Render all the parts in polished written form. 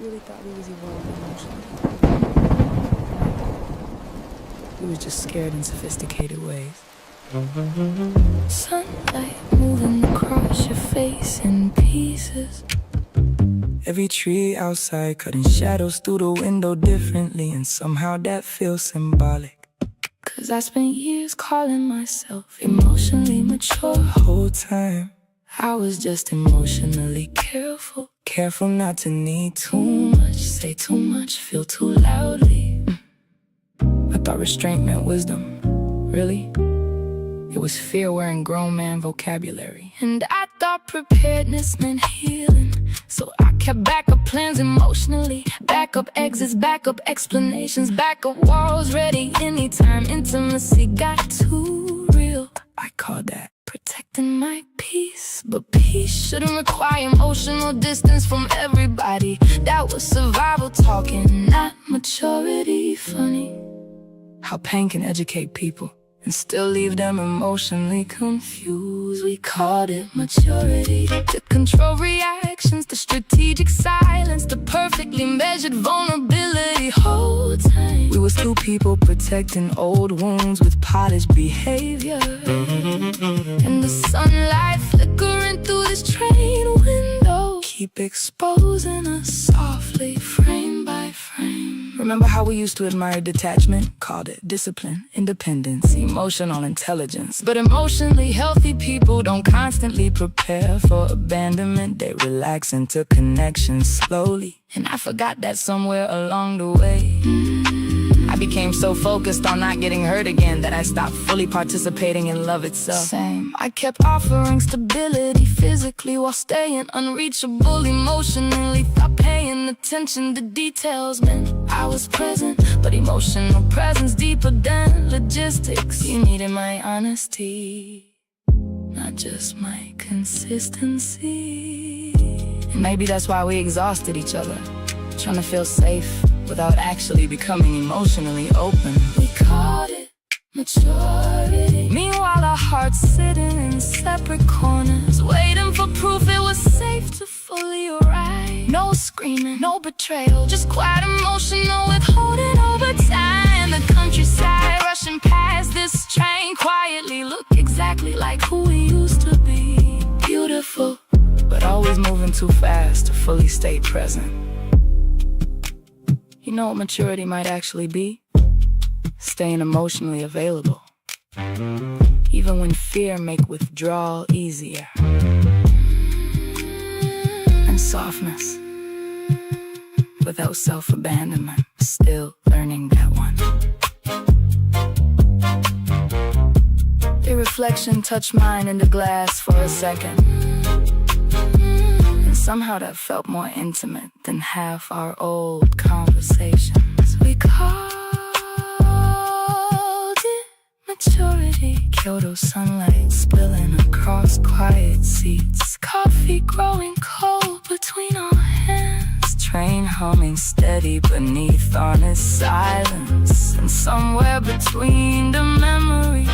really thought we was evolved emotionally. We was just scared in sophisticated ways. Sunlight moving across your face in pieces. Every tree outside cutting shadows through the window differently, and somehow that feels symbolic. 'Cause I spent years calling myself emotionally mature. Whole time I was just emotionally careful. Careful not to need too much, say too much, feel too loudly. I thought restraint meant wisdom. Really? It was fear wearing grown man vocabulary. And I thought preparedness meant healing. So I kept backup plans emotionally. Backup exits, backup explanations, backup walls ready anytime intimacy got too real. I called that protecting my peace. But peace shouldn't require emotional distance from everybody. That was survival talking, not maturity. Funny how pain can educate people and still leave them emotionally confused. We called it maturity. To control reactions, the strategic silence, the perfectly measured vulnerability. Whole time we was two people protecting old wounds with polished behavior. And the sunlight flickering through this train window keep exposing us softly, frame by frame. Remember how we used to admire detachment? Called it discipline, independence, emotional intelligence. But emotionally healthy people don't constantly prepare for abandonment. They relax into connection slowly. And I forgot that somewhere along the way. I became so focused on not getting hurt again that I stopped fully participating in love itself. Same. I kept offering stability physically while staying unreachable emotionally. Thought paying attention to details meant I was present, but emotional presence deeper than logistics. You needed my honesty, not just my consistency. And maybe that's why we exhausted each other, trying to feel safe without actually becoming emotionally open. We called it maturity. Meanwhile our hearts sitting in separate corners, waiting for proof it was safe to fully arrive. No screaming, no betrayal, just quiet emotional withholding over time. The countryside rushing past this train quietly look exactly like who we used to be. Beautiful, but always moving too fast to fully stay present. You know what maturity might actually be? Staying emotionally available, even when fear make withdrawal easier. And softness, without self-abandonment. Still learning that one. Your reflection touched mine in the glass for a second. Somehow that felt more intimate than half our old conversations. We called it maturity. Kyoto sunlight spilling across quiet seats. Coffee growing cold between our hands. Train humming steady beneath honest silence. And somewhere between the memories,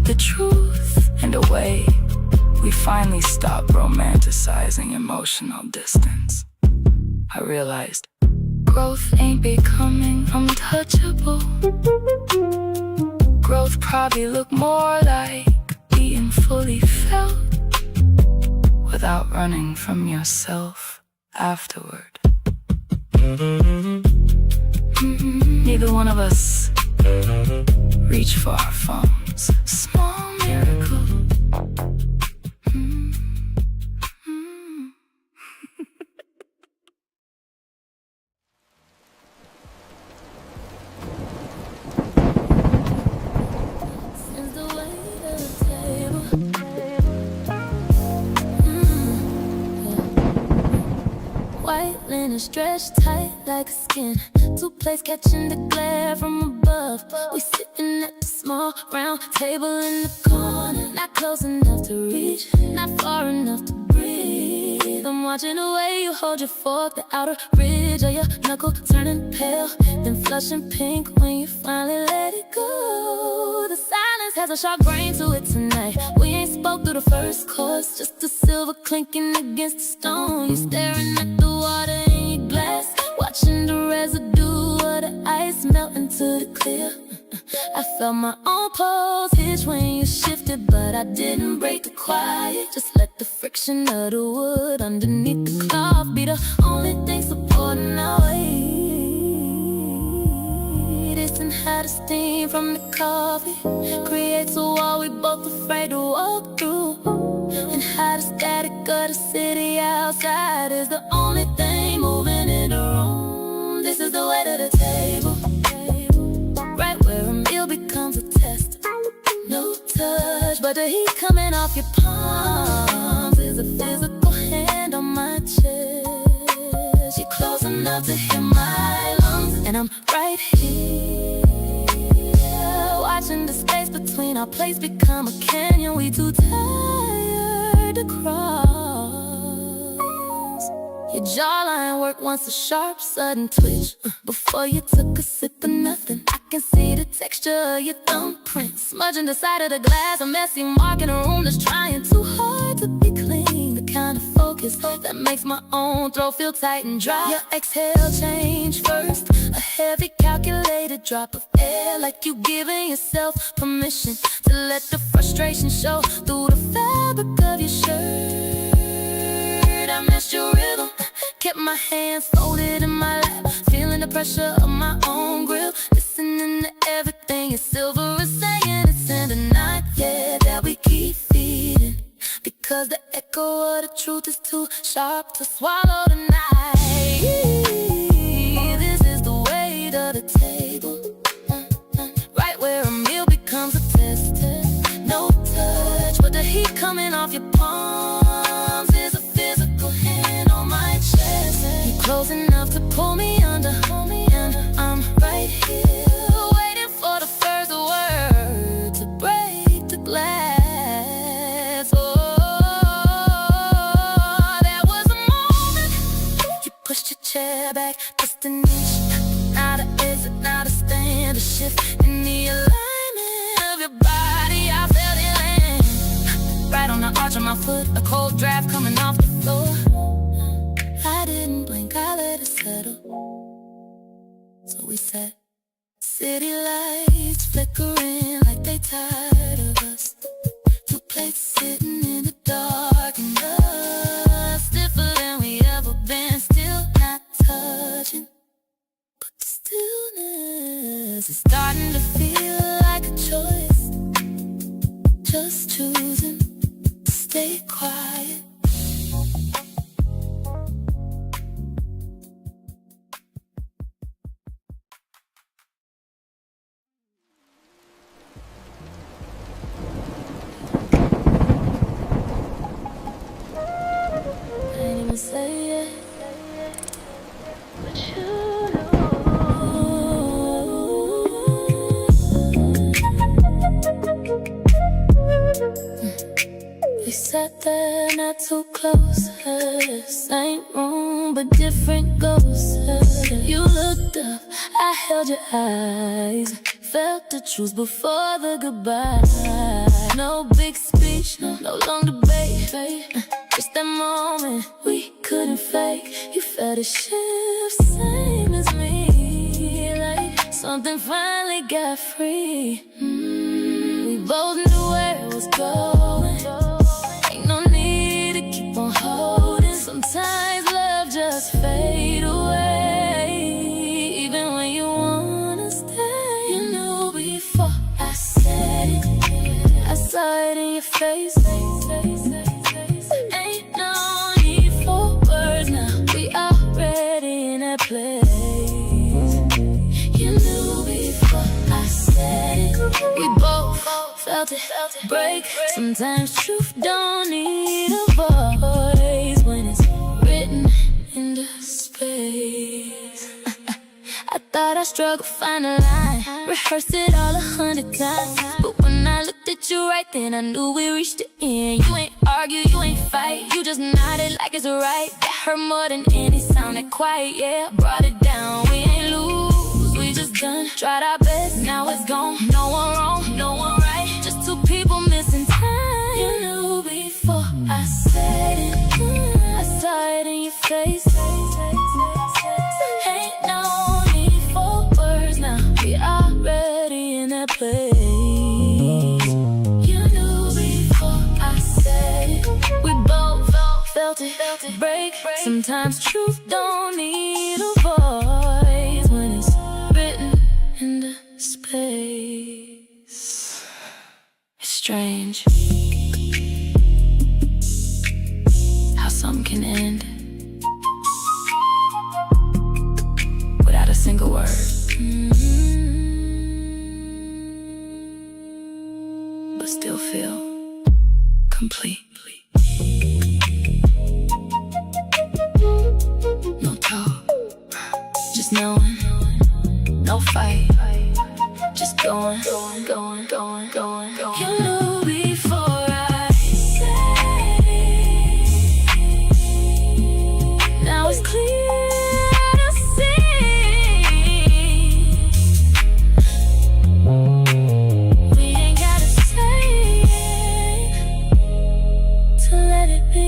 the truth and the way, we finally stopped romanticizing emotional distance. I realized growth ain't becoming untouchable. Growth probably look more like being fully felt without running from yourself afterward. Neither one of us reach for our phones. Small miracle. White linen stretched tight like skin. Two plates catching the glare from above. We sitting at the small round table in the corner. Not close enough to reach, not far enough to breathe. I'm watching the way you hold your fork, the outer ridge of your knuckle turning pale, then flushing pink when you finally let it go. The silence has a sharp brain to it tonight. We ain't spoke through the first course, just the silver clinking against the stone. You staring at the water in your glass. Felt my own pulse hitch when you shifted, but I didn't break the quiet. Just let the friction of the wood underneath the cloth be the only thing supporting our weight. And how the steam from the coffee creates a wall we both afraid to walk through. And how the static of the city outside is the only thing moving in the room. This is the weight of the table, right where a meal becomes a test. No touch, but the heat coming off your palms is a physical hand on my chest. You're close enough to hear my lungs, and I'm right here, watching the space between our plates become a canyon we too tired to cross. Your jawline worked once, a sharp, sudden twitch before you took a sip of nothing. I can see the texture of your thumbprint smudging the side of the glass, a messy mark in a room that's trying too hard to be clean. The kind of focus that makes my own throat feel tight and dry. Your exhale changed first, a heavy calculated drop of air, like you giving yourself permission to let the frustration show through the fabric of your shirt. I messed your rhythm, kept my hands folded in my lap, feeling the pressure of my own grip, listening to everything your silver is saying. It's in the night, yeah, that we keep feeding, because the echo of the truth is too sharp to swallow tonight. This is the weight of the table, right where a meal becomes a test. No touch, but the heat coming off your palms is a physical hand on my chest. You're close enough to pull me under, and I'm right here, waiting for the first word to break the glass. There was a moment you pushed your chair back just an inch. Now the exit, now the stand, a shift in the alignment of your body. I felt it land right on the arch of my foot, a cold draft coming off the floor. I didn't blink, I let it settle. So we sat, city lights flickering like they tired of us. Two plates sitting in the dark and us, stiffer than we ever been, still not touching. But the stillness is starting to feel like a choice, just choosing to stay quiet. I ain't even say it, but you we sat there not too close, same room but different ghosts. You looked up, I held your eyes, felt the truth before the goodbye. No big speech, no long debate, just that moment we couldn't fake. You felt a shift, same as me, like something finally got free. We both knew where it was going, ain't no need to keep on holding. Sometimes love just fade away, even when you wanna stay. You knew before I said it, I saw it in your face. Ain't no need for words now, we already in that place. You knew before I said it, we both felt it break. Sometimes truth don't need a voice when it's written in the space. I thought I struggled to find a line, rehearsed it all 100 times, but when I looked at you right then, I knew we reached the end. You ain't argue, you ain't fight, you just nodded like it's right. That hurt more than any sound, that quiet, yeah, brought it down. We ain't lose, we just done, tried our best, now it's gone. No one wrong, no one right, just two people missing time. You knew before I said it, I saw it in your face. Ain't no need for words now, we already in that place. Sometimes truth don't need a voice when it's written in the space. It's strange how something can end without a single word. But still feel complete. No talk, just knowing. No fight, just going. You knew before I say. Now it's clear to see. We ain't gotta say it to let it be.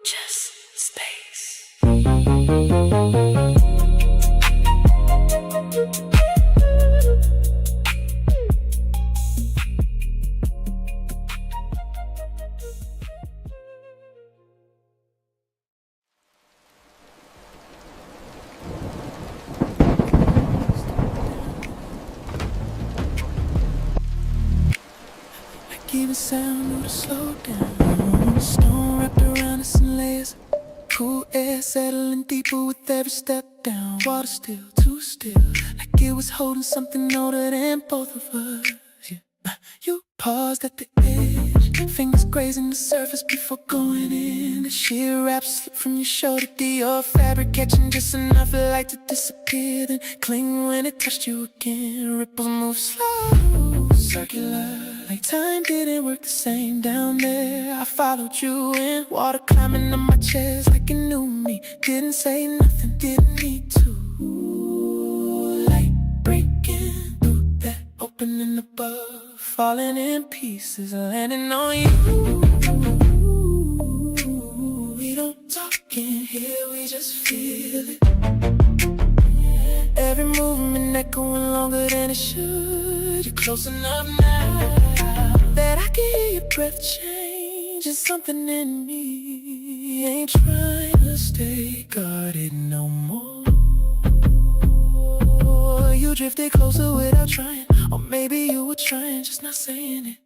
Just space. Like even sound knew to slow down. Stone wrapped around us in layers. Cool air settling deeper with every step down. Water still, too still, like it was holding something older than both of us. Yeah. You paused at the edge, fingers grazing the surface before going in. The sheer wrap slipped from your shoulder to your fabric, catching just enough light to disappear, then cling when it touched you again. Ripples move slow, circular, like time didn't work the same down there. I followed you in, water climbing on my chest like it knew me. Didn't say nothing, didn't need to. Light breaking through that opening above, falling in pieces, landing on you. We don't talk in here, we just feel it. Every movement echoing longer than it should. You're close enough now that I can hear your breath change. It's something in me ain't trying to stay guarded no more. You drifted closer without trying, or maybe you were trying, just not saying it.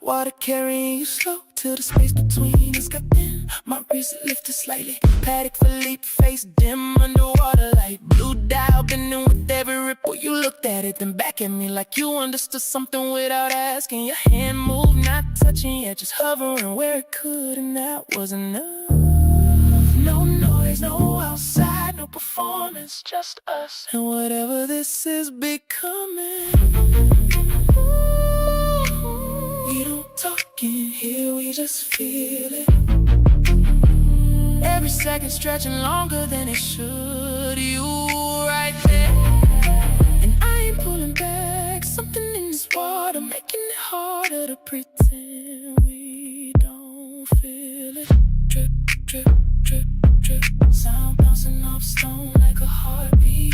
Water carrying you slow till the space between us got thin. My wrist lifted slightly, paddock for leap, face dim underwater light. Blue dial bending with every ripple. You looked at it, then back at me like you understood something without asking. Your hand moved, not touching yet, just hovering where it could, and that was enough. No noise, no outside, no performance, just us and whatever this is becoming. We don't talk in here, we just feel it. Every second stretching longer than it should. You right there, and I ain't pulling back. Something in this water making it harder to pretend we don't feel it. Drip, drip, drip, drip, sound bouncing off stone like a heartbeat.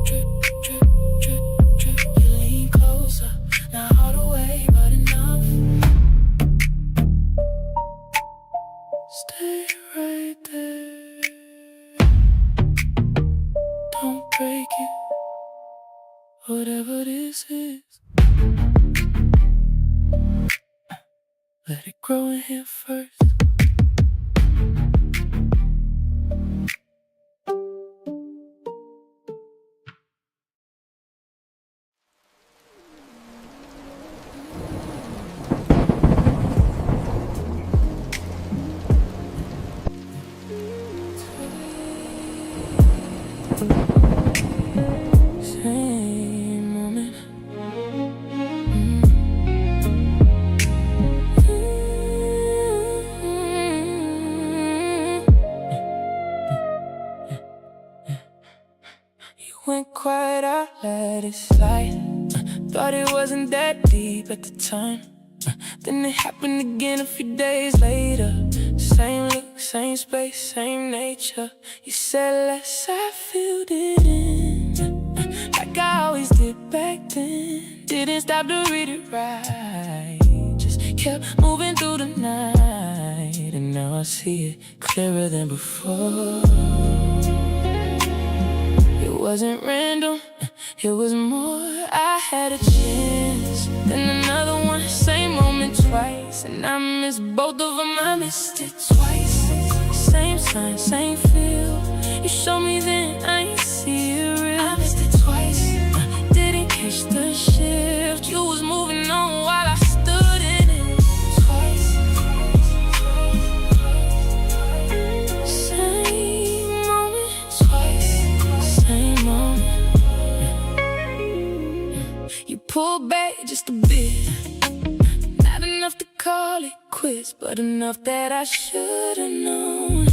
Drip, drip, drip, drip, you lean closer, not all the way, but enough. Stay right there, don't break it, whatever this is. Let it grow in here first. Same moment. You went quiet, I let it slide. Thought it wasn't that deep at the time. Then it happened again a few days later. Same look, same space, same nature. You said less, I filled it in, like I always did back then. Didn't stop to read it right, just kept moving through the night. And now I see it clearer than before. It wasn't random, it was more. I had a chance, then another one, same moment twice. And I missed both of them, I missed it twice. Same sign, same feel. You showed me then, I ain't see it real. I missed it twice, didn't catch the shift. You was moving on while I stood in it twice. Same moment twice, same moment. You pulled back just a bit, not enough to call it quits, but enough that I should've known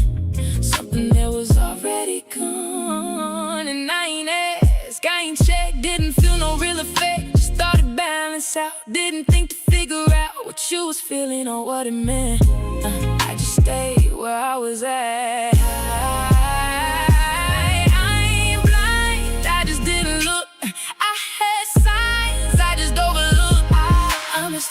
something that was already gone. And I ain't asked, I ain't checked, didn't feel no real effect. Just thought it balanced out, didn't think to figure out what you was feeling or what it meant. I just stayed where I was at.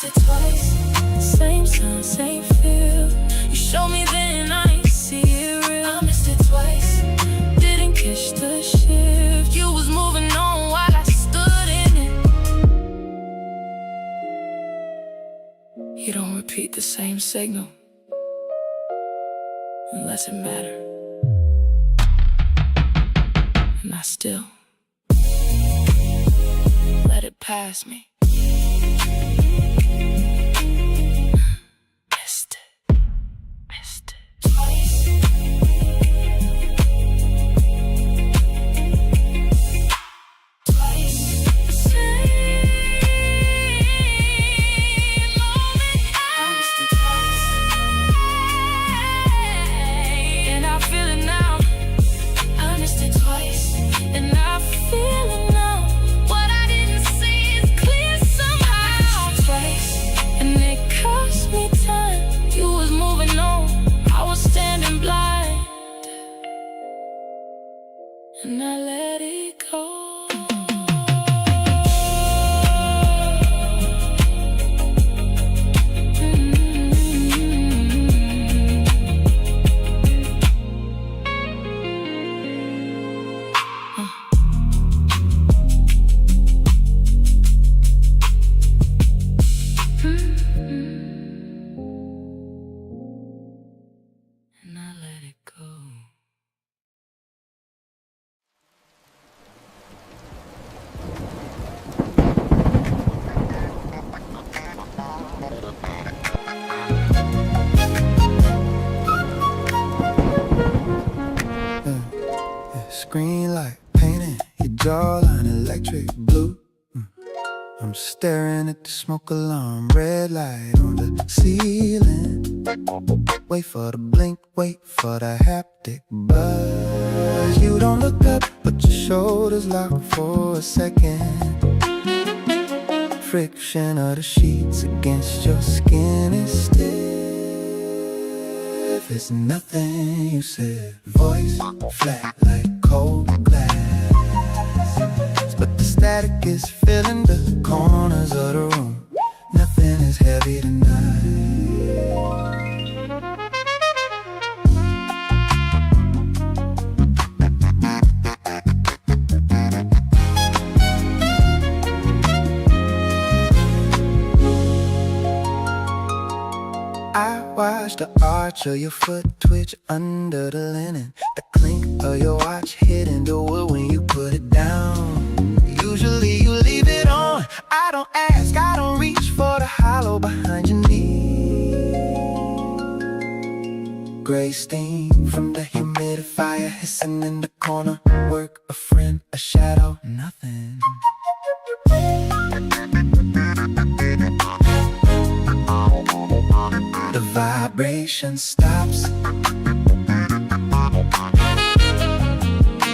It twice, same sound, same feel. You showed me then, I ain't see it real. I missed it twice, didn't catch the shift. You was moving on while I stood in it. You don't repeat the same signal unless it matters. And I still let it pass me. And I let it go. And I let it go. Screen light painting your jawline electric blue. I'm staring at the smoke alarm, red light on the ceiling. Wait for the blink, wait for the haptic buzz. You don't look up, but your shoulders lock for a second. Friction of the sheets against your skin is stiff. It's nothing you said. Voice flat like cold glass, but the static is filling the corners of the room. Nothing is heavy tonight. I watch the arch of your foot twitch under the linen, the clink of your watch hitting the wood when you put it down. Usually you leave it on. I don't ask, I don't reach for the hollow behind your knee. Gray steam from the humidifier hissing in the corner. Work, a friend, a shadow, nothing. The vibration stops,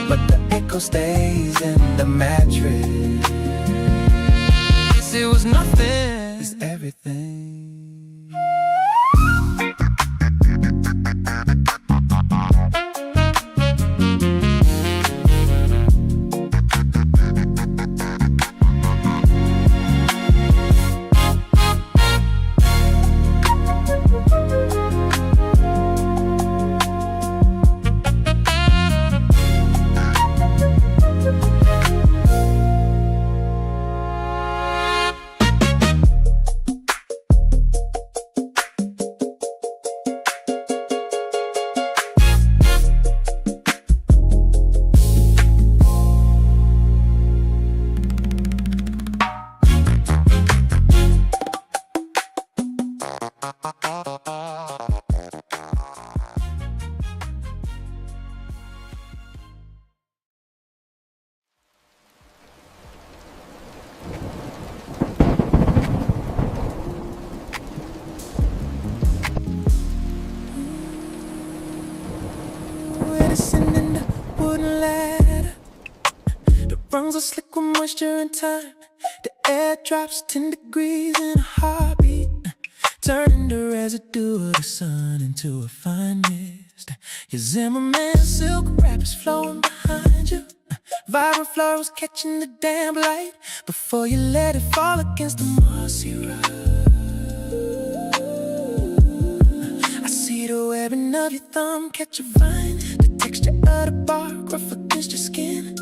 but the echo stays in the mattress. It was nothing, it's everything. rungs are slick with moisture and time. The air drops 10 degrees in a heartbeat, turning the residue of the sun into a fine mist. Your Zimmerman silk wrap is flowing behind you. Vibrant florals catching the damp light before you let it fall against the mossy rug. I see the webbing of your thumb catch a vine, the texture of the bark rough against your skin.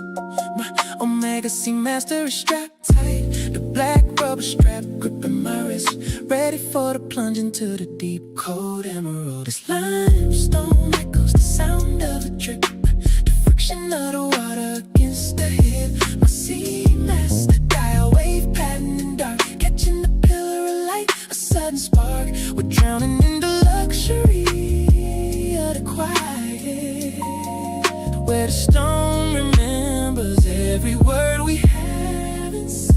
My Omega Sea Master is strapped tight, the black rubber strap gripping my wrist, ready for the plunge into the deep cold emerald. This limestone echoes the sound of a drip, the friction of the water against the hip. My sea master dial wave pattern in dark, catching the pillar of light, a sudden spark. We're drowning in the luxury of the quiet, where the stone remembers every word we haven't said.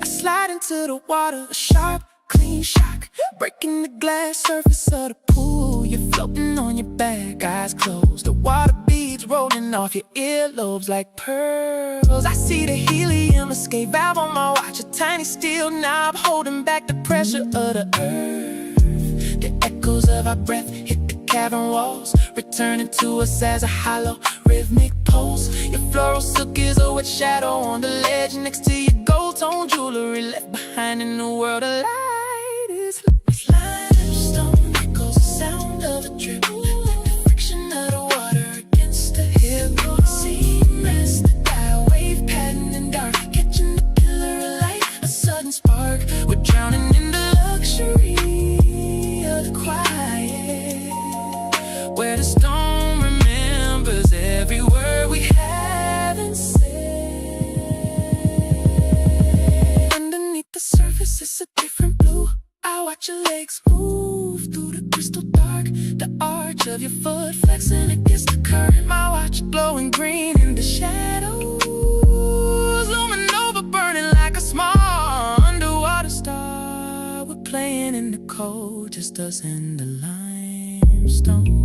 I slide into the water, a sharp, clean shock, breaking the glass surface of the pool. You're floating on your back, eyes closed, the water beads rolling off your earlobes like pearls. I see the helium escape valve on my watch, a tiny steel knob holding back the pressure of the earth. The echoes of our breath hit the cavern walls, returning to us as a hollow, rhythmic pulse. Your floral silk is a wet shadow on the ledge next to your gold-tone jewelry, left behind in a world of light. It's limestone echoes the sound of a drip, the friction of the water against the hip. Sea rest, the dial wave pattern in dark, catching the pillar of light, a sudden spark. We're drowning in the luxury of the quiet, where the stone remembers every word we haven't said. Underneath the surface it's a different blue. I watch your legs move through the crystal dark, the arch of your foot flexing against the current. My watch glowing green in the shadows, looming over, burning like a small underwater star. We're playing in the cold, just us and the limestone.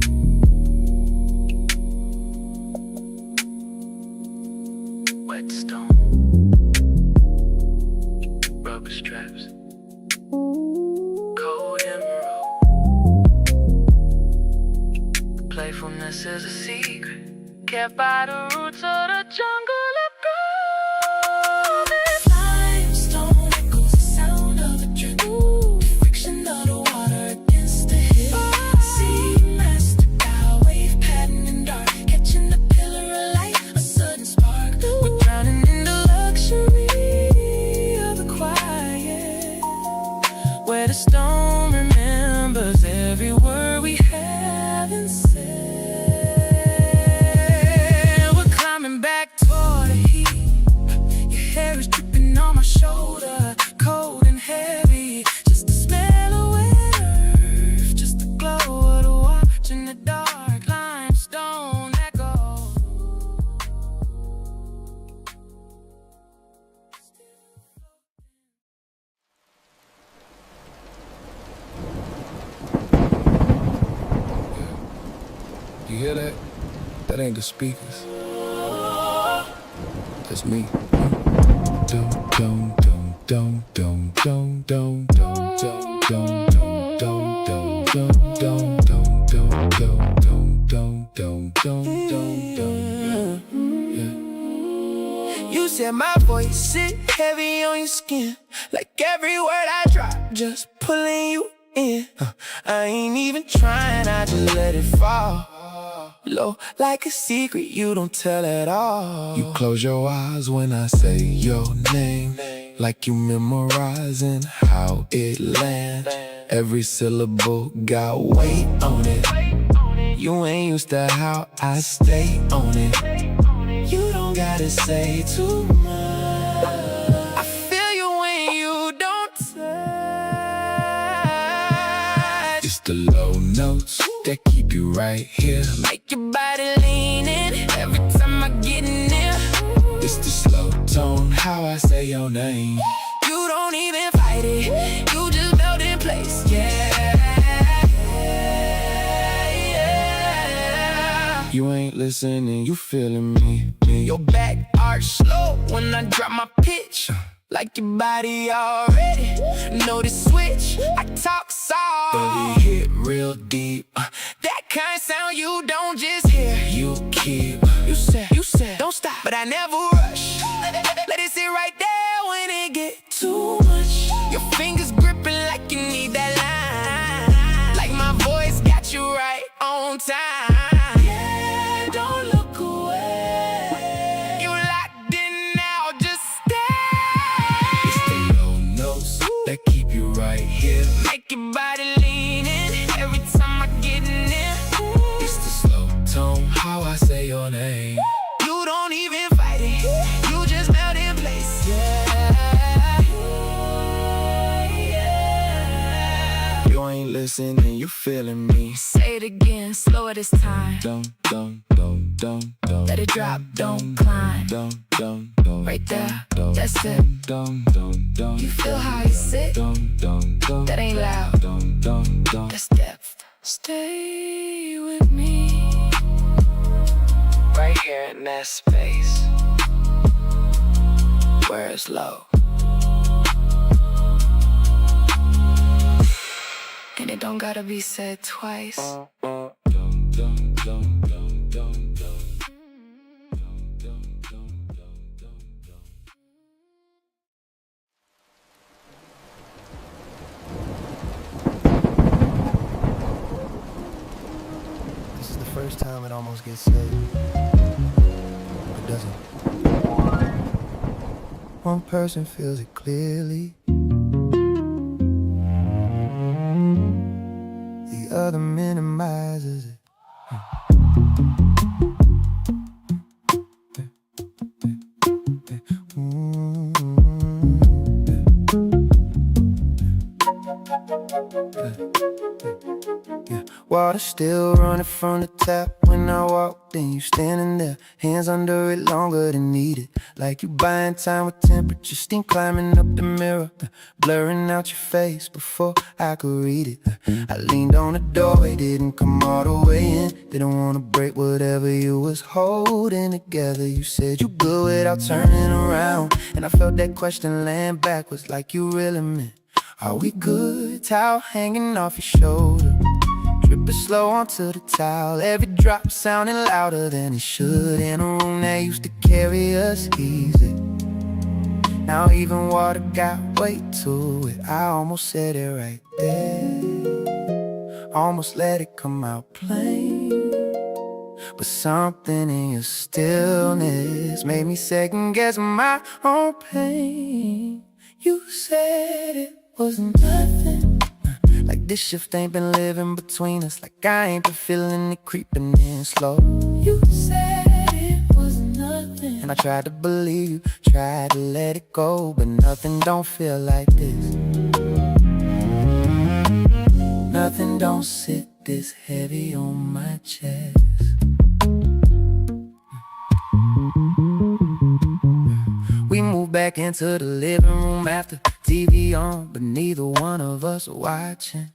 Wet stone, rubber straps, cold emerald. Playfulness is a secret kept by the roots of the jungle of growth. Limestone echoes the sound of a drip, the friction of the water against the hip. Sea master dial wave pattern in dark, catching the pillar of light, a sudden spark. We're drowning in the luxury of the quiet, where the stone remembers every word we haven't said. We're climbing back toward the heat, your hair is dripping on my shoulder, cold and heavy, just the smell of wet earth, just the glow of the watch in the dark. Limestone echo. You hear that? That ain't the speakers. That's me. Dum dum dum dum dum dum dum dum dum dum dum dum dum dum dum dum dum dum dum dum. Yeah. You said my voice sit heavy on your skin, like every word I drop just pulling you in. I ain't even trying, I just let it fall low, like a secret you don't tell at all. You close your eyes when I say your name, like you memorizing how it lands. Every syllable got weight on it. You ain't used to how I stay on it. You don't gotta say too much. I feel you when you don't touch. It's the low notes that keep you right here, Make your body leaning every time I get near. it's the slow tone, how I say your name. You don't even fight it, you just melt in place. Yeah. You ain't listening, you feeling me. Your back arch slow when I drop my pitch. Like your body already know the switch. I talk soft, but it hit real deep. That kind of sound you don't just hear, you keep. You said, don't stop, but I never rush. Let it sit right there when it get too much. Your fingers gripping like you need that line. Like my voice got you right on time. Yeah, don't look away. You locked in now, just stay. It's the low notes that keep you right here. Make your body leaning every time I get in there. It's the slow tone, how I say your name. You don't even fight it, you just melt in place. You ain't listening, you feeling me. Say it again, slower this time. Don't. Let it drop, don't climb. Right there, that's it. You feel how you sit? That ain't loud, that's depth. Stay with me. Right here in that space where it's low. And it don't gotta be said twice. This is the first time it almost gets said, but doesn't. One person feels it clearly, the other minimizes it. Water still running from the tap when I walked in. You standing there, hands under it longer than needed. Like you buying time with temperature, steam climbing up the mirror, blurring out your face before I could read it. I leaned on the doorway, didn't come all the way in. Didn't wanna break whatever you was holding together. You said you good without turning around, and I felt that question land backwards like you really meant, are we good? Towel hanging off your shoulder, dripping slow onto the towel, every drop sounding louder than it should. In a room that used to carry us easy, now even water got weight to it. I almost said it right there, almost let it come out plain, but something in your stillness made me second guess my own pain. You said it was nothing, like this shift ain't been living between us, like I ain't been feeling it creeping in slow. You said it was nothing, and I tried to believe you, tried to let it go, but nothing don't feel like this. Nothing don't sit this heavy on my chest. We moved back into the living room after TV on, but neither one of us are watching.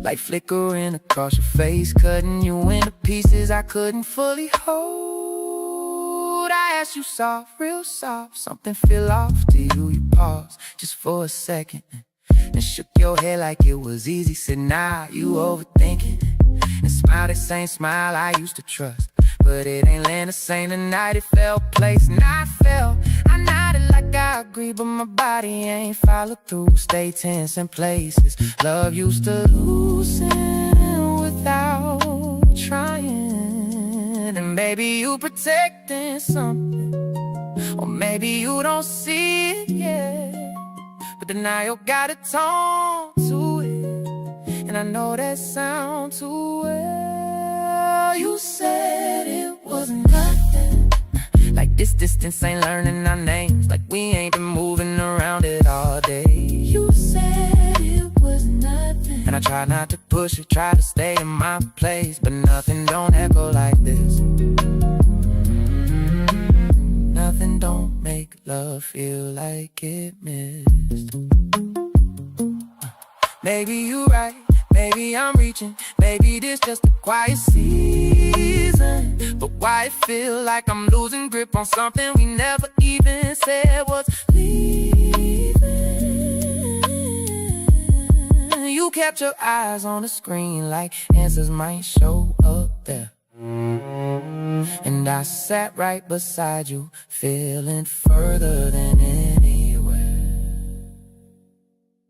Light flickering across your face, cutting you into pieces I couldn't fully hold. I asked you soft, real soft, something fell off to you. You paused just for a second and shook your head like it was easy. Said, nah, you overthinking, and smiled the same smile I used to trust. But it ain't land the same tonight, it fell place, and I nodded like I agree, but my body ain't followed through. Stay tense in places love used to loosen without trying. And maybe you protecting something, or maybe you don't see it yet, but denial got a tone to it, and I know that sound too well. You said it was nothing, like this distance ain't learning our names, like we ain't been moving around it all day. You said it was nothing, and I try not to push it, try to stay in my place, but nothing don't echo like this. Nothing don't make love feel like it missed. Maybe you right, maybe I'm reaching, maybe this just a quiet season reason, but why it feel like I'm losing grip on something we never even said was leaving. You kept your eyes on the screen like answers might show up there, and I sat right beside you, feeling further than anywhere.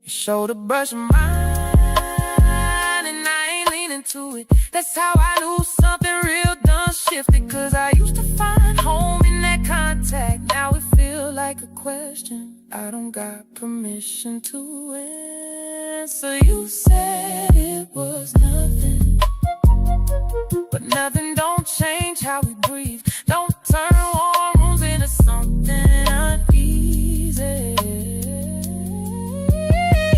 Your shoulder brushed mine, and I ain't leaning to it. That's how I knew something real done shifted, cause I used to find home in that contact. Now it feel like a question I don't got permission to answer. You said it was nothing, but nothing don't change how we breathe. Don't turn warm rooms into something uneasy.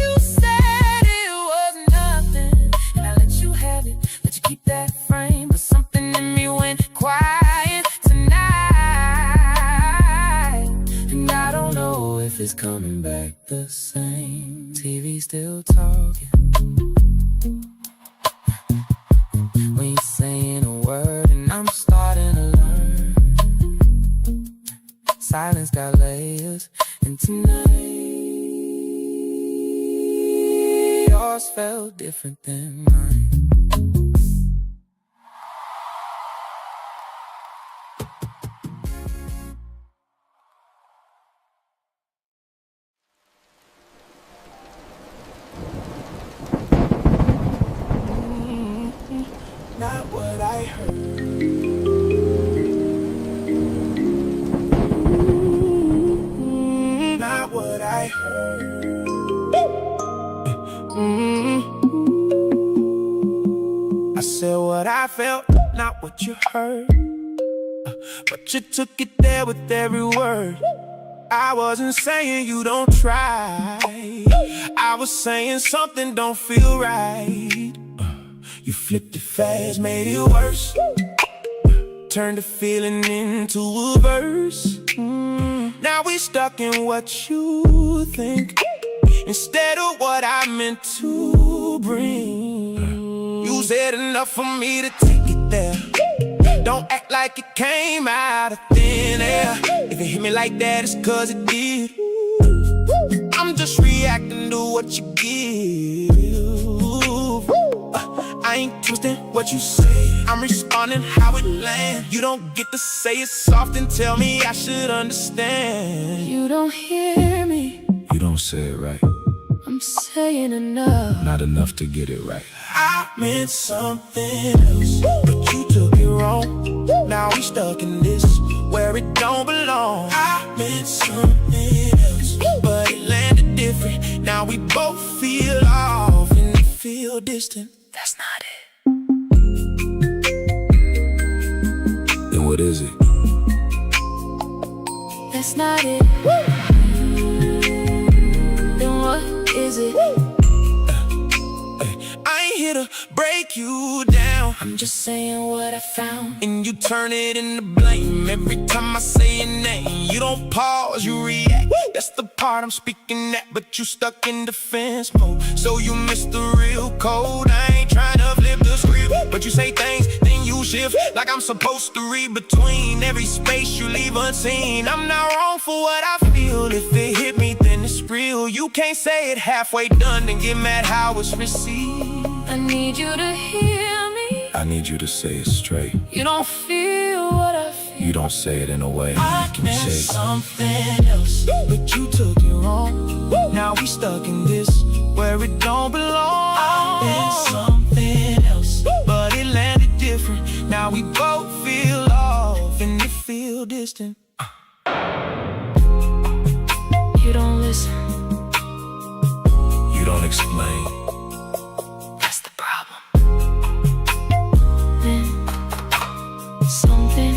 You said it was nothing, and I let you have it, let you keep that frame. But something in me went quiet tonight, and I don't know if it's coming back the same. TV still talking when you're saying a word, and I'm starting to learn. Silence got layers, and tonight yours felt different than mine. Not what I heard. Not what I heard. I said what I felt, not what you heard. But you took it there with every word. I wasn't saying you don't try, I was saying something don't feel right. You flipped it fast, made it worse, turned the feeling into a verse. Now we stuck in what you think instead of what I meant to bring. You said enough for me to take it there. Don't act like it came out of thin air. If it hit me like that, it's cause it did. I'm just reacting to what you give. I ain't twisting what you say, I'm responding how it lands. You don't get to say it soft and tell me I should understand. You don't hear me, You don't say it right, I'm saying enough. not enough to get it right. I meant something else, but you took it wrong. Now we stuck in this where it don't belong. I meant something else, but it landed different. Now we both feel off and feel distant. That's not it. Then what is it? That's not it. Then what is it? I ain't here to break you down, I'm just saying what I found. and you turn it into blame every time I say your name. You don't pause, you react. That's the part I'm speaking at, but you stuck in defense mode, so you missed the real code. I ain't trying to flip the script, but you say things, then you shift like I'm supposed to read between every space you leave unseen. I'm not wrong for what I feel. If it hit me, then it's real. You can't say it halfway done and get mad how it's received. I need you to hear me. I need you to say it straight. You don't feel what I feel. You don't say it in a way I can meant shake. something else, but you took it wrong. Now we stuck in this where it don't belong. I meant something else, but it landed different. Now we both feel off and you feel distant. You don't listen. You don't explain. That's the problem. Then something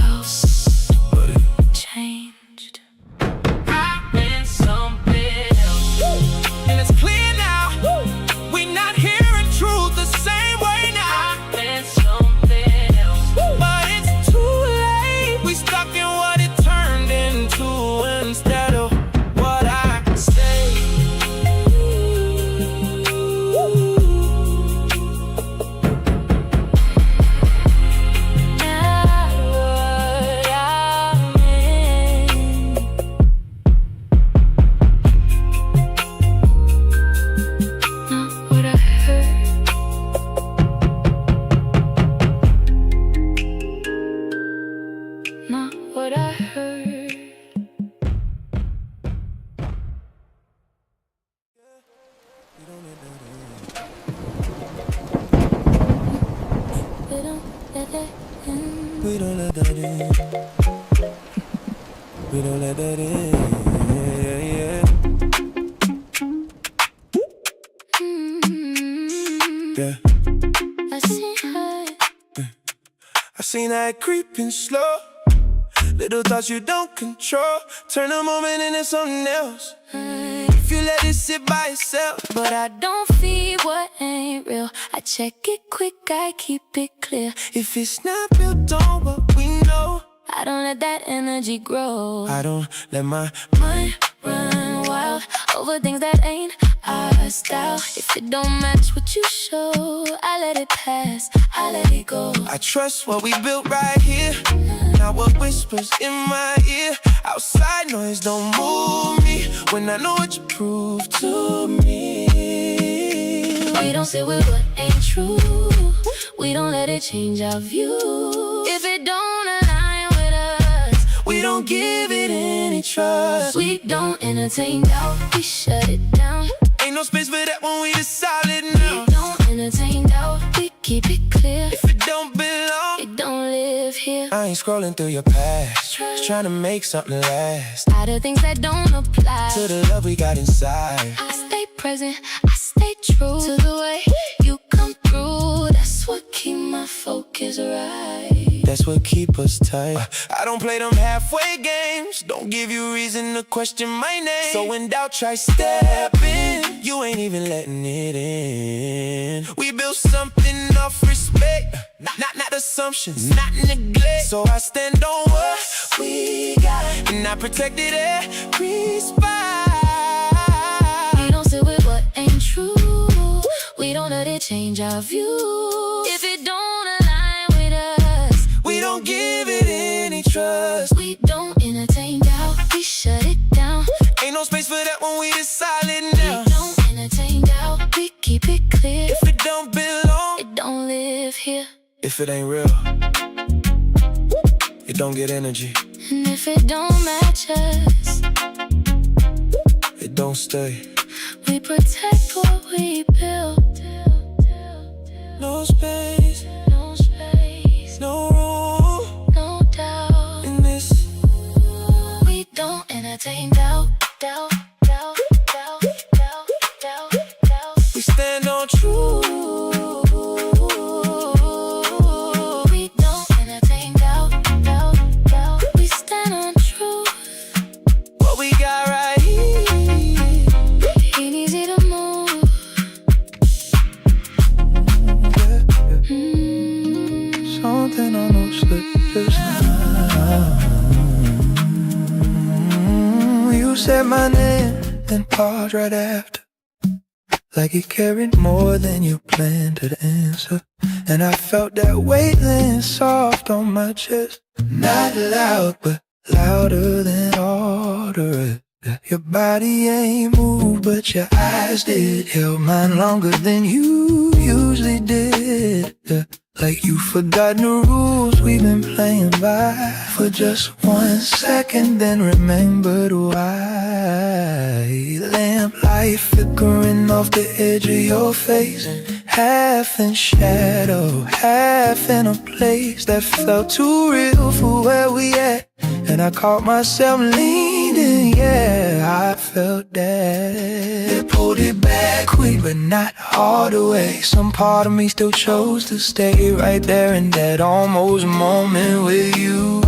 else But it changed. I meant something else, and it's clear now. We're not hearing truth the same way now. I meant something else, but it's too late. We stuck in what it turned into instead of what I say. that in. We don't let that in. Yeah. I see her. I seen that creeping slow. Little thoughts you don't control. Turn a moment into something else. If you let it sit by itself. But I don't feed what ain't real. I check it quick, I keep it clear. If it's not built on what we know, I don't let that energy grow. I don't let my mind run wild over things that ain't our style. If it don't match what you show, I let it pass, I let it go. I trust what we built right here, not what whispers in my ear. Outside noise don't move me when I know what you proved to me. We don't sit with what ain't true. We don't let it change our view. If it don't align with us, we don't give it any trust. we don't entertain doubt, we shut it down. Ain't no space for that when we decide it We now. don't entertain doubt, we keep it clear. If it don't belong, It don't live here. I ain't scrolling through your past, just trying to make something last. Out of things that don't apply, To the love we got inside. I stay present, I stay true to the way you come through. That's what keep my focus right. That's what keep us tight. I don't play them halfway games. Don't give you reason to question my name. So in doubt, try stepping. You ain't even letting it in. We built something off respect, not assumptions, not neglect. So I stand on what we got, and I protected every spot. We don't sit with what ain't true. We don't let it change our view. If it don't align with us, We don't give it any trust. we don't entertain doubt, we shut it down. Ain't no space for that when we decide it We now. don't entertain doubt, we keep it clear. If it don't belong, It don't live here. if it ain't real, it don't get energy. And if it don't match us, It don't stay. we protect what we built. No space, No space, no room no doubt. in this. We don't entertain doubt, doubt, doubt, doubt, doubt, doubt, doubt. We stand on truth. We don't entertain doubt, doubt, doubt. We stand on truth. What we got right here. Ain't easy to move. Something on those lips just now. You said my name, then paused right after, like it carried more than you planned to answer. And I felt that weight laying soft on my chest. Not loud, but louder than order. Your body ain't moved, but your eyes did. Held mine longer than you usually did. Like you forgotten the rules we've been playing by for just 1 second, then remembered why. Lamplight flickering off the edge of your face, half in shadow, half in a place that felt too real for where we at. And I caught myself leaning, yeah, I felt that. Pulled it back quick, but not all the way. Some part of me still chose to stay right there in that almost moment with you.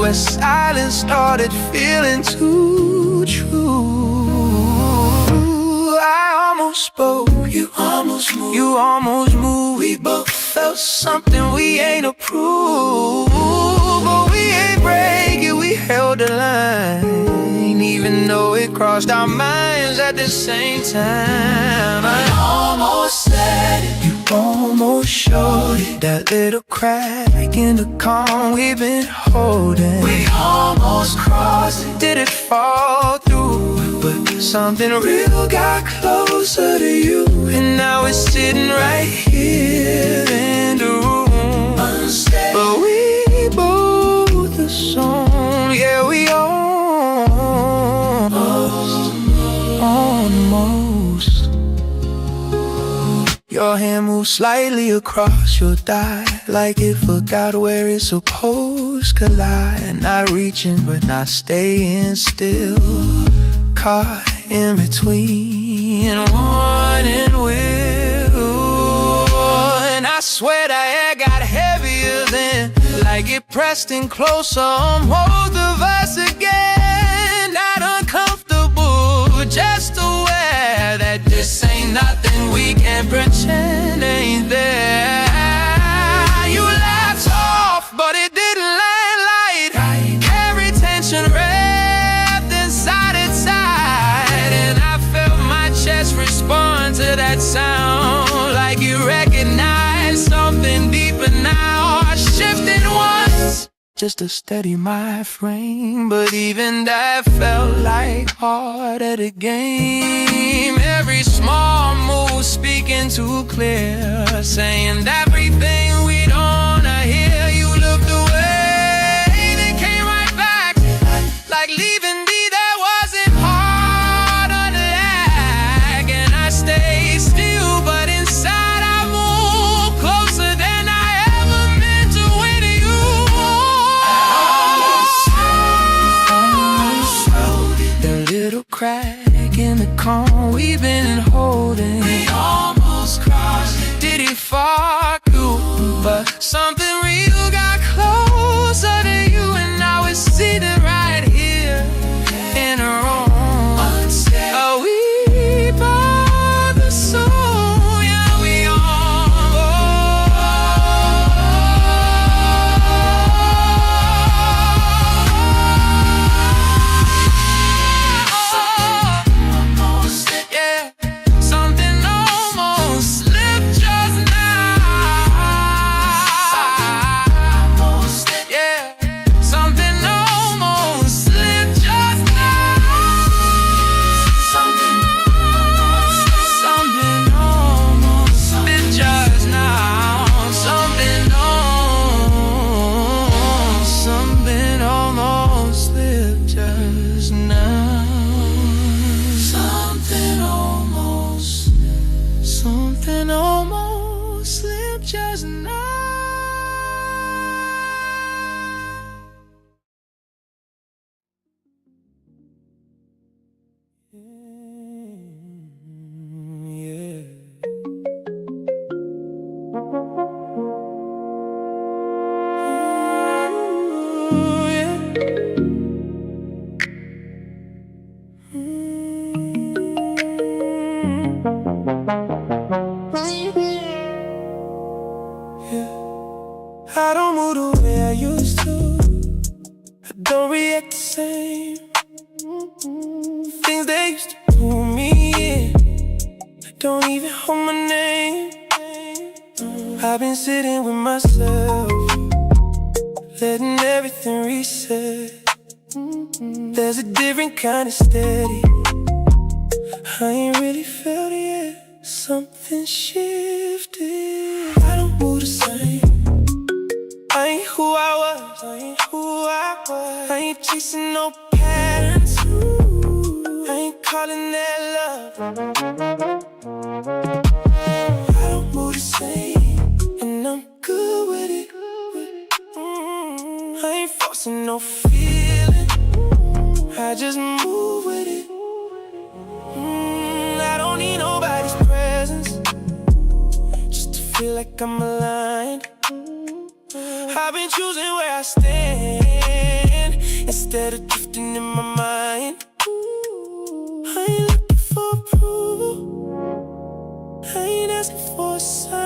As silence started feeling too true, I almost spoke, you almost moved, you almost moved. We both felt something we ain't approved, but we ain't break it, we held the line, even though it crossed our minds at the same time. I almost said it, you almost showed it. That little crack in the calm we've been holding, we almost crossed it. Did it fall through? But something real got closer to you, and now it's sitting right here in the room. But we both assume, yeah, we almost. Your hand moved moves slightly across your thigh, like it forgot where it's supposed to lie. Not reaching but not staying still, caught in between one and will. And I swear the air got heavier then, like it pressed in closer on both of us again. Not uncomfortable, just aware that this ain't nothing we can pretend ain't there. You laughed off, but it didn't land light. Every tension wrapped inside its side, and I felt my chest respond to that sound, like you recognized something deeper now. Shifting once, just to steady my frame, but even that felt like part of the game. Every small move speaking too clear, saying everything we don't wanna hear. You looked away, then came right back, like leaving me there wasn't hard on the lag. And I stayed still, but inside I moved closer than I ever meant to when you. The little crack in the calm we've been holding, we almost crossed it. Did it fuck you? But something real got closer to you, and now we're sitting right here in a room. Oh, we by the soul, yeah, we yeah, something almost slipped just now. Yeah, something almost slipped just now. Something almost slipped just now. Something almost slipped just now. Something almost slipped just now. Yeah. I don't move the way I used to. I don't react the same. Things they used to pull me in, I don't even hold my name. I've been sitting with myself, letting everything reset. There's a different kind of steady I ain't really felt it yet. Something shifted. I don't move the same. I ain't who I was, I ain't who I was. I ain't chasing no patterns, I ain't calling that love. I don't move the same, and I'm good with it. I ain't forcing no feeling, I just move with it. I don't need nobody's presence just to feel like I'm aligned. I've been choosing where I stand instead of drifting in my mind. I ain't looking for approval, I ain't asking for a sign.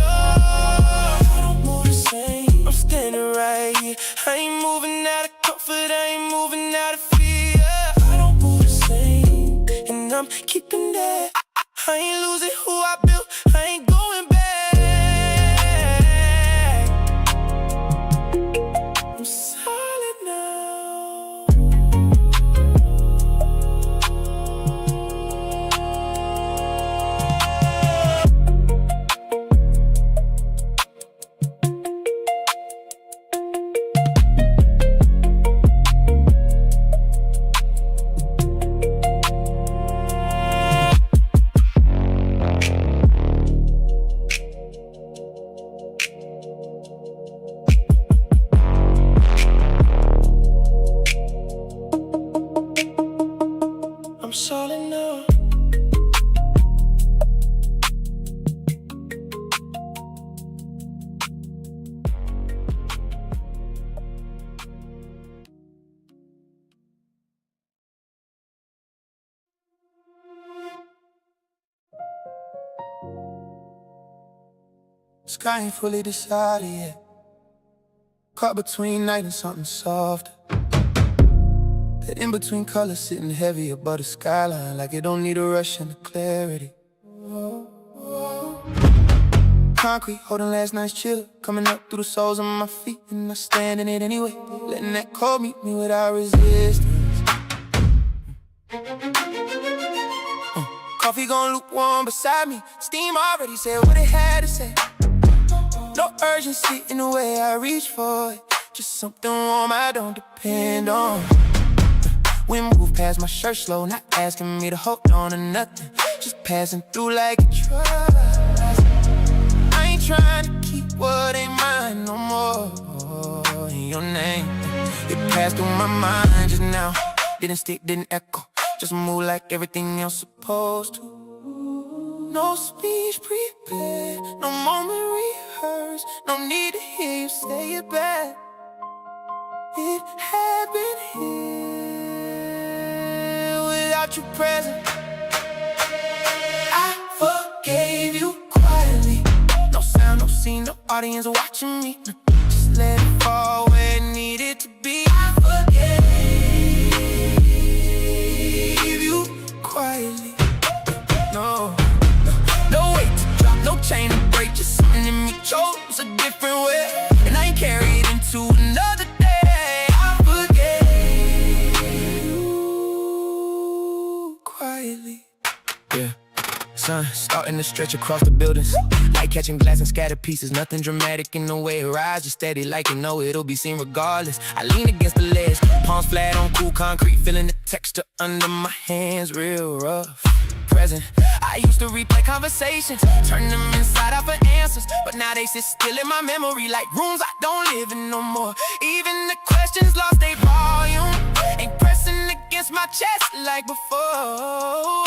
Oh, I don't move the same, I'm standing right here. I ain't moving out of comfort, I ain't moving out of fear. I don't move the same, and I'm keeping that. I ain't losing who I built, I ain't going back. I'm solid now. Sky ain't fully decided yet. Caught between night and something soft. That in-between color sitting heavy above the skyline, like it don't need a rush into clarity. Concrete holding last night's chill, coming up through the soles of my feet, and I stand in it anyway, letting that cold meet me without resistance. Coffee gon' lukewarm beside me, steam already said what it had to say. No urgency in the way I reach for it, just something warm I don't depend on. Wind move past my shirt slow, not asking me to hold on to nothing, just passing through like a truck. I ain't trying to keep what ain't mine no more. In your name, it passed through my mind just now. Didn't stick, didn't echo, just move like everything else supposed to. No speech prepared, no moment rehearsed, no need to hear you say it back. It happened here without you present. I forgave you quietly. No sound, no scene, no audience watching me. Just let it fall where it needed to be. I forgave you quietly. No weight to drop, no chain to break, just something in me chose a different way, and I ain't carried into another day. I forgave you quietly. Yeah. Sun starting to stretch across the buildings, light catching glass and scattered pieces. Nothing dramatic in the way it rises, just steady like you know it'll be seen regardless. I lean against the ledge, palms flat on cool concrete, feeling the texture under my hands real rough. Present, I used to replay conversations, turn them inside out for answers, but now they sit still in my memory like rooms I don't live in no more. Even the questions lost their volume, ain't pressing against my chest like before.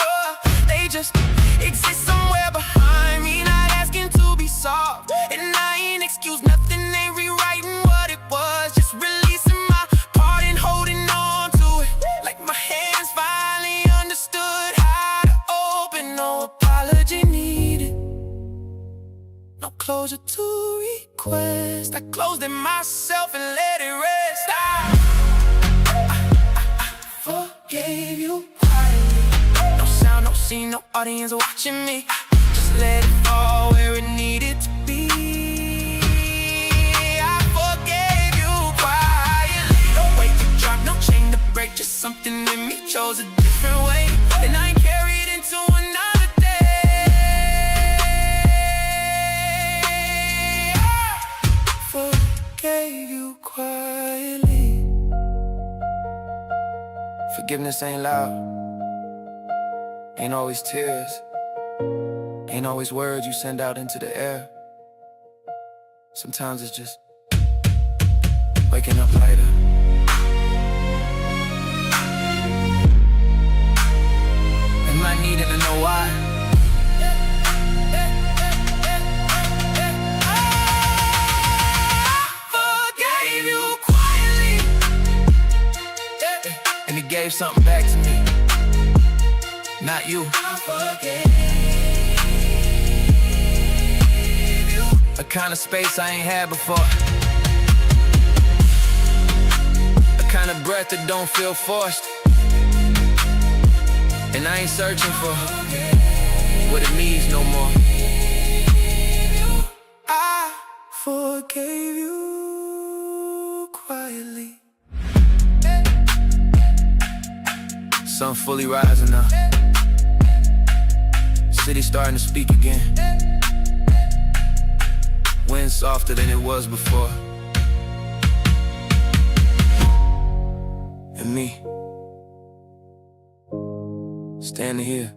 They just exist somewhere behind me, not asking to be solved. And I ain't excuse nothing, ain't rewriting what it was, just releasing my part and holding on to it. Like my hands finally understood how to open, no apology needed, no closure to request. I closed it myself and let it rest. I forgave you quietly. No sound, no scene, no audience watching me. Just let it fall where it needed to be. I forgave you quietly. No weight to drop, no chain to break, just something in me chose a different way, and I ain't carried into another day. I forgave you quietly. Forgiveness ain't loud, ain't always tears, ain't always words you send out into the air. Sometimes it's just waking up lighter. Am I needing to know why? I forgave you quietly, and it gave something back to me. Not you. I forgave you. A kind of space I ain't had before, a kind of breath that don't feel forced, and I ain't searching for what it needs no more. I forgave you quietly. Sun fully rising up, city starting to speak again. Wind softer than it was before. And me, standing here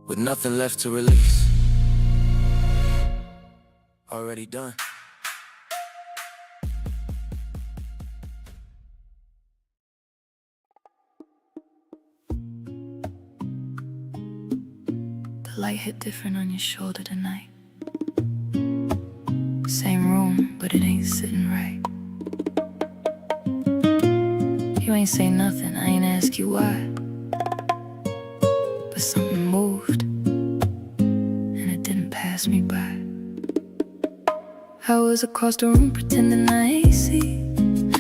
with nothing left to release. Already done. The light hit different on your shoulder tonight. Same room, but it ain't sitting right. You ain't say nothing, I ain't ask you why. But something moved, and it didn't pass me by. I was across the room pretending I ain't see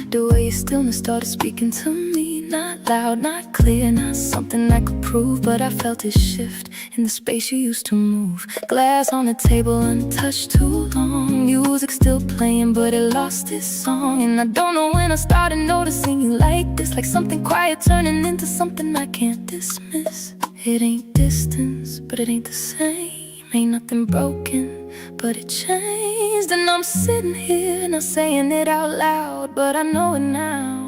the way your stillness started speaking to me. Not loud, not clear, not something I could prove, but I felt it shift in the space you used to move. Glass on the table, untouched too long. Music still playing, but it lost its song. And I don't know when I started noticing you like this, like something quiet turning into something I can't dismiss. It ain't distance, but it ain't the same. Ain't nothing broken, but it changed. And I'm sitting here, not saying it out loud, but I know it now.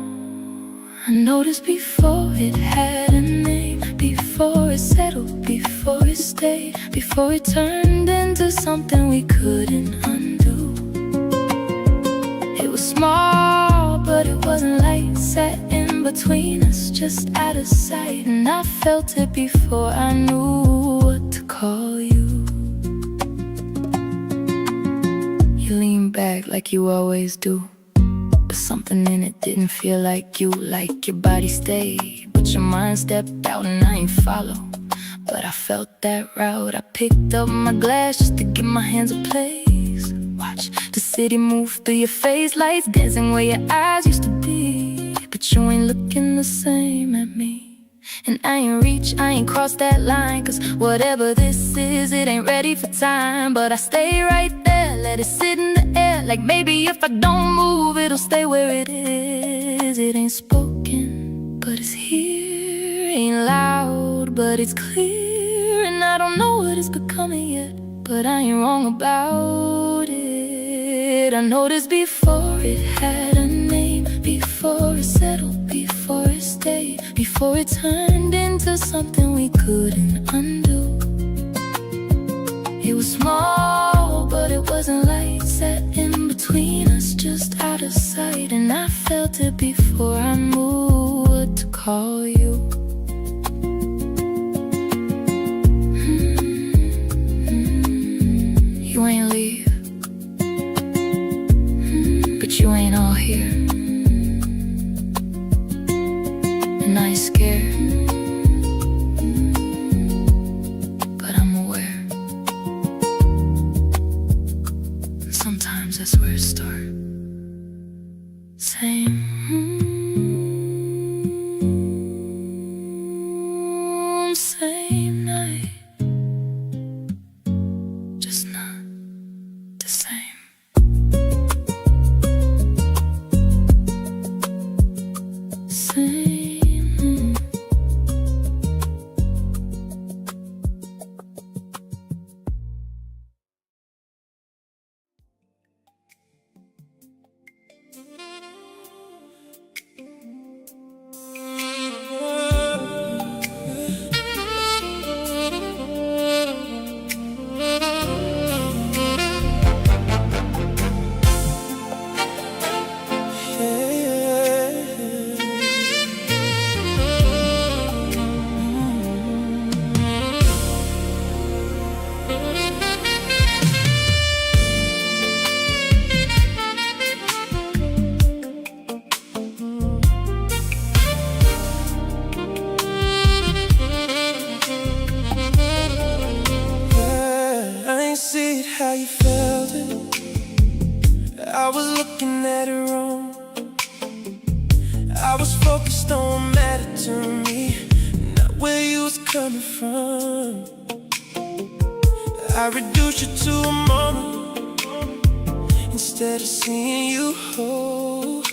I noticed before it had a name, before it settled, before it stayed, before it turned into something we couldn't undo. It was small, but it wasn't light, set in between us, just out of sight. And I felt it before I knew what to call you. You lean back like you always do, but something in it didn't feel like you. Like your body stayed, but your mind stepped out and I ain't follow. But I felt that route. I picked up my glass just to give my hands a place. Watch the city move through your face, lights dancing where your eyes used to be. But you ain't looking the same at me. And I ain't reach, I ain't crossed that line, cause whatever this is, it ain't ready for time. But I stay right there, let it sit in the air, like maybe if I don't move, it'll stay where it is. It ain't spoken, but it's here. Ain't loud, but it's clear. And I don't know what it's becoming yet, but I ain't wrong about it. I noticed before it had a name, before it settled, before it stayed, before it turned into something we couldn't undo. It was small, but it wasn't light, set in between us, just out of sight. And I felt it before I knew what to call you. You ain't leave, but you ain't all here. And I ain't scared, but I'm aware. Sometimes that's where it starts. Same room, same night, just not the same. Same. See it how you felt it. I was looking at it wrong. I was focused on what mattered to me, not where you was coming from. I reduced you to a moment instead of seeing you whole.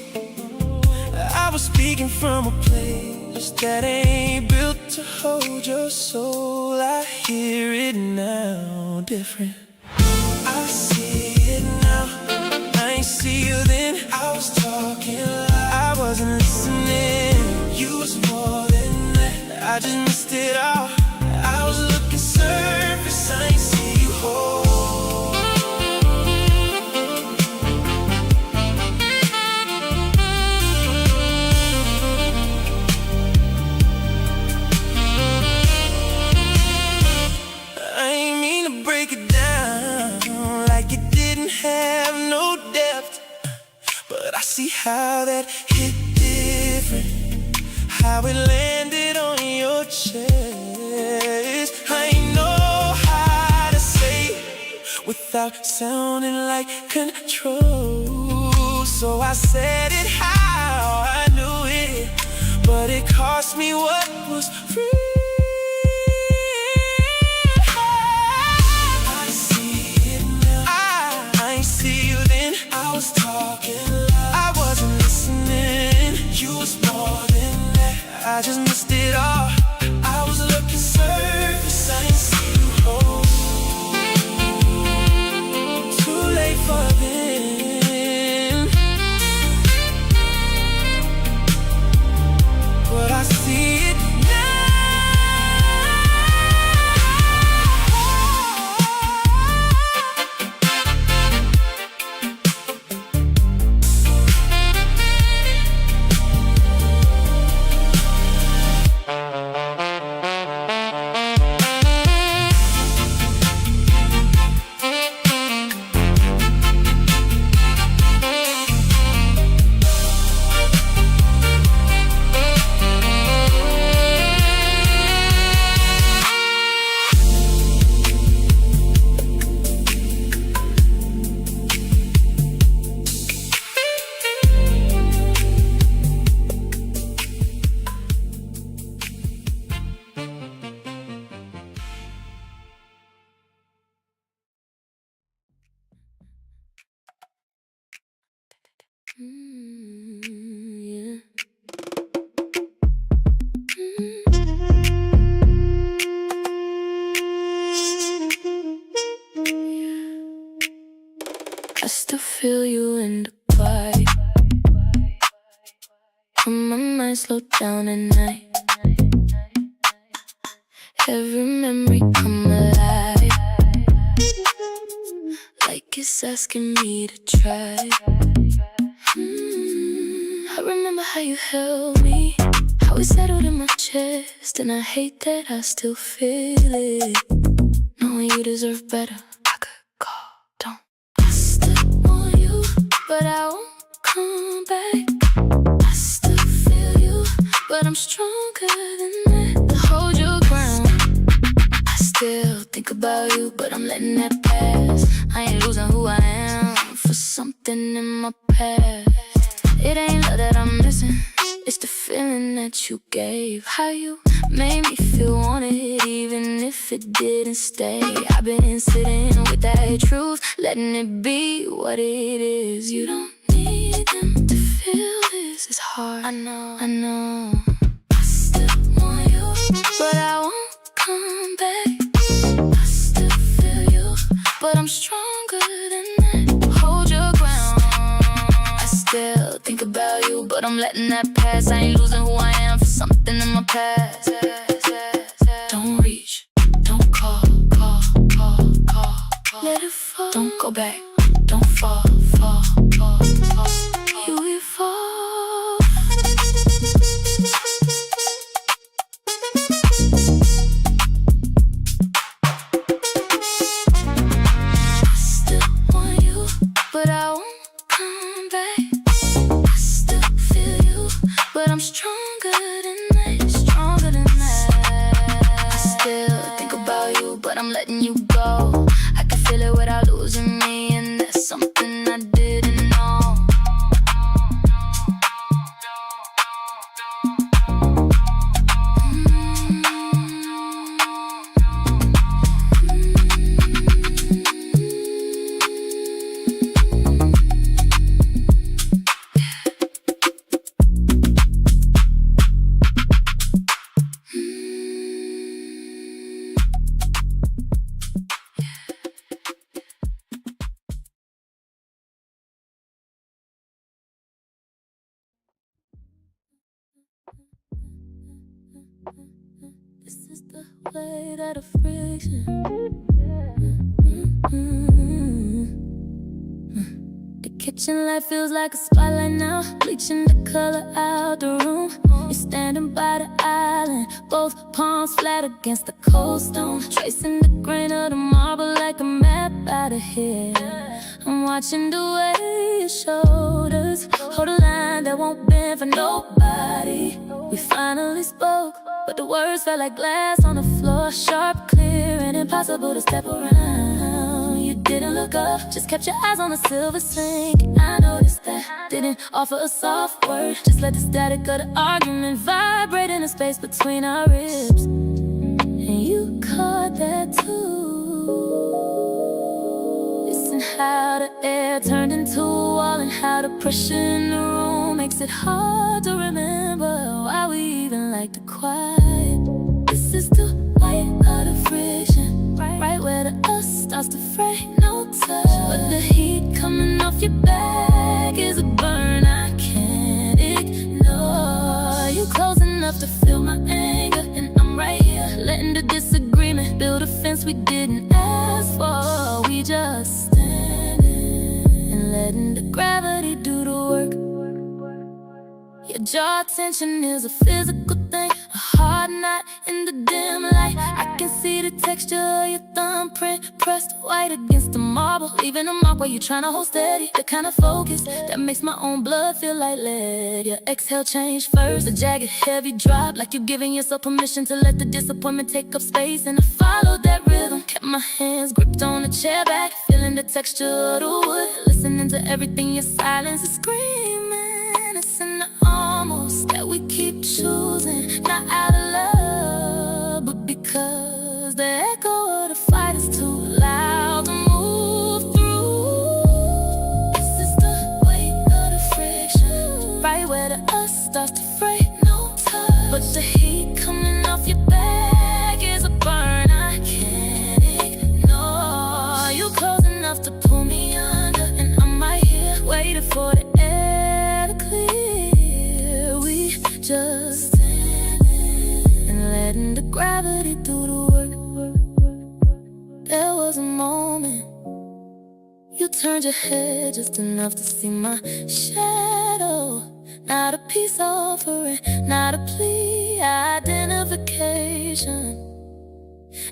I was speaking from a place that ain't built to hold your soul. I hear it now, different. I see it now. I ain't see you then. I was talking loud. I wasn't listening. You was more than that. I just missed it all. I was looking surface. I ain't see you whole. Have no depth, but I see how that hit different, how it landed on your chest. I ain't know how to say with without sounding like control. So I said it how I knew it, but it cost me what was free. I see it now. I ain't see you then. I was talking loud. I wasn't listening. You was more than that. I just missed it all. I was looking surface. I ain't see you whole. Too late for then, but I see it yeah. I still feel you in the quiet. When my mind slowed down at night, every memory come alive, like it's asking me to try. I remember how you held me, how it settled in my chest, and I hate that I still feel it. Knowing you deserve better, I could call, don't. I still want you, but I won't come back. I still feel you, but I'm stronger than that. Hold your ground. I still think about you, but I'm letting that pass. I ain't losing who I am for something in my past. It ain't love that I'm missing, it's the feeling that you gave. How you made me feel wanted, even if it didn't stay. I've been sitting with that truth, letting it be what it is. You don't need them to feel this. It's hard, I know, I know. I still want you, but I won't come back. I still feel you, but I'm stronger than that. Hold your ground. I still think about you, but I'm letting that pass. I ain't losing who I am for something in my past. Don't reach, don't call, call, call, call, call. Let it fall. Don't go back, don't fall, fall, fall, fall. You evolve. I still want you, but I won't come back. I still feel you, but I'm stronger than that, stronger than that. I still think about you, but I'm letting you go. I can feel it without losing me, and that's something I didn't know. This is the way that a friction. The kitchen light feels like a spotlight now, bleaching the color out the room. You're standing by the island, both palms flat against the cold stone, tracing the grain of the marble like a map out of here. I'm watching the way your shoulders hold a line that won't bend for nobody. We finally spoke, but the words felt like glass on the floor, sharp, clear, and impossible to step around. You didn't look look up, just kept your eyes on the silver sink. I noticed that, didn't offer a soft word, just let the static of the argument vibrate in the space between our ribs. And you caught that too. Listen how the air turned into a wall, and how the pressure in the room makes it hard to remember why we even like to quiet. This is the way of the friction, right where the us starts to fray, no touch. But the heat coming off your back is a burn I can't ignore. You close enough to feel my anger, and I'm right here, letting the disagreement build a fence we didn't ask for. We just standing and letting the gravity do the work. Your jaw tension is a physical thing, a hard knot in the dim light. I can see the texture of your thumbprint pressed white against the marble, leaving a mark where you're trying to hold steady. The kind of focus that makes my own blood feel like lead. Your exhale changed first, a jagged heavy drop, like you're giving yourself permission to let the disappointment take up space. And I followed that rhythm, kept my hands gripped on the chair back, feeling the texture of the wood, listening to everything your silence is screaming. It's in the almost that we keep choosing, not out of love, but because the echo of the fight is too loud to move through. This is the weight of the friction, right where the us starts to fray, no touch. But the heat coming off your back is a burn I can't ignore. You close enough to pull me under, and I'm right here waiting for the air to clear. We just standing and letting the gravity do the work. There was a moment you turned your head just enough to see my shadow. Not a peace offering, not a plea, identification.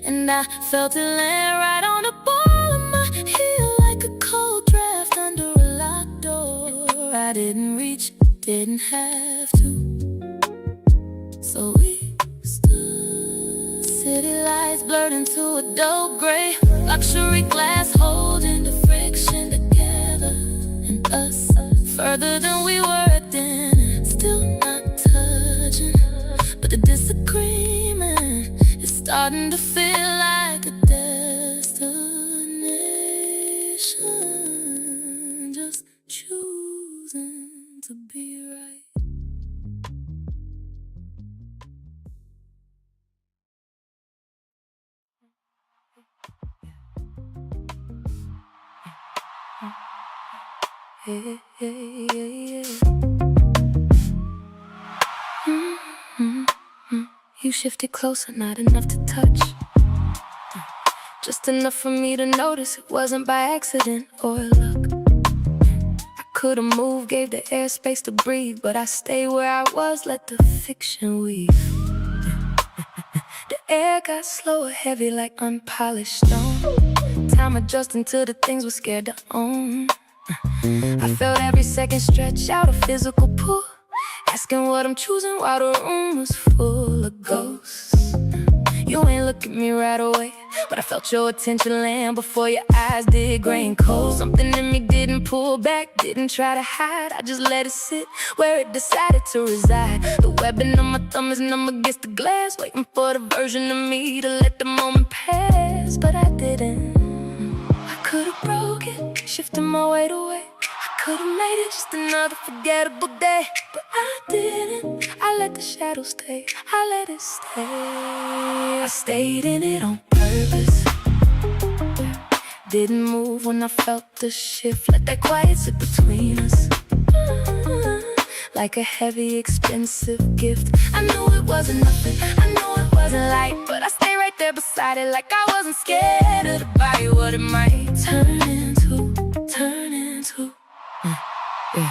And I felt it land right on the ball of my heel, like a cold draft under a locked door. I didn't reach, didn't have to, so we stood. City lights blurred into a dull gray, luxury glass holding the friction together, and us further than we were at dinner, still not touching. But the disagreement is starting to feel like a destination, just choosing to be right. Yeah, yeah, yeah, yeah. You shifted closer, not enough to touch, just enough for me to notice it wasn't by accident or luck. I could've moved, gave the air space to breathe, but I stayed where I was, let the fiction weave. The air got slower, heavy like unpolished stone, time adjusting to the things we're scared to own. I felt every second stretch out a physical pull, asking what I'm choosing while the room was full of ghosts. You ain't look at me right away, but I felt your attention land before your eyes did, grain cold. Something in me didn't pull back, didn't try to hide, I just let it sit where it decided to reside. The webbing on my thumb is numb against the glass, waiting for the version of me to let the moment pass. But I didn't. I could've broke it, shifting my weight away. I could've made it just another forgettable day, but I didn't. I let the shadow stay, I let it stay. I stayed in it on purpose, didn't move when I felt the shift. Let that quiet sit between us, like a heavy, expensive gift. I knew it wasn't nothing, I knew it wasn't light, but I stayed right there beside it, like I wasn't scared of the body, what it might turn into, turn into. Yeah.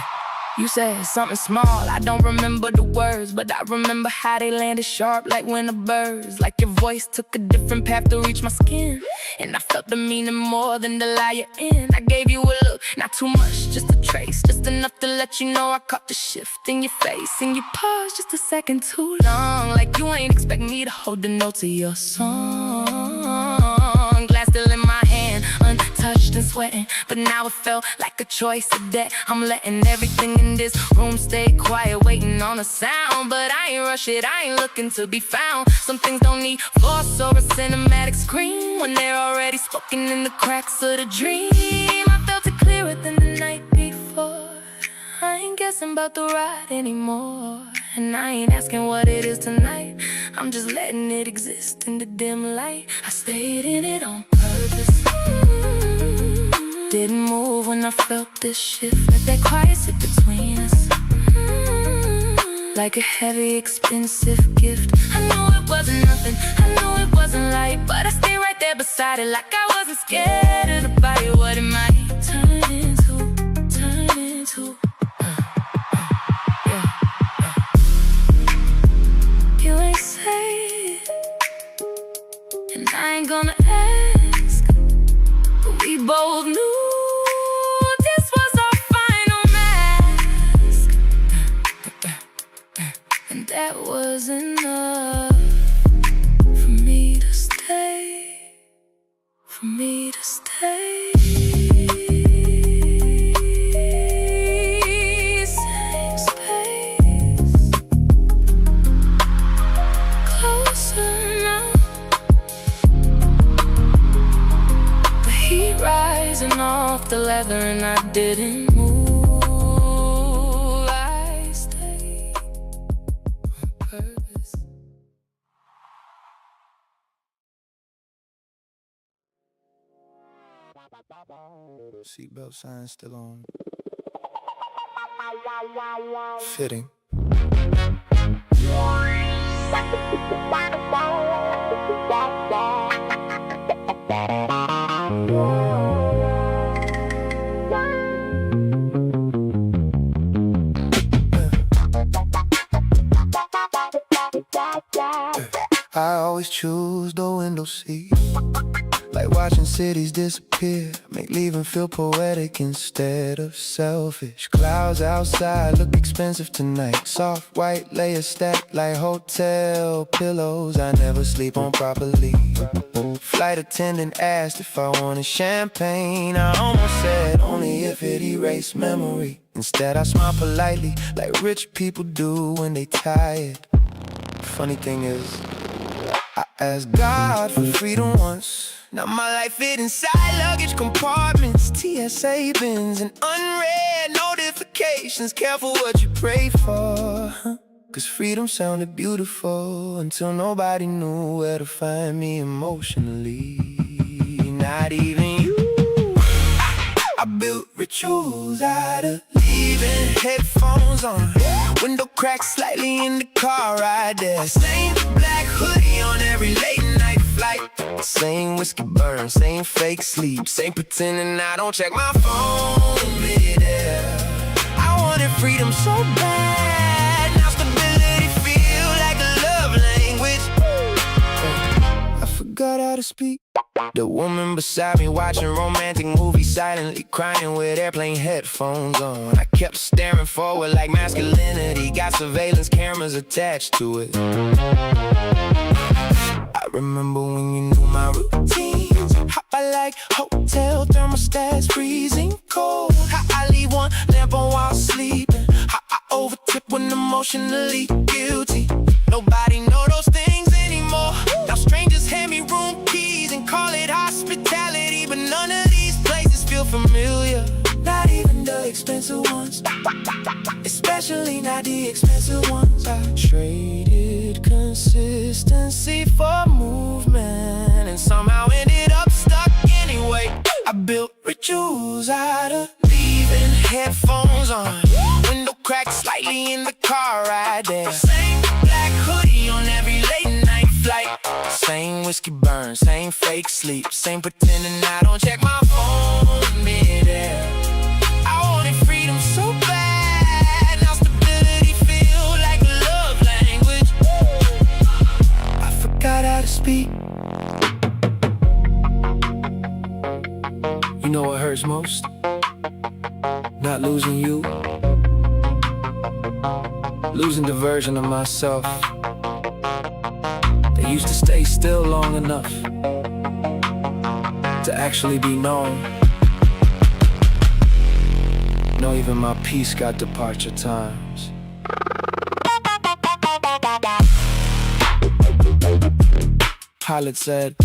You said something small, I don't remember the words, but I remember how they landed sharp like winter birds. Like your voice took a different path to reach my skin, and I felt the meaning more than the lie you're in. I gave you a look, not too much, just a trace, just enough to let you know I caught the shift in your face. And you paused just a second too long, like you ain't expect me to hold the notes of your song. Glass still in my hand, untouched, drenched and sweating, but now it felt like a choice of debt. I'm letting everything in this room stay quiet, waiting on a sound. But I ain't rush it, I ain't looking to be found. Some things don't need force or a cinematic screen when they're already spoken in the cracks of the dream. I felt it clearer than the night before. I ain't guessing about the ride anymore, and I ain't asking what it is tonight. I'm just letting it exist in the dim light. I stayed in it on purpose. Didn't move when I felt this shift. Let that quiet sit between us, like a heavy, expensive gift. I knew it wasn't nothing, I knew it wasn't light, but I stayed right there beside it, like I wasn't scared of the body, what it might turn into, turn into. You ain't say it, and I ain't gonna ask, but we both knew this was our final mask, and that was enough for me to stay, for me to stay. Same space, closer now. The heat rising off the leather and I didn't move. I stayed on purpose. Seatbelt sign still on. Fitting. I always choose the window seat, like watching cities disappear, make leaving feel poetic instead of selfish. Clouds outside look expensive tonight, soft white layers stacked like hotel pillows I never sleep on properly. Flight attendant asked if I wanted champagne. I almost said only if it erased memory. Instead I smile politely like rich people do when they tired. Funny thing is, I asked God for freedom once. Now my life fit inside luggage compartments, TSA bins, and unread notifications. Careful what you pray for, cause freedom sounded beautiful until nobody knew where to find me emotionally. Not even you. I built rituals out of leaving headphones on, window cracked slightly in the car ride there. Same black hoodie on every late night flight, same whiskey burn, same fake sleep, same pretending I don't check my phone mid-air. I wanted freedom so bad, now stability feel like a love language. I forgot how to speak. The woman beside me watching romantic movies, silently crying with airplane headphones on. I kept staring forward like masculinity got surveillance cameras attached to it. I remember when you knew my routines, how I like hotel thermostats freezing cold, how I leave one lamp on while sleeping, how I overtip when emotionally guilty. Nobody know those things anymore. Now strangers hand me room keys and call it hospitality, but none of these places feel familiar. Not even the expensive ones, especially not the expensive ones. I traded consistency for movement and somehow ended up stuck anyway. I built rituals out of leaving headphones on, window cracked slightly in the car ride there. Same black hoodie on every late night flight, same whiskey burn, same fake sleep, same pretending I don't check my phone mid-air. I wanted freedom so bad, now stability feel like a love language. I forgot how to speak. You know what hurts most? Not losing you, losing the version of myself that used to stay still long enough to actually be known. No, even my peace got departure times. Pilot said,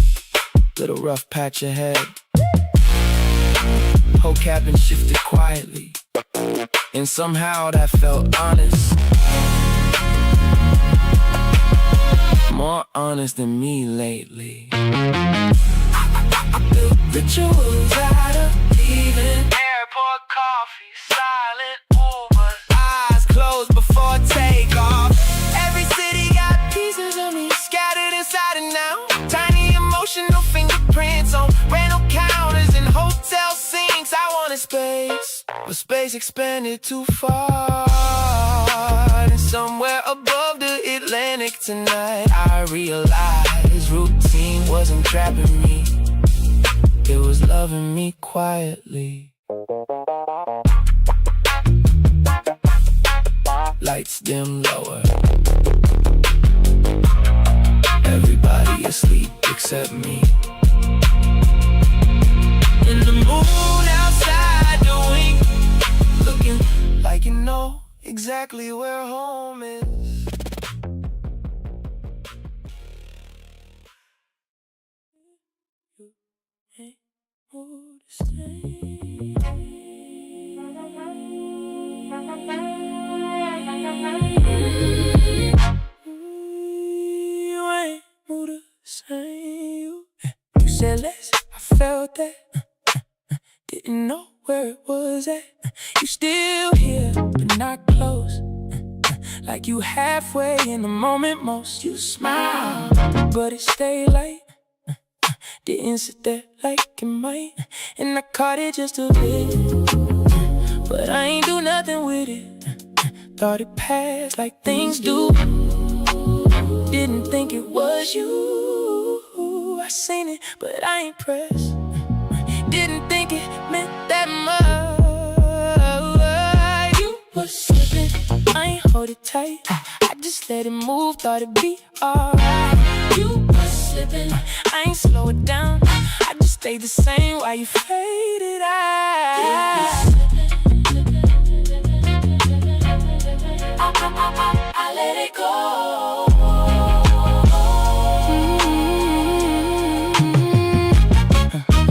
little rough patch ahead. Whole cabin shifted quietly, and somehow that felt honest. More honest than me lately. I built rituals out of leaving. Airport coffee, silent Ubers, eyes closed before takeoff. Every city got pieces of me scattered inside it now. Tiny emotional fingerprints on rental counters and hotel sinks. I wanted space, but space expanded too far. And somewhere above the Atlantic tonight, I realized routine wasn't trapping me. It was loving me quietly. Lights dim lower. Everybody asleep except me. And the moon outside the wing, looking like you know exactly where home is. Who to stay? You ain't who to say. You said less, I felt that. Didn't know where it was at. You still here, but not close. Like you halfway in the moment most. You smile, but it stayed light. Didn't sit there like it might. And I caught it just a bit, but I ain't do nothing with it. Thought it passed like things do. Didn't think it was you. I seen it, but I ain't pressed. Didn't think it meant that much. You was slipping, I ain't hold it tight. I just let it move, thought it'd be alright. You was slipping, I ain't slow it down. I just stayed the same while you faded out. I let it go.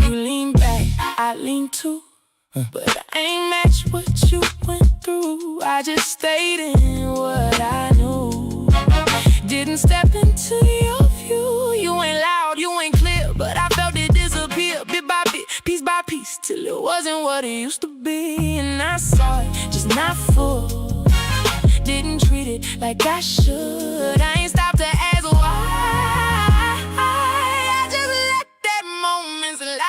You lean back, I lean too, but I ain't matched what you went through. I just stayed in what I knew. Didn't step into your view. You ain't loud, you ain't clear, but I felt it disappear bit by bit, piece by piece, till it wasn't what it used to be. And I saw it, just not full. Didn't treat it like I should. I ain't stopped to ask why. I just let that moment slide.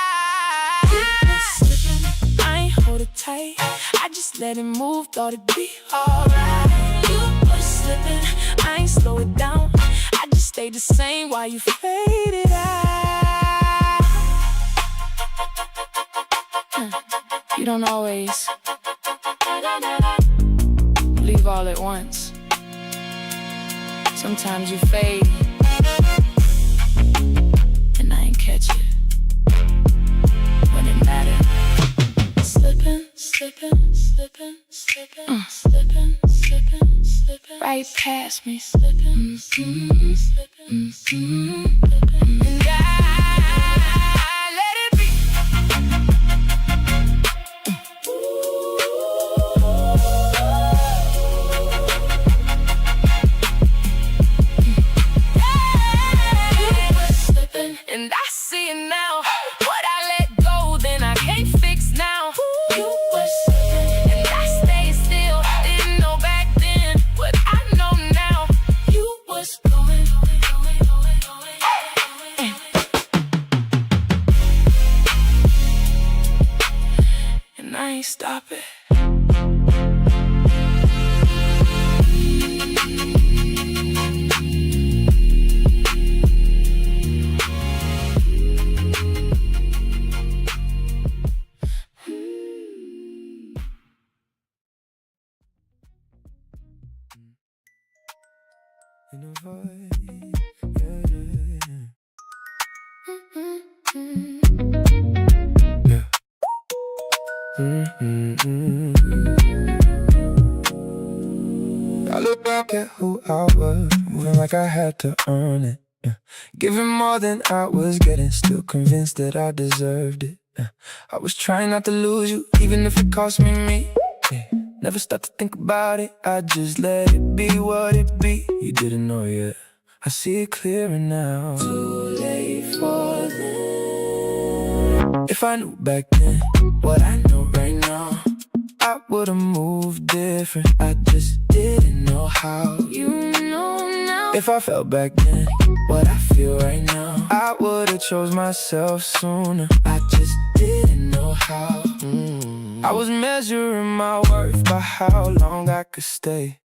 I ain't hold it tight, I just let it move, thought it'd be alright. You were slipping, I ain't slow it down. I just stayed the same while you faded out. You don't always leave all at once. Sometimes you fade, and I ain't catch it when it mattered. Slipping, slipping, slipping, slipping, slipping, slipping, slipping right past me. Slipping, slipping, slipping, slipping, and I let it be. And I see it now. What I let go, then I can't fix now. You were slipping, and I stayed still. Didn't know back then what I know now. You was going, and I ain't stop it. In a voice, yeah. Forget who I was, moving like I had to earn it. Yeah. Giving more than I was getting, still convinced that I deserved it. Yeah. I was trying not to lose you, even if it cost me. Yeah. Never stopped to think about it, I just let it be what it be. You didn't know yet, I see it clearer now. Too late for them. If I knew back then what I know right now, I would've moved different, I just didn't know how. You know now. If I felt back then what I feel right now, I would've chose myself sooner, I just didn't know how. I was measuring my worth by how long I could stay,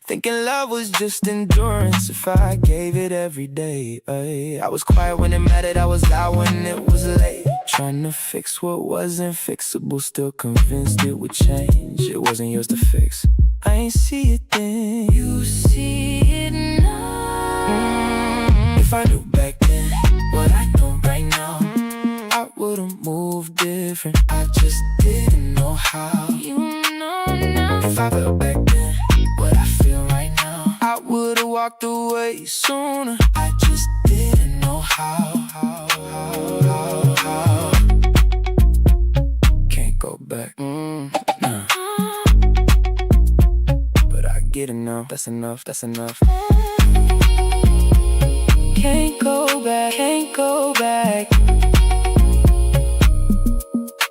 thinking love was just endurance if I gave it every day. I was quiet when it mattered, I was loud when it was late, trying to fix what wasn't fixable, still convinced it would change. It wasn't yours to fix, I ain't see it then. You see it now. If I knew back then what I know right now, I would've moved different, I just didn't know how. You know now. If I felt back then what I feel right now, I would've walked away sooner, I just didn't know how. Can't go back, nah. But I get it now, that's enough, that's enough. Can't go back, can't go back,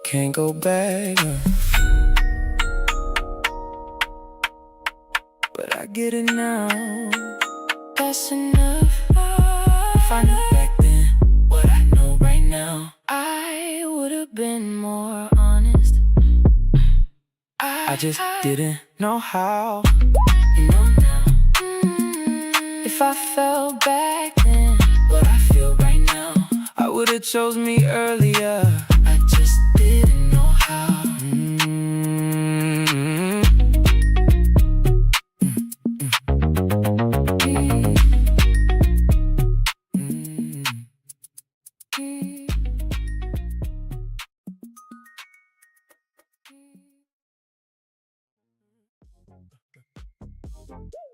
can't go back, but I get it now, that's enough. If I knew back then what I know right now, I would've been more honest. I just didn't know how. You know now. If I felt back then What I feel right now, I would've chose me earlier, I just didn't know how.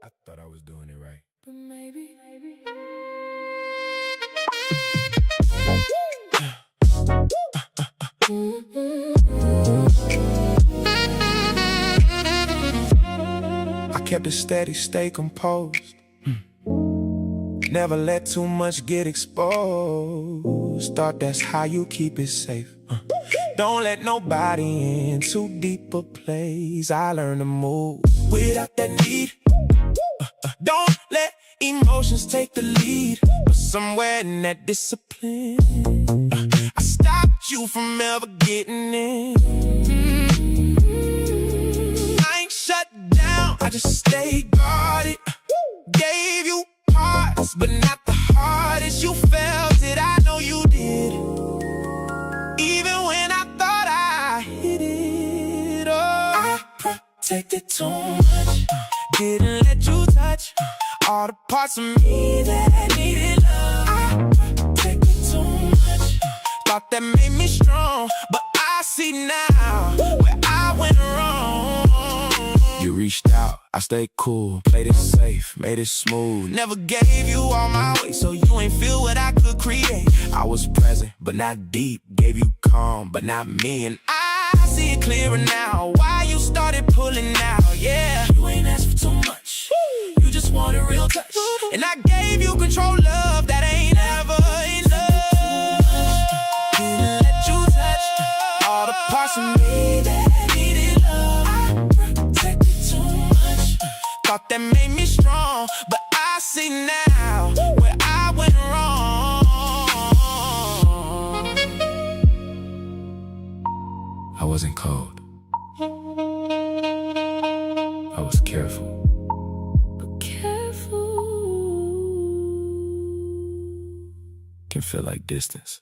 I thought I was doing it right, But maybe. I kept it steady, stay composed. Never let too much get exposed. Thought that's how you keep it safe. Don't let nobody in too deep a place. I learned to move without that need. Don't let emotions take the lead, but somewhere in that discipline, I stopped you from ever getting in. I ain't shut down, I just stayed guarded. Gave you parts, but not the hardest. You felt it, I know you did. Even when I thought I hid it, I protected too much. Didn't let you touch all the parts of me that needed love. I protected too much. Thought that made me strong, but I see now where I went wrong. You reached out, I stayed cool, played it safe, made it smooth. Never gave you all my weight, so you ain't feel what I could create. I was present, but not deep. Gave you calm, but not me. And I see it clearer now, why you started pulling out. Yeah, you ain't asked for too much, you just want a real touch. And I gave you control, love that ain't ever enough. Didn't let you touch all the parts of me that needed love. I protected too much. Thought that made me strong, but I see now where I went wrong. I wasn't cold, I was careful. Can feel like distance.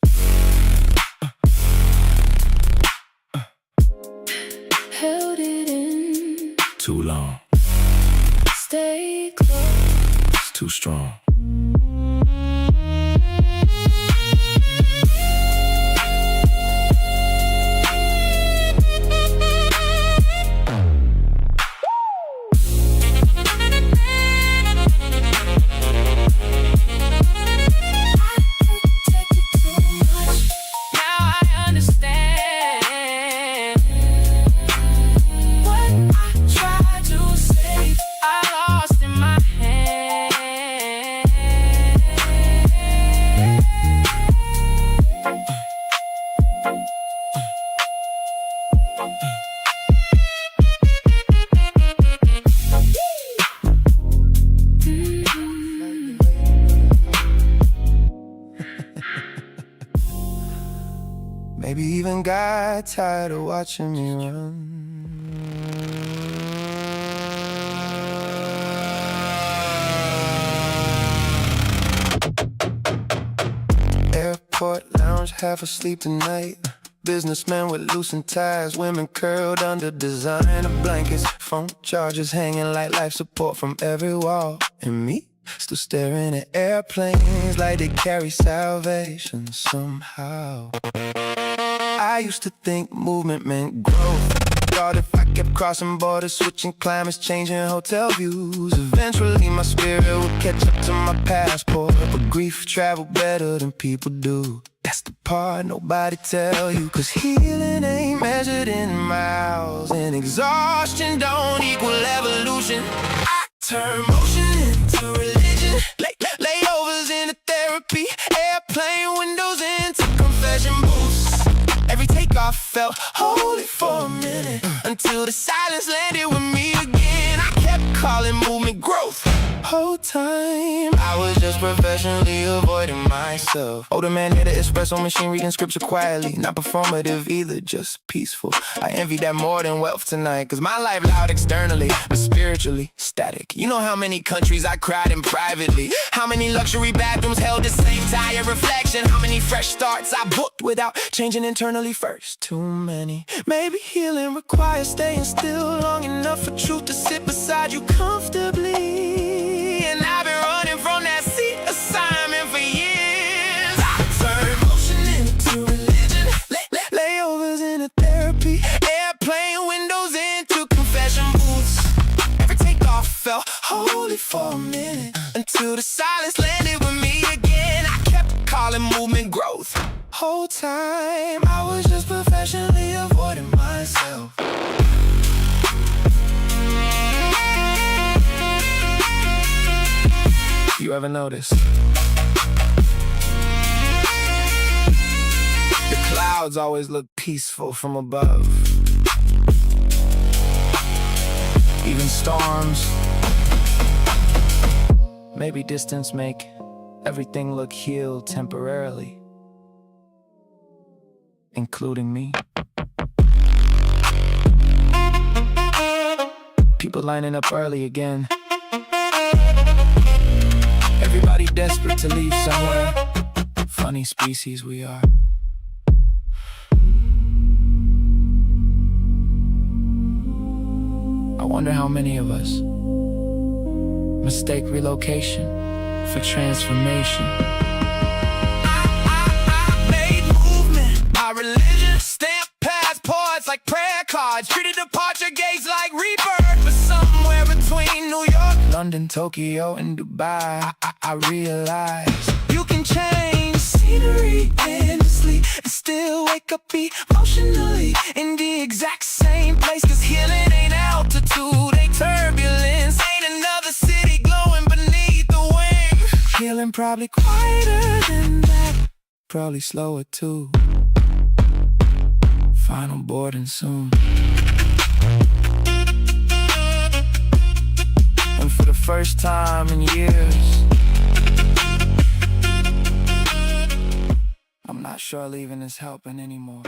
Held it in. Too long, Stay close. it's too strong. even got tired of watching me run. Airport lounge, half asleep tonight. Businessmen with loosened ties, women curled under designer blankets, phone chargers hanging like life support from every wall. And me, still staring at airplanes like they carry salvation somehow. I used to think movement meant growth. Thought if I kept crossing borders, switching climates, changing hotel views, eventually my spirit would catch up to my passport. But grief traveled better than people do. That's the part nobody tell you. Cause healing ain't measured in miles, and exhaustion don't equal evolution. I turn motion into religion, layovers into therapy, airplane windows into confession booths. Every takeoff felt holy for a minute, until the silence landed with me again. I kept calling movement growth. Whole time I was just professionally avoiding myself. Older man near the espresso machine reading scripture quietly, not performative either, just peaceful. I envy that more than wealth tonight, cause my life loud externally, but spiritually static. You know how many countries I cried in privately, how many luxury bathrooms held the same tired reflection, how many fresh starts I booked without changing internally first. Too many. Maybe healing requires staying still long enough for truth to sit beside you comfortably. And I've been running from that seat assignment for years. I turn motion into religion, layovers into therapy, airplane windows into confession booths. Every takeoff felt holy for a minute, until the silence landed with me again. I kept calling movement growth. Whole time I was just professionally avoiding myself. You ever notice? The clouds always look peaceful from above. Even storms. Maybe distance make everything look healed temporarily, including me. People lining up early again. Everybody desperate to leave somewhere. Funny species we are. I wonder how many of us mistake relocation for transformation. I made movement my religion. Stamp passports like prayer cards. Treated departure gates like rebirth. But somewhere between New York, London, Tokyo, and Dubai, I realized you can change scenery endlessly and still wake up emotionally in the exact same place. Cause healing ain't altitude, ain't turbulence, ain't another city glowing beneath the wings. Healing probably quieter than that, probably slower too. Final boarding soon. And for the first time in years, I'm not sure leaving is helping anymore.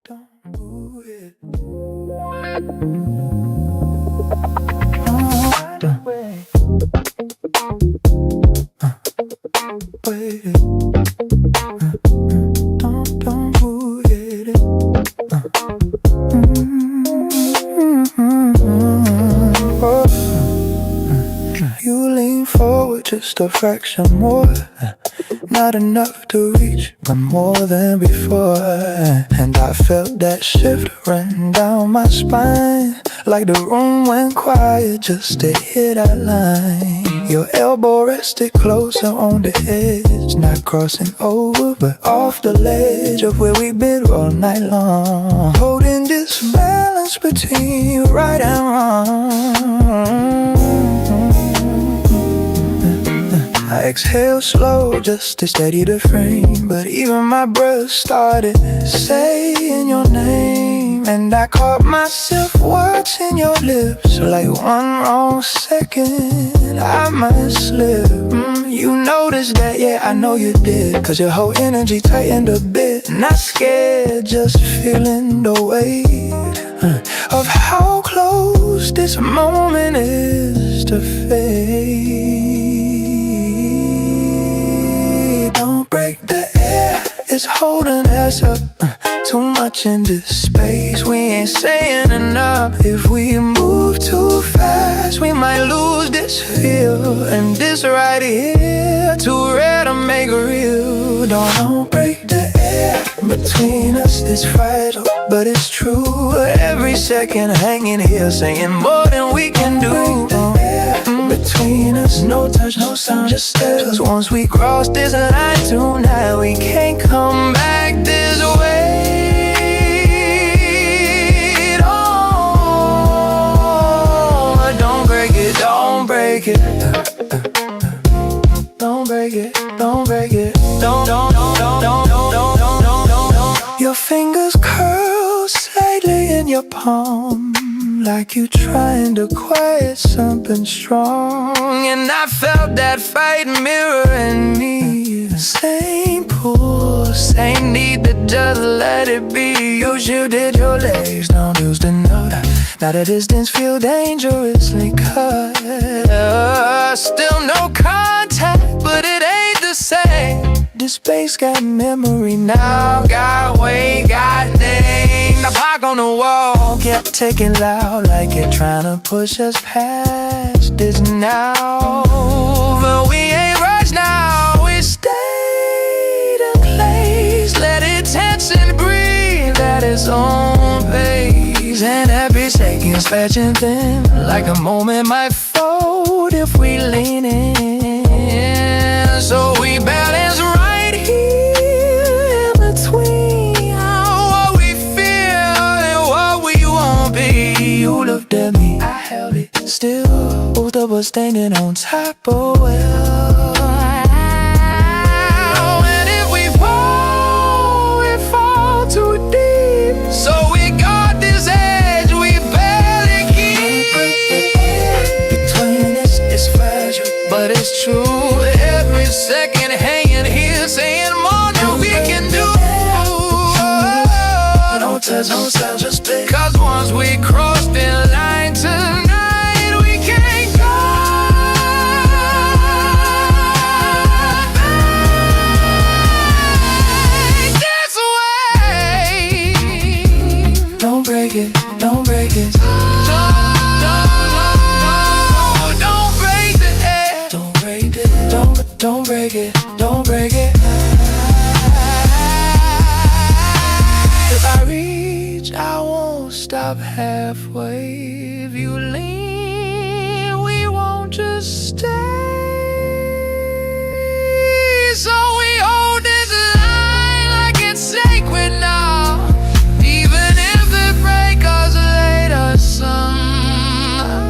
Don't move it. Don't wait. Wait. Don't move it. You lean forward just a fraction more, not enough to reach, but more than before. And I felt that shift run down my spine, like the room went quiet just to hear that line. Your elbow rested closer on the edge, not crossing over, but off the ledge of where we've been all night long. Holding this balance between right and wrong. I exhale slow just to steady the frame, but even my breath started saying your name. And I caught myself watching your lips. Like one wrong second, I might slip. You noticed that, yeah, I know you did. Cause your whole energy tightened a bit. Not scared, just feeling the weight of how close this moment is to fade. Don't break the air, it's holding us up. Too much in this space, we ain't saying enough. If we move too fast, we might lose this feel. And this right here, too rare to make real. Don't break the air between us, it's vital, but it's true. Every second hanging here, saying more than we can do. Between us, no touch, no sound, just stare. Cause once we cross this line tonight, we can't come back this way. Don't break it, don't break it. Don't break it, don't break it. Don't. Your fingers curl slightly in your palm, like you trying to quiet something strong. And I felt that fight mirroring me. Same pull, same need to just let it be. You shielded your legs, don't use the note. Now the distance feel dangerously cut. Still no contact, but it ain't the same. This space got memory now, got weight, got name. The block on the wall kept ticking loud, like it trying to push us past this now. But we ain't rushed now, we stayed in place. Let it tense and breathe at its own pace. And every second stretching thin, like a moment might fold if we lean in. So we balance right here in between what we feel and what we won't be. You looked at me, I held it still. Both of us standing on top of well. And if we fall too deep. So we got this edge we barely keep. Between us, it's fragile, but it's true. Every second hanging here, saying more than we can do. Don't touch, don't sound, just stay. Cause once we cross the line tonight, we can't go back this way. Don't break it, don't break it. Don't break it, don't break it. If I reach, I won't stop halfway. If you lean, we won't just stay. So we hold this line like it's sacred now, even if it breaks us later somehow.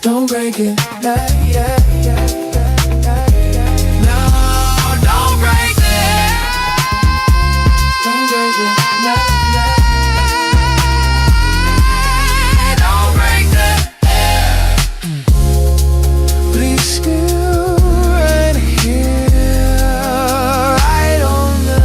Don't break it, yeah. No, don't break it. Don't break it, yeah. Don't break it. Please still right here, right on the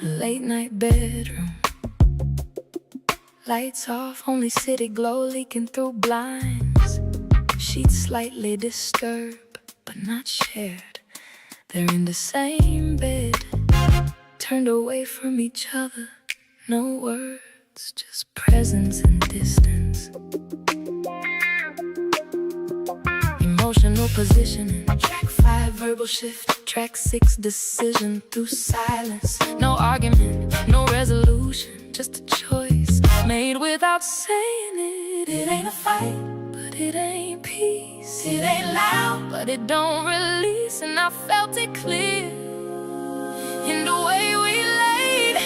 Late night bedroom, lights off, only city glow leaking through blinds. Sheets slightly disturbed, but not shared. They're in the same bed, turned away from each other. No words, just presence and distance. Emotional positioning, track 5 verbal shift, track 6 decision through silence. No argument, no resolution, just a made without saying it. It ain't a fight, but it ain't peace. It ain't loud, but it don't release. And I felt it clear in the way we laid.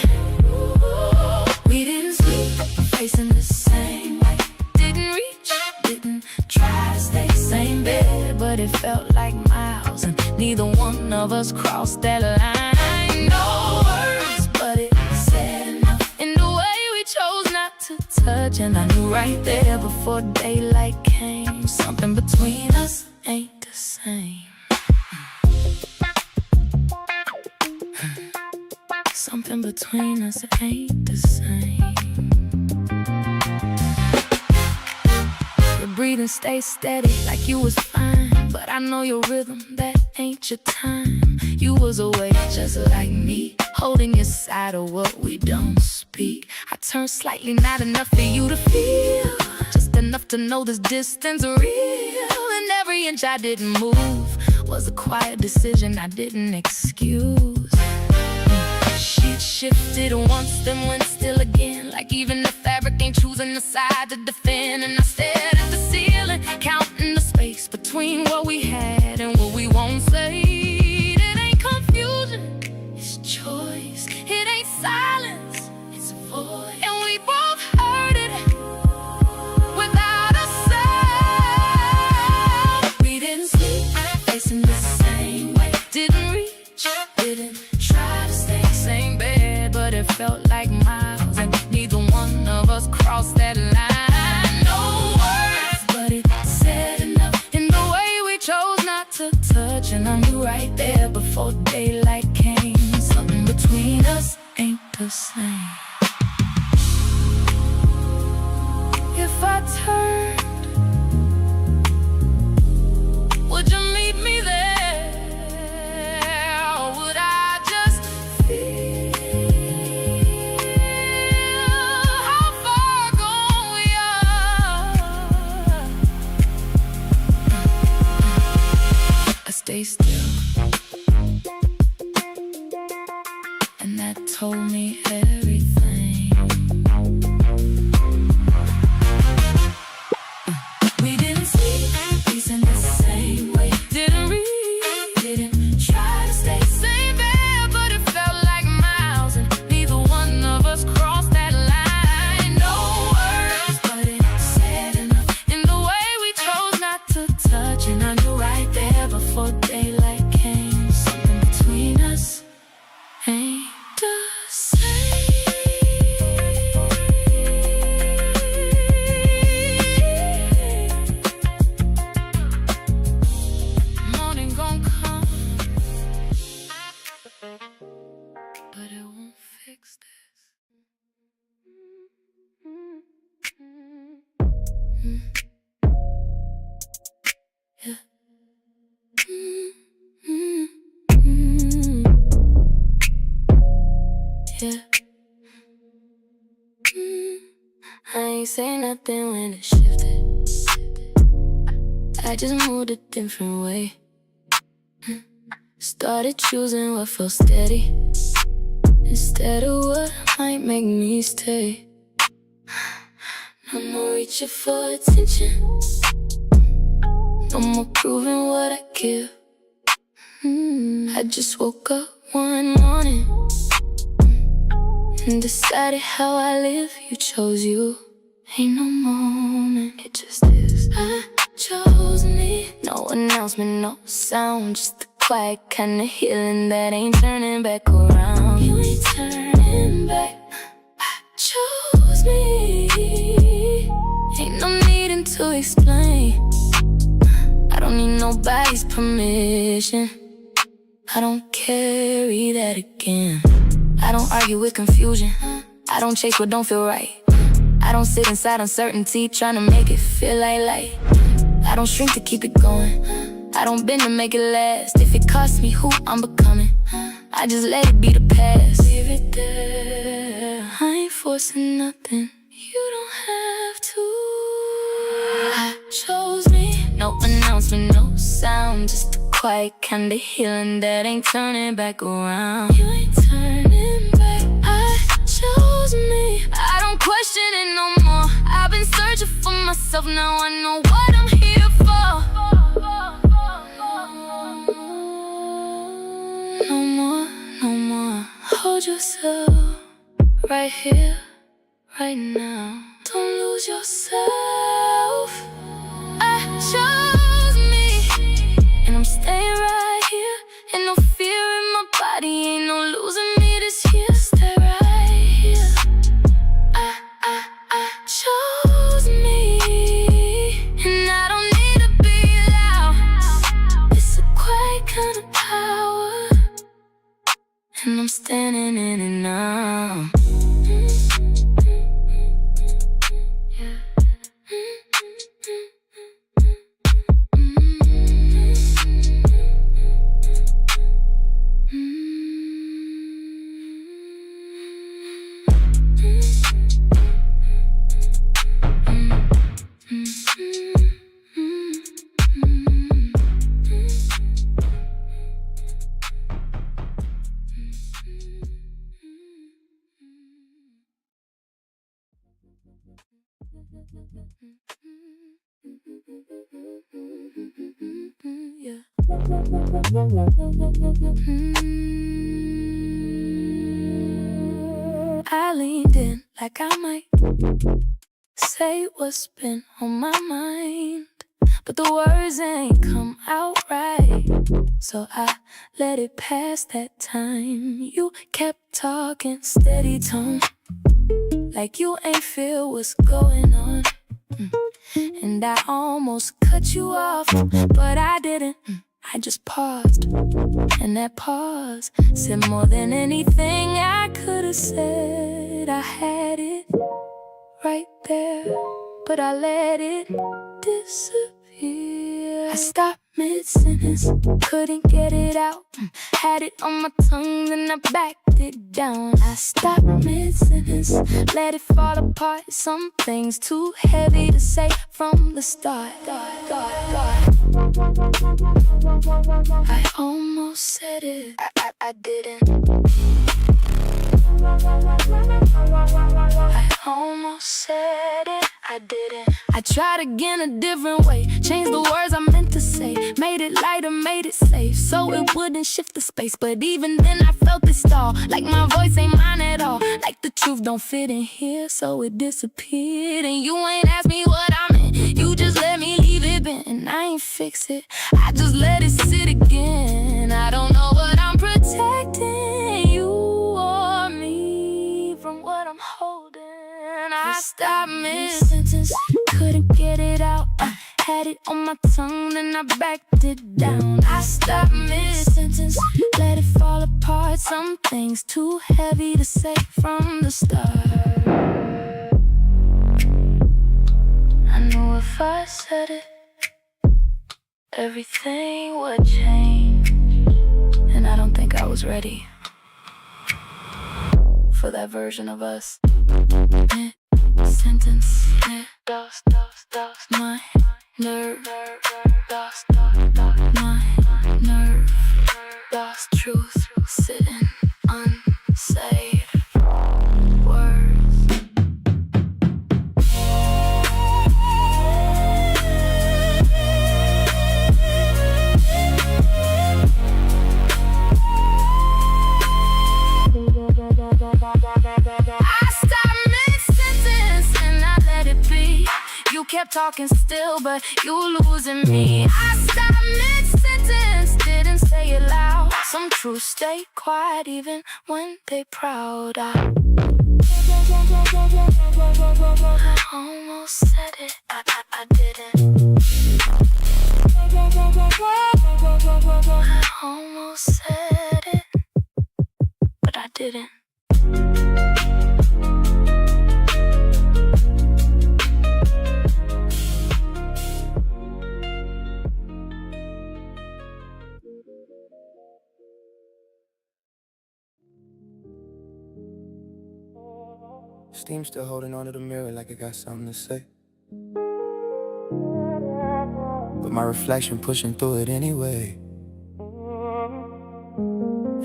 We didn't sleep, facing the same way. Didn't reach, didn't try to stay same bed, but it felt like miles, and neither one of us crossed that line. No words, but it said enough in the way we chose not to touch. And I knew right there before daylight came, something between us ain't the same. Something between us ain't the same. Your breathing stays steady like you was fine, but I know your rhythm, that ain't your time. You was awake just like me, holding your side of what we don't speak. I turned slightly, not enough for you to feel, just enough to know this distance real. And every inch I didn't move was a quiet decision I didn't excuse. She'd shifted once, then went still again, like even the fabric ain't choosing the side to defend. And I stared at the ceiling, counting the space between what we had and what we won't say. It ain't confusion, it's choice. It ain't silence, it's a voice. And we both heard it without a sound. We didn't sleep, facing the same way. Didn't reach, didn't try to stay same bed, but it felt like miles, and neither one of us crossed that line. No words, but it said enough in the way we chose not to touch. And I knew right there before daylight came, something between us ain't the same. If I turned, would you meet me there? Stay still, and that told me everything. We didn't sleep, facing the same way. Didn't read, didn't try to stay same bed, but it felt like miles, and neither one of us crossed that line. No words, but it said enough in the way we chose not to touch. And I knew right there before daylight came, something between us ain't the same. Morning gon' come, but it won't fix this. Yeah. Yeah. I ain't say nothing when it shifted. I just moved a different way. Started choosing what felt steady instead of what might make me stay. No more reaching for attention, no more proving what I give. I just woke up one morning and decided how I live. You chose you, ain't no moment, it just is. I chose me, no announcement, no sound, just the quiet kind of healing that ain't turning back around. You ain't turning back, I chose me. Ain't no needing to explain, I don't need nobody's permission. I don't carry that again. I don't argue with confusion, I don't chase what don't feel right. I don't sit inside uncertainty trying to make it feel like light. I don't shrink to keep it going, I don't bend to make it last. If it costs me who I'm becoming, I just let it be the past. Leave it there, I ain't forcing nothing, you don't have to. I chose me, no announcement, no sound, just the quiet kind of healing that ain't turning back around. You ain't turning back, I chose me. I don't question it no myself, now I know what I'm here for. No more, no more. Hold yourself right here, right now. Don't lose yourself. I chose me, and I'm staying right here. Ain't no fear in my body, ain't no losing me this year. Stay right here. I chose me, and I don't need to be loud. It's a quiet kind of power, and I'm standing in it now. Yeah. I leaned in like I might say what's been on my mind, but the words ain't come out right, so I let it pass that time. You kept talking steady tone, like you ain't feel what's going on. And I almost cut you off, but I didn't. I just paused, and that pause said more than anything I could have said. I had it right there, but I let it disappear. I stopped mid-sentence, couldn't get it out. Had it on my tongue, then I backed it down. I stopped mid-sentence, let it fall apart. Some things too heavy to say from the start. I almost said it, I didn't. I almost said it, I didn't. I tried again a different way, changed the words I meant to say, made it lighter, made it safe, so it wouldn't shift the space. But even then I felt it stall, like my voice ain't mine at all, like the truth don't fit in here, so it disappeared. And you ain't asked me what I meant, you just let me leave it bent. And I ain't fix it, I just let it sit again. I don't know what I'm protecting, you or me, from what I'm holding. I stopped mid-sentence, couldn't get it out. I had it on my tongue, then I backed it down. I stopped mid-sentence, let it fall apart. Some things too heavy to say from the start. I knew if I said it, everything would change. And I don't think I was ready for that version of us. Sentence, lost my nerve, lost my nerve, lost truth, sitting unsaid words. You kept talking still, but you losing me. I stopped mid-sentence, didn't say it loud. Some truths stay quiet even when they proud. I almost said it, I didn't. I almost said it, but I didn't. Steam still holding onto the mirror like I got something to say, but my reflection pushing through it anyway.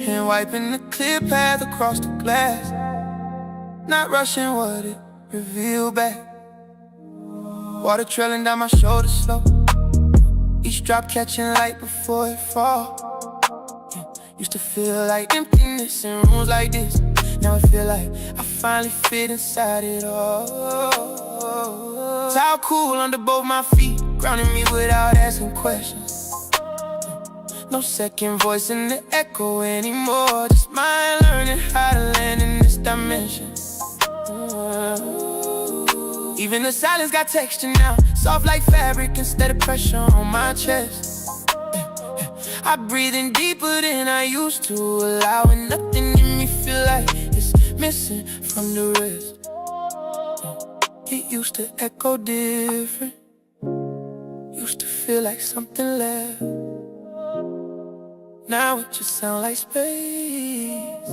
And wiping the clear path across the glass, not rushing what it revealed back. Water trailing down my shoulders slow, each drop catching light before it fall. Yeah. Used to feel like emptiness in rooms like this. Now I feel like I finally fit inside it all. Towel cool under both my feet, grounding me without asking questions. No second voice in the echo anymore, just mind learning how to land in this dimension. Even the silence got texture now, soft like fabric instead of pressure on my chest. I breathe in deeper than I used to, allowing nothing in me feel like it's missing from the rest. It used to echo different, used to feel like something left. Now it just sounds like space,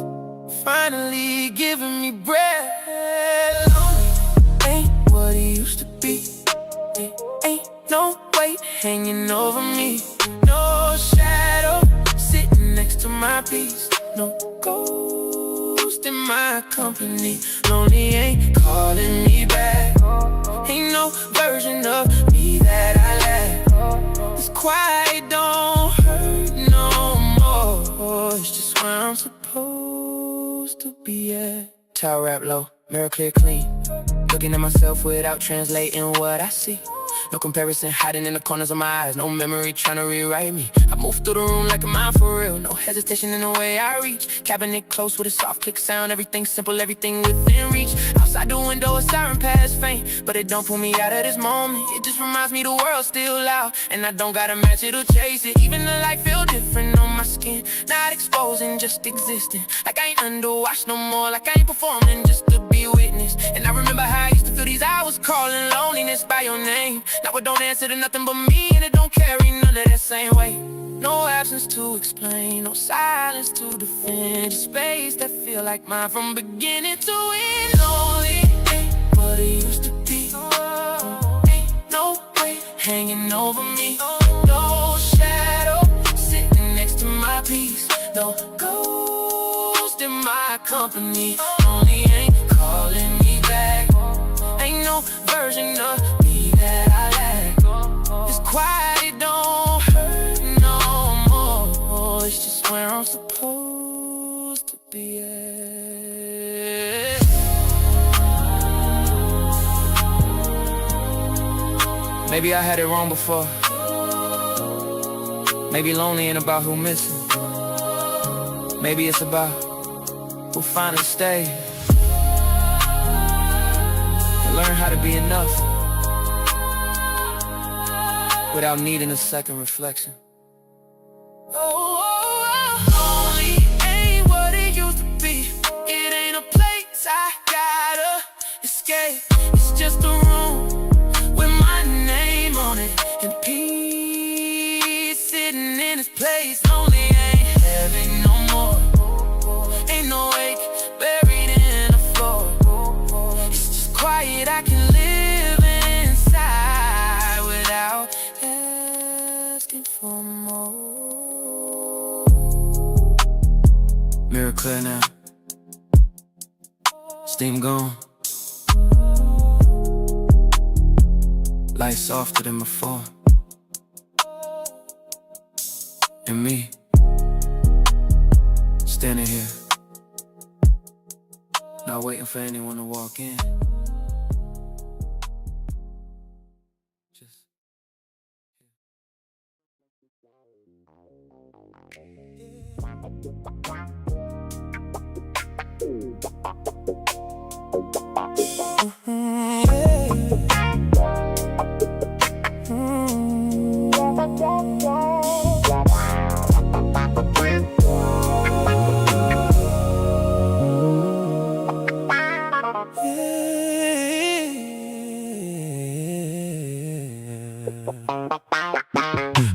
finally giving me breath. Lonely ain't what it used to be. It ain't no weight hanging over me, no shadow sitting next to my peace, no ghost in my company. Lonely ain't calling me back, ain't no version of me that I lack. This quiet don't hurt no more, it's just where I'm supposed to be at. Towel wrap low, mirror clear clean, looking at myself without translating what I see. No comparison hiding in the corners of my eyes, no memory trying to rewrite me. I move through the room like a mind for real, no hesitation in the way I reach. Cabinet close with a soft click sound, everything simple, everything within reach. Outside the window a siren pass faint, but it don't pull me out of this moment. It just reminds me the world's still loud, and I don't gotta match it or chase it. Even the light feel different on my skin, not exposing, just existing. Like I ain't underwatched no more, like I ain't performing just to be witnessed. And I remember how I used to feel these hours calling loneliness by your name. Now it don't answer to nothing but me, and it don't carry none of that same weight. No absence to explain, no silence to defend, just space that feel like mine from beginning to end. Lonely ain't what it used to be, ain't no weight hanging over me, no shadow sitting next to my peace, no ghost in my company. Lonely ain't calling me back, ain't no version of me that I lack. It's quiet, it don't hurt no more, it's just where I'm supposed to be at. Maybe I had it wrong before. Maybe lonely ain't about who missing. Maybe it's about who finally stayed and learn how to be enough without needing a second reflection. Lonely ain't what it used to be. It ain't a place I gotta escape. It's just a room with my name on it, and peace sitting in its place. Lonely ain't heaven no more, ain't no ache buried in the floor. It's just quiet, I can live inside without asking for more. Mirror clear now, steam gone, light softer than before, and me standing here, not waiting for anyone to walk in. Just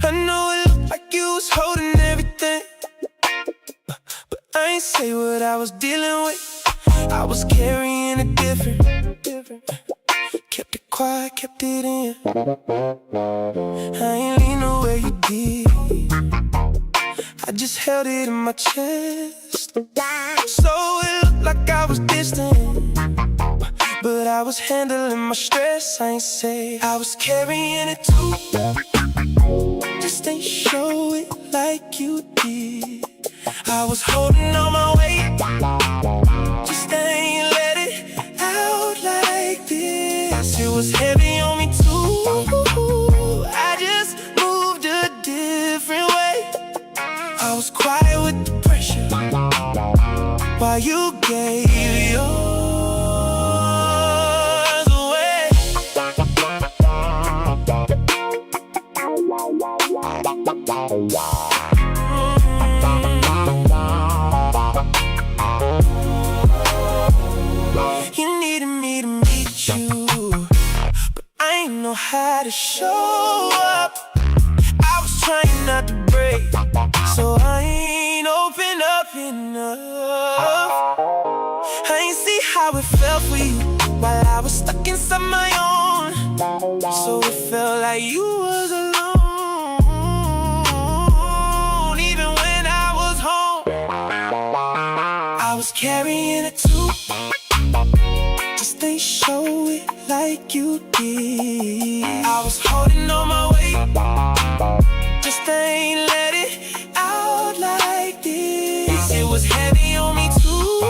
I know it looked like you was holding everything, but I ain't say what I was dealing with. I was carrying it different. Kept it quiet, kept it in. I ain't lean nowhere you did, I just held it in my chest. So it looked like I was distant, but I was handling my stress, I ain't say I was carrying it too. Just ain't show it like you did. I was holding on my weight, just ain't let it out like this. It was heavy on me too, I just moved a different way. I was quiet with the pressure while you gave yours away. You needed me to meet you, but I ain't know how to show up. I was trying not to break, so I ain't open up enough. I ain't see how it felt for you while I was stuck inside my own. So it felt like you was alone. Even when I was home, I was carrying it too. Just ain't show it like you did. I was holding on my weight, just ain't let it out like this. It was heavy on me too,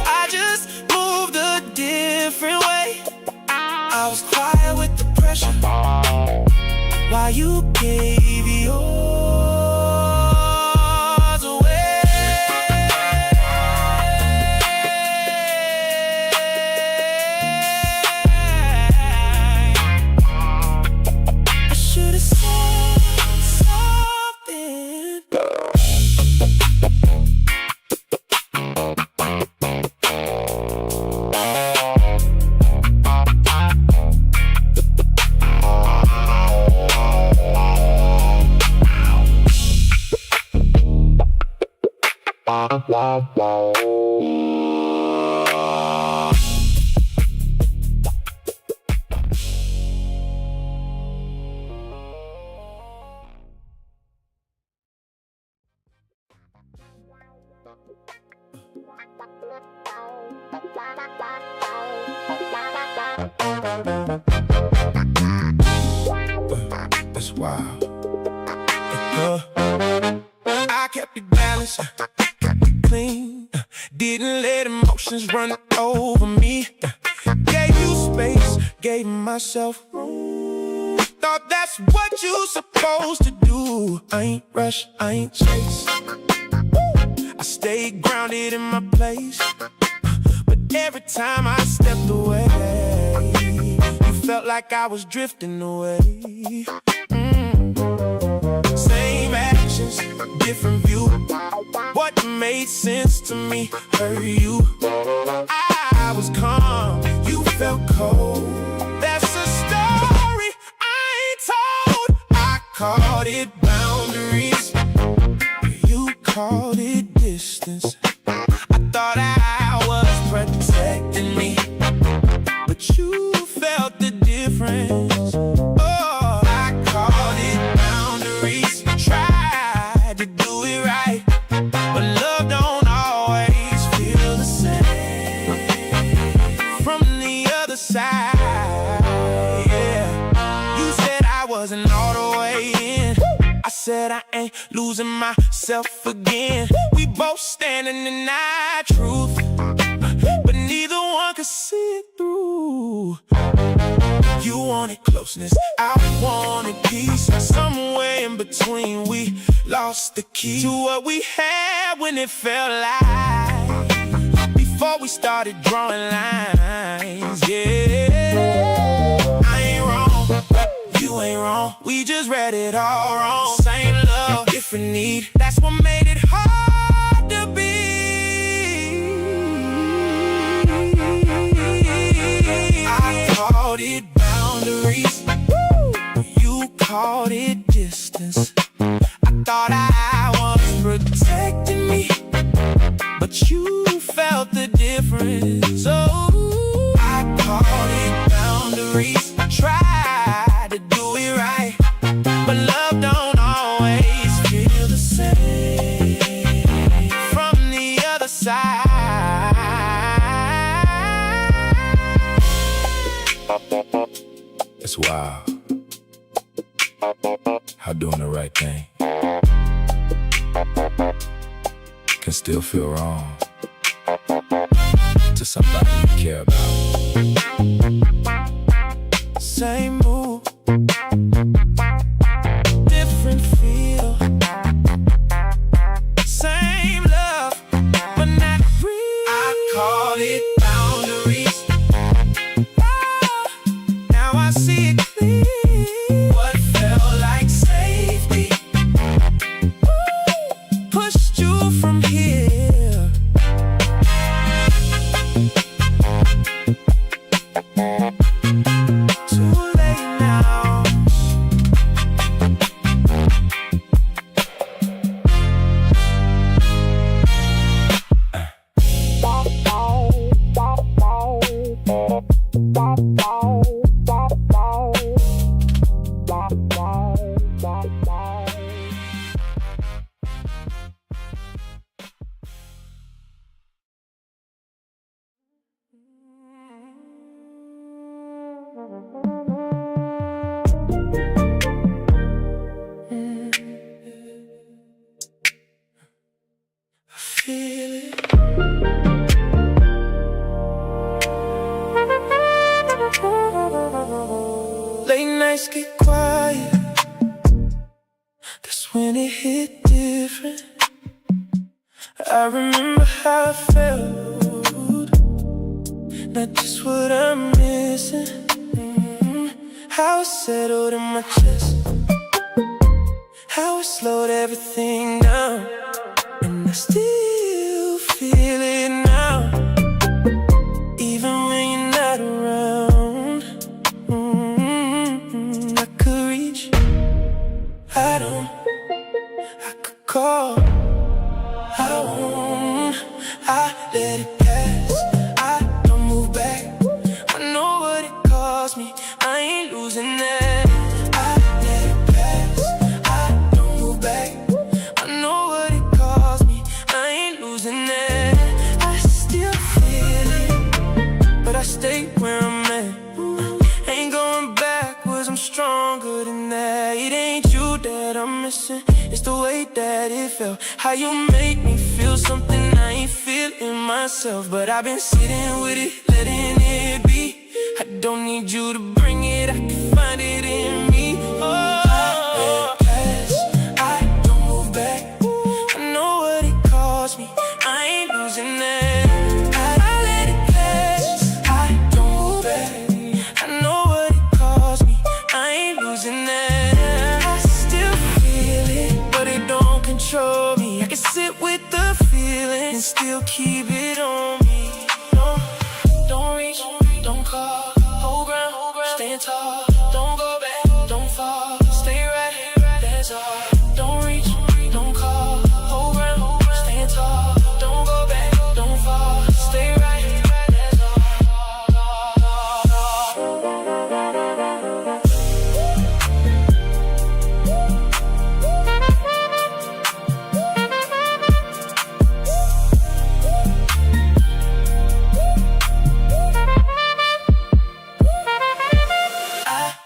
I just moved a different way. I was quiet with the pressure while you gave yours away. I should've said something. That's wild. I kept it balanced, kept it clean. Didn't let emotions run over me. Gave you space, gave myself room. Thought that's what you supposed to do. I ain't rush, I ain't chase. I stayed grounded in my place. But every time I stepped away, you felt like I was drifting away. Same actions, different view. What made sense to me hurt you. I was calm, you felt cold. That's a story I ain't told. I called it boundaries, you called it distance. I thought I was protecting me, but you felt the difference. Oh, I called it boundaries, tried to do it right, but love don't always feel the same from the other side. Yeah, you said I wasn't all the way in. I said I ain't losing myself again. We both standing in our truth, but neither one could see it through. You wanted closeness, I wanted peace. Somewhere in between we lost the key to what we had when it felt like before we started drawing lines. Yeah, I ain't wrong, you ain't wrong. We just read it all wrong. Same love, different need. That's what made it hard to be. I called it boundaries, you called it distance. I thought I was protecting me, but you felt the difference. Oh, I called it boundaries, tried to do it right, but love don't always feel the same from the other side. wild how doing the right thing can still feel wrong to somebody you care about. Same move, different feel. Same love, but not real. I call it boundaries. Oh, now I see it clear. What felt like safety pushed you from here. Too late now. Feel it. Late nights get quiet. That's when it hit different. I remember how I felt, not just what I'm missing. How it settled in my chest, how it slowed everything down. And I still feel it now, even when you're not around. I could reach, I could call, I won't, I let it pass. I don't move back. I know what it cost me, I ain't losing that. I let it pass. I don't move back. I know what it cost me, I ain't losing that. I still feel it, but I stay where I'm at. Ain't going backwards, I'm stronger than that. It ain't you that I'm missing, it's the way that it felt. How you make me feel something I ain't feeling myself. But I've been sitting with it, letting it be. I don't need you to bring it, I can find it in me. Oh, I pass, I don't move back. I know what it cost me, I ain't losing that. I let it pass, I don't move back. I know what it cost me, I ain't losing that. I still feel it, but it don't control me. I can sit with the feeling and still keep it on me. No, don't reach, don't call, hold ground, stand tall. Don't go back, don't fall, stay right here, that's all. Don't reach, don't call, hold ground, stand tall. Don't go back, don't fall, stay right here, that's all.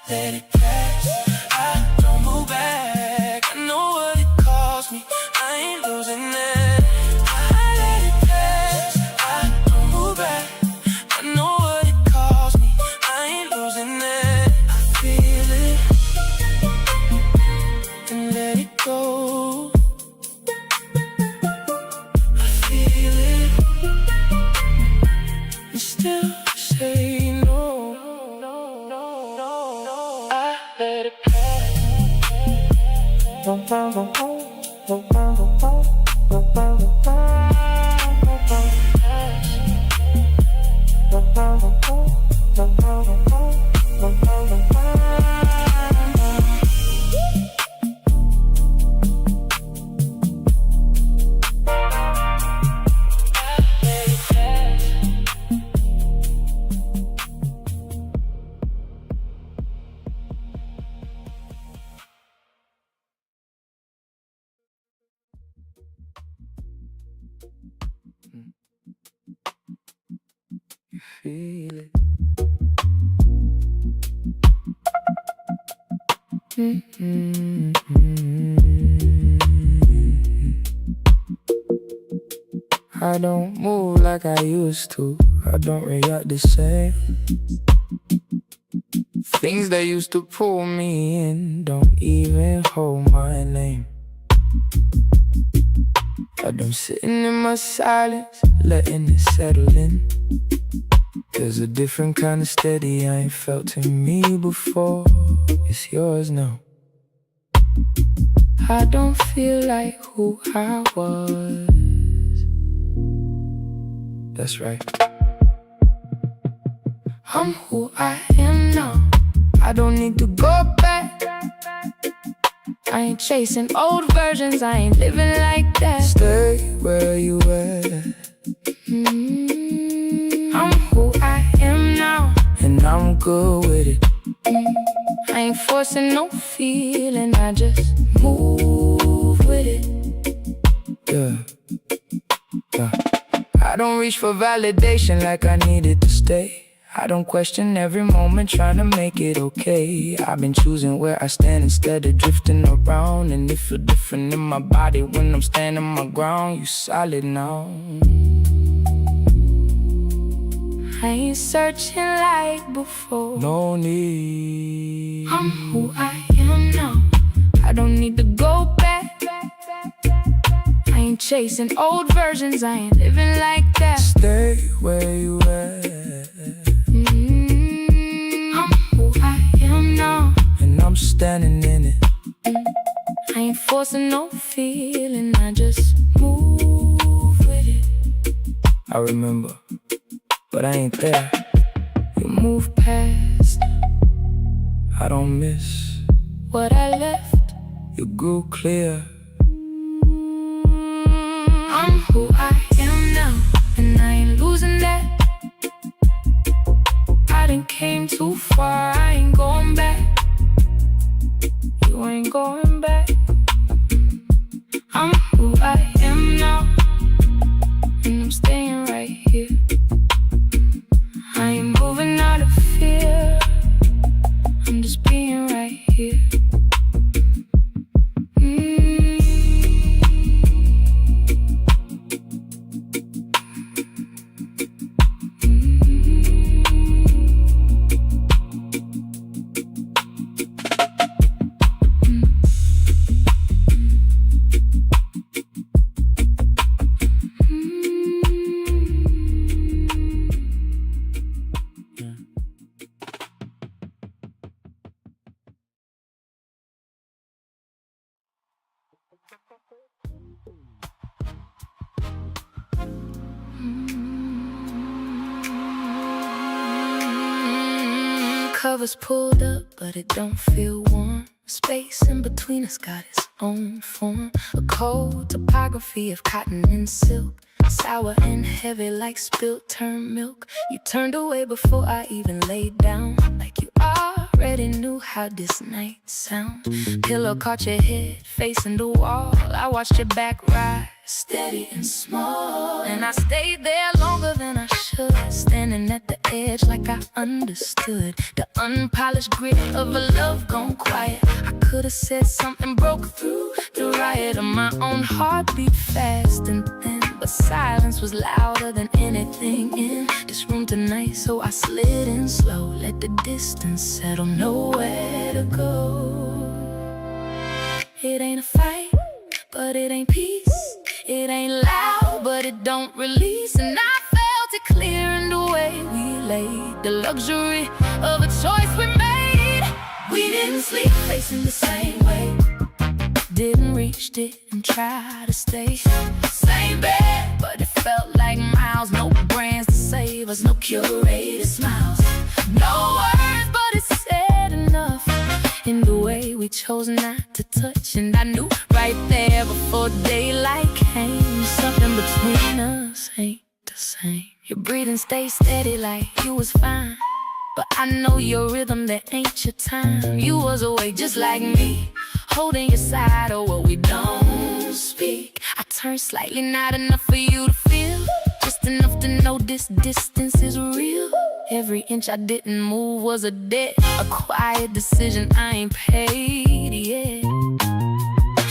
Let it pass, I don't move back. I know what it cost me, I ain't losing that. I let it pass, I don't move back. I know what it cost me, I ain't losing that. I feel it, and let it go. I feel it, and still say no. I let it pass. Feel it. I don't move like I used to. I don't react the same. Things that used to pull me in don't even hold my name. But I'm sitting in my silence, letting it settle in. There's a different kind of steady I ain't felt in me before. It's yours now. I don't feel like who I was. That's right. I'm who I am now. I don't need to go back. I ain't chasing old versions, I ain't living like that. Stay where you at. I'm who I am now, and I'm good with it. I ain't forcing no feeling, I just move with it. Yeah. I don't reach for validation like I needed to stay. I don't question every moment trying to make it okay. I've been choosing where I stand instead of drifting around. And it feel different in my body when I'm standing my ground. You solid now. I ain't searching like before. No need. I'm who I am now. I don't need to go back. I ain't chasing old versions, I ain't living like that. Stay where you at. I'm who I am now, and I'm standing in it. I ain't forcing no feeling, I just move with it. I remember, but I ain't there. You move past, I don't miss what I left. You grew clear. I'm who I am now, and I ain't losing that. I done came too far, I ain't going back. You ain't going back. I'm who I am now, and I'm staying right here. I ain't moving out of fear, I'm just being right here. Covers pulled up, but it don't feel warm. Space in between us got its own form. A cold topography of cotton and silk, sour and heavy like spilt turned milk. You turned away before I even laid down, like you already knew how this night sound. Pillow caught your head facing the wall. I watched your back rise, steady and small. And I stayed there longer than I should, standing at the edge like I understood the unpolished grit of a love gone quiet. I could've said something, broke through the riot of my own heartbeat fast and thin, but silence was louder than anything in this room tonight. So I slid in slow, let the distance settle, nowhere to go. It ain't a fight, but it ain't peace. It ain't loud, but it don't release. And I felt it clear in the way we laid, the luxury of a choice we made. We didn't sleep facing the same way, didn't reach, didn't try to stay. Same bed, but it felt like miles. No brands to save us, no curated smiles. No words, but it said enough in the way we chose not to touch. And I knew right there before daylight came, something between us ain't the same. Your breathing stayed steady like you was fine, but I know your rhythm, that ain't your time. You was awake just like me, holding your side, or what we don't speak. I turned slightly, not enough for you to feel, just just enough to know this distance is real. Every inch I didn't move was a debt, a quiet decision I ain't paid yet.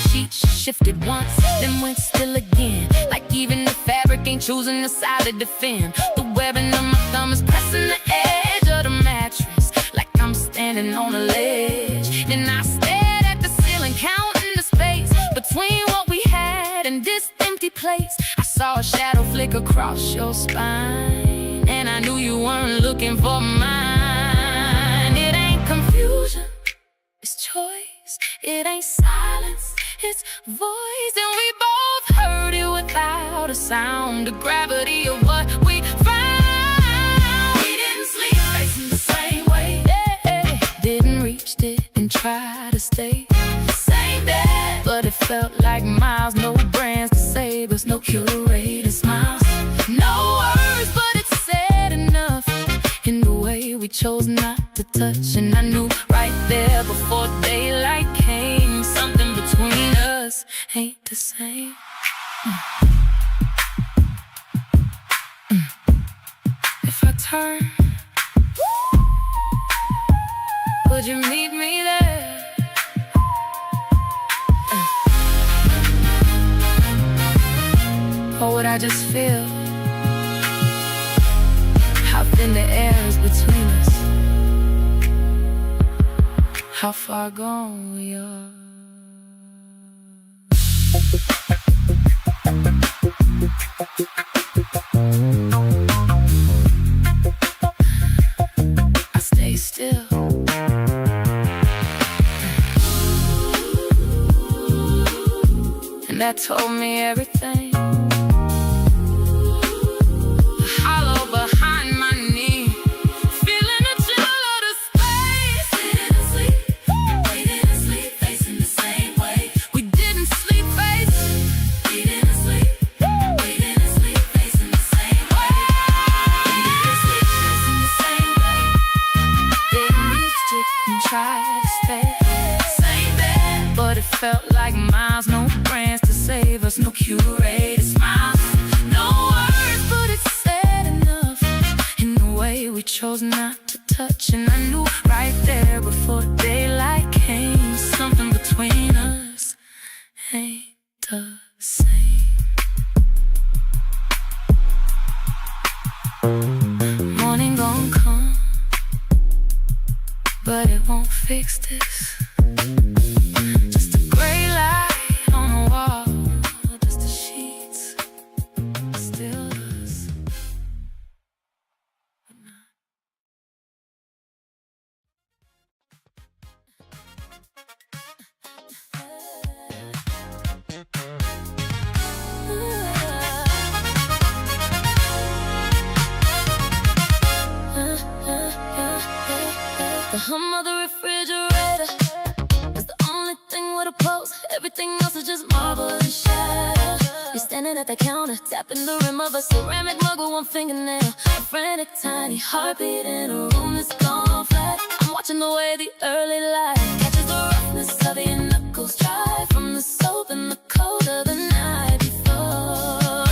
Sheets shifted once, then went still again, like even the fabric ain't choosing the side to defend. The webbing of my thumb is pressing the edge of the mattress, like I'm standing on a ledge. Then I stared at the ceiling, counting the space between what we had and this empty place. I saw a shadow flick across your spine, and I knew you weren't looking for mine. It ain't confusion, it's choice. It ain't silence, it's voice. And we both heard it without a sound. The gravity of what we found. We didn't sleep facing the same way. Yeah. Didn't reach, didn't try to stay same bed, but it felt like miles. No brands to save us, no curated smiles. No words, but it said enough in the way we chose not to touch. And I knew right there before daylight came, something between us ain't the same. If I turn, would you meet me there? Or would I just feel how thin the air is between us, how far gone we are? I stay still, and that told me everything. Felt like miles, no brands to save us, no curated smiles. No words, but it said enough in the way we chose not to touch. And I knew right there before daylight came, something between us ain't the same. Morning gon' come, but it won't fix this. The hum of the refrigerator is the only thing with a pulse. Everything else is just marble and shadow. You're standing at the counter, tapping the rim of a ceramic mug with one fingernail. A frantic, tiny heartbeat in a room that's gone flat. I'm watching the way the early light catches the roughness of your knuckles dry from the soap and the cold of the night before.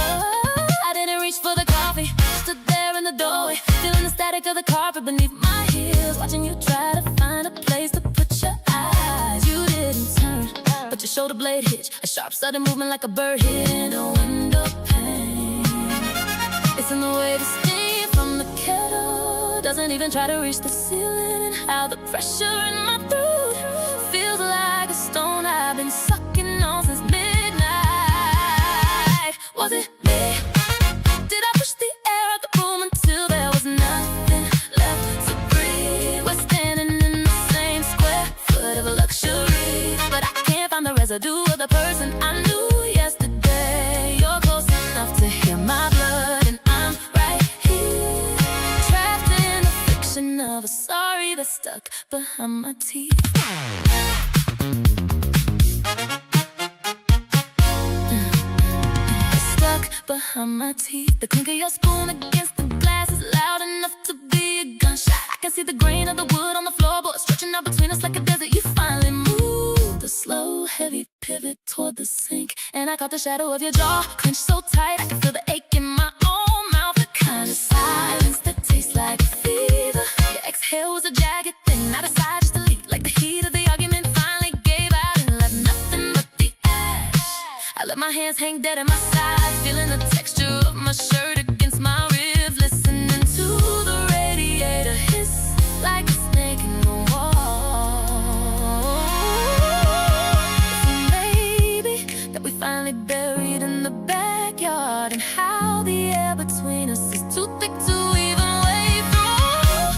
I didn't reach for the coffee, stood there in the doorway, feeling the static of the carpet beneath my heels, watching you try to find a place to put your eyes. You didn't turn, but your shoulder blade hitch, a sharp sudden movement like a bird hitting a window pane. It's in the way the steam from the kettle doesn't even try to reach the ceiling, and how the pressure in my throat feels like a stone I've been sucking on since midnight. Was it me? Did I push the air out the room until there was nothing left to breathe? We're standing in the same square foot of luxury, but I can't find the residue of the person I knew yesterday. You're close enough to hear my blood, and I'm right here, trapped in the friction of a sorry that's stuck behind my teeth. Behind my teeth, the clink of your spoon against the glass is loud enough to be a gunshot. I can see the grain of the wood on the floorboard stretching out between us like a desert. You finally moved, a slow, heavy pivot toward the sink, and I caught the shadow of your jaw clenched so tight I can feel the ache in my own mind. hands hang dead at my sides, feeling the texture of my shirt against my ribs, listening to the radiator hiss like a snake in the wall. Maybe that we finally buried in the backyard, and how the air between us is too thick to even wade through.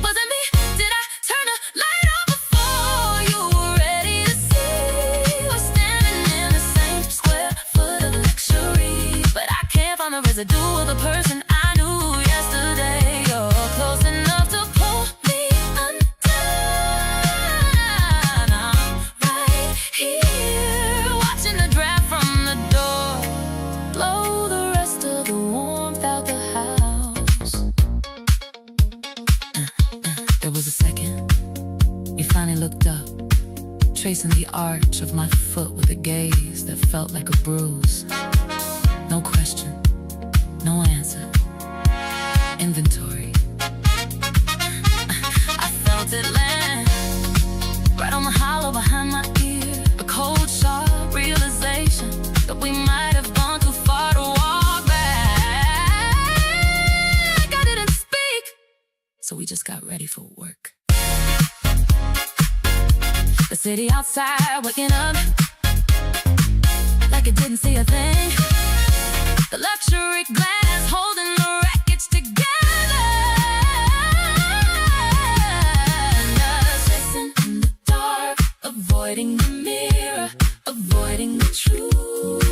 Was it me? Did I turn the light on before you were ready to see? We're standing in the same square foot of luxury, but I can't find the residue of the person I knew yesterday. You're close enough to pull me undone. I'm right here, watching the draft from the door blow the rest of the warmth out the house. There was a second. You finally looked up, tracing the arch of my foot with a gaze that felt like a bruise. No question, no answer. Inventory. I felt it land right on the hollow behind my ear. A cold, sharp realization that we might have gone too far to walk back. I didn't speak, so we just got ready for work. The city outside waking up like it didn't see a thing. The luxury glass holding the wreckage together. And us racing in the dark, avoiding the mirror, avoiding the truth.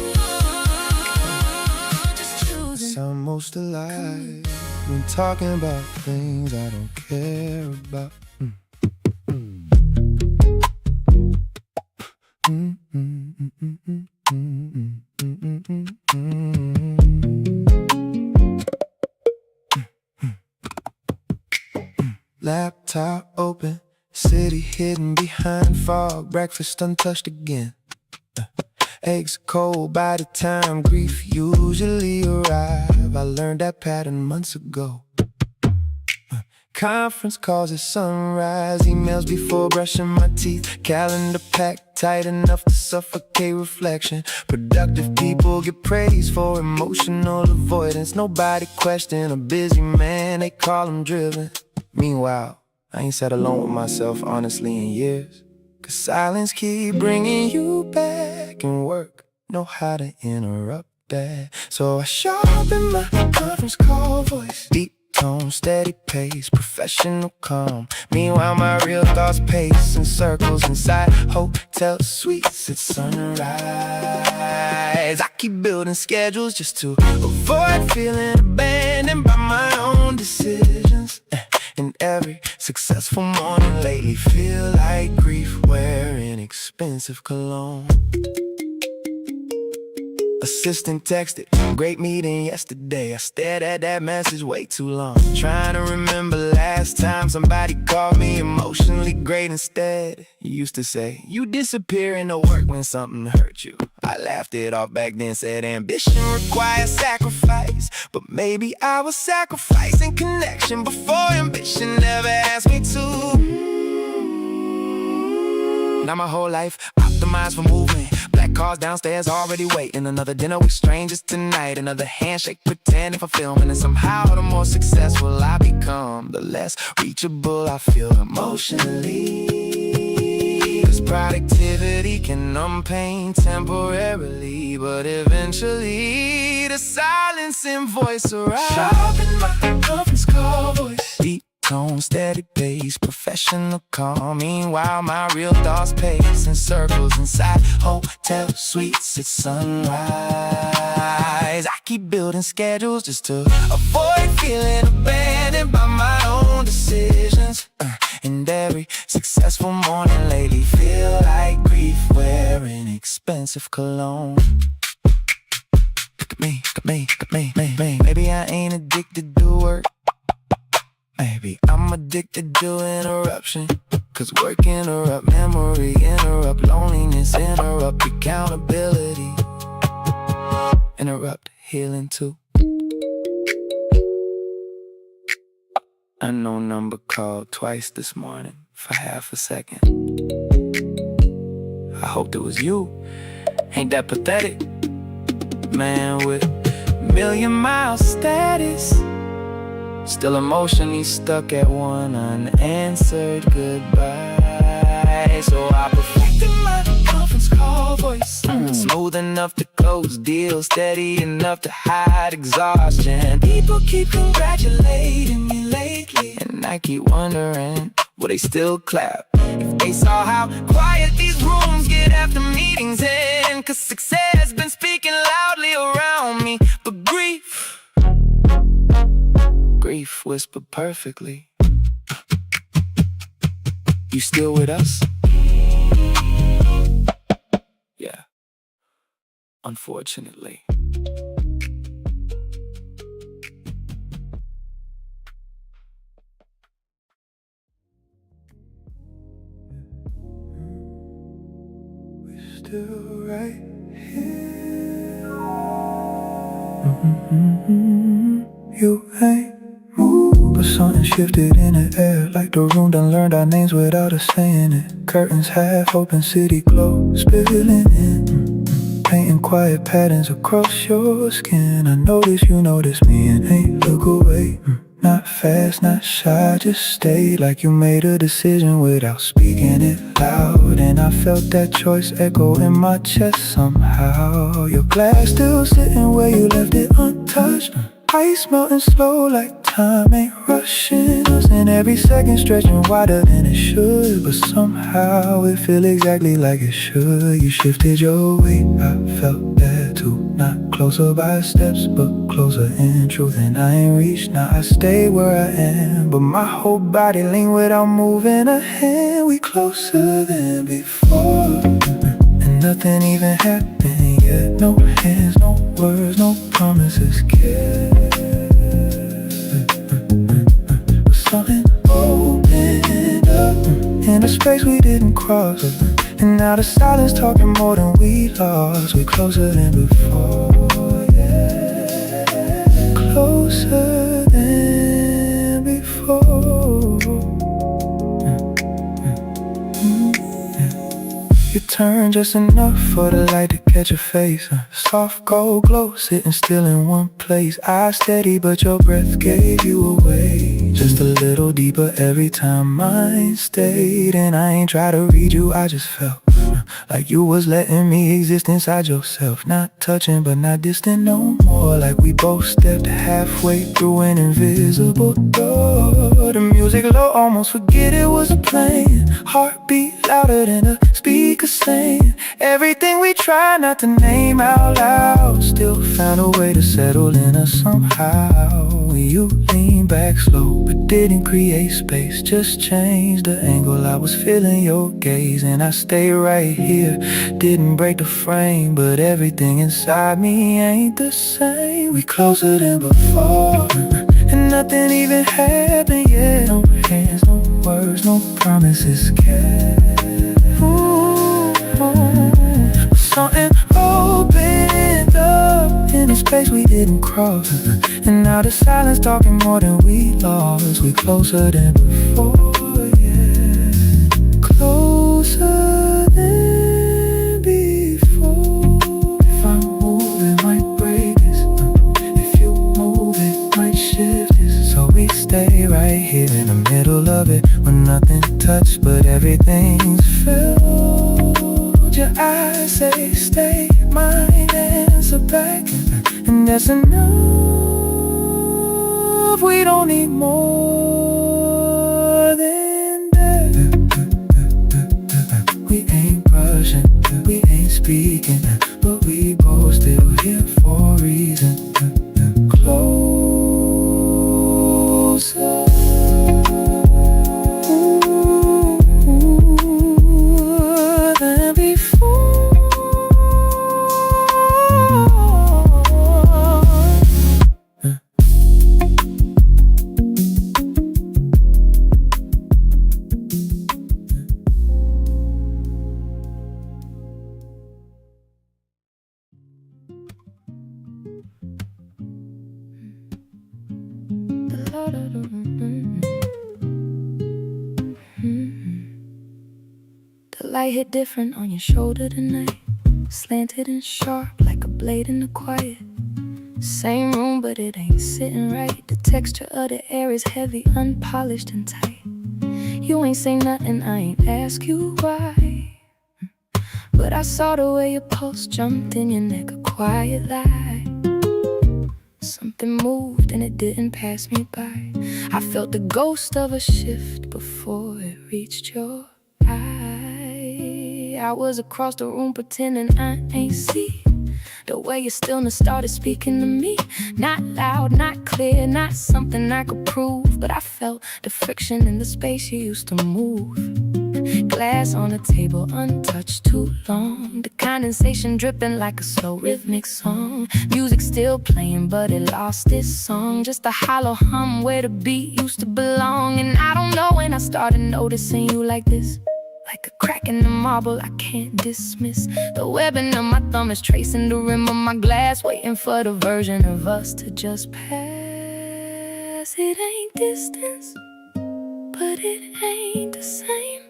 Just choosing. Sound most alive when talking about things I don't care about. Laptop open, city hidden behind fog, breakfast untouched again. Eggs cold by the time grief usually arrive. I learned that pattern months ago. Conference calls at sunrise, emails before brushing my teeth, calendar packed tight enough to suffocate reflection. Productive people get praise for emotional avoidance. Nobody question a busy man, they call him driven. Meanwhile, I ain't sat alone with myself honestly in years, 'cause silence keep bringing you back, and work know how to interrupt that. So I sharpen my conference call voice, deep tone, steady pace, professional calm. Meanwhile, my real thoughts pace in circles inside hotel suites at sunrise. I keep building schedules just to avoid feeling abandoned by my own decisions. And every successful morning lately feel like grief wearing expensive cologne. Assistant texted, great meeting yesterday. I stared at that message way too long, trying to remember last time somebody called me emotionally great instead. You used to say, you disappear into work when something hurt you. I laughed it off back then, said ambition requires sacrifice. But maybe I was sacrificing connection before ambition never asked me to. Now my whole life optimized for movement. Black cars downstairs already waiting. Another dinner with strangers tonight. Another handshake pretending for filming. And somehow the more successful I become, the less reachable I feel emotionally. 'Cause productivity can numb pain temporarily, but eventually the silencing voice arrives. Sharpen my conference call voice, deep tone, steady pace, professional calm. Meanwhile, my real thoughts pace in circles inside hotel suites at sunrise. I keep building schedules just to avoid feeling abandoned by my own decisions. And every successful morning lately feel like grief wearing expensive cologne. Me. Maybe I ain't addicted to work. Maybe I'm addicted to interruption. 'Cause work interrupt memory, interrupt loneliness, interrupt accountability, interrupt healing too. Unknown number called twice this morning for half a second. I hoped it was you. Ain't that pathetic? Man with million-mile status, still emotionally stuck at one unanswered goodbye. So I perfected my conference call voice, smooth enough to close deals, steady enough to hide exhaustion. People keep congratulating me lately, and I keep wondering, will they still clap if they saw how quiet these rooms get after meetings end? Cause success has been speaking loudly around me, but grief whispered perfectly. You still with us? Yeah, unfortunately. Still right here. You ain't moved, but something shifted in the air, like the room done learned our names without us saying it. Curtains half open, city glow spilling in, painting quiet patterns across your skin. I notice you notice me and ain't look away. Not fast, not shy, just stay like you made a decision without speaking it loud. And I felt that choice echo in my chest somehow. Your glass still sitting where you left it untouched. Ice melting slow like time ain't rushing us, and every second stretching wider than it should. But somehow it feel exactly like it should. You shifted your weight, I felt that too. Not closer by steps, but closer in truth. And I ain't reached, now I stay where I am, but my whole body lean without moving a hand. We closer than before, and nothing even happened yet. No hands, no words, no promises kept. But something opened up in a space we didn't cross, and now the silence talking more than we lost. We closer than before, yeah. Closer than before. You turn just enough for the light to catch your face. Soft gold glow, sitting still in one place. Eyes steady, but your breath gave you away. Just a little deeper every time mine stayed. And I ain't try to read you, I just felt like you was letting me exist inside yourself. Not touching, but not distant no more. Like we both stepped halfway through an invisible door. The music low, almost forget it was a plane. Heartbeat louder than a speaker saying everything we try not to name out loud. Still found a way to settle in us somehow. You lean back slow, but didn't create space. Just changed the angle, I was feeling your gaze. And I stay right here, didn't break the frame, but everything inside me ain't the same. We closer than before, and nothing even happened yet. No hands, no words, no promises kept. Something opened up in a space we didn't cross, and now the silence talking more than we lost. We closer than before, yeah. Closer than before. If I move, it might break this. If you move, it might shift this. So we stay right here in the middle of it, when nothing touched, but everything's filled. Your eyes say stay, mine answer back, and that's enough. We don't need more than that. We ain't rushing, we ain't speaking, but we both still here for a reason. Closer than before. The light hit different on your shoulder tonight. slanted and sharp like a blade in the quiet. Same room, but it ain't sitting right. The texture of the air is heavy, unpolished and tight. You ain't say nothing, I ain't ask you why, but I saw the way your pulse jumped in your neck, a quiet lie. Something moved and it didn't pass me by. I felt the ghost of a shift before it reached your eye. I was across the room pretending I ain't see the way your stillness started speaking to me. Not loud, not clear, not something I could prove, but I felt the friction in the space you used to move. Glass on the table, untouched too long. The condensation dripping like a slow rhythmic song. Music still playing, but it lost its song. Just a hollow hum where the beat used to belong. And I don't know when I started noticing you like this, like a crack in the marble I can't dismiss. The webbing of my thumb is tracing the rim of my glass, waiting for the version of us to just pass. It ain't distance, but it ain't the same.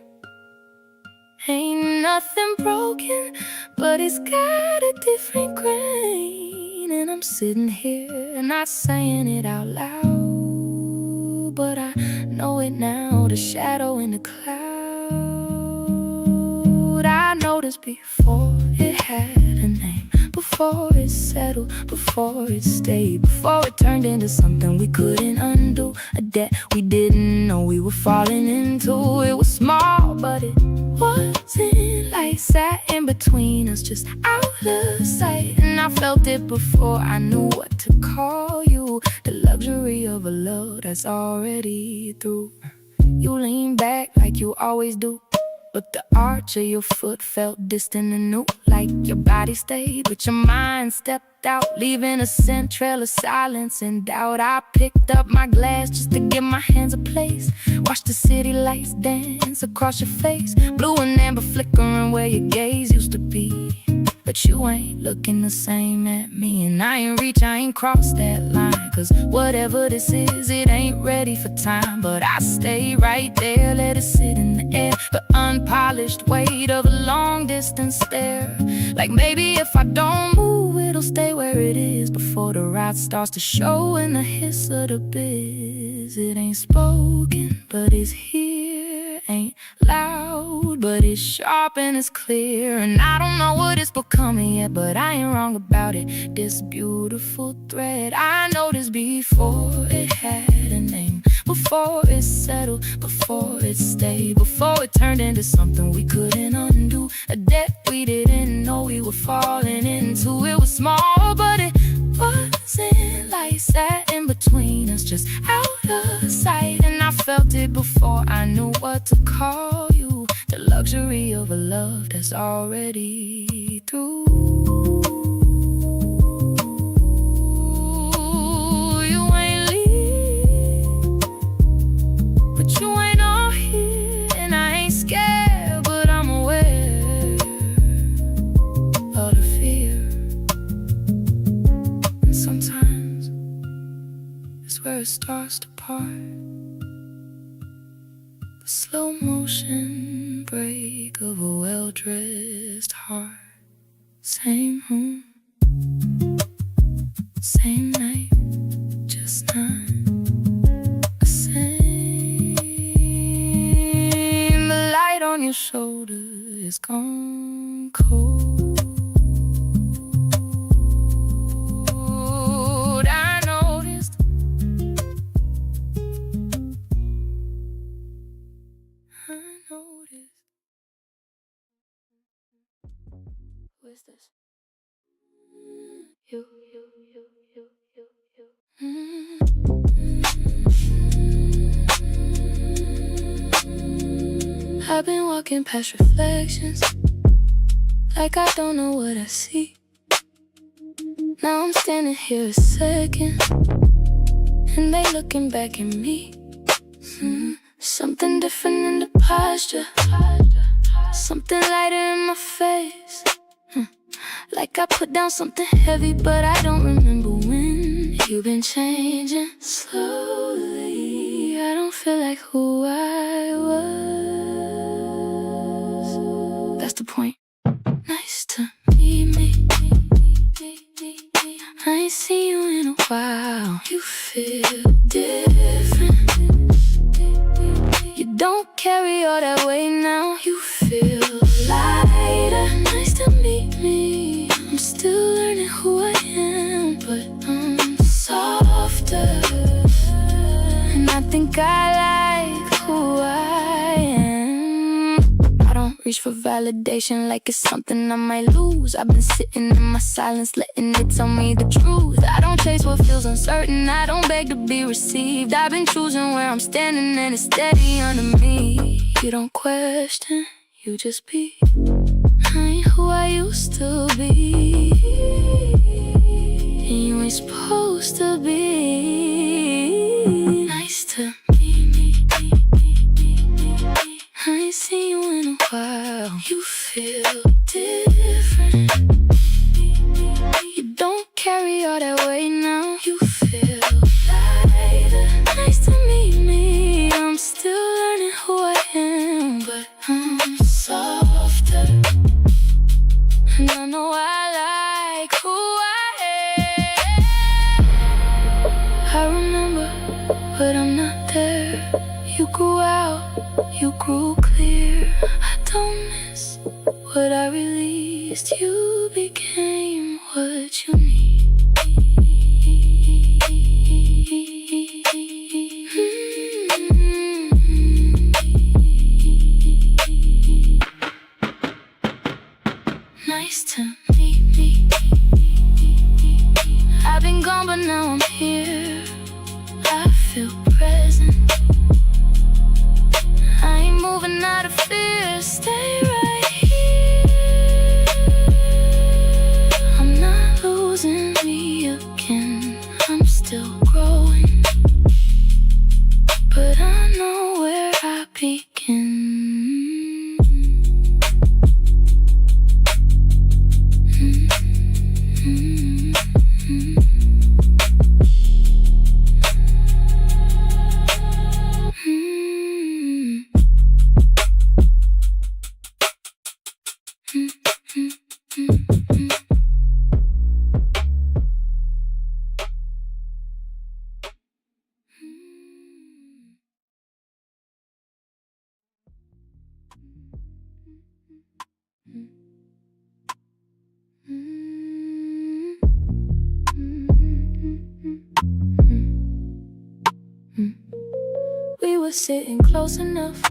Ain't nothing broken, but it's got a different grain. And I'm sitting here, not saying it out loud, but I know it now, the shadow in the cloud. I noticed before it had a name, before it settled, before it stayed, before it turned into something we couldn't undo, a debt we didn't know we were falling into. It was small, but it wasn't like sat in between us, just out of sight. And I felt it before I knew what to call you, the luxury of a love that's already through. You lean back like you always do, but the arch of your foot felt distant and new, like your body stayed, but your mind stepped out, leaving a scent trail of silence and doubt. I picked up my glass just to give my hands a place, watch the city lights dance across your face, blue and amber flickering where your gaze used to be. But you ain't looking the same at me, and I ain't crossed that line. Cause whatever this is, it ain't ready for time. But I stay right there, let it sit in the air, the unpolished weight of a long distance stare. Like maybe if I don't move, it'll stay where it is before the ride starts to show in the hiss of the biz. It ain't spoken, but it's here. Ain't loud, but it's sharp and it's clear. And I don't know what it's becoming yet, but I ain't wrong about it. This beautiful thread I noticed before it had a name, before it settled, before it stayed, before it turned into something we couldn't undo, a debt we didn't know we were falling into. It was small, but it wasn't like sat in between us, just out of sight. And I felt it before I knew what to call you, the luxury of a love that's already through. You ain't leave, but you ain't all here. And I ain't scared, but I'm aware of the fear. And sometimes it's where it starts to part, the slow motion break of a well-dressed heart. Same room, same night, just not the same. The light on your shoulder is gone cold. I noticed, who is this? You. I've been walking past reflections, like I don't know what I see. Now I'm standing here a second, and they looking back at me. Something different in the posture, something lighter in my face. Like I put down something heavy, but I don't remember when. You've been changing slowly, I don't feel like who I was. That's the point. Nice to meet don't carry all that weight now. You feel lighter. Nice to meet me. I'm still learning who I am, but I'm softer. And I think I like who I am. I don't reach for validation like it's something I might lose. I've been sitting in my silence, letting it tell me the truth. I don't chase what feels uncertain, I don't beg to be received. I've been choosing where I'm standing and it's steady under me. You don't question, you just be. I ain't who I used to be, and you ain't supposed to be. Nice to meet me. I ain't seen you in a while. You feel different. You don't carry all that weight now. You feel lighter. Nice to meet me. I'm still learning who I am, but I'm softer. And I know I like who I am. I remember, but I'm not there. You grew out, you grew clear. I don't miss what I released. You became what you need. Nice to meet me. I've been gone, but now I'm here. I feel present. I ain't moving out of fear. Stay right here. I'm not losing me again. I'm still growing, but I know where I begin. We were sitting close enough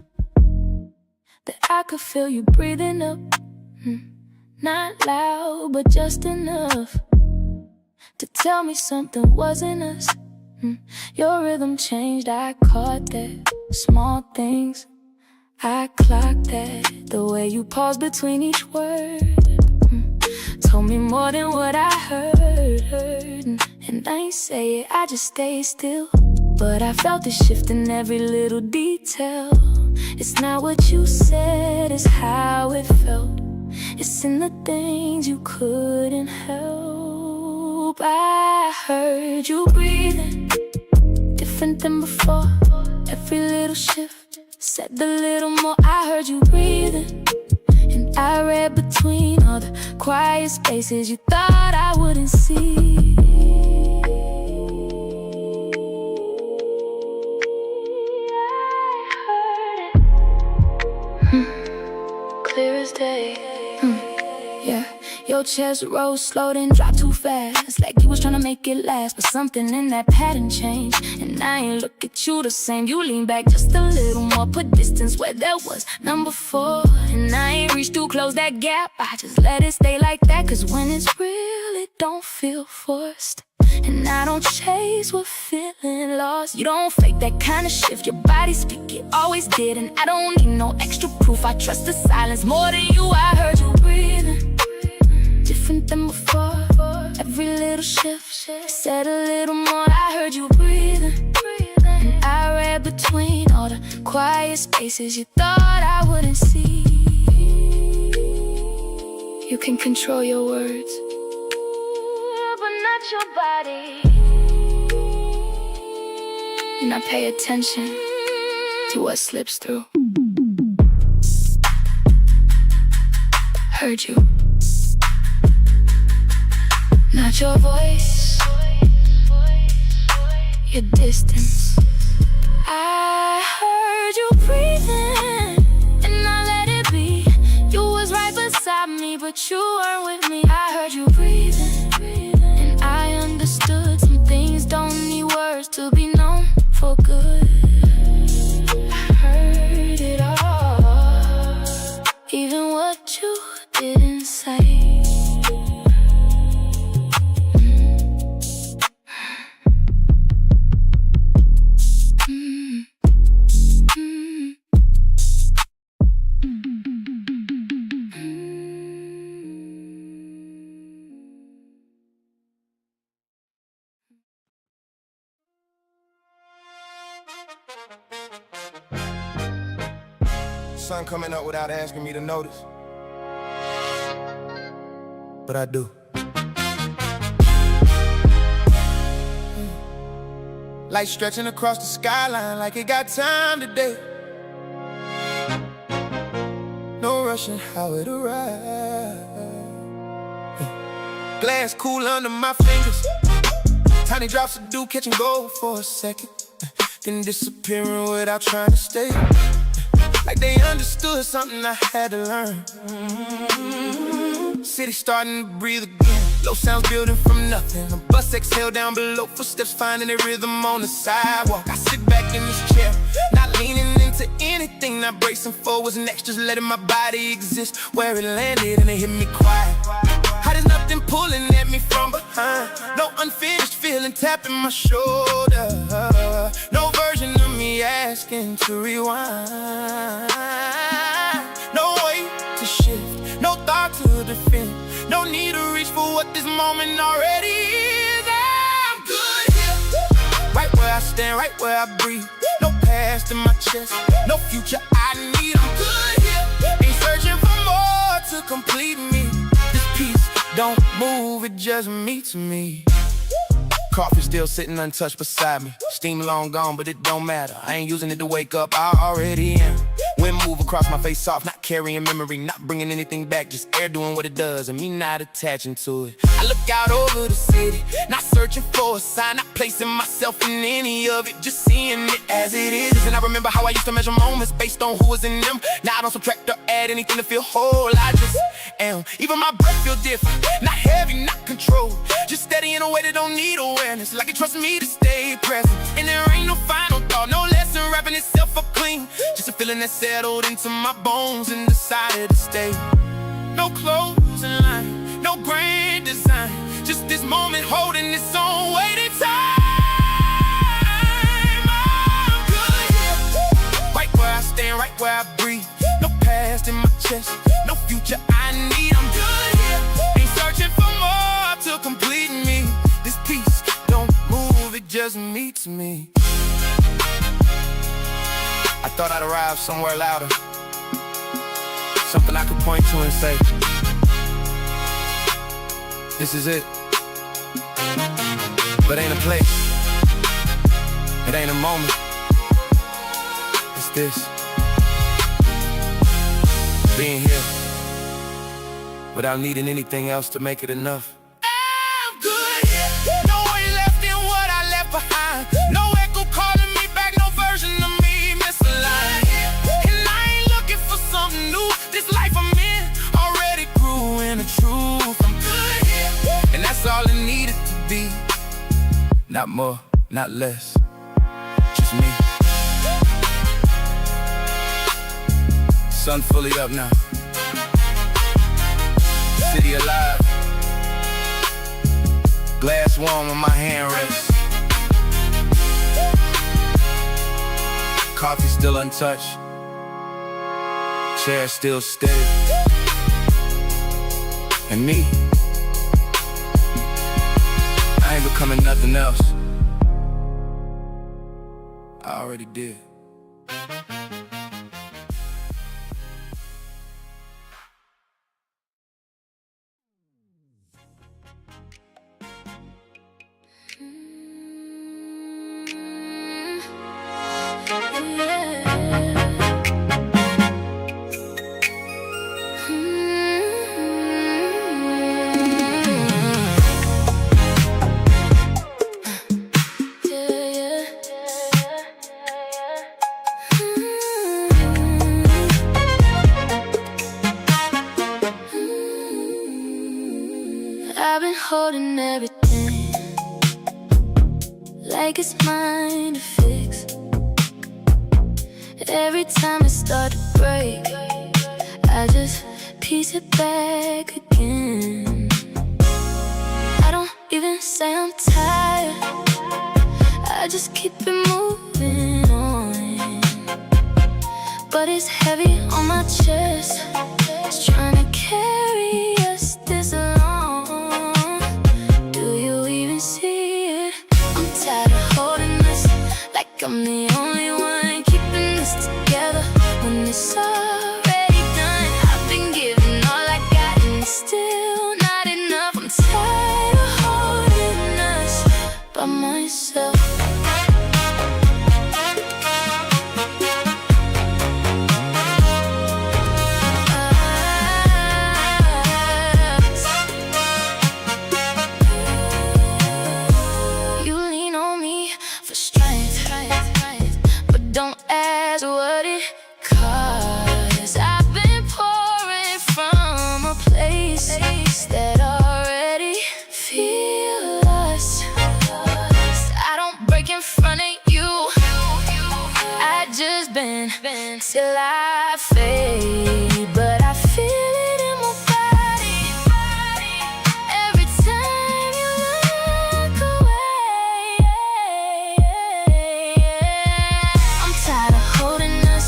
that I could feel you breathing up. Not loud, but just enough to tell me something wasn't us. Your rhythm changed, I caught that. Small things, I clocked that. The way you paused between each word told me more than what I heard. And I ain't say it, I just stayed still. But I felt the shift in every little detail. It's not what you said, it's how it felt. It's in the things you couldn't help. I heard you breathing, different than before. Every little shift said a little more. I heard you breathing, and I read between all the quiet spaces you thought I wouldn't see. Clear as day. Yeah, your chest rose slow, then dropped too fast, like you was trying to make it last. But something in that pattern changed, and I ain't look at you the same. You lean back just a little more, put distance where there was none before. And I ain't reached to close that gap, I just let it stay like that. Cause when it's real, it don't feel forced. And I don't chase what feeling lost. You don't fake that kind of shift, your body speak, it always did. And I don't need no extra proof, I trust the silence more than you. I heard you breathing, different than before. Every little shift said a little more. I heard you breathing, and I read between all the quiet spaces you thought I wouldn't see. You can control your words, your body, and I pay attention to what slips through. Heard you, not your voice, your distance. I heard you breathing, but you weren't with me. I heard you breathing, and I understood some things don't need words to be known for good. I heard it all, even what you didn't say. Sun coming up without asking me to notice, but I do. Light stretching across the skyline like it got time today. No rushing how it arrived. Glass cool under my fingers. Tiny drops of dew catching gold for a second, then disappearing without trying to stay. Like they understood something I had to learn. City starting to breathe again. Low sounds building from nothing. A bus exhale down below. Footsteps finding their rhythm on the sidewalk. I sit back in this chair, not leaning into anything, not bracing for what's next, just letting my body exist where it landed, and it hit me quiet. How there's nothing pulling at me from behind. No unfinished feeling tapping my shoulder. No version of me asking to rewind. No way to shift, no thought to defend. No need to reach for what this moment already is. I'm good here, right where I stand, right where I breathe. No past in my chest, no future I need. I'm good here, ain't searching for more to complete me. This piece don't move, it just meets me. Coffee still sitting untouched beside me. Steam long gone, but it don't matter. I ain't using it to wake up, I already am. Wind move across my face soft, not carrying memory, not bringing anything back, just air doing what it does, and me not attaching to it. I look out over the city, not searching for a sign, not placing myself in any of it, just seeing it as it is. And I remember how I used to measure moments based on who was in them. Now I don't subtract or add anything to feel whole, I just am. Even my breath feel different, not heavy, not controlled, just steady in a way that don't need awareness, like it trusts me to stay present. And there ain't no final thought, no lesson wrapping itself up clean, just a feeling that settled into my bones and decided to stay. No closing line, no grand design, just this moment holding its own weight in time. I'm good here, right where I stand, right where I breathe. No past in my chest, no future I need. I'm good here, ain't searching for more to complete me. This piece don't move, it just meets me. I thought I'd arrive somewhere louder, something I could point to and say, this is it. But ain't a place, it ain't a moment, it's this. Being here, without needing anything else to make it enough. I'm good here, no way left in what I left behind. No echo calling me back, no version of me misaligned. And I ain't looking for something new, this life I'm in already grew in the truth. I'm good here, and that's all it needed to be. Not more, not less, just me. Sun fully up now, city alive. Glass warm on my hand rests. Coffee still untouched, chair still steady. And me, I ain't becoming nothing else, I already did. holding everything like it's mine to fix. Every time it starts to break, I just piece it back again. I don't even say I'm tired, I just keep it moving on. But it's heavy on my chest, it's trying to carry us this long. Do you even see it? I'm tired of holding this like I'm the only one keeping this together. When it's already done, I've been giving all I got and it's still not enough. I'm tired of holding us by myself. You lean on me for strength, but don't ask what it costs. I've been pouring from a place that already feels lost. I don't break in front of you, I just bend till I fade. But I feel it in my body every time you look away. I'm tired of holding us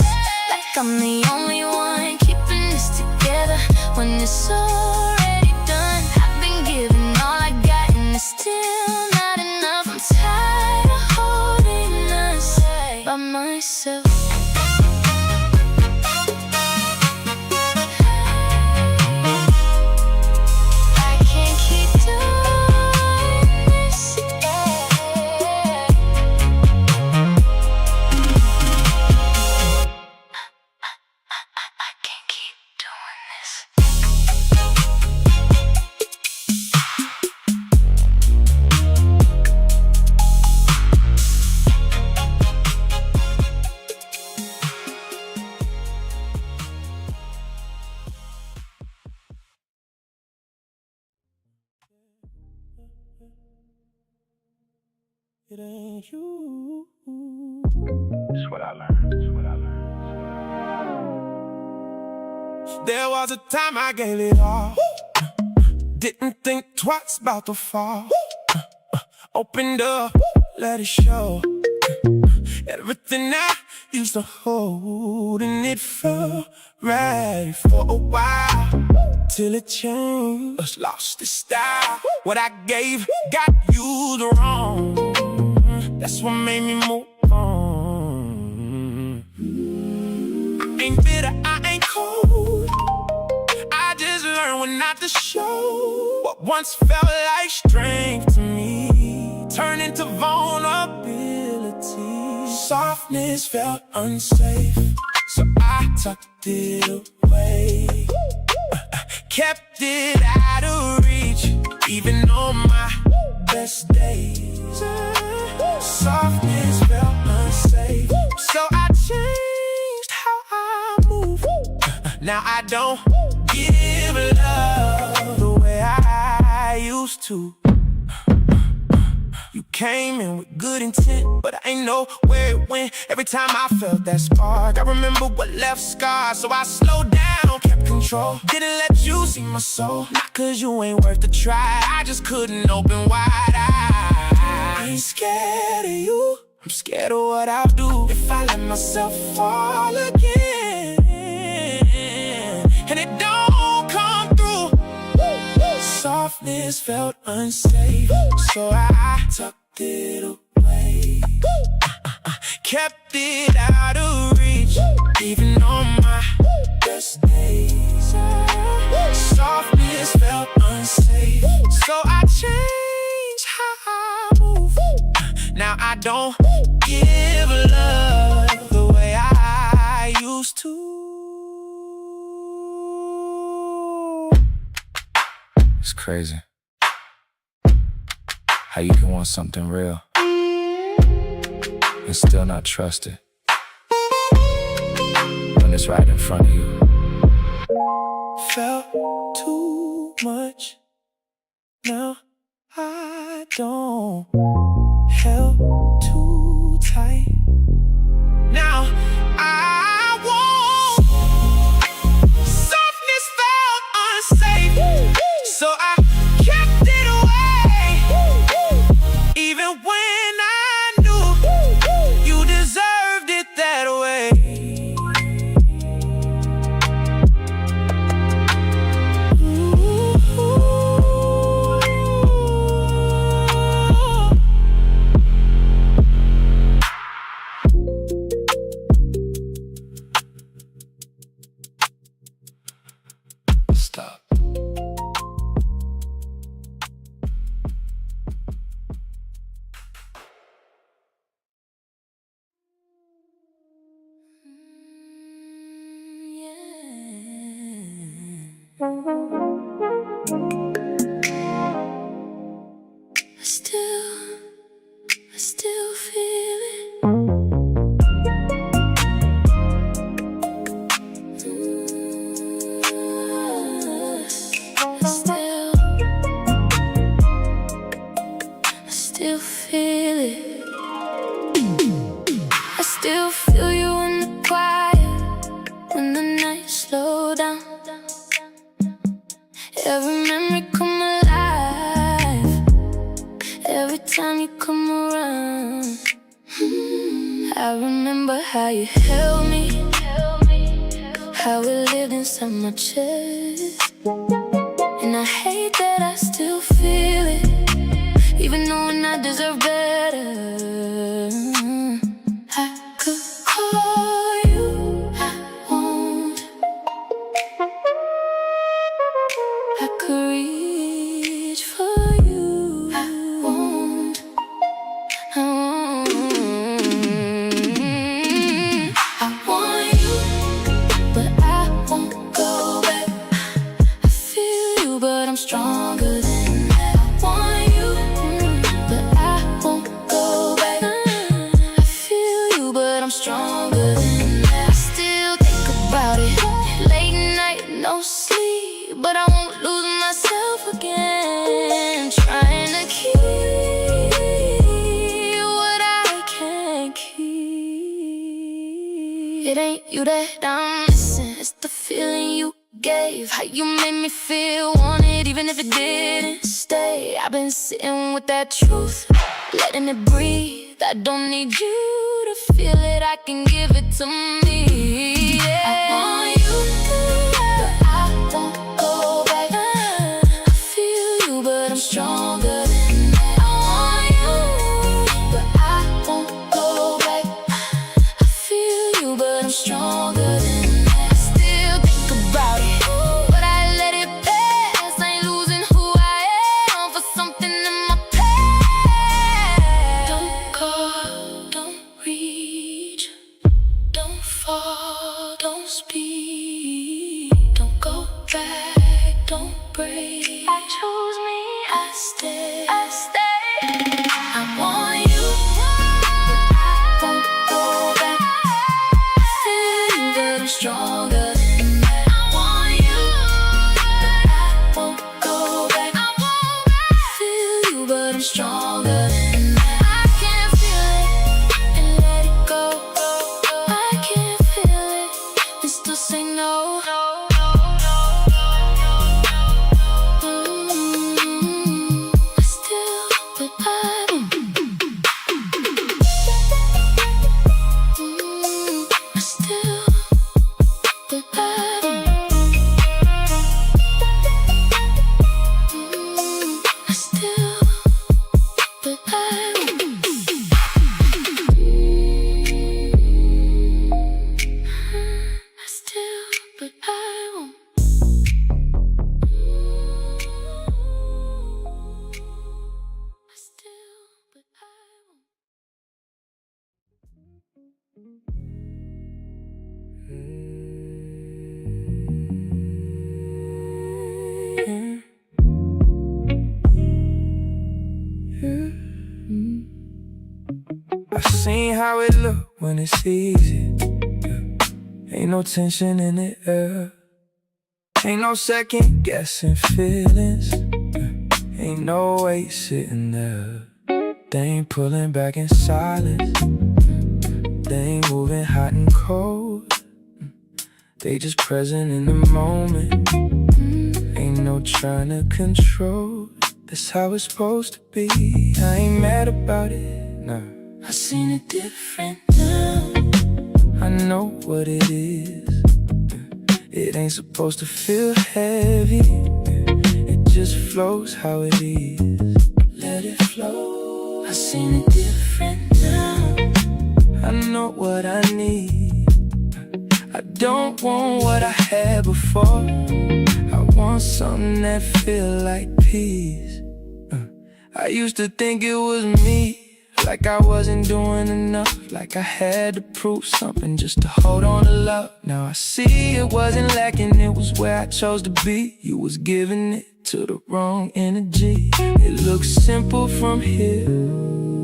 like I'm the only one keeping this together. When it's already done, I've been giving all I got and it's still not enough. I'm tired of holding us by myself. I can't keep doing this. I can't keep doing this. It ain't you. It's what I learned. It's what I learned. There was a time I gave it all. Didn't think twice about the fall. Opened up, let it show. Everything I used to hold, and it felt right for a while, till it changed. Us lost its style. What I gave got used wrong. That's what made me move on. I ain't bitter, I ain't cold. I just learned when not to show what once felt like strength to me turned into vulnerability. Softness felt unsafe, so I tucked it away. Kept it out of reach, even on my best days. Softness felt unsafe, so I changed how I move. Now I don't give love the way I used to. You came in with good intent, but I ain't know where it went. Every time I felt that spark, I remember what left scars. So I slowed down, kept control, didn't let you see my soul. Not cause you ain't worth the try, I just couldn't open wide. I ain't scared of you, I'm scared of what I'll do if I let myself fall again. And it don't come through. Softness felt unsafe, so I tucked it away. Kept it out of reach, even on my best days. Softness felt unsafe, so I changed how I move. Now I don't give love the way I used to. It's crazy how you can want something real and still not trust it when it's right in front of you. Felt too much, now I don't held too tight. Now I won't. Softness felt unsafe, so I kept it away. Even when I knew you deserved it that way. Stop. I still feel it. I still feel it. I still feel you in the quiet when the night slow down. Every memory come alive every time you come around. I remember how you held me, how we lived inside my chest. And I hate that I still feel it, even knowing I deserve better. I could call you, I won't. I could reach for you, I won't. I won't. I want you, but I won't go back. I feel you, but I'm stronger than that. I want you, but I won't go back. I feel you, but I'm stronger than that. I still think about it late night, no sleep, but I won't lose myself again, trying to keep what I can't keep. It ain't you that I'm missing, it's the feeling you gave. How you made me feel wanted, even if it didn't stay. I've been sitting with that truth, letting it breathe. I don't need you to feel it, I can give it to me. Yeah. I want you, but I won't go back. I feel you, but I'm stronger than that. I want you, but I won't go back. I feel you, but I'm stronger than that. I still think about it, but I let it pass. I ain't losing who I am for something in my past. Don't call, don't reach, don't fall, don't speak, don't go back, don't break. I choose me, I stay, I stay. I want you, won't go back. I feel you, but I'm stronger than that. I want you, I won't go back. I feel you, but I'm stronger than that. I can't feel it and let it go. I can't feel it and still say no. I still, but I won't. I still, but I won't. I still, but I won't. I still, but I won't. I still, but I won't. I seen how it look when it's easy. Yeah. Ain't no tension in the air. Ain't no second guessing feelings. Yeah. Ain't no weight sitting there. They ain't pulling back in silence. They ain't moving hot and cold. They just present in the moment. Ain't no trying to control. That's how it's supposed to be. I ain't mad about it, nah. I seen it different now. I know what it is. It ain't supposed to feel heavy. It just flows how it is. Let it flow. I seen it different now. I know what I need. I don't want what I had before. I want something that feel like peace. I used to think it was me, like I wasn't doing enough, like I had to prove something just to hold on to love. Now I see it wasn't lacking, it was where I chose to be. You was giving it to the wrong energy. It looks simple from here,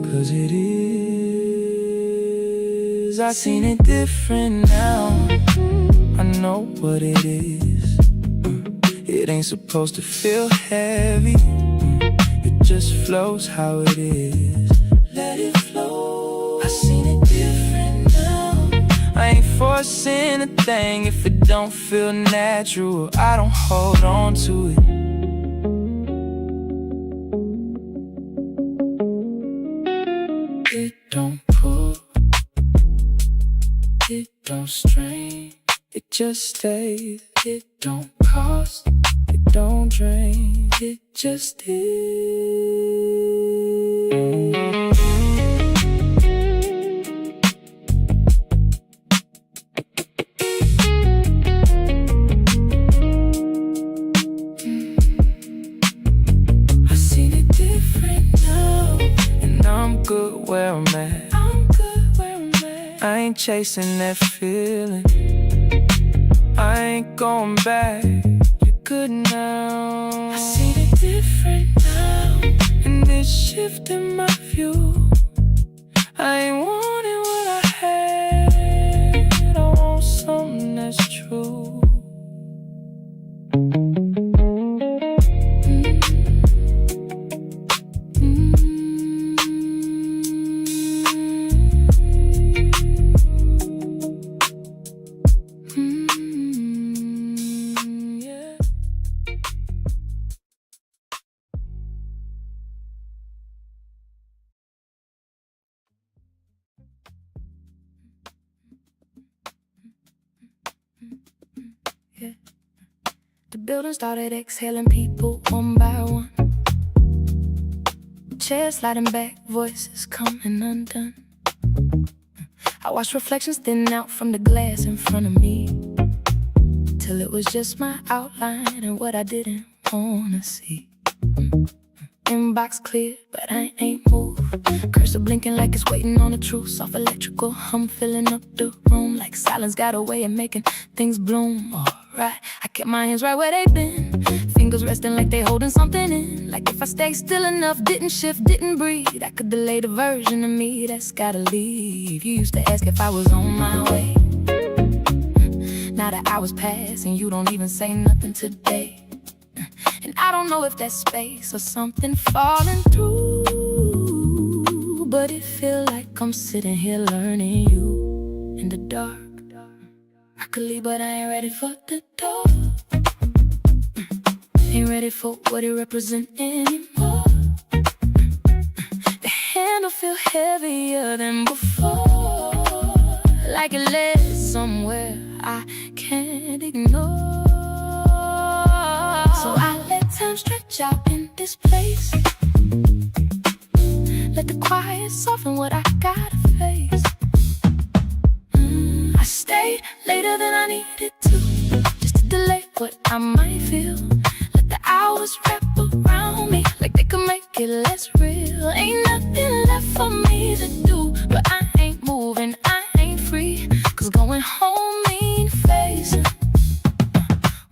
'cause it is. I seen it different now. I know what it is. It ain't supposed to feel heavy. It just flows how it is. Let it flow. I seen it different now. I ain't forcing a thing if it don't feel natural. I don't hold on to it. It don't pull, it don't strain, it just stays. It don't cost, it don't drain, it just is. I seen it different now, and I'm good where I'm at. I'm good where I'm at. I ain't chasing that feeling. I ain't going back. You're good now. I seen it different now, and it's shifting my view. I ain't wanting what I had. I want something that's true. The building started exhaling people one by one. Chairs sliding back, voices coming undone. I watched reflections thin out from the glass in front of me, till it was just my outline and what I didn't wanna see. Inbox clear, but I ain't moved. Cursor blinking like it's waiting on the truth. Soft electrical hum filling up the room, like silence got a way of making things bloom. Alright, I kept my hands right where they been, fingers resting like they holding something in. Like if I stay still enough, didn't shift, didn't breathe, I could delay the version of me that's gotta leave. You used to ask if I was on my way. Now the hours pass and you don't even say nothing today. And I don't know if that's space or something falling through, but it feel like I'm sitting here learning you in the dark. I could leave, but I ain't ready for the door. Ain't ready for what it represents anymore. The handle feel heavier than before, like it led somewhere I can't ignore. So I let time stretch out in this place. Let the quiet soften what I gotta face. I stayed later than I needed to, just to delay what I might feel. Let the hours wrap around me like they could make it less real. Ain't nothing left for me to do, but I ain't moving, I ain't free. 'Cause going home mean facing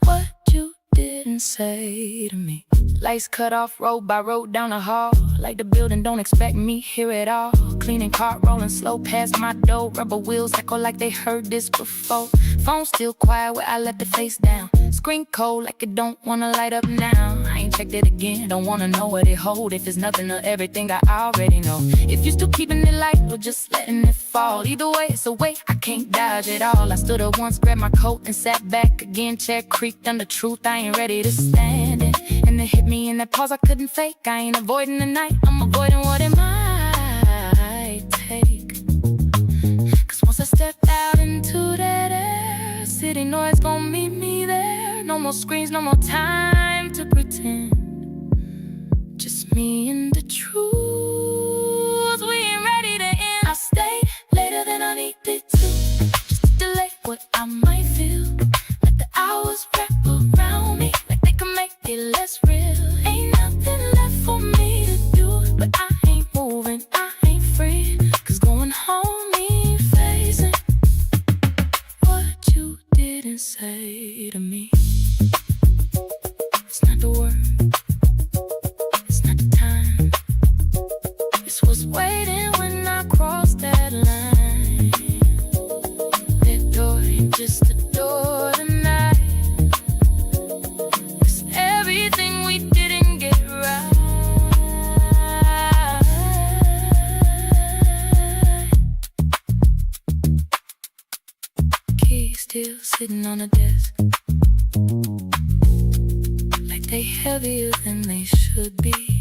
what you didn't say to me. Lights cut off, road by road down the hall. Like the building don't expect me here at all. Cleaning car, rolling slow past my door. Rubber wheels echo like they heard this before. Phone still quiet where I let the face down. Screen cold like it don't wanna light up now. I ain't checked it again, don't wanna know what it hold. If it's nothing or everything I already know. If you still keeping it light or just letting it fall. Either way, it's a way I can't dodge it all. I stood up once, grabbed my coat and sat back again. Chair creaked under truth, I ain't ready to stand it. And it hit me in that pause I couldn't fake. I ain't avoiding the night, I'm avoiding what it might take. Cause once I stepped out into that air, city noise gon' meet me there. No more screens, no more time to pretend. Just me and the truth, we ain't ready to end. I stayed later than I needed to, just to delay what I might feel. Let the hours wrap around me like they can make it less real. Ain't nothing left for me to do, but I ain't moving, I ain't free. Cause going home means facing what you didn't say to me. It's not the word, it's not the time. This was waiting when I crossed that line. That door ain't just a door tonight. It's everything we didn't get right. Keys still sitting on the desk, like they heavier than they should be.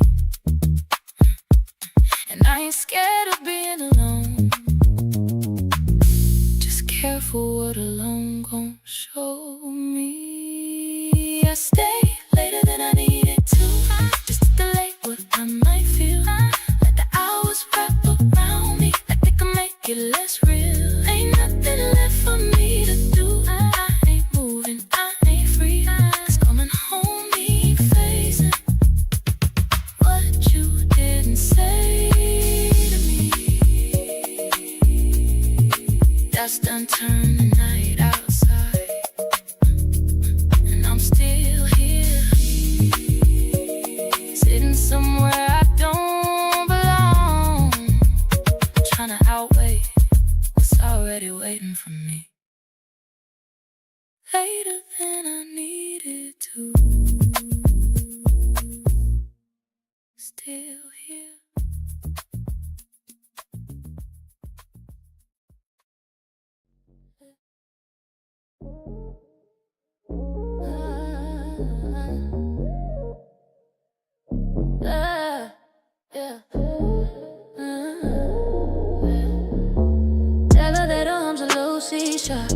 And I ain't scared of being alone, just careful what alone gon' show me. I stay later than I needed to, just to delay what I might feel. Let the hours wrap around me like they can make it less real. Ain't nothing left for me to do, I ain't moving, I ain't free. Cause coming home means facing what you didn't say to me. Dust done turned the night outside, and I'm still here, sitting somewhere I don't belong, trying to outweigh what's already waiting for me. Later than I needed to, still here. Yeah. Tell her that her arms are low C-sharp,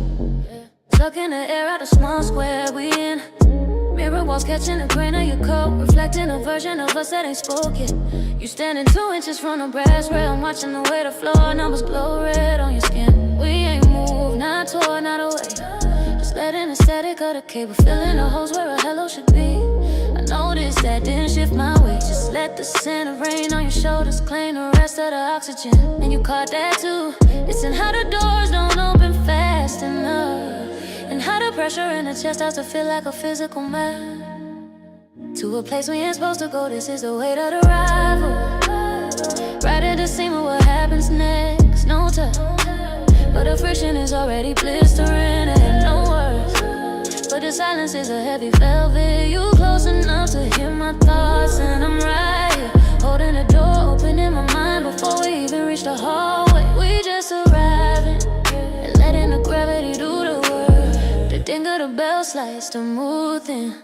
stuck in the air out a small square we in. Mirror walls catching the grain of your coat, reflecting a version of us that ain't spoken. You standing 2 inches from the brass rail, I'm watching the way the floor numbers glow red on your skin. We ain't moved, not toward, not away, just letting the static of the cable, filling the holes where a hello should be. I noticed that didn't shift my weight, just let the scent of rain on your shoulders claim the rest of the oxygen. And you caught that too, it's in how the doors don't open fast enough, and how the pressure in the chest starts to feel like a physical map. To a place we ain't supposed to go, this is the weight of the rival. Right at the seam of what happens next, no time, but the friction is already blistering and no words. But the silence is a heavy velvet. You close enough to hear my thoughts, and I'm right here, holding the door open in my mind before we even reach the hallway. We just arriving and letting the gravity do the work. The ding of the bell slides to move in.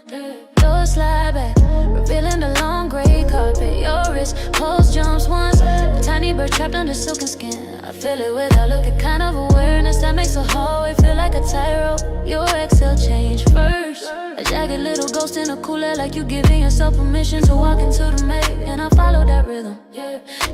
Door slide back, revealing the long gray carpet. Your wrist pulse jumps once, a tiny bird trapped under silken skin. I feel it without looking, kind of awareness that makes the hallway feel like a tightrope. Your exhale change first, a jagged little ghost in a cooler, like you giving yourself permission to walk into the make. And I follow that rhythm,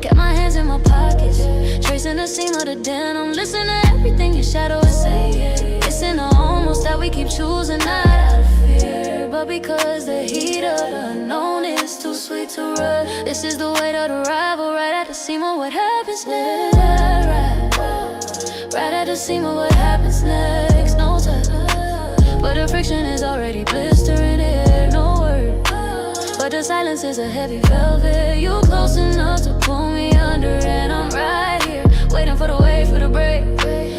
kept my hands in my pockets, tracing the seam of the denim. Listen to everything your shadow is saying. It's in the almost that we keep choosing, not out of fear, but because the heat of the unknown is too sweet to run. This is the weight of the rival, right at the seam of what happens next. Right at the seam of what happens next. No time, but the friction is already blistering here. No word, but but the silence is a heavy velvet. You close enough to pull me under, and I'm right here, waiting for the wave, for the break.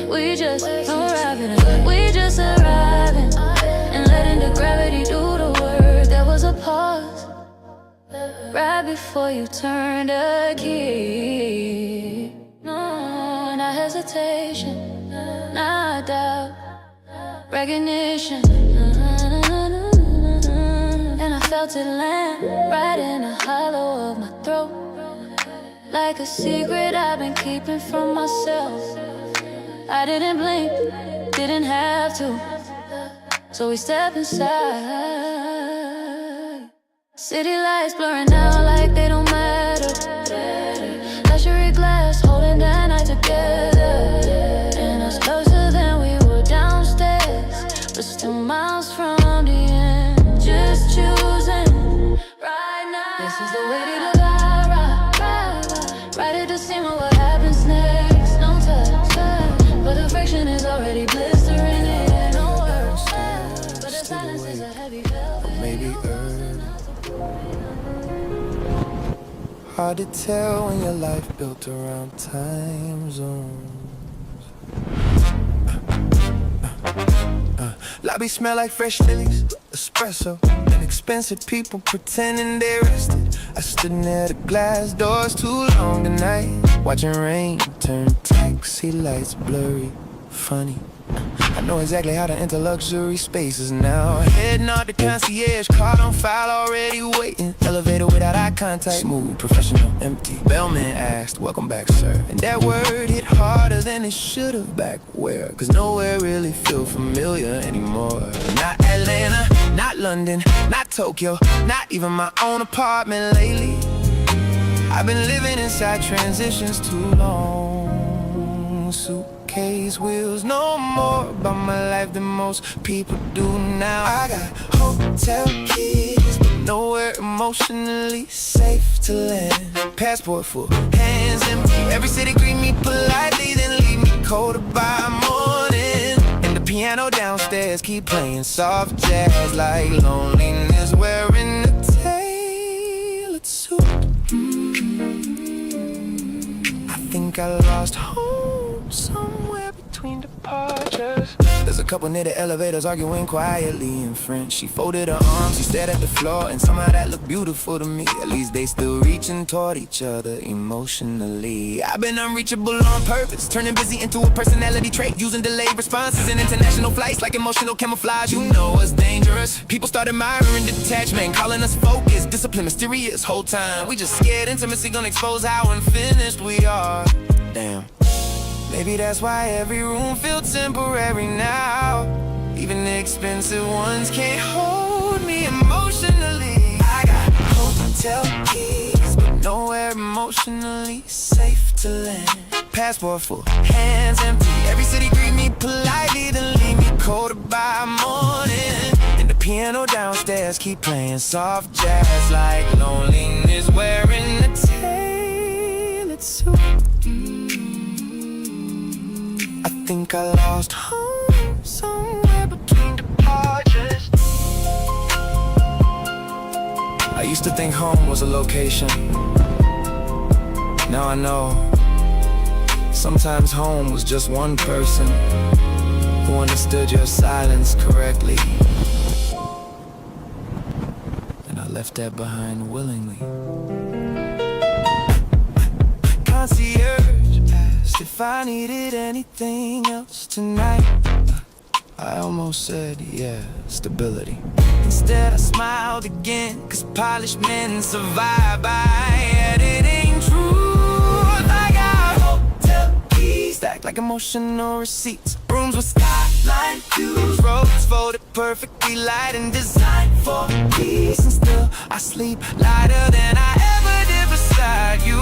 We just arriving, and letting the gravity do the work. There was a pause right before you turned a key. No, not hesitation, not doubt, recognition. And I felt it land right in the hollow of my throat, like a secret I've been keeping from myself. I didn't blink, didn't have to, so we step inside. City lights blurring out like they don't matter. Luxury glass holding that night together, and us closer than we were downstairs, but still miles from the end. Just choosing right now. This is the way to go. Right at the scene of what happens next. No touch, but the friction is already blistering it. No words, but the silence is a heavy velvet. Maybe early. Hard to tell when your life built around time zones. Lobby smell like fresh lilies, espresso, and expensive people pretending they're rested. I stood near the glass doors too long tonight, watching rain turn taxi lights blurry, funny. I know exactly how to enter luxury spaces now. Heading out the concierge, card on file already waiting. Elevator without eye contact, smooth, professional, empty. Bellman asked, welcome back, sir. And that word hit harder than it should've. Back where? Cause nowhere really feel familiar anymore. Not Atlanta, not London, not Tokyo, not even my own apartment lately. I've been living inside transitions too long. Suitcase wheels, no more about my life than most people do now. I got hotel keys, but nowhere emotionally safe to land. Passport full, hands empty. Every city greet me politely, then leave me colder by morning. And the piano downstairs keep playing soft jazz like loneliness wearing a tailored suit. I think I lost home somewhere between departures. There's a couple near the elevators arguing quietly in French. She folded her arms, she stared at the floor, and somehow that looked beautiful to me. At least they still reaching toward each other emotionally. I've been unreachable on purpose, turning busy into a personality trait, using delayed responses in international flights like emotional camouflage. You know what's dangerous? People start admiring detachment, calling us focused, discipline, mysterious. Whole time we just scared intimacy gonna expose how unfinished we are. Damn. Maybe that's why every room feels temporary now. Even the expensive ones can't hold me emotionally. I got hotel keys, but nowhere emotionally safe to land. Passport full, hands empty. Every city greet me politely, then leave me colder by morning. And the piano downstairs keep playing soft jazz like loneliness wearing a tailored suit. I think I lost home somewhere between departures. I used to think home was a location. Now I know sometimes home was just one person who understood your silence correctly. And I left that behind willingly. Concierge asked if I needed anything else tonight. I almost said yeah, stability. Instead I smiled again, cause polished men survive by editing truth. I got hotel keys stacked like emotional receipts, rooms with skyline views, roads folded perfectly light and designed for peace. And still I sleep lighter than I ever did beside you.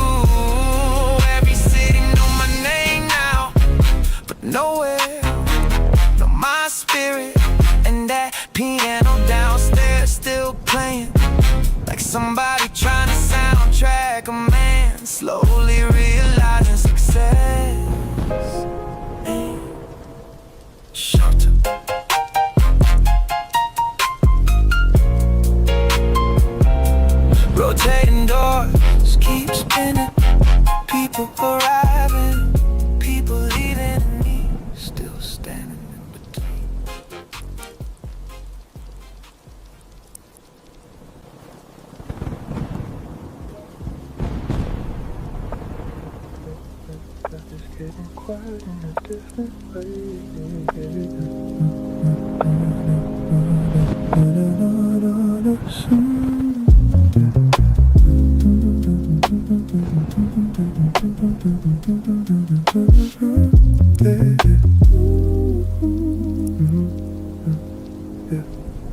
Every city know my name now, but nowhere know my spirit. And that piano downstairs still playing like somebody trying to soundtrack a man slowly realizing success ain't short. open doors keep spinning. People arriving, people leaving, and me still standing in between. It's getting quiet in a different way.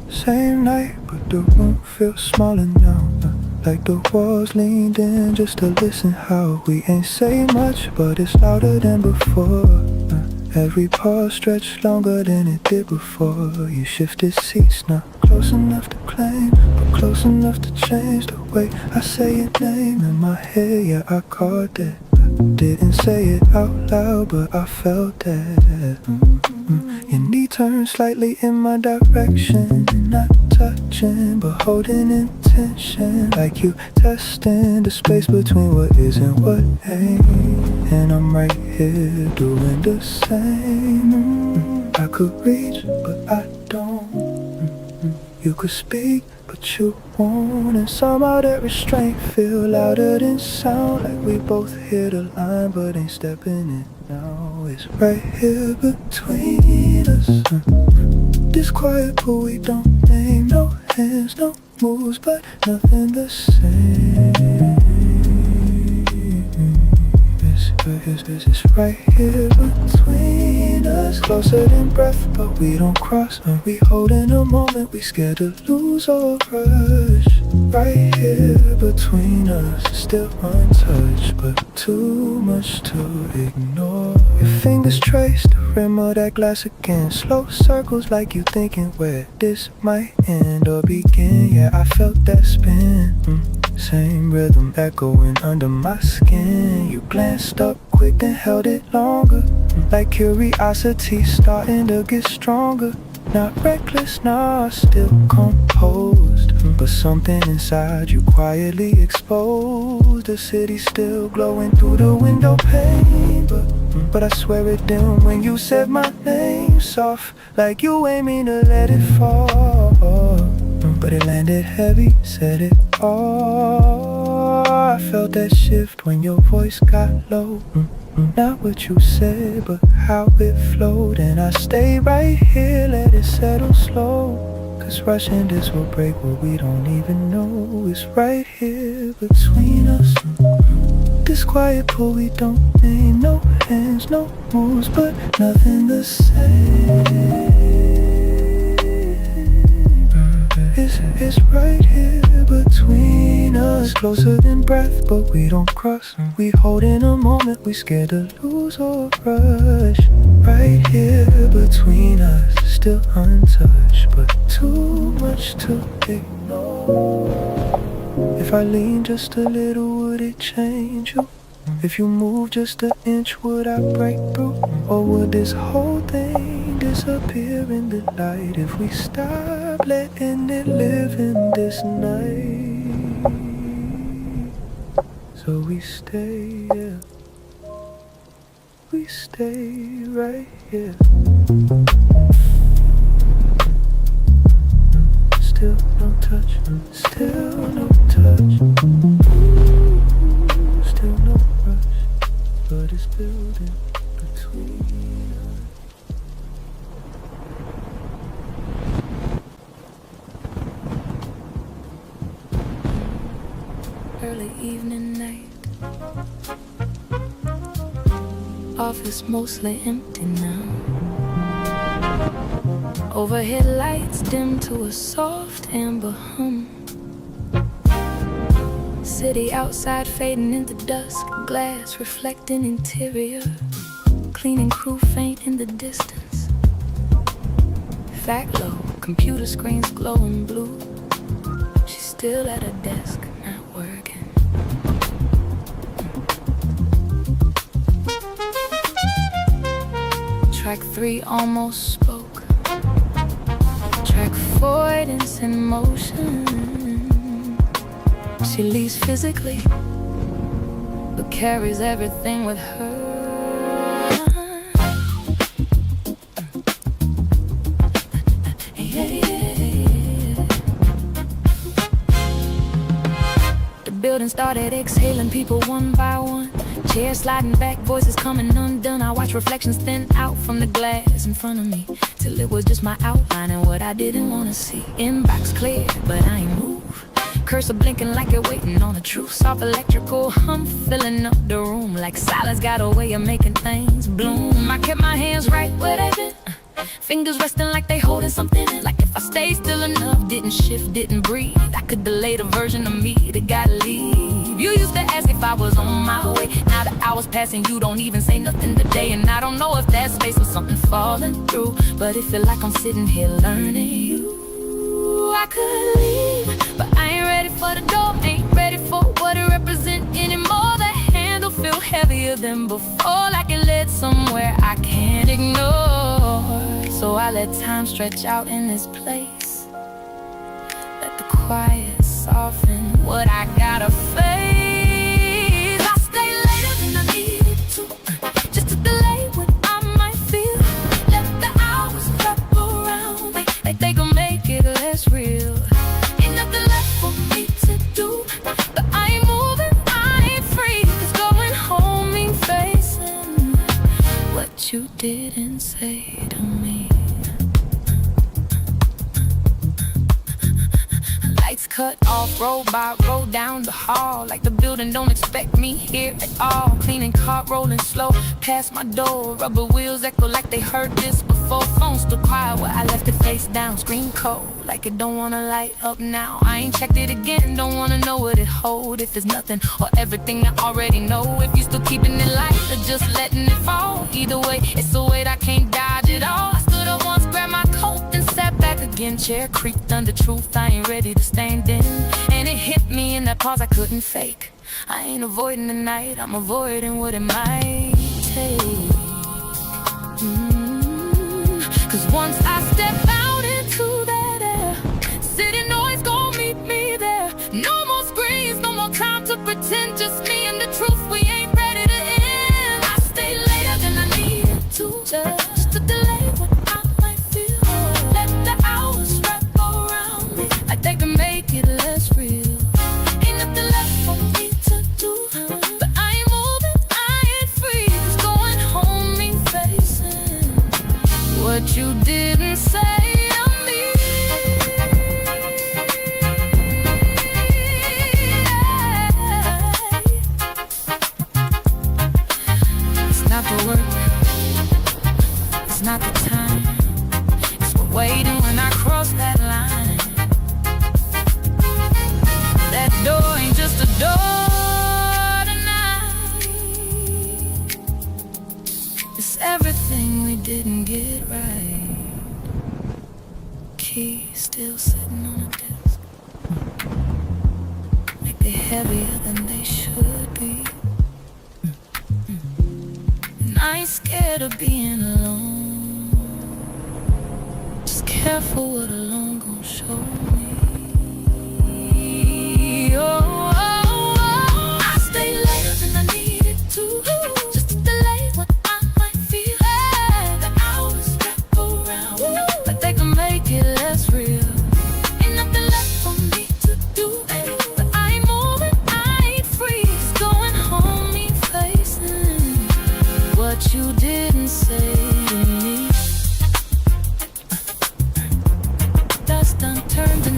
Same night, but the room feels smaller now. Like the walls leaned in just to listen how we ain't say much, but it's louder than before. Every pause stretched longer than it did before. You shifted seats, not close enough to claim, but close enough to change the way I say your name in my head. Yeah, I caught that. Didn't say it out loud, but I felt that. Your knee turned slightly in my direction, not touching, but holding intention. Like you testing the space between what is and what ain't. And I'm right here doing the same. I could reach, but I don't. You could speak, but you won't. And somehow that restraint feel louder than sound. Like we both hear the line, but ain't stepping it now. It's right here between us. This quiet, but we don't name. No hands, no moves, but nothing the same. It's right here between us. Closer than breath, but we don't cross. We holding a moment we scared to lose or rush. Right here between us, still untouched, but too much to ignore. Your fingers trace the rim of that glass again. Slow circles like you thinking where this might end or begin. Yeah, I felt that spin. Same rhythm echoing under my skin. You glanced up quick and held it longer. Like curiosity starting to get stronger. Not reckless, nah, still composed. But something inside you quietly exposed. The city still glowing through the window pane. But I swear it didn't when you said my name. Soft, like you ain't mean to let it fall. But it landed heavy, said it all. I felt that shift when your voice got low. Not what you said, but how it flowed. And I stay right here, let it settle slow. Cause rushing this will break what we don't even know. It's right here between us. This quiet pull we don't name. No hands, no moves, but nothing the same. It's right here between us. Closer than breath, but we don't cross. We holding a moment we scared to lose or rush. Right here between us, still untouched, but too much to ignore. If I lean just a little, would it change you? If you move just an inch, would I break through? Or would this whole thing disappear in the light if we stop letting it live in this night? So we stay, yeah. We stay right here. Still no touch, still no touch. Still no rush, but it's building between us. Early evening night. Office mostly empty now. Overhead lights dim to a soft amber hum. City outside fading into dusk. Glass reflecting interior. Cleaning crew faint in the distance. Fact low, computer screens glowing blue. She's still at her desk, not working. Track 3 almost spoke. Track 4 it's in motion. She leaves physically, but carries everything with her. The building started exhaling people one by one. Chairs sliding back, voices coming undone. I watched reflections thin out from the glass in front of me, till it was just my outline and what I didn't want to see. Inbox clear, but I ain't move. Cursor blinking like it waiting on the truth. Soft electrical hum filling up the room, like silence got a way of making things bloom. I kept my hands right where they been, fingers resting like they holding something in. Like if I stayed still enough, didn't shift, didn't breathe, I could delay the version of me that gotta leave. You used to ask if I was on my way. Now the hours passing, you don't even say nothing today. And I don't know if that space was something falling through, but it feel like I'm sitting here learning you. I could leave, but I ain't ready for the door. Ain't ready for what it represent anymore. The handle feel heavier than before, like it led somewhere I can't ignore. So I let time stretch out in this place, let the quiet soften what I gotta face. I stay later than I needed to, just to delay what I might feel. Let the hours wrap around me, like they gon' make it less real. Ain't nothing left for me to do, but I ain't moving, I ain't free. 'Cause going home mean facing what you didn't say to me. Lights cut off, roll by, roll down the hall, like the building don't expect me here at all. Cleaning car rolling slow past my door, rubber wheels echo like they heard this before. Phone still quiet where I left it face down, screen cold like it don't wanna light up now. I ain't checked it again, don't wanna know what it hold. If it's nothing or everything I already know. If you still keeping it light or just letting it fall, either way, it's a weight I can't dodge at all. I stood up once, grabbed my coat, then sat back again. Chair creaked under truth, I ain't ready to stand in. And it hit me in that pause I couldn't fake. I ain't avoiding the night, I'm avoiding what it might take. 'Cause once I step out into that air, city noise gon' meet me there. No more screens, no more time to pretend, just me and the truth, we ain't ready to end. I stay later than I needed to, just to delay what I might feel. Let the hours wrap around me, like they can make it less real. Ain't nothing left for me to do, but I ain't moving, I ain't free. 'Cause going home mean facing what you didn't say to me. It's not the work, it's not the time, it's what waiting when I cross that line. That door ain't just a door tonight, it's everything we didn't get right. Key still sitting on a desk, like they're heavier than they should be. And I ain't scared of being alone, just careful what alone gon' show me. I stay later than I needed to, just to delay what I might feel. The hours wrap around me, but they can make it less real. Ain't nothing left for me to do, but I ain't moving, I ain't free. 'Cause going home mean facing what you didn't say to me. Dust done turned to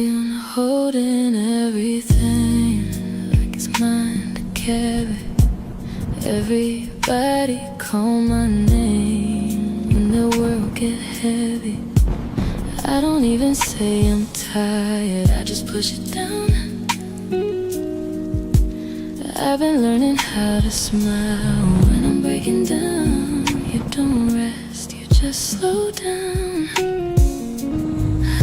been holding everything like it's mine to carry. Everybody call my name when the world get heavy. I don't even say I'm tired, I just push it down. I've been learning how to smile when I'm breaking down. You don't rest, you just slow down.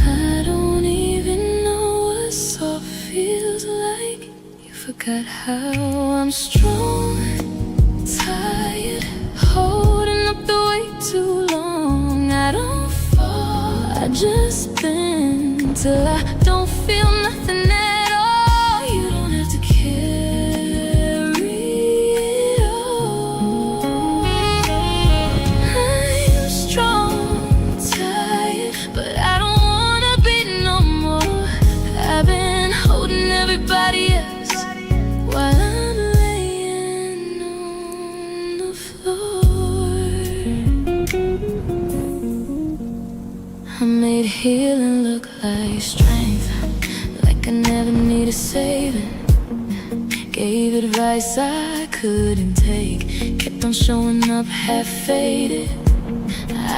I don't even know what soft feels like. You forgot how I'm strong, tired, holding up the weight too long. I don't fall, I just bend till I don't feel nothing at all. You don't have to carry it all. I'm strong, tired, but I don't wanna be no more. I've been holding everybody else while I'm laying on the floor. I made healing look like strength, like I never needed saving. Gave advice I couldn't take, kept on showing up half-faded.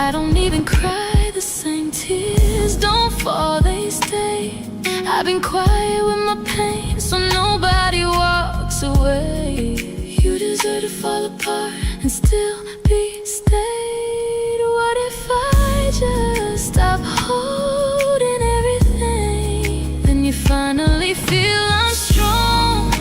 I don't even cry the same tears, don't fall, they stay. I've been quiet with my pain, so nobody walks away. You deserve to fall apart and still be stayed. What if I just stop holding everything? Then you finally feel I'm strong,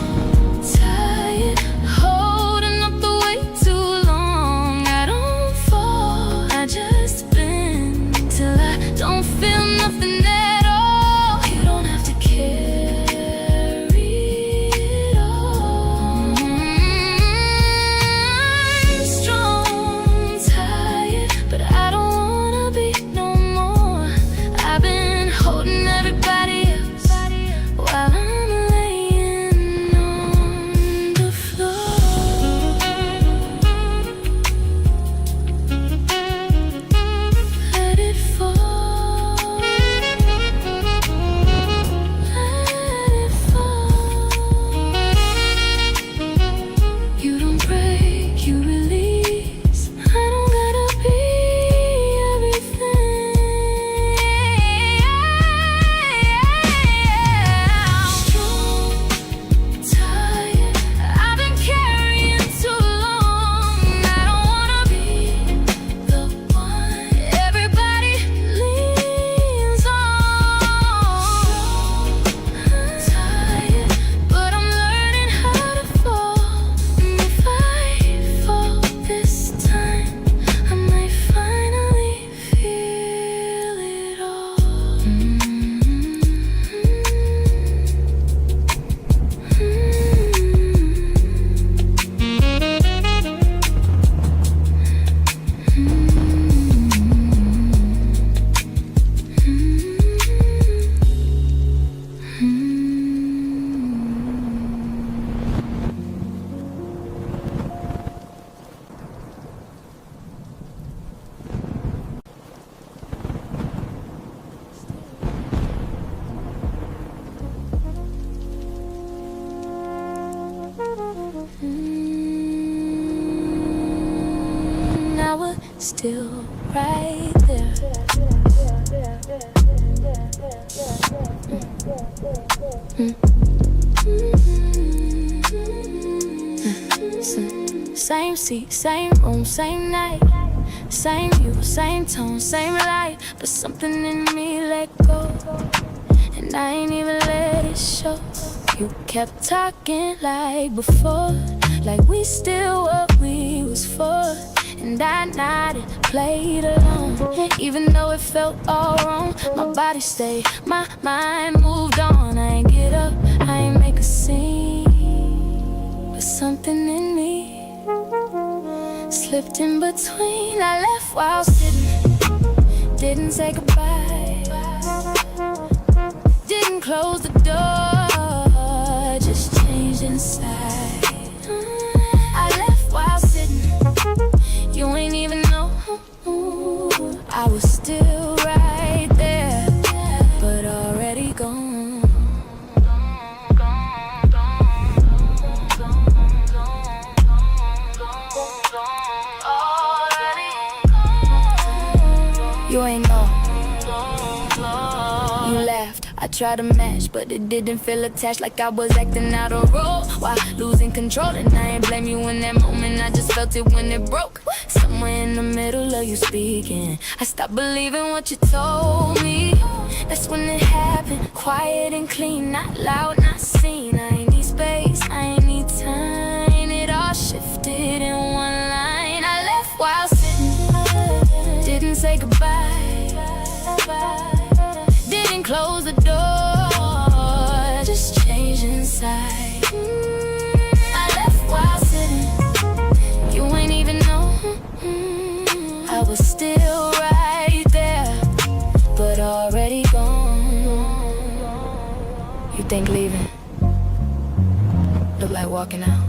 tired, holding up the weight too long. I don't fall, I just bend till I don't feel nothing at all. You don't have to carry it all. I'm strong, tired, but I don't wanna be no more. I've been holding everybody else while I'm laying on the floor. Let it fall, let it fall. You don't break, you release. I don't gotta be everything. Strong, tired, I've been carrying too long. I don't wanna be the one everybody leans on. Tired, but I'm learning how to fall. And if I fall this time, I might finally feel it all. Now we're still right there. Same seat, same room, same night. Same you, same tone, same light. But something in me let go, and I ain't even let it show. You kept talking like before, like we still what we was for. And I nodded, played along, even though it felt all wrong. My body stayed, my mind moved on. I ain't get up, I ain't make a scene, but something in me slipped in between. I left while sitting, didn't say goodbye, didn't close the door, just changed inside. I left while sitting, you ain't even know I was still right there, but already gone. I tried to match, but it didn't feel attached, like I was acting out of role while losing control. And I ain't blame you in that moment, I just felt it when it broke. Somewhere in the middle of you speaking, I stopped believing what you told me. That's when it happened, quiet and clean, not loud, not seen. I ain't need space, I ain't need time. It all shifted in one line. I left while sitting, didn't say goodbye, didn't close the door, just changed inside. I left while sitting, you ain't even know I was still right there, but already gone. You think leaving look like walking out?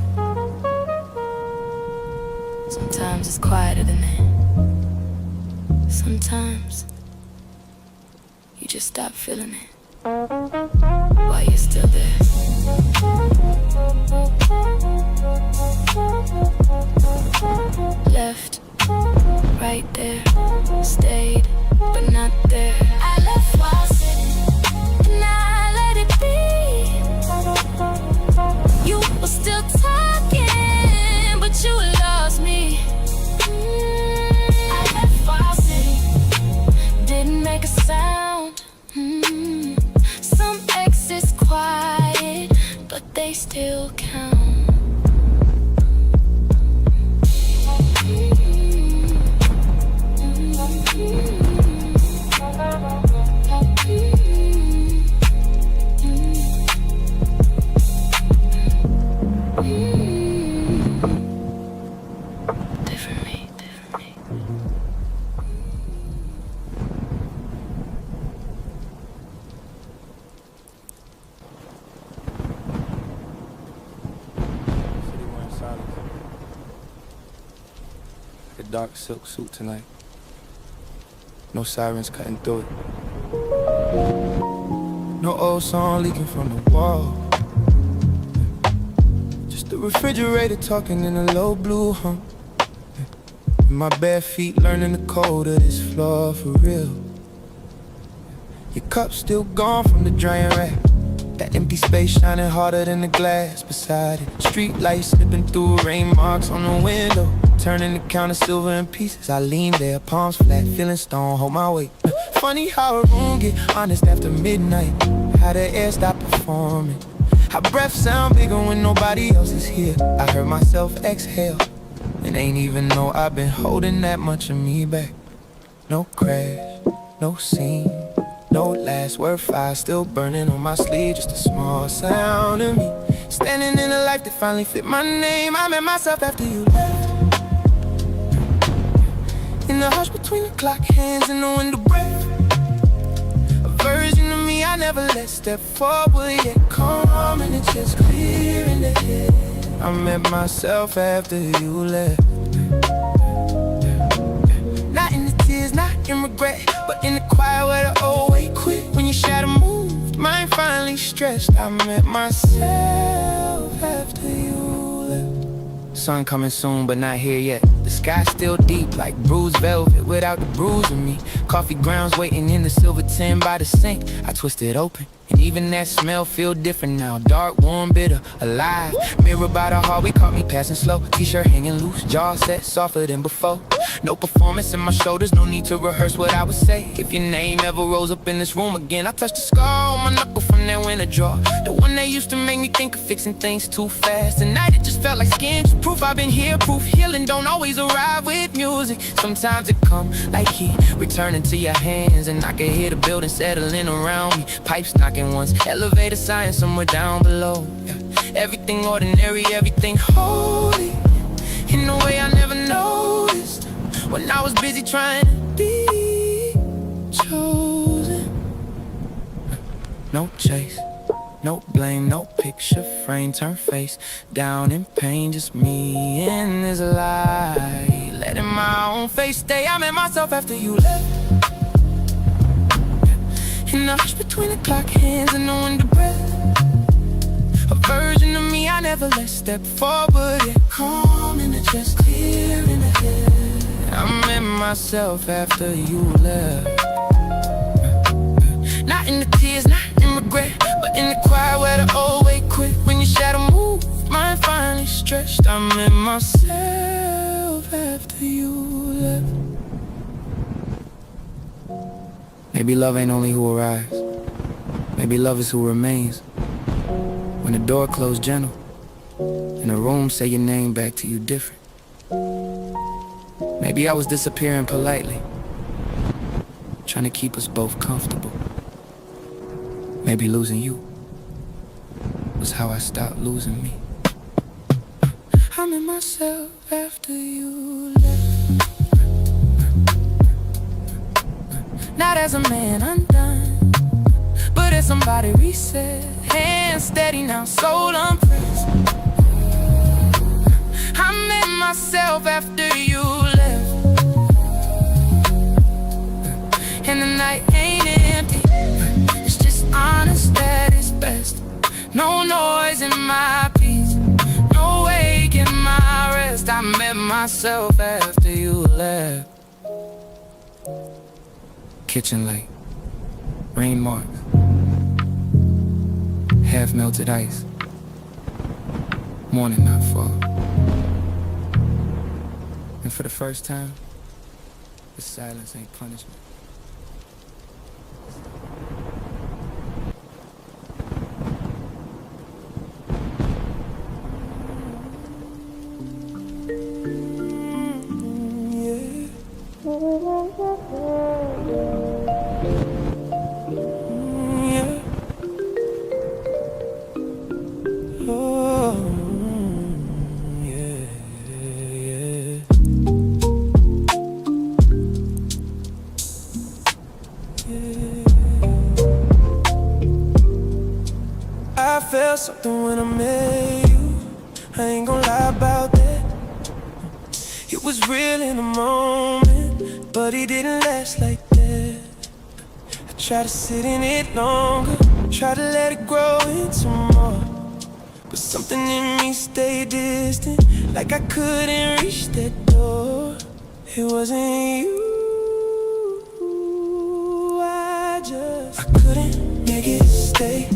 Sometimes it's quieter than that. Sometimes you just stop feeling it while you're still there. Left, right there, stayed, but not there. I left while sitting, and I let it be. You were still talking, but you lost me. I left while sitting, didn't make a sound. Some exits quiet, but they still count. Different me. A dark silk suit tonight. No sirens cutting through it. No old song leaking from the wall. Just the refrigerator talking in a low blue hum. And my bare feet learning the code of this floor for real. Your cup's still gone from the drying rack. That empty space shining harder than the glass beside it. Street lights slipping through, rain marks on the window, turning the counter silver in pieces. I lean there, palms flat, feeling stone, hold my weight. Funny how a room get honest after midnight. How the air stop performing. How breath sound bigger when nobody else is here. I heard myself exhale, and ain't even know I've been holding that much of me back. No crash, no scene, no last word fire still burning on my sleeve. Just a small sound of me standing in a life that finally fit my name. I met myself after you left. In the hush between the clock hands and the window breath. A version of me I never let step forward yet. Calm and it's just clear in the head. I met myself after you left. Not in the tears, not in regret, but in the quiet where the old way quit. When your shadow moved, mine finally stretched. I met myself after you left. Sun coming soon, but not here yet. The sky's still deep, like bruised velvet without the bruise of me. Coffee grounds waiting in the silver tin by the sink. I twist it open, and even that smell feel different now. Dark, warm, bitter, alive. Mirror by the hallway caught me passing slow. T-shirt hanging loose, jaw set softer than before. No performance in my shoulders, no need to rehearse what I would say. If your name ever rose up in this room again, I touched the scar on my knuckle from that winter draw. The one that used to make me think of fixing things too fast. Tonight it just felt like skin, just proof I've been here. Proof healing don't always arrive with music. Sometimes it come like heat, returning to your hands, and I can hear the building settling around me. Pipes knocking once, elevator sign somewhere down below. Yeah. Everything ordinary, everything holy, in a way I never noticed when I was busy trying to be chosen. No chase, no blame, no picture frame, turn face down in pain. Just me in this lie, letting my own face stay. I met myself after you left. In the hush between the clock hands and the window breath. A version of me I never let step forward yet. Calm in the chest, clear in the head. I met myself after you left. Not in the tears, not in after you left. Maybe love ain't only who arrives. Maybe love is who remains. When the door closed gentle, and the room say your name back to you different. Maybe I was disappearing politely, trying to keep us both comfortable. Maybe losing you was how I stopped losing me. I'm in myself after you left. Not as a man undone, but as somebody reset. Hands steady now, soul unpressed. I'm in myself after you left. And the night ain't empty, it's just honest at its best. No noise in my peace, no wake in my rest. I met myself after you left. Kitchen light, rain marks, half melted ice, morning not far. And for the first time, the silence ain't punishment. I felt something when I met you. I ain't gonna lie about that. It was real in the moment, but it didn't last like that. I tried to sit in it longer, tried to let it grow into more, but something in me stayed distant, like I couldn't reach that door. It wasn't you, I couldn't make it stay.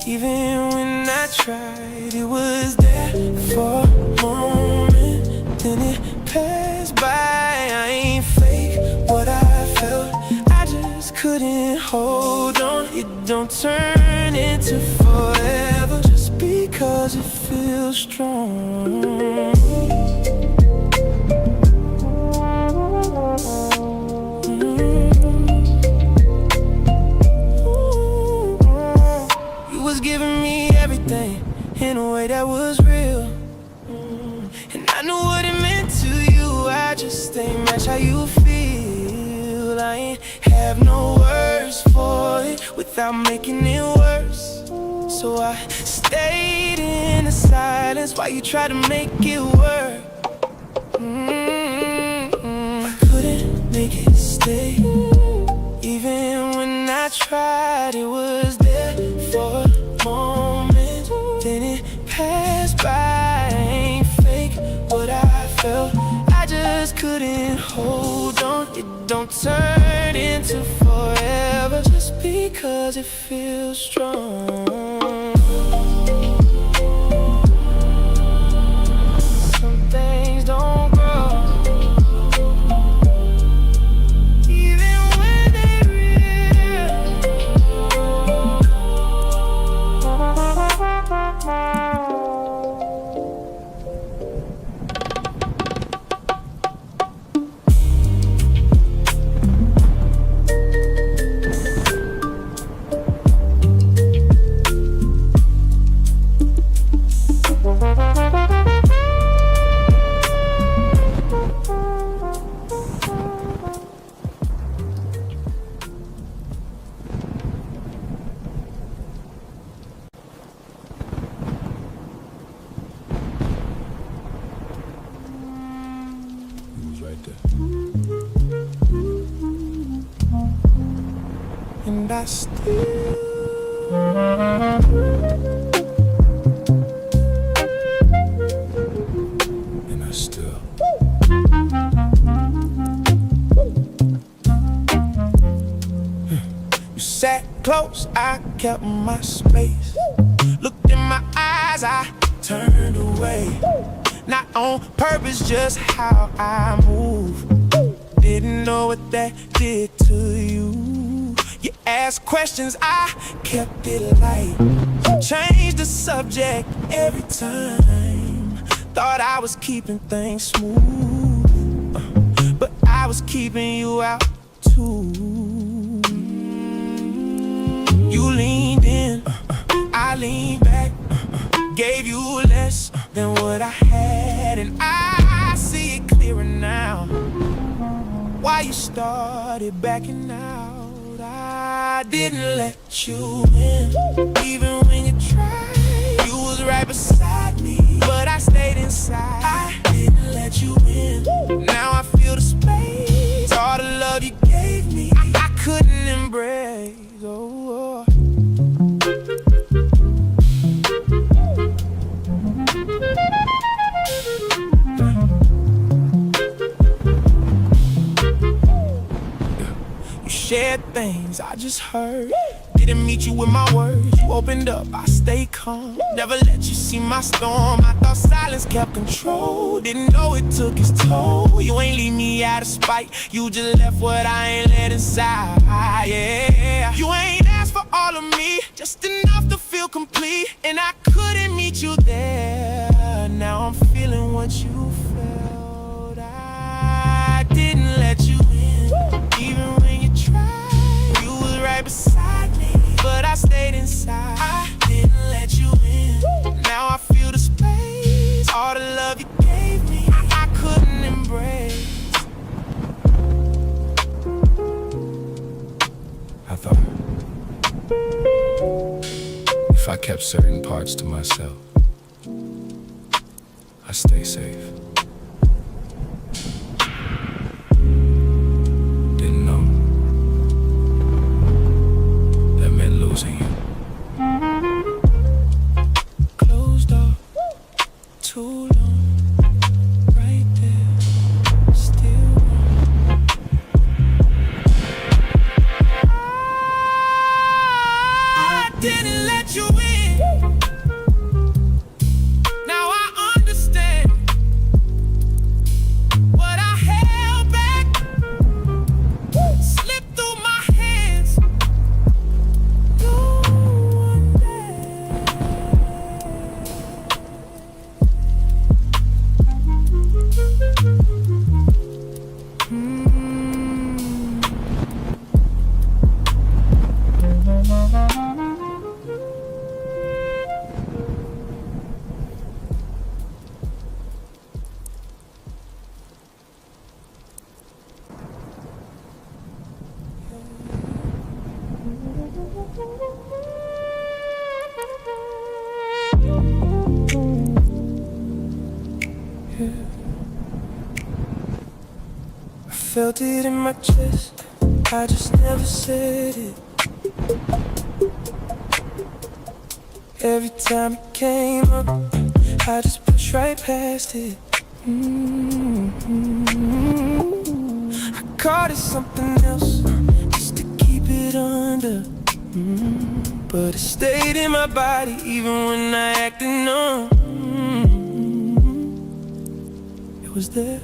Even when I tried, it was there for a moment, then it passed by. I ain't fake what I felt, I just couldn't hold on. It don't turn into forever just because it feels strong. Giving me everything in a way that was real, and I knew what it meant to you. I just ain't match how you feel. I ain't have no words for it without making it worse, so I stayed in the silence while you tried to make it work. I couldn't make it stay. Even when I tried, it was there for a moment, then it passed by. I ain't fake what I felt, I just couldn't hold on. It don't turn into forever just because it feels strong. Some things don't grow and I still You sat close, I kept my space. Looked in my eyes, I turned away. not on purpose, just how I move. Didn't know what that did to you. You asked questions, I kept it light. Changed the subject every time. Thought I was keeping things smooth, but I was keeping you out too. You leaned in, I leaned back, gave you less than what I had, and I see it clearer now. Why you started backing out? I didn't let you in, even when you tried. You was right beside me, but I stayed inside. I didn't let you in. Now I feel the space, all the love you gave me, I couldn't embrace. Oh, you shared things I just heard. Didn't meet you with my words. You opened up, I stayed calm. Never let you see my storm. I thought silence kept control. Didn't know it took its toll. You ain't leave me out of spite. You just left what I ain't let inside. Yeah. You ain't asked for all of me, just enough to feel complete. And I couldn't meet you there. Now I'm feeling what you felt. I didn't let you in, even when you tried. You was right beside me, but I stayed inside. I didn't let you in. Now I feel the space, all the love you gave me, I couldn't embrace. I thought if I kept certain parts to myself, I'd stay safe. Didn't know that meant losing you. Closed off too long, right there, still I didn't let you in. Now I understand what I held back, slipped through my hands. No one there. I felt it in my chest, I just never said it. Every time it came up, I just pushed right past it. I called it something else, just to keep it under. But it stayed in my body even when I acted numb. It was there,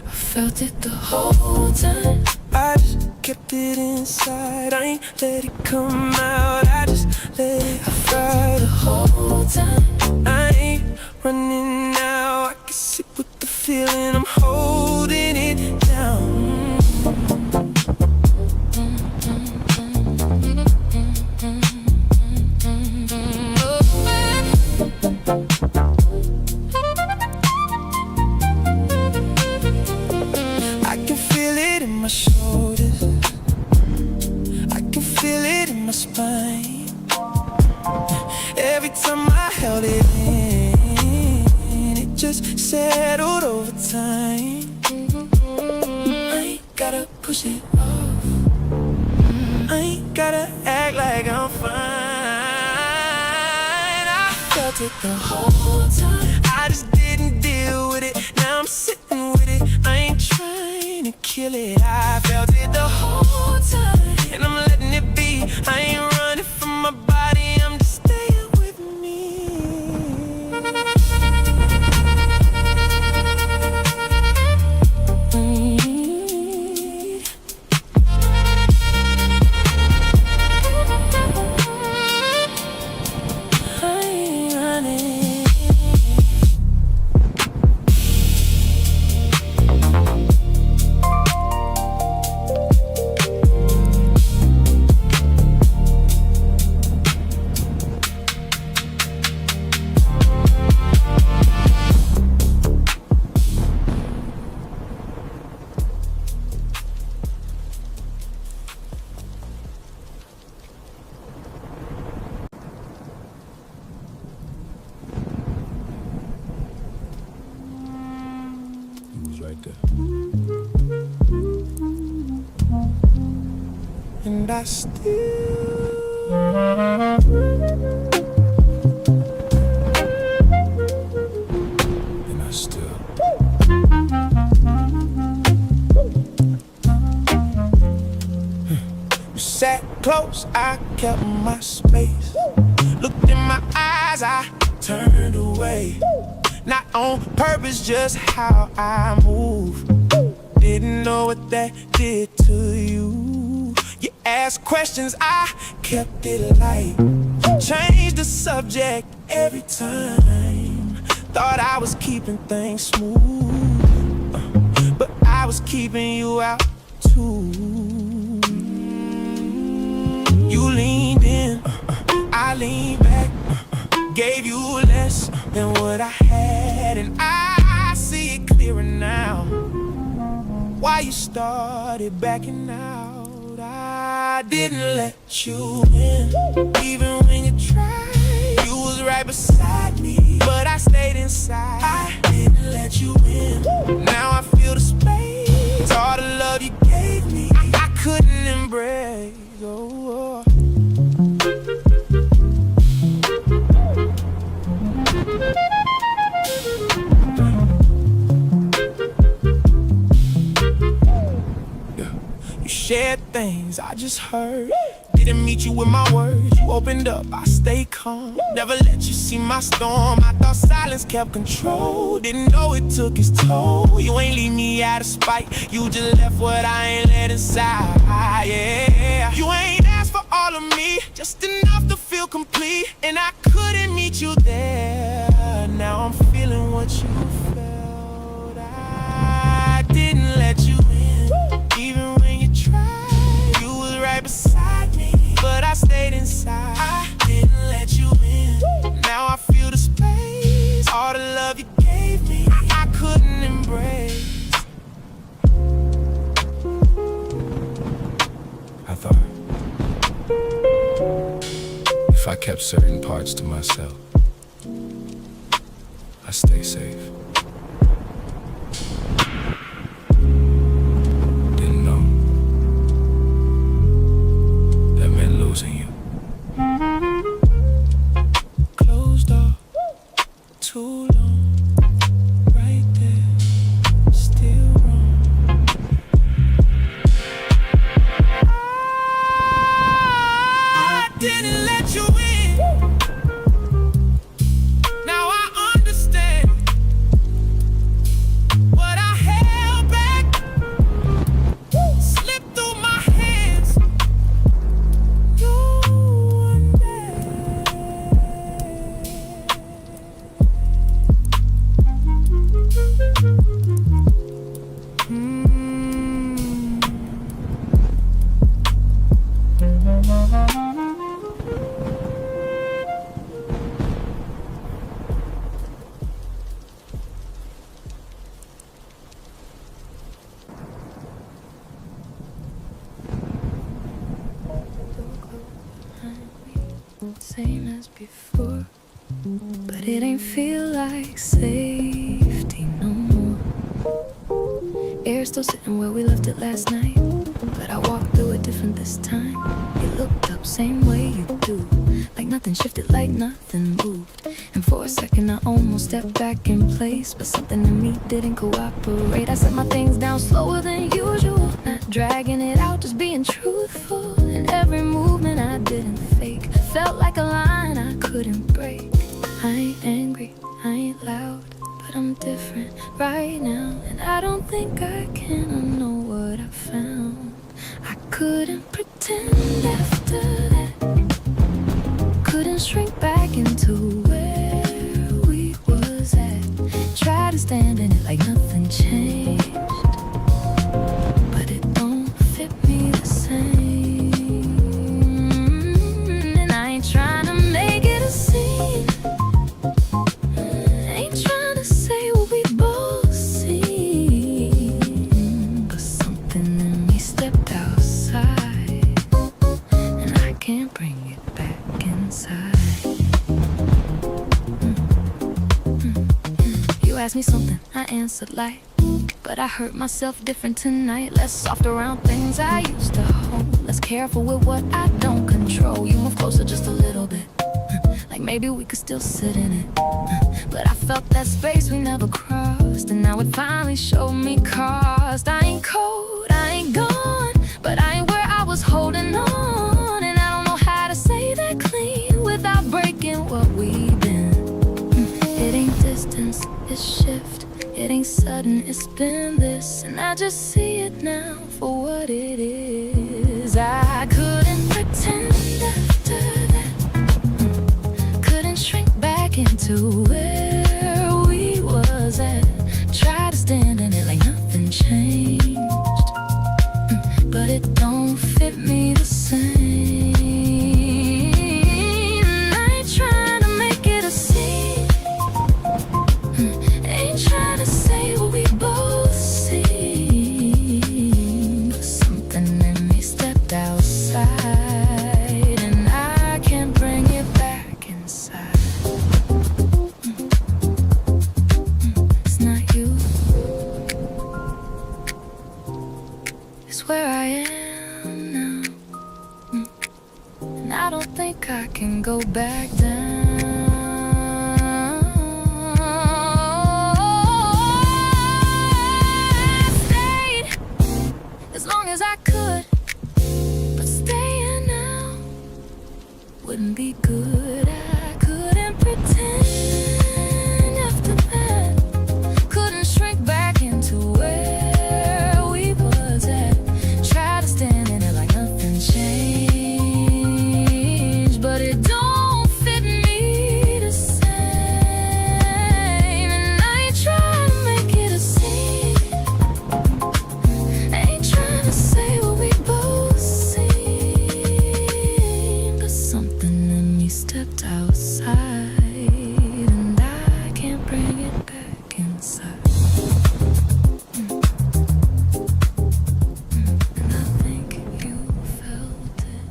I felt it the whole time. I just kept it inside. I ain't let it come out, I just let it fly The whole time. I ain't running now, I can sit with the feeling, I'm holding it down. I can feel it in my shoulders, I can feel it in my spine. Every time I held it in, it just settled over time. I ain't gotta push it off, I ain't gotta act like I'm fine. I felt it the whole time, I just didn't deal with it. Now I'm sitting with it, I ain't trying to kill it. I felt it the whole time, and I'm letting it be. I ain't running from my body, I'm just staying with me. And I still sat close, I kept my space. Looked in my eyes, I turned away. Not on purpose, just how I move. Didn't know what that did to you. You asked questions, I kept it light. Changed the subject every time. Thought I was keeping things smooth, but I was keeping you out too. You leaned in, I leaned back, gave you less than what I had, and I see it clearer now. Why you started backing out? I didn't let you in, even when you tried. You was right beside me, but I stayed inside. I didn't let you in. Now I feel the space, all the love you gave me, I couldn't embrace. Oh. You shared things I just heard. Didn't meet you with my words. You opened up, I stayed calm. Never let you see my storm. I thought silence kept control. Didn't know it took its toll. You ain't leave me out of spite. You just left what I ain't let inside. Yeah. You ain't asked for all of me, just enough to feel complete. And I couldn't meet you there. Now I'm feeling what you felt. I didn't let you in, even when you tried. You was right beside me, but I stayed inside. I didn't let you in. Now I feel the space, all the love you gave me, I couldn't embrace. I thought if I kept certain parts to myself, I stay safe. Didn't know that meant losing you. Closed off too long, right there, still wrong. I didn't let you in. Now I understand what I held back, slipped through my hands. You were there. Same as before, but it ain't feel like safety no more. Air still sitting where we left it last night, but I walked through it different this time. You looked up same way you do, like nothing shifted, like nothing moved. And for a second I almost stepped back in place, but something in me didn't cooperate. I set my things down slower than usual, not dragging it out, just being truthful. And every movement I didn't fake felt like a line I couldn't break. I ain't angry, I ain't loud, but I'm different right now. And I don't think I can unknow what I found. I couldn't pretend after that, couldn't shrink back into where we was at. Try to stand in it like nothing changed, but it don't fit me the same. And I ain't trying to make it a scene, ain't trying to say what we both seen, but something in me stepped outside, and I can't bring it back inside. You asked me something, I answered like, but but I hurt myself different tonight. Less soft around things I used to hold, less careful with what I don't control. You move closer just a little bit, like maybe we could still sit in it. But I felt that space we never crossed, and now it finally showed me cost. I ain't cold, I ain't gone, but I ain't where I was holding on. And I don't know how to say that clean without breaking what we've been. It ain't distance, it's shift. It ain't sudden, it's been this. And I just see it now for what it is. I couldn't pretend after that, couldn't shrink back into where we was at. Try to stand in it like nothing changed, but it don't fit me the same. And I ain't trying to make it a scene, ain't trying to say what we both see. But something in me stepped outside, and I can't bring it back inside. It's not you, it's where I am now. And I don't think I can go back down. I stayed as long as I could, but staying now wouldn't be good. I couldn't pretend after that, couldn't shrink back into where we was at. Try to stand in it like nothing changed, but it don't fit me the same. And I ain't trying to make it a scene, ain't trying to say what we both seen. But something in me stepped outside, and I can't bring it back inside. And I think you felt it.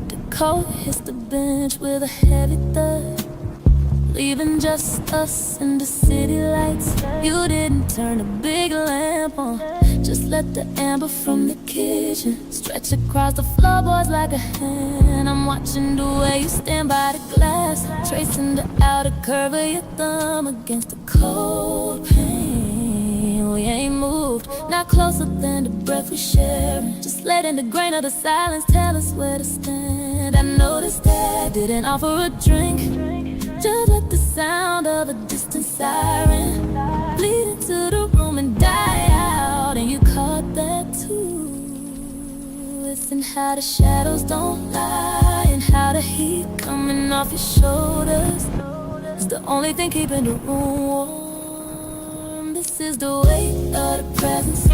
The coat hits the bench with a heavy thud, leaving just us in the city lights. You didn't turn a big lamp on, just let the amber from the kitchen stretch across the floorboards like a hand. I'm watching the way you stand by the glass, tracing the outer curve of your thumb against the cold pane. We ain't moved, not closer than the breath we share, just letting the grain of the silence tell us where to stand. I noticed that didn't offer a drink, just let the sound of a distant siren bleed into the room and die out. And you caught that too. Listen how the shadows don't lie, and how the heat coming off your shoulders is the only thing keeping the room warm. This is the weight of the presence,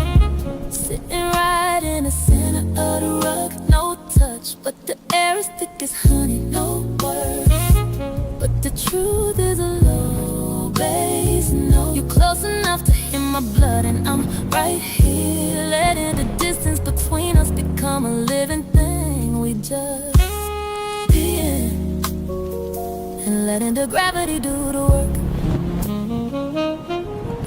sitting right in the center of the rug. No touch, but the air is thick as honey. No words, but the truth is a low bass note. You're close enough to hear my blood, and I'm right here, letting the distance between us become a living thing. We just be in, and letting the gravity do the work.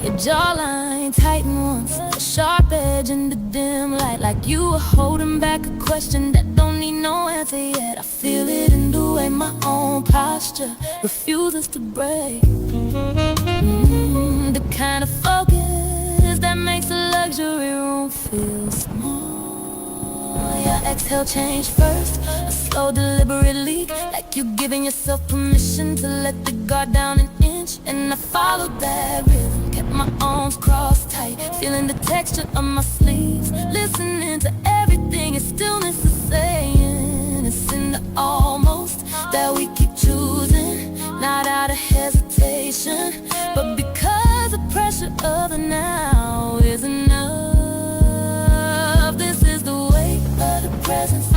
Your jawline tighten once, a sharp edge in the dim light, like you were holding back a question that don't need no answer yet. I feel it in the way my own posture refuses to break. The kind of focus that makes a luxury room feel small. Your exhale changed first, a slow deliberate leak, like you giving yourself permission to let the guard down an inch. And I followed that rhythm, kept my arms crossed tight, feeling the texture of my sleeves, listening to everything in stillness is saying. It's in the almost that we keep choosing, not out of hesitation, but because the pressure of the now is enough. This is the weight of the presence,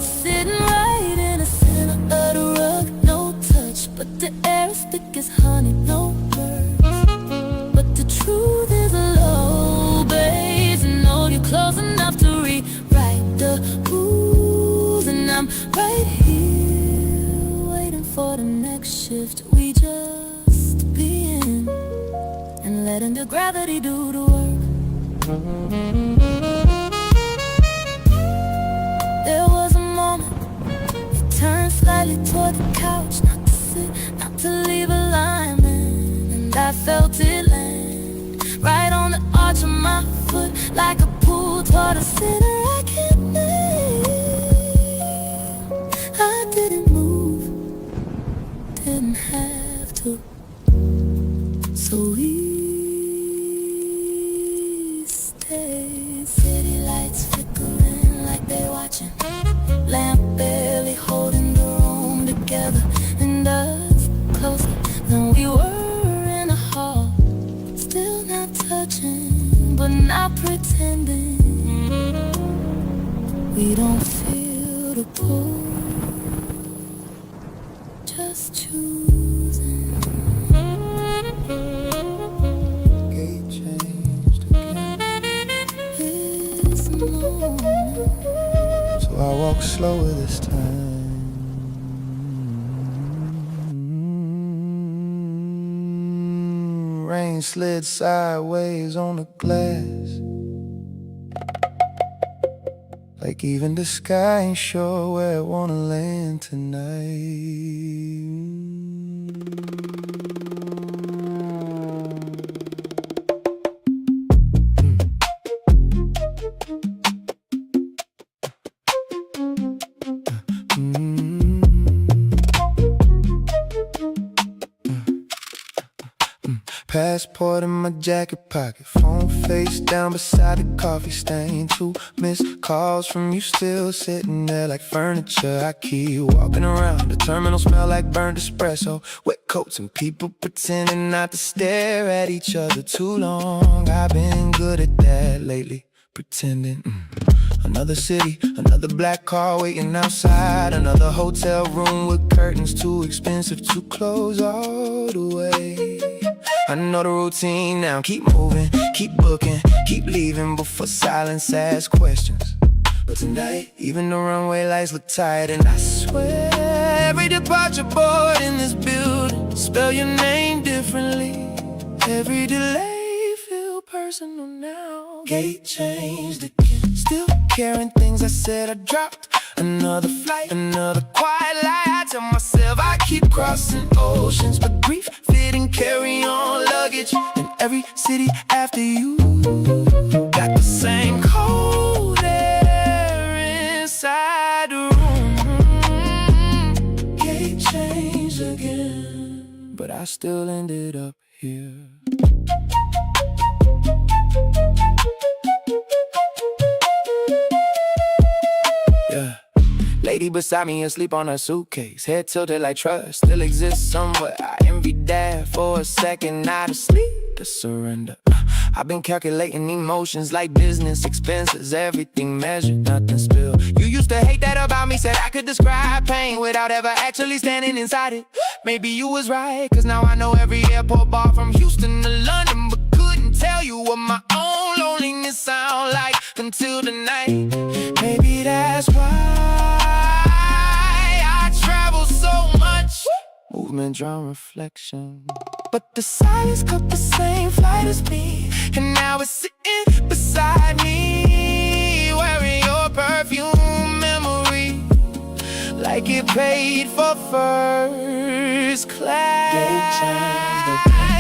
sitting right in the center of the rug. No touch, but the air is thick as honey. No words, but I'm right here, waiting for the next shift. We just be in and letting the gravity do the work. There was a moment you turned slightly toward the couch, not to sit, not to leave alignment, and I felt it land right on the arch of my foot, like a pool toward a center I can't name. I didn't move, didn't have to, so we stayed. City lights flickering like they watching, lamp barely holding the room together, and us closer than we were in a hall. Still not touching, but not pretending. We don't feel the pull, just choosing. Gate changed again, This moment, so I walk slower this time. Rain slid sideways on the glass, like even the sky ain't sure where it wanna land tonight. Passport in my jacket pocket, phone face down beside the coffee stain. 2 missed calls from you, still sitting there like furniture. I keep walking around, the terminal smell like burnt espresso, wet coats and people pretending not to stare at each other too long. I've been good at that lately, pretending. Another city, another black car waiting outside, another hotel room with curtains too expensive to close all the way. I know the routine now, keep moving, keep booking, keep leaving before silence asks questions. But tonight, even the runway lights look tired, and I swear every departure board in this building spell your name differently. Every delay feel personal now. Gate changed again, still carrying things I said I dropped. Another flight, another quiet lie. I tell myself I keep crossing oceans, but grief fit and carry on luggage in every city after you. Got the same cold air inside the room. Gate changed again, but I still ended up here. Lady beside me asleep on her suitcase, head tilted like trust still exists somewhere. I envy that for a second, not asleep to surrender. I've been calculating emotions like business expenses, everything measured, nothing spilled. You used to hate that about me, said I could describe pain without ever actually standing inside it. Maybe you was right, cause now I know every airport bar from Houston to London, but couldn't tell you what my own loneliness sound like until tonight. Maybe that's why so much movement, drawn reflection, but the silence cut the same flight as me, and now it's sitting beside me, wearing your perfume memory like it paid for first class.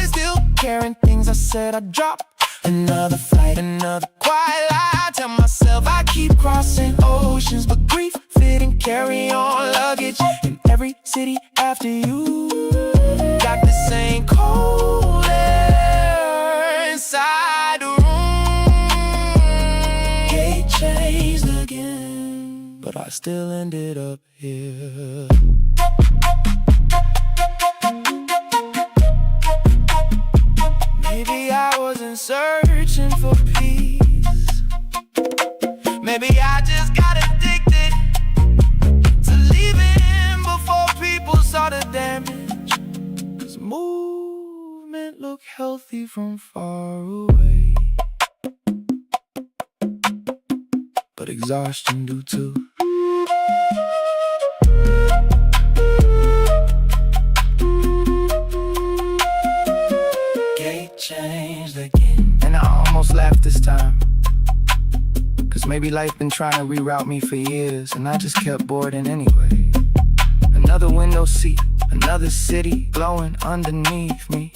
Still carrying things I said I dropped. Another flight, another quiet lie. I tell myself I keep crossing oceans, but grief fit and carry on luggage in every city after you. Got the same cold air inside the room. Gate changed again, but I still ended up here. Maybe I wasn't searching for peace. Maybe I just got addicted to leaving before people saw the damage. Cause movement look healthy from far away, but exhaustion do too. maybe life been trying to reroute me for years, and I just kept boarding anyway. Another window seat, another city glowing underneath me.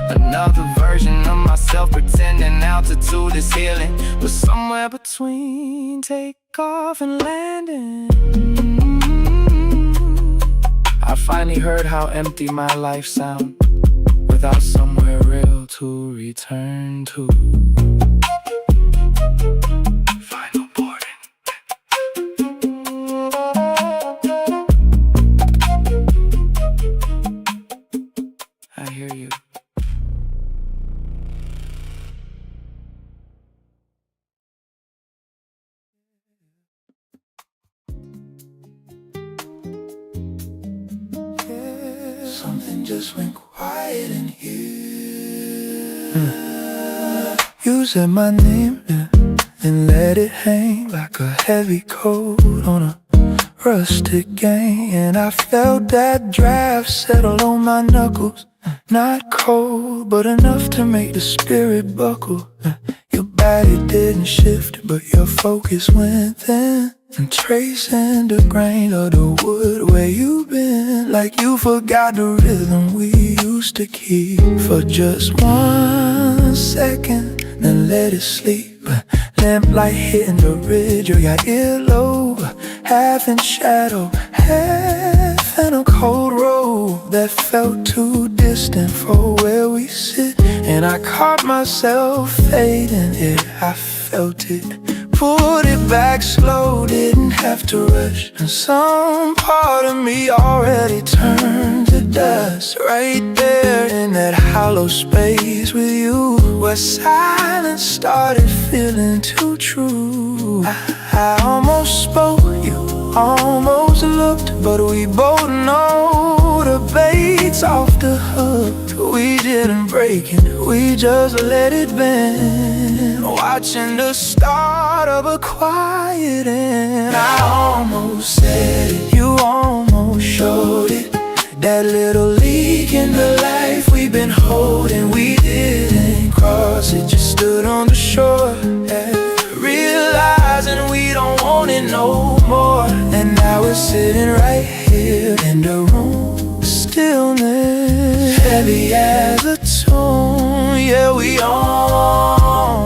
Another version of myself pretending altitude is healing, but somewhere between takeoff and landing, I finally heard how empty my life sounds without somewhere real to return to. Final boarding. I hear you. Something just went quiet in here. You said my name, yeah, and let it hang like a heavy coat on a rustic game. And I felt that draft settle on my knuckles. Not cold, but enough to make the spirit buckle. Your body didn't shift, but your focus went thin, and tracing the grain of the wood where you been, like you forgot the rhythm we used to keep for just 1 second, then let it sleep. Lamplight hitting the ridge of your earlobe, half in shadow, half in a cold robe that felt too distant for where we sit. And I caught myself fading it, I felt it. Put it back slow, didn't have to rush. And some part of me already turned to dust, right there in that hollow space with you, where silence started feeling too true. I almost spoke, you almost looked, but we both know the bait's off the hook. We didn't break it, we just let it bend, watching the start of a quiet end. I almost said it, you almost showed it. That little leak in the life we've been holding, we didn't cross it, just stood on the shore, yeah. Realizing we don't want it no more. And now we're sitting right here in the room, stillness heavy as a tune. Yeah, we almost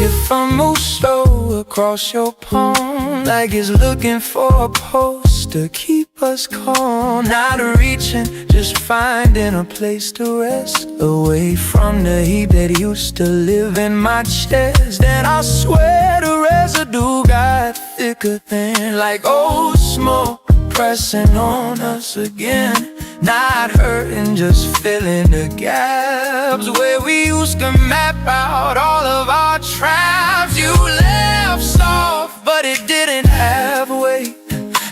if I move slow across your palm, like it's looking for a post to keep us calm. Not reaching, just finding a place to rest, away from the heat that used to live in my chest. And I swear the residue got thicker than, like old smoke pressing on us again. Not hurting, just filling the gaps where we used to map out all of our traps. You left soft, but it didn't have weight,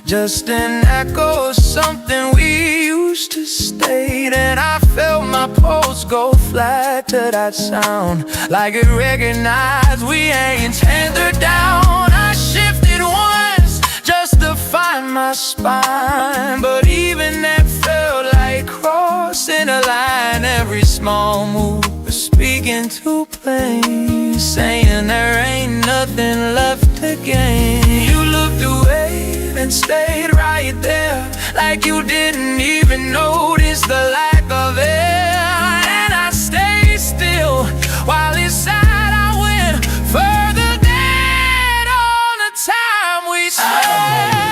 just an echo of something we used to state. And I felt my pulse go flat to that sound, like it recognized we ain't tethered down. I shifted once just to find my spine, but even that felt like crossing a line. Every small move was speaking too plain, saying there ain't nothing left to gain. You looked away and stayed right there, like you didn't even notice the lack of air. And I stayed still while inside I went further than all the time we spent.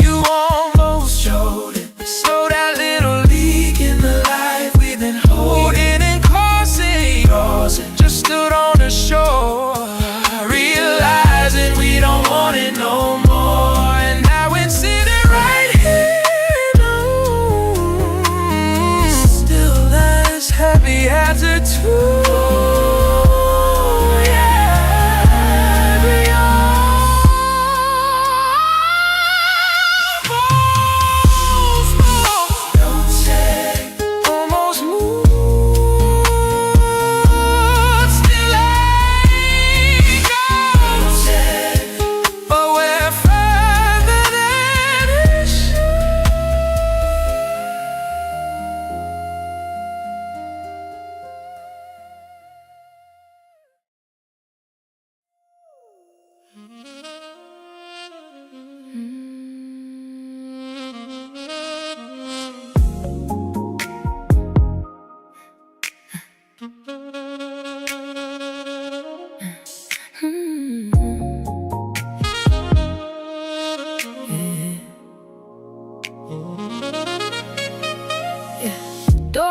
You almost showed it, so that little leak in the life we've been holding and causing, just stood on the shore, realizing we don't want it no more. And now we're sitting right here, still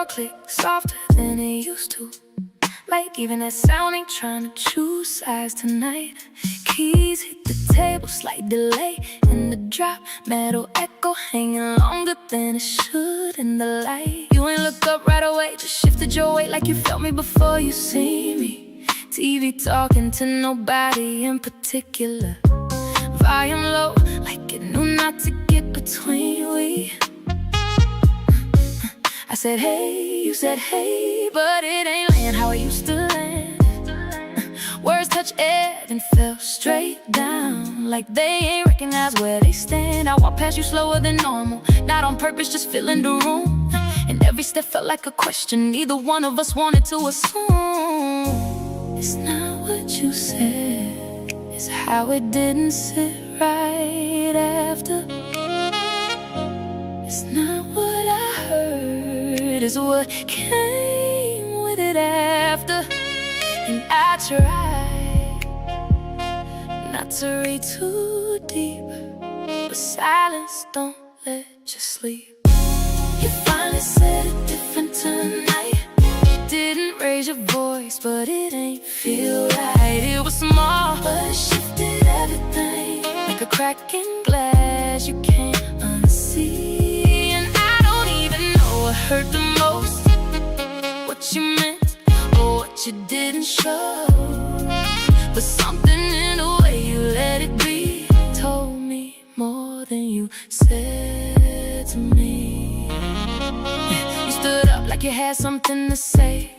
click softer than it used to. Like even that sound ain't trying to choose sides tonight. Keys hit the table, slight delay in the drop. Metal echo hanging longer than it should in the light. You ain't look up right away, just shifted your weight like you felt me before you see me. TV talking to nobody in particular. Volume low, like it knew not to get between we. I said hey, you said hey, but it ain't land how it used to land. Words touch air and fell straight down, like they ain't recognize where they stand. I walk past you slower than normal, not on purpose, just filling the room. And every step felt like a question neither one of us wanted to assume. It's not what you said, it's how it didn't sit right after. It's not what I heard, it's what came with it after. And I tried not to read too deep, but silence don't let you sleep. You finally said it different tonight. Didn't raise your voice, but it ain't feel right. It was small, but it shifted everything, like a crack in glass you can't unsee. And I don't even know what hurt the most, what you meant or what you didn't show. But something in the way you let it be told me more than you said to me. You stood up like you had something to say,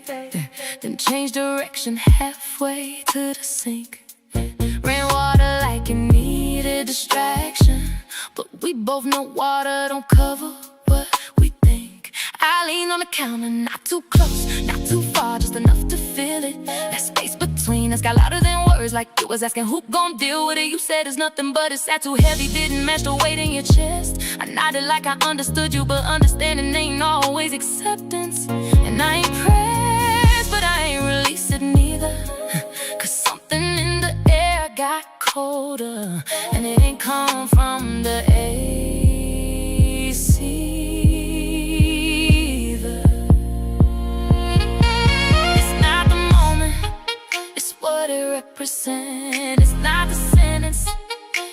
then changed direction halfway to the sink. Ran water like it needed distraction, but we both know water don't cover what we think. I leaned on the counter, not too close, not too far, just enough to feel it. That space between us got louder than words, like it was asking who gon' deal with it. You said it's nothing, but it sat too heavy, didn't match the weight in your chest. I nodded like I understood you, but understanding ain't always acceptance. And I ain't pressed, but I ain't released it neither, cause something in the air got colder, and it ain't come from the AC either. It's not the moment, it's what it represents. It's not the sentence,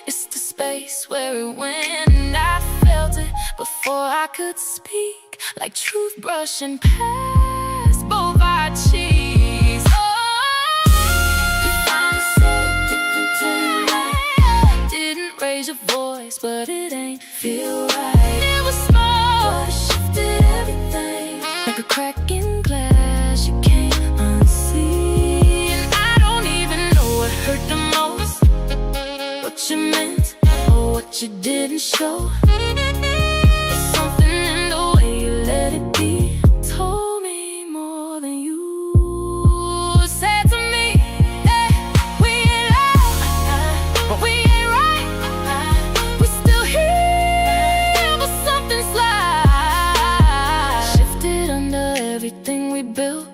it's the space where it went. And I felt it before I could speak, like truth brushing past both our cheeks. Raise your voice, but it ain't feel right. It was small, but it shifted everything, like a crack in glass you can't unsee. And I don't even know what hurt the most, what you meant or what you didn't show. But something in the way you let it be told me more than you said to me. Hey, we ain't loud, but we ain't everything we built,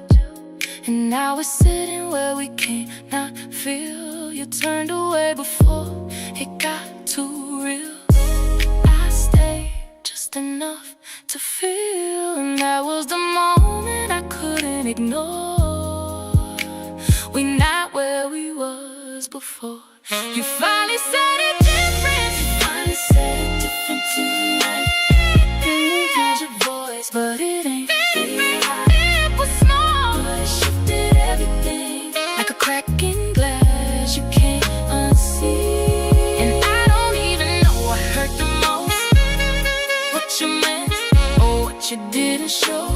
and now we're sitting where we cannot feel. You turned away before it got too real. I stayed just enough to feel, and that was the moment I couldn't ignore. We not where we was before. You finally said it different. You finally said it different tonight. You got your voice, but it ain't. Like a crack in glass you can't unsee. And I don't even know what hurt the most, what you meant or what you didn't show.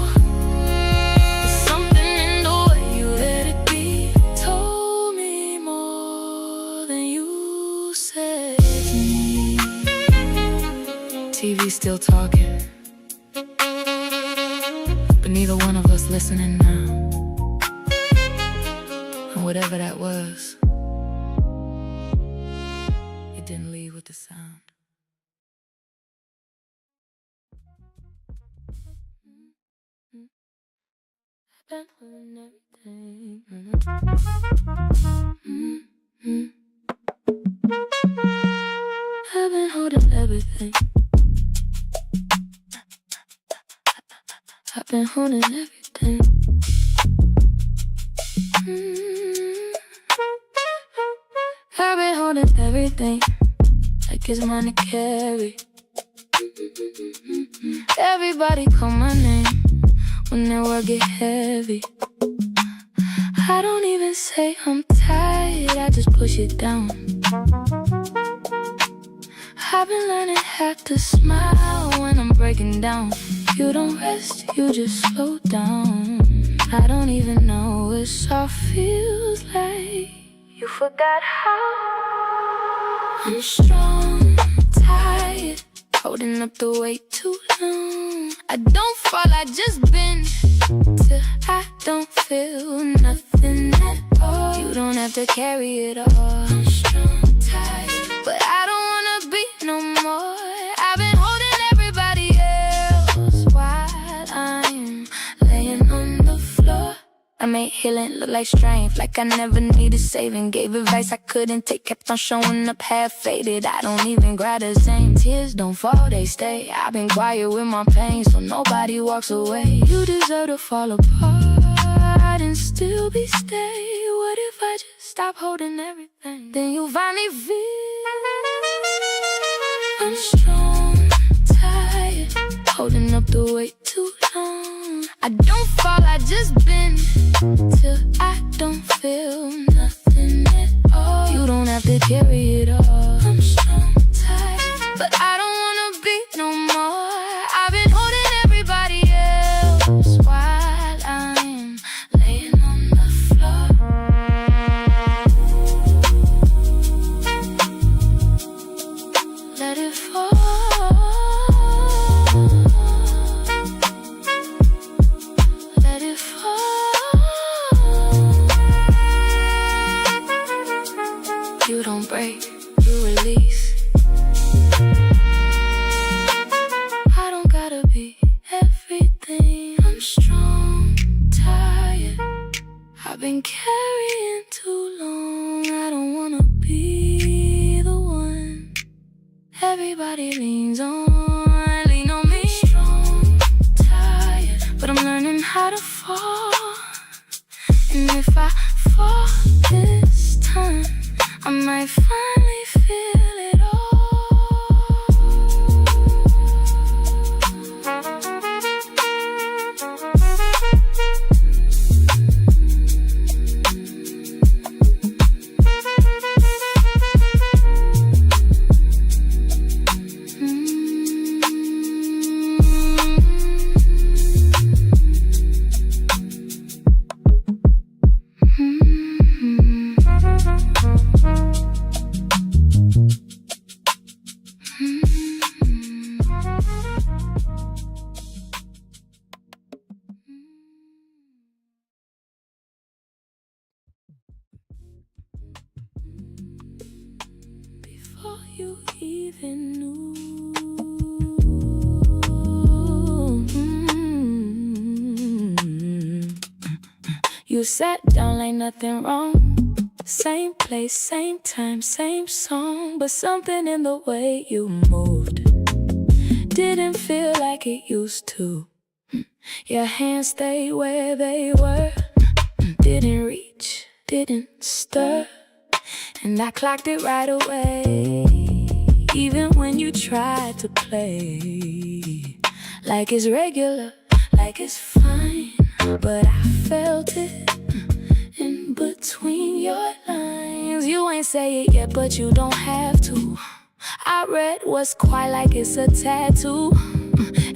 But something in the way you let it be told me more than you said to me. TV still talking, but neither one of us listening now. Whatever that was, it didn't leave with the sound. I've been holding everything. I've been holding everything. I've been holding everything. I've been holding everything like it's mine to carry. Everybody call my name when the work get heavy. I don't even say I'm tired, I just push it down. I've been learning how to smile when I'm breaking down. You don't rest, you just slow down. I don't even know what soft feels like. You forgot how I'm strong, tired, holding up the weight too long. I don't fall, I just bend till I don't feel nothing at all. You don't have to carry it all. I'm strong, tired, but I don't wanna be no more. I've been holding everybody else while I'm laying on the floor. I made healing look like strength, like I never needed saving. Gave advice I couldn't take, kept on showing up half-faded. I don't even cry the same. Tears don't fall, they stay. I've been quiet with my pain, so nobody walks away. You deserve to fall apart and still be stay. What if I just stop holding everything? Then you finally feel I'm strong, tired, holding up the weight too long. I don't fall, I just bend till I don't feel nothing at all. You don't have to carry it all. I'm strong, tired, but I don't wanna be no more. I've been holding everybody else while I'm laying on the floor. Let it fall. Let it fall. You don't break, you release. I don't gotta be everything. I'm strong, tired, I've been carrying too long. I don't wanna be the one everybody leans on. Lean on me. Strong, tired, but I'm learning how to fall. And if I fall this time, I might finally feel it all. Before you even knew, you sat down like nothing wrong. Same place, same time, same song. But something in the way you moved didn't feel like it used to. Your hands stayed where they were, didn't reach, didn't stir. And I clocked it right away. Even when you tried to play like it's regular, like it's fine. But I felt it in between your lines. You ain't say it yet, but you don't have to. I read what's quiet like it's a tattoo.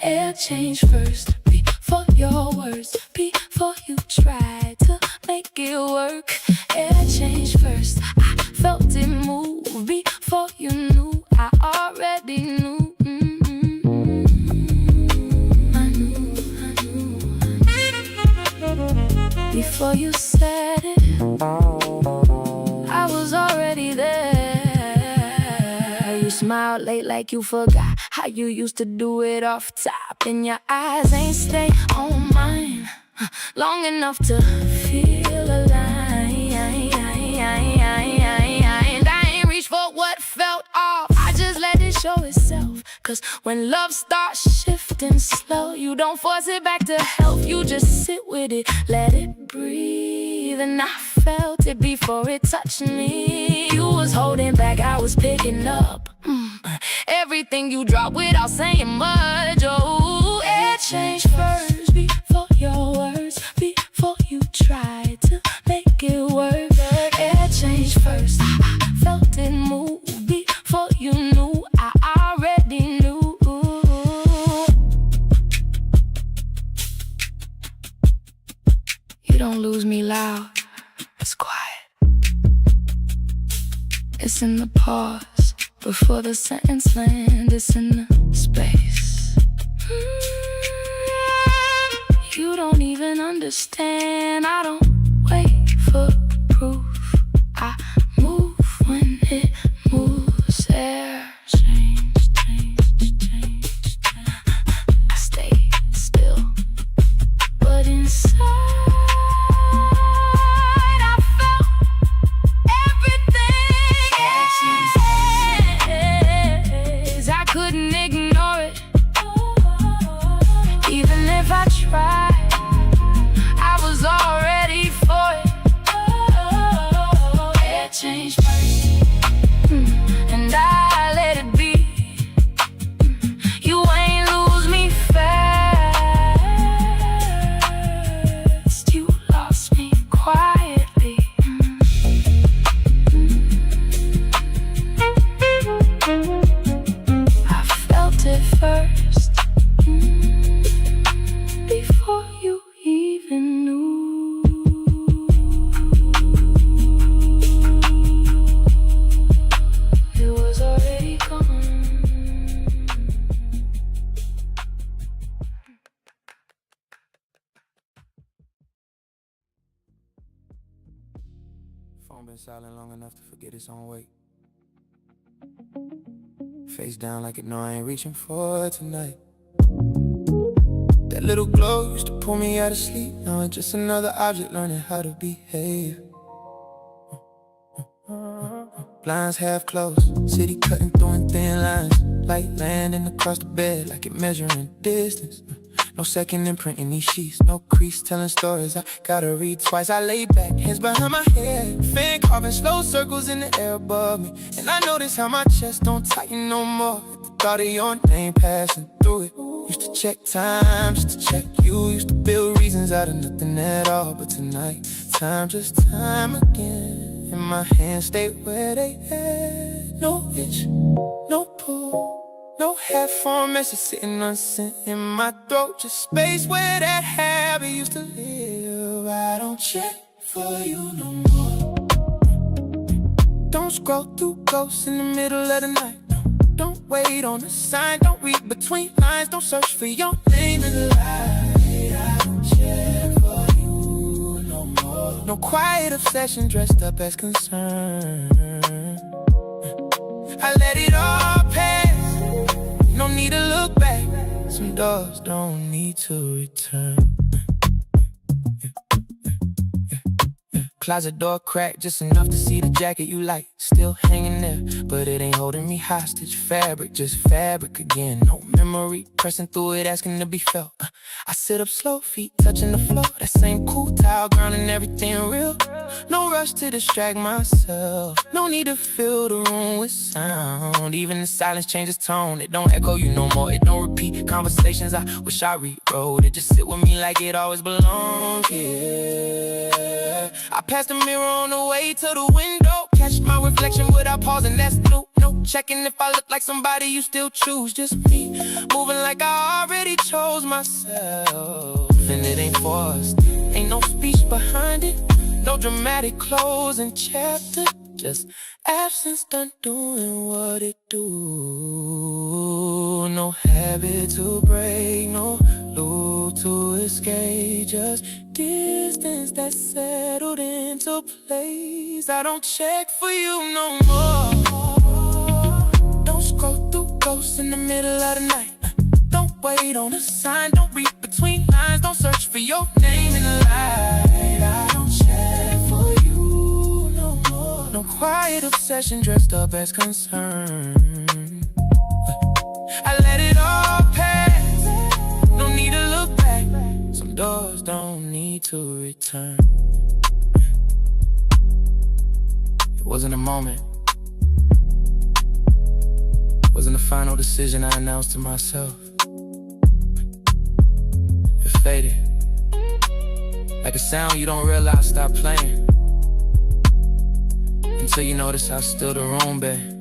Air change first before your words, before you try to make it work. Air change first, I felt it move before you knew. I already knew. I knew. Before you said it, I was already there. You smiled late like you forgot how you used to do it off top. And your eyes ain't stay on mine long enough to feel alive. And I ain't reached for what felt off. I just let it show itself. 'Cause when love starts shifting slow, you don't force it back to health, you just sit with it, let it breathe. And I felt it before it touched me. You was holding back, I was picking up everything you dropped without saying much. Oh, it changed first before your words, before you tried to make it work. It changed first, I felt it move before you knew, I already knew. You don't lose me loud, it's quiet. It's in the pause before the sentence lands. It's in the space. You don't even understand. I don't wait for proof, I move when it moves. Air change, change, change, change. I stay still, but inside I felt everything. I couldn't ignore it, even if I tried. I was all ready for it. It changed and I let it be. You ain't lose me fast, you lost me quietly. I felt it first, before you even knew. It was already gone. Phone been silent long enough to forget its own weight. Face down like it know I ain't reaching for it tonight. That little glow used to pull me out of sleep. Now it's just another object learning how to behave. Blinds half closed, city cutting through in thin lines. Light landing across the bed like it measuring distance. No second imprint in these sheets, no crease telling stories I gotta read twice. I lay back, hands behind my head, fan carving slow circles in the air above me. And I notice how my chest don't tighten no more at the thought of your name passing through it. Used to check time just to check you, used to build reasons out of nothing at all. But tonight, time just time again, and my hands stay where they at. No itch, no pull, no half-formed message sitting unsent in my throat. Just space where that habit used to live. I don't check for you no more. Don't scroll through ghosts in the middle of the night. Don't wait on a sign, don't read between lines. Don't search for your name in the light. I don't check for you no more. No quiet obsession dressed up as concern. I let it all pass, no need to look back. Some doors don't need to return. Closet door cracked just enough to see the jacket you like. Still hanging there, but it ain't holding me hostage. Fabric, just fabric again. No memory, pressing through it, asking to be felt. I sit up slow, feet touching the floor. That same cool towel, grounding everything real. No rush to distract myself. No need to fill the room with sound. Even the silence changes tone. It don't echo you no more, it don't repeat conversations I wish I rewrote. It just sit with me like it always belonged. Yeah, I passed the mirror on the way to the window. Catch my reflection without pausing, that's new. No checking if I look like somebody you still choose. Just me, moving like I already chose myself. And it ain't forced, ain't no speech behind it. No dramatic closing chapter, just absence done doing what it do. No habit to break, no loop to escape. Just distance that settled into place. I don't check for you no more. Don't scroll through ghosts in the middle of the night. Don't wait on a sign, don't read between lines. Don't search for your name in the light. I don't check for you no more. No quiet obsession dressed up as concern. I let it all pass. Don't need to look back. Some doors don't need to return. It wasn't a moment. Wasn't a final decision I announced to myself. It faded. Like a sound you don't realize stop playing until you notice how still the room been.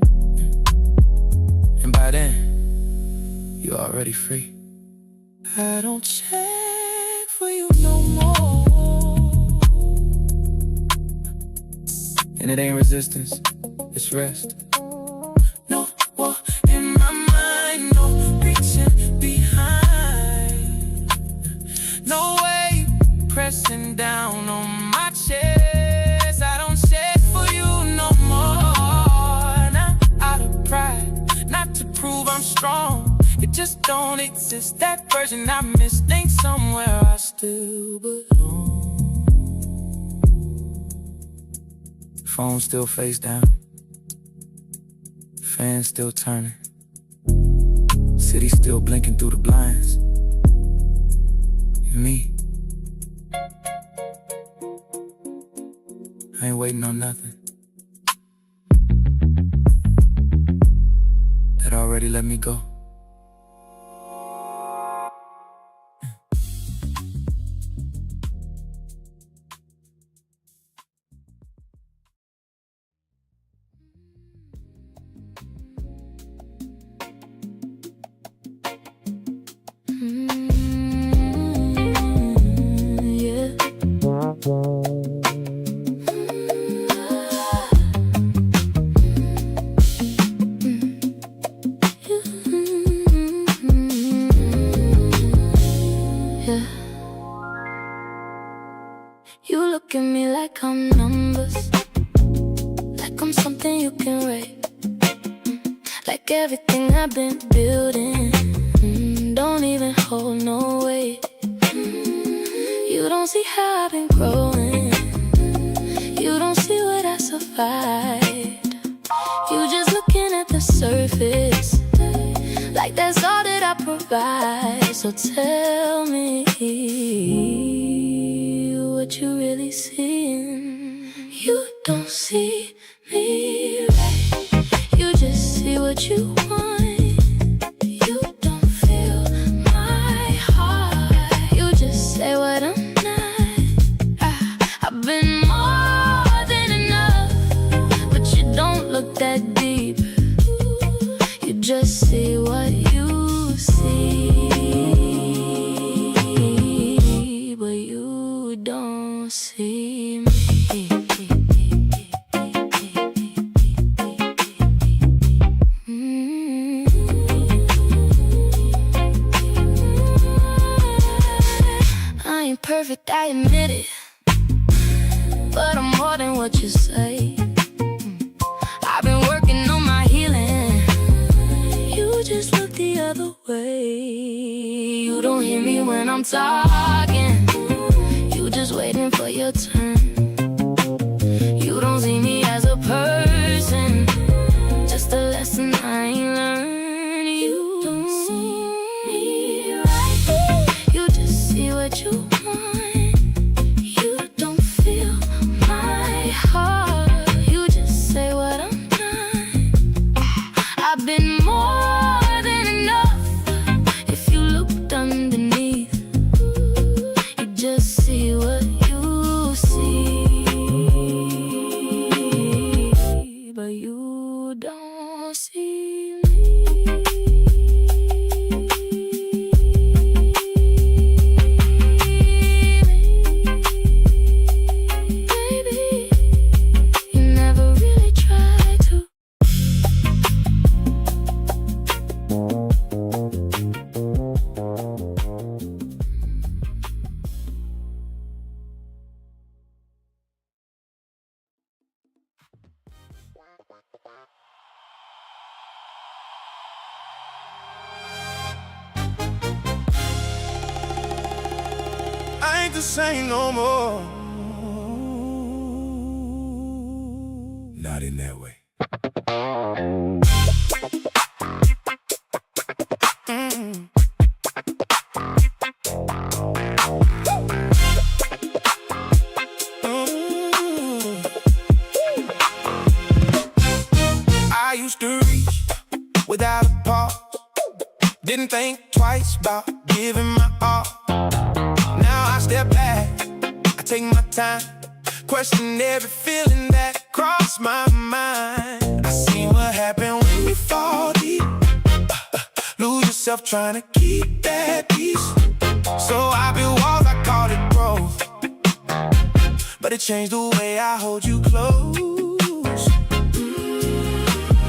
And by then, you're already free. I don't check for you no more. And it ain't resistance, it's rest. No war in my mind, no reaching behind. No way pressing down on my chest. I don't check for you no more. Not out of pride, not to prove I'm strong. It just don't exist. That version I miss ain't somewhere I still belong. Phone still face down, fan still turning, city still blinking through the blinds. And me, I ain't waiting on nothing. That already let me go. Yeah. Yeah. You look at me like I'm numbers, like I'm something you can rate, like everything I've been building don't even hold no weight. You don't see how I've been growing, you don't see what I survived. You just looking at the surface, like that's all that I provide. So tell me what you really seeing. You don't see me right, you just see what you want. You don't feel my heart, you just say what I'm not. I've been more than enough, but you don't look that deep. You just see what you see, but you don't see me. I ain't perfect, I admit it, but I'm more than what you say. I've been working on my healing, you just look the other way. You don't hear me when I'm talking, you just waiting for your turn. You don't see me as a person, just a lesson I ain't learned. You don't see me right, you just see what you want. You don't feel my heart, you just say what I'm not. I've been more than enough. If you looked underneath, you just see what you see, but you don't see me. Baby, you never really tried to. I ain't the same no more. Not in that way. Didn't think twice about giving my all. Now I step back, I take my time, question every feeling that crossed my mind. I see what happened when you fall deep, lose yourself trying to keep that peace. So I built walls, I called it growth, but it changed the way I hold you close.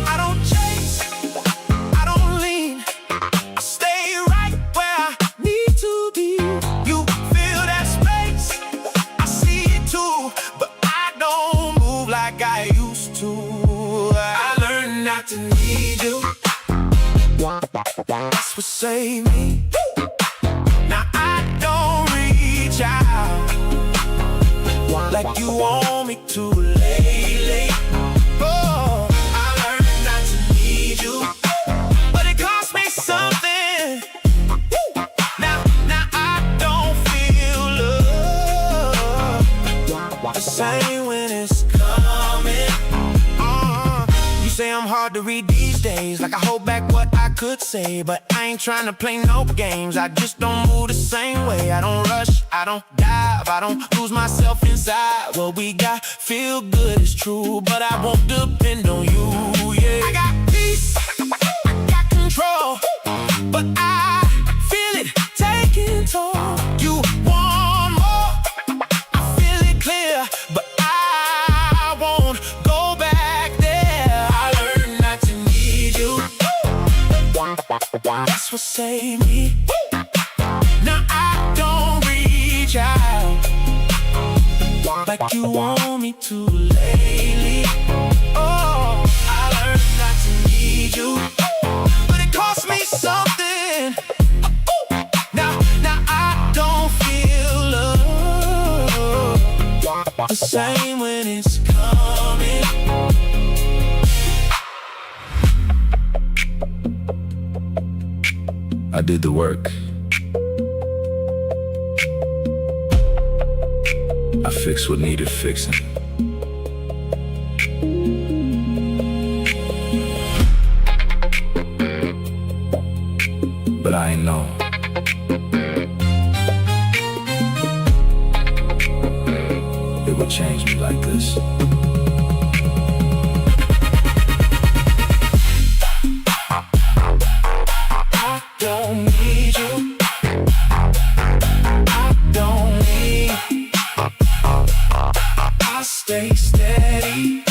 I don't chase, I don't lean, I stay right where I need to be. You feel that space, I see it too, but I don't move like I used to. I learned not to need you, that's what saved me. Now I don't reach out like you want me to lately. Oh, I learned not to need you, but it cost me something. Now I don't feel love the same when it's coming. You say I'm hard to read these days, like I hold back what I could say, but I ain't trying to play no games. I just don't move the same way. I don't rush, I don't dive, I don't lose myself inside. What we got feel good, it's true, but I won't depend on you, yeah. I got peace, I got control, but I feel it taking toll. You want more, I feel it clear, but I won't go back there. I learned not to need you, that's what saved me. Now I don't reach out like you want me to lately. Oh, I learned not to need you, but it cost me something. Now I don't feel love the same when it's coming. I did the work. I fixed what needed fixing. But I ain't know it would change me like this. I don't need you, I don't need, I stay steady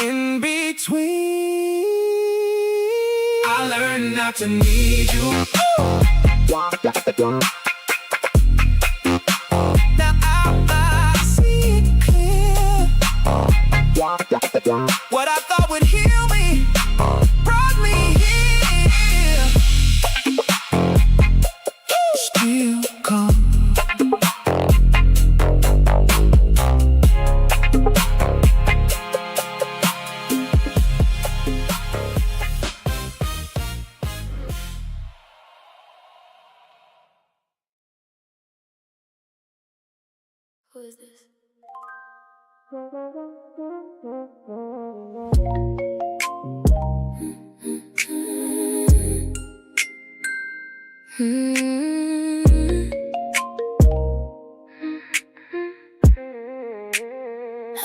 in between. I learned not to need you. Now I see it clear. What I thought would heal me brought me here. Still come. Who is this?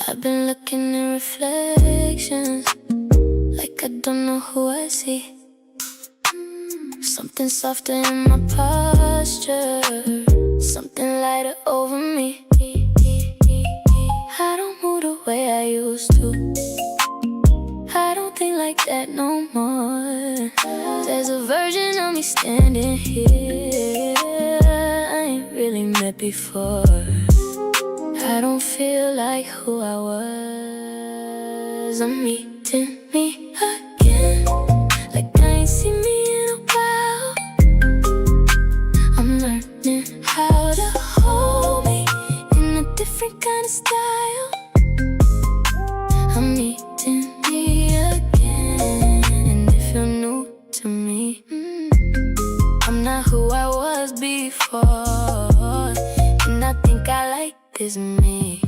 I've been looking in reflections, like I don't know who I see. Something softer in my posture, something lighter over me. I don't move the way I used to, I don't think like that no more. There's a version of me standing here I ain't really met before. I don't feel like who I was. I'm meeting me again, like I ain't seen me in a while. I'm learning how to hold me in a different kind of style. I'm meeting me again, and if you're new to me, I'm not who I was before, and I think I like this me.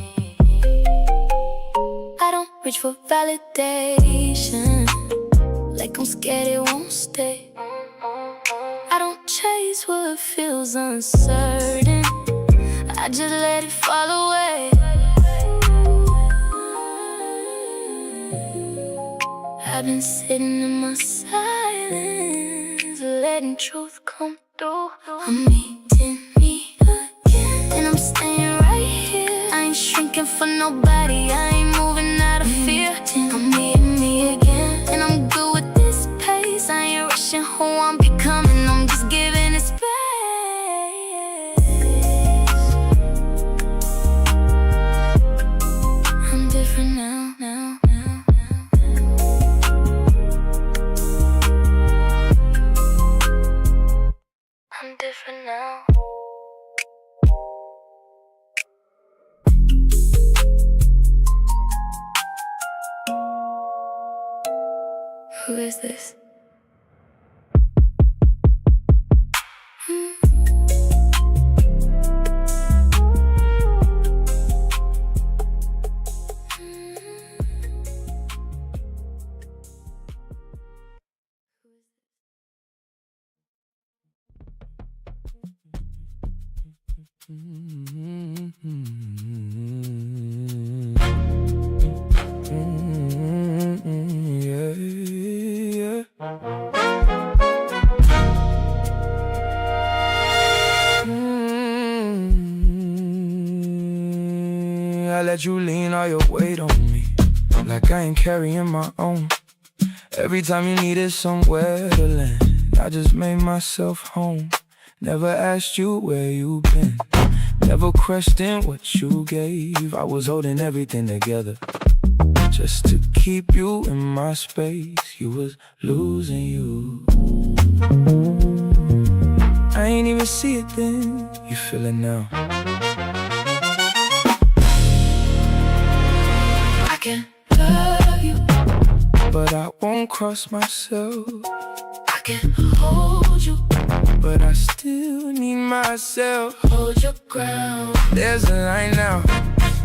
I don't reach for validation, like I'm scared it won't stay. face what feels uncertain. I just let it fall away. I've been sitting in my silence, letting truth come through. I'm meeting me again, and I'm staying right here. I ain't shrinking for nobody, I ain't moving out of fear. I'm meeting me again, and I'm good with this pace. I ain't rushing who I'm becoming, I'm just giving it space. I'm different now, now. I'm different now. Who is this? Yeah, yeah. I let you lean all your weight on me, like I ain't carrying my own. Every time you needed somewhere to land, I just made myself home. Never asked you where you been, never questioned what you gave. I was holding everything together just to keep you in my space. You was losing you. I ain't even see it then, you feel it now. I can love you, but I won't cross myself. I can hold you, but I still need myself. hold your ground. There's a line now,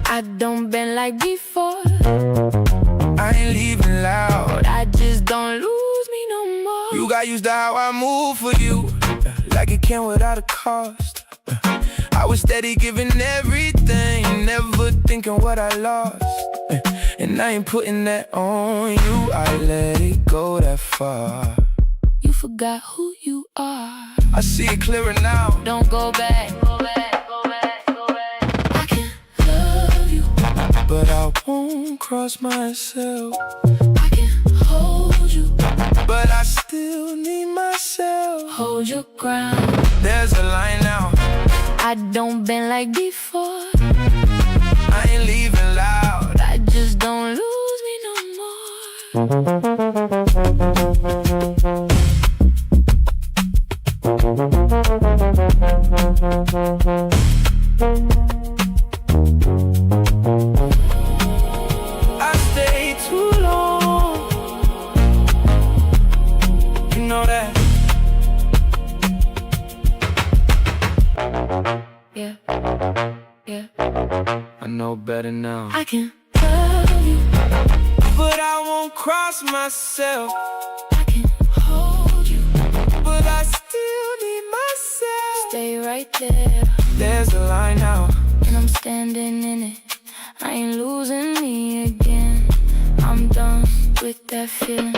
I don't bend like before. I ain't leaving loud, I just don't lose me no more. You got used to how I move for you, like it came without a cost. I was steady giving everything, never thinking what I lost. And I ain't putting that on you, I let it go that far. You forgot who you are. I see it clearer now. Don't go back, go back, go back, go back. I can love you, but I won't cross myself. I can hold you, but I still need myself. Hold your ground. There's a line now, I don't bend like before. I ain't leaving loud, I just don't lose me no more. I stayed too long, you know that. Yeah, yeah, I know better now. I can love you, but I won't cross myself. I can hold you, but I still need myself. Stay right there. There's a line now, and I'm standing in it. I ain't losing me again. I'm done with that feeling.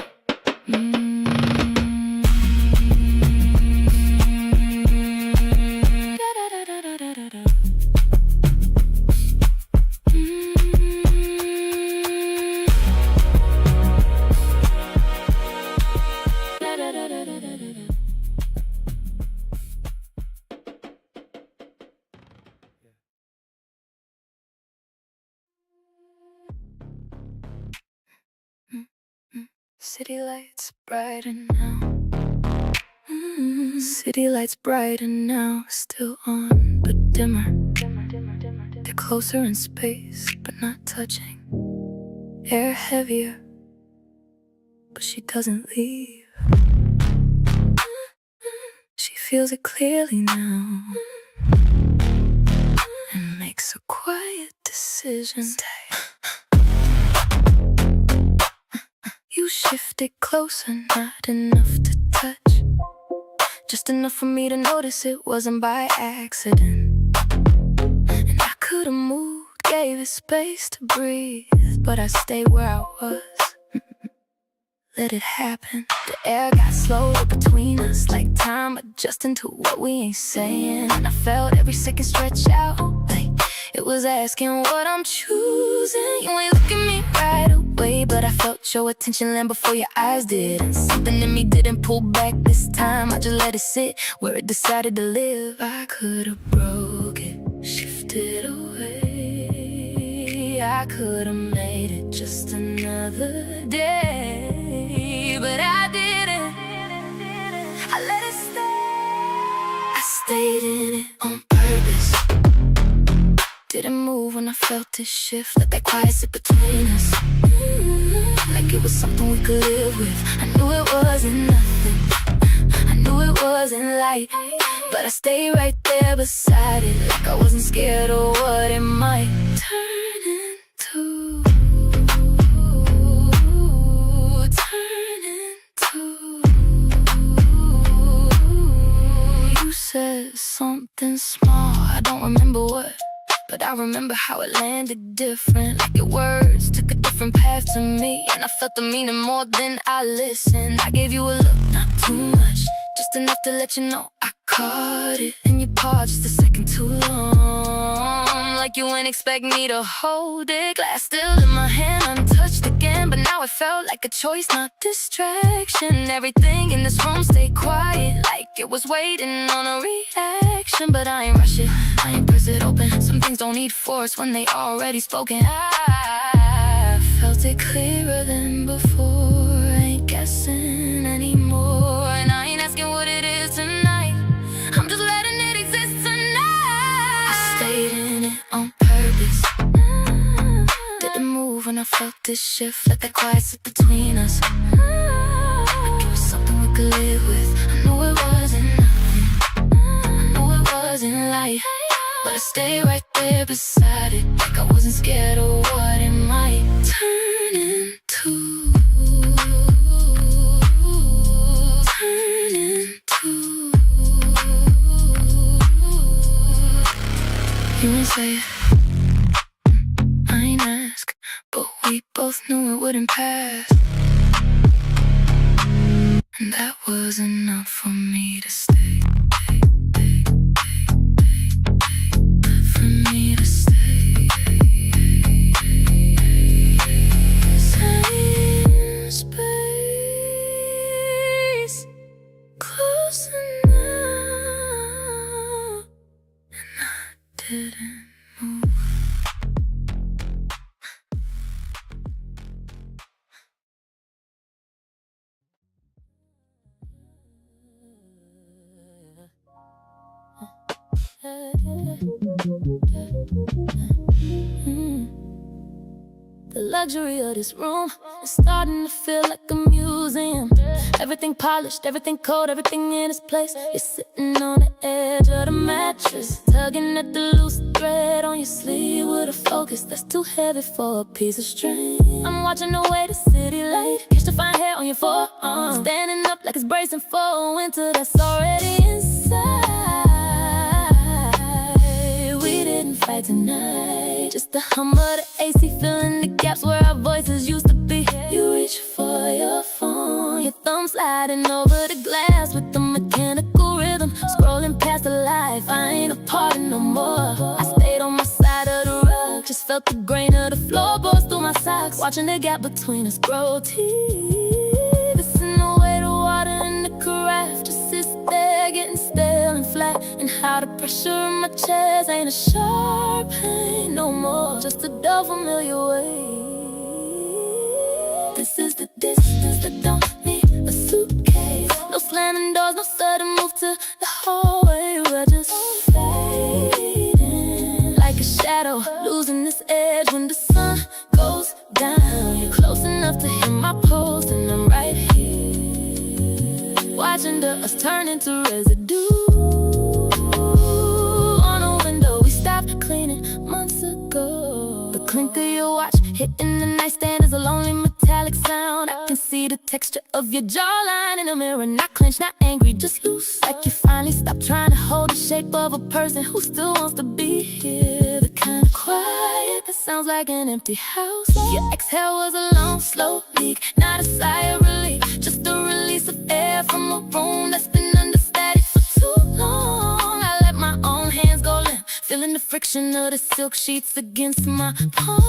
City lights brighter now. City lights brighter now, still on, but dimmer. They're closer in space, but not touching. Air heavier, but she doesn't leave. She feels it clearly now, and makes a quiet decision. Stay. You shifted closer, not enough to touch. just enough for me to notice it wasn't by accident. And I could've moved, gave it space to breathe, but I stayed where I was. Let it happen. The air got slower between us, like time adjusting to what we ain't saying. And I felt every second stretch out, like it was asking what I'm choosing. You ain't looking me right away, but I felt your attention land before your eyes did. And something in me didn't pull back this time. I just let it sit where it decided to live. I could've broke it, shifted away. I could've made it just another day, but I didn't. I let it stay. I stayed in it on purpose. Didn't move when I felt this shift. Let that quiet sit between us, like it was something we could live with. I knew it wasn't nothing, I knew it wasn't light, but I stayed right there beside it, like I wasn't scared of what it might turn into. You said something small, I don't remember what, but I remember how it landed different. Like your words took a different path to me, and I felt the meaning more than I listened. I gave you a look, not too much, just enough to let you know I caught it. And you paused just a second too long, like you ain't expect me to hold it. Glass still in my hand, untouched again, but now it felt like a choice, not distraction. Everything in this room stayed quiet, like it was waiting on a reaction. But I ain't rush it, I ain't press it open. Some things don't need force when they already spoken. I felt it clearer than before. I ain't guessing anymore, and I ain't asking what it is tonight. I'm just letting it exist tonight. I stayed in it on purpose. Didn't move when I felt this shift. Let that quiet sit between us, like it was something we could live with. I knew it wasn't nothing, I knew it wasn't light, but I stayed right there beside it, like I wasn't scared of what it might turn into. Turn into. You ain't say it, I ain't ask, but we both knew it wouldn't pass. And that was enough for me to stay. For me to stay. Same space, close enough, and I didn't move. The luxury of this room is starting to feel like a museum. Everything polished, everything cold, everything in its place. You're sitting on the edge of the mattress, tugging at the loose thread on your sleeve with a focus that's too heavy for a piece of string. I'm watching the way the city light catch the fine hair on your forearm, standing up like it's bracing for a winter that's already inside. We didn't fight tonight, just the hum of the AC filling the gaps where our voices used to be. You reach for your phone, your thumb sliding over the glass with the mechanical rhythm, scrolling past the life I ain't a part of no more. I stayed on my side of the rug, just felt the grain of the floorboards through my socks, watching the gap between us grow deep. Listen the way the water in the carafe just sits there getting stale and flat, and how the pressure in my chest ain't a sharp pain no more, just a dull familiar way. This is the distance that don't need a suitcase. No slamming doors, no sudden move to the hallway. We're just fading like a shadow, losing this edge when the sun goes down. You're close enough to hear my pulse, and I'm right here, watching us turn into residue on a window we stopped cleaning months ago. The clink of your watch Hitting the nightstand is a lonely metallic sound. I can see the texture of your jawline in the mirror. Not clenched, not angry, just loose. Like you finally stopped trying to hold the shape of a person who still wants to be here. The kind of quiet that sounds like an empty house. Your exhale was a long, slow leak, not a sigh of relief, just a release of air from a room that's been under static for too long. I let my own hands go limp, feeling the friction of the silk sheets against my palms.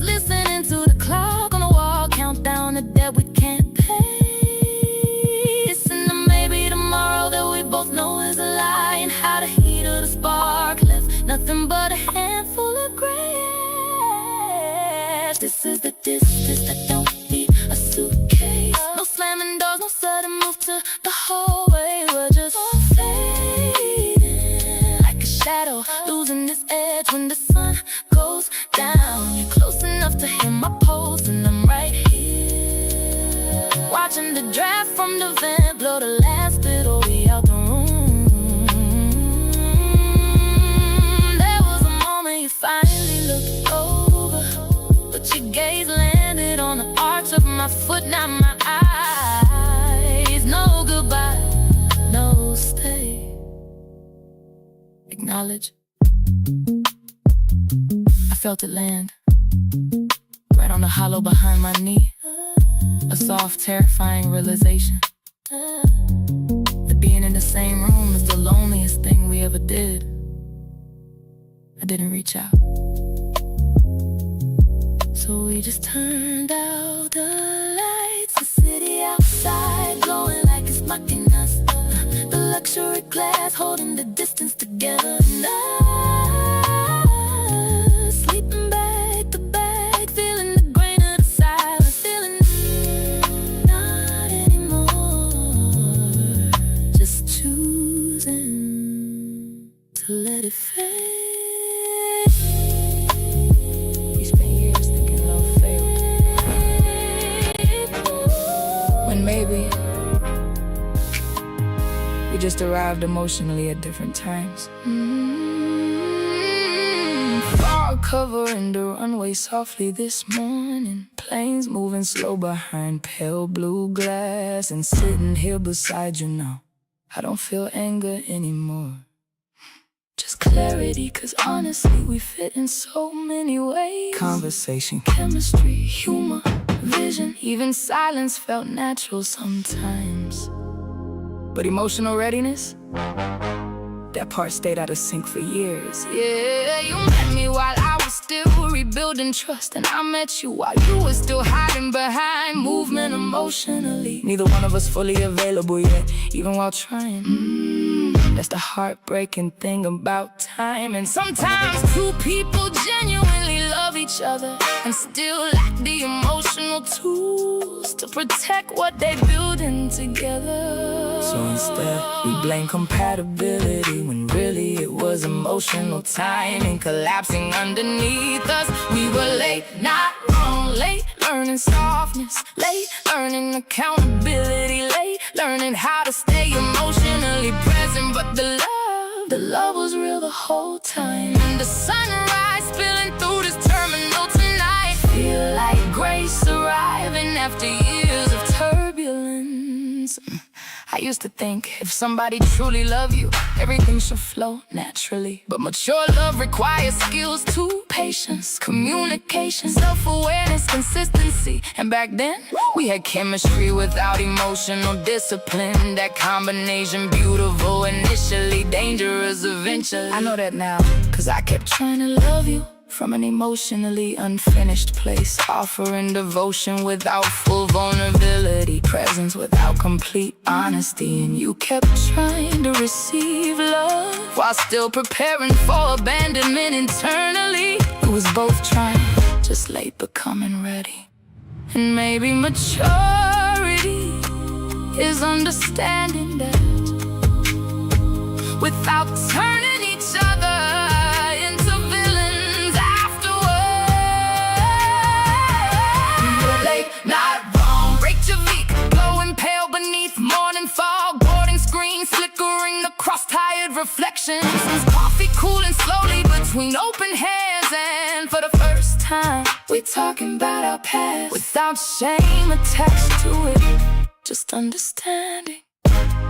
Listening to the clock on the wall count down the debt we can't pay. Listen to maybe tomorrow that we both know is a lie, and how the heat of the spark left nothing but a handful of gray ash. This is the distance that don't need a suitcase. No slamming doors, no sudden move to the hallway. We're just fading like a shadow, losing its edge when the sun goes down. You're close enough to hear my pulse, and I'm right here, watching the draft from the vent blow the last bit of me out the room. There was a moment you finally looked over, but your gaze landed on the arch of my foot, not my eyes. No goodbye, no stay. Acknowledge. I felt it land right on the hollow behind my knee. A soft, terrifying realization that being in the same room is the loneliest thing we ever did. I didn't reach out, so we just turned out the lights. The city outside glowing like it's mocking us. The luxury glass holding the distance together. And I, sleeping back to back, feeling the grain of the silence, feeling not anymore, just choosing to let it fade. We spent years thinking love failed, when maybe we just arrived emotionally at different times. Fog covering the runway softly this morning. Planes moving slow behind pale blue glass. And sitting here beside you now, I don't feel anger anymore, just clarity, cause honestly we fit in so many ways. Conversation, chemistry, humor, vision, even silence felt natural sometimes. But emotional readiness, that part stayed out of sync for years. Yeah, you met me while I was still rebuilding trust, and I met you while you were still hiding behind movement emotionally. Neither one of us fully available yet, even while trying. That's the heartbreaking thing about time. And sometimes two people genuinely love each other and still lack the emotional tools to protect what they building together. So instead, we blame compatibility when really it was emotional timing collapsing underneath us. We were late, not wrong, late learning softness, late learning accountability, late learning how to stay emotionally present. But the love was real the whole time. And the sunrise spilling through this terminal tonight, feel like grace arriving after years of turbulence. I used to think if somebody truly loves you, everything should flow naturally. But mature love requires skills too: patience, communication, self-awareness, consistency. And back then, we had chemistry without emotional discipline. That combination, beautiful initially, dangerous eventually. I know that now, cause I kept trying to love you from an emotionally unfinished place, offering devotion without full vulnerability, presence without complete honesty. And you kept trying to receive love while still preparing for abandonment internally. It was both trying, just late becoming ready. And maybe maturity is understanding that without turning each other into villains afterwards. We were late, not wrong. Reykjavik, glowing pale beneath morning fog, boarding screen flickering across tired reflections. Coffee cooling slowly between open hands, and for the first time we We talking about our past without shame attached to it. Just understanding,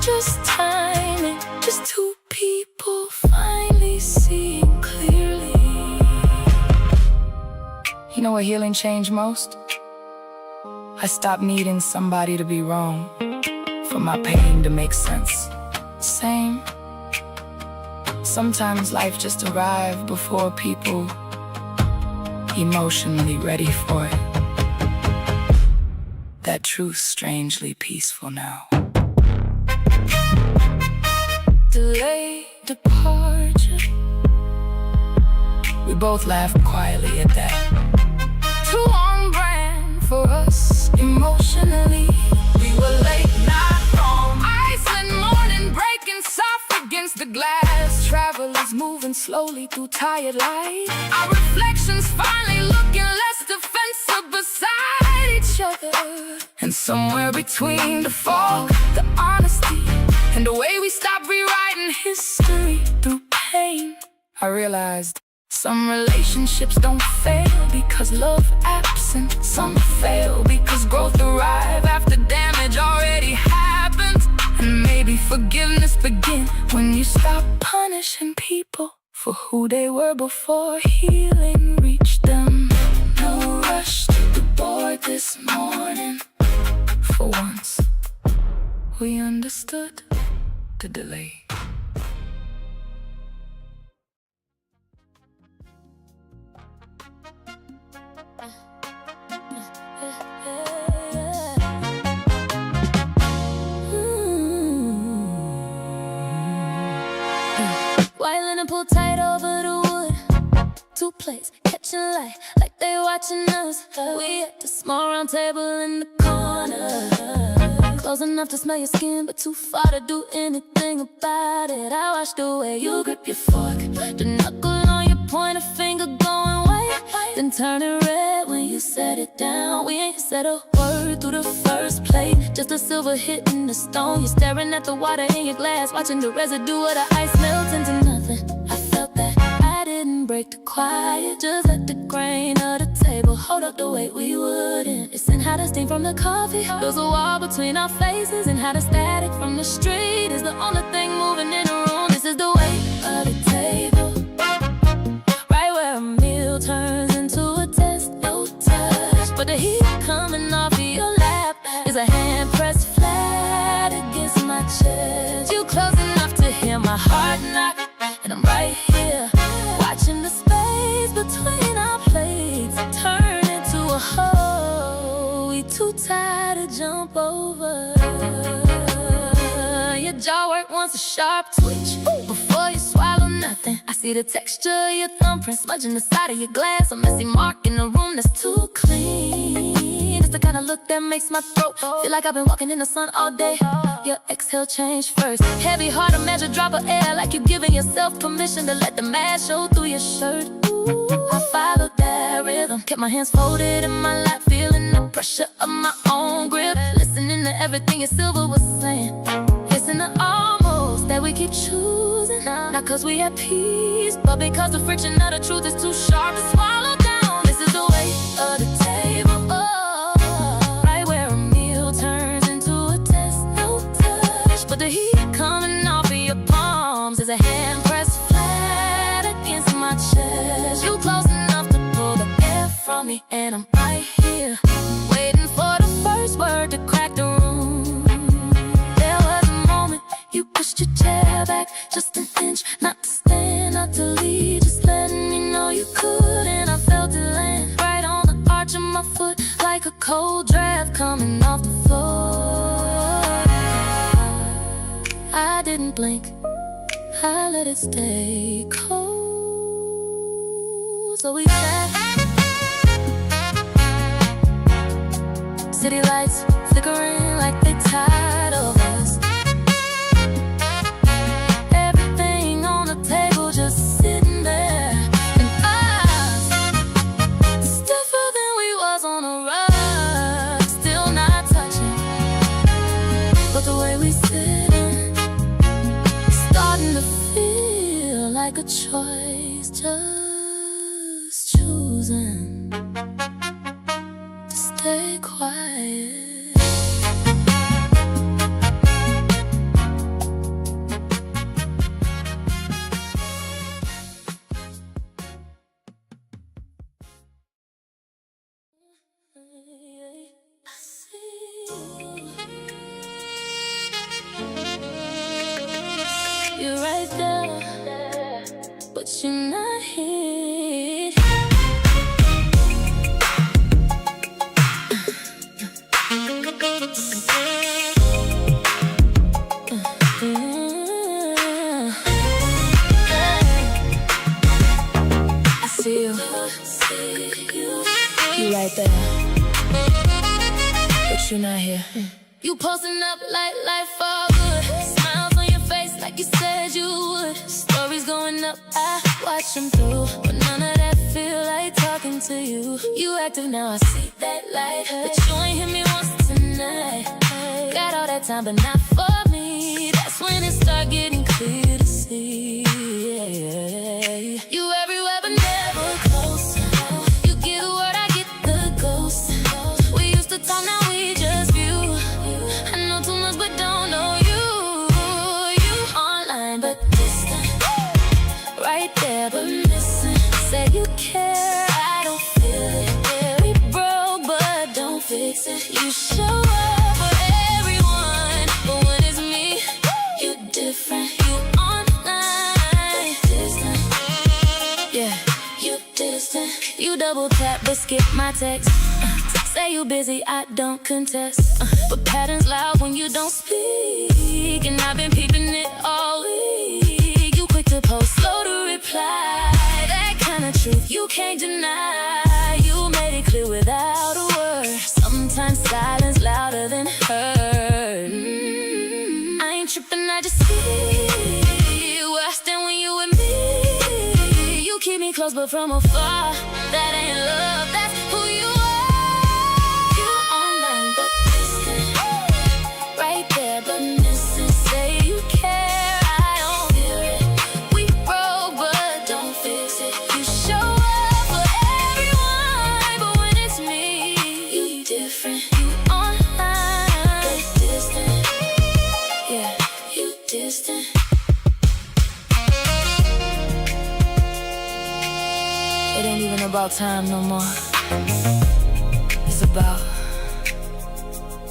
just timing, just two people finally seeing clearly. You know what healing changed most? I stopped needing somebody to be wrong for my pain to make sense. Same. Sometimes life just arrived before people emotionally ready for it. That truth's strangely peaceful now. Delayed departure. We both laughed quietly at that. Too on brand for us emotionally. We were late, not wrong. Iceland morning breaking soft against the glass. Travelers moving slowly through tired light. Our reflections finally looking less defensive beside each other. And somewhere between the fog, the honesty, and the way we stopped rewriting history through pain, I realized some relationships don't fail because love absent. Some fail because growth arrive after damage already happened. And maybe forgiveness begin when you stop punishing people for who they were before healing reached them. No rush to the board this morning. For once, we understood the delay. While pull tight over the wood, two plates catching light like they watching us. We at the small round table in the corner, close enough to smell your skin, but too far to do anything about it. I watch the way you grip your fork, the knuckle on your pointer finger going white, then turn it red when you set it down. We ain't said a word through the first plate, just a silver hitting the stone. You're staring at the water in your glass, watching the residue of the ice melt into nothing. I felt that I didn't break the quiet, just let the grain of the table hold up the weight we wouldn't. It's in how the steam from the coffee builds a wall between our faces, and how the static from the street is the only thing moving in the room. This is the weight of the table, right where a meal turns into a test. No touch, but the heat coming off of your lap is a hand pressed flat against my chest. You close enough to hear my heart knock, and I'm right here, watching the space between our plates turn into a hole we too tired to jump over. Your jaw work wants a sharp twitch before you swallow nothing. I see the texture of your thumbprint smudging the side of your glass, a messy mark in a room that's too clean. It's the kind of look that makes my throat feel like I've been walking in the sun all day. Your exhale changed first, heavy heart, a measure drop of air, like you're giving yourself permission to let the mask show through your shirt. Ooh, I followed that rhythm, kept my hands folded in my lap, feeling the pressure of my own grip, listening to everything your silver was saying. It's in the almost that we keep choosing, not cause we at peace, but because the friction of the truth is too sharp to swallow down. This is the weight of the table, oh, right where a meal turns into a test. No touch, but the heat coming off of your palms is a hand pressed flat against my chest. You close enough to pull the air from me, and I'm right here, waiting for the first word to crack the room. There was a moment you pushed your chair back just an inch, not to stand, not to leave, just letting me know you could. And I felt it land right on the arch of my foot, like a cold draft coming off the floor. I didn't blink, I let it stay cold. So we sat, city lights flickering like they tired of us. Everything on the table just sitting there, and us stiffer than we was on a rug, still not touching, but the way we sitting, starting to feel like a choice, just choosing. stay quiet. You're right there, but you're not here. I see you. You're right there, but you're not here. You posting up like life all good. Smiles on your face like you said you would. Stories going up, I watch them through, but none of that feel like talking to you. You active now, I see that light, but you ain't hit me once tonight. Got all that time, but not for me. That's when it start getting clear to see. You everywhere, but never close. You get the word, I get the ghost. We used to talk, now we just view. I know too much, but don't know you. You online, but distant. Right there, but missing. Say you care, I don't feel it. Yeah, we broke, but don't fix it. You show up for everyone, but when it's me, you different. You online, but distant. Yeah, you distant. You double tap, but skip my text. Say you busy, I don't contest. But patterns loud when you don't speak, and I've been peeping it all week. You quick to post, slow to reply. That kind of truth you can't deny. You made it clear without a word. Sometimes silence louder than hurt. I ain't tripping, I just see where I stand when you with me. You keep me close, but from afar. That ain't love, that's who you are. But missing, say you care, I don't feel it. We broke, but don't fix it. You show up for everyone, but when it's me, you different. You online, but distant. Yeah, you distant. It ain't even about time no more. It's about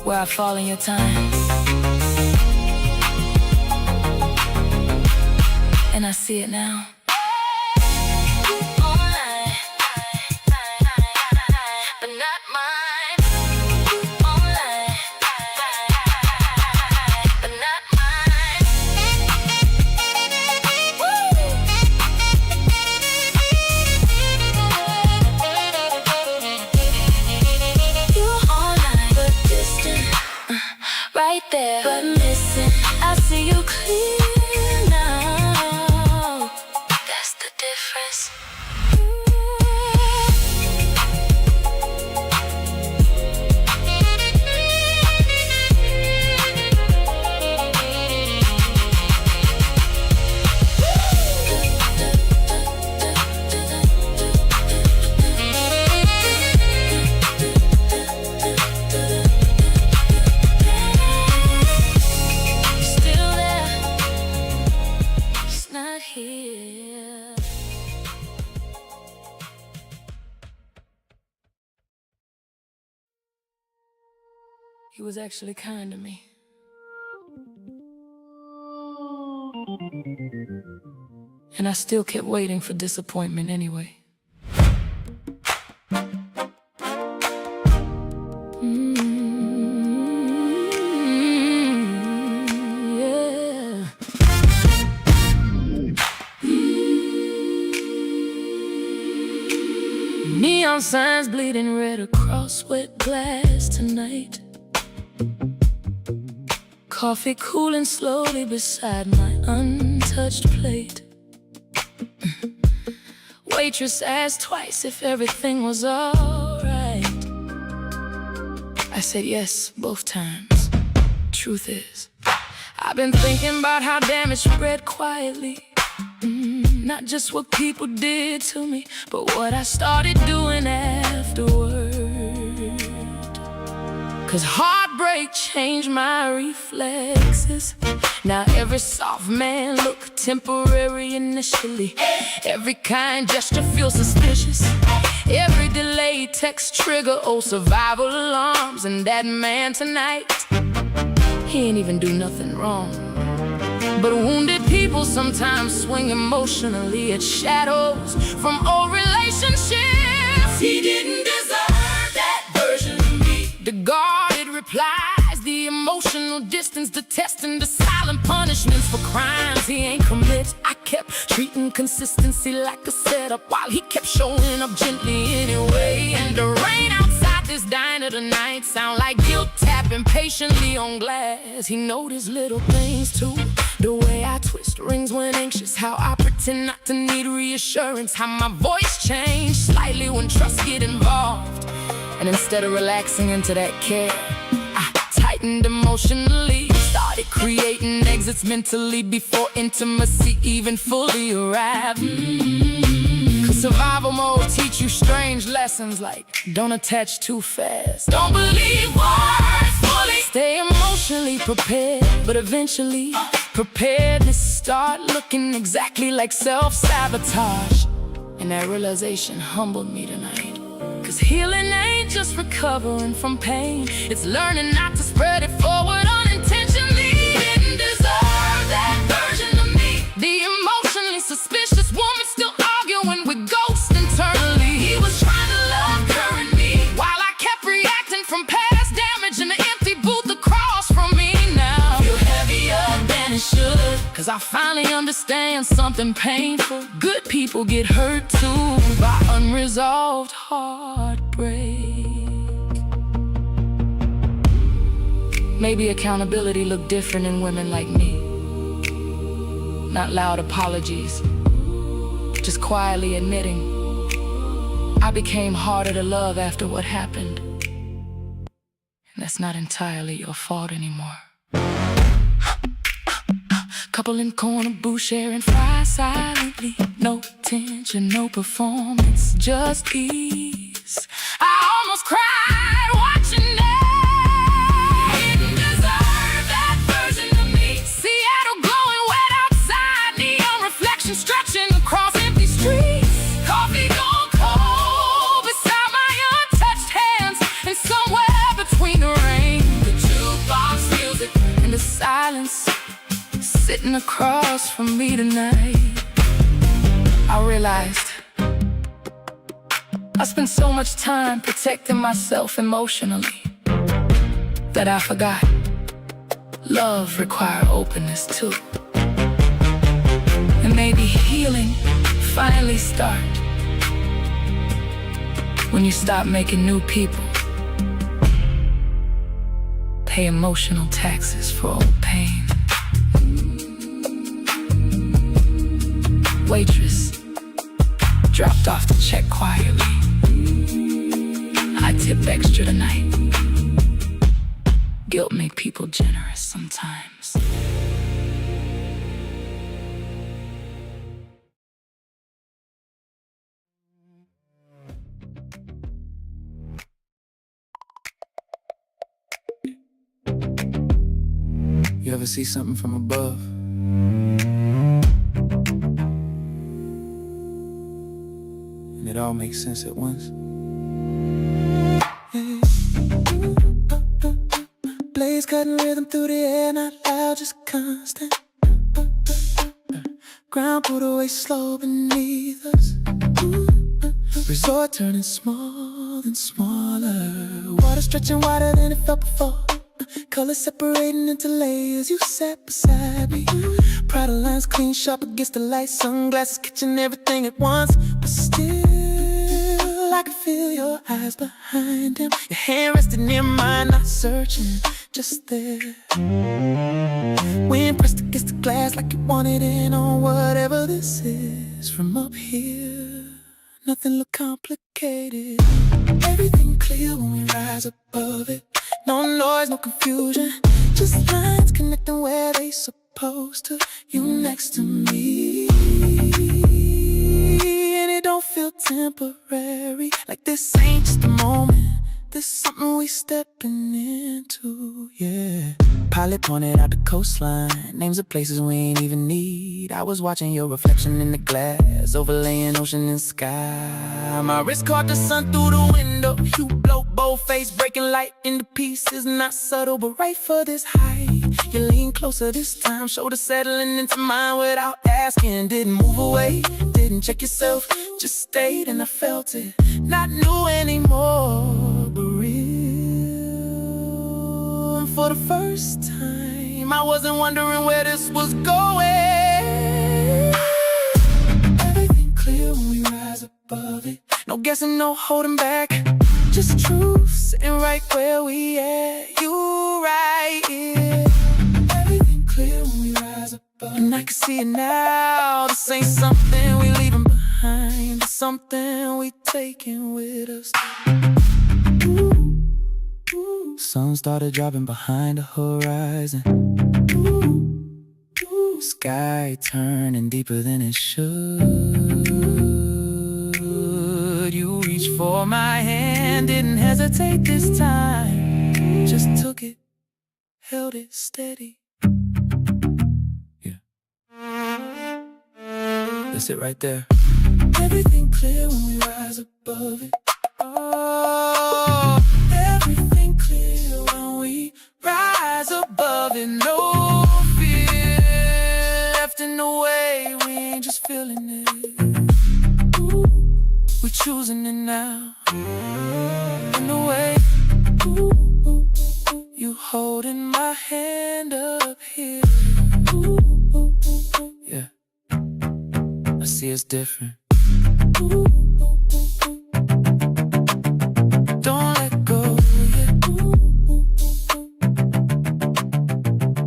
where I fall in your time. And I see it now. Online, but not mine. Online, but not mine. You online, but distant. Right there, but missing. I see you clear. He was actually kind to me. And I still kept waiting for disappointment anyway. Neon signs bleeding red across wet glass tonight. Coffee cooling slowly beside my untouched plate. Waitress asked twice if everything was alright. I said yes both times. Truth is, I've been thinking about how damage spread quietly. Not just what people did to me, but what I started doing afterward. 'Cause heartbreak changed my reflexes. Now every soft man look temporary initially. Every kind gesture feels suspicious. Every delayed text trigger old survival alarms. And that man tonight, he ain't even do nothing wrong. But wounded people sometimes swing emotionally at shadows from old relationships. He didn't deserve that version of me. The guarded replies, the emotional distance, the testing, the silent punishments for crimes he ain't commit. I kept treating consistency like a setup while he kept showing up gently anyway. And the rain outside this diner tonight sound like guilt tapping patiently on glass. He noticed little things too. The way I twist rings when anxious, how I pretend not to need reassurance, how my voice changed slightly when trust get involved. And instead of relaxing into that care, I tightened emotionally, started creating exits mentally before intimacy even fully arrived. 'Cause survival mode teach you strange lessons like don't attach too fast, don't believe words fully, stay emotionally prepared. But eventually preparedness start looking exactly like self-sabotage. And that realization humbled me tonight. 'Cause healing ain't just recovering from pain, it's learning not to spread it forward unintentionally. Didn't deserve that version of me. The emotionally suspicious woman still arguing with ghosts internally. He was trying to love current me while I kept reacting from past damage in the empty booth across from me. Now I feel heavier than it should, 'cause I finally understand something painful. Good people get hurt too by unresolved heartbreak. Maybe accountability looked different in women like me. Not loud apologies, just quietly admitting I became harder to love after what happened. And that's not entirely your fault anymore. Couple in corner booth sharing fries silently. No tension, no performance, just ease. I almost cried watching that. Didn't deserve that version of me. Seattle glowing wet outside, neon reflection stretching across empty streets. Coffee gone cold beside my untouched hands. And somewhere between the rain, the jukebox music, and the silence sitting across from me tonight, I realized I spent so much time protecting myself emotionally that I forgot love requires openness too. And maybe healing finally start when you stop making new people pay emotional taxes for old pain. Waitress dropped off the check quietly. I tip extra tonight. Guilt make people generous sometimes. You ever see something from above? And it all makes sense at once. Blaze cutting rhythm through the air, not loud, just constant. Ground pulled away slow beneath us. Resort turning small and smaller. Water stretching wider than it felt before. Colors separating into layers. You sat beside me. Prada lines clean, sharp against the light. Sunglasses catching everything at once. But still, I can feel your eyes behind them. Your hand resting near mine, not searching, just there. Wind pressed against the glass like you wanted in on whatever this is. From up here, nothing look complicated. Everything clear when we rise above it. No noise, no confusion, just lines connecting where they supposed to. You next to me, and it don't feel temporary. Like this ain't just a moment, this something we stepping into, yeah. Pilot pointed out the coastline, names of places we ain't even need. I was watching your reflection in the glass, overlaying ocean and sky. My wrist caught the sun through the window. You blow bold face, breaking light into pieces. Not subtle, but right for this height. You lean closer this time, shoulder settling into mine without asking. Didn't move away, didn't check yourself, just stayed and I felt it. Not new anymore, but real. And for the first time, I wasn't wondering where this was going. Everything clear when we rise above it. No guessing, no holding back, just truth sitting right where we at. You right here. Everything clear when we rise above it. And I can see it now. This ain't something we leaving behind, it's something we taking with us. Ooh, ooh. Sun started dropping behind the horizon. Ooh, ooh. Sky turning deeper than it should. You reached for my hand, didn't hesitate this time. Just took it, held it steady. Yeah, that's it right there. Everything clear when we rise above it. Oh, everything clear when we rise above it. No fear left in the way, we ain't just feeling it. Ooh, we choosing it now. In the way, ooh, ooh, ooh, you holding my hand up here. Ooh, ooh, ooh, ooh. Yeah, I see it's different. Ooh, ooh, ooh, ooh. Don't let go, yeah. Ooh, ooh, ooh, ooh.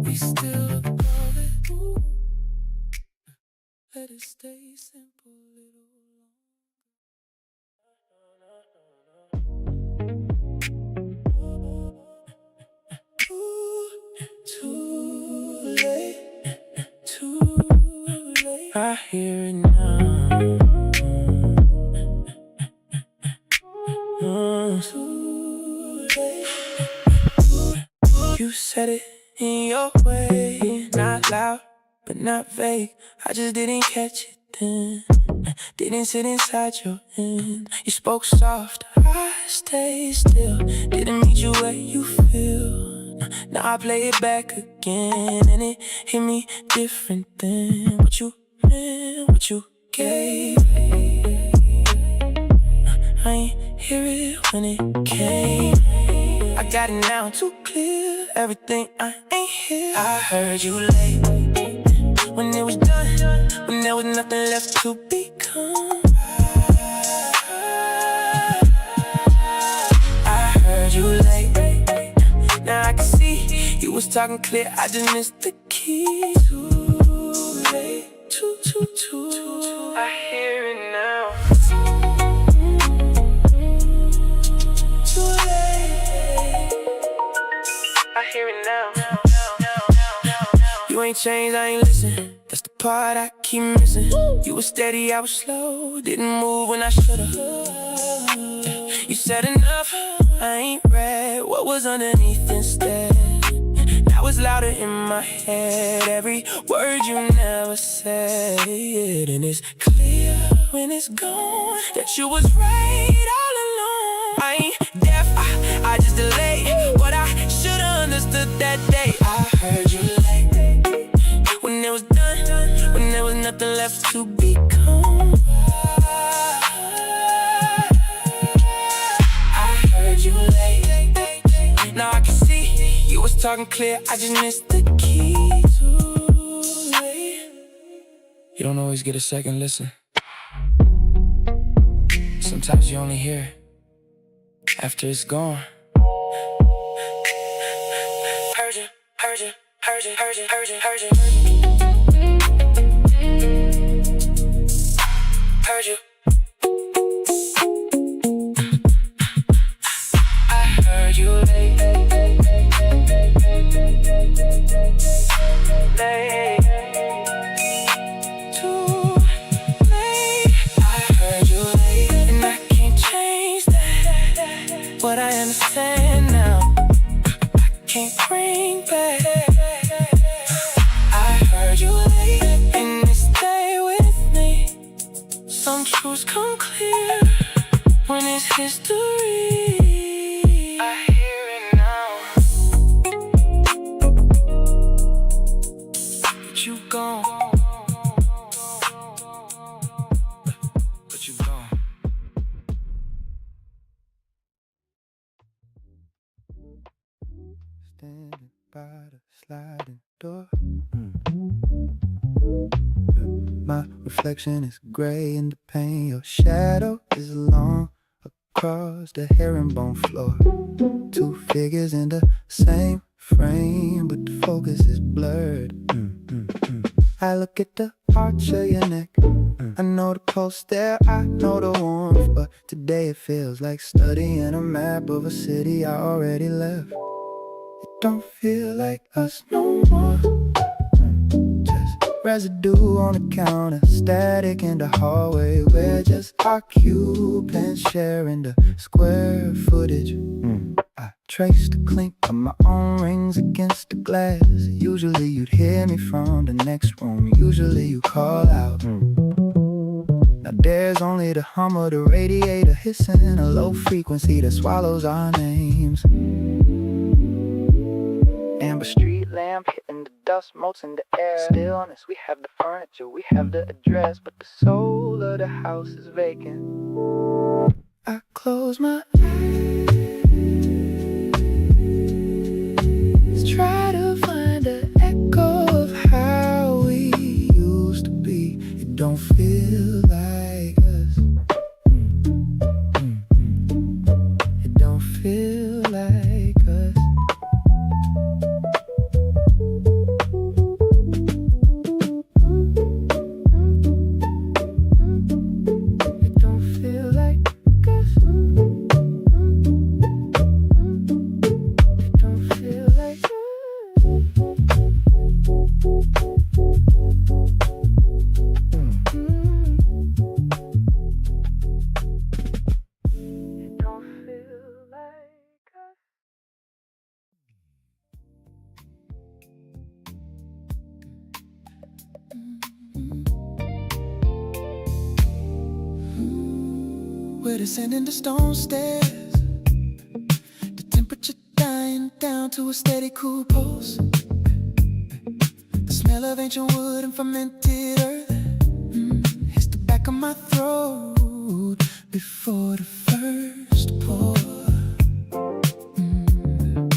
We still above it. Ooh. Let it stay simple a little longer. Too late, too late. I hear it now. Too late. You said it in your way, not loud, but not vague. I just didn't catch it then. Didn't sit inside your end. You spoke soft, I stayed still. Didn't meet you where you feel. Now I play it back again, and it hit me different than what you meant, what you gave. I ain't hear it when it came. I got it now too clear, everything I ain't here. I heard you late, when it was done, when there was nothing left to become. I heard you late, now I can see you was talking clear, I just missed the key. Too late, too I hear it now. I hear it now. You ain't changed, I ain't listen. That's the part I keep missing. You was steady, I was slow. Didn't move when I should've. You said enough, I ain't read what was underneath instead. That was louder in my head, every word you never said. And it's clear when it's gone that you was right all along. I ain't deaf, I just delayed what I should've understood that day. I heard you late, when it was done, when there was nothing left to become. I heard you late, now I can see you was talking clear, I just missed the key. Too late. You don't always get a second listen. Sometimes you only hear it after it's gone. Heard you, heard you, heard you, heard you, heard you, heard you. Heard you. I heard you late. Late. Too late. I heard you late, and I can't change that. But I understand. sand now. I can't bring back. I heard you late in this day with me. Some truths come clear when it's history. I hear it now. But you gone. But you gone. Standing by the sliding door. My reflection is gray in the pain. Your shadow is long across the herringbone floor. Two figures in the same frame, but the focus is blurred. I look at the arch of your neck. I know the pulse there, I know the warmth, but today it feels like studying a map of a city I already left. It don't feel like us no more. Just residue on the counter, static in the hallway. We're just occupants sharing the square footage. I trace the clink of my own rings against the glass. Usually you'd hear me from the next room. Usually you call out. Now there's only the hum of the radiator hissing, a low frequency that swallows our names. Amber street lamp hitting the dust motes in the air. Stillness, we have the furniture, we have the address, but the soul of the house is vacant. I close my eyes, try to find the echo of how we used to be. It don't feel like us. It don't feel like us. It don't feel like us. It don't feel like us. It don't feel like us. We're descending the stone stairs, the temperature dying down to a steady cool pulse. The smell of ancient wood and fermented earth hits the back of my throat before the first pour.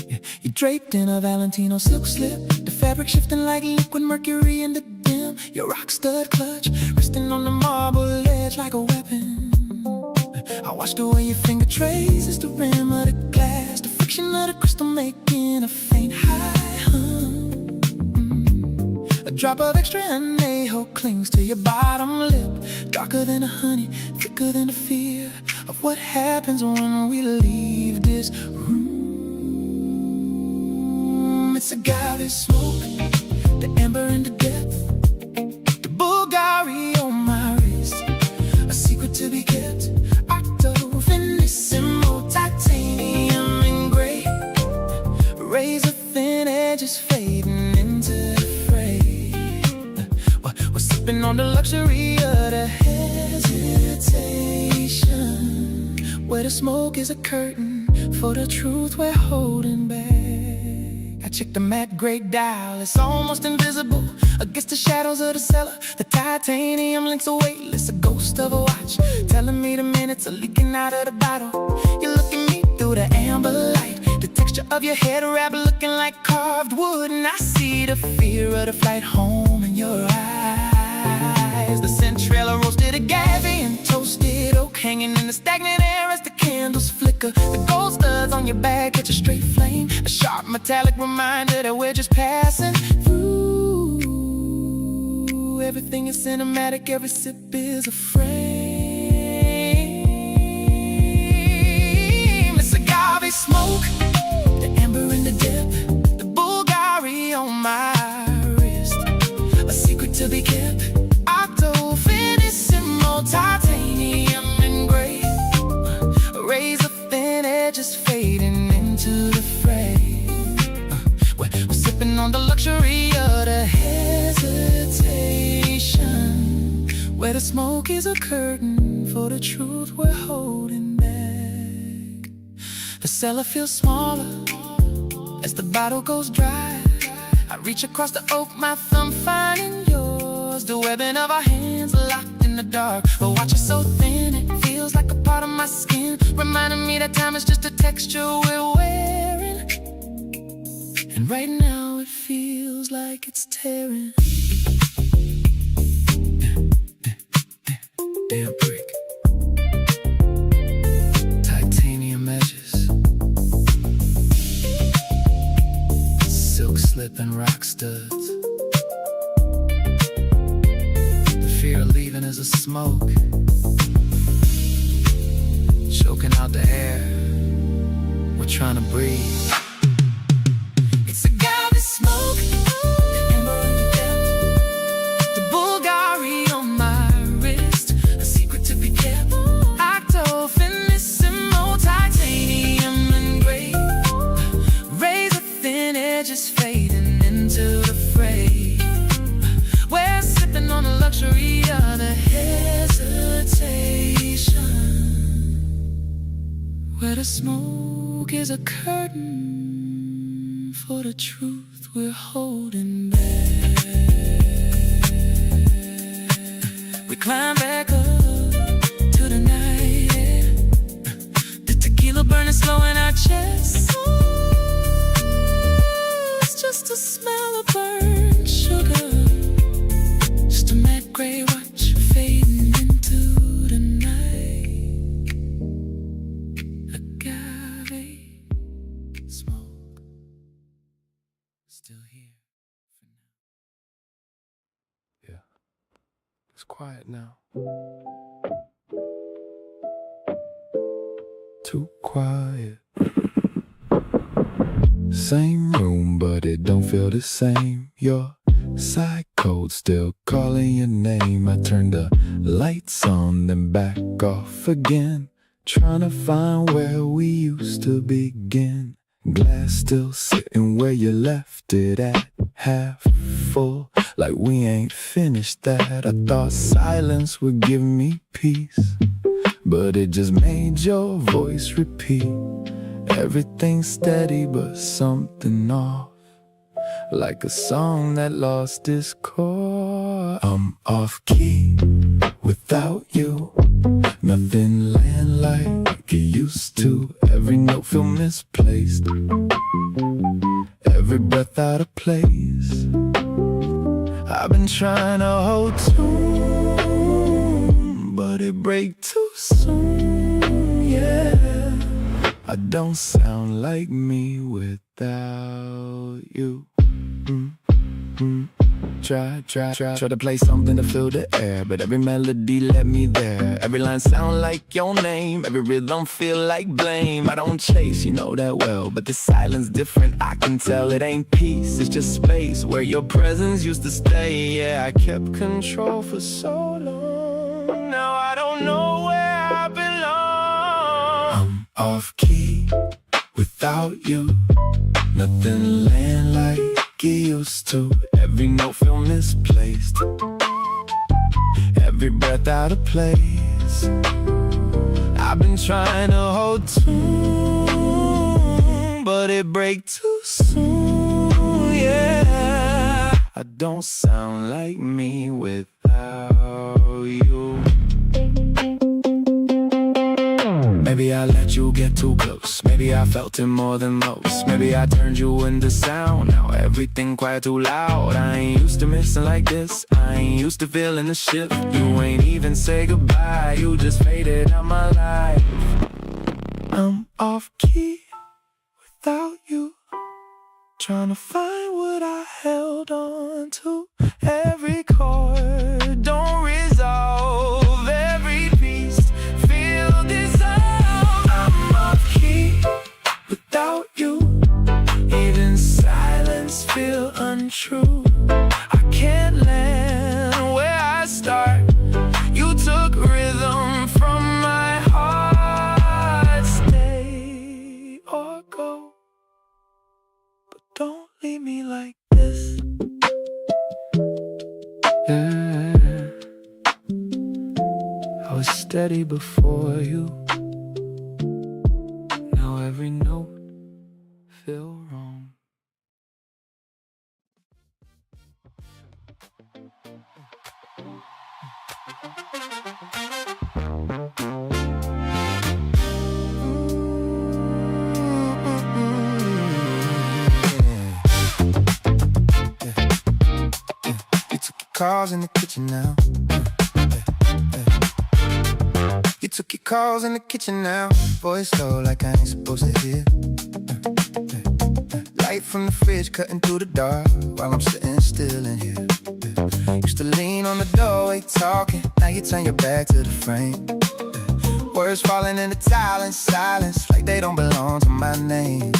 Yeah, you're draped in a Valentino silk slip, the fabric shifting like liquid mercury in the dim. Your rock stud clutch resting on the marble ledge like a weapon. I watch the way your finger traces the rim of the glass, the friction of the crystal making a faint high hum. A drop of extra anejo clings to your bottom lip, darker than the honey, thicker than the fear of what happens when we leave this room. It's agave smoke, the amber in the depth, the Bulgari on my wrist, a secret to be kept. Finissimo, titanium and gray, razor thin edges fading into the fray. We're sipping on the luxury of the hesitation, where the smoke is a curtain for the truth we're holding back. I checked the matte gray dial, it's almost invisible against the shadows of the cellar. The titanium links are weightless, a ghost of a watch telling me the minutes are leaking out of the bottle. You look at me through the amber light, the texture of your head wrap looking like carved wood, and I see the fear of the flight home in your eyes. The Centrella roasted agave and toasted oak hanging in the stagnant air as the candles flicker. The gold studs on your back catch a straight flame, a sharp metallic reminder that we're just passing through. Everything is cinematic, every sip is a frame. It's agave smoke, the amber in the depth, the Bulgari on my wrist, a secret to be kept. Octo finissimo, titanium and gray, razor thin edges fading into the fray. We're sipping on the luxury of the hesitation, where the smoke is a curtain for the truth we're holding back. The cellar feels smaller as the bottle goes dry. I reach across the oak, my thumb finding yours. The webbing of our hands locked in the dark. But watch it so thin, it feels like a part of my skin, reminding me that time is just a texture we're wearing. And right now it feels like it's tearing. Damn brick, titanium edges, silk slip and rock studs. The fear of leaving is a smoke, choking out the air we're trying to breathe. It's a godly smoke, the ember in the depth, the Bulgari on my wrist, a secret to be kept. Octo, finissimo, titanium and gray, razor thin edges fading into the fray. We're sipping on the luxury of the hesitation, where the smoke is a curtain for the truth we're holding back. We climb back up to the night air, the tequila burning slow in our chests. It's just a smell of burnt sugar, just a matte gray watch fading into the night. Agave smoke, still here for now. Yeah, it's quiet now. Too quiet. Same room, but it don't feel the same. Your side code still calling your name. I turn the lights on, then back off again, trying to find where we used to begin. Glass still sitting where you left it at, half full, like we ain't finished that. I thought silence would give me peace, but it just made your voice repeat. Everything's steady but something off, like a song that lost its chord. I'm off key without you, nothing land like it used to. Every note feel misplaced, every breath out of place. I've been trying to hold tune, but it break too soon, yeah. I don't sound like me without you. Try to play something to fill the air, but every melody led me there. Every line sound like your name, every rhythm feel like blame. I don't chase, you know that well, but the silence different, I can tell. It ain't peace, it's just space where your presence used to stay. Yeah, I kept control for so long, now I don't know where I belong. I'm off key without you, nothing land like it used to. Every note feel misplaced, every breath out of place. I've been trying to hold tune, but it break too soon, yeah. I don't sound like me without you. Maybe I let you get too close, maybe I felt it more than most. Maybe I turned you into sound, now everything quiet too loud. I ain't used to missing like this, I ain't used to feeling the shift. You ain't even say goodbye, you just faded out my life. I'm off key without you, trying to find what I held on to. Every chord don't resolve, every piece feel dissolved. I'm off key without you, even silence feel untrue. I can't land where I start, you took rhythm from my heart. Stay or go. leave me like this. Yeah, I was steady before you. Now every note feel wrong. You took your calls in the kitchen now. You took your calls in the kitchen now. Voice low like I ain't supposed to hear. Light from the fridge cutting through the dark while I'm sitting still in here. Used to lean on the doorway talking, now you turn your back to the frame. Words falling in the tile in silence like they don't belong to my name.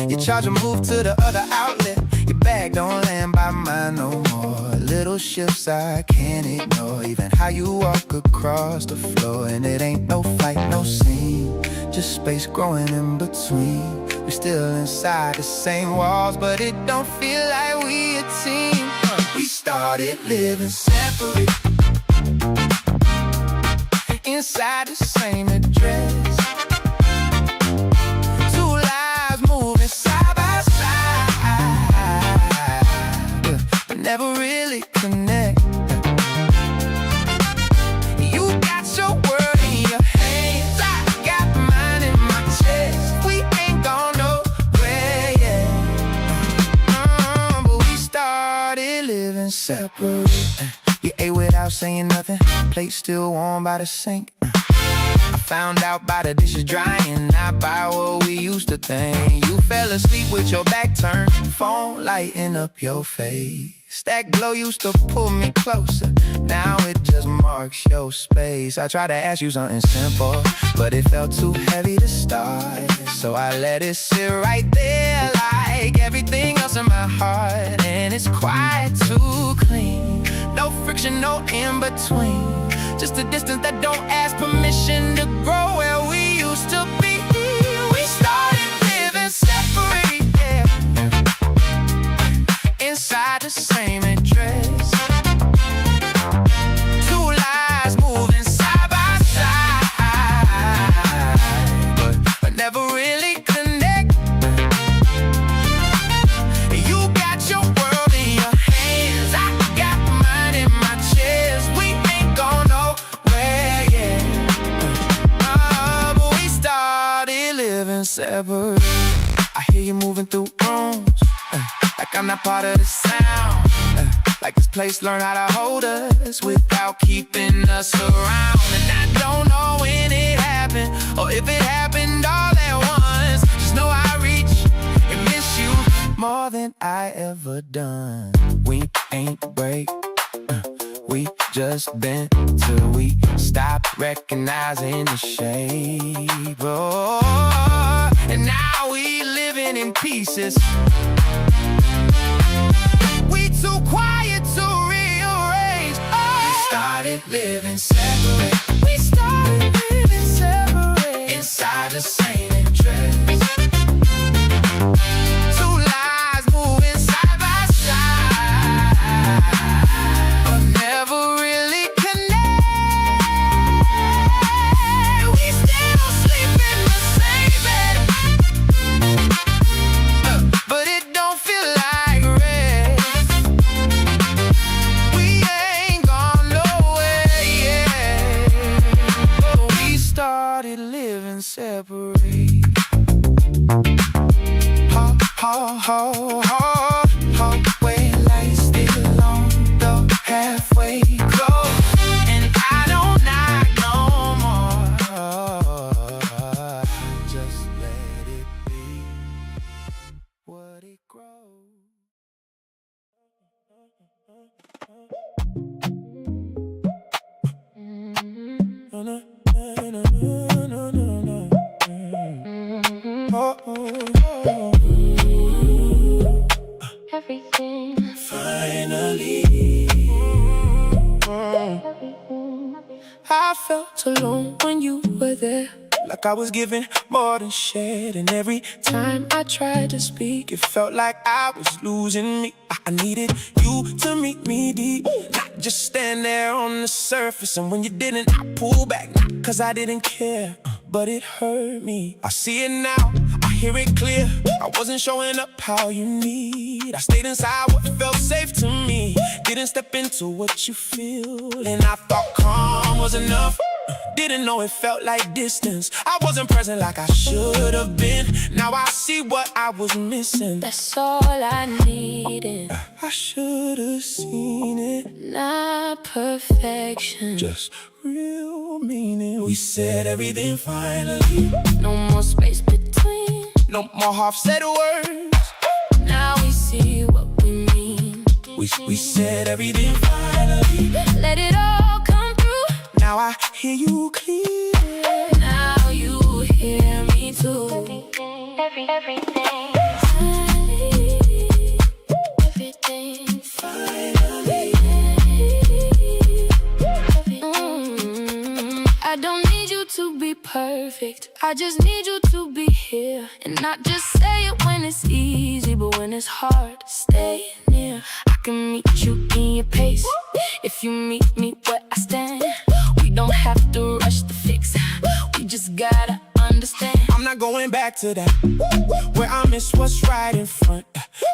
You charge a move to the other outlet, your bag don't land by mine no more. Little shifts I can't ignore, even how you walk across the floor. And it ain't no fight, no scene, just space growing in between. We're still inside the same walls, but it don't feel like we a team. We started living separate, inside the same address. Two lives moving side by side, but never really connect. You got your world in your hands, I got mine in my chest. We ain't gone nowhere yet, but we started living separate. You ate without saying nothing, plate still warm by the sink. I found out by the dishes drying, not by what we used to think. You fell asleep with your back turned, phone lighting up your face. That glow used to pull me closer, now it just marks your space. I tried to ask you something simple, but it felt too heavy to start. So I let it sit right there like everything else in my heart. And it's quiet, too clean, no friction, no in between. Just a distance that don't ask permission to grow where we used to be. We started living separate, yeah, inside the same address. Two lives moving side by side, but never really connect. You got your world in your hands, I got mine in my chest. We ain't gone nowhere yet, but we started living separate. I hear you moving through rooms, like I'm not part of the sound, like this place learned how to hold us without keeping us around. And I don't know when it happened, or if it happened all at once. Just know I reach and miss you more than I ever done. We ain't break, we just bend till we stop recognizing the shape. Oh, and now we living in pieces. We too quiet to rearrange. Oh, we started living separate. We started living separate, inside the same address. Two lives moving side by side, but never really connect. We still sleep in the same bed, but it don't feel like rest. We ain't gone nowhere yet, but we started living separate. Hallway lights still on, the halfway close, and I don't knock no more. Just let it be what it grows. Everything, Finally, everything. I felt alone when you were there, like like I was giving more than shared. And every time I tried to speak, it felt like I was losing me. I needed you to meet me deep, not just stand there on the surface. And when you didn't, I pulled back, not cause I didn't care, but it hurt me. I see it now, I hear it clear. I wasn't showing up how you need. I stayed inside what felt safe to me, didn't step into what you feel. And I thought calm was enough, didn't know it felt like distance. I wasn't present like I should have been. Now I see what I was missing. That's all I needed. I should have seen it. Not perfection, Just real meaning. We said everything finally. no more space between. No more half-said words. Now we see what we mean. We said everything finally. Let it all come through. Now I hear you clear. Now you hear me too. Everything. Everything. Finally. I don't need you to be perfect, I just need you to be here. And not just say it when it's easy, but when it's hard, stay near. I can meet you in your pace, if you meet me where I stand. We don't have to rush the fix, we just gotta understand. I'm not going back to that, where I miss what's right in front.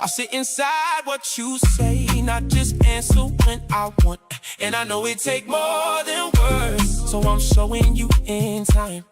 I'll sit inside what you say, not just answer when I want. And I know it take more than words, so I'm showing you in time.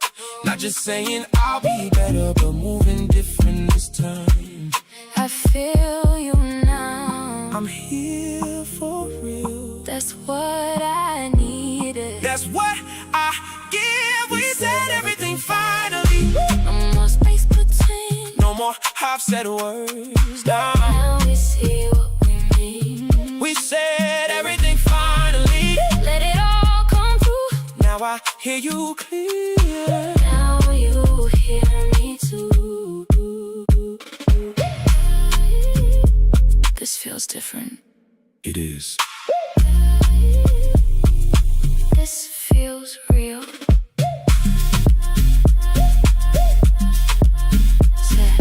Not just saying I'll be better, but moving different this time. I feel you now, I'm here for real. that's what I needed. That's what I give. We said everything finally. No more space between. No more half-said words. Now Now we see what we mean. we said everything finally. Let it all come through. Now I hear you clear. Now you hear me too. This feels different. It is. This feels real. Said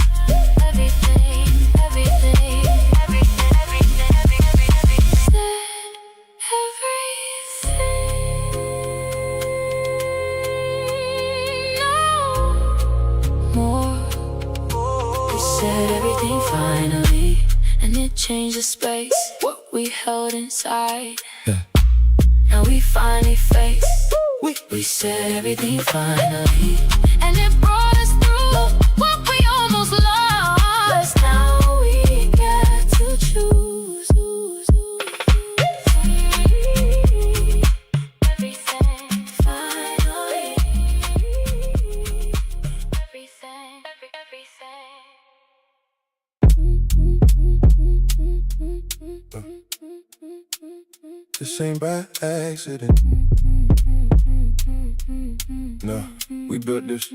everything, everything, everything, everything, everything. Said everything. No more. We said everything finally, and it changed the space, what we held inside. Now we finally face. We said everything finally, and it brought us through what we almost lost. Now we get to choose. Everything finally. Everything, This ain't by accident. No, we built this.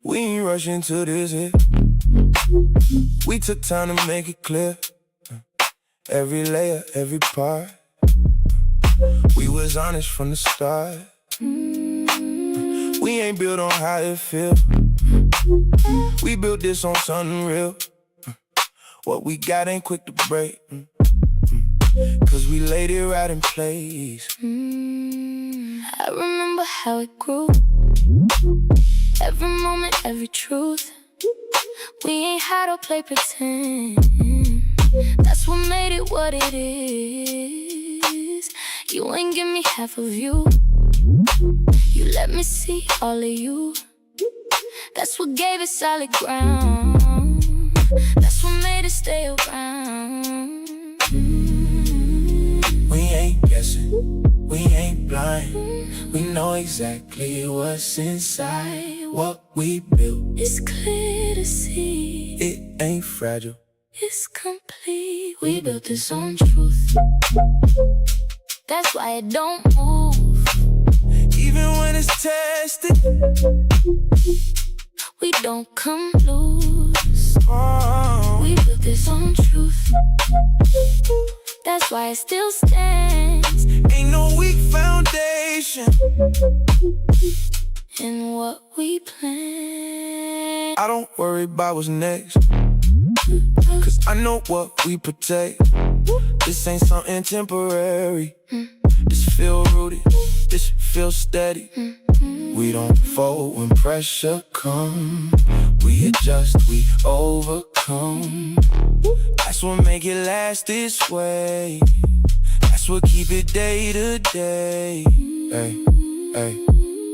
We ain't rushing to this hit. We took time to make it clear. Every layer, every part. We was honest from the start. We ain't built on how it feel. We built this on something real. What we got ain't quick to break. Cause we laid it right in place. I remember how it grew. Every moment, every truth. We ain't had to play pretend. That's what made it what it is. You ain't give me half of you. You let me see all of you. That's what gave it solid ground. That's what made it stay around. We ain't guessing, we ain't blind. We know exactly what's inside. What we built, It's clear to see. it ain't fragile. It's complete. We built this on truth. That's why it don't move. Even when it's tested, We don't come loose. oh, We built this on truth. That's why it still stands. ain't no weak foundation. in what we plan. I don't worry about what's next, cause I know what we protect. This ain't something temporary. This feel rooted, this feel steady. We don't fold when pressure comes. We adjust, we overcome. That's what make it last this way. That's what keep it day to day. Hey, hey.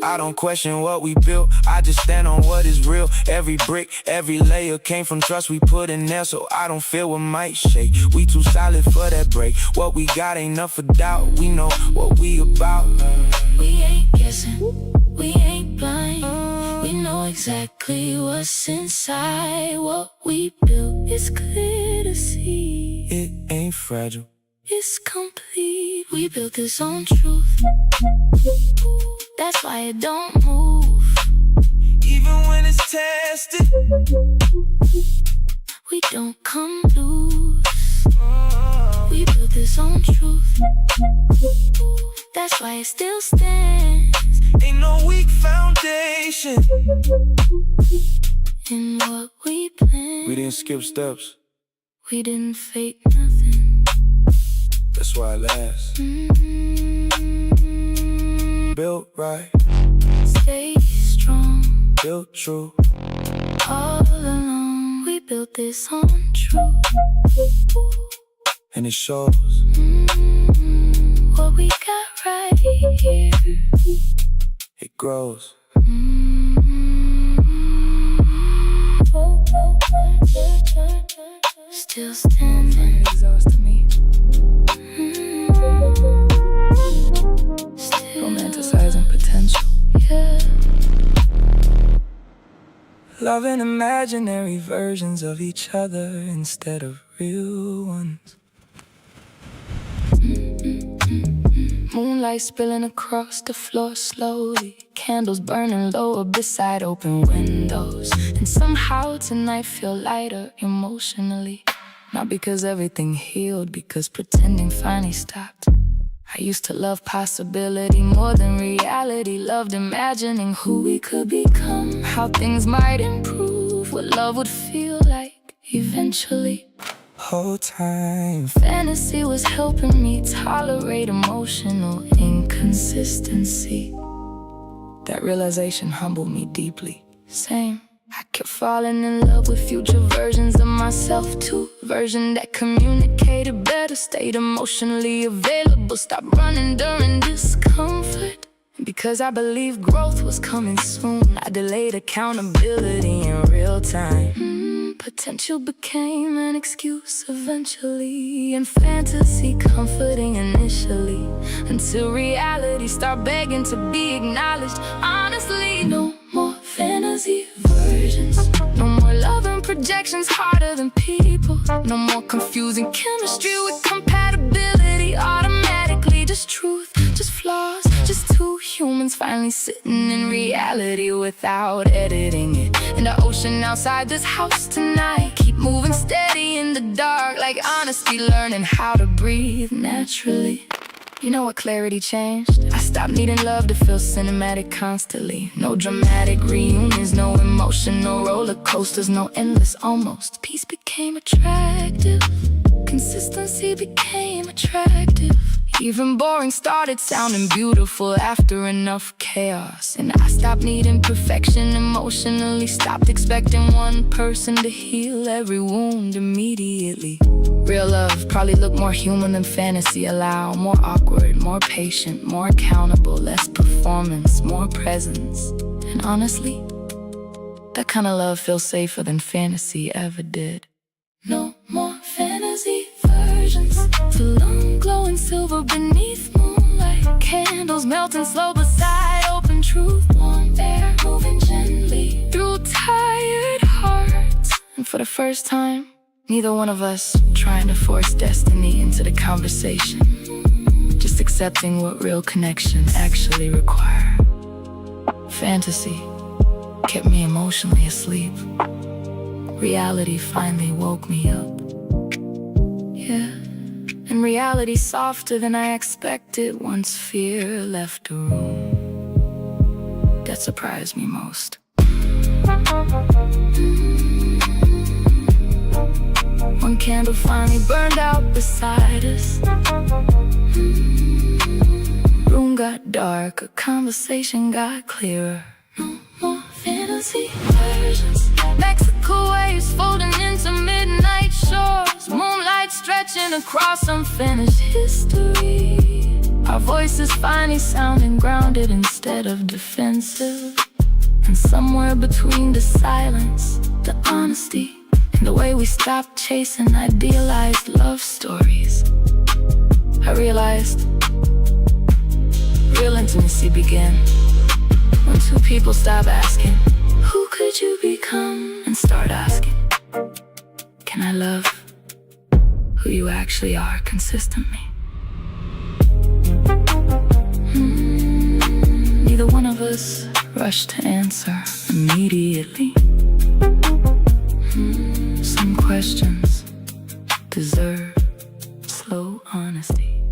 I don't question what we built, I just stand on what is real. Every brick, every layer came from trust we put in there, so I don't feel what might shake. We too solid for that break. What we got ain't enough for doubt. We know what we about. We ain't guessing, we ain't blind. We know exactly what's inside. What we built is clear to see. It ain't fragile, It's complete. We built this on truth. That's why it don't move. even when it's tested. We don't come loose. We built this on truth. That's why it still stands. Ain't no weak foundation In what we planned. We didn't skip steps, We didn't fake nothing. that's why it lasts. Built right, Stay strong. built true. All along we built this on truth. And it shows. What we got right here. It grows. Still standing. Exhausting me, Still, romanticizing potential. yeah. Loving imaginary versions of each other instead of real ones. Moonlight spilling across the floor slowly. Candles burning lower beside open windows. And somehow tonight feel lighter emotionally. Not because everything healed, because pretending finally stopped. I used to love possibility more than reality. Loved imagining who we could become, how things might improve, what love would feel like eventually. Whole time fantasy was helping me tolerate emotional inconsistency. That realization humbled me deeply. Same. I kept falling in love with future versions of myself too. Version that communicated better, stayed emotionally available, stopped running during discomfort. Because I believed growth was coming soon, I delayed accountability in real time. Potential became an excuse eventually, and fantasy comforting initially, until reality started begging to be acknowledged. Honestly, no more fantasy versions. No more love and projections harder than people. No more confusing chemistry with compatibility. Automatically just truth, just flaws, just two humans finally sitting in reality without editing it. In the ocean outside this house tonight, keep moving steady in the dark, like honesty, learning how to breathe naturally. You know what clarity changed? I stopped needing love to feel cinematic constantly. No dramatic reunions, no emotional roller coasters, no endless almost. Peace became attractive. Consistency became attractive. Even boring started sounding beautiful after enough chaos. And I stopped needing perfection emotionally. Stopped expecting one person to heal every wound immediately. Real love probably looked more human than fantasy allow. More awkward, more patient, more accountable. Less performance, more presence. And honestly, that kind of love feels safer than fantasy ever did. No more fantasy versions. Too long glowing silver beneath moonlight. Candles melting slow beside open truth. Warm air moving gently through tired hearts. And for the first time, neither one of us trying to force destiny into the conversation. Just accepting what real connection actually require. Fantasy kept me emotionally asleep. Reality finally woke me up. Yeah, and reality softer than I expected once fear left the room. that surprised me most. One candle finally burned out beside us. Room got darker, conversation got clearer. No more fantasy versions. Mexico waves folding into midnight shores. Moonlight stretching across unfinished history. Our voices finally sounding grounded instead of defensive. And somewhere between the silence, the honesty, and the way we stopped chasing idealized love stories, I realized real intimacy began when two people stop asking, who could you become? And start asking, can I love who you actually are consistently? Neither one of us rushed to answer immediately. Some questions deserve slow honesty.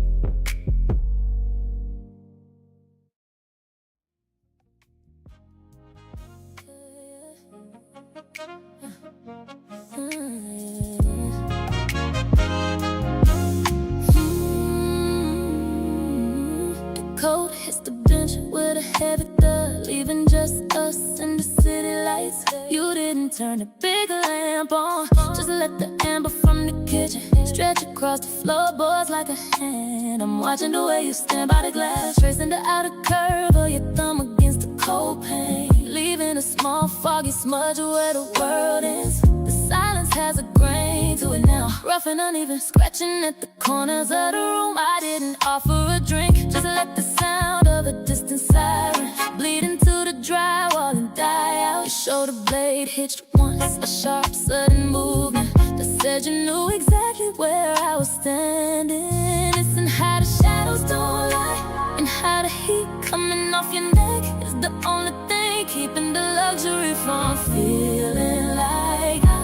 The cold hits the bench with a heavy thud, leaving just us and the city lights. You didn't turn the big lamp on, just let the amber from the kitchen stretch across the floorboards like a hand. I'm watching the way you stand by the glass, tracing the outer curve of your thumb against the cold pane, leaving a small foggy smudge where the world ends. The silence has a grain to it now, rough and uneven, scratching at the corners of the room. I didn't offer a drink, just let the sound of a distant siren bleed into the drywall and die out. Your shoulder blade hitched once, a sharp sudden movement that said you knew exactly where I was standing. Listen how the shadows don't lie, and how the heat coming off your neck is the only thing keeping the luxury from feeling like ice.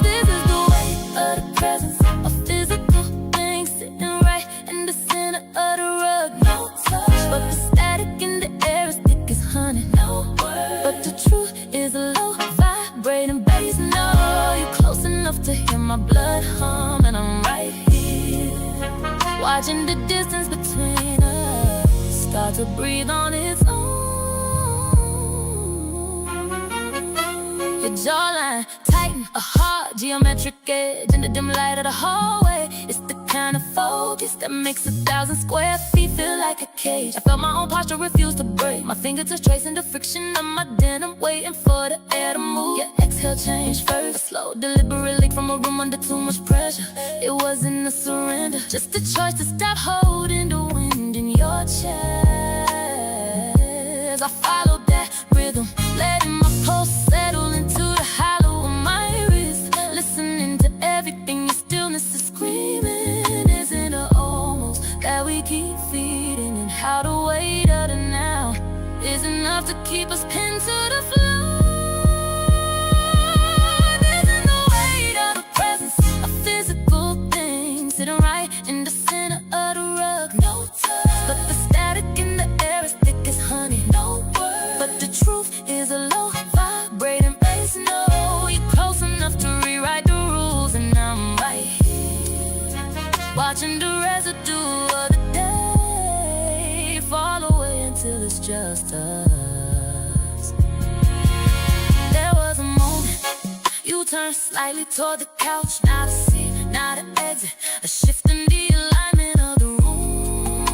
This is the weight of the presence of physical things sitting right in the center of the rug. No touch, but the static in the air is thick as honey. No word, but the truth is a low vibrating bass. No, you're close enough to hear my blood hum, and I'm right here, watching the distance between us start to breathe on its own. Your jawline tighten, a hard geometric edge in the dim light of the hallway. It's the kind of focus that makes 1,000 square feet feel like a cage. I felt my own posture refuse to break, my fingertips tracing the friction of my denim, waiting for the air to move. Your exhale changed first, a slow, deliberate leak from a room under too much pressure. It wasn't a surrender, just a choice to stop holding the wind in your chest. I followed that rhythm, letting my pulse settle into the hollow of my wrist, listening to everything. Your stillness is screaming, isn't it almost that we keep feeding, and how the weight of the now is enough to keep us pinned to the floor. This is the weight of the presence of physical things sitting right in the center of the rug. No touch, but the static in the air is thick as honey. No word, but the truth is a low vibrating bass. No, you're close enough to rewrite the rules, and I'm right here, watching the residue of the day fall away until it's just us. There was a moment you turned slightly toward the couch, not a seat, not an exit, a shift in the alignment of the room.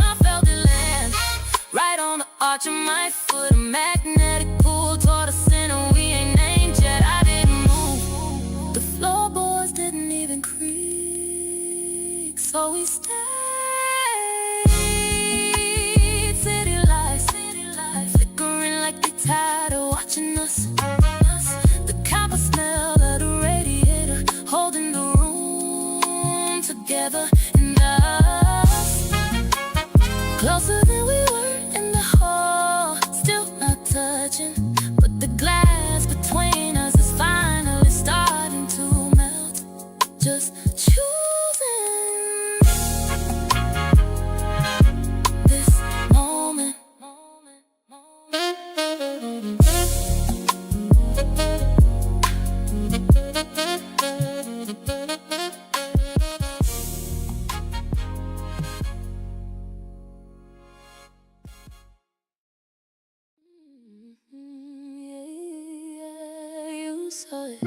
I felt it land right on the arch of my foot, a magnetic pull toward the center we ain't named yet. I didn't move, the floorboards didn't even creak, so we stayed. City lights flickering like they tired of watching us. The copper smell of the radiator holding the room together, and us closer than we were in the hall, still not touching, but the glass between us is finally starting to melt. Just choosing saw it.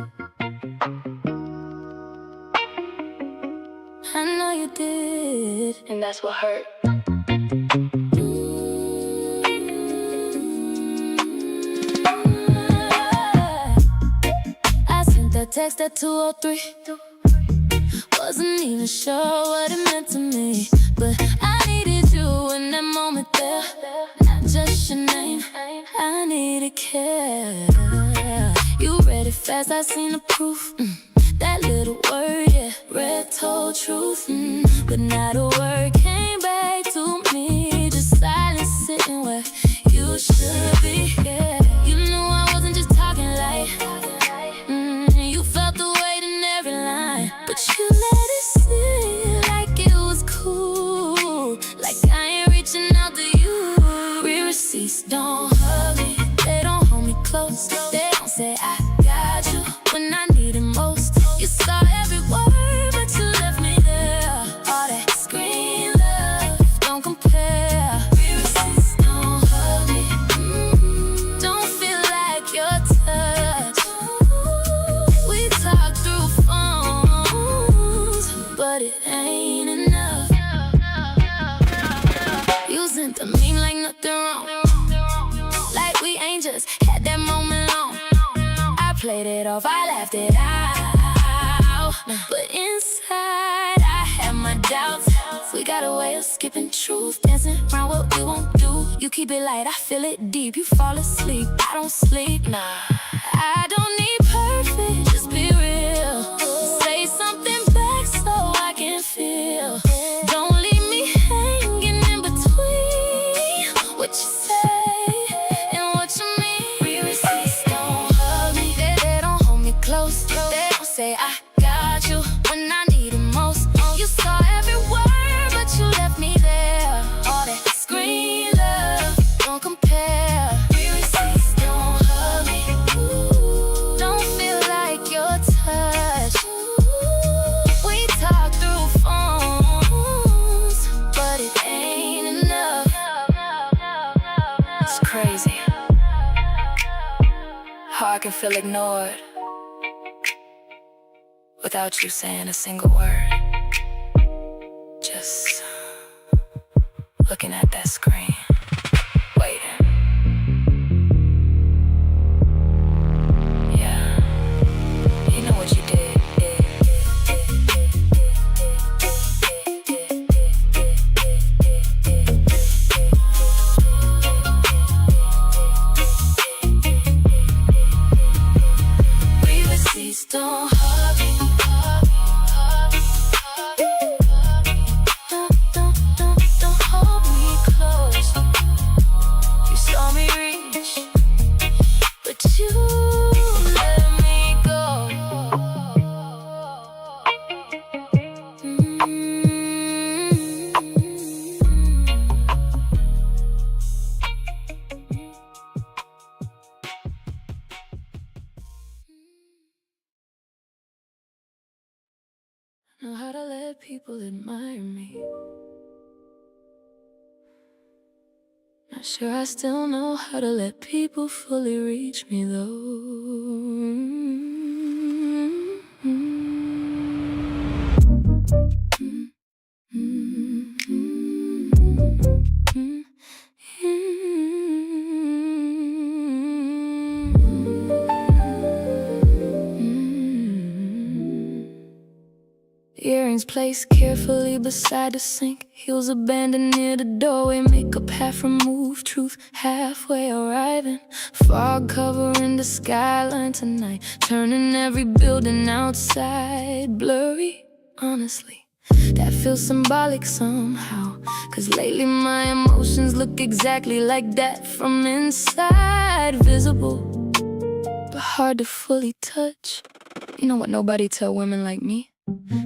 I know you did, and that's what hurt. I sent that text at 2:03. Wasn't even sure what it meant to me, but I needed you in that moment there. Not just your name, I needed care. You read it fast, I seen the proof. That little word, yeah, read told truth. But not a word came back to me. Just silence sitting where you should be, yeah. You knew I wasn't just talking like you felt the weight in every line, but you let it sit like it was cool. Like I ain't reaching out to you. Real receipts don't hug me, they don't hold me close. They don't say I got you when I need it most. You saw every word, but you left me there. All that screen love, don't compare. Real receipts don't hug me, don't feel like your touch. We talk through phones, but it ain't enough. You sent the meme like nothing wrong, like we ain't just had that moment long. I played it off, I laughed it out, but inside I had my doubts. We got a way of skipping truth, dancing around what we won't do. You keep it light, I feel it deep. You fall asleep, I don't sleep, nah. I don't need perfect, just be real. Say something back so I can feel. Don't leave me hanging in between what you say and what you mean. Real receipts don't hug me, they don't hold me close. They don't say I got you when I need it most. You saw every word, but you left me there. All that screen love, don't compare. Real receipts don't hug me, don't feel like your touch. We talk through phones, but it ain't enough. It's crazy how I can feel ignored without you saying a single word. Just looking at that screen, waiting. Yeah, you know what you did. Real receipts don't hug me. Don't hold me close. You saw me reach, but you let me go. Know how to let people admire me. Not sure I still know how to let people fully reach me though. Earrings placed carefully beside the sink. Heels abandoned near the doorway. Makeup half removed, truth halfway arriving. Fog covering the skyline tonight, turning every building outside blurry. Honestly, that feels symbolic somehow, 'cause lately my emotions look exactly like that from inside. Visible, but hard to fully touch. You know what nobody tell women like me?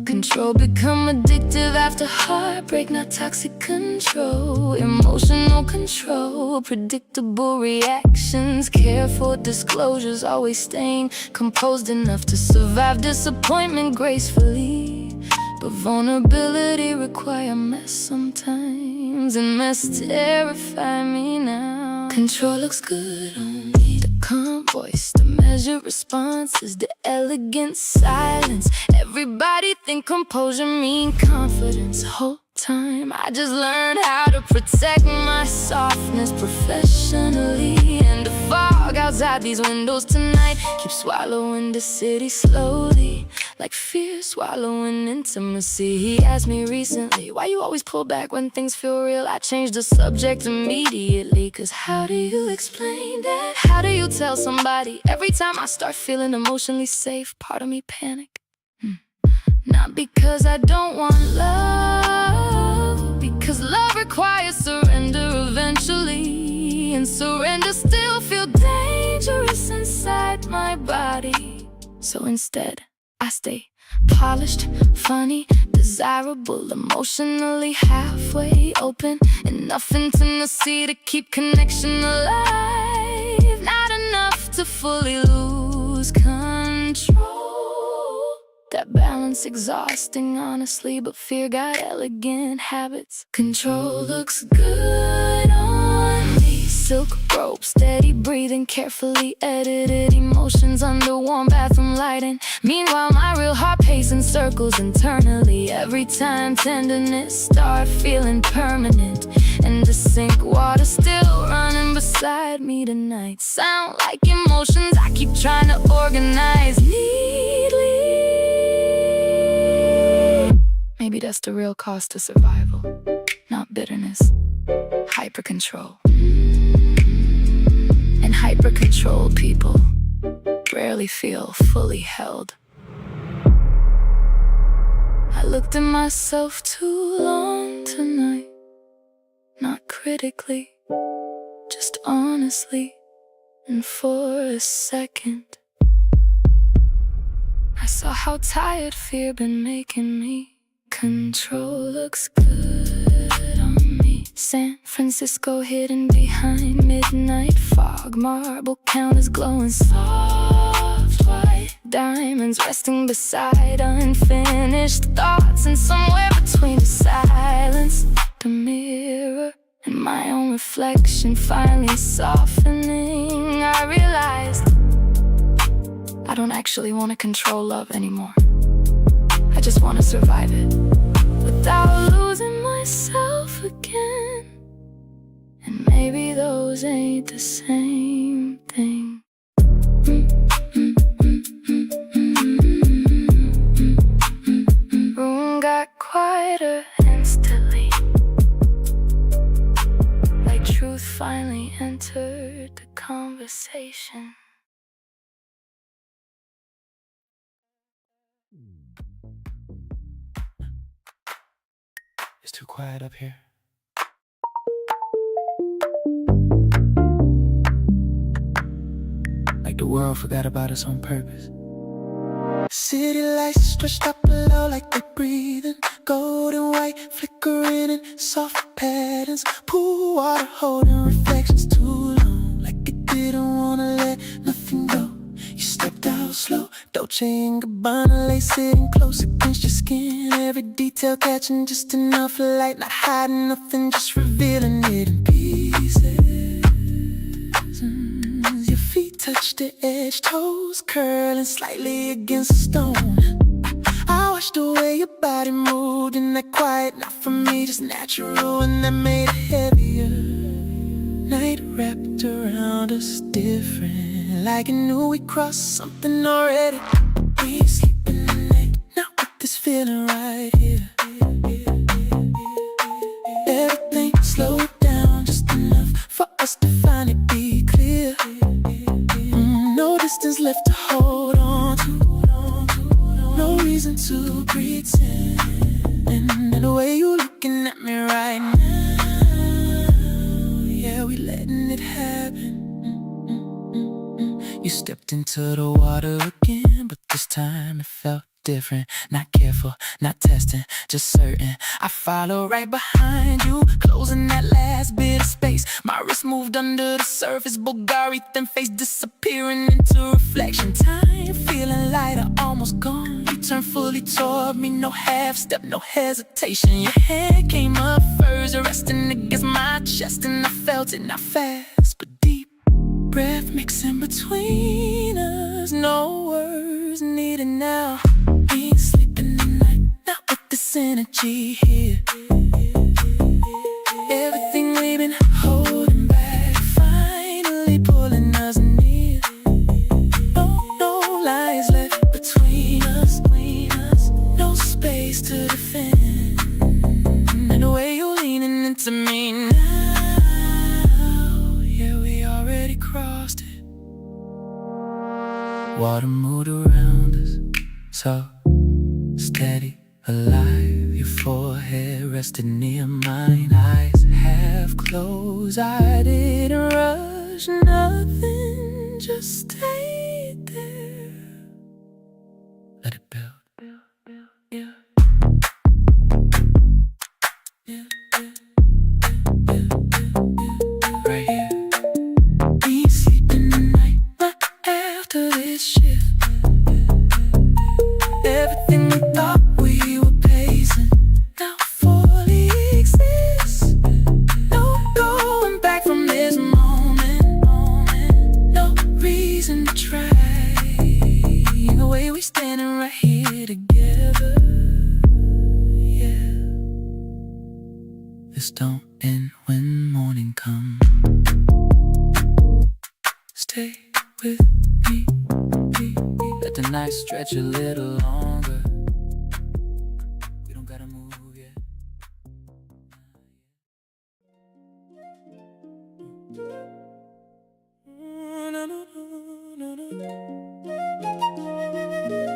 Control become addictive after heartbreak, not toxic control. Emotional control, predictable reactions, careful disclosures, always staying composed enough to survive disappointment gracefully. But vulnerability require mess sometimes, and mess terrify me now. Control looks good on me, the calm voice, the measure measured responses, the elegant silence. Everybody think composure mean confidence. Whole time I just learned how to protect my softness professionally. And the fog outside these windows tonight keeps swallowing the city slowly, like fear swallowing intimacy. He asked me recently, why you always pull back when things feel real? I changed the subject immediately, cause how do you explain that? How do you tell somebody every time I start feeling emotionally safe, part of me panic? Not because I don't want love, because love requires surrender eventually, and surrender still feel dangerous inside my body. So instead, I stay polished, funny, desirable, emotionally halfway open, enough intimacy to keep connection alive, not enough to fully lose control. That balance exhausting, honestly, but fear got elegant habits. Control looks good on me. Silk robe, steady breathing, carefully edited emotions under warm bathroom lighting. Meanwhile, my real heart pacing circles internally every time tenderness start feeling permanent. And the sink water still running beside me tonight. Sound like emotions I keep trying to organize neatly. Maybe that's the real cost of survival, not bitterness, hyper-control. And hyper-controlled people rarely feel fully held. I looked at myself too long tonight, not critically, just honestly. And for a second, I saw how tired fear been making me. Control looks good on me. San Francisco hidden behind midnight fog. Marble counters glowing soft white. Diamonds resting beside unfinished thoughts. And somewhere between the silence, the mirror, and my own reflection finally softening, I realized I don't actually want to control love anymore. I just want to survive it without losing myself again. And maybe those ain't the same thing. Room got quieter instantly, like truth finally entered the conversation. It's too quiet up here. Like the world forgot about us on purpose. City lights stretched up below like they breathing. Golden white flickering in soft patterns. Pool water holding reflections too long, like it didn't wanna let nothing go. You stepped out slow, Dolce & Gabbana lace sitting close against your skin. Every detail catching just enough light, not hiding nothing, just revealing it in pieces. Your feet touch the edge, toes curling slightly against the stone. I watched the way your body moved in that quiet, not for me, just natural, and that made it heavier. Night wrapped around us different, like it knew we crossed something already. We ain't sleeping tonight, not with this feeling right here. Everything slowed down just enough for us to finally be clear. No distance left to hold on to, no reason to pretend. And the way you looking at me right now, yeah, we letting it happen. You stepped into the water again, but this time it felt different. Not careful, not testing, just certain. I follow right behind you, closing that last bit of space. My wrist moved under the surface, Bulgari thin face disappearing into reflection. Time feeling lighter, almost gone. You turned fully toward me, no half step, no hesitation. Your head came up first, resting against my chest, and I felt it, not fast but deep. Breath mixing between us, words needed now. We ain't sleeping tonight, not with this energy here. Everything we've been holding back, finally pulling us near. No lies left between us, no space to defend. And the way you're leaning into me now, yeah, we already crossed it. Water moved around us, so steady, alive. Your forehead rested near mine, eyes half closed. I didn't rush, nothing, just stayed there. Let it build. Yeah. Right here. We ain't sleeping tonight, not after this shift. Everything we thought we were pacing now fully exists. No going back from this moment. No reason to try. The way we standing right here together. Yeah. This don't end when morning comes. Stay with me. Let the night stretch a little longer. We don't gotta move yet.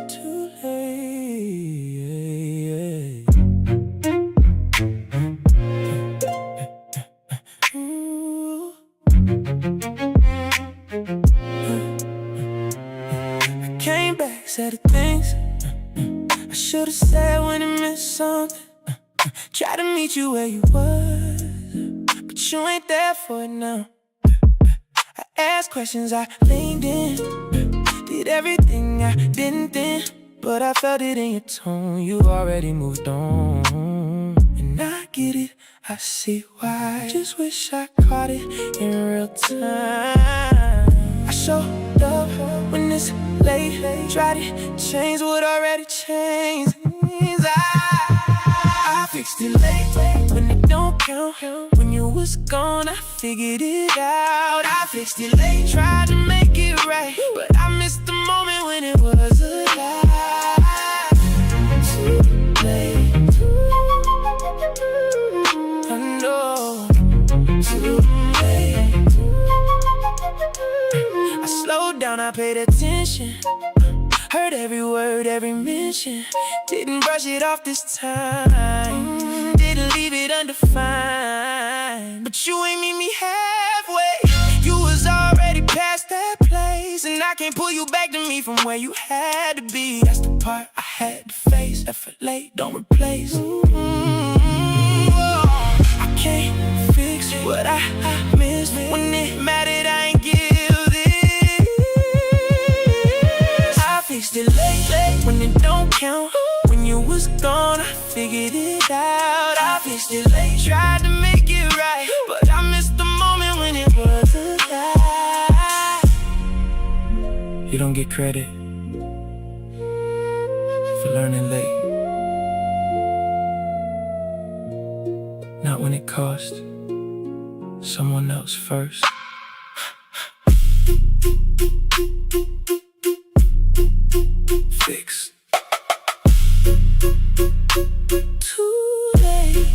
Too late. I came back, said the things I should've said when it meant something. Tried to meet you where you was, but you ain't there for it now. I asked questions, I leaned in, did everything I didn't then, but I felt it in your tone. You already moved on, and I get it, I see why. Just wish I caught it in real time. I showed up when it's late, tried to change what already changed. I fixed it late when it don't count. When you was gone, I figured it out. I fixed it late, tried to make it right, but I missed the moment when it was alive. Too late, I know. Too late. I slowed down, I paid attention, heard every word, every mention. Didn't brush it off this time, didn't leave it undefined. But you ain't meet me halfway, you was already past that place. And I can't pull you back to me from where you had to be. That's the part I had to face. Effort late, don't replace. I can't fix what I missed. When it mattered, I ain't give this. I fixed it late when it don't count. When you was gone, I figured it out. I fixed it late, tried to make it right, but I missed the moment when it was alive. You don't get credit for learning late, not when it cost someone else first. Fixed. Too late.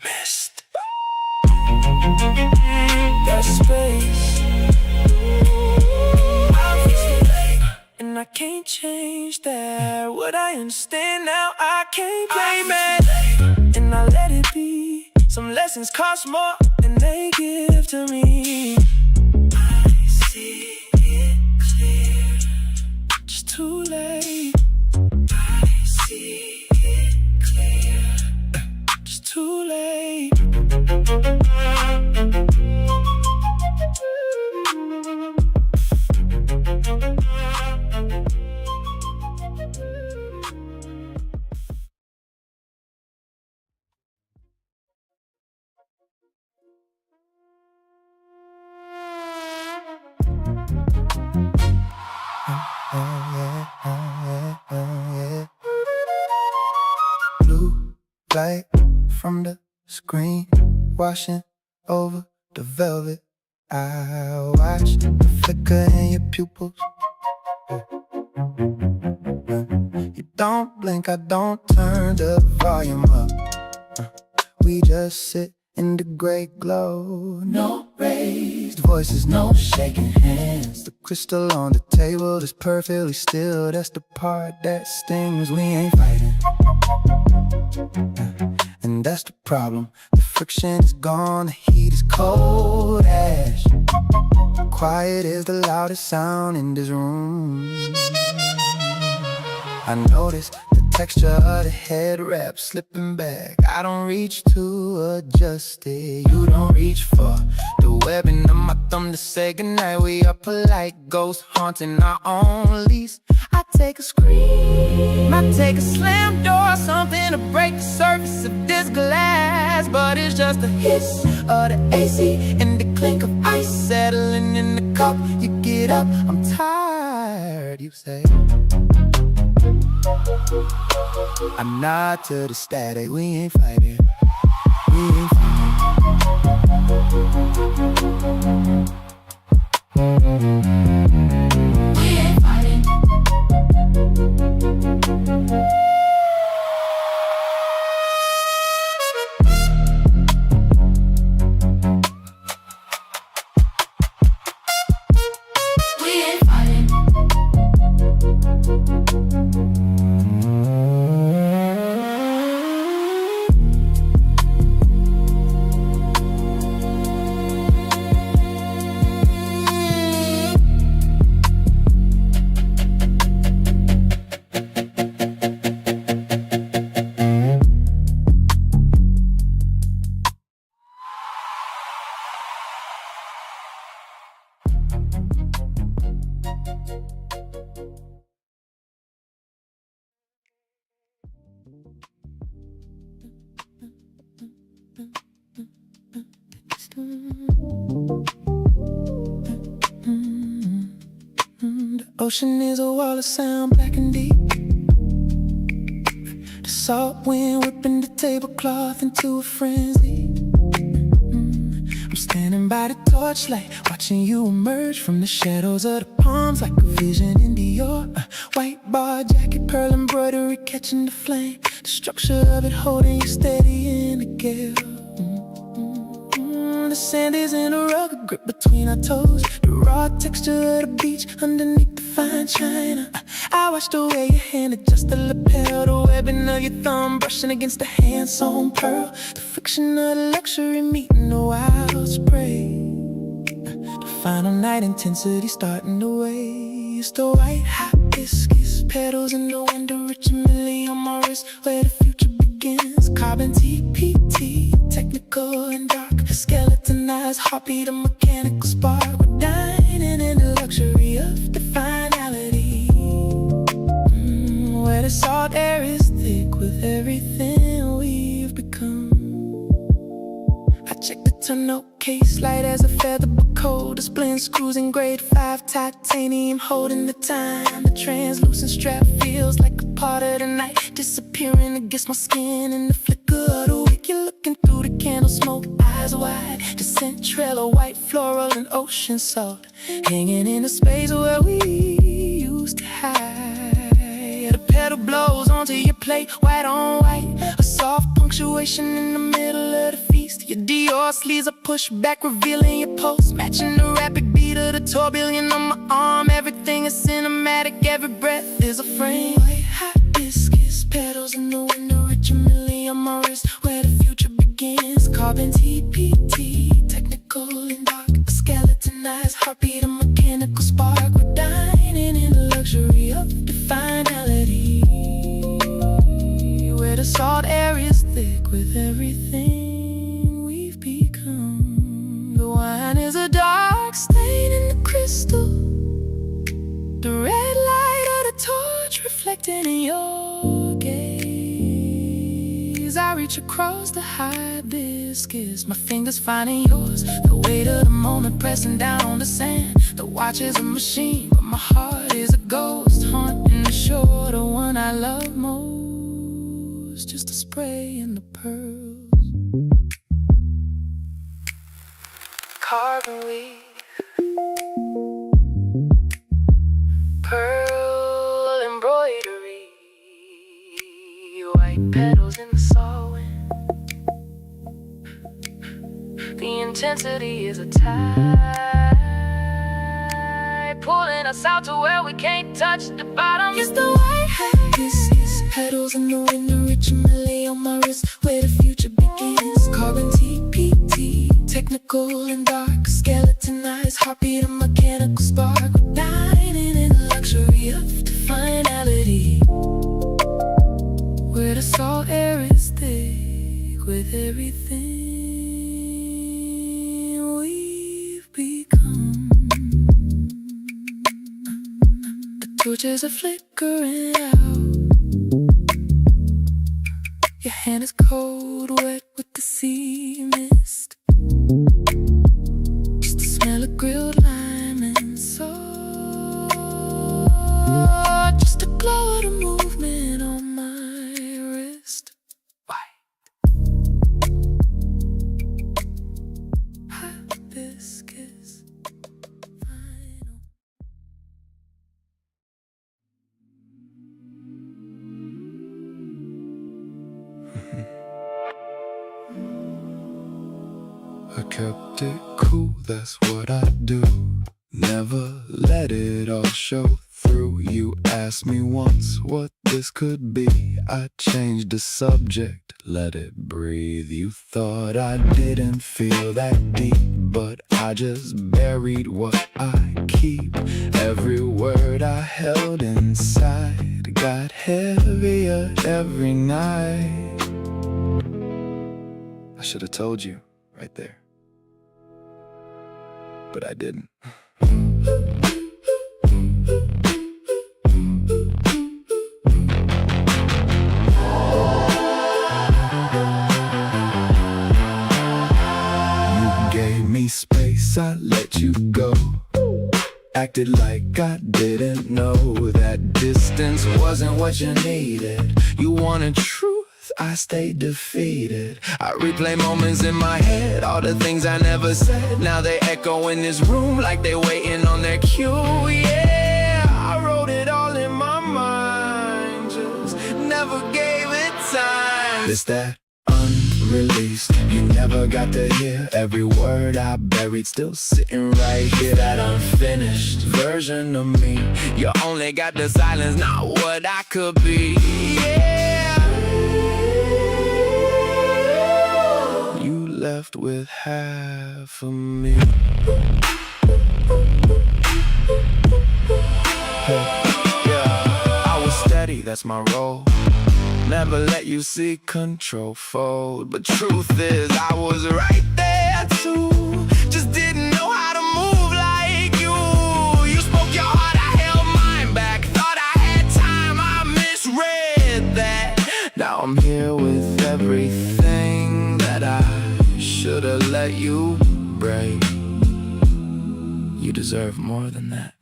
Missed. Got space. I fixed it late, and I can't change that. What I understand now, I can't blame it, and I let it be. Some lessons cost more than they give to me. I see it clear, just too late. I see it clear, just too late. Blue light from the screen washing over the velvet. I watch the flicker in your pupils. You don't blink, I don't turn the volume up. We just sit in the gray glow. No raised voices, no shaking hands. The crystal on the table is perfectly still. That's the part that stings. We ain't fighting, and that's the problem. The friction is gone, the heat is cold ash. Quiet is the loudest sound in this room. I notice the texture of the head wrap slipping back. I don't reach to adjust it. You don't reach for the webbing of my thumb to say goodnight. We are polite ghosts haunting our own lease. I take a scream, I take a slam door, something to break the surface of this glass. But it's just the hiss of the AC and the clink of ice settling in the cup. You get up, I'm tired, you say. I nod to the static, we ain't fighting. We ain't fighting. We ain't fighting. The ocean is a wall of sound, black and deep. The salt wind whipping the tablecloth into a frenzy. I'm standing by the torchlight, watching you emerge from the shadows of the palms like a vision in Dior. White bar jacket, pearl embroidery catching the flame. The structure of it holding you steady in a gale. The sand is in a rugged grip between our toes. The raw texture of the beach underneath the fine china. I watch the way your hand adjusts the lapel, the webbing of your thumb brushing against the hand-sewn pearl. The friction of the luxury meeting the wild spray. The final night intensity starting to waste. The white hibiscus petals in the window, rich and millie on my wrist, where the future begins. Carbon TPT, technical and dark. A skeletonized heartbeat, a mechanical spark. We're dining in the luxury of the finality, where the salt air is thick with everything we've become. I check the tonneau case, light as a feather but cold. The splint screws in grade 5 titanium holding the time. The translucent strap feels like a part of the night, disappearing against my skin in the flicker of the wick. You're looking through the candle smoke, eyes wide. The scent trail of white floral and ocean salt, hanging in a space where we used to hide. The pedal blows onto your plate, white on white. A soft punctuation in the middle of the feast. Your Dior sleeves are pushed back, revealing your pulse, matching the rapid beat of the tourbillon on my arm. Everything is cinematic, every breath is a frame. White hibiscus petals in the window, rich and millie on my wrist, where the future begins. Carbon TPT, technical and dark. A skeletonized heartbeat, a mechanical spark. We're dining in the luxury of the finality, where the salt air is thick with everything we've become. The wine is a dark stain in the crystal, the red light of the torch reflecting in your gaze. I reach reach across the hibiscus, my fingers finding yours. The weight of the moment pressing down on the sand. The watch is a machine, but my heart is a ghost haunting the shore. The one I love most, just a spray in the pearls. Carbon weave, pearl embroidery, white petals in the soul wind. The intensity is a tide pulling us out to where we can't touch the bottom. It's the white hibiscus petals in the wind, a rich melee on my wrist, where the future begins. Carbon TPT, technical and dark, skeletonized heartbeat, a mechanical spark. We're dining in the luxury of finality, where the salt air is thick with everything we've become. The torches are flickering out. Your hand is cold, wet with the sea mist. Just the smell of grilled lime and salt. Just the glow of the movement on my wrist. Hibiscus vinyl. I kept it cool, that's what I do. Never let it all show through. You asked me once what this could be. I changed the subject, let it breathe. You thought I didn't feel that deep, but I just buried what I keep. Every word I held inside got heavier every night. I should have told you right there, but I didn't. You gave me space, I let you go. Acted like I didn't know that distance wasn't what you needed. You wanted truth, I stayed defeated. I replay moments in my head, all the things I never said. Now they echo in this room like they waiting on their cue. Yeah, I wrote it all in my mind, just never gave it time. It's that unreleased, you never got to hear. Every word I buried still sitting right here. That unfinished version of me. You only got the silence, not what I could be. Yeah, you left with half of me. Yeah, I was steady, that's my role. Never let you see control fold. But truth is, I was right there too. Just didn't know how to move like you. You spoke your heart, I held mine back. Thought I had time, I misread that. Now I'm here with everything that I should've let you break. You deserve more than that.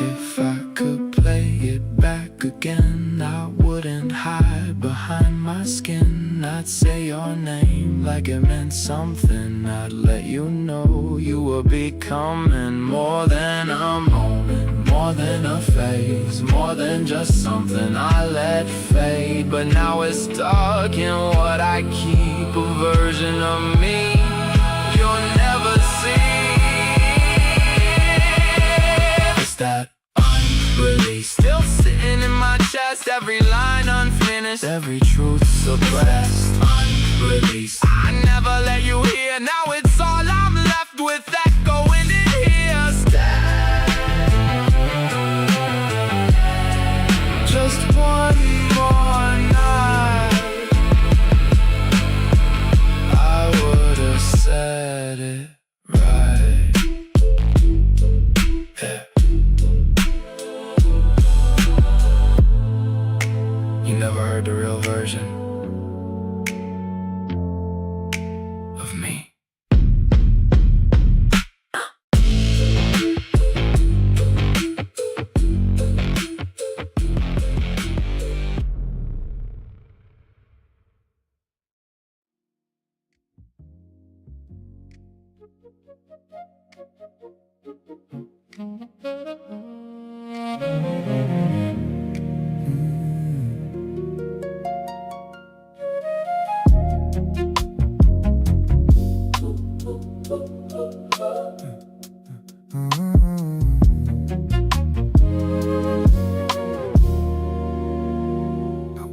If I could play it back again, I wouldn't hide behind my skin. I'd say your name like it meant something. I'd let you know you were becoming more than a moment, more than a phase, more than just something I let fade. But now it's stuck in what I keep, a version of me you'll never see. That unreleased, still sitting in my chest. Every line unfinished, every truth suppressed. Unreleased, I never let you hear. Now it's all I'm left with, echoing in here. Just one more night, I would've said it right. Yeah. You never heard the real version.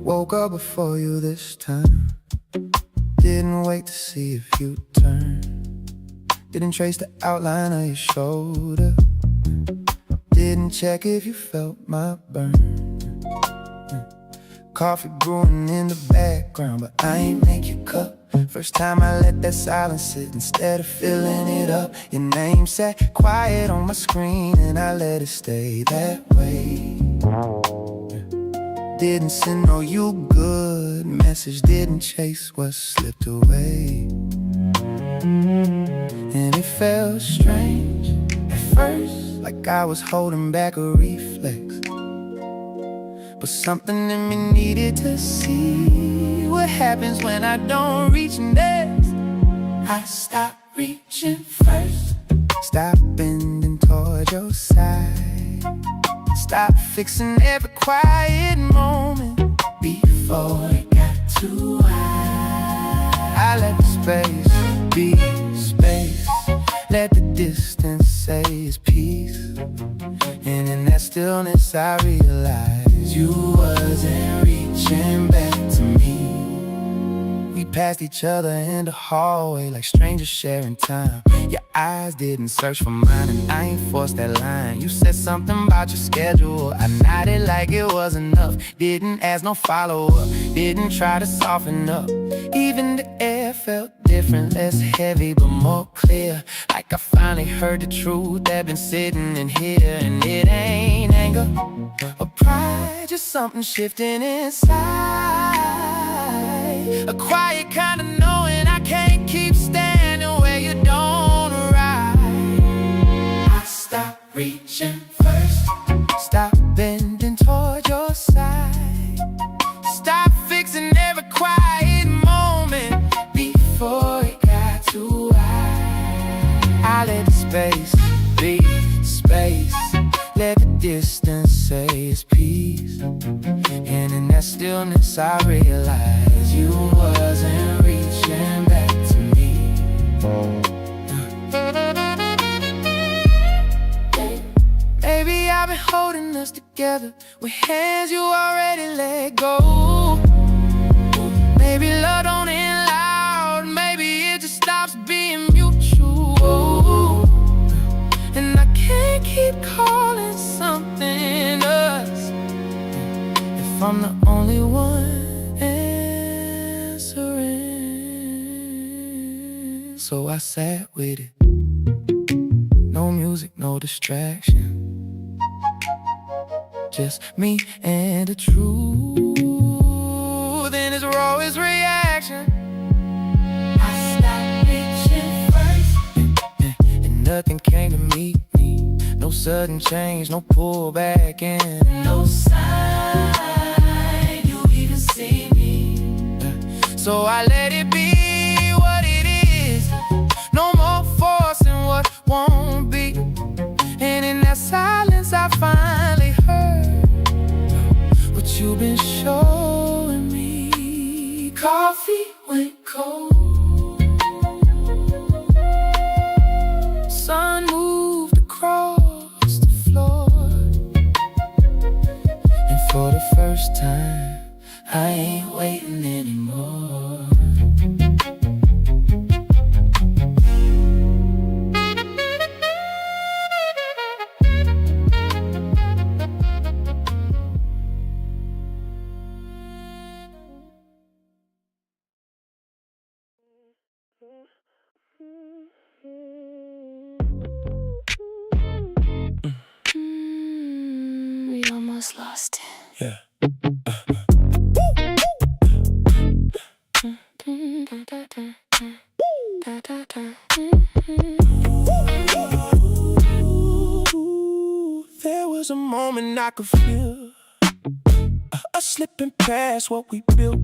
Woke up before you this time. Didn't wait to see if you'd turn. Didn't trace the outline of your shoulder. Didn't check if you felt my burn. Coffee brewing in the background, but I ain't make your cup. First time I let that silence sit instead of filling it up. Your name sat quiet on my screen and I let it stay that way. Didn't send no you good message, didn't chase what slipped away. And it felt strange at first, like I was holding back a reflex. But something in me needed to see what happens when I don't reach next. I stopped reaching first, stop bending toward your side, stop fixing every quiet moment before it got too high. I let the space be space, let the distance say it's peace. And in that stillness I realized you wasn't reaching back to me. We passed each other in the hallway like strangers sharing time. Your eyes didn't search for mine and I ain't forced that line. You said something about your schedule, I nodded like it was enough. Didn't ask no follow-up, didn't try to soften up. Even the air felt different, less heavy but more clear. Like I finally heard the truth that been sitting in here. And it ain't anger or pride, just something shifting inside. A quiet kind of knowing I can't keep standing where you don't arrive. I stopped reaching first, stop bending toward your side, stop fixing every quiet moment before it got too high. I let the space be space, let the distance say it's peace. And in that stillness I realized you wasn't reaching back to me. Maybe I've been holding us together with hands you already let go. Maybe love don't end loud, maybe it just stops being mutual. And I can't keep calling something us if I'm the only one answering. So I sat with it, no music, no distraction, just me and the truth in its rawest reaction. I stopped reaching first, and nothing came to meet me. No sudden change, no pullback, and no sign you even see me. So I let it be what it is, no more forcing what won't be. And in that silence I finally heard what you've been showing me. Coffee went cold, sun moved across the floor, and for the first time I ain't waiting anymore. We almost lost it. Yeah. There was a moment I could feel us slipping past what we built,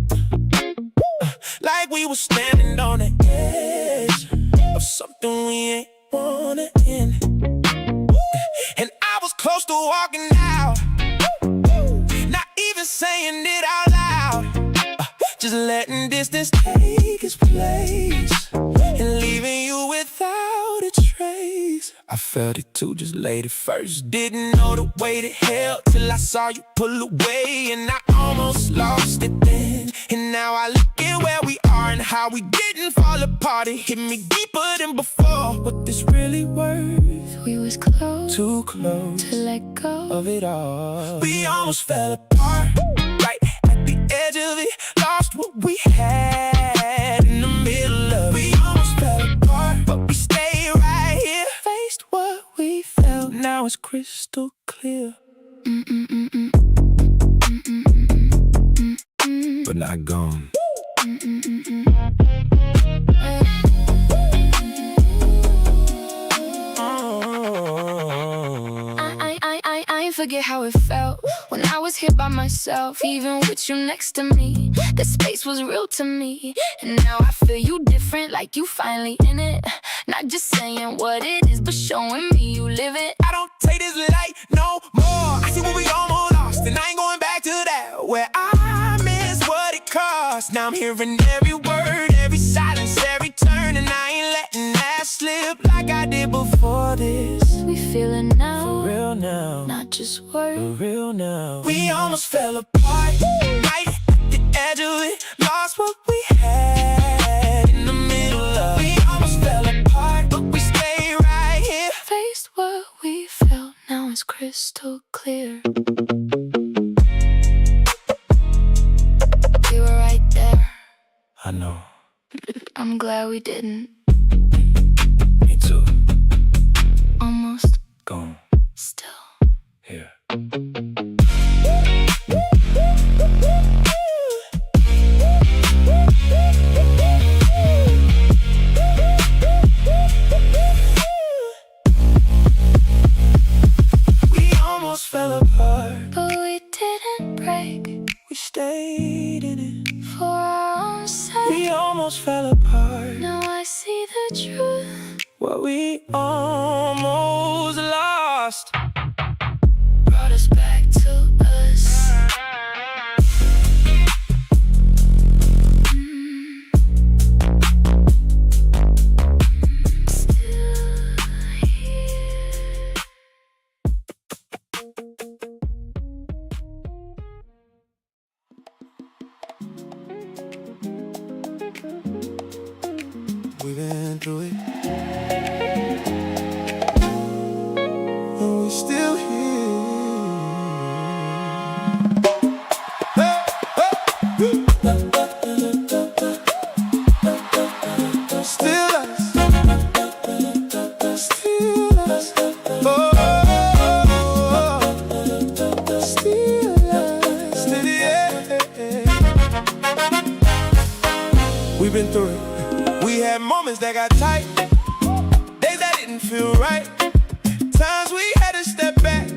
like we were standing on the edge of something we ain't wanna end. And I was close to walking out, not even saying it out loud, just letting distance take its place and leaving you without a trace. I felt it too, just laid it first. Didn't know the weight it held till I saw you pull away, and I almost lost it then. And now I look at where we are and how we didn't fall apart. It hit me deeper than before. What this really worth? We was close, Too close to let go of it all. We almost fell apart, right at the edge of it. Lost what we had in the middle of it. We almost fell apart, but we stayed right here. Faced what we felt, now it's crystal clear. But not gone. I ain't forget how it felt when I was here by myself, even with you next to me. The space was real to me, and now I feel you different, like you finally in it. Not just saying what it is, but showing me you live it. I don't take this light no more. I see what we almost lost, and I ain't going back to that. Where I miss what it cost. Now I'm hearing every word, every silence, every turn, and I ain't letting that slip like I did before this. We feel it now, For real now, not just for words. real now. We almost fell apart, right at the edge of it. Lost what we had in the middle of it. We almost fell apart, but we stayed right here. Faced what we felt, now it's crystal clear. We were right there. I know. I'm glad we didn't. Me too. Almost, Gone. still. Here. We almost fell apart, But we didn't break we stayed in it. for our own sake. We almost fell apart, Now I see the truth. what we almost lost. Brought us back to us. Still here. We've been through it, and we're still here. Hey, hey, still us, still us. Oh, still us, still yeah. We've been through it. We had moments that got tight, days that didn't feel right, times we had to step back,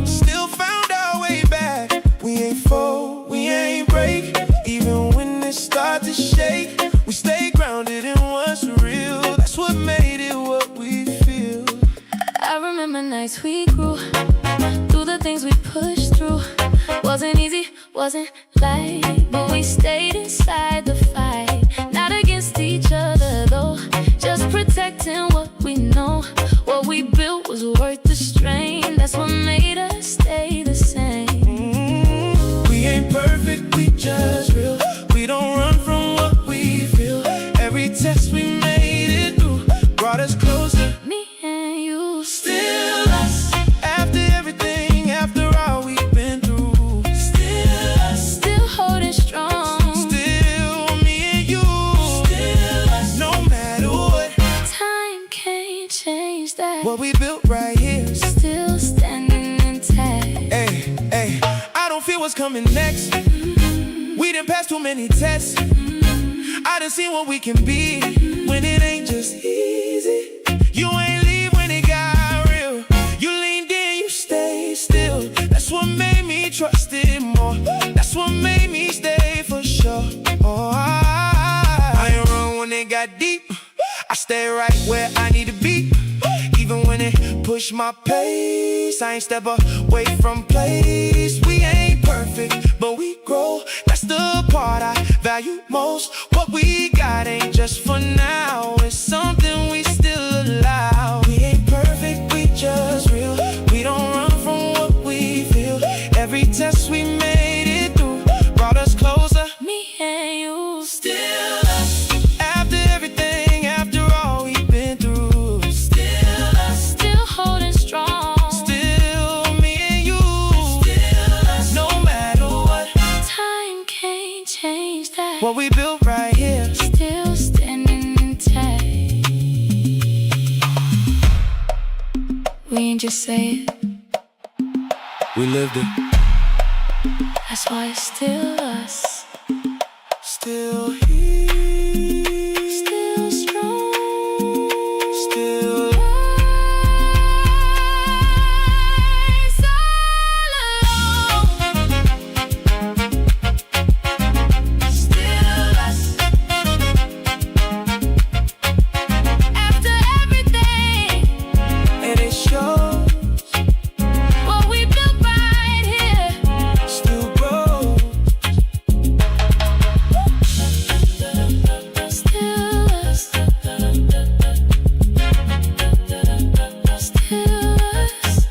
still found our way back. We ain't fall, we ain't break, even when it starts to shake. We stay grounded in what's real, that's what made it what we feel. I remember nights we grew through the things we pushed through. Wasn't easy, wasn't light, but we stayed inside the fight. Not against each other though, just protecting what we know. What we built was worth the strain, that's what made us stay the same. We ain't perfect, we just real. We don't run from what we feel. Every test we made it through brought us closer. Me and you, Still us, after everything, after all we've been through. Still us, still holding strong. still me and you. Still us, no matter what. Time can't change that. What we built right here. Still standing intact. Hey, hey, I don't feel what's coming next. We done passed too many tests. I done seen what we can be when it ain't just easy. You ain't leave when it got real. You leaned in, you stayed still. That's what made me trust it more. That's what made me stay for sure. Oh, I ain't run when it got deep. I stayed stay right where I need to be. Even when it push my pace, I ain't step away from place. We ain't perfect, but we grow. That's the part I value most. What we got ain't just for now, it's something we still allow. We ain't perfect, we just real. We don't run from what we feel. Every test we made it through brought us closer. Me and you, Still us. After everything, after all we've been through. Still us. still holding strong. Still me and you. Still us. No matter what. Time can't change that. What we built right here. Still standing intact. We ain't just say it, We lived it. that's why it's still us. Still here. Still strong. Still Lies all alone. Still us. After everything, and it shows. what we built right here. Still grows. Still us. Still us.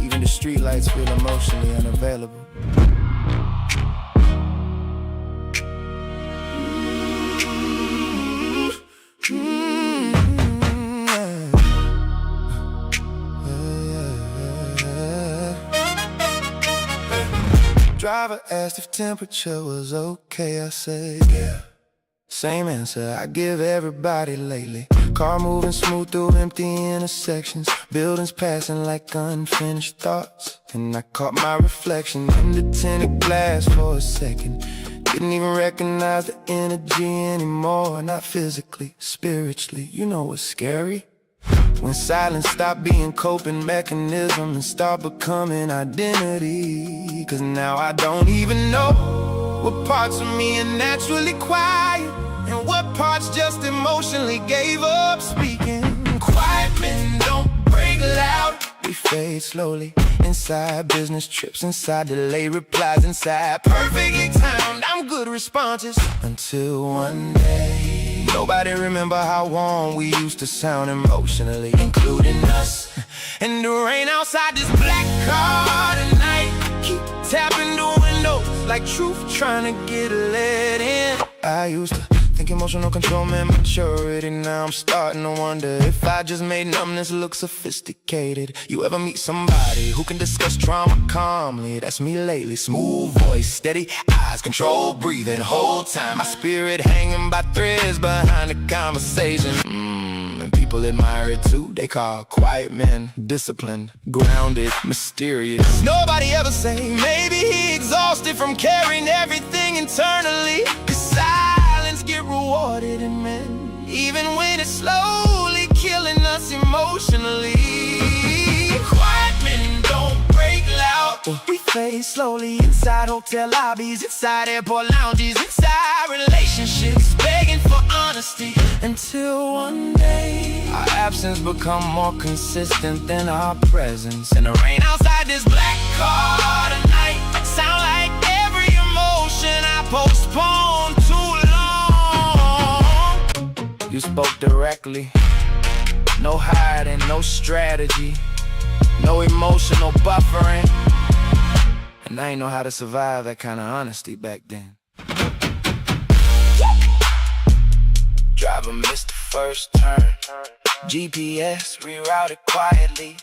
Even the streetlights feel emotionally unavailable. Driver asked if temperature was okay, I said yeah. Same answer I give everybody lately. Car moving smooth through empty intersections, buildings passing like unfinished thoughts. And I caught my reflection in the tinted glass for a second. Didn't even recognize the energy anymore. Not physically, spiritually. You know what's scary? When silence stopped being coping mechanism and start becoming identity. Cause now I don't even know what parts of me are naturally quiet and what parts just emotionally gave up speaking. Quiet men don't break loud. We fade slowly inside business trips, inside delayed replies, inside perfectly timed I'm good responses. Until one day nobody remember how warm we used to sound emotionally, including us. And the rain outside this black car tonight keep tapping the windows like truth trying to get let in. I used to think emotional control meant maturity. Now I'm starting to wonder if I just made numbness look sophisticated. You ever meet somebody who can discuss trauma calmly? That's me lately. Smooth voice, steady eyes, controlled breathing, whole time my spirit hanging by threads behind the conversation. And people admire it too. They call quiet men disciplined, grounded, mysterious. Nobody ever say maybe he exhausted from carrying everything internally. 'Cause silence get rewarded in men, even when it's slowly killing us emotionally. Quiet men don't break loud. We fade slowly inside hotel lobbies, inside airport lounges, inside relationships, begging for honesty. Until one day our absence become more consistent than our presence. And the rain outside this black car tonight sound like every emotion I postponed too long. You spoke directly, no hiding, no strategy, no emotional buffering. And I ain't know how to survive that kind of honesty back then. Driver missed the first turn, GPS rerouted quietly.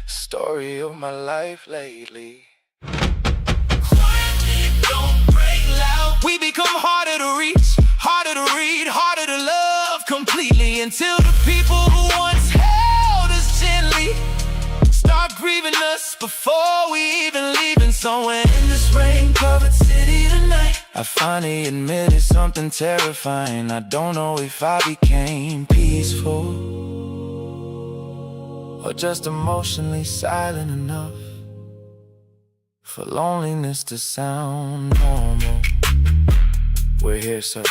Story of my life lately. We become harder to reach, harder to read, harder to love completely, until the people who once held us gently start grieving us before we even leaving. Somewhere in this rain-covered city tonight, I finally admitted something terrifying. I don't know if I became peaceful or just emotionally silent enough for loneliness to sound normal. We're here, sir.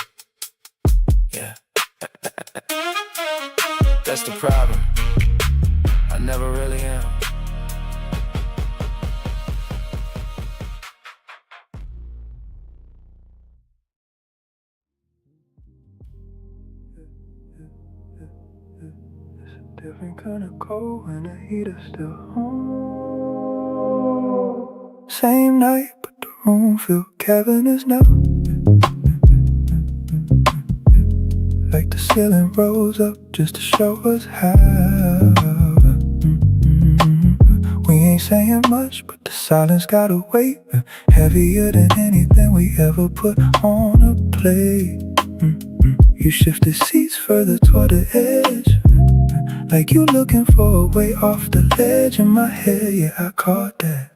Yeah. That's the problem. I never really am. Different kind of cold when the heat is still on. Same night, but the room feel cavernous now. Like the ceiling rose up just to show us how. We ain't saying much, but the silence got a weight heavier than anything we ever put on a plate. You shifted seats further toward the edge, like you looking for a way off the ledge. In my head, yeah, I caught that.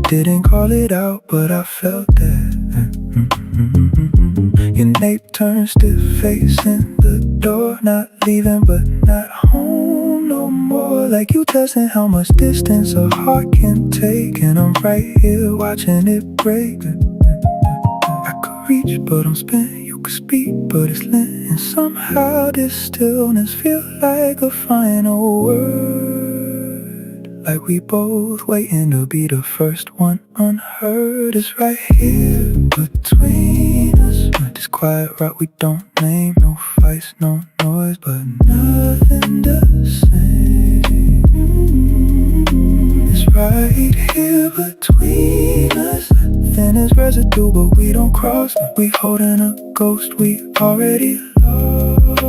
Didn't call it out, but I felt that. Your nape turned stiff, facing the door. Not leaving, but not home no more. Like you testing how much distance a heart can take. And I'm right here watching it break. I could reach, but I'm spent. You could speak, but it's lit. And somehow this stillness feels like a final word. Like we both waiting to be the first one unheard. It's right here between us. This quiet rock we don't name. No fights, no noise, but nothing the same. It's right here between us. Thin as residue, but we don't cross. We holding a ghost we already lost.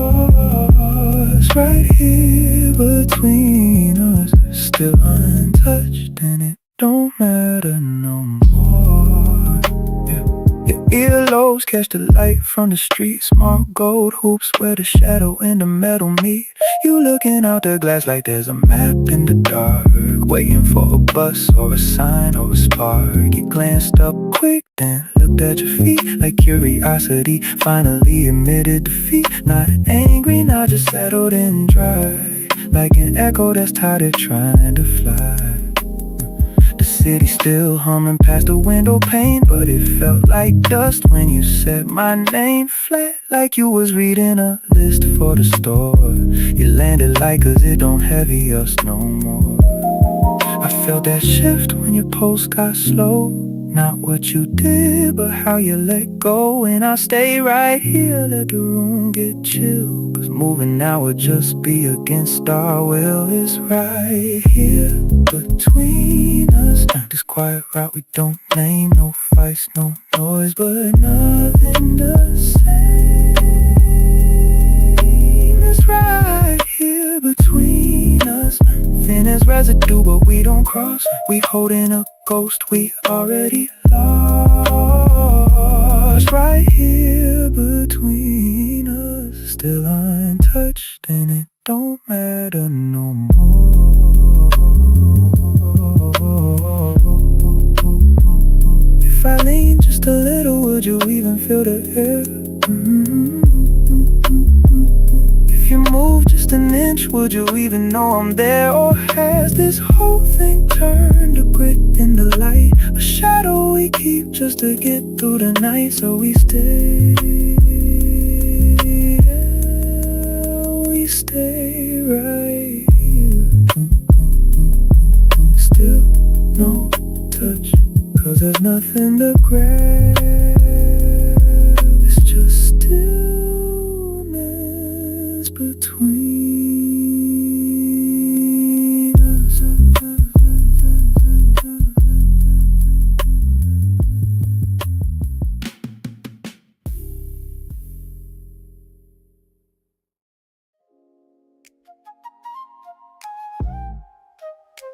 Right here between us, still untouched, and it don't matter no more. Your earlobes catch the light from the street. Smart gold hoops where the shadow and the metal meet. You looking out the glass like there's a map in the dark, waiting for a bus or a sign or a spark. You glanced up quick, then looked at your feet. Like curiosity finally admitted defeat. Not angry, not just settled and dry, like an echo that's tired of trying to fly. The city still humming past the window pane, but it felt like dust when you said my name. Flat like you was reading a list for the store. You landed light cause it don't heavy us no more. I felt that shift when your pulse got slow. Not what you did, but how you let go. And I'll stay right here, let the room get chill. Cause moving now would just be against our will. It's right here between us. This quiet route we don't name. No fights, no noise, but nothing the same. It's right here between us. Thin as residue, but we don't cross. We holding a ghost we already lost. Right here between us, still untouched, and it don't matter no more. If I lean just a little, would you even feel the air? If you move just an inch, would you even know I'm there? Or has this whole thing turned to grit in the light? A shadow we keep just to get through the night. So we stay right here. Still no touch, cause there's nothing to grab. It's just stillness between us.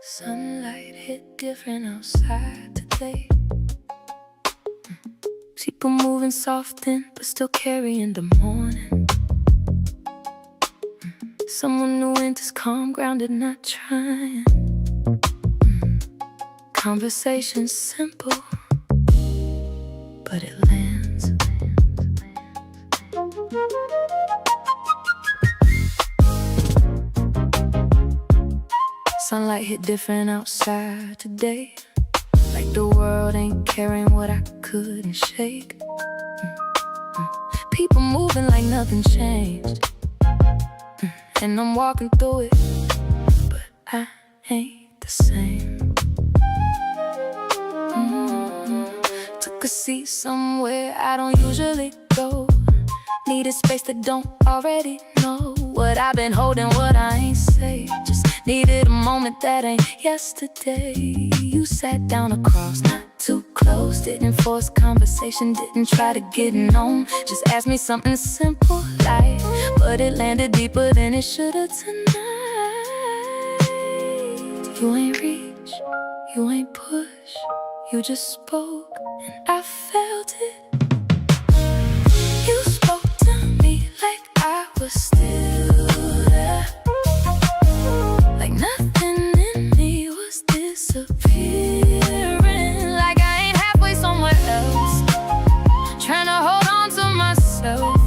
Sunlight hit different outside today. People moving soft in, but still carrying the morning. Someone new enters calm, grounded, not trying. Conversation simple, but it lands. Sunlight hit different outside today, like the world ain't caring what I couldn't shake. People moving like nothing changed, and I'm walking through it, but I ain't the same. Took a seat somewhere I don't usually go. Needed space that don't already know what I've been holding, what I ain't say. Just needed a moment that ain't yesterday. You sat down across, not too close. Didn't force conversation, didn't try to get known. Just asked me something simple like, but it landed deeper than it should've tonight. You ain't reach, you ain't push, you just spoke, and I felt it. You spoke to me like I was still there, like nothing in me was disappearing, like I ain't halfway somewhere else, trying to hold on to myself.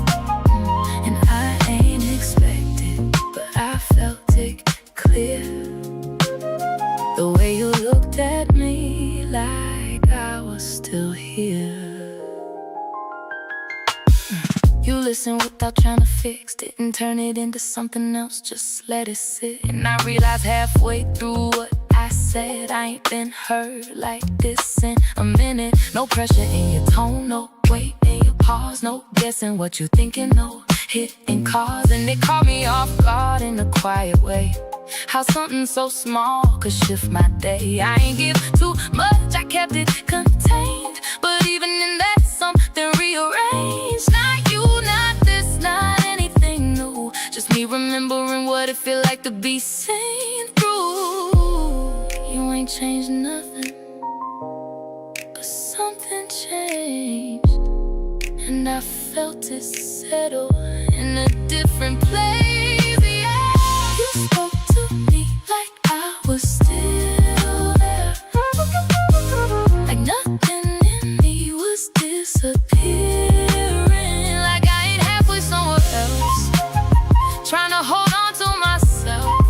And I ain't expected, but I felt it clear. The way you looked at me like I was still here. You listened without trying to fix, didn't turn it into something else, just let it sit. And I realized halfway through what I said, I ain't been heard like this in a minute. No pressure in your tone, no weight in your pause, no guessing what you thinking, no hitting cause. And it caught me off guard in a quiet way, how something so small could shift my day. I ain't give too much, I kept it contained, but even in that something rearranged. Not you, not this, not anything new, just me remembering what it feel like to be seen through. You ain't changed nothing, but something changed, and I felt it settle in a different place. Yeah. You spoke to me like I was still there, like nothing in me was disappearing, like I ain't halfway somewhere else, trying to hold on to myself.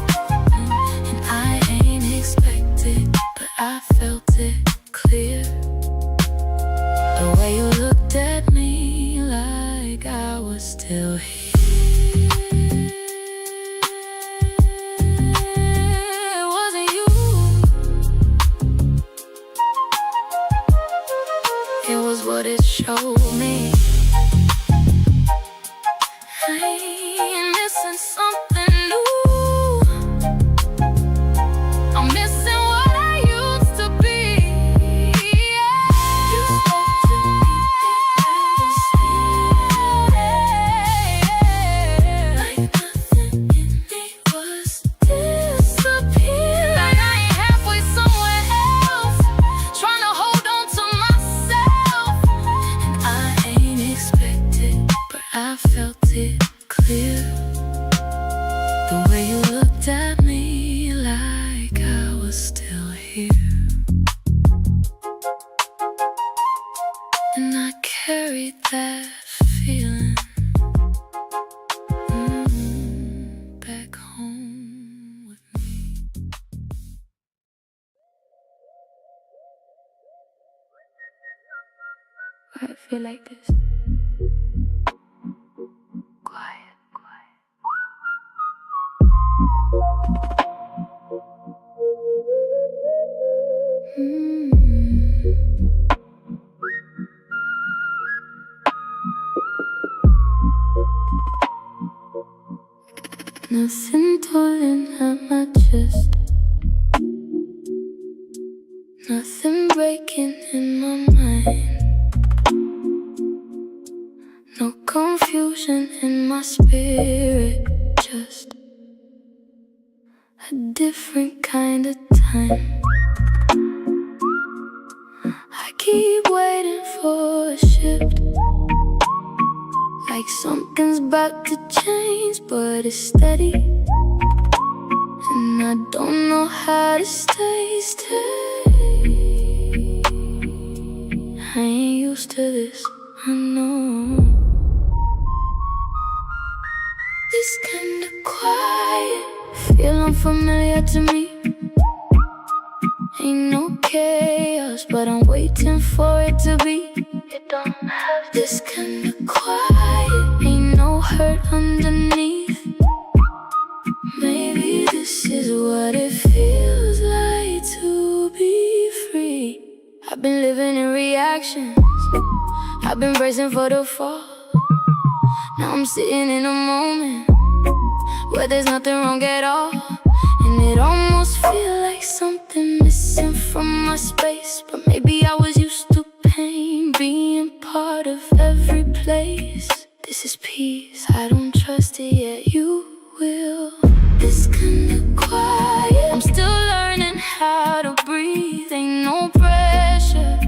And I ain't expected, but I felt it clear. The way you looked at me like I was still here. It wasn't you, it was what it showed me. I ain't missing something new, I'm missing what I used to be. Yeah. You spoke to me like nothing in me was disappearing, like I ain't halfway somewhere else, trying to hold on to myself. And I ain't expected, but I felt it clear. The way you looked at me like I was still here, and I carried that feeling back home with me. Why I feel like this? Quiet, quiet. Nothing pulling at my chest, nothing breaking in my mind, no confusion in my spirit, just a different kind of time. I keep waiting for a shift, like something's about to change, but it's steady, and I don't know how to stay steady. I ain't used to this, I know. This kind of quiet feel unfamiliar to me. Ain't no chaos, but I'm waiting for it to be. It don't have this kind of quiet. Ain't no hurt underneath. Maybe this is what it feels like to be free. I've been living in reactions. I've been bracing for the fall. Now I'm sitting in a moment where there's nothing wrong at all. And it almost feels like something missing from my space. But maybe I was used to pain being part of every place. This is peace, I don't trust it yet, you will. This kind of quiet, I'm still learning how to breathe. Ain't no pressure,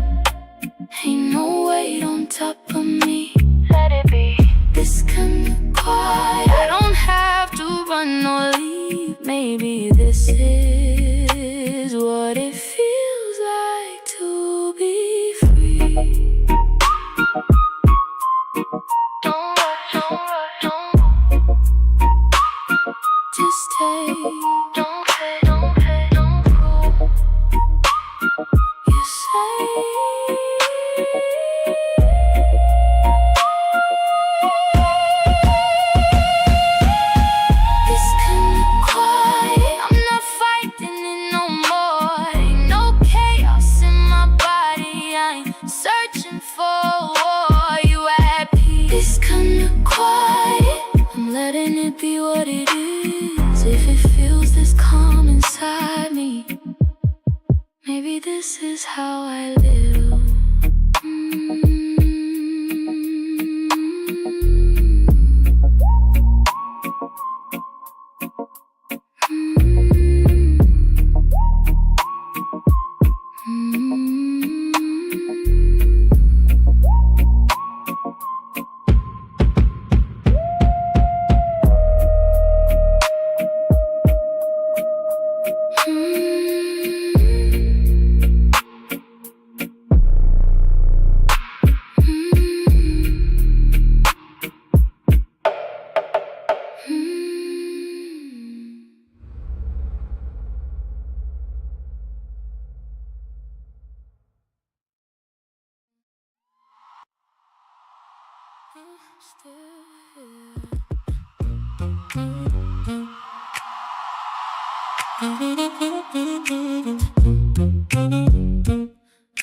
ain't no weight on top of me. Let it be. This kind of quiet, I don't have to run or leave. Maybe this is what it feels like to be free. Don't rush, don't rush, don't. Just take, don't pay, don't pay, don't prove. You say this kind of quiet, I'm not fighting it no more. Ain't no chaos in my body, I ain't searching for war. You at peace. This kind of quiet, I'm letting it be what it is. If it feels this calm inside me, maybe this is how I live.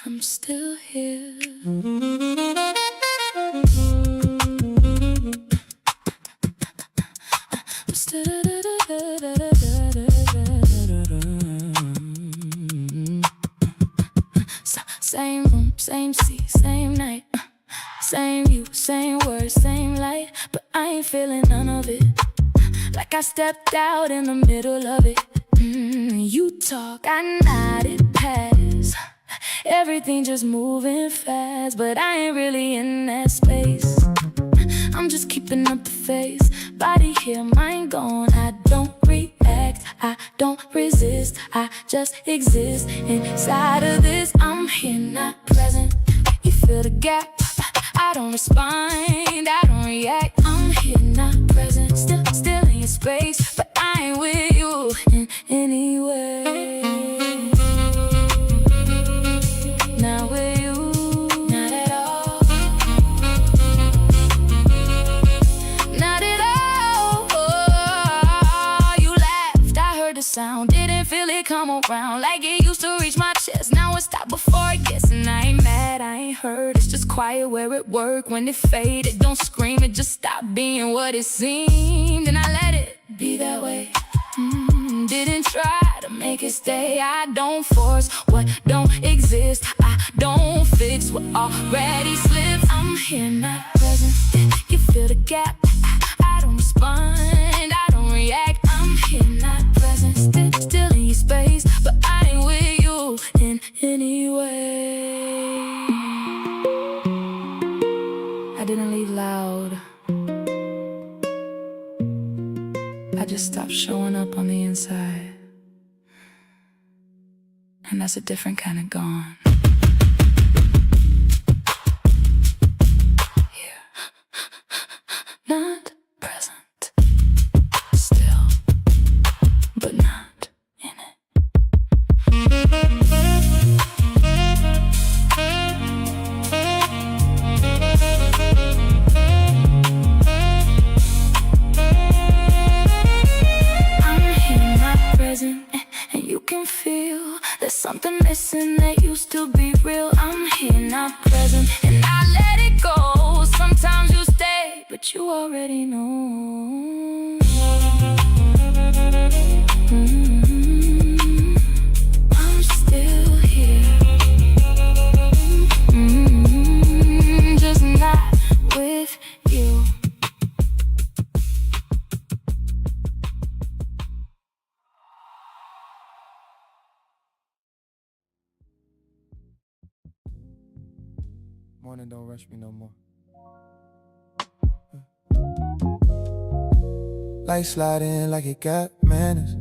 I'm still here. Same room, same seat, same night. Same you, same words, same light. But I ain't feeling none of it. Like I stepped out in the middle of it. You talk, I nodded past. Everything just moving fast, but I ain't really in that space. I'm just keeping up the face. Body here, mind gone. I don't react, I don't resist. I just exist inside of this. I'm here, not present. You feel the gap, I don't respond, I don't react. I'm here, not present. Still in your space, but I ain't with you in any way. Not with you, not at all. Not at all. You laughed, I heard the sound. Didn't feel it come around like it used to reach my chest. Now it stopped before it gets. And I ain't mad, I ain't hurt. It's just quiet where it worked. When it faded, don't scream, it just stopped being what it seemed. And I let it be that way. Didn't try to make it stay. I don't force what don't exist. I don't fix what already slipped. I'm here, not present. You feel the gap, I don't respond, I don't react. I'm here, not present. Still in your space, but I ain't with you in any way. I didn't leave loud, I just stopped showing up on the inside. And that's a different kind of gone. Here, not present. Still, but not in it. There's something missing that used to be real. I'm here, not present, and I let it go. Sometimes you stay, but you already know. I'm still here, just not with you. Morning don't rush me no more. Light sliding like it got manners.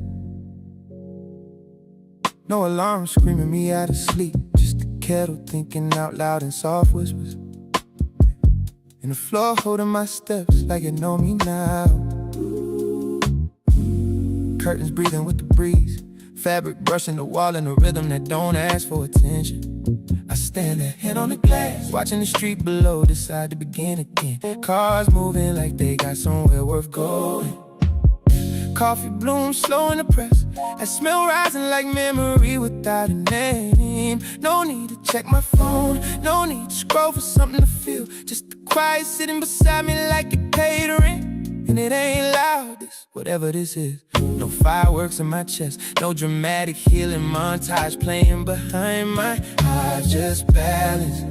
No alarm screaming me out of sleep. Just the kettle thinking out loud in soft whispers. And the floor holding my steps like it know me now. Curtains breathing with the breeze. Fabric brushing the wall in a rhythm that don't ask for attention. I stand there, head on the glass, watching the street below, decide to begin again. Cars moving like they got somewhere worth going. Coffee blooms slow in the press, that smell rising like memory without a name. No need to check my phone, no need to scroll for something to feel. Just the quiet sitting beside me like it paid rent. And it ain't loud, this, whatever this is. No fireworks in my chest, no dramatic healing montage playing behind my eyes. Just balance,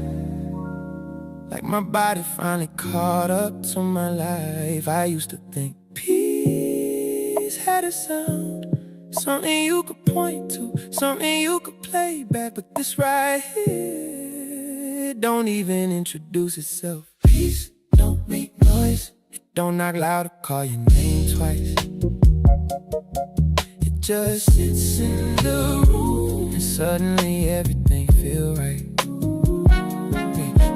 like my body finally caught up to my life. I used to think peace had a sound, something you could point to, something you could play back. But this right here don't even introduce itself. Peace don't make noise, it don't knock loud or call your name twice. It just sits in the room, and suddenly everything feel right.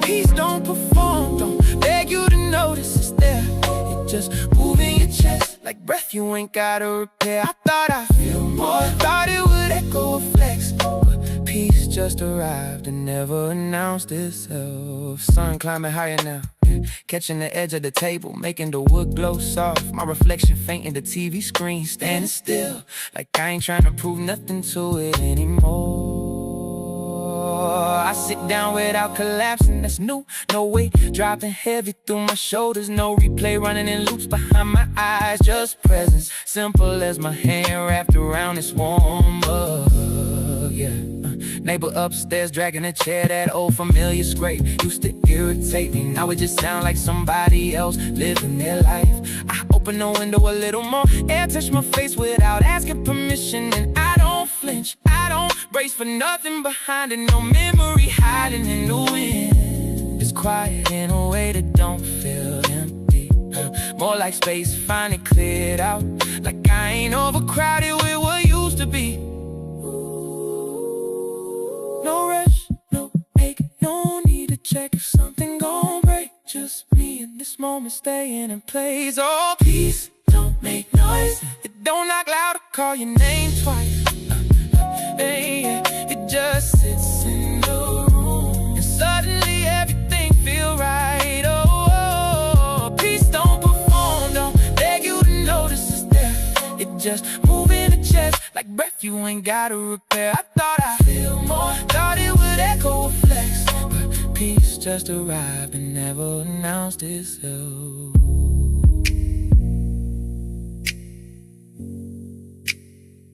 Peace don't perform, don't beg you to notice it's there. It just move in your chest like breath you ain't gotta repair. I thought I'd feel more, thought it would echo a flex, but peace just arrived and never announced itself. Sun climbing higher now, catching the edge of the table, making the wood glow soft. My reflection faint in the TV screen, standing still, like I ain't trying to prove nothing to it anymore. I sit down without collapsing, that's new. No weight dropping heavy through my shoulders, no replay running in loops behind my eyes. Just presence, simple as my hand wrapped around this warm mug. Yeah. Neighbor upstairs dragging a chair, that old familiar scrape used to irritate me. Now it just sound like somebody else living their life. I open the window a little more, air touch my face without asking permission, and I don't flinch, I don't brace for nothing behind it. No memory hiding in the wind. It's quiet in a way that don't feel empty, more like space finally cleared out, like I ain't overcrowded with what used to be. No rush, no make, no need to check if something gon' break. Just me in this moment staying in place. Oh, peace don't make noise, it don't knock loud or call your name twice. It just sits in the room, and suddenly everything feel right. Oh, peace don't perform, don't beg you to notice it's there. It just move in the chest like breath you ain't gotta repair. I thought I'd feel more, thought it would echo a flex, but peace just arrived and never announced itself.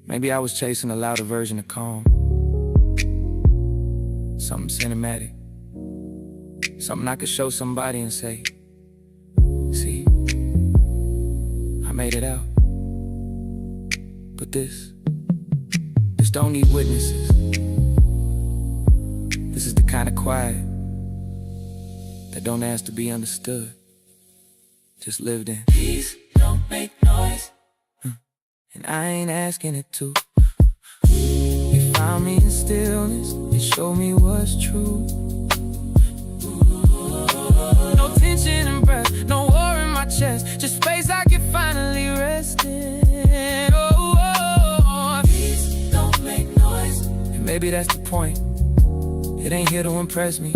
Maybe I was chasing a louder version of calm, something cinematic, something I could show somebody and say, see, I made it out. But this don't need witnesses. This is the kind of quiet that don't ask to be understood, just lived in. Peace don't make noise, and I ain't asking it to. It found me in stillness, it showed me what's true. No tension in breath, no war in my chest, just space I can finally rest in. Maybe that's the point. It ain't here to impress me,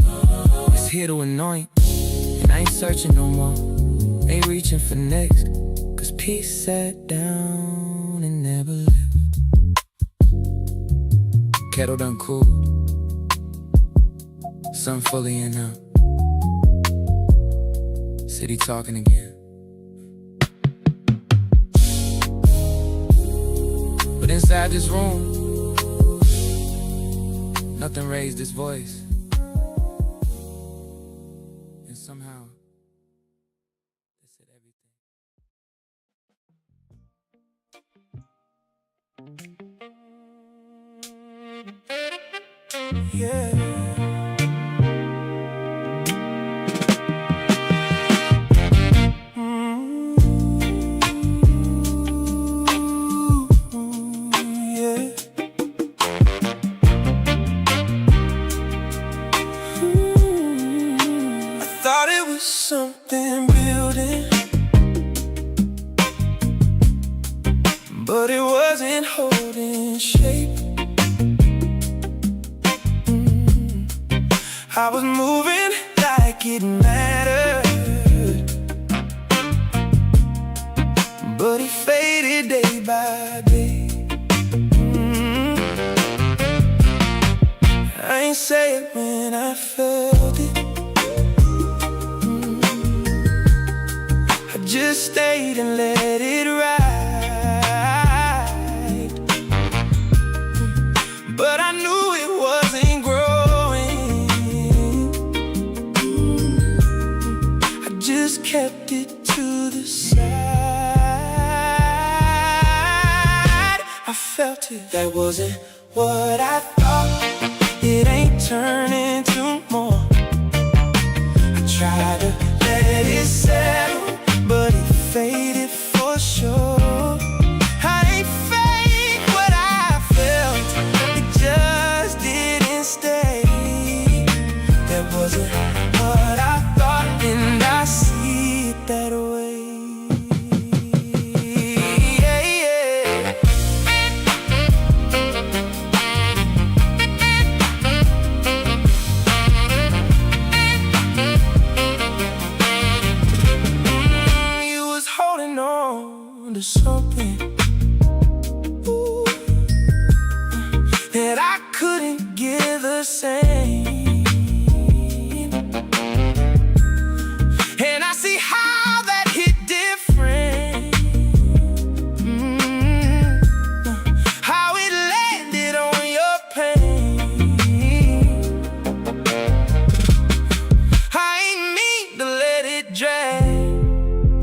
it's here to anoint. And I ain't searching no more, ain't reaching for next, cause peace sat down and never left. Kettle done cooled, sun fully in now. City talking again. But inside this room, nothing raised its voice. And somehow, they said everything. Yeah. Thought it was something building, but it wasn't holding shape. I was moving like it mattered, but it faded day by day. I ain't say it when I felt it. Just stayed and let it ride. But I knew it wasn't growing. I just kept it to the side. I felt it, that wasn't what I thought. It ain't turning to more. I tried to let it settle, but it faded for sure. I ain't fake what I felt, it just didn't stay. That wasn't what I thought, and I see it that way. Yeah, yeah. Holding on to something, ooh, that I couldn't give the same. And I see how that hit different, how it landed on your pain. I ain't mean to let it drag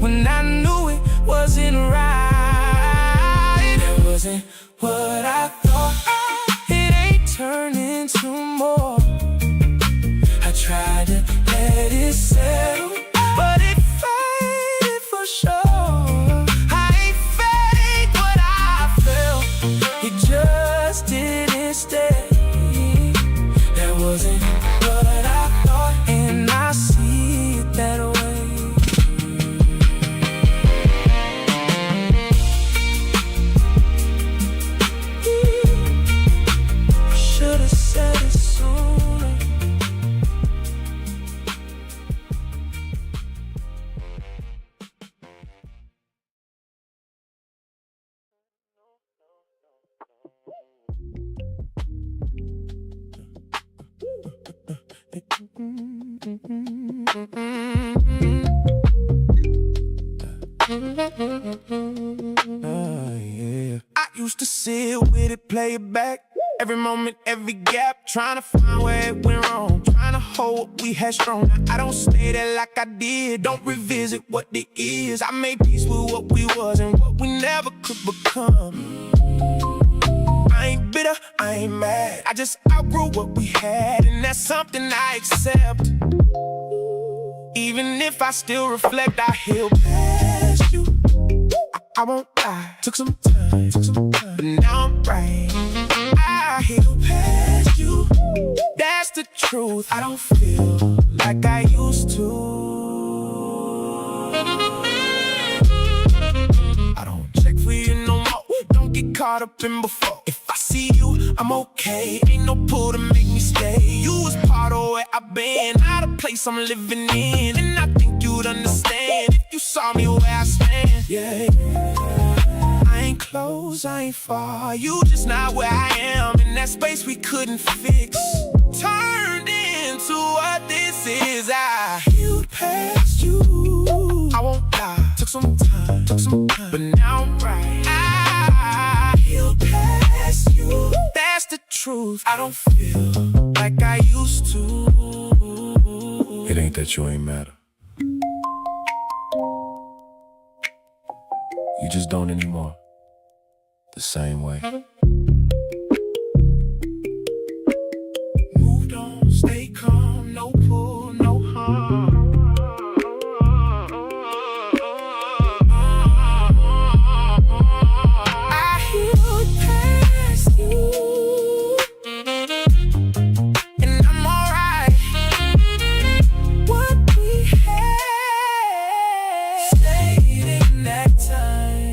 when I knew it wasn't right. It wasn't what I thought. It ain't turning to more. I tried to let it settle, but it faded for sure. I ain't fake what I felt, it just didn't stay. That wasn't what I thought, and I see it that way. Yeah. I used to sit with it, play it back. Every moment, every gap, trying to find where it went wrong, trying to hold what we had strong. Now I don't stay there like I did, don't revisit what it is. I made peace with what we was and what we never could become. I ain't bitter, I ain't mad, I just outgrew what we had, and that's something I accept. Even if I still reflect, I heal past you. I won't lie, took some time, but now I'm right. I heal past you, that's the truth. I don't feel like I used to. I don't check for you no more, don't get caught up in before. If I see you, I'm okay, ain't no pull to make me stay. You was part of where I've been, not a place I'm living in, and I think you'd understand if you saw me where I stand. Yeah, I ain't close knows I ain't far. You just not where I am, in that space we couldn't fix. Turned into what this is. I healed past you. I won't lie, took some time, but now I'm right. I healed past you. That's the truth. I don't feel like I used to. It ain't that you ain't matter. You just don't anymore. The same way. Moved on, stay calm, no pull, no harm. I healed past you, and I'm alright. What we had stayed in that time.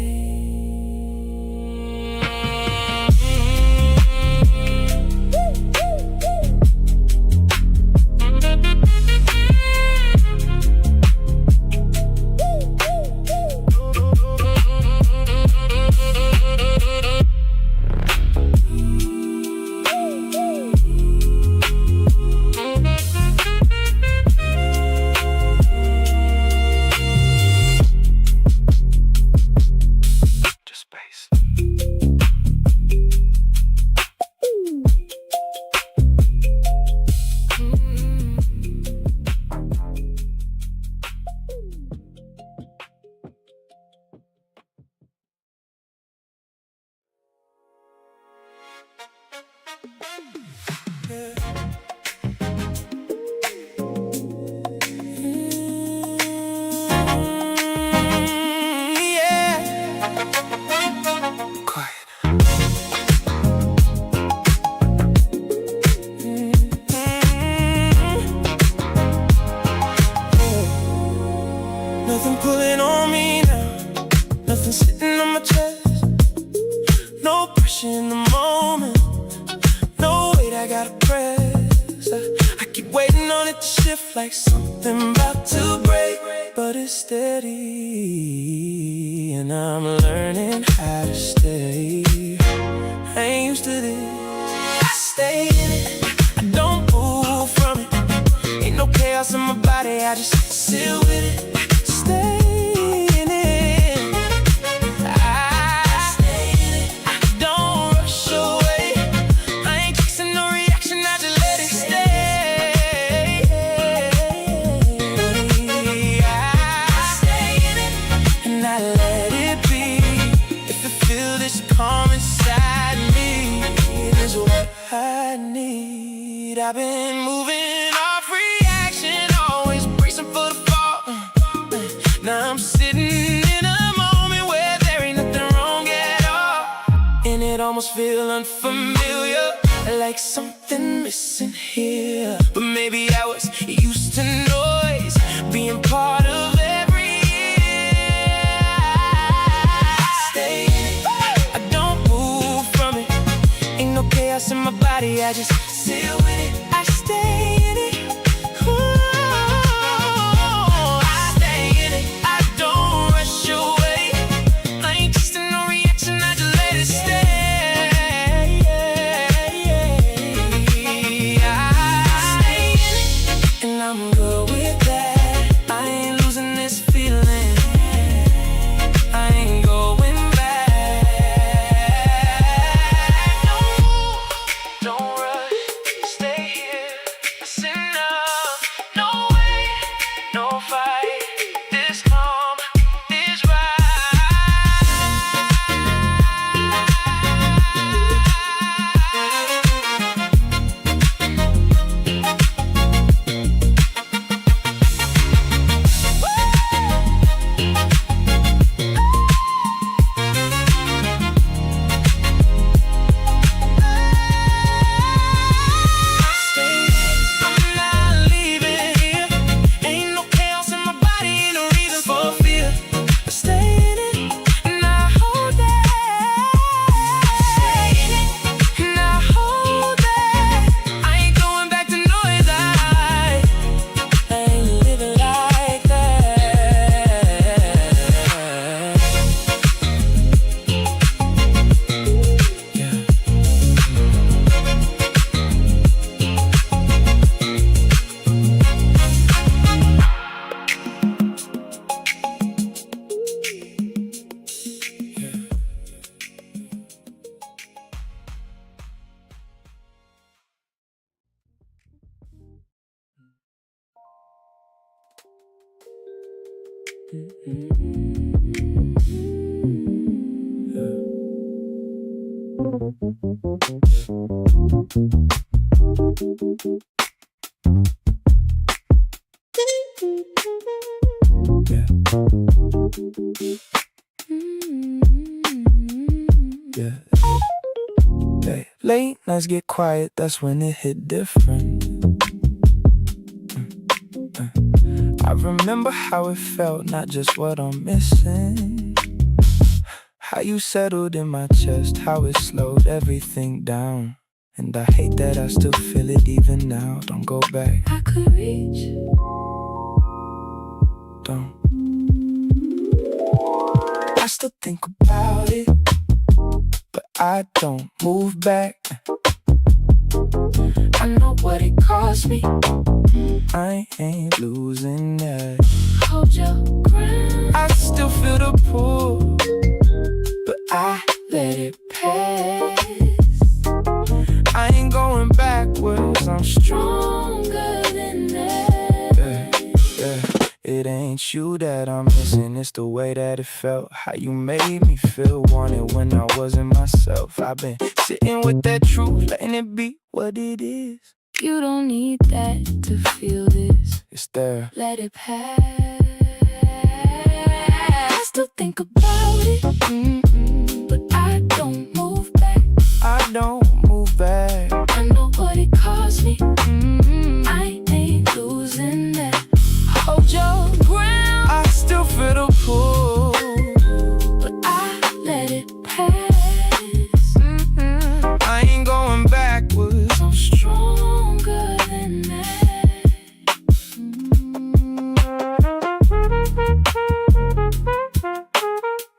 Nothing pulling on me now, nothing sitting on my chest. No pressure in the moment, no weight I gotta press. I keep waiting on it to shift like something about to break, but it's steady, and I'm learning how to stay. I ain't used to this. I stay in it, I don't move from it. Ain't no chaos in my body, I just sit with it. Stay in it, I stay in it, I don't rush away. I ain't chasing no reaction, I just let it stay. I stay in it, and I let it be. If you feel this calm inside me, it is what I need. I've been moving off reaction, always bracing for the fall. Now I'm sitting in a moment where there ain't nothing wrong at all, and it almost feels unfamiliar, like something missing here. But maybe I was used to noise being part of every year. Stay in it, I don't move from it. Ain't no chaos in my body, I just sit with it. I stay in it. Ooh. Yeah. Yeah. Hey, late nights get quiet, that's when it hit different. I remember how it felt, not just what I'm missing. How you settled in my chest, how it slowed everything down. And I hate that I still feel it even now. Don't go back. I could reach. Don't. I still think about it, but I don't move back. I know what it cost me. I ain't losing that. Hold your ground. I still feel the pull, but I let it pass. I ain't going backwards, I'm Stronger than that. yeah. It ain't you that I'm missing, it's the way that it felt. How you made me feel wanted when I wasn't myself. I've been sitting with that truth, letting it be what it is. You don't need that to feel this. It's there. Let it pass. I still think about it, but I don't move back. I don't move back. I know what it cost me. I ain't losing that. Hold your ground. I still feel the pull, But I let it pass. I ain't going backwards. I'm stronger than that.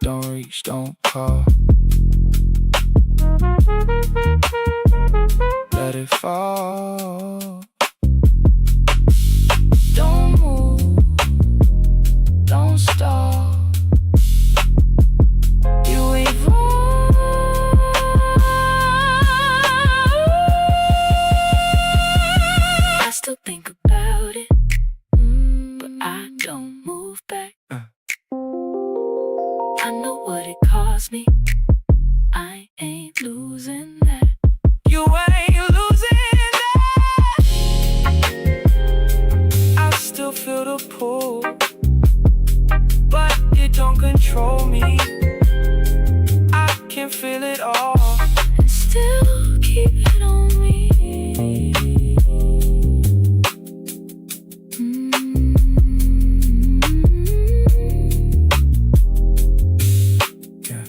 Don't reach, don't call. Let it fall. Don't move, don't stop. You ain't wrong. I still think about it, but I don't move back. I know what it cost me. I ain't losing that. You ain't losing that. I still feel the pull, but it don't control me. I can feel it all. And still keep it on me. Yeah.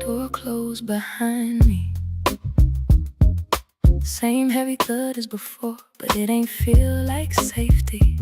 Door closed behind me. Same heavy thud as before, but it ain't feel like safety.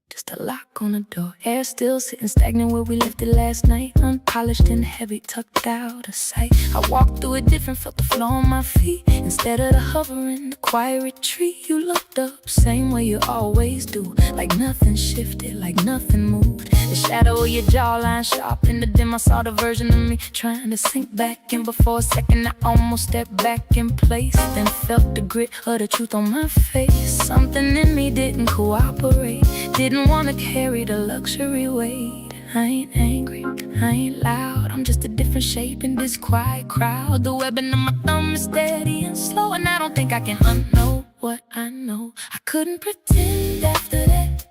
Just a lock on the door. Air still sitting stagnant where we left it last night. Unpolished and heavy, tucked out of sight. I walked through it different, felt the floor on my feet. Instead of the hovering, the quiet retreat. You looked up, same way you always do. Like nothing shifted, like nothing moved. The shadow of your jawline sharp in the dim. I saw the version of me trying to sink back in. Before a second I almost stepped back in place. Then felt the grit of the truth on my face. Something in me didn't cooperate. Didn't wanna carry the luxury weight. I ain't angry, I ain't loud. I'm just a different shape in this quiet crowd. The webbing of my thumb is steady and slow, and I don't think I can unknow what I know. I couldn't pretend after that.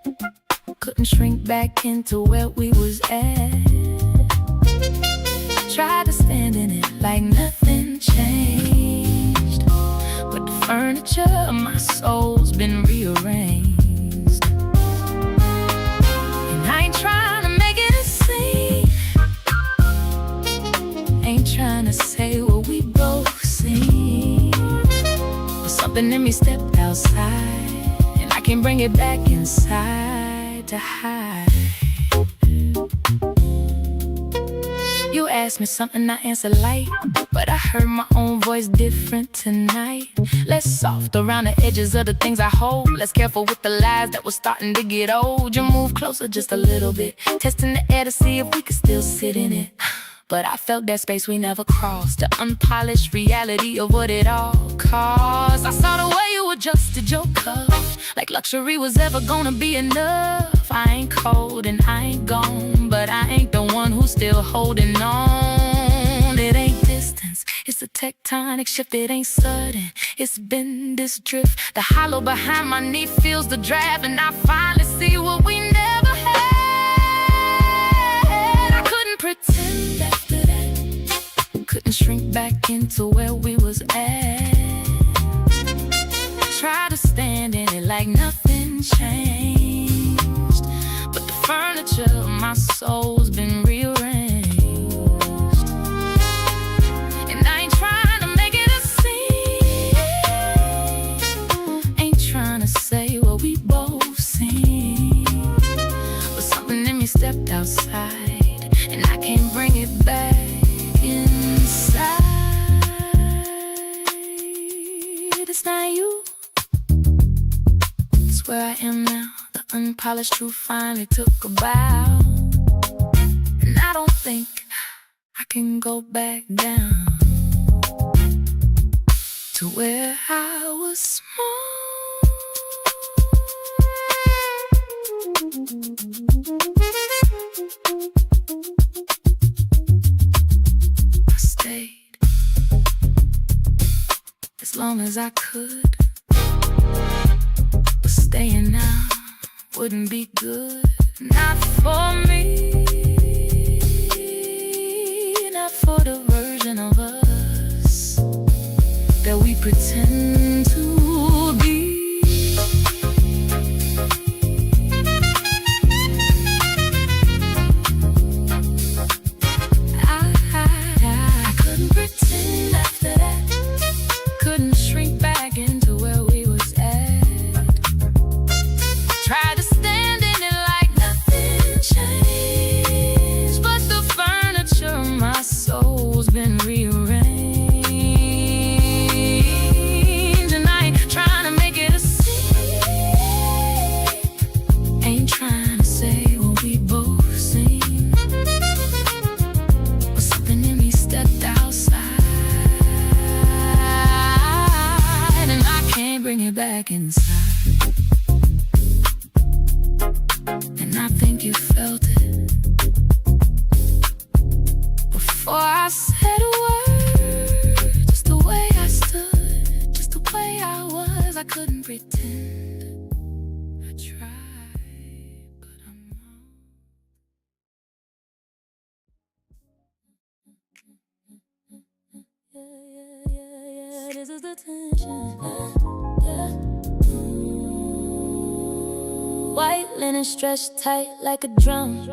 Couldn't shrink back into where we was at. Tried to stand in it like nothing changed, but the furniture of my soul's been rearranged. And I ain't trying to make it a scene. Ain't trying to say what we both seen. But something in me stepped outside, and I can bring it back inside to hide. You asked me something, I answered light, but I heard my own voice different tonight. Less soft around the edges of the things I hold, less careful with the lies that were starting to get old. You move closer just a little bit, testing the air to see if we could still sit in it. But I felt that space we never crossed, the unpolished reality of what it all cost. I saw the way you adjusted your cup, like luxury was ever gonna be enough. I ain't cold and I ain't gone, but I ain't the one who's still holding on. It ain't distance, it's a tectonic shift. It ain't sudden, it's been this drift. The hollow behind my knee feels the draft, and I finally see what we never had. I couldn't pretend after that, couldn't shrink back into where we was at. Try to stand in it like nothing changed, but the furniture of my soul's been rearranged. And I ain't trying to make it a scene, ain't trying to say what we both seen, but something in me stepped outside, and I can't bring it back inside. It's not you, it's where I am now. The unpolished truth finally took a bow, and I don't think I can go back down to where I was small. I stayed as long as I could, but staying now wouldn't be good. Not for me, not for the version of us that we pretend to be. I couldn't pretend after that, couldn't shrink back into where we was at. Tried to stand in it like nothing changed, but the furniture of my soul's been rearranged. And I ain't trying to make it a scene, ain't trying to say what we both seen, but something in me stepped outside, and I can't bring it back inside. And I think you felt it before I said a word. Just the way I stood, just the way I was. I couldn't pretend. I tried, but I'm wrong. Yeah, this is the tension. Yeah. White linen stretched tight like a drum.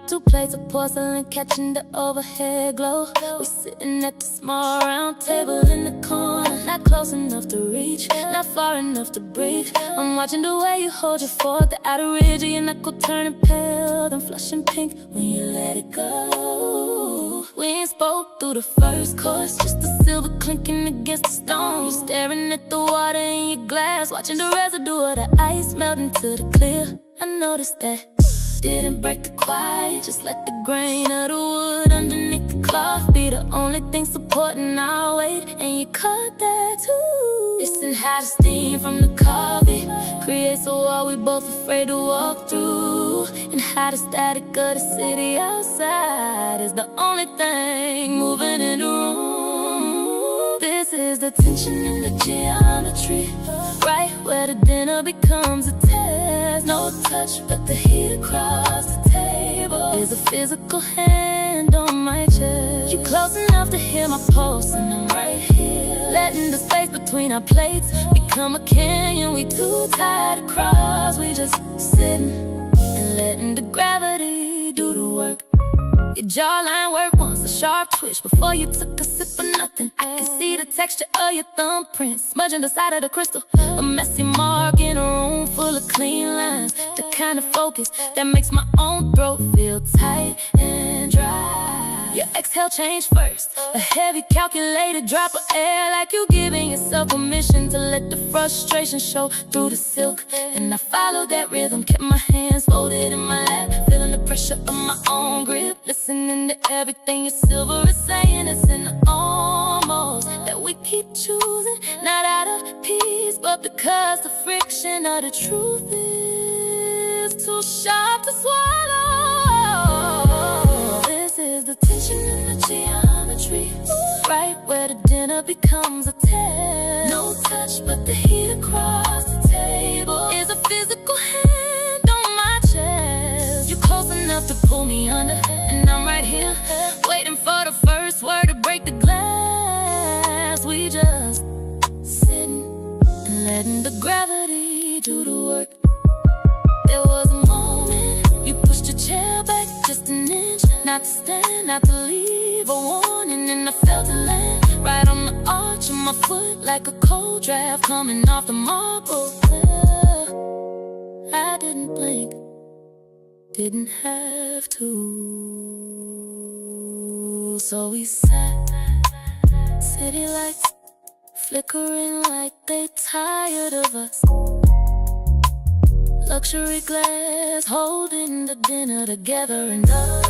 2 plates of porcelain catching the overhead glow. We sitting at the small round table in the corner, not close enough to reach, not far enough to breathe. I'm watching the way you hold your fork, the outer ridge of your knuckle turning pale, then flushing pink when you let it go. We ain't spoke through the first course, just the silver clinking against the stone. You staring at the water in your glass, watching the residue of the ice melt into the clear. I noticed that didn't break the quiet, just let the grain of the wood underneath the cloth be the only thing supporting our weight. And you caught that too. Listen how the steam from the coffee creates a wall we both afraid to walk through, and how the static of the city outside is the only thing moving in the room. This is the tension in the geometry, right where the dinner becomes a test. No touch, but the heat across the table is a physical hand on my chest. You close enough to hear my pulse, and I'm right here, letting the space between our plates become a canyon. We too tired to cross, we just sitting and letting the gravity do the work. Your jawline worked once, a sharp twitch before you took a sip of nothing. I can see the texture of your thumbprint, smudging the side of the crystal. A messy mark in a room full of clean lines. The kind of focus that makes my own throat feel tight and dry. Your exhale change first, a heavy calculated drop of air, like you giving yourself permission to let the frustration show through the silk. And I followed that rhythm, kept my hands folded in my lap, feeling the pressure of my own grip, listening to everything your silver is saying. It's in the almost that we keep choosing, not out of peace, but because the friction of the truth is too sharp to swallow. This is the tension in the geometry, right where the dinner becomes a test. No touch, but the heat across the table is a physical hand on my chest. You're close enough to pull me under, and I'm right here, waiting for the first word to break the glass. We just sitting and letting the gravity do the work. There was a moment you pushed your chair back just an inch, not to stand, not to leave a warning, and I felt it land right on the arch of my foot, like a cold draft coming off the marble. I didn't blink, didn't have to. So we sat, city lights flickering like they tired of us. Luxury glass holding the dinner together, and us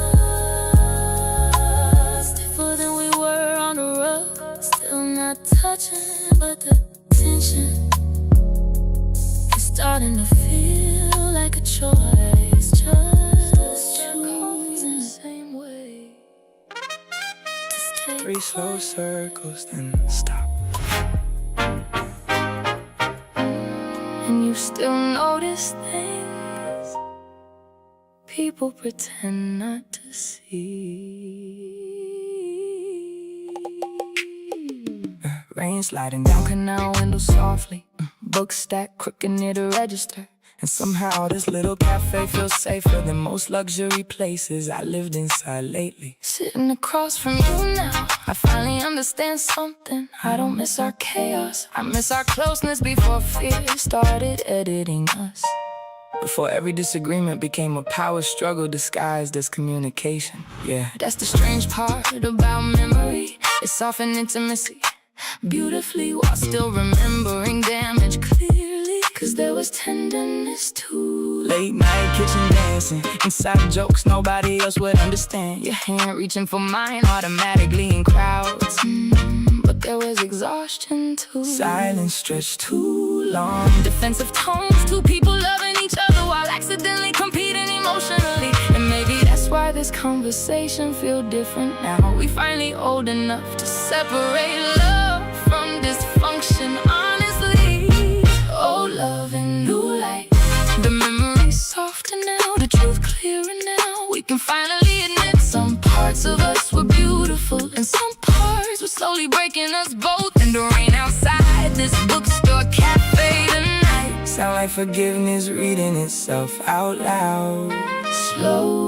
stiffer than we were on the rug, still not touching, but the tension is starting to feel like a choice. Just choosing the same way to stay 3 slow circles, then stop. and you still notice things people pretend not to see. Rain sliding down canal windows softly, book stacked crooked near the register. And somehow this little cafe feels safer than most luxury places I lived inside lately. Sitting across from you now, I finally understand something. I don't miss our chaos, I miss our closeness before fear started editing us. Before every disagreement became a power struggle disguised as communication. Yeah, That's the strange part about memory. It's often intimacy beautifully while still remembering damage clearly. Cause there was tenderness too. late night kitchen dancing, inside jokes nobody else would understand. Your hand reaching for mine automatically in crowds, but there was exhaustion too. Silence stretched too long. Defensive tones, two people loving each other while accidentally competing emotionally. And maybe that's why this conversation feels different now. We finally old enough to separate love from dysfunction honestly. Old love and new light, the memory's softer now, the truth clearer now. We can finally admit some parts of us were beautiful and some parts were slowly breaking us both. And the rain outside this bookstore cafe tonight Sound like forgiveness reading itself out loud.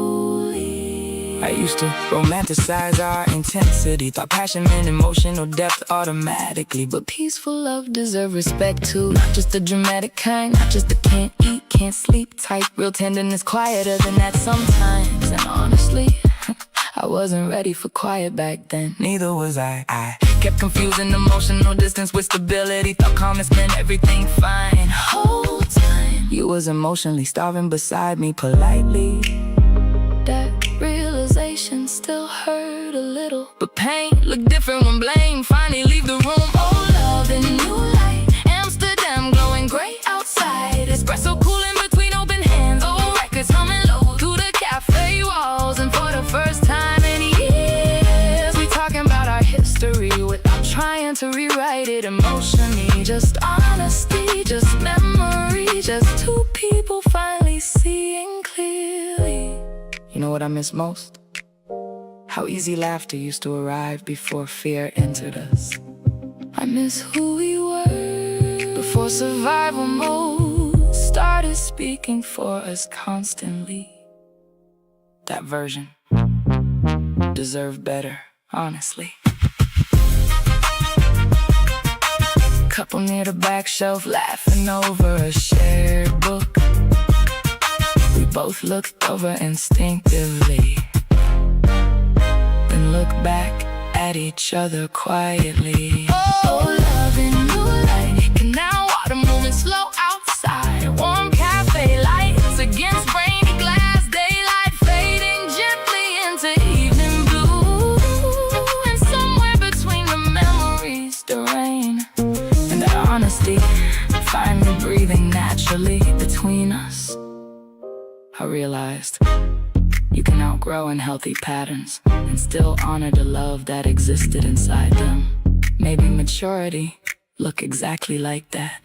slowly. I used to romanticize our intensity, thought passion meant emotional depth automatically. But peaceful love deserves respect too. Not just the dramatic kind, not just the can't eat, can't sleep type. Real tenderness quieter than that sometimes. And honestly, I wasn't ready for quiet back then. Neither was I kept confusing emotional distance with stability. Thought calmness meant everything fine. Whole time, You was emotionally starving beside me politely. that realization still hurt a little. But pain looked different when blame finally leave the room. Old love and new light, Amsterdam glowing great outside. Espresso cooling between open hands, old records humming low through the cafe walls. And for the first time in years, we talking about our history without trying to rewrite it emotionally. Just honesty, just memory, just two people finally seeing clearly. You know what I miss most? How easy laughter used to arrive before fear entered us. I miss who we were before survival mode started speaking for us constantly. That version deserved better, honestly. couple near the back shelf laughing over a shared book. We both looked over instinctively, then looked back at each other quietly. Oh, love in moonlight, canal water moving slow outside. Warm cafe lights against rainy glass, daylight fading gently into evening blue. And somewhere between the memories, the rain and the honesty, finally breathing naturally between us, I realized you can outgrow unhealthy patterns and still honor the love that existed inside them. Maybe maturity look exactly like that.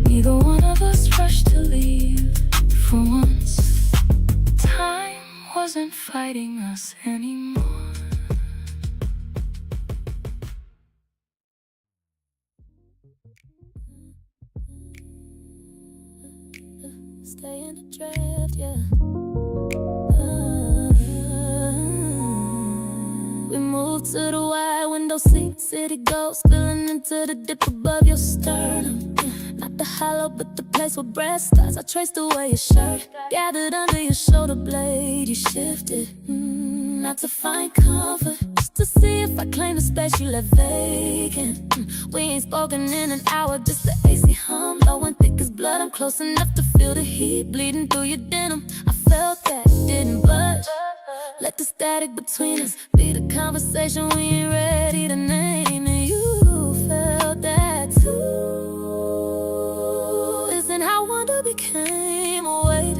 Neither one of us rushed to leave. For once, time wasn't fighting us anymore. Stay in the draft, yeah. We moved to the wide window seat, city gold spilling into the dip above your sternum. Not the hollow, but the place where breath starts. I traced away your shirt, gathered under your shoulder blade. You shifted, not to find comfort, just to see if I claim the space you left vacant. We ain't spoken in an hour, just the AC hum low and thick as blood. I'm close enough to feel the heat bleeding through your denim. I felt that, didn't budge. Let the static between us be the conversation we ain't ready to name. And you felt that too. Isn't how wonder became a weight?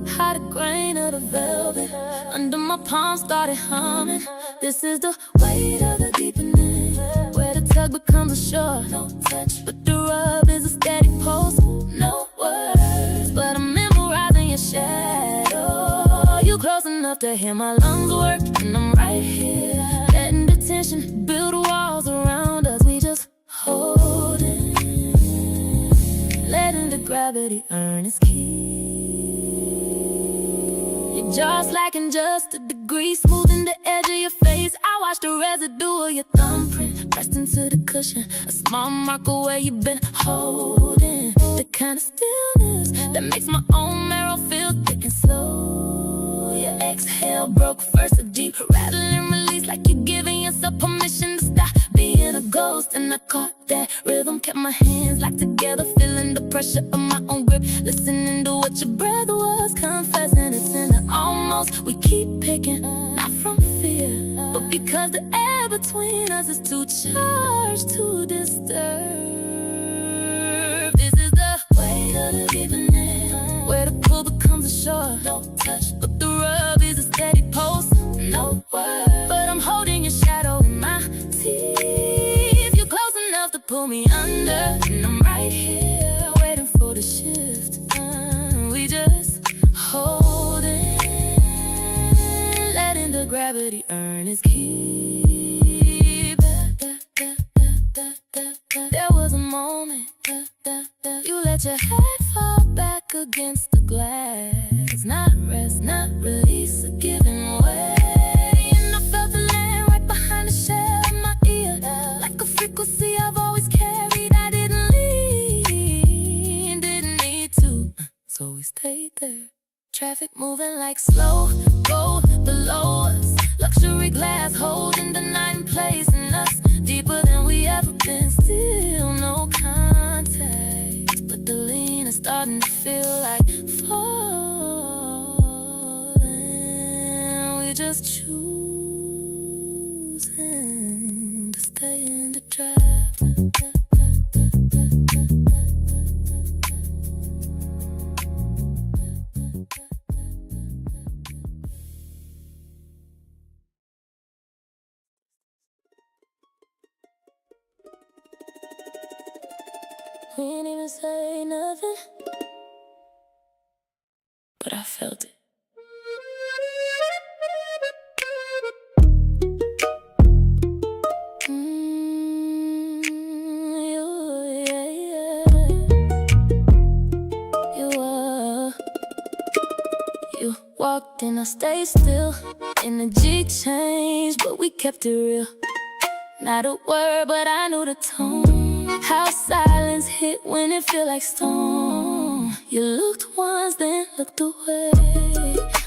How the grain of the velvet under my palm started humming. This is the weight of the deepening, where the tug becomes a shore. No touch, but the rub is a steady pulse. No words, but I'm memorizing your shadow. You close enough to hear my lungs work, and I'm right here, letting the tension build walls around us. We just holding, letting the gravity earn its keep. Your jaw slacking just a degree, smoothing the edge of your face. I watch the residue of your thumbprint pressed into the cushion, a small marker where you've been holding. The kind of stillness that makes my own marrow feel thick and slow. Your exhale broke first, a deep rattling release, like you're giving yourself permission to stop being a ghost. And I caught that rhythm, kept my hands locked together, feeling the pressure of my own grip, listening to what your breath was confessing. It's in the almost we keep picking, not from fear, but because the air between us is too charged to disturb. This is the weight of the evening, where the pull becomes a shore. No touch, but the rub is a steady pulse. No word, but I'm holding your shadow in my teeth. You're close enough to pull me under, and I'm right here waiting for the shift. We just holding, letting the gravity earn its keep. There was a moment you let your head fall back against the glass. Not rest, not release, a giving way. And I felt the land right behind the shell of my ear, like a frequency I've always carried. I didn't leave, didn't need to, so we stayed there. Traffic moving like slow gold below us, luxury glass holding the night in place, and us deeper than we ever been. Still no contact, but the lean is starting to feel like falling. We just choosing to stay in the trap. We ain't even say nothing, but I felt it. You walked in, I stayed still. Energy changed, but we kept it real. Not a word, but I knew the tone. How silence hit when it feel like stone. You looked once, then looked away.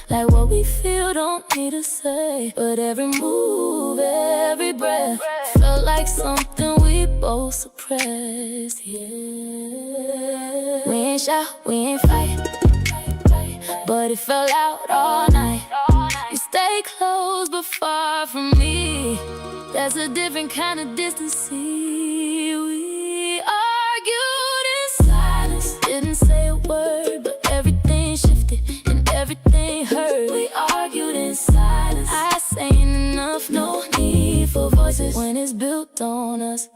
Like what we feel don't need to say. But every move, every breath felt like something we both suppressed. Yeah. We ain't shout, we ain't fight, but it fell out all night. You stay close but far from me. That's a different kind of distance. We argued in silence. Didn't say a word, but everything shifted and everything hurt. We argued in silence. I say enough, no need for voices when it's built on us.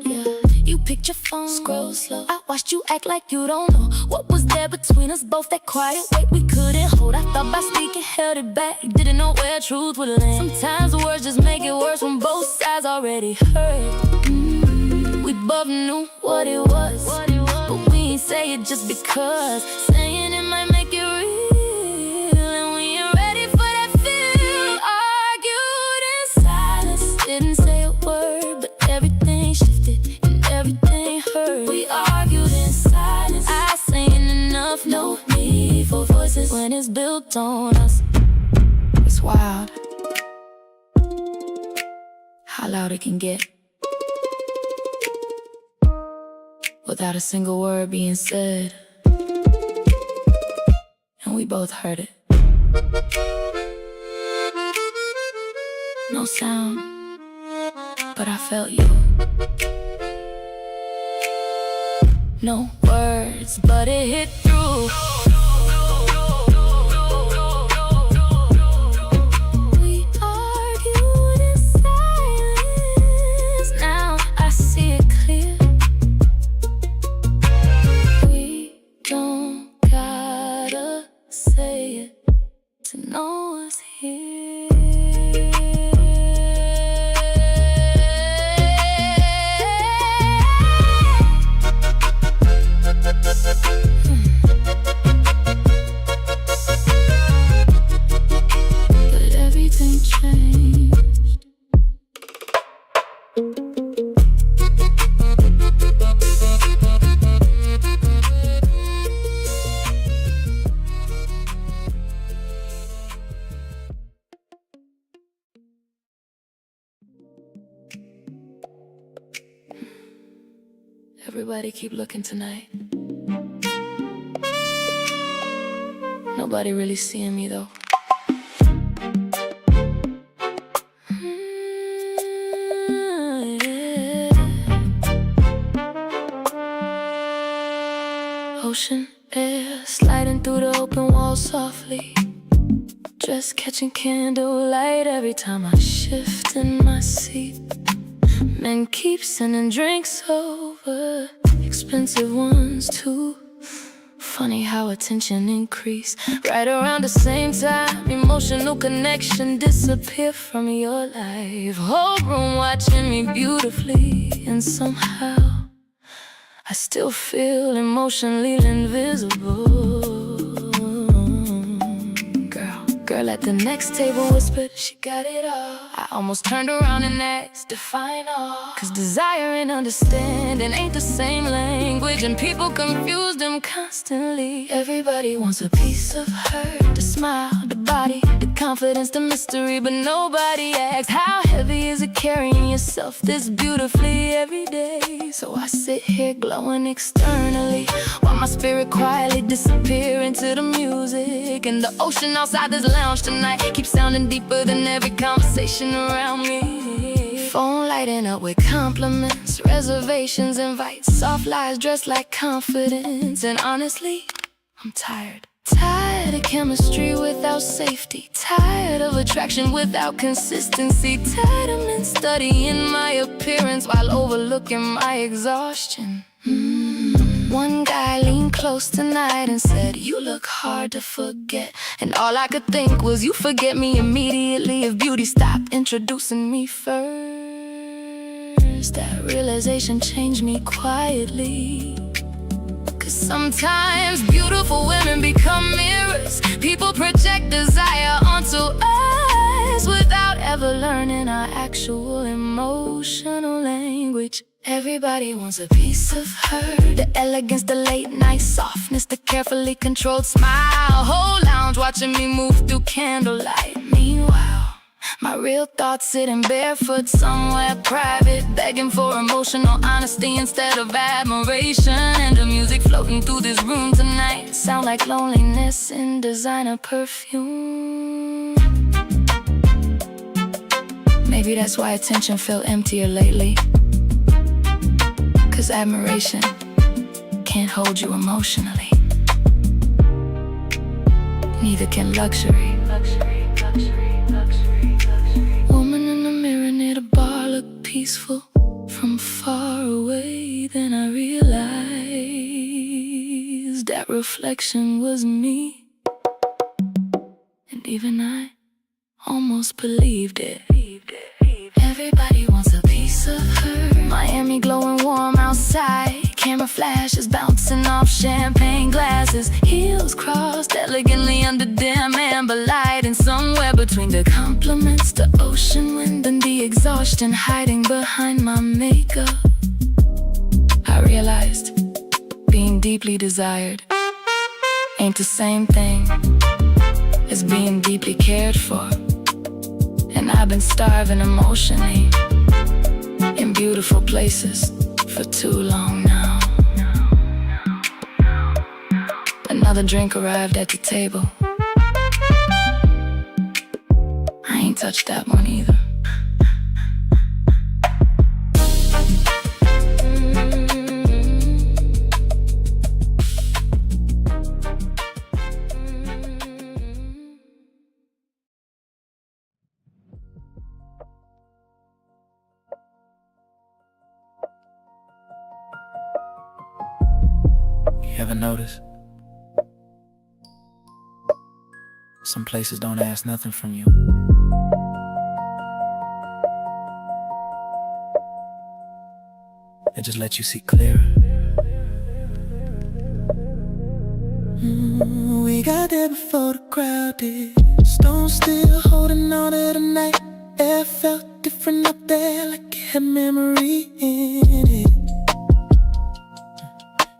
Yeah. You picked your phone, scroll slow. I watched you act like you don't know what was there between us both. That quiet weight we couldn't hold. I thought by speaking held it back. Didn't know where truth would land. Sometimes the words just make it worse when both sides already hurt. We both knew what it was, but we ain't say it just because. Saying it might make it real, and we ain't ready for that feel. Argued in silence. Didn't say a word, but everything shifted. Everything hurt. We argued in silence. I saying enough, no need for voices when it's built on us. It's wild how loud it can get without a single word being said. And we both heard it. No sound, but I felt you. No words, but it hit through. We argued in silence. Now I see it clear. We don't gotta say it to know us here. But everything changed. Everybody keep looking tonight. Nobody really seeing me though. Yeah. Ocean air sliding through the open wall softly. Dress catching candlelight every time I shift in my seat. Men keep sending drinks over, expensive ones too. Funny how attention increase right around the same time. Emotional connection disappear from your life. Whole room watching me beautifully, and somehow I still feel emotionally invisible. Girl at the next table whispered she got it all. I almost turned around and asked, define all. Cause desire and understanding ain't the same language, and people confuse them constantly. Everybody wants a piece of her, the smile, the body, the confidence, the mystery. But nobody asks, how heavy is it carrying yourself this beautifully every day? So I sit here glowing externally, while my spirit quietly disappear into the music. And the ocean outside this lounge tonight keeps sounding deeper than every conversation around me. Phone lighting up with compliments, reservations, invites, soft lies dressed like confidence. And honestly, I'm tired. Tired of chemistry without safety. Tired of attraction without consistency. Tired of men studying my appearance while overlooking my exhaustion. One guy leaned close tonight and said, you look hard to forget. And all I could think was, you forget me immediately if beauty stopped introducing me first. That realization changed me quietly. Cause sometimes beautiful women become mirrors. People project desire onto us, words without ever learning our actual emotional language. Everybody wants a piece of her. The elegance, the late night softness, the carefully controlled smile. Whole lounge watching me move through candlelight. Meanwhile, my real thoughts sitting barefoot somewhere private, begging for emotional honesty instead of admiration. And the music floating through this room tonight sound like loneliness in designer perfume. Maybe that's why attention felt emptier lately. 'Cause admiration can't hold you emotionally. Neither can luxury. Woman in the mirror near the bar looked peaceful from far away. Then I realized that reflection was me. And even I almost believed it. Everybody wants a piece of her. Miami glowing warm outside. Camera flashes bouncing off champagne glasses. Heels crossed elegantly under dim amber light. And somewhere between the compliments, the ocean wind, and the exhaustion hiding behind my makeup, I realized being deeply desired ain't the same thing as being deeply cared for. And I've been starving emotionally in beautiful places for too long now. Another drink arrived at the table. I ain't touched that one either. You ever notice? Some places don't ask nothing from you. They just let you see clearer. We got there before the crowd did. Stone still holding on to the night. Air felt different up there, like it had memory in it.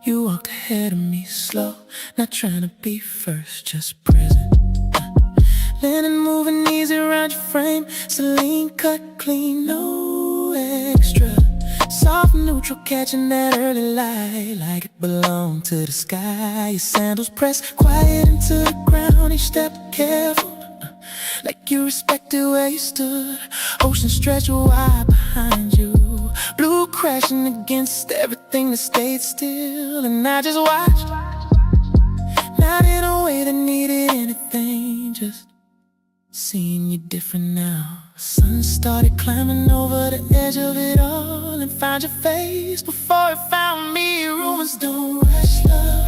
You walked ahead of me slow, not trying to be first, just present. Linen moving easy around your frame. Celine cut clean, no extra. Soft neutral catching that early light, like it belonged to the sky. Your sandals pressed quiet into the ground, each step careful, like you respected where you stood. Ocean stretched wide behind you, blue crashing against everything that stayed still. And I just watched, not in a way that needed anything, just seeing you different now. The sun started climbing over the edge of it all and found your face before it found me. Rumors don't rush love,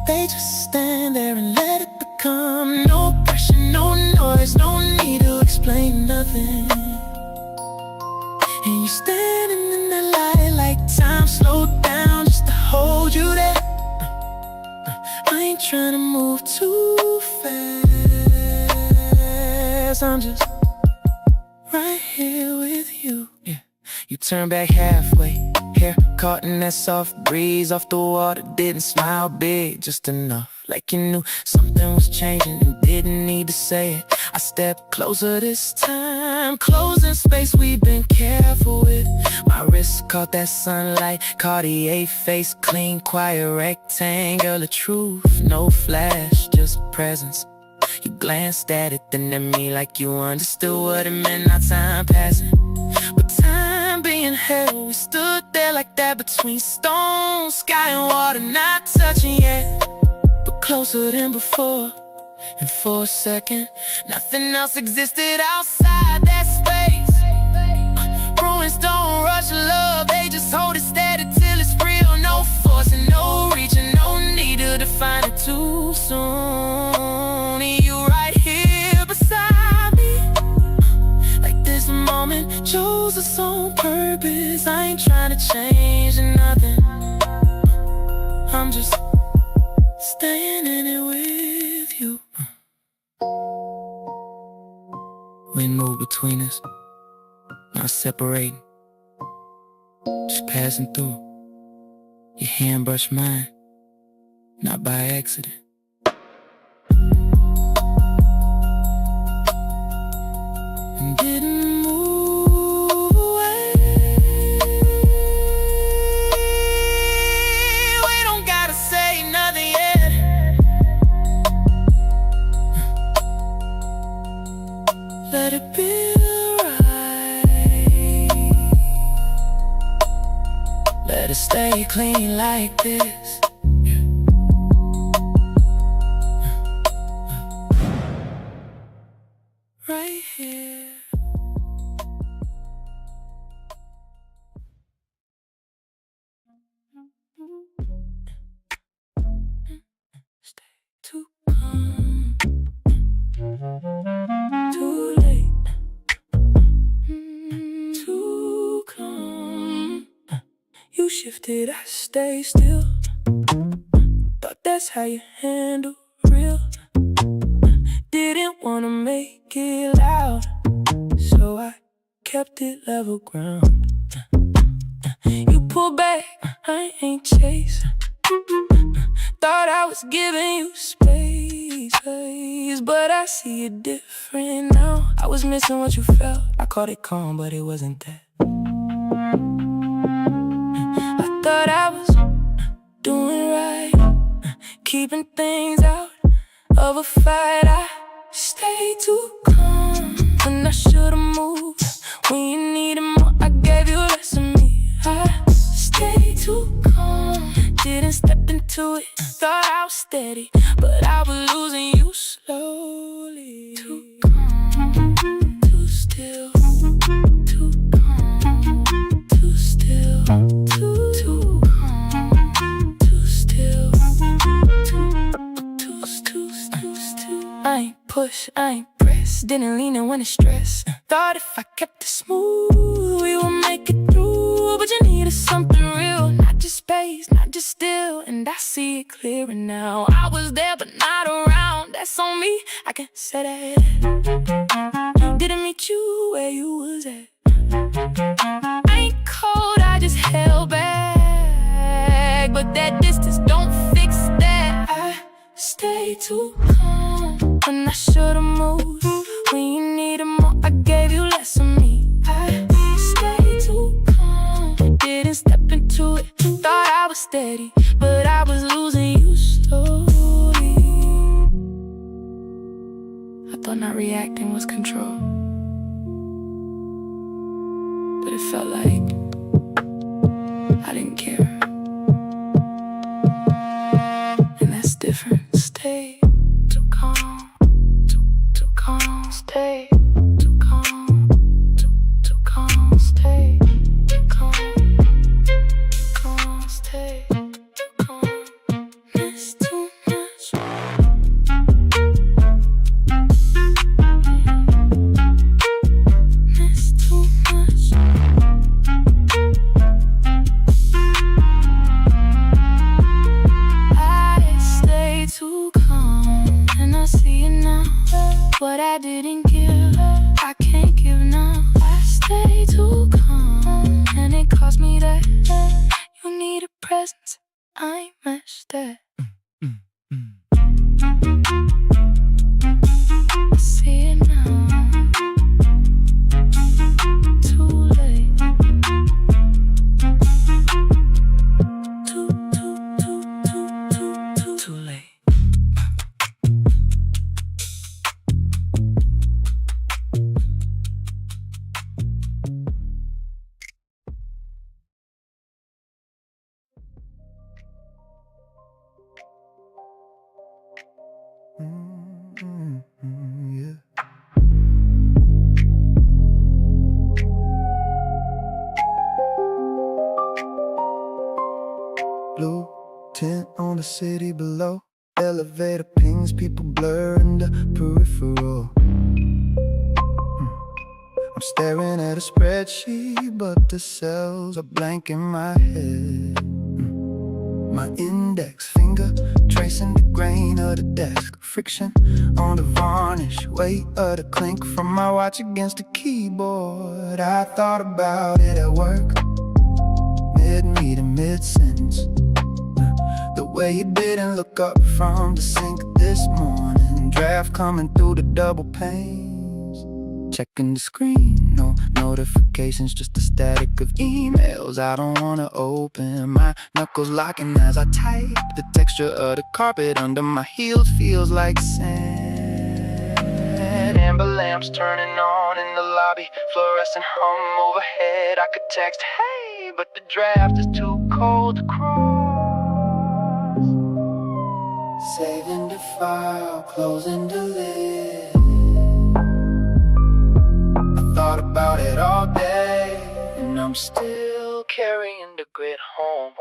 they just stand there and let it become. No pressure, no noise, no need to explain nothing. And you're standing in the light like time slowed down just to hold you there. I ain't trying to move too fast, I'm just right here with you. Yeah. You turn back halfway, hair caught in that soft breeze off the water. Didn't smile big, just enough, like you knew something was changing and didn't need to say it. I stepped closer this time, closing space we've been careful with. My wrist caught that sunlight, Cartier face clean, quiet rectangle of truth. No flash, just presence. You glanced at it, then at me, like you understood what it meant. Not time passing, but time being held. We stood there like that between stone, sky and water, not touching yet, but closer than before. And for a second, nothing else existed outside that space. Ruins don't rush love, they just hold it steady till it's real. No force and no reaching, no need to define it too soon. You right here beside me, like this moment chose its own purpose. I ain't trying to change nothing, I'm just staying in it with you. wind moved between us, not separating, just passing through. Your hand brushed mine, not by accident. And didn't move away. We don't gotta say nothing yet. Let it be right. Let it stay clean like this. Right here. Stay too calm. Too late. Too calm. You shifted, I stay still. Thought that's how you handle real. Didn't wanna make it loud, so I kept it level ground. You pull back, I ain't chasing. Thought I was giving you space, but I see it different now. I was missing what you felt. I called it calm, but it wasn't that. I thought I was doing right, keeping things out of a fight. I stayed too calm when I should've moved. When you needed more, I gave you less of me. I stayed too calm, didn't step into it. Thought I was steady, but I was losing you slowly. Too calm, too still. Too calm, too still. Too calm, too still. Too still. I ain't push, I ain't press. Didn't lean in when it's stressed. Thought if I kept it smooth, we would make it through. But you needed something real, not just space, not just still. And I see it clearer now. I was there but not around. That's on me, I can say that. Didn't meet you where you was at. I ain't cold, I just held back. But that distance don't fix that. I stay too calm when I should've moved. When you needed more, I gave you less of me. I stayed too calm, didn't step into it. Thought I was steady, but I was losing you slowly. I thought not reacting was control, but it felt like I didn't care. And that's different. Stay too calm, too calm. Stay too calm, too calm. Stay too calm, stay too calm. That's too much. That's too much. I stay too calm, and I see it now. What I didn't give, I can't give now. I stay too calm, and it cost me that. You need a presence, I ain't matched that. I see it now. Too late. Too late. Yeah. Blue tint on the city below. Elevator pings, people blur in the peripheral. I'm staring at a spreadsheet, but the cells are blank in my head. My index finger tracing the grain of the desk, friction on the varnish, weight of the clink from my watch against the keyboard. I thought about it at work, mid-meeting, mid-sentence. The way you didn't look up from the sink this morning, draft coming through the double panes. Checking the screen, no notifications, just the static of emails I don't wanna open. My knuckles locking as I type. The texture of the carpet under my heels feels like sand. Amber lamps turning on in the lobby, fluorescent hum overhead. I could text, hey, but the draft is too cold to cross. Saving the file, closing the lid. Thought about it all day, and I'm still carrying the grit home.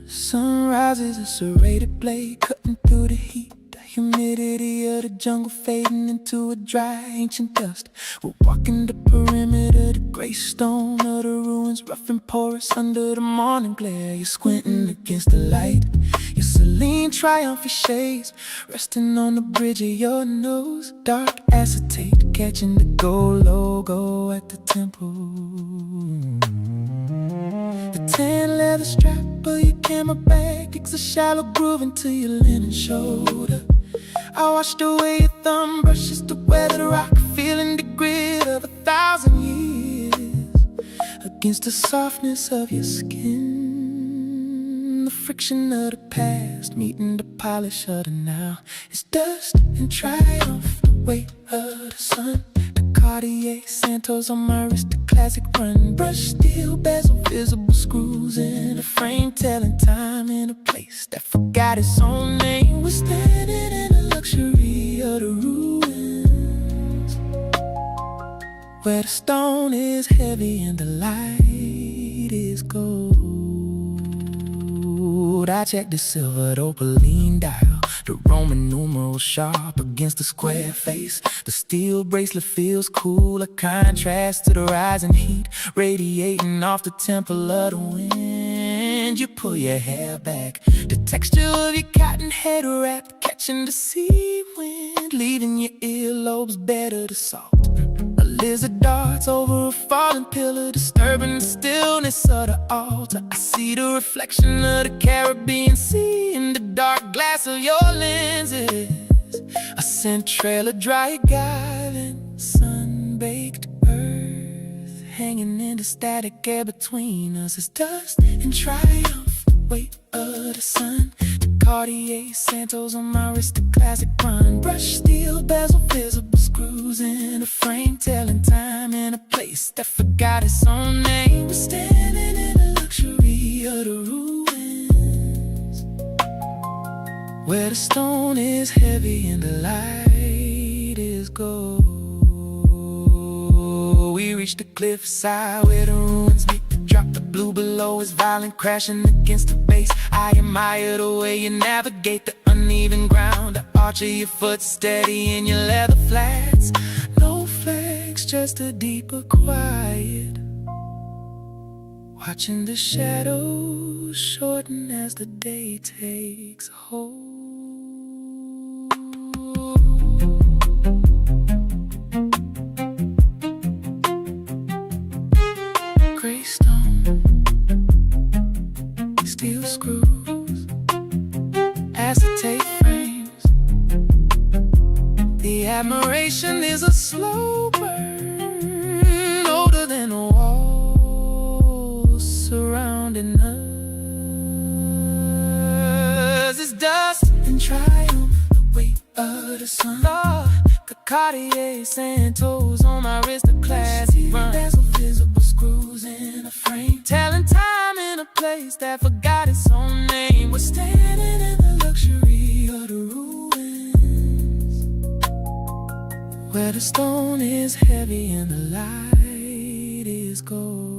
Sunrise is a serrated blade cutting through the heat. The humidity of the jungle fading into a dry ancient dust. We're walking the perimeter, the gray stone of the ruins, rough and porous under the morning glare. You're squinting against the light, your Celine triumphant shades resting on the bridge of your nose. Dark acetate catching the gold logo at the temple. The tan leather strap of your camera bag digs a shallow groove into your linen shoulder. I washed away your thumb brushes to weather the rock, feeling the grit of 1,000 years against the softness of your skin. The friction of the past meeting the polish of the now. It's dust and triumph, the weight of the sun. Cartier Santos on my wrist, a classic run. Brush steel bezel, visible screws in a frame, telling time in a place that forgot its own name. We're standing in the luxury of the ruins, where the stone is heavy and the light is gold. I checked the silvered opaline dial, the Roman numerals sharp against the square face. The steel bracelet feels cool, a contrast to the rising heat radiating off the temple of the wind. You pull your hair back, the texture of your cotton head wrap catching the sea wind, leaving your earlobes bare to the salt. A lizard darts over a fallen pillar, disturbing the stillness of the altar. I see the reflection of the Caribbean Sea in the dark glass of your lenses. A scent trail of dry agave and sun-baked earth hanging in the static air between us. It's dust and triumph, the weight of the sun. The Cartier Santos on my wrist, a classic run. Brush steel bezel, visible screws in a frame, telling time in a place that forgot its own name. We're standing in the luxury of the ruins, where the stone is heavy and the light is gold. We reach the cliffside where the ruins meet the drop. The blue below is violent, crashing against the base. I admire the way you navigate the uneven ground, the arch of your foot steady in your leather flats. No flags, just a deeper quiet, watching the shadows shorten as the day takes hold. Gray stone, steel screws, acetate frames. The admiration is a slow burn, older than a wall, surrounding us is dust and triumph, the weight of the sun. Cartier Santos on my wrist, a classy run. Bezel visible screws in a frame, telling time in a place that forgot its own name. We're standing in the luxury of the ruins, where the stone is heavy and the light is gold.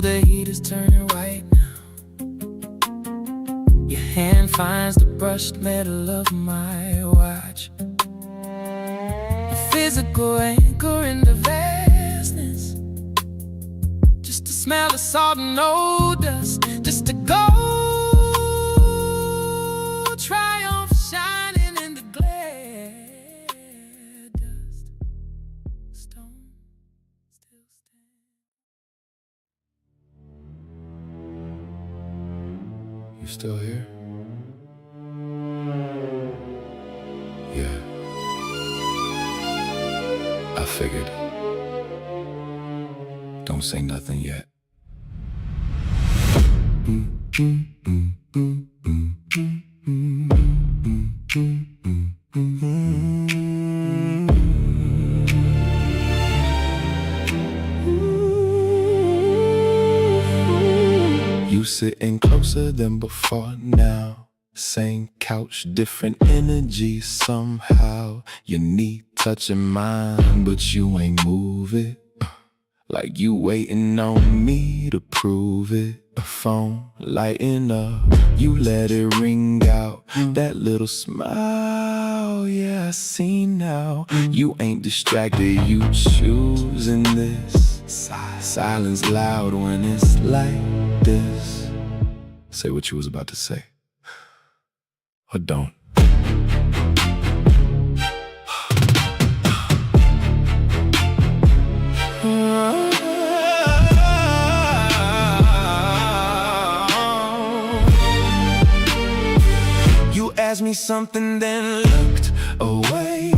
The heat is turning white now. Your hand finds the brushed metal of my watch, a physical anchor in the vastness. Just to smell the salt and no dust, just to go. Triumph shining in the glare. Dust, stone, still stand. You still here? Yeah. I figured. Don't say nothing yet. You sitting closer than before now. Same couch, different energy somehow. Your knee touching mine, but you ain't move it. Like you waiting on me to prove it. A phone lighting up, you let it ring out. That little smile, yeah, I see now. You ain't distracted, you choosing this. Silence loud when it's like this. Say what you was about to say. Or don't. You asked me something, then looked away,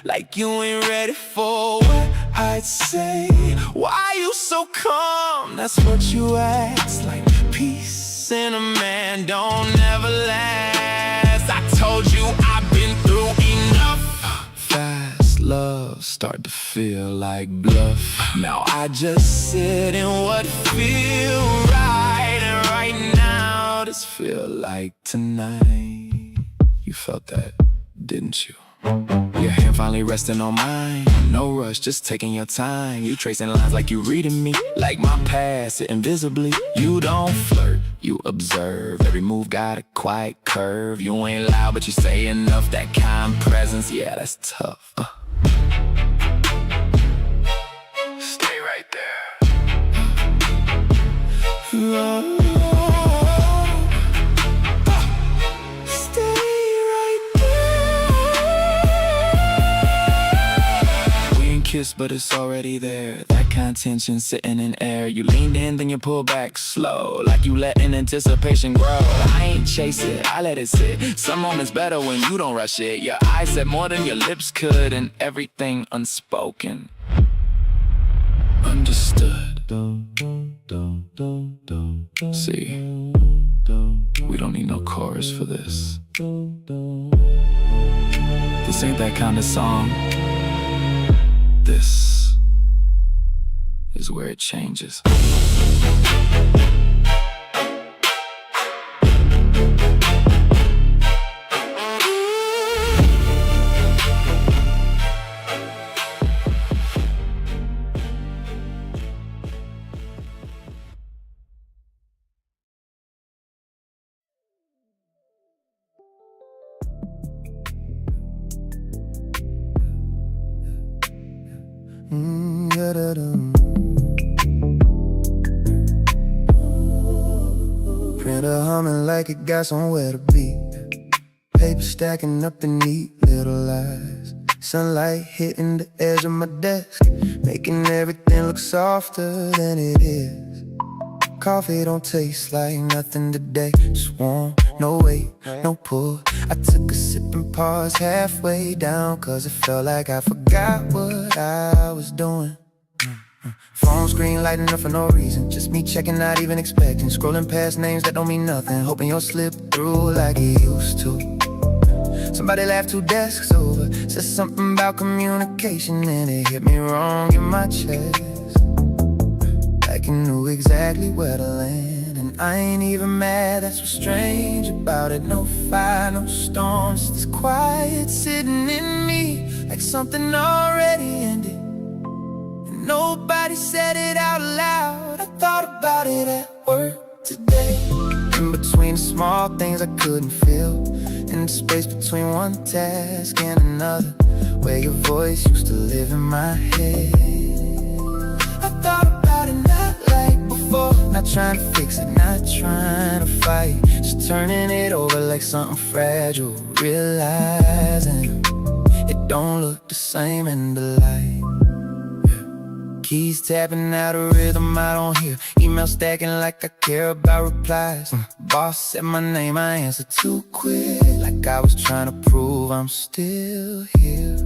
like you ain't ready for what I'd say. Why you so calm? That's what you asked. Like peace in a man don't never last. I told you I've been through enough. Fast love start to feel like bluff. Now I just sit in what feel right, and right now this Feel like tonight. You felt that, didn't you? Your hand finally resting on mine. No rush, just taking your time. You tracing lines like you reading me. Like my past, sitting visibly. You don't flirt, you observe. Every move got a quiet curve. You ain't loud, but you say enough. That kind presence, yeah, that's tough. Stay right there. Kiss, but it's already there. That kind of tension sitting in air. You leaned in, then you pull back slow, like you letting anticipation grow. I ain't chase it, I let it sit. Some moments better when you don't rush it. Your eyes said more than your lips could, and everything unspoken. Understood. See, we don't need no chorus for this. This ain't that kind of song. This is where it changes. Printer humming like it got somewhere to be. Paper stacking up the neat little lies. Sunlight hitting the edge of my desk, making everything look softer than it is. Coffee don't taste like nothing today. Just warm, no weight, no pull. I took a sip and paused halfway down, cause it felt like I forgot what I was doing. Phone screen lighting up for no reason. Just me checking, not even expecting. Scrolling past names that don't mean nothing. Hoping you'll slip through like you used to. Somebody laughed 2 desks over. Said something about communication, and it hit me wrong in my chest. Like you knew exactly where to land. And I ain't even mad, that's what's strange about it. No fire, no storm, just this quiet sitting in me. Like something already ended. Nobody said it out loud. I thought about it at work today. In between the small things I couldn't feel. In the space between one task and another, where your voice used to live in my head. I thought about it not like before. Not trying to fix it, not trying to fight. Just turning it over like something fragile. Realizing it don't look the same in the light. Keys tapping out a rhythm I don't hear. Email stacking like I care about replies. Boss said my name, I answered too quick. Like I was trying to prove I'm still here.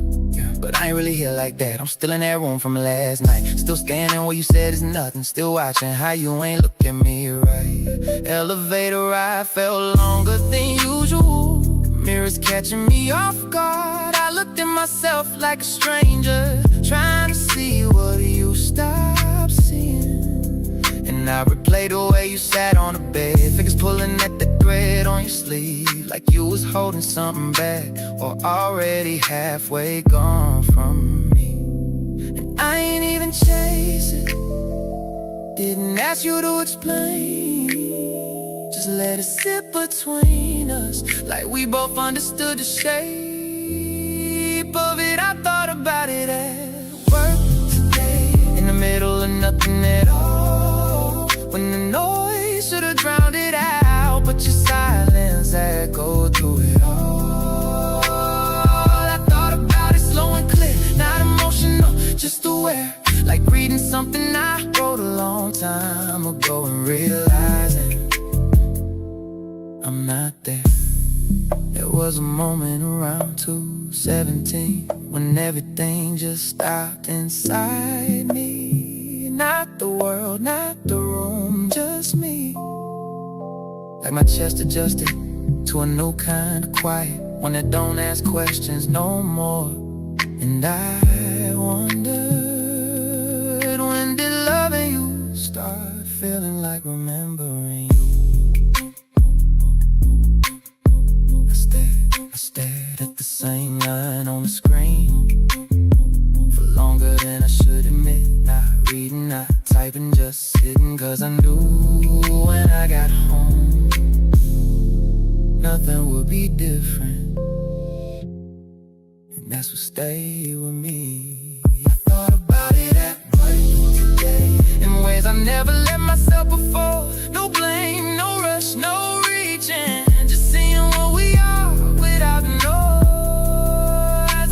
But I ain't really here like that. I'm still in that room from last night. Still scanning what you said is nothing. Still watching how you ain't look at me right. Elevator ride felt longer than usual. Mirrors catching me off guard. I looked at myself like a stranger, trying to see what you stopped seeing. And I replayed the way you sat on the bed, fingers pulling at the thread on your sleeve, like you was holding something back, or already halfway gone from me. And I ain't even chase it, didn't ask you to explain. Just let it sit between us, like we both understood the shape of it. I thought about it at work today, in the middle of nothing at all, when the noise should've drowned it out, but your silence echoed through it all. I thought about it slow and clear, not emotional, just aware, like reading something I wrote a long time ago and realizing I'm not there. There was a moment around 2:17 when everything just stopped inside me. Not the world, not the room, just me. Like my chest adjusted to a new kind of quiet, one that don't ask questions no more. And I wondered, when did loving you start feeling like remembering you? I stared at the same line on the screen for longer than I should admit. Not reading, not typing, just sitting, cause I knew when I got home nothing would be different. And that's what stayed with me. I thought about it at work today, in ways I never let myself before. No blame, no rush, no reaching, just seeing what we are without the noise.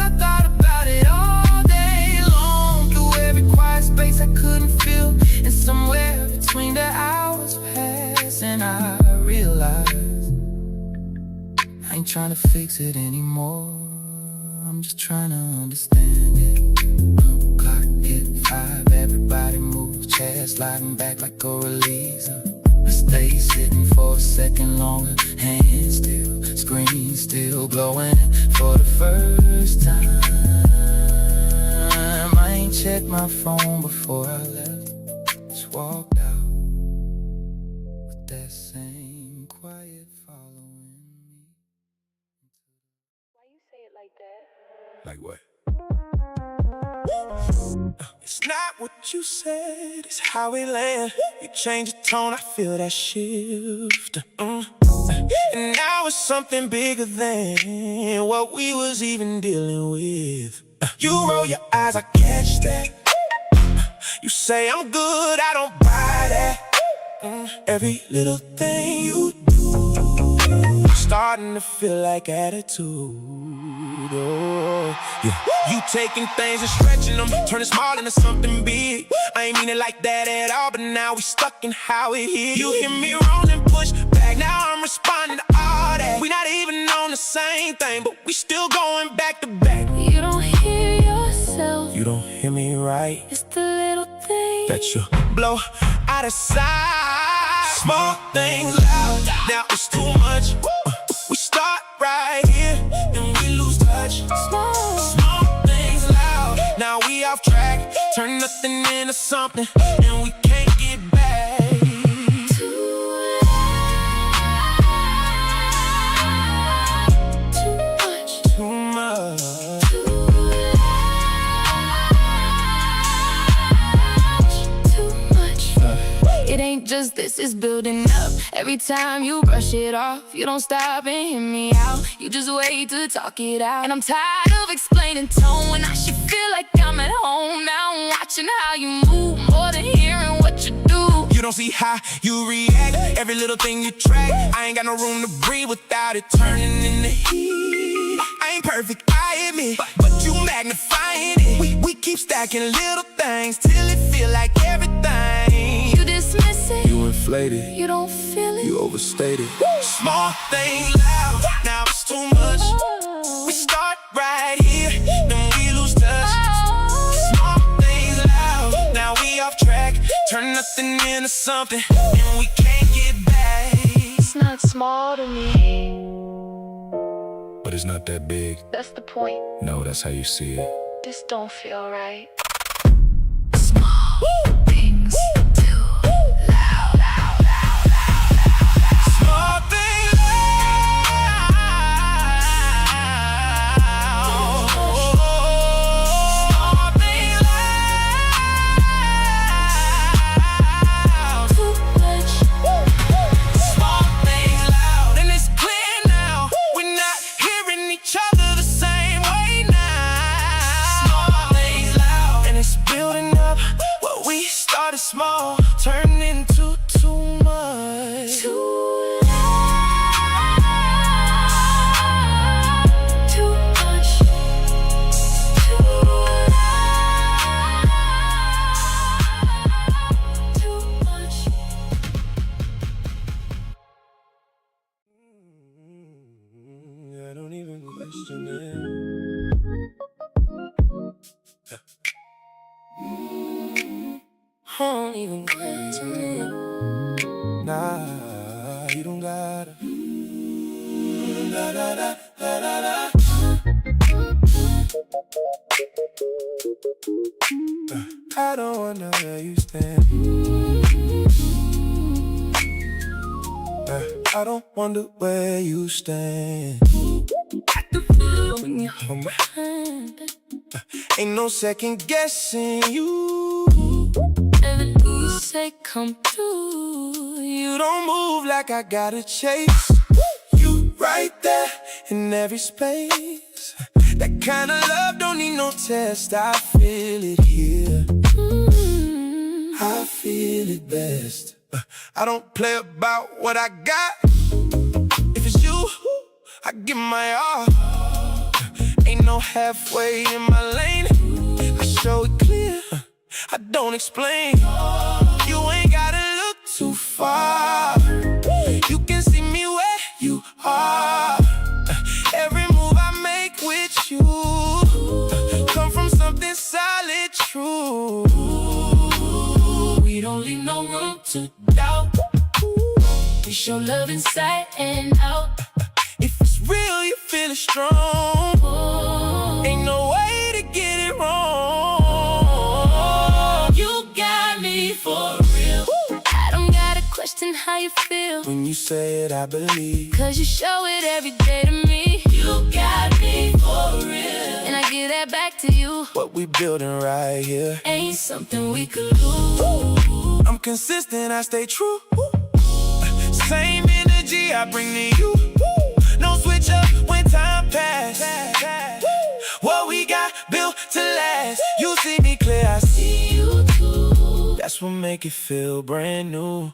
I thought about it all day long, through every quiet space I couldn't feel, and somewhere between the hours passing I realized I ain't trying to fix it anymore. I'm just trying to understand it. Clock hit 5, everybody moves, chairs sliding back like a release. I stay sitting for a second longer, hands still, screen still glowing. For the first time, I ain't checked my phone before I left. Just walked out with that same quiet following me. Why you say it like that? Like what? It's not what you said, it's how we land. You change your tone, I feel that shift. And now it's something bigger than what we was even dealing with. You roll your eyes, I catch that. You say I'm good, I don't buy that. Every little thing you do starting to feel like attitude. Oh, yeah. You taking things and stretching them, turning small into something big. I ain't mean it like that at all, but now we stuck in how it is. You hit me wrong and push back, now I'm responding to all that. We not even on the same thing, but we still going back to back. You don't hear yourself, You don't hear me right. it's the little things that you blow out of sight. Small things loud, now it's too much. We start right here, and we lose touch. Small things loud, now we off track. Turn nothing into something, and we can't get back. It ain't just this, it's building up. Every time you brush it off, you don't stop and hear me out. You just wait to talk it out. And I'm tired of explaining tone when I should feel like I'm at home. Now I'm watching how you move more than hearing what you do. You don't see how you react, every little thing you track. I ain't got no room to breathe without it turning into heat. I ain't perfect, I admit, but you magnifying it. We keep stacking little things till it feel like everything. You dismiss it, You inflate it, you don't feel it. you overstate it. Small thing loud, now it's too much. We start right here, then we lose touch. Small things loud, now we off track. Turn nothing into something, and we can't get back. It's not small to me, But it's not that big. that's the point. No, that's how you see it. This don't feel right. Small things too loud. Small thing loud. Small thing loud. Too much. Small thing loud. And it's clear now, we're not hearing each other the same way now. Small thing loud. And it's building up. What we started small, turning into too much. Too loud. Too much. Too loud. Too much. I don't even question it. I don't even question it. Nah, you don't gotta. Da, da, da, da, da, da. I don't wanna where you stand. I don't wonder where you stand. When you hold my hand, Ain't no second guessing you. everything you say come true. You don't move like I gotta chase. You right there in every space. That kind of love don't need no test. I feel it here. I feel it best. I don't play about what I got. If it's you, I give my all. Ain't no halfway in my lane. I show it clear, I don't explain. You ain't gotta look too far. You can see me where you are. Every move I make with you come from something solid, true. we don't leave no room to doubt. We show love inside and out. If it's real, you feel it strong. Oh, Ain't no way to get it wrong. you got me for real. I don't gotta question how you feel, When you say it, I believe. cause you show it every day to me. You got me for real, and I give that back to you. What we building right here, Ain't something we could lose. I'm consistent, I stay true. Same energy I bring to you. No switch up when time pass. What we got built to last. You see me clear, I see you too. That's what make it feel brand new.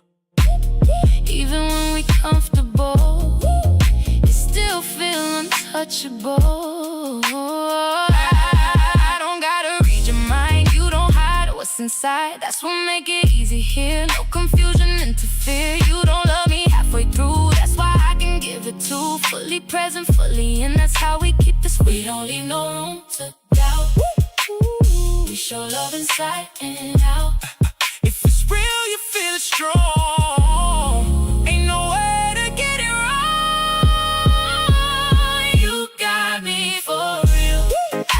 Even when we comfortable, it still feel untouchable. I don't gotta read your mind, you don't hide what's inside. That's what make it easy here. No confusion, interfere. You don't love me halfway through. That's why I can give it to. Fully present, fully in. That's how we keep this. We don't leave no room to doubt. We show love inside and out. strong. Ain't no way to get it wrong. You got me for real.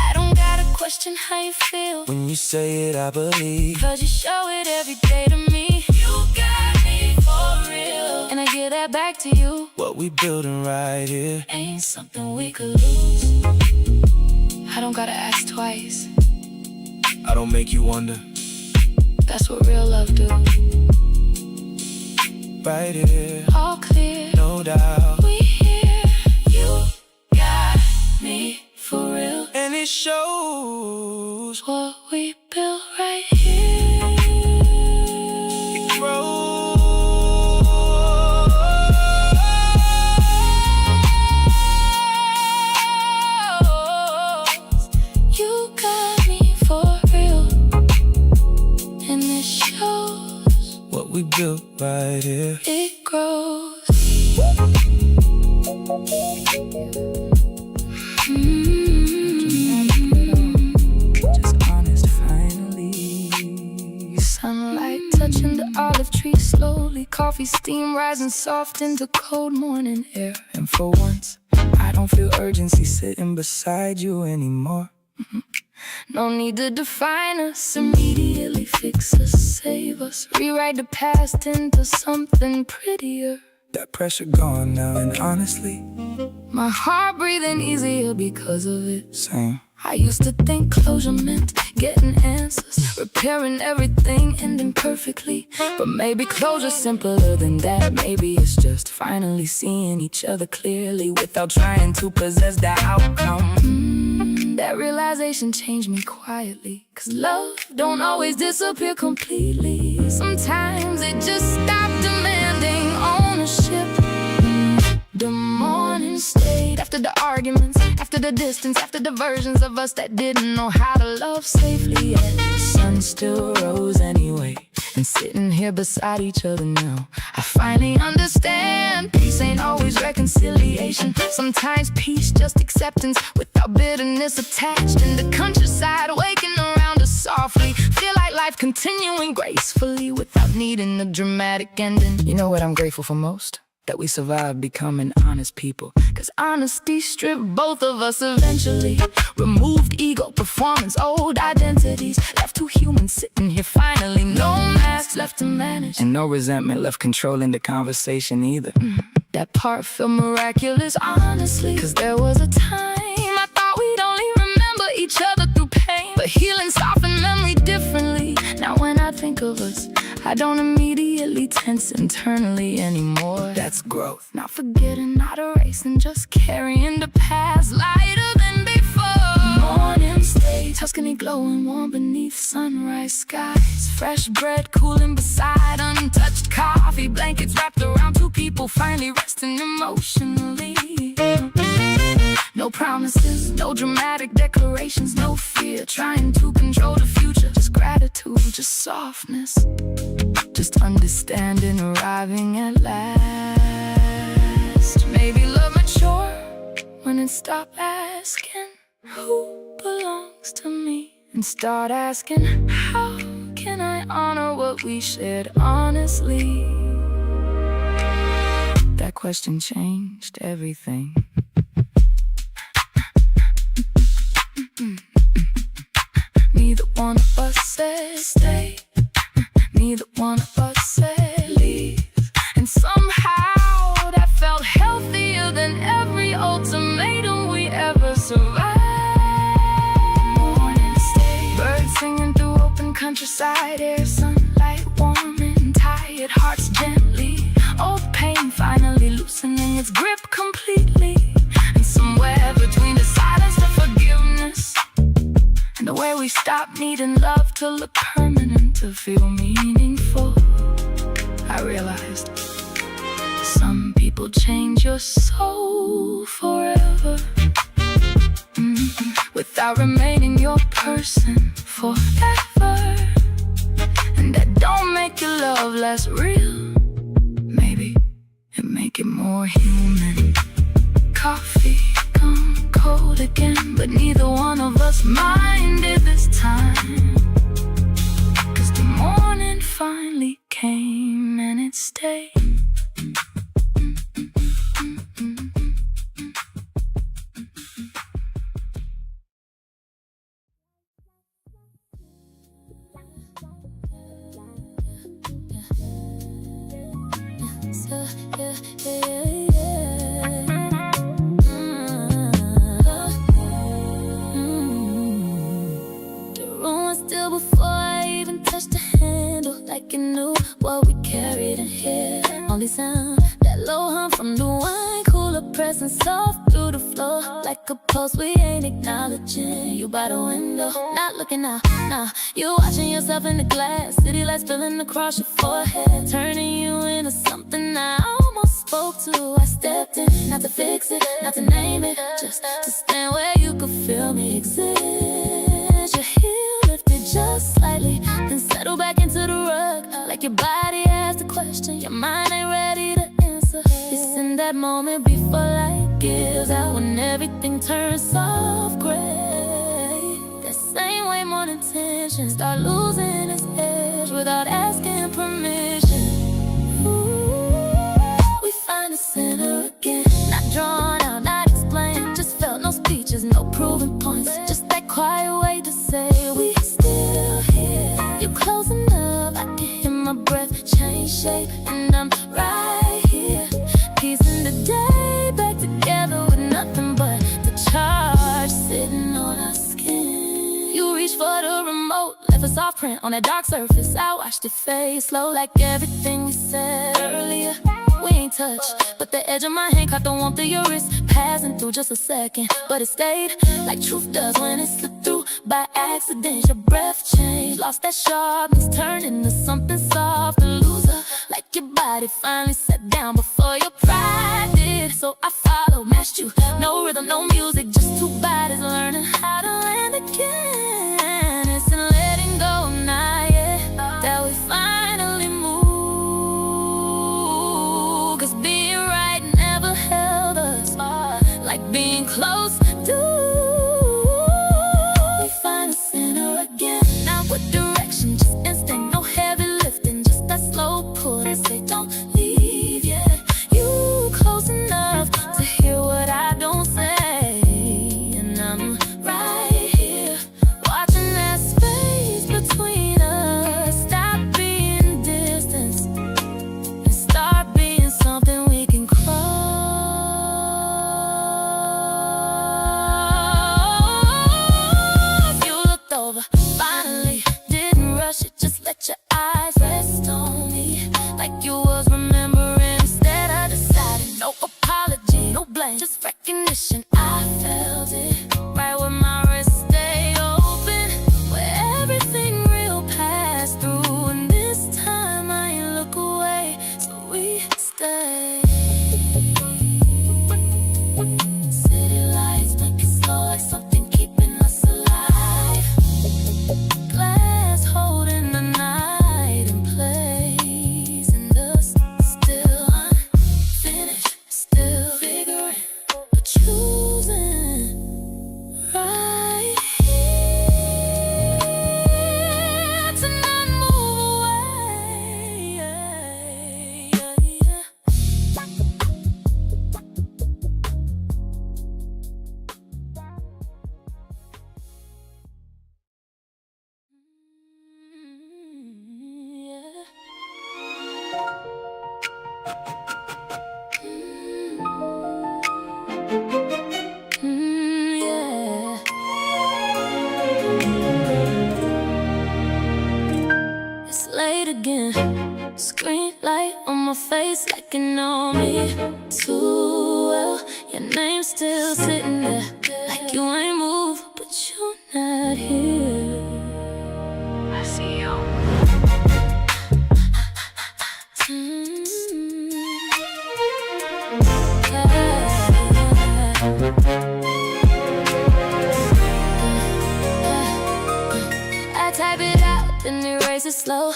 I don't gotta question how you feel, When you say it, I believe. 'cause you show it every day to me. You got me for real. And I give that back to you. What we building right here Ain't something we could lose. I don't gotta ask twice. I don't make you wonder. That's what real love do. Right here, All clear, no doubt. we here. You got me for real. And it shows. What we built right here. It grows. You got me for real. And it shows. What we built right here. It grows. Just honest, finally. Sunlight touching the olive tree slowly. Coffee steam rising soft into cold morning air. And for once, I don't feel urgency sitting beside you anymore. No need to define us, immediately fix us, save us, rewrite the past into something prettier. That pressure gone now, and honestly, My heart breathing easier because of it. same. I used to think closure meant getting answers, repairing everything, ending perfectly. But maybe closure's simpler than that. Maybe it's just finally seeing each other clearly without trying to possess the outcome. That realization changed me quietly, 'cause love don't always disappear completely. Sometimes it just stopped demanding ownership. The morning stayed after the arguments, after the distance, after the versions of us that didn't know how to love safely. And the sun still rose anyway, and sitting here beside each other now, I finally understand peace ain't always reconciliation. Sometimes peace just acceptance without bitterness attached. In the countryside waking around us softly, feel like life continuing gracefully without needing a dramatic ending. You know what I'm grateful for most? That we survived becoming honest people. 'Cause honesty stripped both of us eventually. Removed ego, performance, old identities. Left two humans sitting here finally. No masks left to manage. And no resentment left controlling the conversation either. That part felt miraculous, honestly. 'Cause there was a time I thought we'd only remember each other through pain. But healing softened memory differently. Now when I think of us, I don't immediately tense internally anymore. That's growth. Not forgetting, not erasing, just carrying the past lighter than before. Morning stay, Tuscany glowing warm beneath sunrise skies. Fresh bread cooling beside untouched coffee. Blankets wrapped around two people finally resting emotionally. No promises, no dramatic declarations, no fear trying to control the future. Just gratitude, just softness, just understanding, arriving at last. Maybe love mature when it stopped asking who belongs to me, and start asking how can I honor what we shared honestly. That question changed everything. Neither one of us said stay. Neither one of us said leave. And somehow that felt healthier than every ultimatum we ever survived. Morning stay, birds singing through open countryside air, sunlight warming tired hearts gently. Old pain finally loosening its grip completely. And somewhere between the silence and forgiveness, and the way we stop needing love to look permanent, to feel meaningful, I realized some people change your soul forever, without remaining your person forever. And that don't make your love less real. Maybe it make it more human. Coffee gone cold again, but neither one of us minded this time. 'Cause the morning finally came. yeah, yeah, yeah. The room was still before I even touched the handle, like you knew what we carried in here. Only sound, that low hum from the wine cooler pressing soft through the floor, like a pulse we ain't acknowledging. You by the window, not looking out, nah. You watching yourself in the glass, city lights spilling across your forehead, turning you into something I almost spoke to. I stepped in, not to fix it, not to name it, just to stand where you could feel me exist. Your heel lifted just slightly, then settle back into the rug, like your body asked a question your mind ain't ready to answer. It's in that moment before light gives out, when everything turns soft gray. That same way morning tension start losing its edge without asking permission. Ooh, we find the center again, not drawn out, not explained, just felt, no speeches, no proving points, just that quiet way to say we still here. You close enough, I can hear my breath change shape, and I'm right here, piecing the day back together with nothing but the charge sitting on our skin. You reach for the remote, left a soft print on that dark surface. I watched it fade slow, like everything we said earlier. We ain't touched, but the edge of my hand caught the warmth of your wrist, passing through just a second, but it stayed, like truth does when it slipped through by accident. Your breath changed, lost that sharpness, turned into something soft, a loser, like your body finally sat down before your pride did. So I followed, matched you, no rhythm, no music, just two bodies learning how to land again. It's in letting go now, yeah, that we finally move. Cause being right never held us like being close do. We find the center again, not with direction, just instinct, no heavy lifting, just that slow pull and say don't leave yet. You close enough to hear what I don't say, and I'm right here, watching that space between us stop being distance and start being something we can cross. You looked over, finally, didn't rush it, just let your eyes rest on me, like you was remembering. Instead I decided, no apology, no blame, just recognition. I felt it, right where my wrist stayed open, where everything real passed through. And this time I ain't look away, so we stay. City lights make it slow, like something keeping us alive. Glass holding the night in place, and us still unfinished, still figuring, but choosing right here to not move away. Yeah. It's late again, screen light on my face like you know me too well. Your name's still sitting there, like you ain't moved, but you're not here. I see you. I type it out, then erase it slow,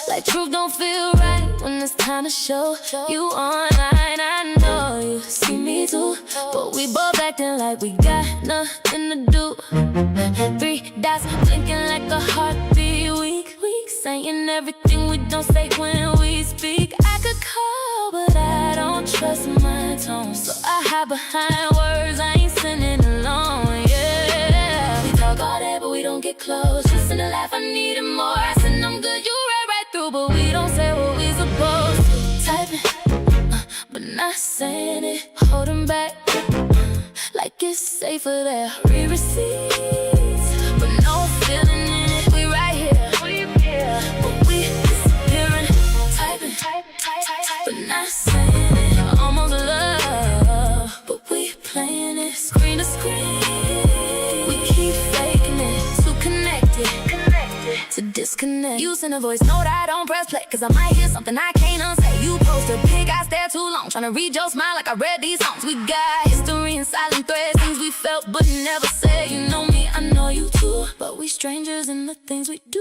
like truth don't feel right when it's time to show. You online, I know you see me too, but we both acting like we got nothing to do. 3 dots blinking like a heartbeat, weak, saying everything we don't say when we speak. I could call, but I don't trust my tone, so I hide behind words I ain't sending alone. Yeah, we talk all day, but we don't get close. Listen to laugh, I need it more. I said I'm good, you right through, but we don't say what we supposed to. Typing, not saying it, holding back like it's safer there. Read receipts, but no feeling in it. We right here, but we disappearing. Typing, but not saying it. Almost love, but we playing it. Screen to screen, we keep faking it. Too connected to disconnect. Using a voice note, I don't press play, cause I might hear something I can't unsay. You post a pic, I stare too long, trying to read your smile like I read these songs. We got history and silent threads, things we felt but never said. You know me, I know you too, but we strangers in the things we do.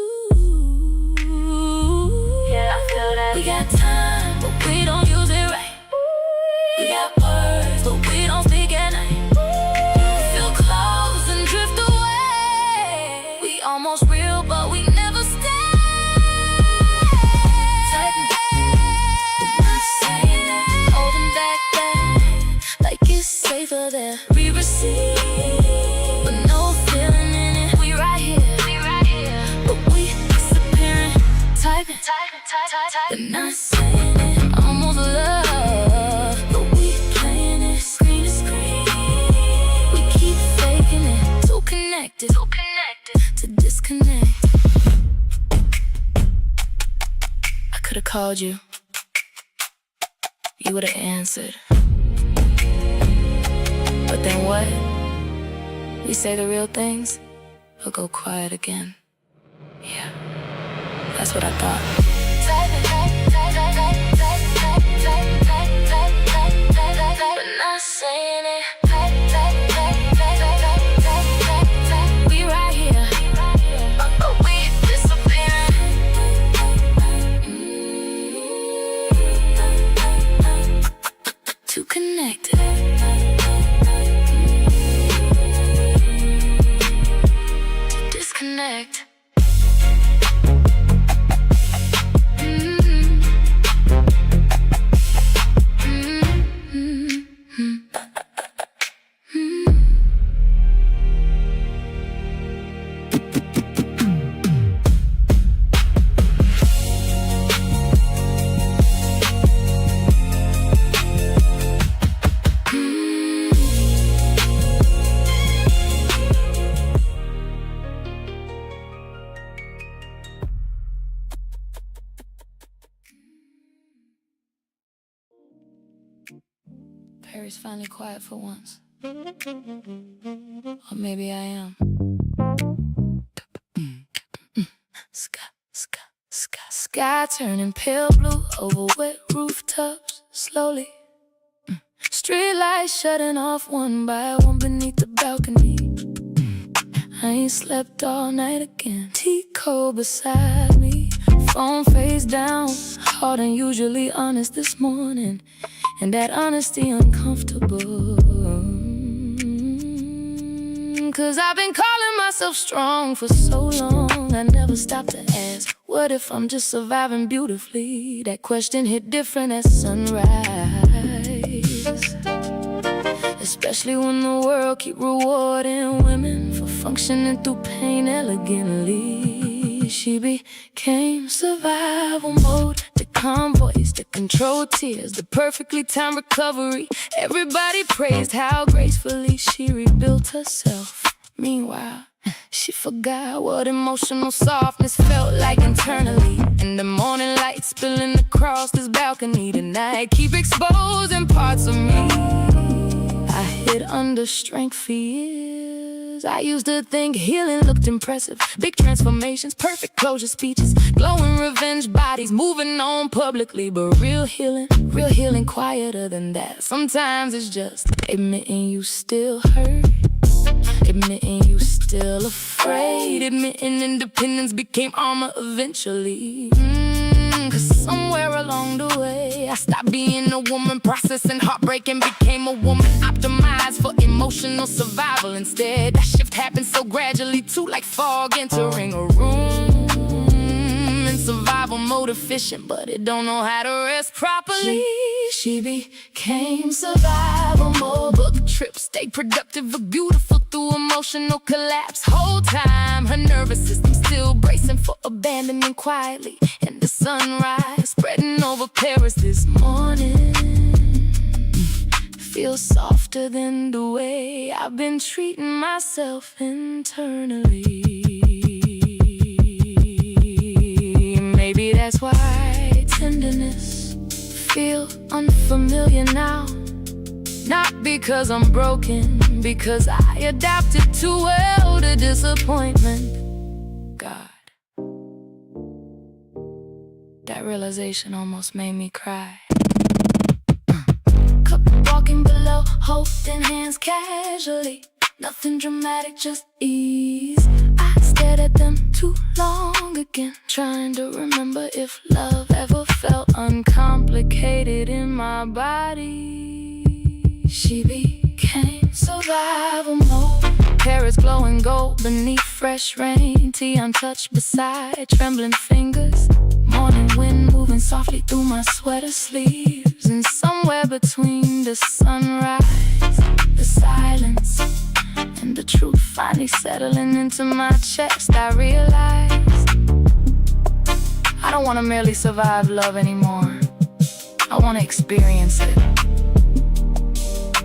Yeah, I feel that. We got time, but we don't use it right. We got words, but we don't speak at night. Feel close and drift away. We almost real, but we never stay. Typing, not saying that. Holding back, like it's safer there. We receive, but no feeling in it. We right here, but we disappearing. Typing, but not saying it. Almost love, but we playing it. Screen to screen, we keep faking it. Too connected to disconnect. I could've called you, you would've answered. But then what? We say the real things, or go quiet again. Yeah, that's what I thought. But not saying it. We right here, but we disappearing. Too connected to disconnect. Perry's finally quiet for once. Or maybe I am. Sky turning pale blue over wet rooftops slowly. Street lights shutting off one by one beneath the balcony. I ain't slept all night again. Tea cold beside me, phone face down, hard and usually honest this morning. And that honesty uncomfortable, cause I've been calling myself strong for so long. I never stopped to ask, what if I'm just surviving beautifully? That question hit different at sunrise, especially when the world keep rewarding women for functioning through pain elegantly. She became survival mode, the calm voice, the controlled tears, the perfectly timed recovery. Everybody praised how gracefully she rebuilt herself. Meanwhile, she forgot what emotional softness felt like internally. And the morning light spilling across this balcony tonight keep exposing parts of me I hid under strength for years. I used to think healing looked impressive, big transformations, perfect closure speeches, glowing revenge bodies, moving on publicly. But real healing quieter than that. Sometimes it's just admitting you still hurt, admitting you still afraid, admitting independence became armor eventually. Cause somewhere along the way I stopped being a woman processing heartbreak and became a woman optimized for emotional survival instead. That shift happened so gradually too, like fog entering a room. In survival mode efficient, but it don't know how to rest properly. She became survival mode, book trips, stay productive but beautiful through emotional collapse. Whole time her nervous system still bracing for abandonment quietly. And the sunrise spreading over Paris this morning. feels softer than the way I've been treating myself internally. Maybe that's why tenderness feels unfamiliar now. Not because I'm broken, because I adapted too well to disappointment. God, that realization almost made me cry. Walking below, holding hands casually. Nothing dramatic, just ease. I stared at them too long again, trying to remember if love ever felt uncomplicated in my body. She became survival mode. Parrots glowing gold beneath fresh rain. Tea untouched beside trembling fingers. Morning wind moving softly through my sweater sleeves. And somewhere between the sunrise, the silence, and the truth finally settling into my chest, I realized I don't want to merely survive love anymore. I want to experience it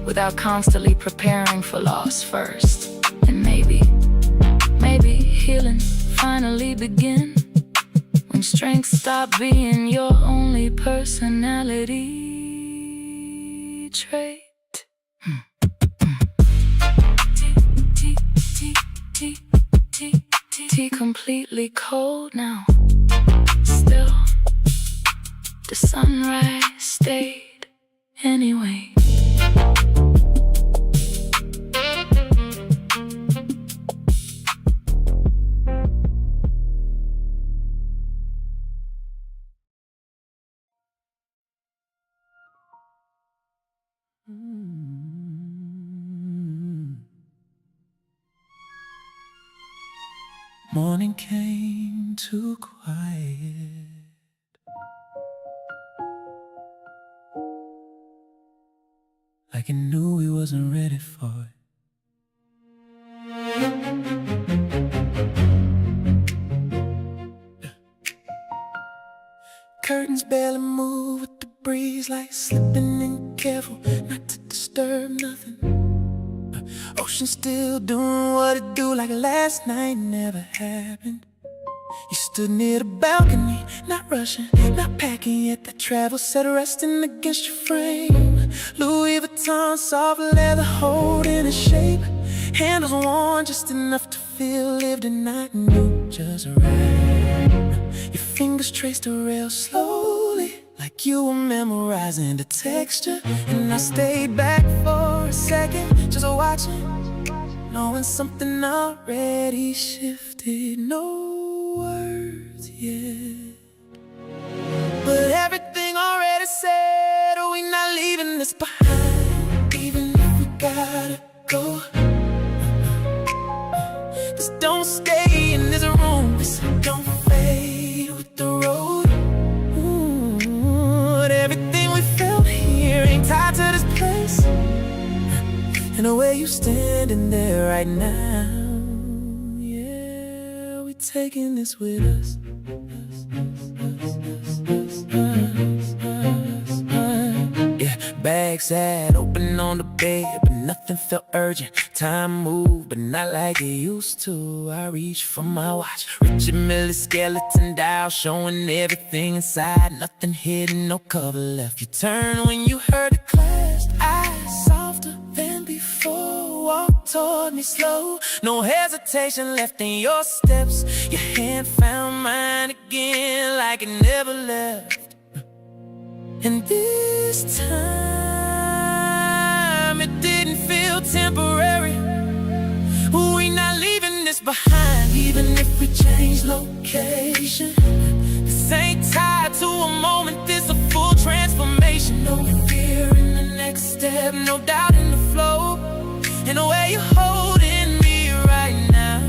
without constantly preparing for loss first. And maybe healing finally begin when strength stopped being your only personality trait. Tea completely cold now. Still, the sunrise stayed anyway. Morning came too quiet. Like it knew we wasn't ready for it. Curtains barely move with the breeze, like slipping in careful not to disturb nothing. Ocean still doing what it do, like last night never happened. You stood near the balcony, not rushing, not packing yet. That travel set resting against your frame. Louis Vuitton, soft leather holding its shape. Handles worn just enough to feel lived and not new, just right. Your fingers traced the rail slowly, like you were memorizing the texture. And I stayed back for a second, just watching, knowing something already shifted. No words yet, but everything already said. Oh, we not leaving this behind, even if we gotta go. Just don't stay in this room, just don't fade with the road. But everything we felt here ain't tied to this place. And the way you standing there right now, yeah, we taking this with us. Yeah, bag sat open on the bed, but nothing felt urgent. Time moved, but not like it used to. I reached for my watch, Richard Mille skeleton dial, showing everything inside. Nothing hidden, no cover left. You turned when you heard the clash. Eyes softer than before, walk toward me slow. No hesitation left in your steps. Your hand found mine again, like it never left. And this time it didn't feel temporary. We not leaving this behind, even if we change location. This ain't tied to a moment, this a full transformation. No fear in the next step, no doubt in the flow. And the way you're holding me right now,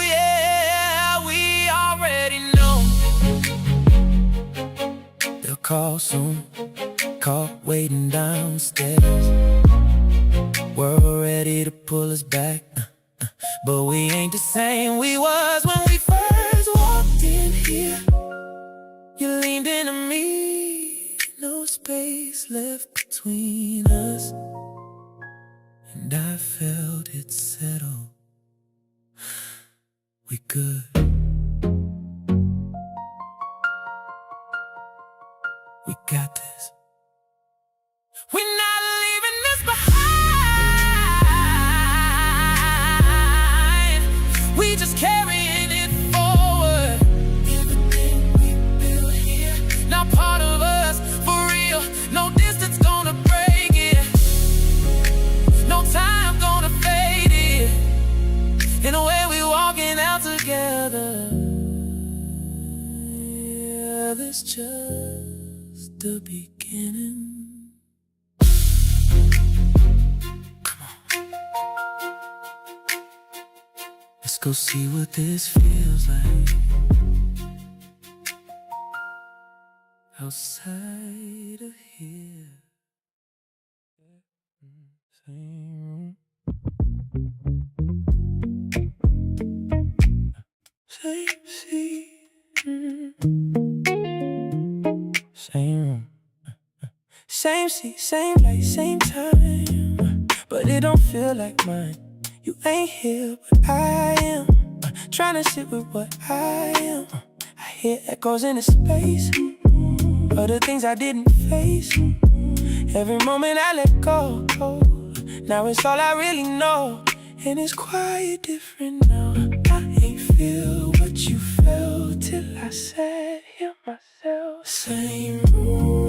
yeah, we already know. They'll call soon, call waiting downstairs. We're ready to pull us back, but we ain't the same we was when we first walked in here. You leaned into me, space left between us, and I felt it settle. We good. We got this. We're not leaving this behind. We just carrying it forward. Everything we build here, now part of us, for real. No distance gonna break it. No time gonna fade it. In a way we walking out together. Yeah, this just the beginning. Let's go see what this feels like outside of here. Same room, same seat, same room, same seat, same light, same time, but it don't feel like mine. You ain't here, but I am. Trying to sit with what I am. I hear echoes in the space of the things I didn't face. Every moment I let go, now it's all I really know. And it's quiet different now. I ain't feel what you felt till I sat here myself. Same room,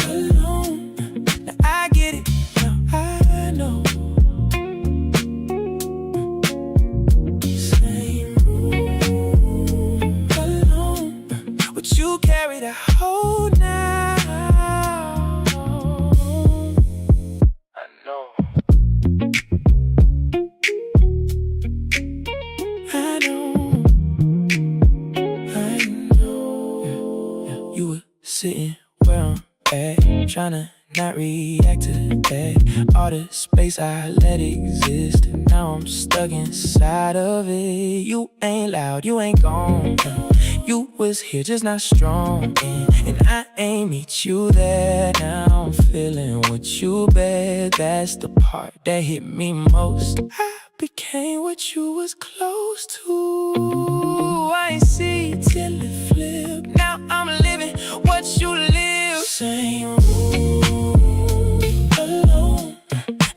alone. Now I get it, now I know. You carry the whole now. I know. I know. I know. Yeah. You were sitting where I'm at, tryna not react to that. All the space I let exist, and now I'm stuck inside of it. You ain't loud, you ain't gone. You was here, just not strong, and I ain't meet you there. Now I'm feeling what you bet. That's the part that hit me most. I became what you was close to. I ain't see till it flipped. Now I'm living what you live. Same room, alone.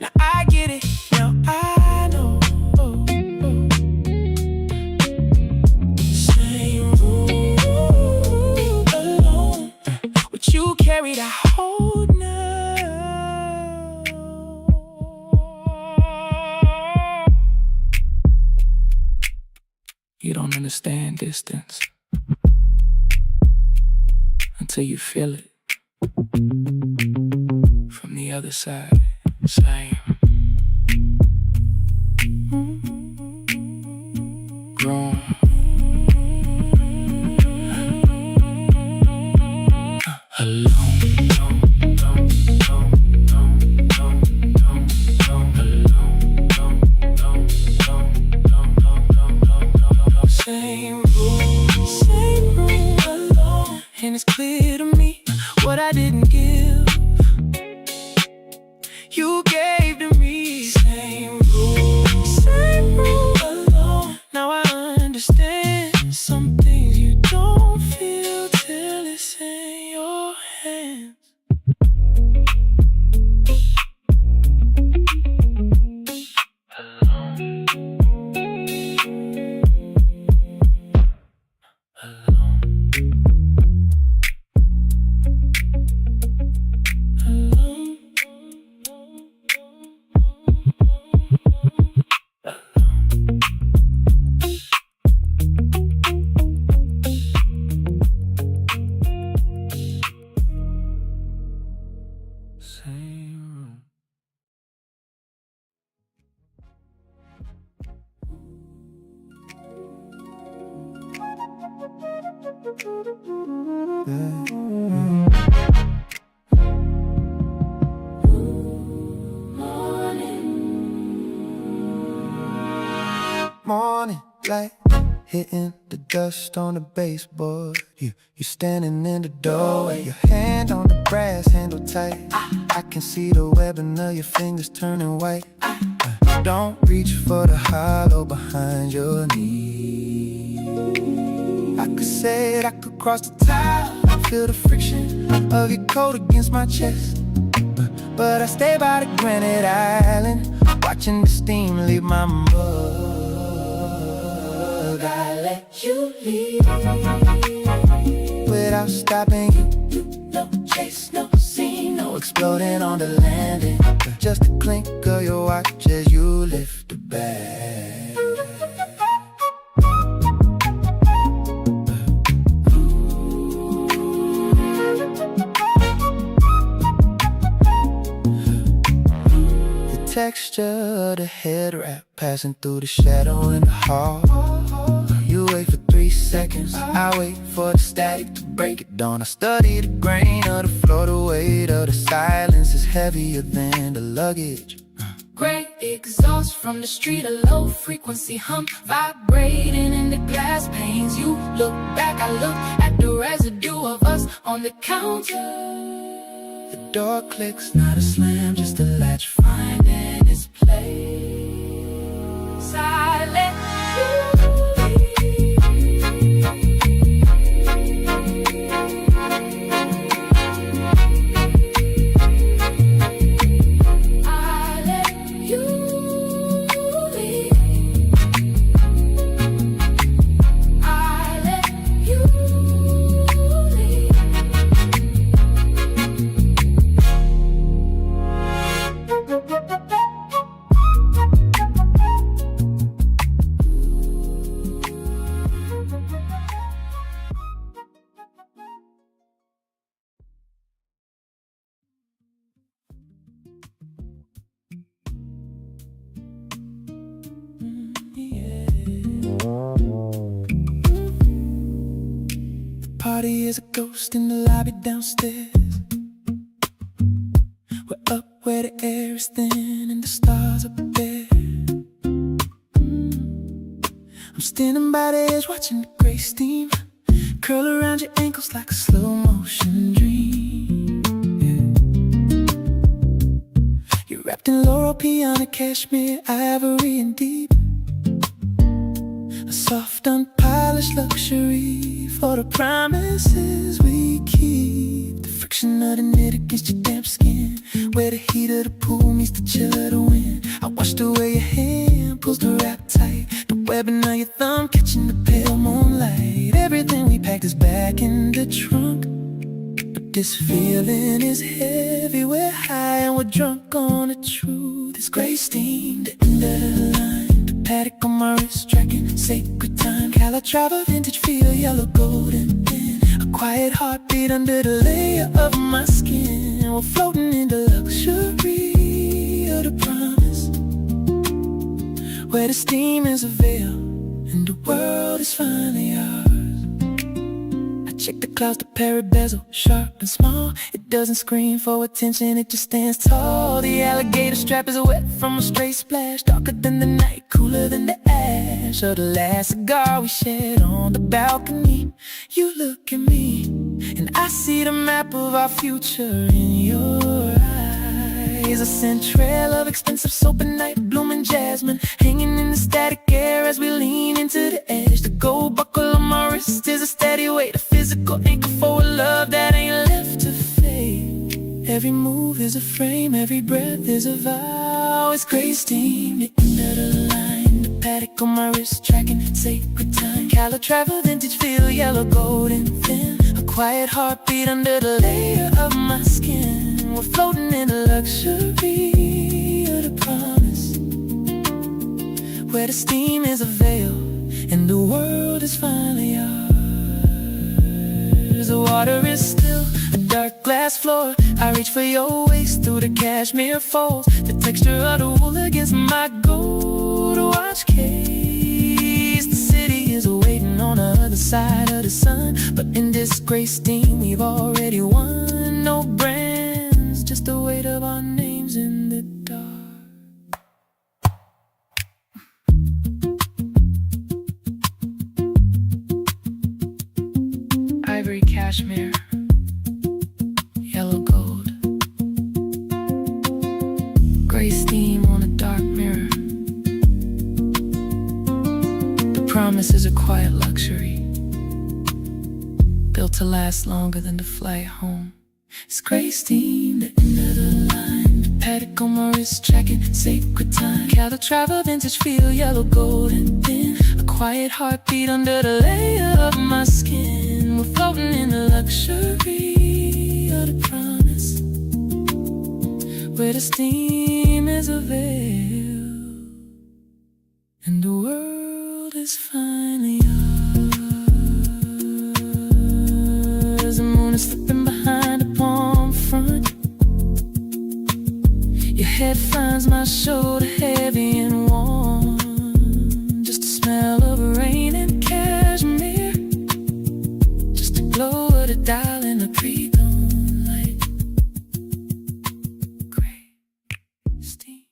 Now I get it, now I know. You carry the whole now. You don't understand distance until you feel it from the other side. Same. Grown. Alone. Same room, alone. And it's clear to me what I didn't give, you gave to me. Same room, alone. Now I understand some things you don't feel till it's in your hands. Morning light hitting the dust on the baseboard. You standing in the doorway, your hand on the brass handle tight. I can see the webbing of your fingers turning white. Don't reach for the hollow behind your knee. I could say it, I could cross the tile, feel the friction of your coat against my chest. But I stay by the granite island, watching the steam leave my mug. I let you leave without stopping you. No chase, no scene, no exploding on the landing. Just the clink of your watch as you lift the bag. The texture of the head wrap passing through the shadow in the hall. You wait for 3 seconds, I wait for the static to break it down. I study the grain of the floor, the weight of the silence is heavier than the luggage. Great exhaust from the street, a low frequency hum vibrating in the glass panes. You look back, I look at the residue of us on the counter. The door clicks, not a slam, just a latch finding its place. I let you party is a ghost in the lobby downstairs. We're up where the air is thin and the stars up there. I'm standing by the edge watching the gray steam curl around your ankles like a slow motion dream. You're wrapped in laurel, piano, cashmere, ivory and deep. A soft, unpolished luxury for the promises we keep. The friction of the knit against your damp skin, where the heat of the pool meets the chill of the wind. I watch the way your hand pulls the wrap tight, the webbing of your thumb catching the pale moonlight. Everything we packed is back in the trunk, but this feeling is heavy. We're high and we're drunk on the truth. It's gray steam, the end of the line, the paddock on my wrist tracking sacred time. Calatrava vintage feel, yellow golden thin, a quiet heartbeat under the layer of my skin. We're floating in the luxury of the promise, where the steam is a veil and the world is finally ours. I check the clouds, the parrot bezel, sharp and small. It doesn't scream for attention, it just stands tall. The alligator strap is wet from a stray splash, darker than the night, cooler than the ash of the last cigar we shared on the balcony. You look at me and I see the map of our future in your eyes. A central of expensive soap and night blooming jasmine, hanging in the static air as we lean into the edge. The gold buckle on my wrist is a steady weight, a physical anchor for a love that ain't left to fade. Every move is a frame, every breath is a vow. It's gray steam, the end of the line, the paddock on my wrist tracking sacred time. Calatrava vintage feel, yellow golden thin, a quiet heartbeat under the layer of my skin. We're floating in the luxury of the promise, where the steam is a veil and the world is finally ours. The water is still, a dark glass floor. I reach for your waist through the cashmere folds, the texture of the wool against my gold watch case. The city is waiting on the other side of the sun, but in this gray steam we've already won. No brands, just the weight of our names in the dark. cashmere, yellow gold, gray steam on a dark mirror. The promise is a quiet luxury, built to last longer than the flight home. It's gray steam, the end of the line. The paddock on my wrist, tracking sacred time. Cattle travel, vintage feel, yellow, gold, and thin. A quiet heartbeat under the layer of my skin. We're floating in the luxury of the promise, where the steam is a veil, and the world is finally ours. The moon is slipping behind a palm front. Your head finds my shoulder, heavy and warm. Just the smell of rain and cashmere, just the glow of the dial in the pre-dawn light. Gray steam,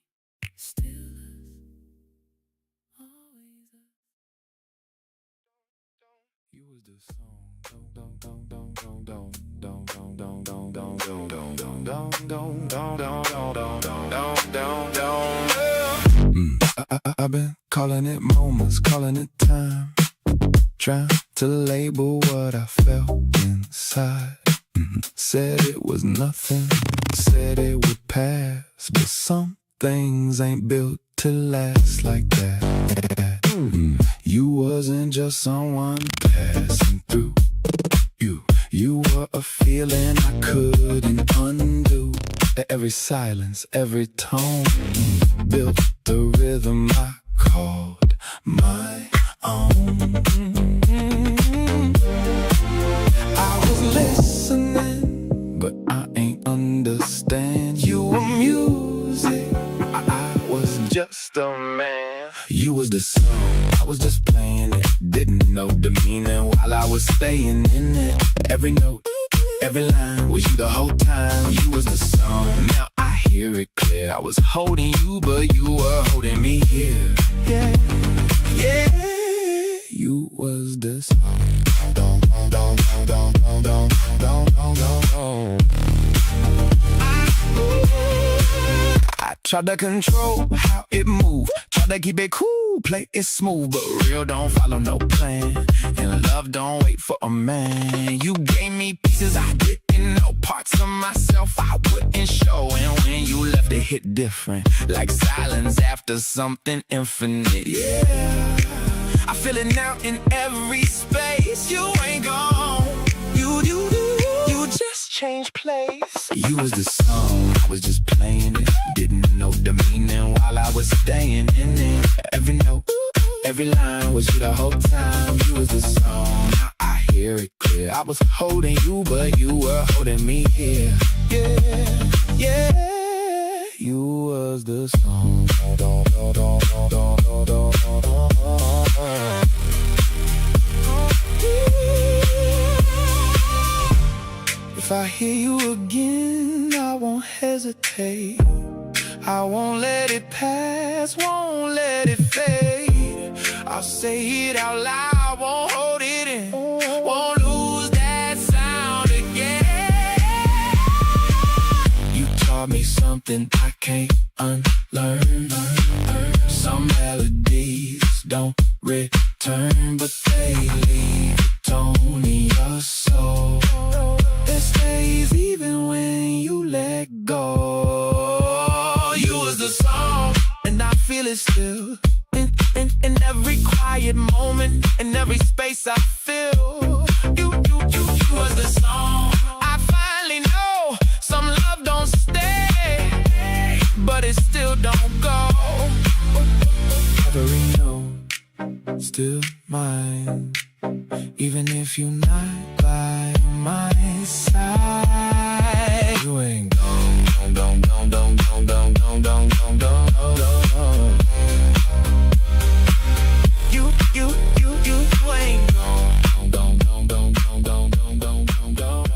still always us. You was the song. Don't don't don't don't don't don't don't don't don't don't don't don't don't don't don't don't don't don't. I've been calling it moments, calling it time, trying to label what I felt inside. Said it was nothing, said it would pass, but some things ain't built to last like that. You wasn't just someone passing through. You were a feeling I couldn't undo. Every silence, every tone built the rhythm I called my own. I was listening, but I ain't understand. You were music, I was just a man. You was the song, I was just playing it. Didn't know the meaning while I was staying in it. Every note, every line was you the whole time. You was the song, now I hear it clear. I was holding you, but you were holding me here. Yeah, yeah. You was the song. I tried to control how it moved, tried to keep it cool, play it smooth, but real don't follow no plan, and love don't wait for a man. You gave me pieces I didn't know, parts of myself I wouldn't show, and when you left it hit different, like silence after something infinite. Yeah, I feel it now in every space. You ain't gone, you just changed place. You was the song, I was just playing it. Didn't know the meaning while I was staying in it. Every note, every line was you the whole time. You was the song, now I hear it clear. I was holding you, but you were holding me here. Yeah, yeah. You was the song. If I hear you again, I won't hesitate. I won't let it pass, won't let it fade. I'll say it out loud, won't hold it in, won't lose that sound again. You taught me something I can't unlearn. Some melodies don't return, but they leave a tone in your soul that stays even when you let go. You was the song, and I feel it still. In every quiet moment, in every space I feel. You was the song. I finally know some love don't stay, but it still don't go. Every note still mine, even if you're not by my side. You ain't gone, don't. You ain't gone, don't.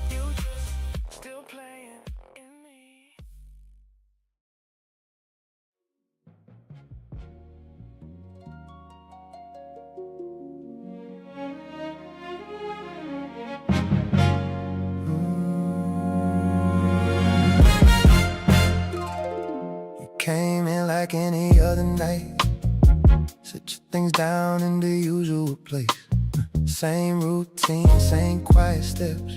You just still playing in me. came in like any other night. Set your things down in the usual place. Same routine, same quiet steps.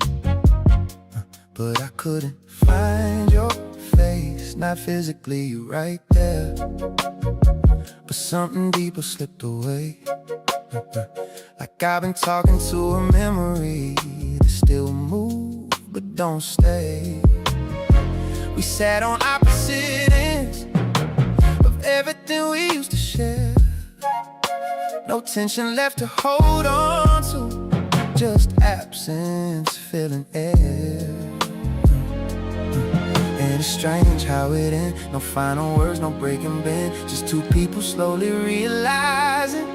But I couldn't find your face. Not physically, you right there, but something deeper slipped away. Like I've been talking to a memory that still moves but don't stay. We sat on opposite ends of everything we used to share. No tension left to hold on to, just absence filling air. And it's strange how it ends. No final words, no breaking bend. Just two people slowly realizing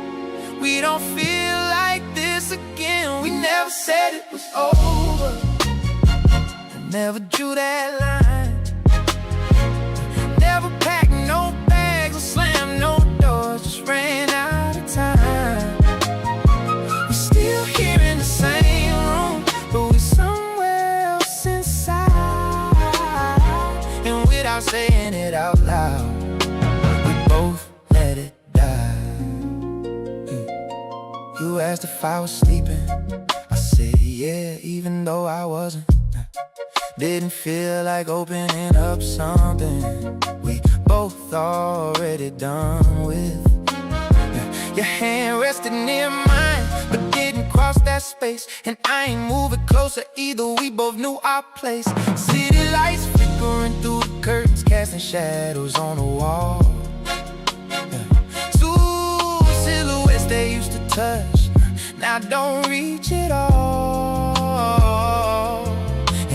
we don't feel like this again. We never said it was over, never drew that line. Never packed no bags or slammed no doors, just ran out of time. We're still here in the same room, but we're somewhere else inside. And without saying it out loud, we both let it die. You asked if I was sleeping, I said yeah, even though I wasn't. Didn't feel like opening up something we both already done with. Your hand rested near mine, but didn't cross that space. And I ain't moving closer either, we both knew our place. City lights flickering through the curtains, casting shadows on the wall. Two silhouettes they used to touch, now don't reach at all.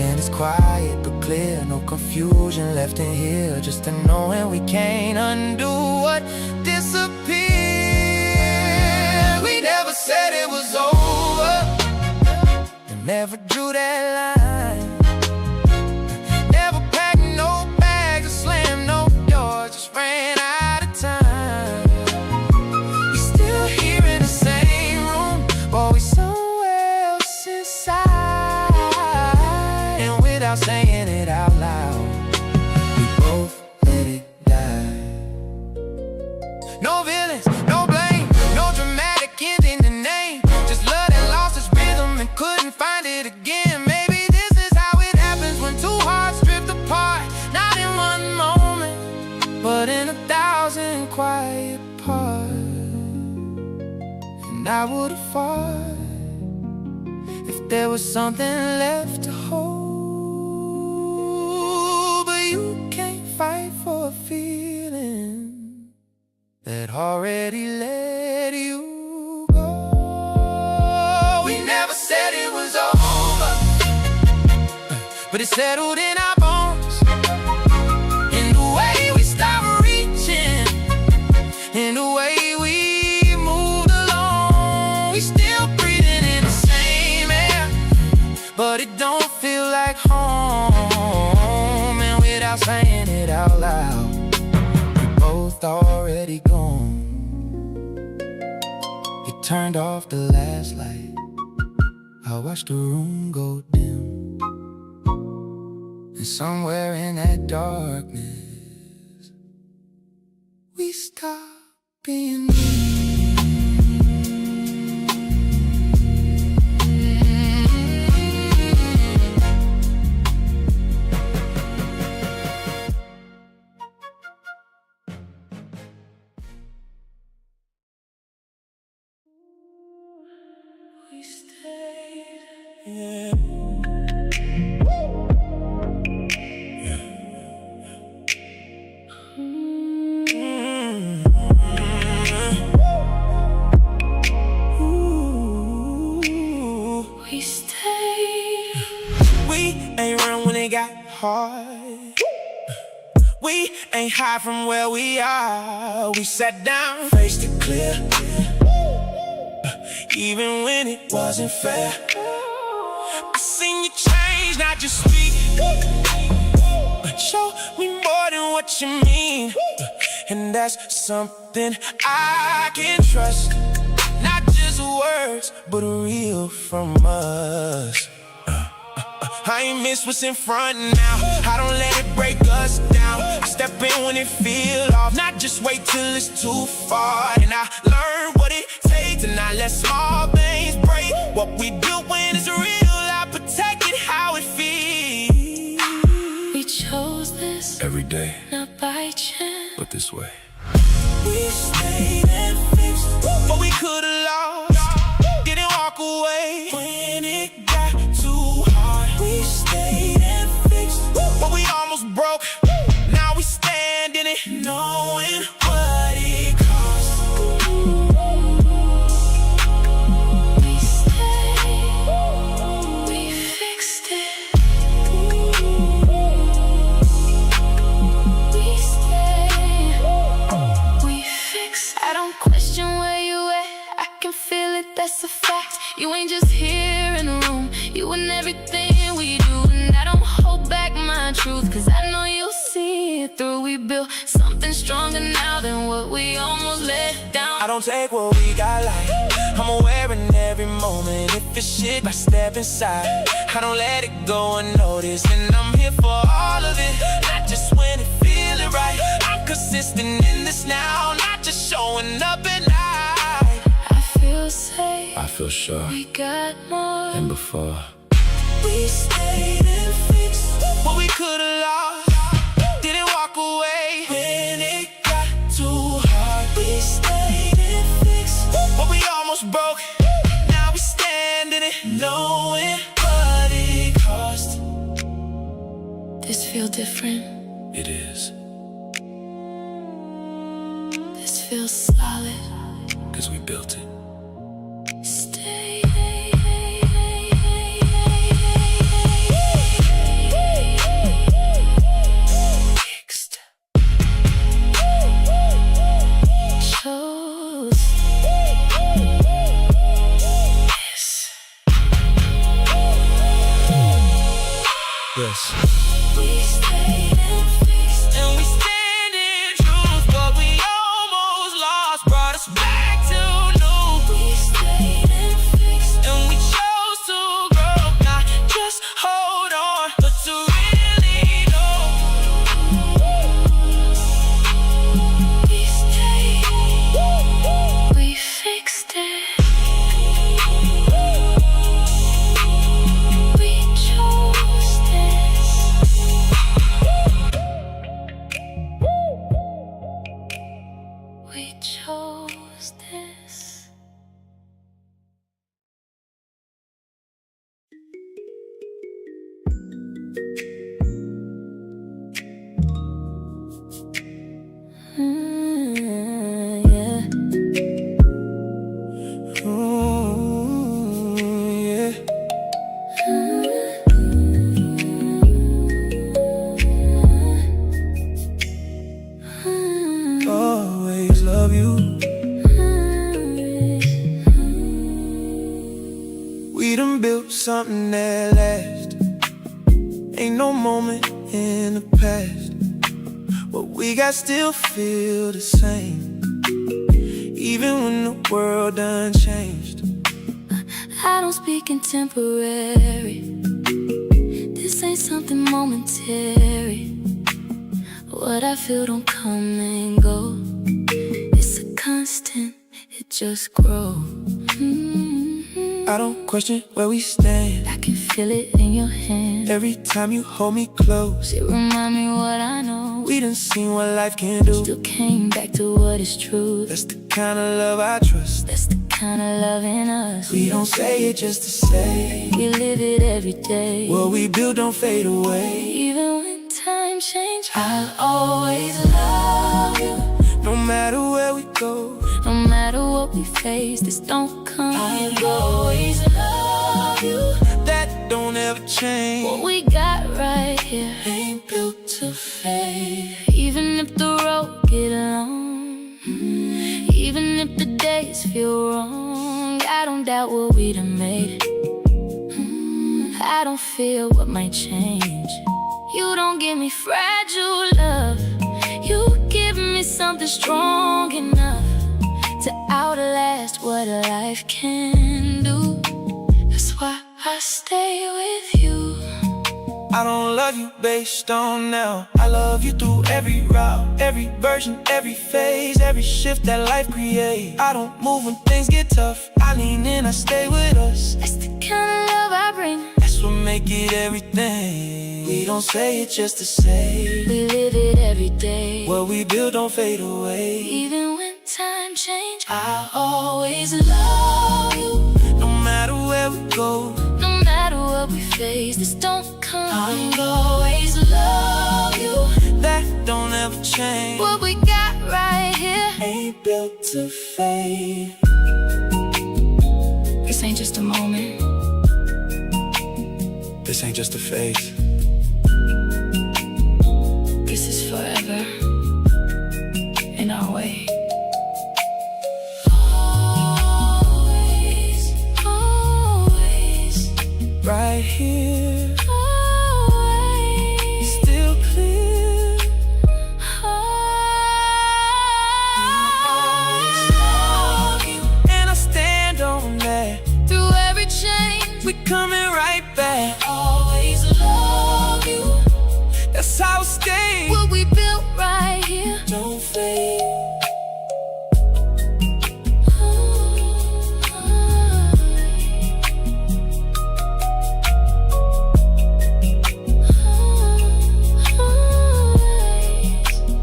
And it's quiet but clear, no confusion left in here. Just a knowing we can't undo what disappeared. We never said it was over, and never drew that line. Never packed no bags or slammed no doors, just ran out of time. We still here in the same room, but we somewhere else inside. And without saying it out loud, we both let it die. No villains, no blame, no dramatic ending the name. Just love that lost its rhythm and couldn't find it again. Maybe this is how it happens when two hearts drift apart. Not in one moment, but in 1,000 quiet parts. And I would've fought if there was something left to hold. But you can't fight for a feeling that already let you go. We never said it was over, but it settled in our bones. In the way we stopped reaching, in the way we moved along. We still breathing in the same air, but it don't feel like home. And without saying it out loud, we both already gone. He turned off the last light, I watched the room go dim. And somewhere in that darkness, we stopped being me. We stayed. We stayed. We ain't run when it got hard. We ain't hide from where we are. We sat down, faced it clear, even when it wasn't fair. I seen you change, not just speak. Show me more than what you mean. And that's something I can trust. Not just words, but real from us. I ain't miss what's in front now. I don't let it break us down. Step in when it feel off. Not just wait till it's too far. And I learned what it takes to not let small things break. What we built when it's real, I protect it how it feels. We chose this Every day, not by chance, but this way. We stayed and fixed what we could've lost. Didn't walk away when it got too hard. We stayed and fixed what we almost broke. Now we stand in it, knowing what it cost. we stayed, we fixed it. We stayed, we fixed it. I don't question where you at, I can feel it, that's a fact. You ain't just here in the room, you in everything we do. And I don't hold back my truth, cause I know you'll see it through. We built something stronger now than what we almost let down. I don't take what we got light, I'm aware in every moment. If it's shit, I step inside. I don't let it go unnoticed, and I'm here for all of it. Not just when it feel it right. I'm consistent in this now, not just showing up at night. I feel safe, I feel sure we got more than before. We stayed and fixed what we could've lost. Didn't walk away when it got too hard. We stayed and fixed what we almost broke. Now we stand in it, knowing what it cost. This feel different, It is, this feels solid. cause we built it. Stay. Fixed. Chose this. Yes. We stayed and fixed. And we stand in truth. What we almost lost brought us back to new. We stayed and fixed. And we chose to grow, not just hold on, but to really know. We stayed. We fixed it. We chose this. We chose this. Yeah. Yeah. Always love you. We done built something that lasts. Ain't no moment in the past. What we got still feel the same, even when the world done changed. I don't speak in temporary. This ain't something momentary. What I feel don't come and go. It's a constant, it just grows. I don't question where we stand. I can feel it in your hand. Every time you hold me close, It remind me what I know. we done seen what life can do. Still came back to what is true. That's the kind of love I trust. That's the kind of love in us. We don't say it just to say. We live it every day. What we build don't fade away. Even when times change, I'll always love you. No matter where we go, No matter what we face, this don't come and go. I'll always love you. that don't ever change. What we got right here ain't built to fade. Even if the road get long, even if the days feel wrong, I don't doubt what we done made. I don't fear what might change. You don't give me fragile love. You give me something strong enough to outlast what life can do. That's why I stay with you. I don't love you based on now. I love you through every route, every version, every phase, every shift that life creates. I don't move when things get tough. I lean in, I stay with us. That's the kind of love I bring. That's what make it everything. We don't say it just to say. We live it every day. What we build don't fade away. Even when time change, I always love you. No matter where we go, no matter what we face, this don't come. I'll always love you. that don't ever change. What we got right here Ain't built to fade. this ain't just a moment. This ain't just a phase. This is forever in our way. Always, always, Right here, always, still clear. always love you. And I stand on that. Through every change, We coming right back. always love you. That's how it stays. What we built right here Don't fade.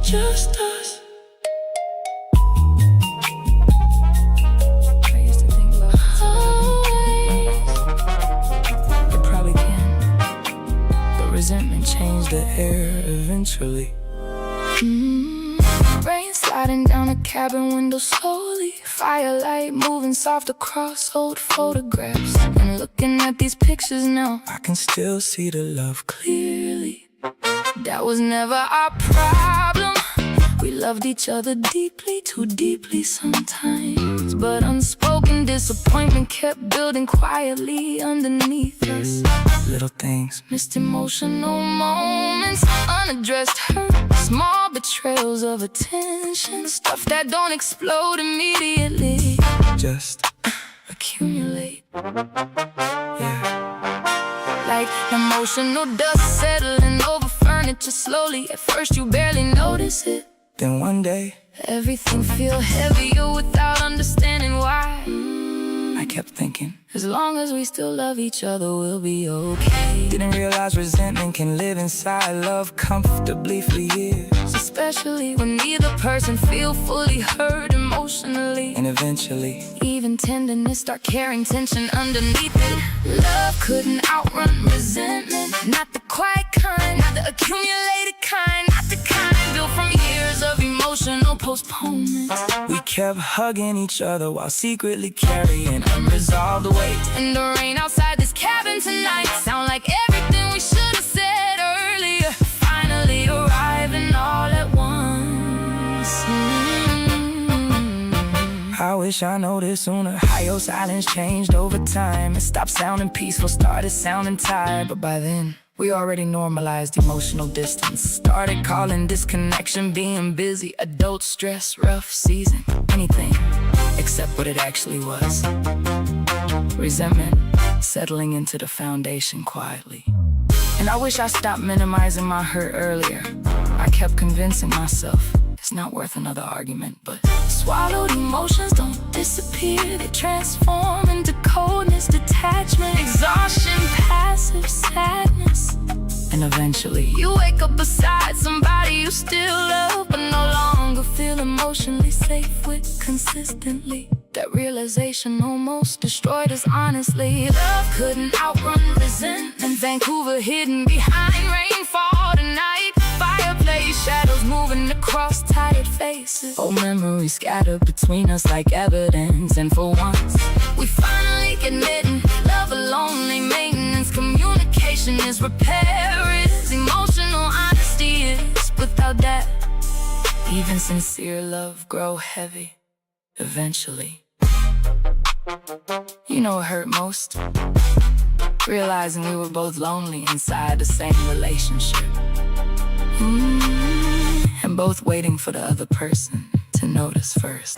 Just us. I used to think love it probably can, but resentment changed the air eventually. Rain sliding down a cabin window slowly. Firelight moving soft across old photographs. And looking at these pictures now, I can still see the love clearly. that was never our problem. We loved each other deeply, too deeply sometimes. But unspoken disappointment kept building quietly underneath us. Little things, Missed emotional moments, unaddressed hurt, small betrayals of attention. Stuff that don't explode immediately, just, accumulate yeah. like emotional dust settling over furniture slowly. At first you barely notice it. Then one day, Everything feel heavier without understanding why. I kept thinking, As long as we still love each other, we'll be okay. didn't realize resentment can live inside love comfortably for years. Especially when neither person feel fully heard emotionally. And eventually, Even tenderness start carrying tension underneath it. Love couldn't outrun resentment. Not the quiet kind, not the accumulated kind, not the kind built from years of emotional postponement. we kept hugging each other while secretly carrying unresolved weight. And the rain outside this cabin tonight sound like everything we should have said earlier. Finally arriving all at once. I wish I noticed sooner how your silence changed over time. It stopped sounding peaceful, started sounding tired. But by then, we already normalized emotional distance. Started calling disconnection being busy. Adult stress, rough season, anything except what it actually was. Resentment settling into the foundation quietly. And I wish I stopped minimizing my hurt earlier. I kept convincing myself it's not worth another argument, but Swallowed emotions don't disappear. They transform into coldness, detachment, exhaustion, passive sadness. and eventually, You wake up beside somebody you still love, but no longer feel emotionally safe with consistently. That realization almost destroyed us honestly. Love couldn't outrun resentment. Vancouver hidden behind rainfall tonight. Fireplace shadows moving across tired faces. old memories scattered between us like evidence. And for once, We finally admitting love alone ain't maintenance. Communication is repair, is emotional honesty is. Without that, even sincere love grow heavy eventually. You know what hurt most? Realizing we were both lonely inside the same relationship. And both waiting for the other person to notice first.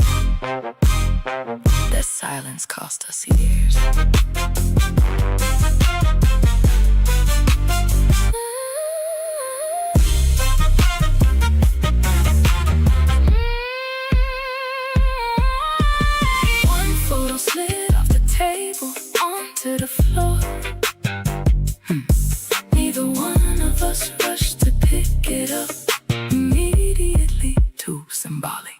That silence cost us years. symbolic.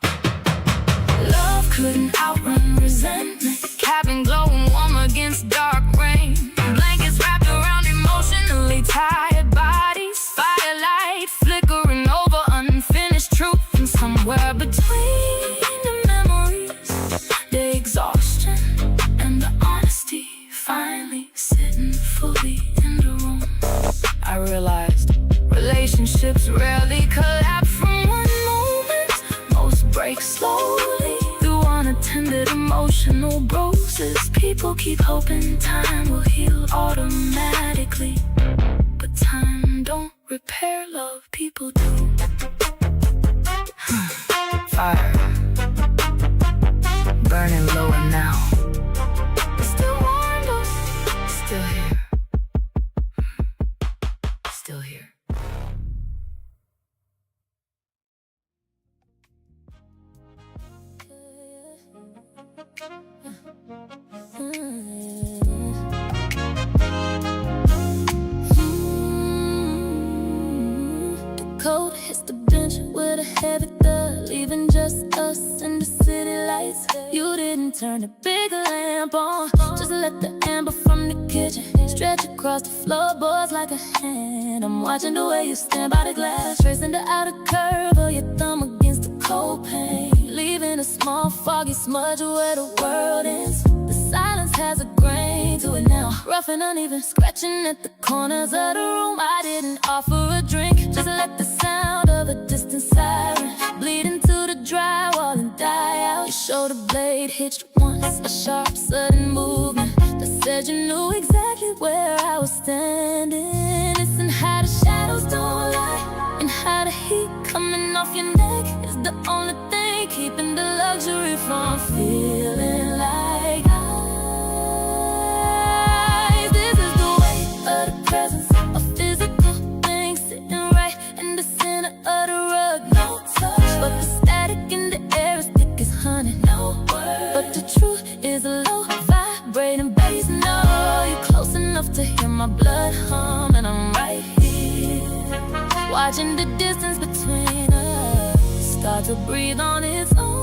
Love couldn't outrun resentment. Cabin glowing warm against dark rain. Blankets wrapped around emotionally tired bodies. Firelight flickering over unfinished truth. And somewhere between the memories, the exhaustion and the honesty, finally sitting fully in the room, I realized relationships rarely collapse from one moment. Most break slowly through unattended emotional bruises. People keep hoping time will heal automatically, but time don't repair love, people do. Fire burning lower now. Still warm though, still here. Still here. The cold hits the bench with a heavy thud, leaving just us and the city lights. You didn't turn the big lamp on, just let the amber from the kitchen stretch across the floorboards like a hand. I'm watching the way you stand by the glass, tracing the outer curve of your thumb against the cold pane, leaving a small foggy smudge where the world ends. The silence has a grain to it now, rough and uneven, scratching at the corners of the room. I didn't offer a drink, just let the sound of a distant siren bleed into the drywall and die out. Your shoulder blade hitched once, a sharp sudden movement that said you knew exactly where I was standing. Listen how the shadows don't lie, and how the heat coming off your neck is the only thing keeping the luxury from feeling like ice. This is the weight of the presence of physical things sitting right in the center of the rug. No touch, but the static in the air is thick as honey. No word, but the truth is a low vibrating bass. No, you're close enough to hear my blood hum, and I'm right here, watching the distance between us start to breathe on its own.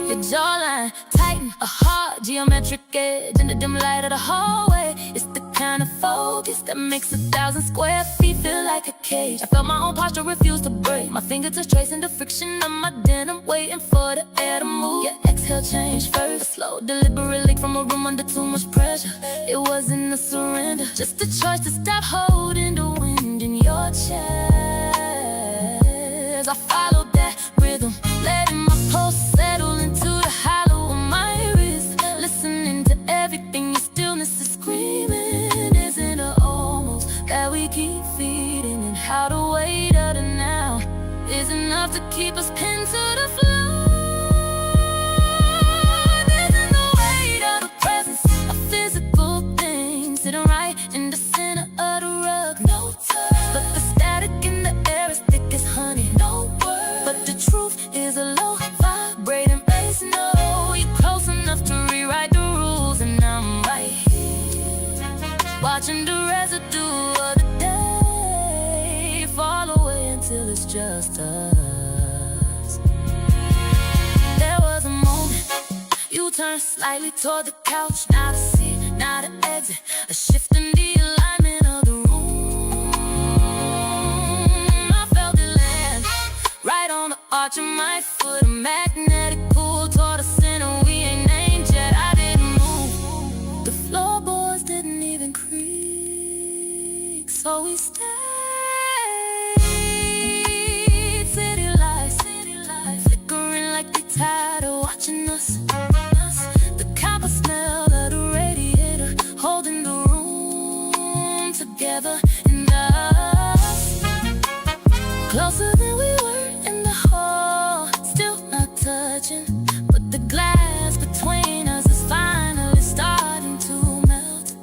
Your jawline tighten, a hard geometric edge in the dim light of the hallway. It's the kind of focus that makes 1,000 square feet feel like a cage. I felt my own posture refuse to break, my fingertips tracing the friction of my denim, waiting for the air to move. Your exhale changed first, a slow, deliberate leak from a room under too much pressure. It wasn't a surrender, just a choice to stop holding the wind in your chest. I followed that rhythm, letting my pulse settle into the hollow of my wrist, listening to everything your stillness is screaming. Isn't it almost that we keep feeding, and how the weight of the now is enough to keep us pinned to the floor? This is the weight of the presence of physical things sitting right in the center of the rug. No touch, but the static in the air is thick as honey. No word, but the truth is a low vibrating bass. No, you're close enough to rewrite the rules, and I'm right here, watching the residue of the day fall away until it's just us. There was a moment you turned slightly toward the couch, now the seat, now the exit, a shift in the alignment of the room. I felt it land right on the arch of my foot, a magnetic pull toward the center we ain't named yet. I didn't move, the floorboards didn't even creak, so we stayed. City lights flickering like they tired of watching us. The copper smell of the radiator holding the room together, and us closer than we were in the hall, still not touching, but the glass between us is finally starting to melt.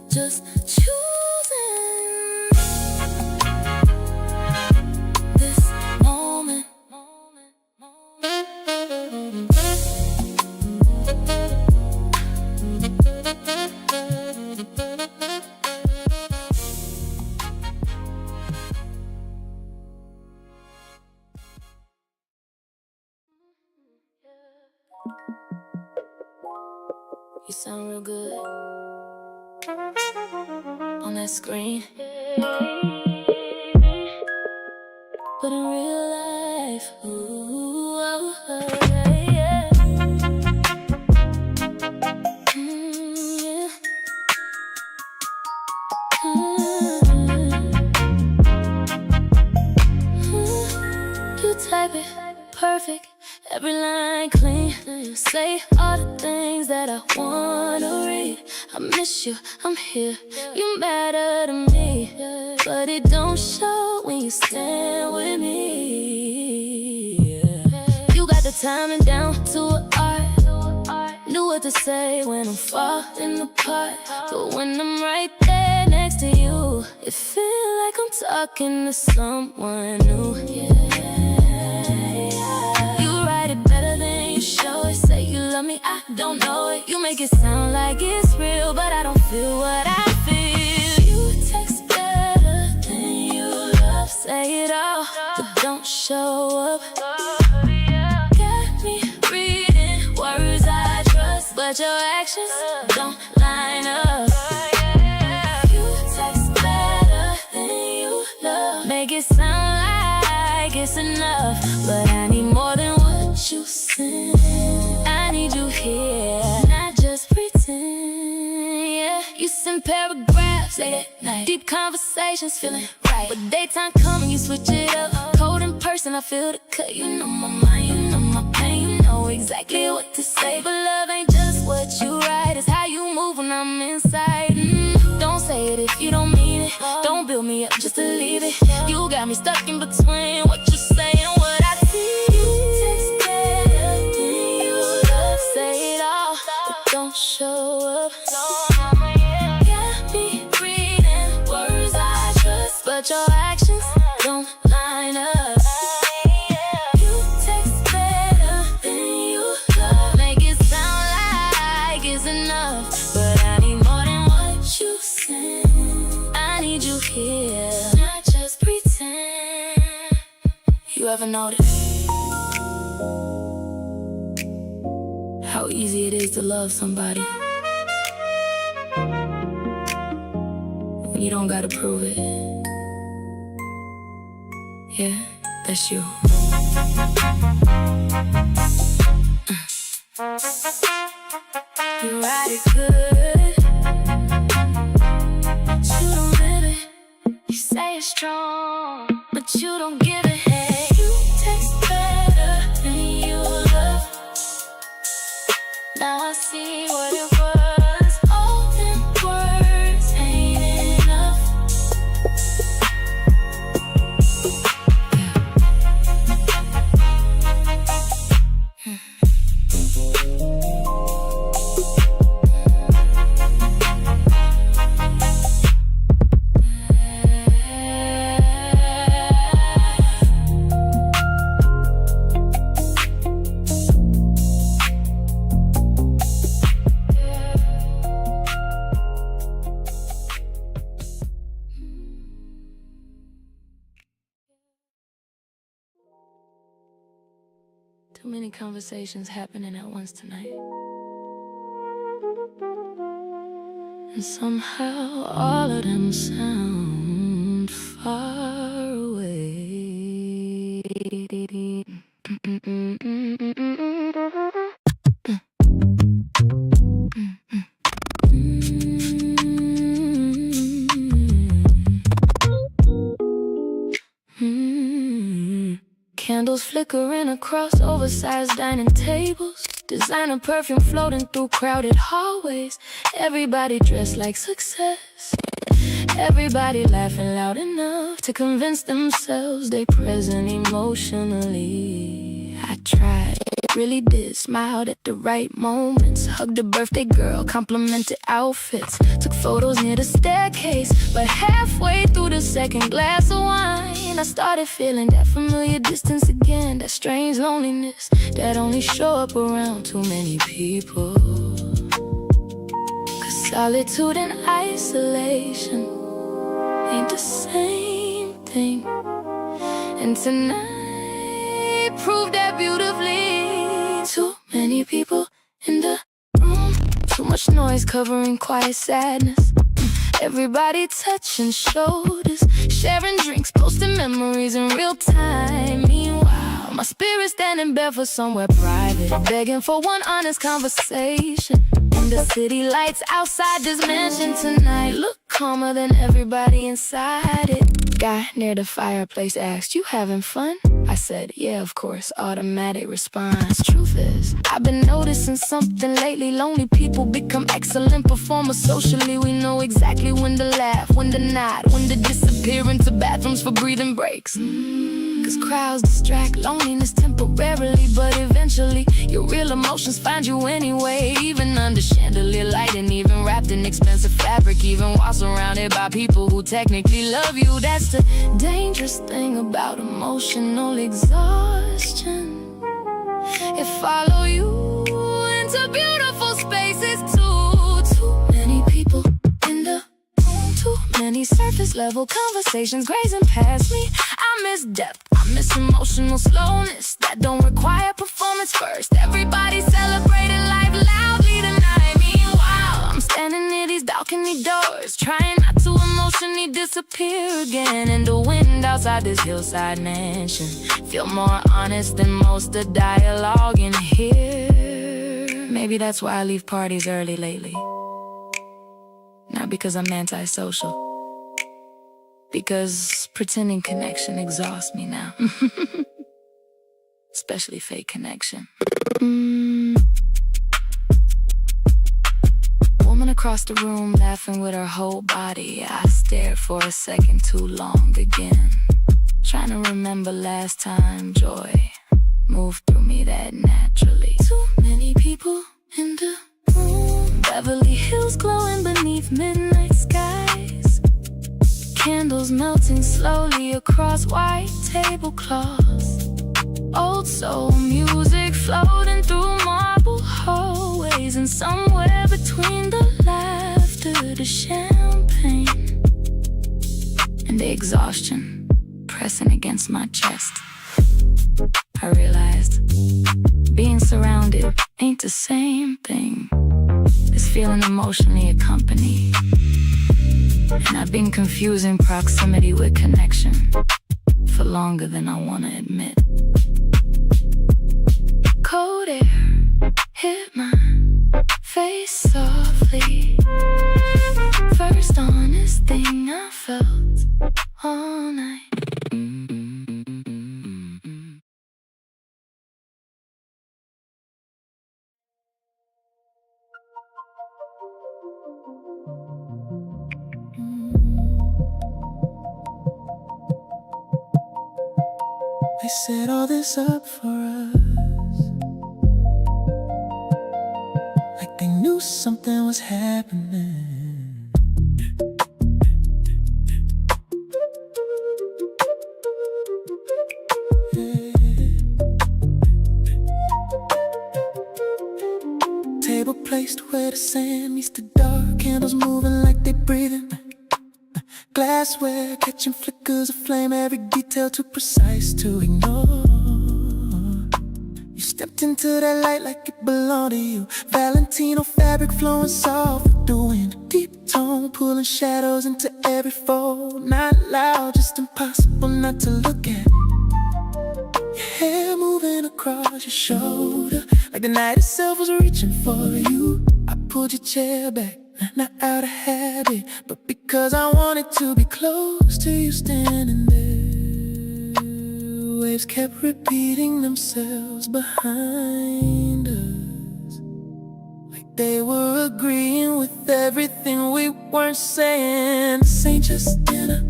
Just choosing this moment. You sound real good on that screen, but in real life, ooh, oh, oh, yeah. Yeah. You type it perfect, every line clean. Say all the things that I wanna read. I miss you, I'm here, you matter to me, but it don't show when you stand with me. You got the timing down to an art. Knew what to say when I'm falling apart, but when I'm right there next to you, it feel like I'm talking to someone new. You write it better than you show it. Say you love me, I don't know it. You make it sound like it's real, but I don't feel what I feel. You text better than you love. Say it all, but don't show up. Got me reading words I trust, but your actions don't line up. You text better than you love. Make it sound like it's enough, but I need more than what you send. I need you here, not just pretend. Yeah, you send paragraphs late at night, deep conversations feeling right, but daytime coming, you switch it up. Cold in person, I feel the cut. You know my mind, you know my pain, you know exactly what to say. But love ain't just what you write, it's how you move when I'm inside. Don't say it if you don't mean it. Don't build me up just to leave it. You got me stuck in between what you say and what I see. You text better than you love. Say it all, but don't show up. Got me reading words I trust, but your actions don't line up. You text better than you love. Make it sound like it's enough, but I need more than what you send. I need you here, not just pretend. You ever notice how easy it is to love somebody when you don't gotta prove it? Yeah, that's you. You write it good, you don't live it. You say it's strong, but you don't give it. Hey, you text better than you love. Now I see what it was. All them words ain't enough. Too many conversations happening at once tonight, and somehow all of them sound far away. Candles flickering across oversized dining tables. Designer perfume floating through crowded hallways. Everybody dressed like success. Everybody laughing loud enough to convince themselves they present emotionally. I tried, really did, smiled at the right moments. Hugged a birthday girl, complimented outfits. Took photos near the staircase, but halfway through the second glass of wine, I started feeling that familiar distance again. That strange loneliness that only show up around too many people. 'Cause solitude and isolation ain't the same thing. And tonight proved that beautifully. Too many many people in the room, too much noise covering quiet sadness. Everybody touching shoulders, sharing drinks, posting memories in real time. Meanwhile, my spirit standing barefoot somewhere private, begging for one honest conversation. And the city lights outside this mansion tonight look calmer than everybody inside it. Guy near the fireplace asked, "You having fun?" I said, "Yeah, of course," automatic response. Truth is, I've been noticing something lately. Lonely people become excellent performers socially. We know exactly when to laugh, when to nod, when to disappear into bathrooms for breathing breaks. Cause crowds distract loneliness temporarily, but eventually your real emotions find you anyway. Even under chandelier light and even wrapped in expensive fabric, even while surrounded by people who technically love you. That's the dangerous thing about emotional exhaustion. It follows you into beautiful spaces too. Too many people in the room, too many surface level conversations grazing past me. I miss depth, I miss emotional slowness that don't require performance first. Everybody celebrating life loudly tonight. Meanwhile, I'm standing near these balcony doors, trying not to emotionally disappear again. And the wind outside this hillside mansion feel more honest than most of dialogue in here. Maybe that's why I leave parties early lately. Not because I'm antisocial, because pretending connection exhausts me now. Especially fake connection. Woman across the room laughing with her whole body. I stared for a second too long again, trying to remember last time joy moved through me that naturally. Too many people in the room, Beverly Hills glowing beneath midnight skies, candles melting slowly across white tablecloths, old soul music floating through marble hallways, and somewhere between the laughter, the champagne, and the exhaustion pressing against my chest, I realized being surrounded ain't the same thing as feeling emotionally accompanied. And I've been confusing proximity with connection for longer than I want to admit. Cold air hit my face softly. First honest thing I felt all night. They set all this up for us, like they knew something was happening. Yeah. Table placed where the sand meets the dark, candles moving like they breathing. Glassware catching flickers of flame, every detail too precise to ignore. You stepped into that light like it belonged to you. Valentino fabric flowing soft with the wind, deep tone pulling shadows into every fold. Not loud, just impossible not to look at. Your hair moving across your shoulder, like the night itself was reaching for you. I pulled your chair back, not out of habit, but because I wanted to be close to you standing there. Waves kept repeating themselves behind us, like they were agreeing with everything we weren't saying. This ain't just dinner,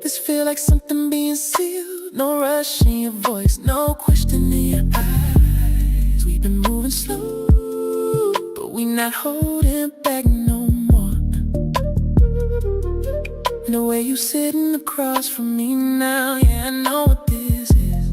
this feel like something being sealed. No rush in your voice, no question in your eyes. We've been moving slow, we not holding back no more. And the way you sitting across from me now, yeah, I know what this is.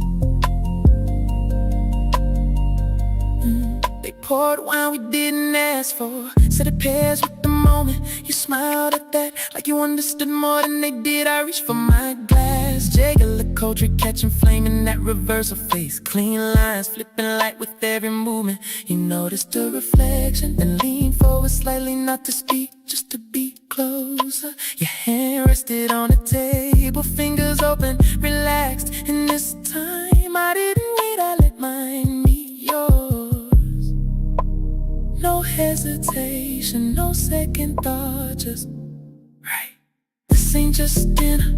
They poured wine we didn't ask for, said it pairs with the moment. You smiled at that like you understood more than they did. I reached for my glass, Jagger looked culture catching flame in that reversal face. Clean lines, flipping light with every movement. You notice the reflection, then lean forward slightly, not to speak, just to be closer. Your hand rested on the table, fingers open, relaxed. And this time I didn't wait, I let mine meet yours. No hesitation, no second thought, just right. This ain't just dinner,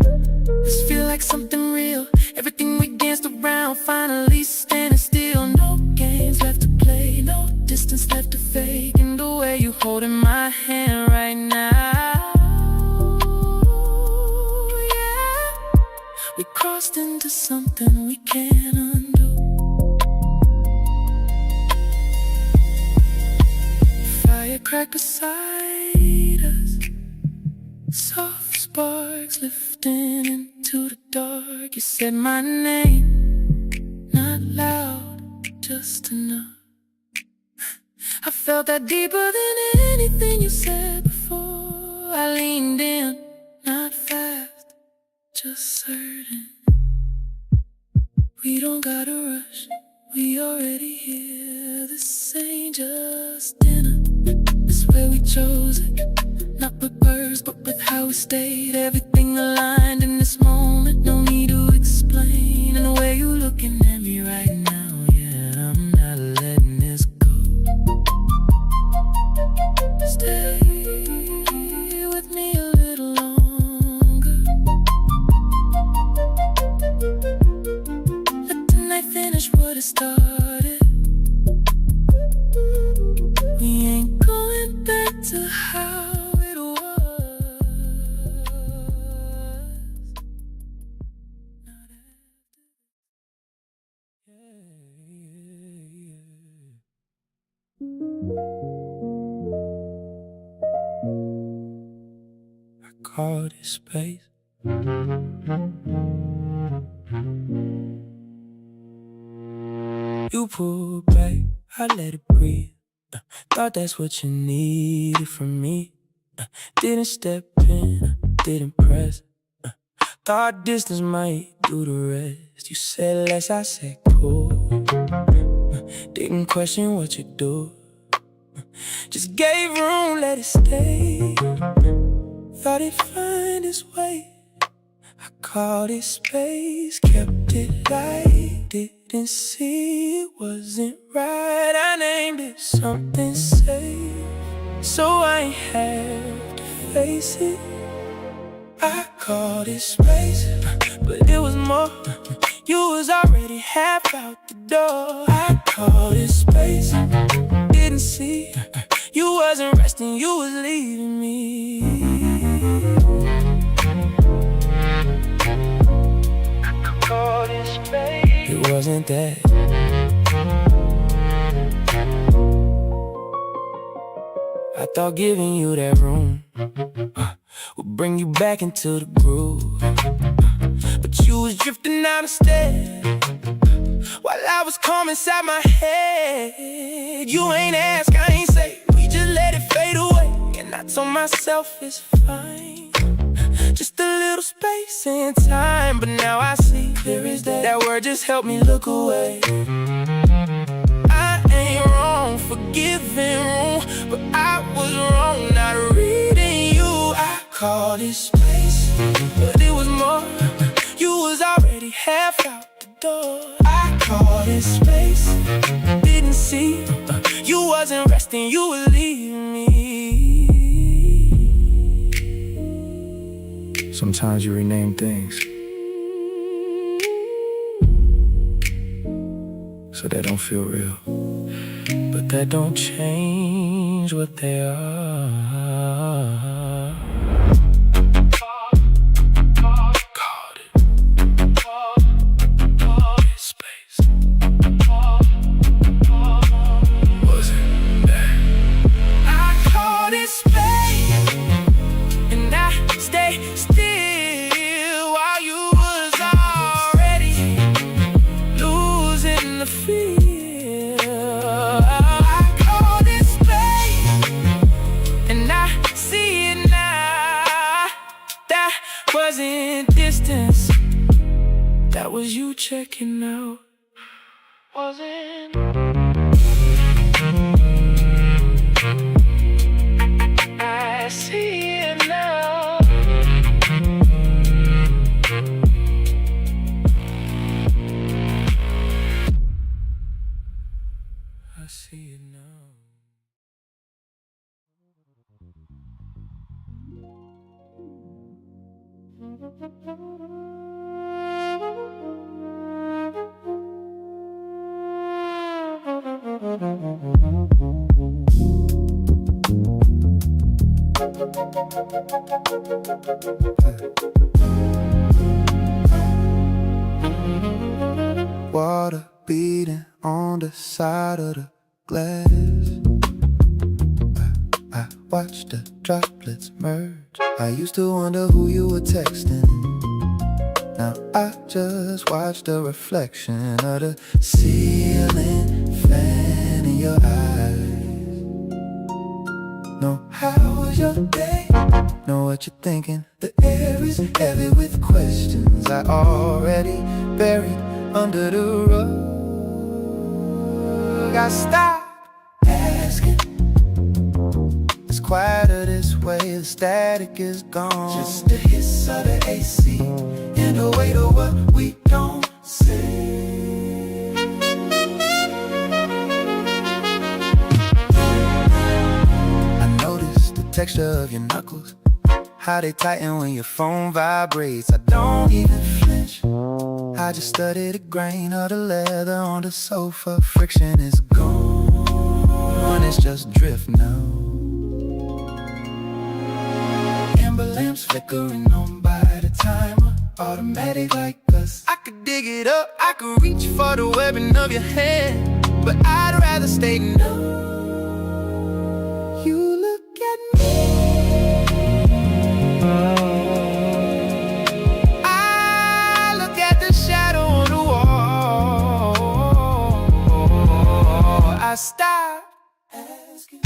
this feel like something real. Everything we danced around finally standing still. No games left to play, no distance left to fake. In the way you holding my hand right now, yeah. We crossed into something we can't undo. Fire cracked beside us, soft sparks lifting into the dark. You said my name, not loud, just enough. I felt that deeper than anything you said before. I leaned in, not fast, just certain. We don't gotta rush, we already here. This ain't just dinner, it's where we chose it. Not with words, but with how we stayed. Everything aligned in this moment, no need to explain. And the way you looking at me right now, yeah, I'm not letting this go. Stay with me a little longer. Let the night finish what it started. We ain't going back to how call this space. You pulled back, I let it breathe. Thought that's what you needed from me. Didn't step in, didn't press. Thought distance might do the rest. You said less, I said cool. Didn't question what you do, just gave room, let it stay. Thought it'd find its way. I called it space, kept it light. Didn't see it wasn't right. I named it something safe, so I ain't have to face it. I called it space, but it was more. You was already half out the door. I called it space, didn't see you wasn't resting, you was leaving me. I called it space, it wasn't that. I thought giving you that room would bring you back into the groove, but you was drifting out instead, while I was calm inside my head. You ain't ask, I ain't say, we just let it fade away. And I told myself it's fine, just a little space and time. But now I see clear as day, that word just helped me look away. I ain't wrong for giving room, but I was wrong not reading you. I called it space, but it was more. You was already half out the door. I called it space, didn't see you wasn't resting, you were leaving me. Sometimes you rename things so they don't feel real, but that don't change what they are. Called it space. Wasn't that? I called it space, and I stayed still while you was already losing the feel. I called it space, and I see it Was you checking out? Wasn't I see it now? I see it now. Water beating on the side of the glass. I watched the droplets merge. I used to wonder who you were texting. Now I just watch the reflection of the ceiling fan in your eyes. Know how was your day? Know what you're thinking. The air is heavy with questions I already buried under the rug. I stopped asking. It's quieter this way, the static is gone. Just the hiss of the AC and the weight of what we don't say. I noticed the texture of your knuckles, how they tighten when your phone vibrates. I don't even flinch, I just study the grain of the leather on the sofa. Friction is gone, it's just drift now. Amber lamps flickering on by the timer, automatic like us. I could dig it up, I could reach for the webbing of your hand, but I'd rather stay numb. You look at me, I look at the shadow on the wall. I stop asking.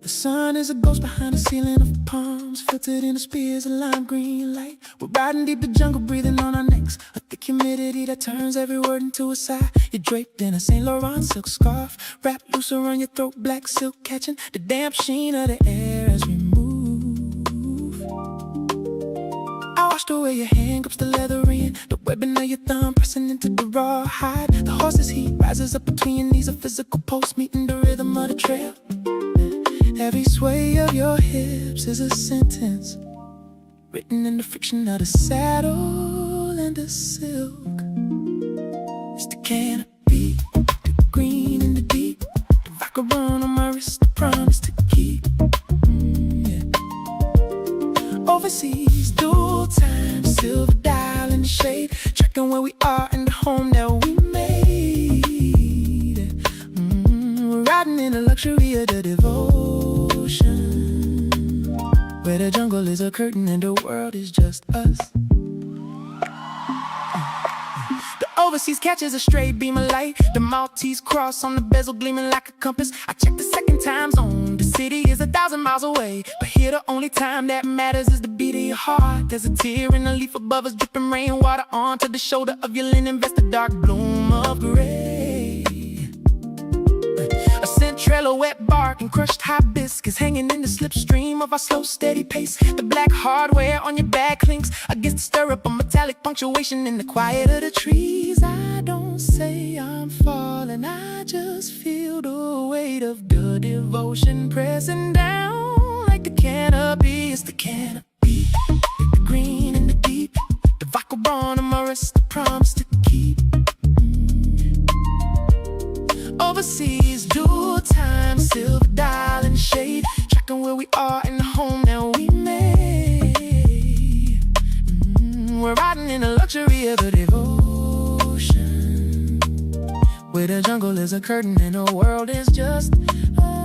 The sun is a ghost behind the ceiling of palms, filtered in the spears of lime green light. We're riding deep the jungle, breathing on our necks, a thick humidity that turns every word into a sigh. You're draped in a Saint Laurent silk scarf, wrapped loose around your throat, black silk catching the damp sheen of the air as we move. I washed away your hand grips, the leather in the webbing of your thumb, pressing into the raw hide. The horse's heat rises up between your knees, a physical pulse meeting the rhythm of the trail. Every sway of your hips is a sentence written in the friction of the saddle and the silk. It's the canopy, the green and the deep, the vodka run on my wrist, the promise to keep. Overseas, dual time, silver dial in the shade, tracking where we are in the home that we made. We're riding in the luxury of the devotion, where the jungle is a curtain and the world is just us. Overseas catches a stray beam of light. The Maltese cross on the bezel gleaming like a compass. I checked the second time zone. The city is 1,000 miles away, but here the only time that matters is the beat of your heart. There's a tear in the leaf above us, dripping rainwater onto the shoulder of your linen vest, the dark bloom of gray. A centrella wet bark and crushed hibiscus hanging in the slipstream of our slow, steady pace. The black hardware on your back clinks against the stirrup of metallic punctuation in the quiet of the trees. I don't say I'm falling, I just feel the weight of the devotion pressing down like the canopy. It's the canopy, the green and the deep, the vodka bond on my wrist, the promise to keep. Overseas, dual time, silver dial and shade, tracking where we are in the home that we made. We're riding in the luxury of the devotion, where the jungle is a curtain and the world is just us.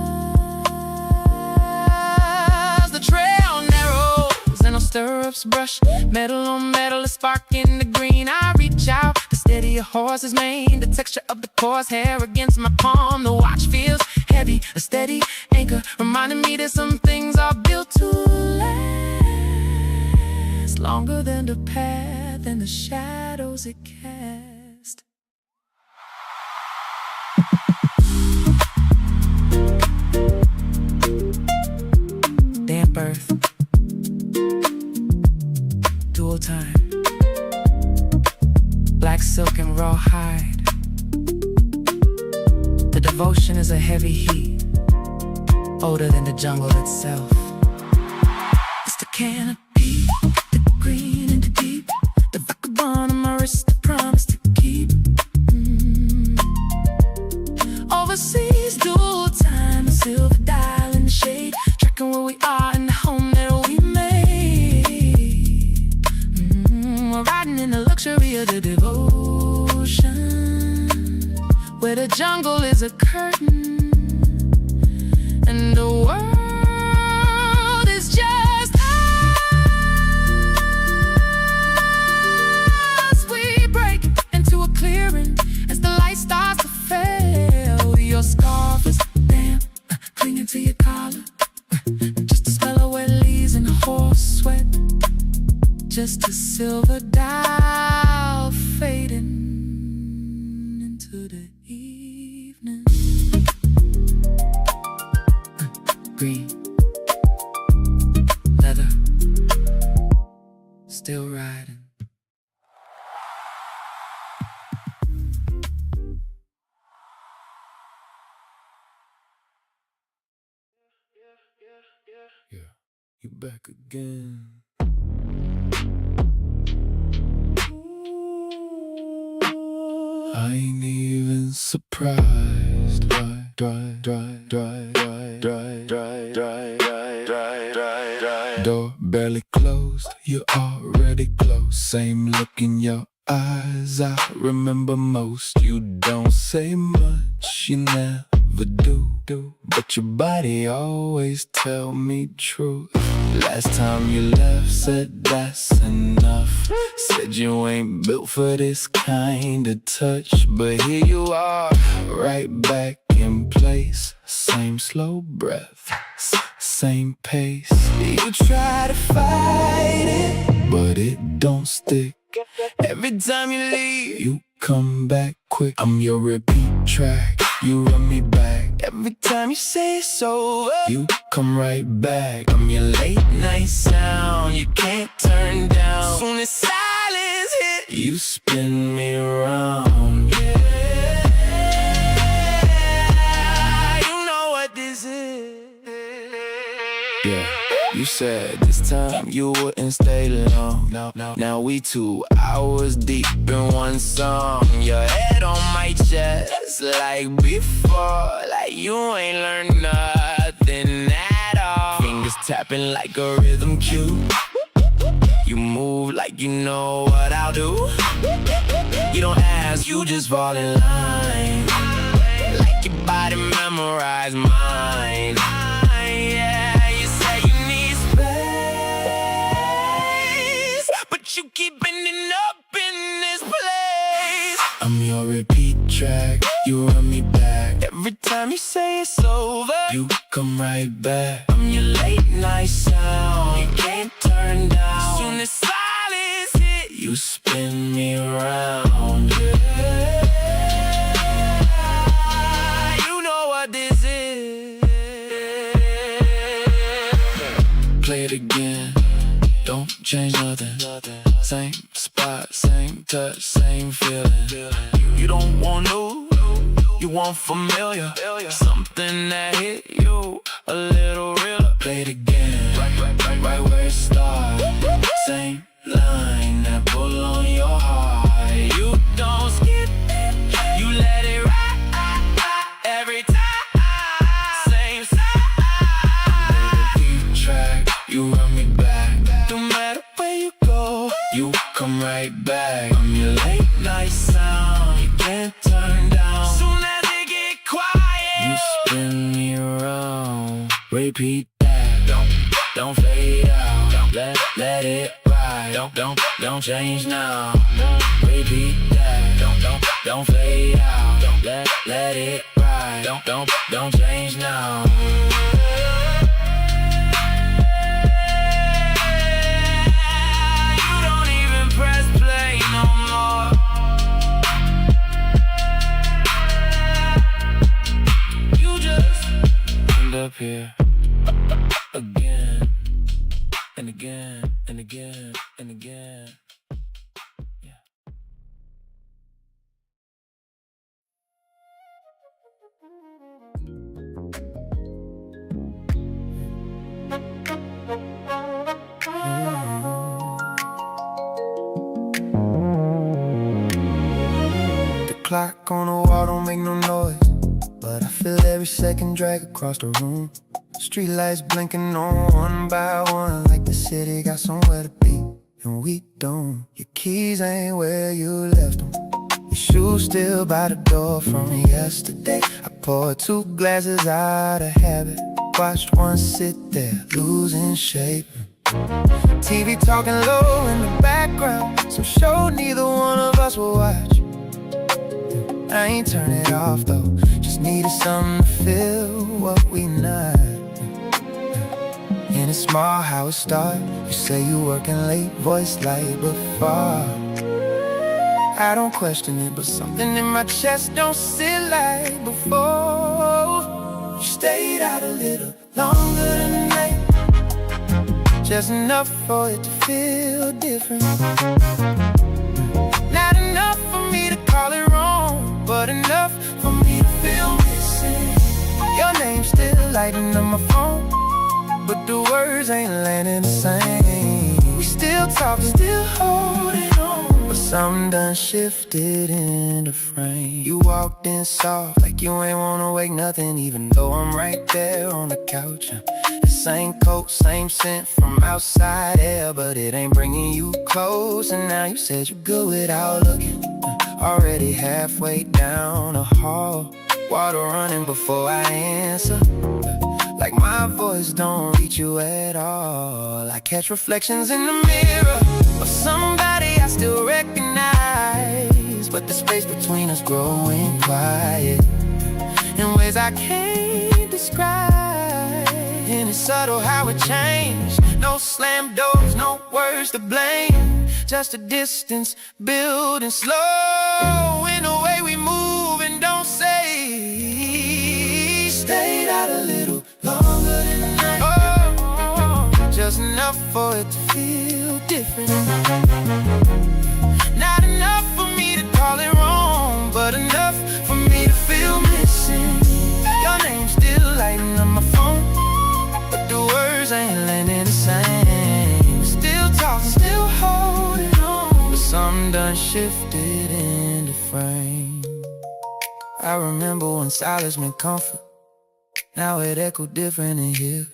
The trail narrows and our stirrups brush metal on metal, a spark in the green. I reach out to steady a horse's mane, the texture of the horsehair against my palm. The watch feels heavy, a steady anchor, reminding me that some things are built to last longer than the path and the shadows it cast. Damp earth, dual time, black silk and raw hide. The devotion is a heavy heat, older than the jungle itself. It's the canopy, the green and the deep, the vodka bond on my wrist, the promise to keep. Overseas, dual time, a silver dial in the shade, tracking where we are in the home that we made. We're riding in the luxury of the devotion, where the jungle is a curtain and the world is just us. We break into a clearing as the light starts to fail. Your scarf is damp, clinging to your collar, just the smell of wet leaves and horse sweat, just a silver dial fading into the evening. Green leather, still riding. Yeah, you back again. I ain't even surprised. Door barely closed, you're already close. Same look in your eyes I remember most. You don't say much, you never do, but your body always tell me truth. Last time you left, said that's enough. Said you ain't built for this kind of touch, but here you are, right back in place. Same slow breath, same pace. You try to fight it, but it don't stick. Every time you leave, you come back quick. I'm your repeat track, you run me back. Every time you say it's over, you come right back. I'm your late night sound, you can't turn down. Soon as silence hit, you spin me around. Yeah, you know what this is. Yeah, you said this time you wouldn't stay long. Now we 2 hours deep in one song. Your head on my chest like before, like you ain't learned nothing at all. Fingers tapping like a rhythm cue. You move like you know what I'll do. You don't ask, you just fall in line. Like your body memorized mine. Yeah, you say you need space, but you keep bending up in this place. I'm your repeat track, you run me back. Every time you say it's over, You come right back. I'm your late night sound. You can't turn down. Soon as silence hit, You spin me around. you know what this is. Play it again, don't change nothing. Same spot, same touch, same feeling. You don't want new, you want familiar. Something that hit you a little realer. Play it again, right where it starts. Same line that pull on your heart. You don't skip it, you let it ride every time. Same side. Repeat track, you run me back. No matter where you go, You come right back. I'm your late night sound. You can't turn down. Soon as it get You quiet, spin me around. Repeat that. Don't fade out. Let it ride. Don't change now. Repeat that. Don't fade out. Let it ride. Don't change now. you don't even press play no more. You just End up here again and again and again and again. Yeah. The clock on the wall don't make no noise, but I feel every second drag across the room. Streetlights blinking on one by one, like the city got somewhere to be, and we don't. Your keys ain't where you left them. Your shoes still by the door from yesterday. I poured 2 glasses out of habit, watched one sit there losing shape. TV talking low in the background, some show neither one of us will watch. I ain't turn it off though, just needed something to fill what we not. And it's small how it start. You say you working late, voice light but far. I don't question it, but something in my chest don't sit like before. You stayed out a little longer tonight, just enough for it to feel different. Not enough for me to call it wrong, but enough for me to feel missing. Your name's still lighting up my phone, but the words ain't landing the same. We still talking, still holding on, but something done shifted in the frame. You walked in soft, like you ain't wanna wake nothing, even though I'm right there on the couch. The same coat, same scent from outside air, but it ain't bringing you close. And now you said you're good without looking, already halfway down the hall. Water running before I answer, like my voice don't reach you at all. I catch reflections in the mirror of somebody I still recognize, but the space between us growing quiet in ways I can't describe. And it's subtle how it changed. No slam doors, no words to blame, just a distance building slow in the way we move and don't say. Stayed out a little longer tonight, oh, just enough for it to feel different. Not enough for me to call it wrong, but enough for me to feel missing. Your name's still lighting up my phone, but the words ain't landing the same. Still talking, still holding on, but something done shifted in the frame. I remember when silence meant comfort, now it echoed different in here.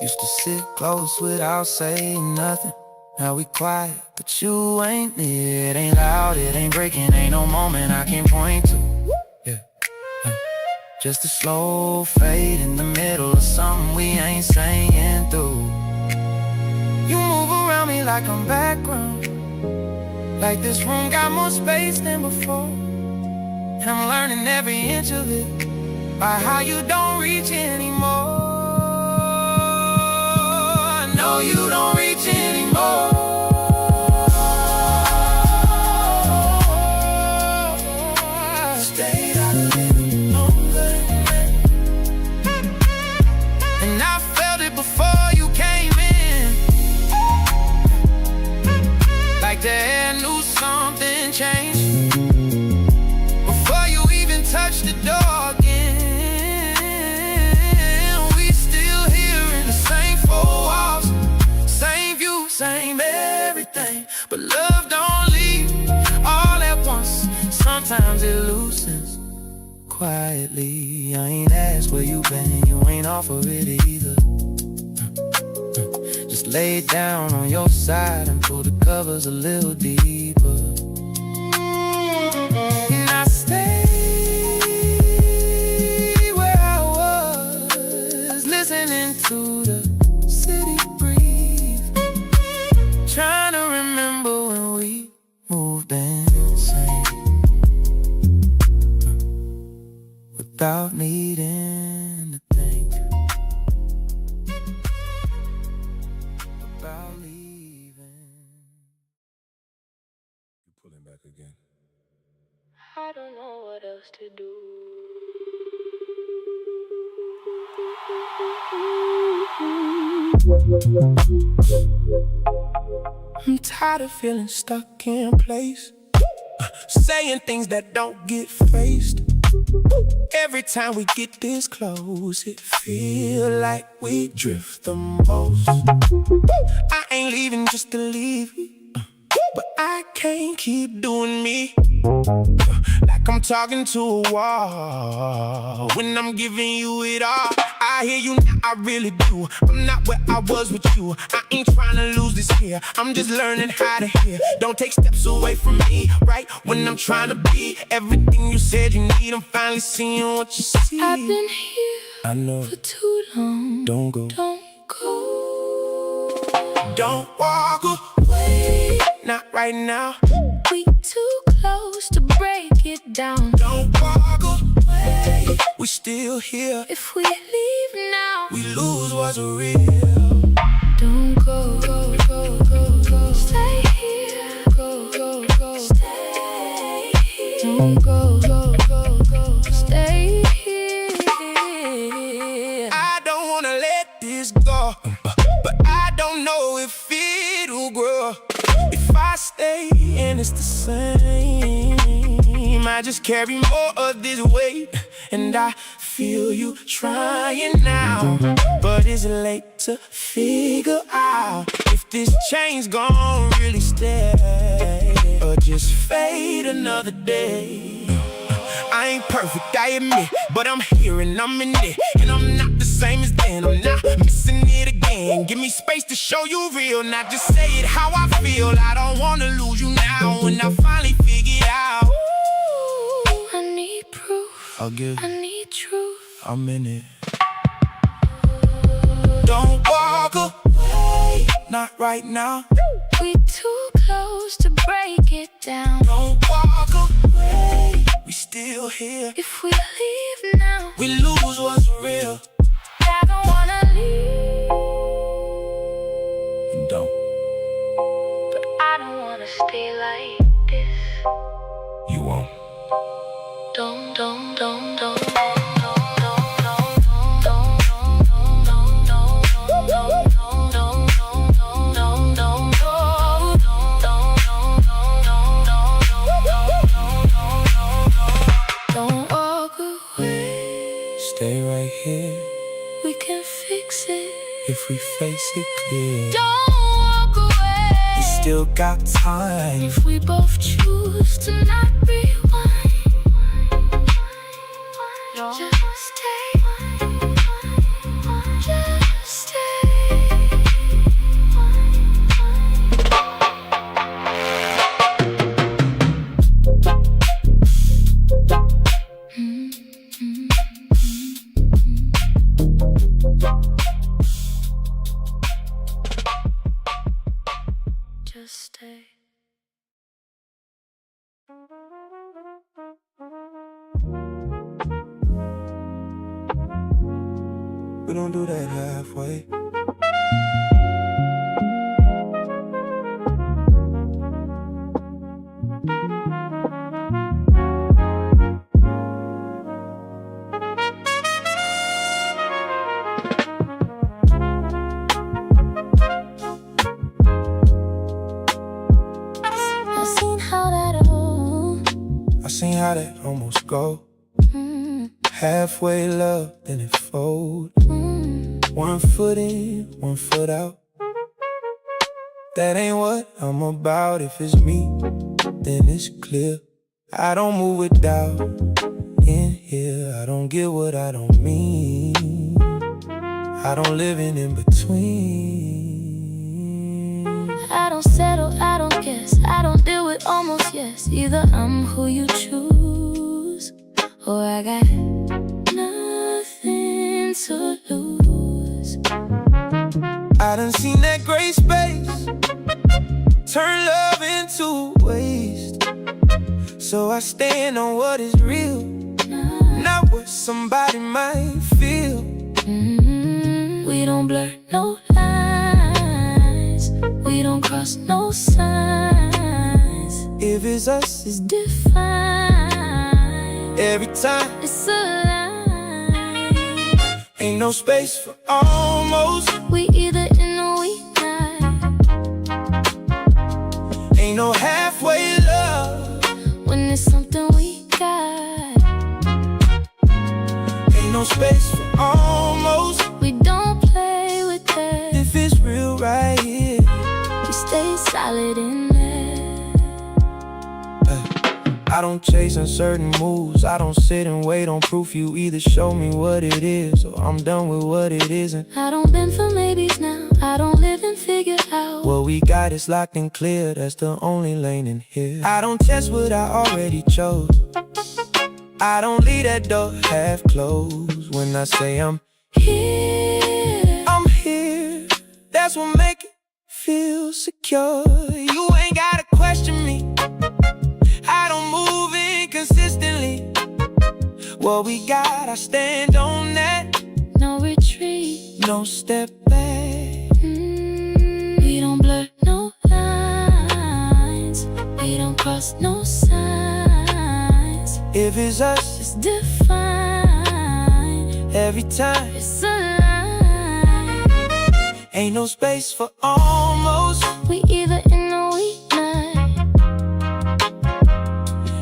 Used to sit close without saying nothing, Now we quiet, but you ain't near. It ain't loud, it ain't breaking, ain't no moment I can point to. Yeah, just a slow fade in the middle of something we ain't saying through. You move around me like I'm background, like this room got more space than before. And I'm learning every inch of it by how you don't reach anymore. I know you don't reach anymore. Stayed out of it longer than that. And I felt it before you came in, like the air knew something changed before you even touched the door again. We still here in the same four walls, same view, same everything. But love don't leave all at once. Sometimes it loosens quietly. I ain't asked where you been, you ain't offer it either. Just lay down on your side and pull the covers a little deeper. And I stay where I was, listening to the city breathe, trying to remember when we moved insane, without needing to think about leaving. You pulling back again. I don't know what else to do. I'm tired of feeling stuck in place, saying things that don't get faced. Every time we get this close, it feel like we drift the most. I ain't leaving just to leave, but I can't keep doing me, like I'm talking to a wall when I'm giving you it all. I hear you now, I really do. I'm not where I was with you. I ain't trying to lose this here. I'm just learning how to hear. Don't take steps away from me, right when I'm trying to be everything you said you need. I'm finally seeing what you see. I've been here I know. for too long. Don't go. Don't go. Don't walk away. Not right now. We too close to break it down. Don't walk away. We still here. If we leave now, We lose what's real. don't go, go, go, go, go. Stay here. Go, go, go. Stay here. Don't go, go, go, go. Stay here. I don't wanna let this go, but I don't know if it'll grow. If I stay and it's the same, I just carry more of this weight. And I feel you trying now, but is it late to figure out if this change gon' really stay or just fade another day? I ain't perfect, I admit, but I'm here and I'm in it. And I'm not the same as then, I'm not missing it again. Give me space to show you real, not just say it how I feel. I don't wanna lose you now when I finally figure it out. I need proof. I'll give, I need truth. I'm in it. Don't walk away, not right now. We too close to break it down. Don't walk away, we still here. If we leave now, We lose what's real. I don't wanna leave, Don't. but I don't wanna stay like this. You won't. Don't, don't, don't, don't. Don't walk away. Stay right here. We can fix it. If we face it clear, Don't walk away. we still got time. If we both choose to not rewind, just stay. Just stay. We don't do that halfway. I seen how that almost go. Halfway love, then it fold. 1 foot in, 1 foot out. That ain't what I'm about. If it's me, then it's clear. I don't move with doubt. In here, I don't get what I don't mean. I don't live in between. I don't settle, I don't guess, I don't deal with almost yes. Either I'm who you choose, or I got nothing to lose. I done seen that gray space turn love into waste. So I stand on what is real, not what somebody might feel. We don't blur no lines, we don't cross no signs. If it's us, It's defined, every time. it's a line. Ain't no space for almost. We either in or we not. Ain't no halfway love. When it's something we got, Ain't no space for almost. we don't play with that. If it's real right here, We stay solid in there. I don't chase uncertain moves. I don't sit and wait on proof. You either show me what it is, or I'm done with what it isn't. I don't bend for maybes now, I don't live and figure out. What we got is locked and clear, that's the only lane in here. I don't test what I already chose. I don't leave that door half closed. When I say I'm Here, I'm here, that's what make it feel secure. You ain't gotta question me, I don't move inconsistently. What we got, I stand on that. no retreat. No step back. We don't blur no lines, we don't cross no signs. If it's us, It's defined, every time. it's a line. Ain't no space for almost. We either in or we not.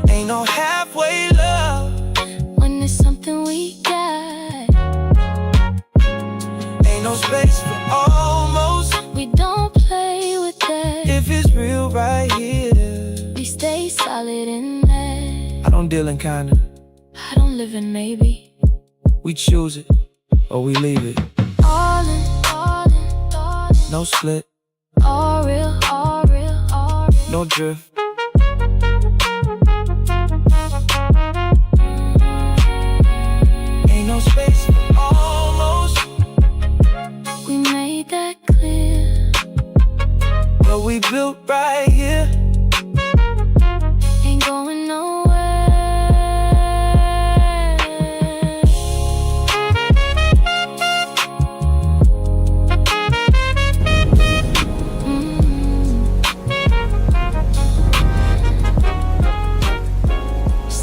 Ain't no halfway love. When it's something we got, Ain't no space for almost. we don't play with that. If it's real right here, We stay solid in there. I don't deal in kinda. I don't live in maybe. We choose it, or we leave it. All in, all in, all in. No split, All real, all real, all real. no drift. Ain't no space for almost. We made that clear. What we built right here, Ain't going nowhere.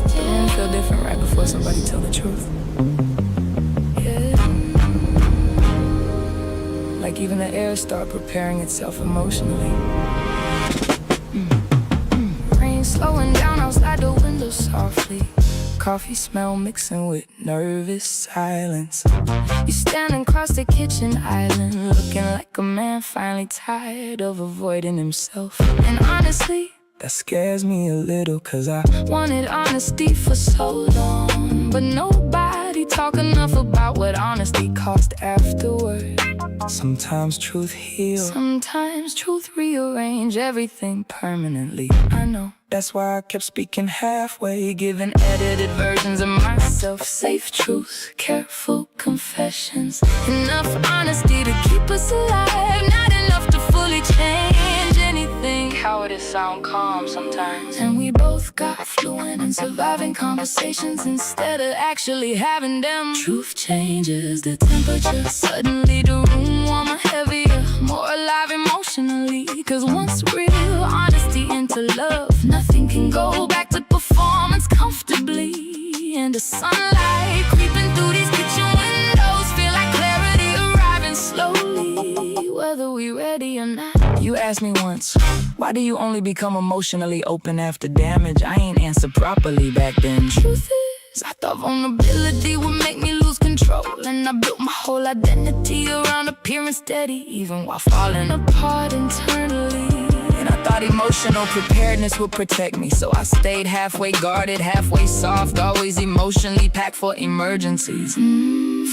Didn't feel different right before somebody tell the truth. Yeah. Like even the air start preparing itself emotionally. Rain slowing down outside the window softly. Coffee smell mixing with nervous silence. You standing across the kitchen island, looking like a man finally tired of avoiding himself. And honestly, that scares me a little, cause I wanted honesty for so long. But nobody talk enough about what honesty cost afterward. Sometimes truth heals, sometimes truth rearrange everything permanently. I know, that's why I kept speaking halfway, giving edited versions of myself. Safe truths, careful confessions, enough honesty to keep us alive, not enough to fully change anything. Cowardice sound calm sometimes, and we both got fluent talking and surviving conversations instead of actually having them. Truth changes the temperature. Suddenly the room warmer, heavier, more alive emotionally. Cause once real honesty into love, nothing can go back to performance comfortably. And the sunlight creeping through these kitchen windows feel like clarity arriving slowly, whether we ready or not. You asked me once, why do you only become emotionally open after damage? I ain't answered properly back then. Truth is, I thought vulnerability would make me lose control, and I built my whole identity around appearing steady, even while falling apart internally. And I thought emotional preparedness would protect me, so I stayed halfway guarded, halfway soft, always emotionally packed for emergencies.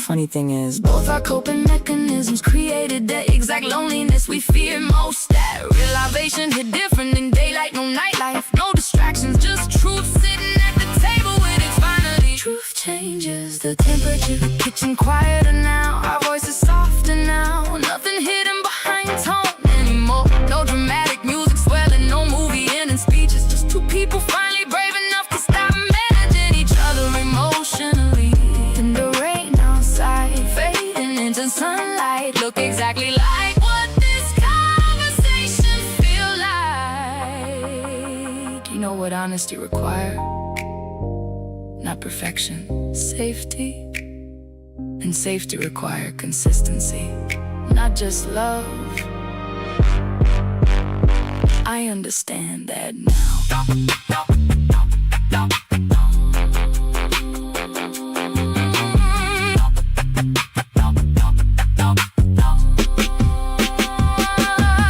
Funny thing is, Both our coping mechanisms created the exact loneliness we fear most. That realization hit different in daylight, no nightlife, no distractions, just truth sitting at the table with its finally. Truth changes the temperature, the kitchen quieter now, our voices softer now, nothing hidden behind tone anymore. No dramatic music swelling, no movie ending speeches, just two people finally brave enough to stop managing each other emotionally. And the rain outside fading into sunlight look exactly like what this conversation feel like. you know what honesty requires? Not perfection, safety. And safety require consistency, not just love. I understand that now.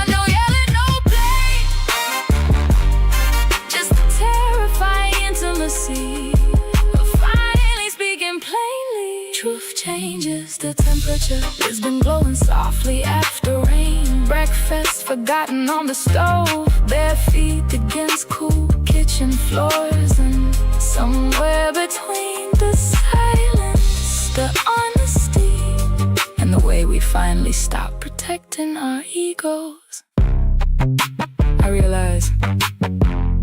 No yelling, no play, just terrifying intimacy. Finally speaking plainly, truth changes the temperature. It's been glowing softly after rain. Breakfast forgotten on the stove, bare feet against cool kitchen floors. And somewhere between the silence, the honesty, And the way we finally stop protecting our egos, I realize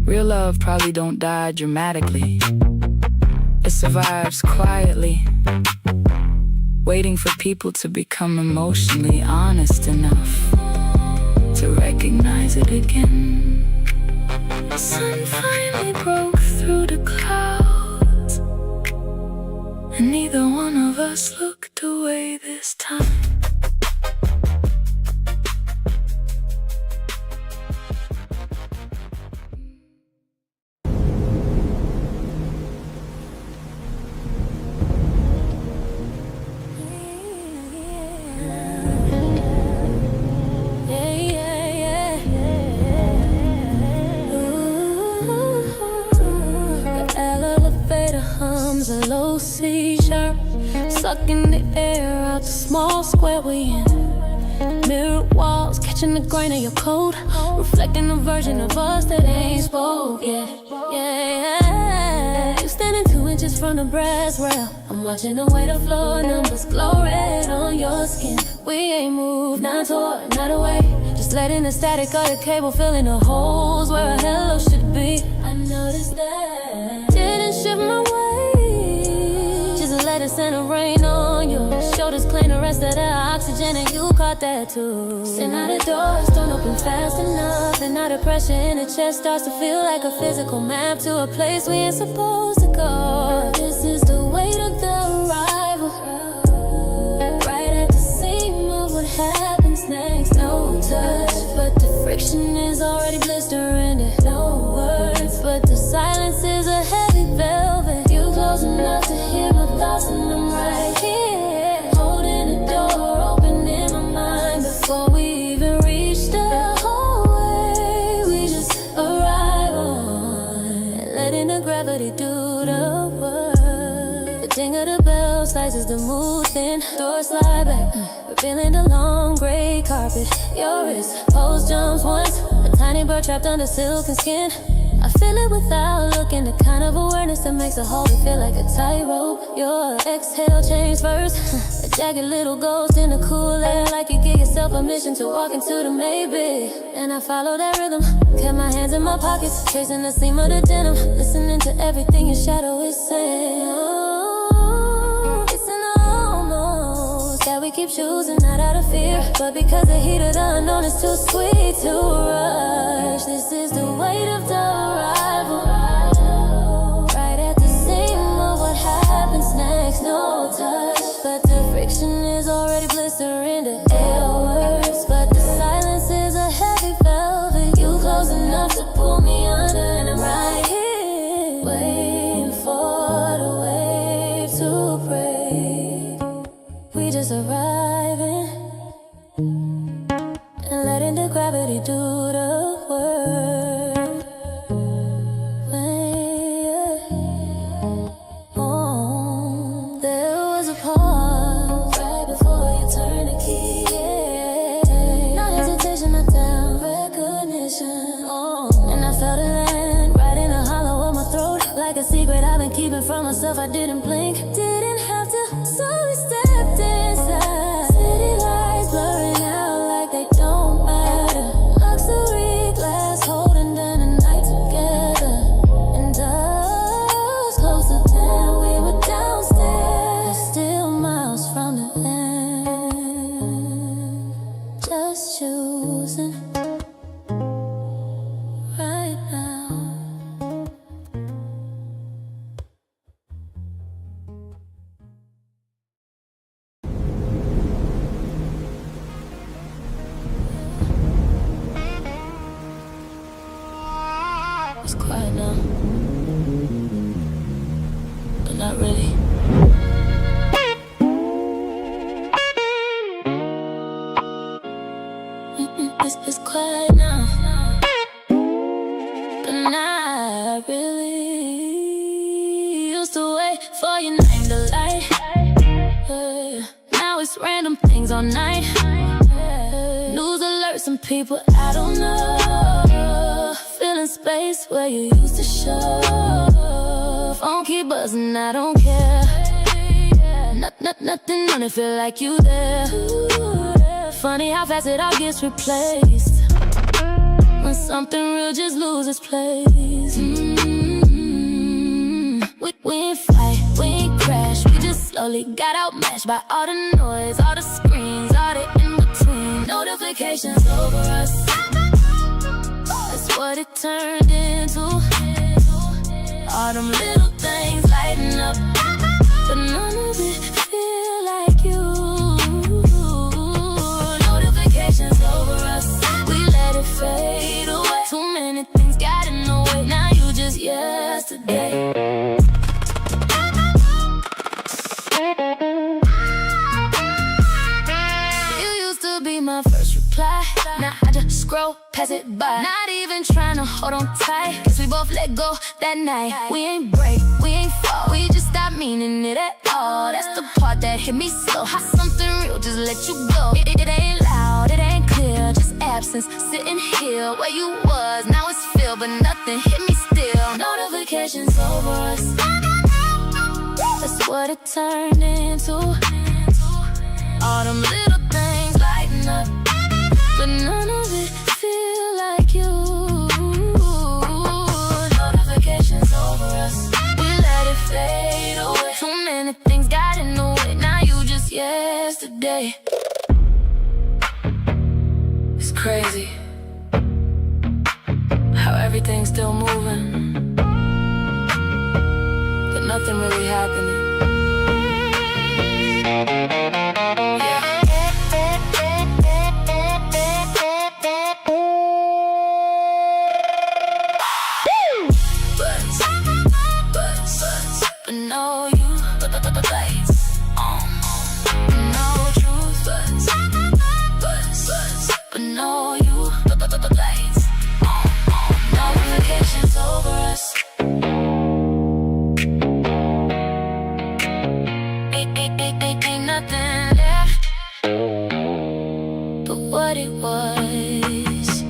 real love probably don't die dramatically. It survives quietly, waiting for people to become emotionally honest enough to recognize it again. the sun finally broke through the clouds, And neither one of us looked away this time. a low C sharp, sucking the air out the small square we in. Mirrored walls catching the grain of your code, reflecting a version of us that ain't spoke yet. Yeah, you standing 2 inches from the brass rail. I'm watching the way the floor numbers glow red on your skin. We ain't moved, not toward, not away, just letting the static of the cable filling the holes where a hello should be. I noticed that didn't shift my way, just let it send a rain on your shoulders, clean the rest of the oxygen, and you caught that too. See, now the doors don't open fast enough, and now the pressure in the chest starts to feel like a physical map to a place we ain't supposed to go. This is the weight of the arrival, right at the seam of what happens next. No touch, but the friction is already blistering it. No words, but the silence is a heavy velvet. You close enough to hear my thoughts, and I'm right here, holding the door open in my mind. Before we even reach the hallway, we just arrive on, letting the gravity do the work. The ding of the bell slices the mood thin, doors slide back, revealing the long gray carpet. Your wrist pose jumps once, a tiny bird trapped under silk and skin. I feel it without looking, the kind of awareness madness that makes a whole feel like a tightrope. Your exhale change first. A jagged little ghost in the cool air, like you give yourself permission to walk into the maybe. And I follow that rhythm, kept my hands in my pockets, tracing the seam of the denim, listening to everything your shadow is saying. Oh, it's an almost that we keep choosing, not out of fear, but because the heat of the unknown is too sweet to rush. This is the weight of the arrival, right at the seam of what happens next. No touch, but the friction is already blistering the airwaves. But the silence is a heavy velvet. You close enough to pull me under, and I'm right here, waiting for the wave to break. We just arriving and letting the gravity do the work. There was a pause right before you turn the key. Yeah. No hesitation, not down, recognition. And I felt it land right in the hollow of my throat, like a secret I've been keeping from myself. I didn't blink, didn't have to, so we stepped inside. City lights blurring out like they don't matter. Luxury glass holding down the night together. And us closer than we were downstairs, still miles from the end. Just choosing right now. It's quiet now, but not really. It's quiet now, but not really. Used to wait for your name to light. Now it's random things all night. News alerts, some people I don't know. Filling space where you used to show. Phone keep buzzing, I don't care. Nothing on it, feel like you there. Funny how fast it all gets replaced when something real just loses place. We ain't fight, we ain't crash, we just slowly got outmatched by all the noise, all the screens, all the in-between. Notifications over us, that's what it turned into. All them little things lighting up, but none of it feel like you. Notifications over us, we let it fade away. Too many things got in the way, now you just yesterday. You used to be my first reply, now I just scroll past it by. Not even trying to hold on tight, cause we both let go that night. We ain't break, we ain't fall, we just stopped meaning it at all. That's the part that hit me slow, how something real just let you go. It ain't loud, it ain't clear, just absence sitting here where you was. Now it's filled, but nothing hit me still. Notifications over us, that's what it turned into. All them little things lighting up, but none of it feel like you. Notifications over us, we let it fade away. Too many things got in the way, now you just yesterday. It's crazy how everything's still moving, but nothing really happening. But no you, lights on. No truth, but no you, lights on. Notifications over us. Ain't nothing left but what it was.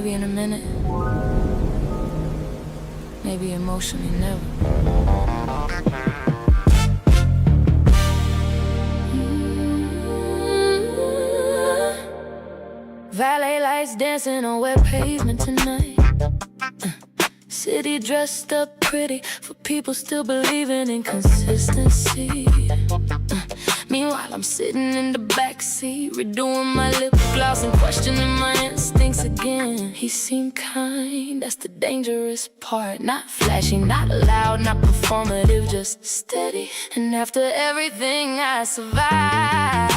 Maybe in a minute. Maybe emotionally never. Valet lights dancing on wet pavement tonight. City dressed up pretty for people still believing in consistency. Meanwhile, I'm sitting in the backseat, redoing my lip gloss and questioning my instincts again. He seemed kind, that's the dangerous part. Not flashy, not loud, not performative, just steady. And after everything I survived,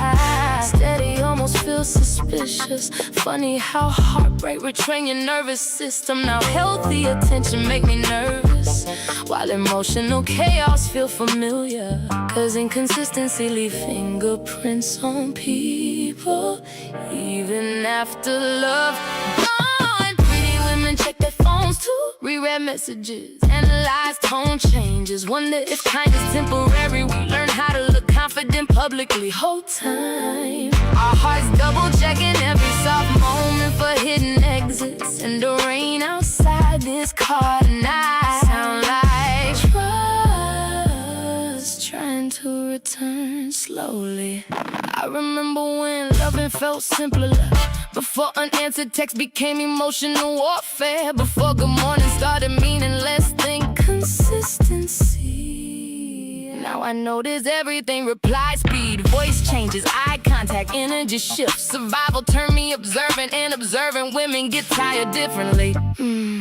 steady almost feels suspicious. Funny how heartbreak retrain your nervous system. Now healthy attention make me nervous, while emotional chaos feel familiar. Cause inconsistency leave fingerprints on people, even after love gone. Pretty women check their phones too, reread messages, analyze tone changes, wonder if kind is temporary. We learn how to look confident publicly. Whole time our hearts double checking every soft moment for hidden exits. And the rain outside this car tonight sound like trust trying to return slowly. I remember when loving felt simpler, before unanswered text became emotional warfare, before good morning started meaning less than consistency. Now I notice everything, reply speed, voice changes, eye contact, energy shifts. Survival turned me observant, and observant women get tired differently.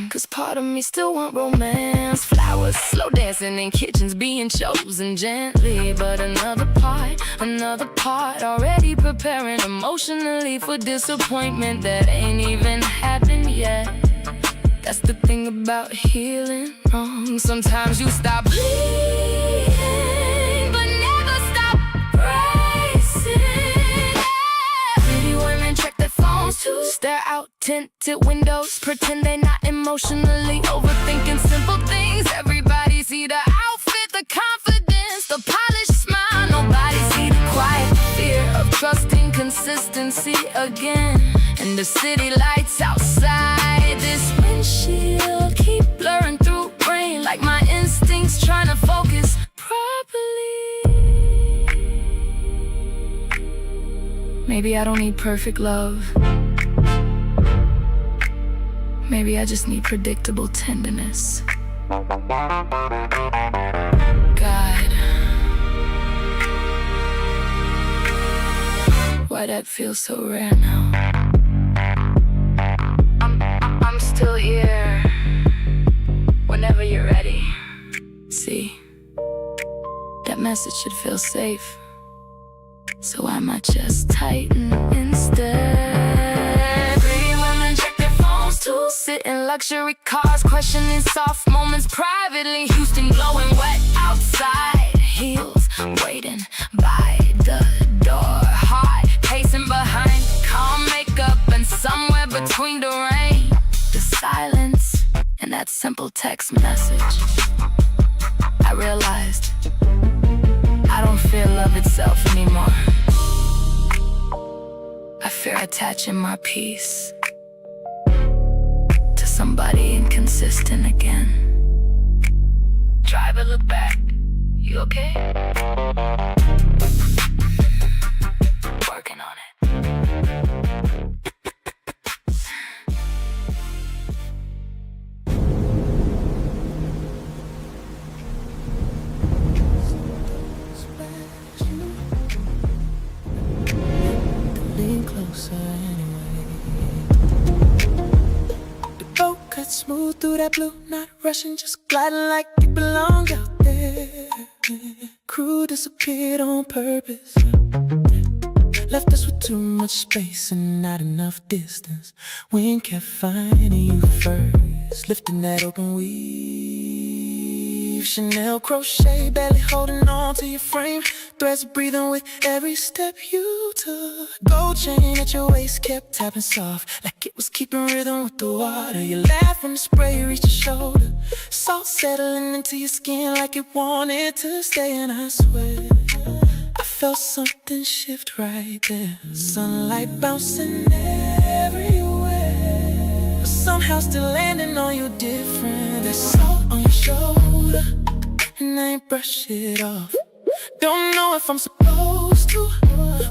Cause part of me still want romance, flowers, slow dancing in kitchens, being chosen gently. But another part already preparing emotionally for disappointment that ain't even happened yet. That's the thing about healing wrong. Sometimes you stop bleeding, but never stop racing. Pretty women check their phones too, stare out tinted windows, pretend they're not emotionally overthinking simple things. Everybody see the outfit, the confidence, the polished smile. Nobody see the quiet fear of trusting consistency again. And the city lights outside this windshield keep blurring through rain, like my instincts trying to focus properly. Maybe I don't need perfect love. Maybe I just need predictable tenderness. God, why that feels so rare now? I'm still here whenever you're ready. See, that message should feel safe, so why my chest tighten instead? Pretty women check their phones too, sit in luxury cars, questioning soft moments privately. Houston glowing wet outside, heels waiting by the door, heart pacing behind calm makeup, and somewhere between the rain, the silence, and that simple text message, I realized I don't fear love itself anymore. I fear attaching my peace to somebody inconsistent again. Driver, look back. You okay? Working on it. Lean closer anyway. The boat cuts smooth through that blue, not rushing, just gliding like it belonged out there. Crew disappeared on purpose, left us with too much space and not enough distance. Wind kept finding you first, lifting that open weave. Chanel crochet, barely holding on to your frame. Threads breathing with every step you took. Gold chain at your waist kept tapping soft, like it was keeping rhythm with the water. You laughed when the spray reached your shoulder, salt settling into your skin like it wanted to stay. And I swear I felt something shift right there. Sunlight bouncing everywhere, somehow still landing on you different. There's salt on your shoulder, and I ain't brush it off. Don't know if I'm supposed to,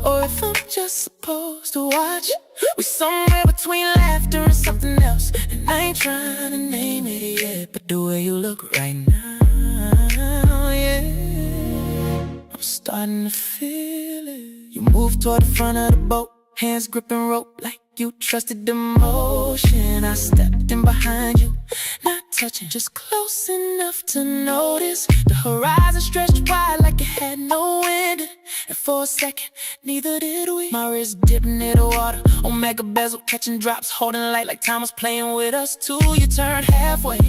or if I'm just supposed to watch. We somewhere between laughter and something else, and I ain't trying to name it yet. But the way you look right now, yeah, I'm starting to feel it. You move toward the front of the boat, hands gripping rope like you trusted the motion. I stepped in behind you, not touching, just close enough to notice. The horizon stretched wide like it had no end, and for a second, neither did we. My wrist dipped near the water, omega bezel, catching drops, holding light like time was playing with us too. You turned halfway,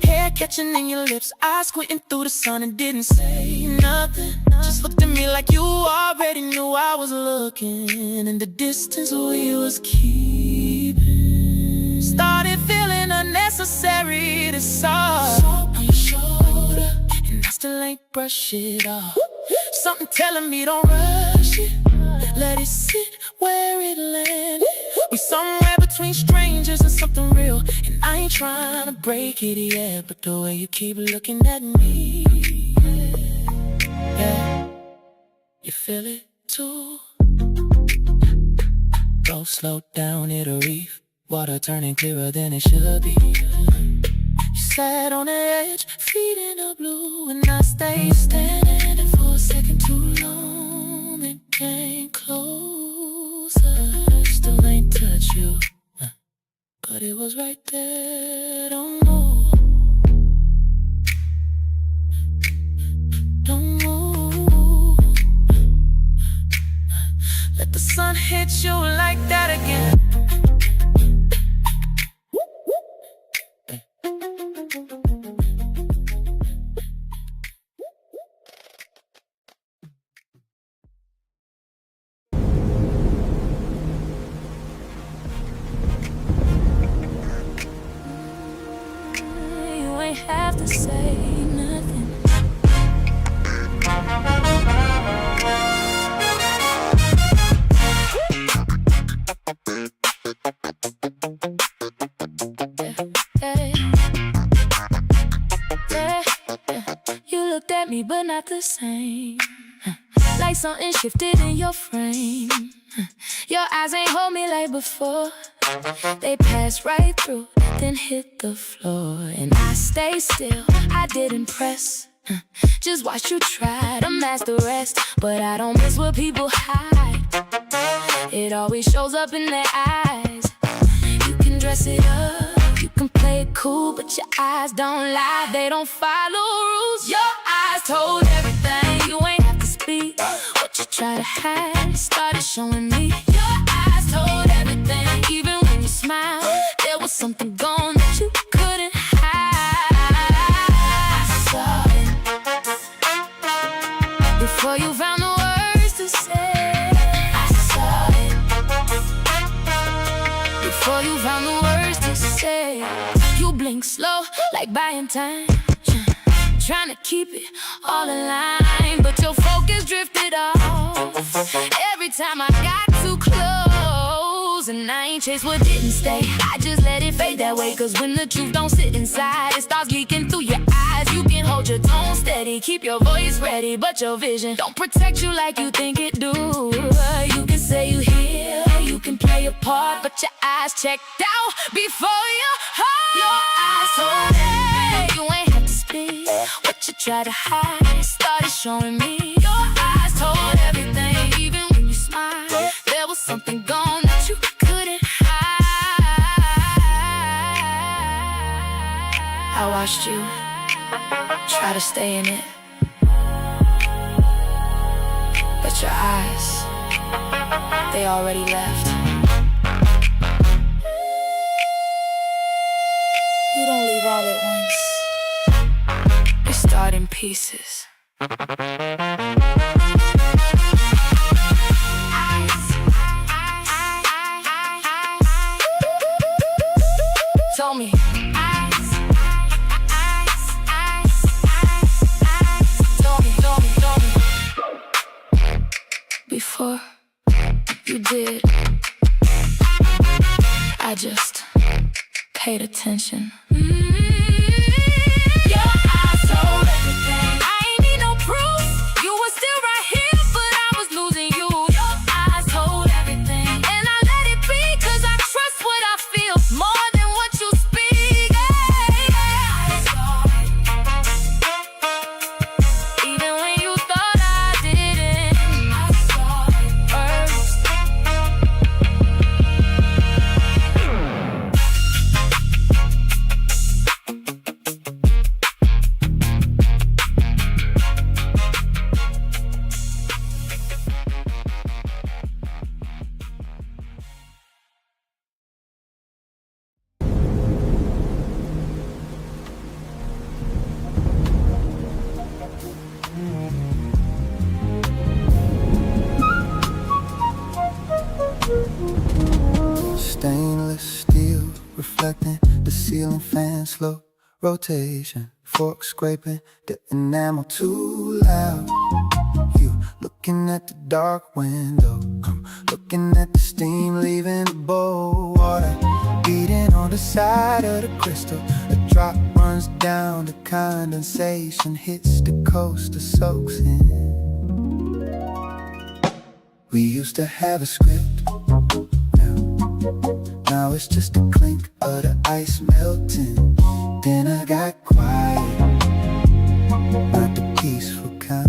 hair catching in your lips, eyes squinting through the sun and didn't say nothing. Just looked at me like you already knew I was looking, and the distance we was keeping started feeling unnecessary. This salt on your shoulder, and I still ain't brush it off. Something telling me don't rush it, let it sit where it landed. We somewhere between strangers and something real, and I ain't trying to break it yet. But the way you keep looking at me, yeah, you feel it too. Go slow down, it'll reef, water turning clearer than it should be. You sat on the edge, feet in the blue, and I stayed standing for a second too long. It came closer, still ain't touch you, but it was right there. Don't move, don't move. Let the sun hit you like that again. You ain't have to say nothing. You looked at me but not the same, like something shifted in your frame. Your eyes ain't hold me like before, they passed right through, then hit the floor. And I stayed still, I didn't press, just watch you try to mask the rest. But I don't miss what people hide, it always shows up in their eyes. You can dress it up, you can play it cool, but your eyes don't lie, they don't follow rules. Your eyes told everything, you ain't have to speak. What you try to hide started showing me. Your eyes told everything, even when you smiled, there was something gone that you couldn't hide. I saw it before you found the words to say. I saw it before you found the words to say. You blink slow, like buying time, trying to keep it all in line, but your focus drifted off every time I got too close. And I ain't chase what didn't stay, I just let it fade that way. Cause when the truth don't sit inside, it starts leaking through your eyes. You can hold your tone steady, keep your voice ready, but your vision don't protect you like you think it do. You can say you hear, you can play a part, but your eyes checked out before your heart. Your eyes told me you ain't have to speak. What you try to hide started showing me. Your eyes told everything, even when you smiled, there was something gone that you couldn't hide. I watched you try to stay in it, but your eyes, they already left. You don't leave all at once, they start in pieces. Tell me. Before you did, I just paid attention. Your eyes told everything. I ain't need no proof. You were still right here, but I was losing you. Your eyes told everything. And I let it be, cause I trust what I feel more than what you speak. Even when you thought I didn't, I saw it first. Stainless steel reflecting the ceiling fan, slow rotation, fork scraping the enamel too loud. You looking at the dark window, I'm looking at the steam leaving the bowl. Water beating on the side of the crystal. A drop runs down, the condensation hits the coaster, soaks in. We used to have a script. Now it's just a clink of the ice melting. Then I got quiet, not the peaceful kind.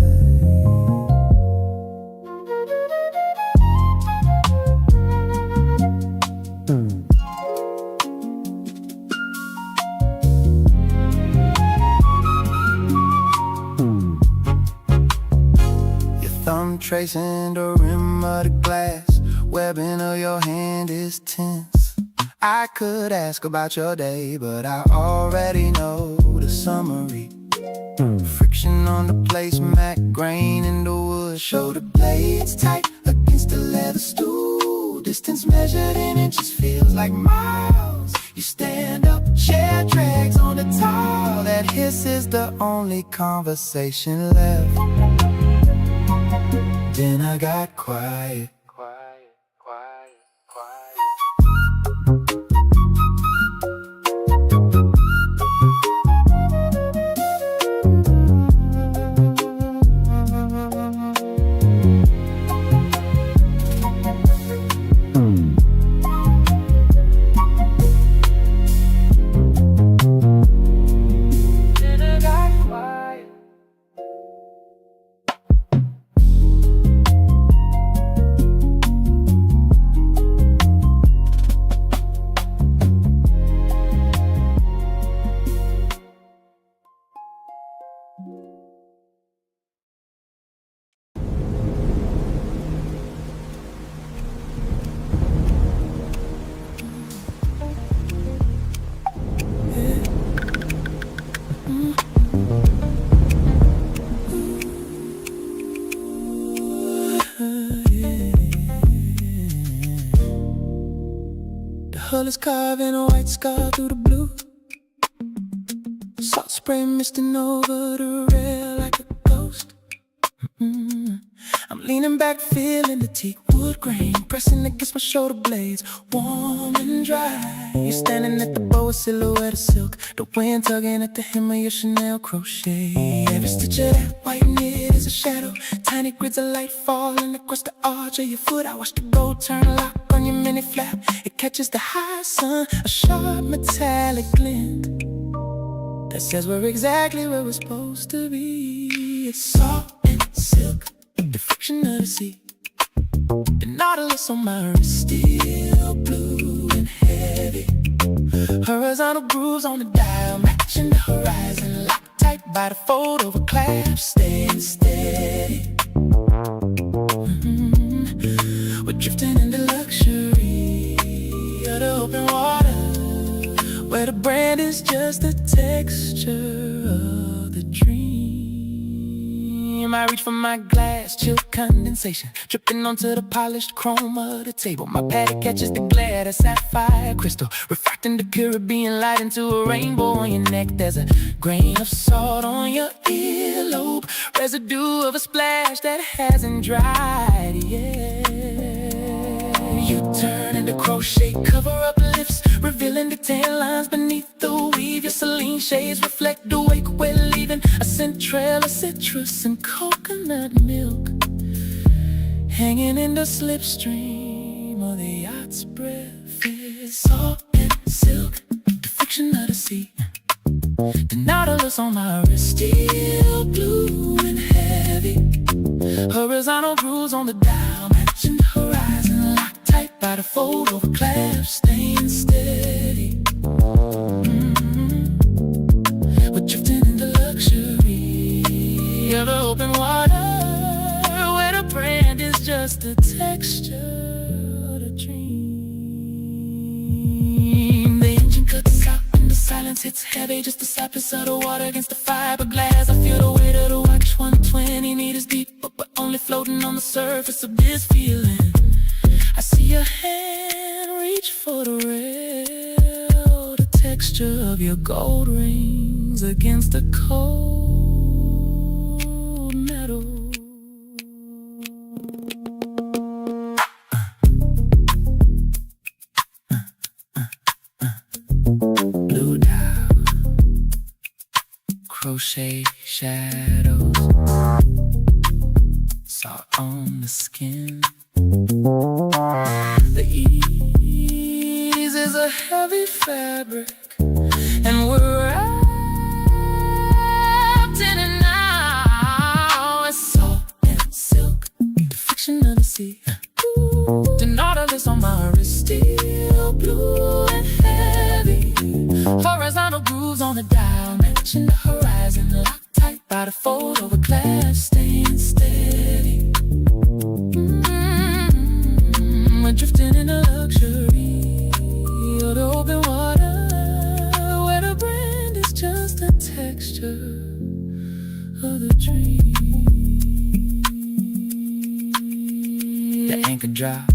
Your thumb tracing the rim of the glass, webbing of your hand is tense. I could ask about your day, but I already know the summary. Friction on the placemat, grain in the wood, shoulder blades tight against the leather stool. Distance measured in inches feels like miles. You stand up, chair drags on the tile. That hiss is the only conversation left. Then I got quiet. Hull is carving a white scar through the blue. Salt spray misting over the rail like a ghost. I'm leaning back, feeling the teak wood grain pressing against my shoulder blades, warm and dry. You're standing at the bow, a silhouette of silk, the wind tugging at the hem of your Chanel crochet. Every stitch of that white knit is a shadow, tiny grids of light falling across the arch of your foot. I watch the gold turn lock on your mini flap. It catches the high sun, a sharp metallic glint that says we're exactly where we're supposed to be. It's salt and silk, the friction of the sea. The nautilus on my wrist, still blue and heavy. Horizontal grooves on the dial, matching the horizon. Locked tight by the fold over clasp, staying steady. We're drifting into luxury of the open water, where the brand is just the texture of the dream. I reach for my glass, chill condensation dripping onto the polished chrome of the table. My paddock catches the glare, the sapphire crystal refracting the Caribbean light into a rainbow on your neck. There's a grain of salt on your earlobe, residue of a splash that hasn't dried yet. You turn into crochet. Cover up lips, revealing the tan lines beneath the weave. Your Celine shades reflect the wake we're leaving. A scent trail of citrus and coconut milk, hanging in the slipstream of the yacht's breath. Is salt and silk, the friction of the sea. The nautilus on my wrist, steel blue and heavy. Horizontal grooves on the dial, matching the horizon, locked tight by the fold over clasp, staying steady. We're drifting into luxury of the open water, where the brand is just the texture of the dream. The engine cuts out and the silence hits heavy, just the softness of the water against the fiberglass. I feel the weight of the watch, 120 meters deep, but we're only floating on the surface of this feeling. I see your hand reach for the rail, the texture of your gold rings against the cold metal. Blue dial, crochet shadows, salt on the skin. The ease is a heavy fabric, and we're wrapped in it now. It's salt and silk, the friction of the sea. The nautilus on my wrist, steel blue and heavy. Horizontal grooves on the dial, matching the horizon, locked tight by the fold over glass, staying steady. We're drifting into luxury of the open water, where the brand is just a texture of the dream. The anchor drops,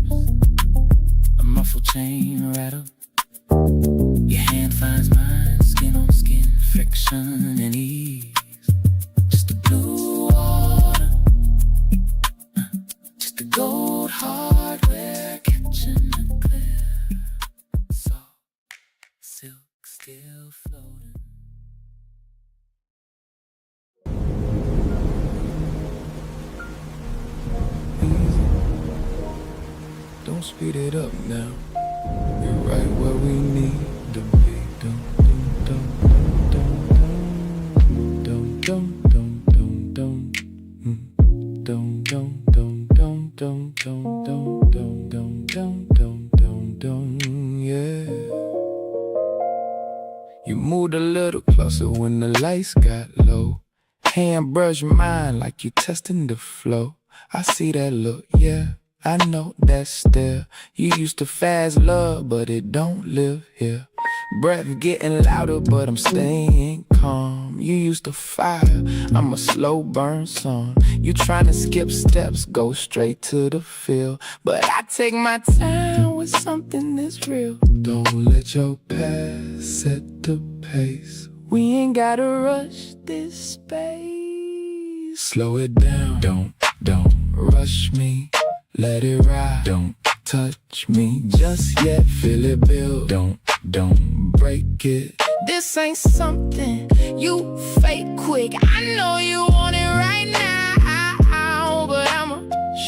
a muffled chain rattle. Your hand finds mine, skin on skin, friction and ease. Just the blue water, just the gold hardware, catching the clear. Soft silk still floating. Easy. Don't speed it up now. We're right where we need to be. Dum dum dum dum dum dum dum dum dum dum dum dum dum dum dum dum dum dum dum dum, yeah. You moved a little closer when the lights got low. Hand brush mine like you testing the flow. I see that look, yeah. I know that still. You used to fast love, but it don't live here. Breath getting louder, but I'm staying calm. You used to fire, I'm a slow burn song. You tryna skip steps, go straight to the field. But I take my time with something that's real. Don't let your past set the pace. We ain't gotta rush this space. Slow it down, don't rush me. Let it ride, don't touch me just yet. Feel it build, don't break it. This ain't something you fake quick. I know you want it right now, but I'ma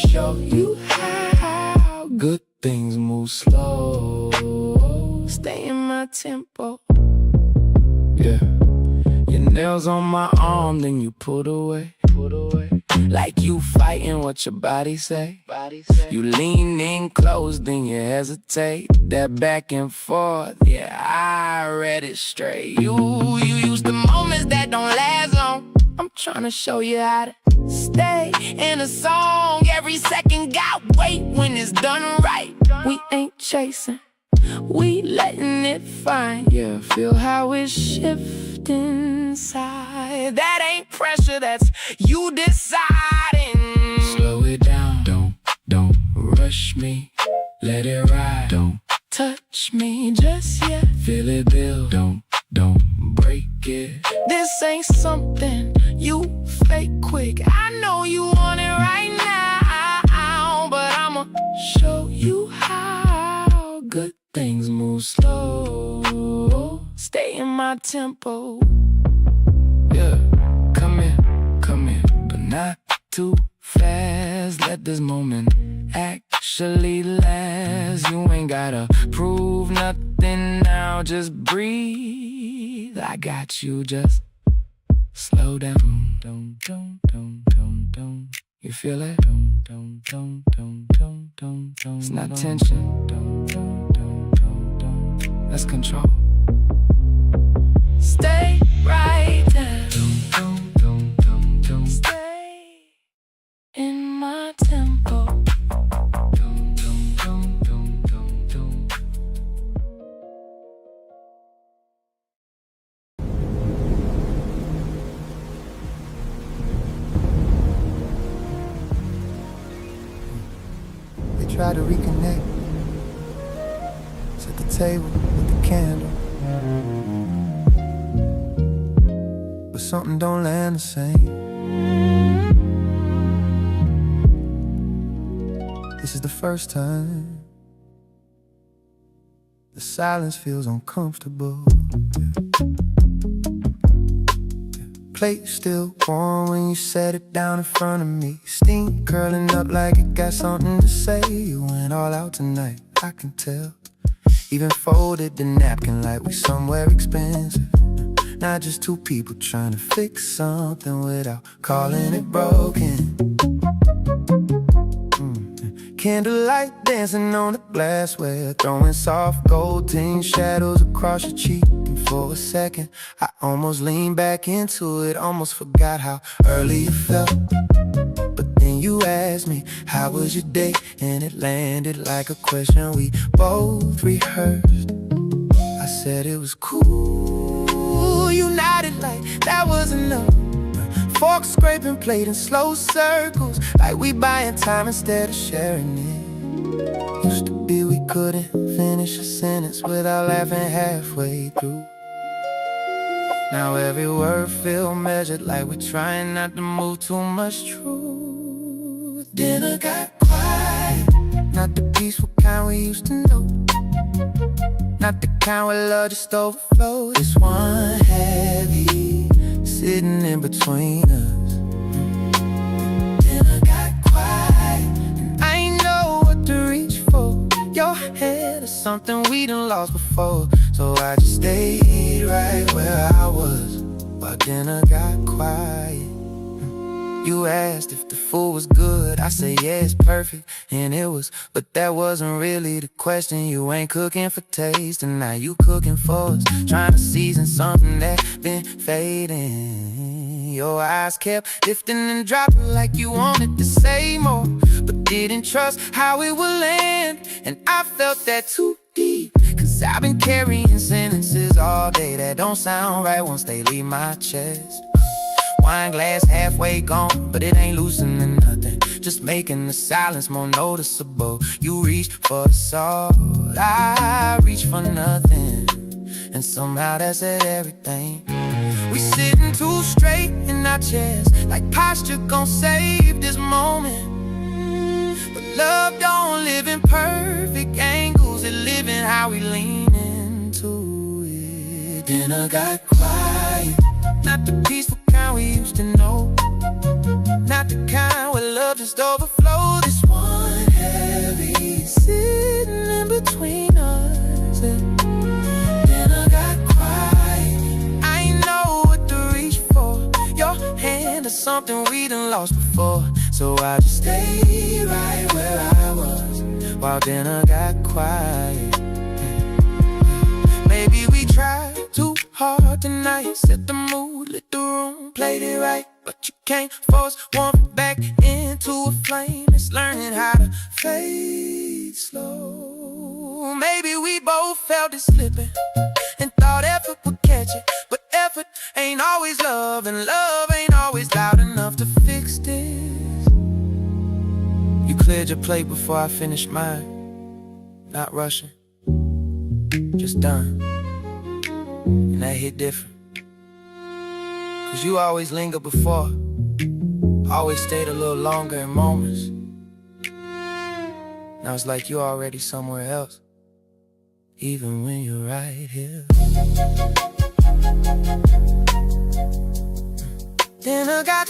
show you how. Good things move slow, stay in my tempo. Yeah, your nails on my arm, then you put away. Like you fighting what your body say. You lean in close, then you hesitate. That back and forth, yeah, I read it straight. You use the moments that don't last long. I'm tryna show you how to stay in a song. Every second got weight when it's done right. We ain't chasing, we letting it find. Yeah, feel how it shifts inside. That ain't pressure, that's you deciding. Slow it down, don't rush me. Let it ride, don't touch me just yet. Feel it build, don't break it. This ain't something you fake quick. I know you want it right now, but I'ma show you how. move slow, stay in my tempo. Yeah, come here, but not too fast. Let this moment actually last. You ain't gotta prove nothing now, just breathe. I got you, just slow down. You feel it? It's not tension, that's control. Stay right there. Stay in my tempo. They try to reconnect. Set the table with the candle, but something don't land the same. This is the first time the silence feels uncomfortable. Plate still warm when you set it down in front of me. Steam curling up like it got something to say. You went all out tonight, I can tell. Even folded the napkin like we somewhere expensive. Not just two people trying to fix something without calling it broken. Candlelight dancing on the glassware, throwing soft gold tinge shadows across your cheek. And for a second, I almost leaned back into it, almost forgot how early it felt. But then you asked me, how was your day? And it landed like a question we both rehearsed. I said it was cool, you nodded like that was enough. Fork scraping plate in slow circles, like we buying time instead of sharing it. Used to be we couldn't finish a sentence without laughing halfway through. Now every word feel measured, like we're trying not to move too much truth. Dinner got quiet, not the peaceful kind we used to know. Not the kind where love just overflows. This one heavy, sitting in between us. Dinner got quiet, and I ain't know what to reach for. Your head is something we done lost before. So I just stayed right where I was while dinner got quiet. You asked if the food was good, I said yeah, it's perfect, and it was. But that wasn't really the question. You ain't cooking for taste, and now you cooking for us, trying to season something that been fading. Your eyes kept lifting and dropping like you wanted to say more, but didn't trust how it would land. And I felt that too deep, cause I've been carrying sentences all day that don't sound right once they leave my chest. Wine glass halfway gone, but it ain't loosening nothing, just making the silence more noticeable. You reach for the salt, I reach for nothing, and somehow that said everything. We sitting too straight in our chairs, like posture gon' save this moment. But love don't live in perfect angles, it live in how we lean into it. Dinner got quiet, not the peaceful kind we used to know. Not the kind where love just overflows. This one heavy, sitting in between us. Dinner got quiet, I ain't know what to reach for. Your hand is something we done lost before. So I just stayed right where I was while dinner got quiet. Maybe we tried too hard tonight, set the mood, lit the room, played it right. But you can't force warmth back into a flame. It's learning how to fade slow. Maybe we both felt it slipping and thought effort would catch it, but effort ain't always love, and love ain't always loud enough to fix this. You cleared your plate before I finished mine, not rushing, just done. And that hit different, cause you always linger before, always stayed a little longer in moments. Now it's like you already somewhere else, even when you're right here. Dinner got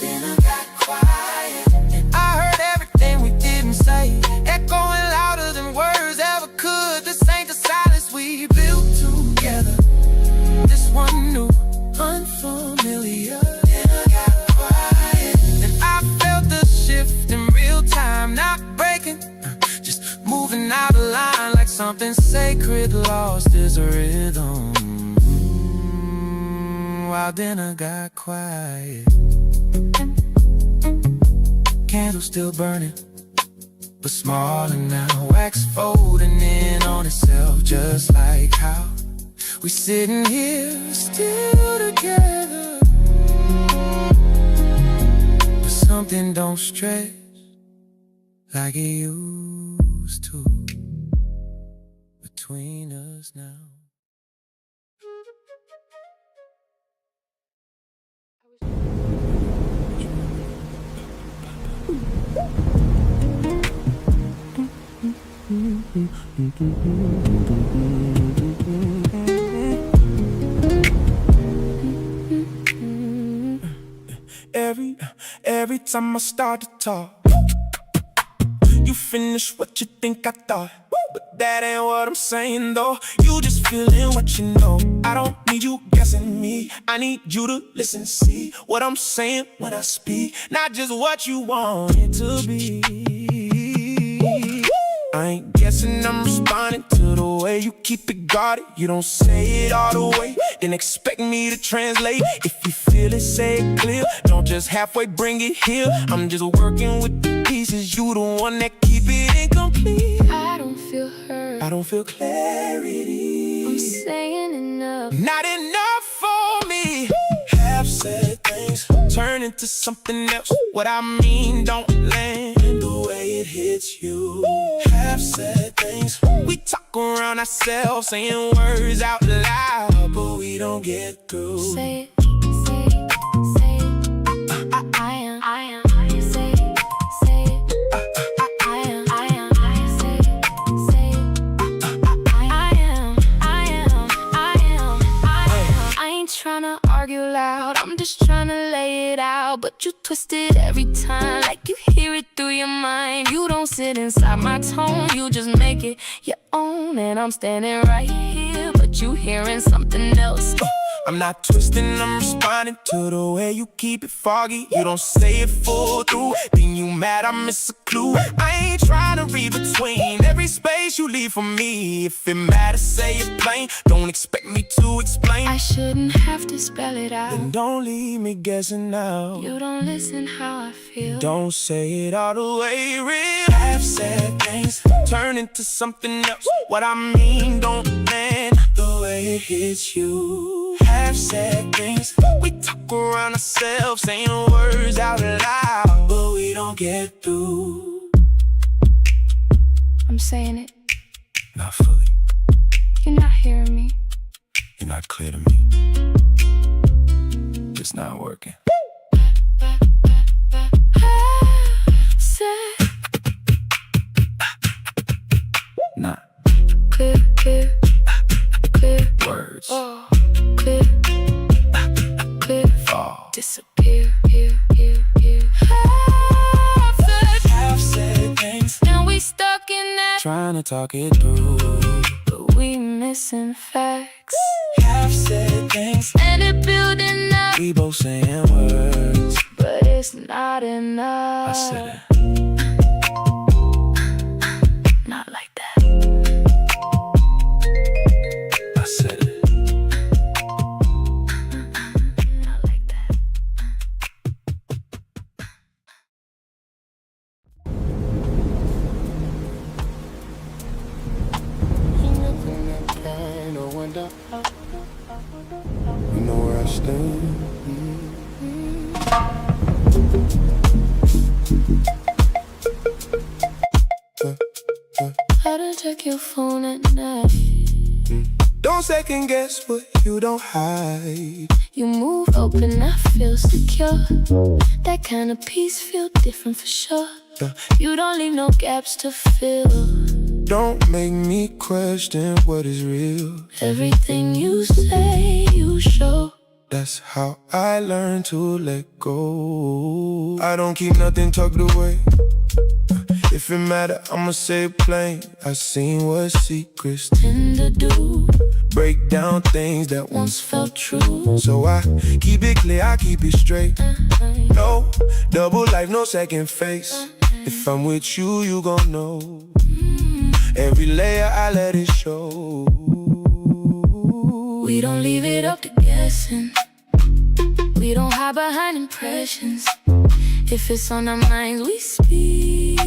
quiet, and I heard everything we didn't say, echoing louder than words ever could. This ain't the silence we built together. This one new, unfamiliar. Dinner got quiet, and I felt the shift in real time, not breaking, just moving out of line like something sacred lost its rhythm. While dinner got quiet, candle still burning, but smaller now, wax folding in on itself, just like how we sitting here still together. But something don't stretch like it used to between us now. Every time I start to talk, you finish what you think I thought. But that ain't what I'm saying though. You just feeling what you know. I don't need you guessing me. I need you to listen, see what I'm saying when I speak, not just what you want it to be. I ain't guessing, I'm responding to the way you keep it guarded. You don't say it all the way, then expect me to translate. If you feel it, say it clear. Don't just halfway bring it here. I'm just working with the pieces. You the one that keep it incomplete. I don't feel hurt, I don't feel clarity. I'm saying enough, not enough for me. Half said things turn into something else. What I mean don't land the way it hits you. Half said things, we talk around ourselves, saying words out loud, but we don't get through. say it, say it, say it. I am, say it, say it. I am, say it, say it. I am. I ain't tryna argue loud, I'm just tryna lay it out. But you twist it every time, like you hear it through your mind. You don't sit inside my tone, you just make it your own. And I'm standing right here, but you hearing something else. I'm not twisting, I'm responding to the way you keep it foggy. You don't say it full through, then you mad I miss a clue. I ain't trying to read between every space you leave for me. If it matters, say it plain, don't expect me to explain. I shouldn't have to spell it out, then don't leave me guessing now. you don't listen how I feel. Don't say it all the way real. Half said things turn into something else. What I mean don't land the way it hits you. Half said things, we talk around ourselves, saying words out loud, but we don't get through. I'm saying it, Not fully, you're not hearing me. you're not clear to me. It's not working. Say Not clear, words. oh, clear, Fall. disappear, here. Half said things, Now we stuck in that, trying to talk it through. but we missing facts. Half said things, And it building up, we both saying words. but it's not enough. I said it. Not like that. I said it. Not like that. You know where I stand. I done check your phone at night. Don't second guess what you don't hide. You move open, I feel secure. That kind of peace feel different for sure. You don't leave no gaps to fill. don't make me question what is real. Everything you say, you show. That's how I learn to let go. I don't keep nothing tucked away. If it matter, I'ma say it plain. I seen what secrets Tend to do. break down things that Once felt true. So I keep it clear, I keep it straight. No double life, no second face. If I'm with you, you gon' know. Every layer I let it show. We don't leave it up to guessing. We don't hide behind impressions. If it's on our minds, we speak.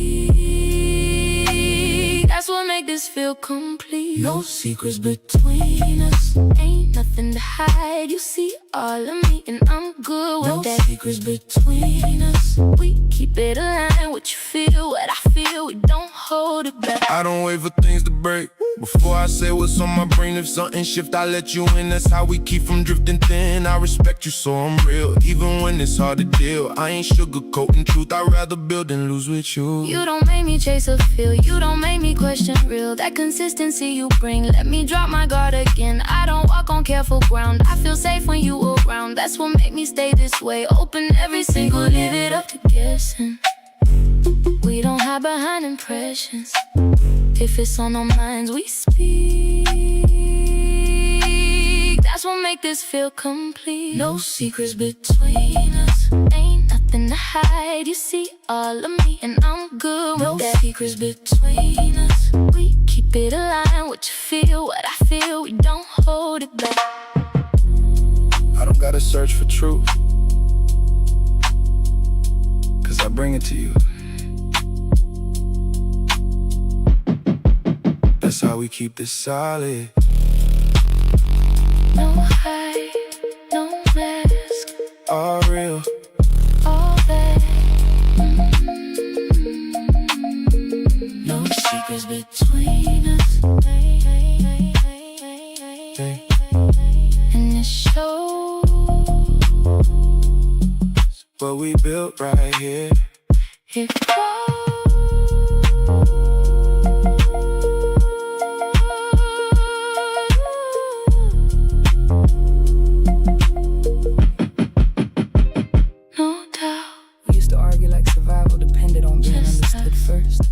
That's what make this feel complete. No secrets between us. Ain't nothing to hide. You see all of me and I'm good with that. No secrets between us. We keep it aligned. What you feel, what I feel. We don't hold it back. I don't wait for things to break before I say what's on my brain. If something shift, I let you in. That's how we keep from drifting thin. I respect you, so I'm real, even when it's hard to deal. I ain't sugarcoating truth, I'd rather build than lose with you. You don't make me chase a feel. You don't make me question real. That consistency you bring, let me drop my guard again. I don't walk on careful ground. I feel safe when you around. That's what make me stay this way. Open every single, leave it up to guessing. We don't hide behind impressions. If it's on our minds, we speak. That's what make this feel complete. No secrets between us. Ain't nothing to hide. You see all of me and I'm good with that. No secrets between us. We keep it aligned. What you feel, what I feel. We don't hold it back. I don't gotta search for truth, 'cause I bring it to you. That's how we keep this solid. No hide, no mask. All real. All that. No secrets between us. Hey. And it shows What we built right here. it grows. No doubt. We used to argue like survival depended on being understood first.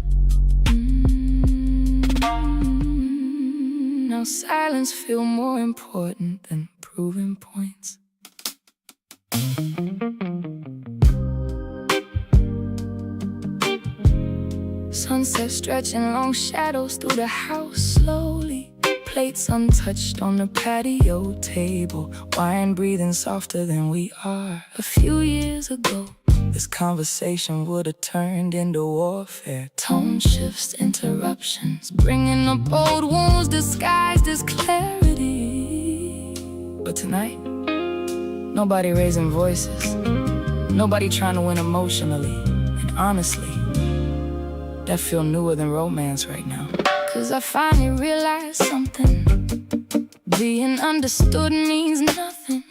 Now silence feel more important than proving points. Sunset stretching long shadows through the house slowly. Plates untouched on the patio table. Wine breathing softer than we are. A few years ago, this conversation would have turned into warfare. Tone shifts, interruptions, bringing up old wounds disguised as clarity. But tonight, nobody raising voices, nobody trying to win emotionally. And honestly, that feel newer than romance right now. 'Cause I finally realized something. Being understood means nothing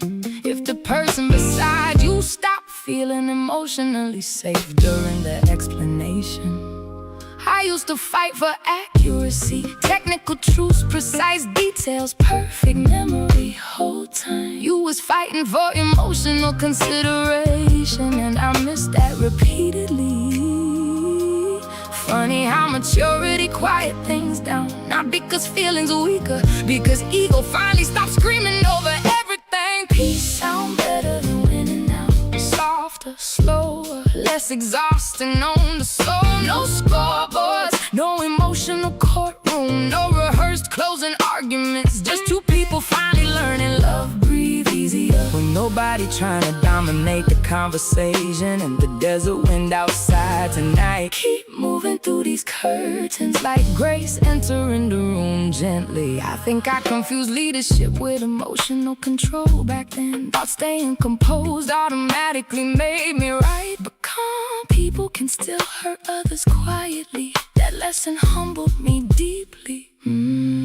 if the person beside you stop feeling emotionally safe during the explanation. I used to fight for accuracy, technical truths, precise details, perfect memory whole time. You was fighting for emotional consideration, and I missed that repeatedly. Funny how maturity quiet things down. Not because feelings are weaker, because ego finally stopped screaming over everything. Peace sound better than winning now. Softer, slower, less exhausting on the soul. No scoreboards, no emotional courtroom, no rehearsed closing arguments. Just two people finally learning love breathe easier. With nobody trying to dominate the conversation and the desert wind outside tonight. Keep moving through these curtains like grace entering the room gently. I think I confused leadership with emotional control back then. Thought staying composed automatically made me right. But calm people can still hurt others quietly. That lesson humbled me deeply.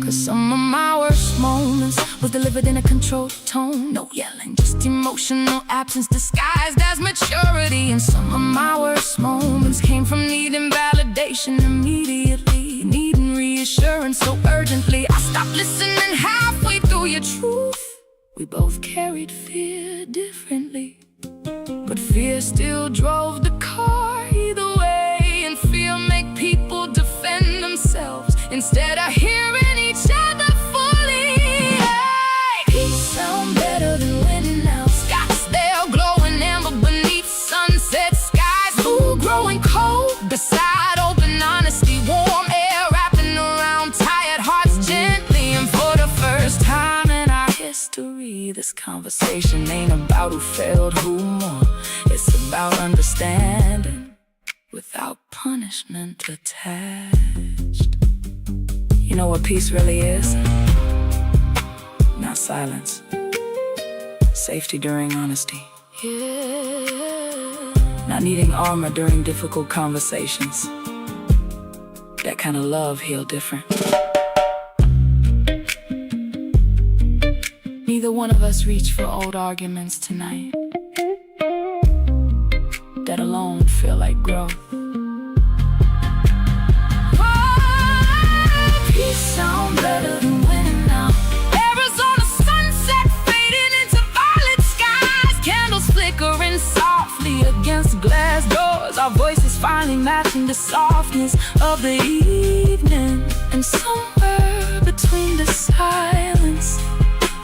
'Cause some of my worst moments was delivered in a controlled tone. No yelling, just emotional absence disguised as maturity. And some of my worst moments came from needing validation immediately, needing reassurance. reassurance so urgently. I stopped listening halfway through your truth. We both carried fear differently, but fear still drove the car either way. And fear make people defend themselves instead of hearing each other fully. Hey, peace sound better than winning now. Scottsdale glowing amber beneath sunset skies. Blue growing cold beside open honesty. Warm air wrapping around tired hearts gently. And for the first time in our history, this conversation ain't about who failed who more. It's about understanding without punishment attached. You know what peace really is? Not silence. Safety during honesty. Not needing armor during difficult conversations. That kind of love heal different. Neither one of us reached for old arguments tonight. That alone feel like growth. Peace sound better than winning now. Arizona sunset fading into violet skies. Candles flickering softly against glass doors. Our voices finally matching the softness of the evening. And somewhere between the silence,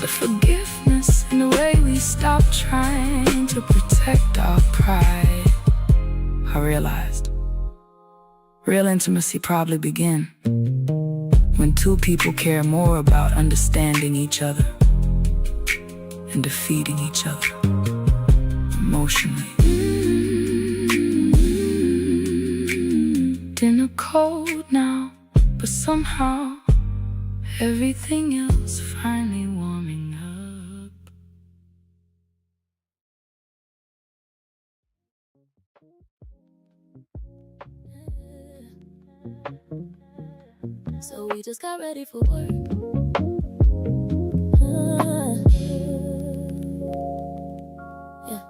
the forgiveness, and the way we stop trying to protect our pride, I realized real intimacy probably begin when two people care more about understanding each other and defeating each other emotionally. Dinner cold now, but somehow everything else finally warming up. So we just got ready for work. Yeah.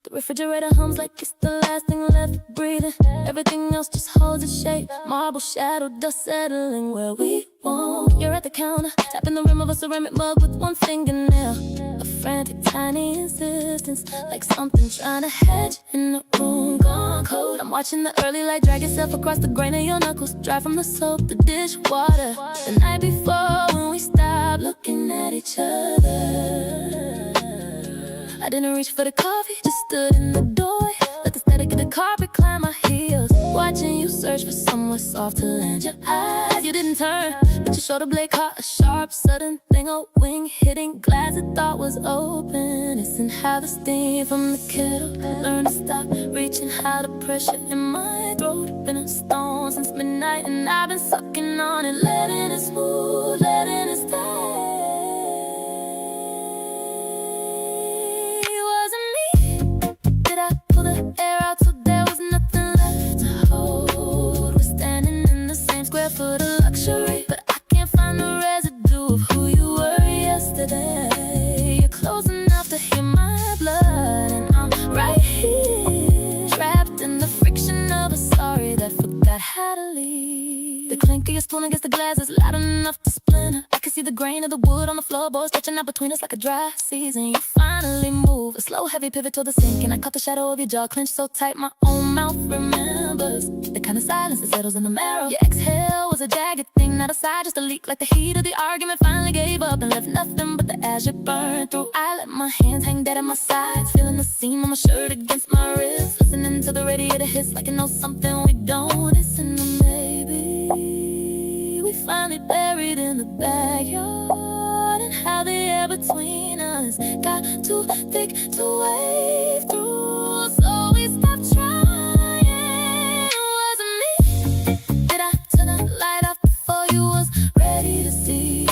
The refrigerator hums like it's the last thing left breathing. Everything else just holds its shape. Marble shadow, dust settling where we won't. You're at the counter, tapping the rim of a ceramic mug with one fingernail. A frantic, tiny insistence, like something trying to hedge in the room gone cold. I'm watching the early light drag itself across the grain of your knuckles, dry from the soap, the dishwater. The night before when we stopped looking at each other, I didn't reach for the coffee, just stood in the doorway. Let the static of the carpet climb my heels, watching you search for somewhere soft to land your eyes. You didn't turn, but your shoulder blade caught a sharp, sudden thing. A wing hitting glass I thought was open. It's in how the steam from the kettle learned to stop reaching, how the pressure in my throat been a stone since midnight. And I've been sucking on it, letting it smooth, letting it stay. Air out till there was nothing left to hold. We're standing in the same square foot of luxury, but I can't find the residue of who you were yesterday. You're close enough to hear my blood, and I'm right here, trapped in the friction of a sorry that forgot how to leave. The clink of your spoon against the glass is loud enough to splinter. I can see the grain of the wood on the floorboard stretching out between us like a dry season. You finally move, a slow heavy pivot toward the sink, and I caught the shadow of your jaw clenched so tight my own mouth remembers the kind of silence that settles in the marrow. Your exhale was a jagged thing, not a sigh, just a leak, like the heat of the argument finally gave up and left nothing but the azure burned through. I let my hands hang dead at my sides, feeling the seam on my shirt against my wrist, listening to the radiator hiss like it knows something we don't. Listen to maybe we finally buried in the backyard, and how the air between us got too thick to wave through. So we stopped trying. Was it me? Did I turn the light off before you was ready to see?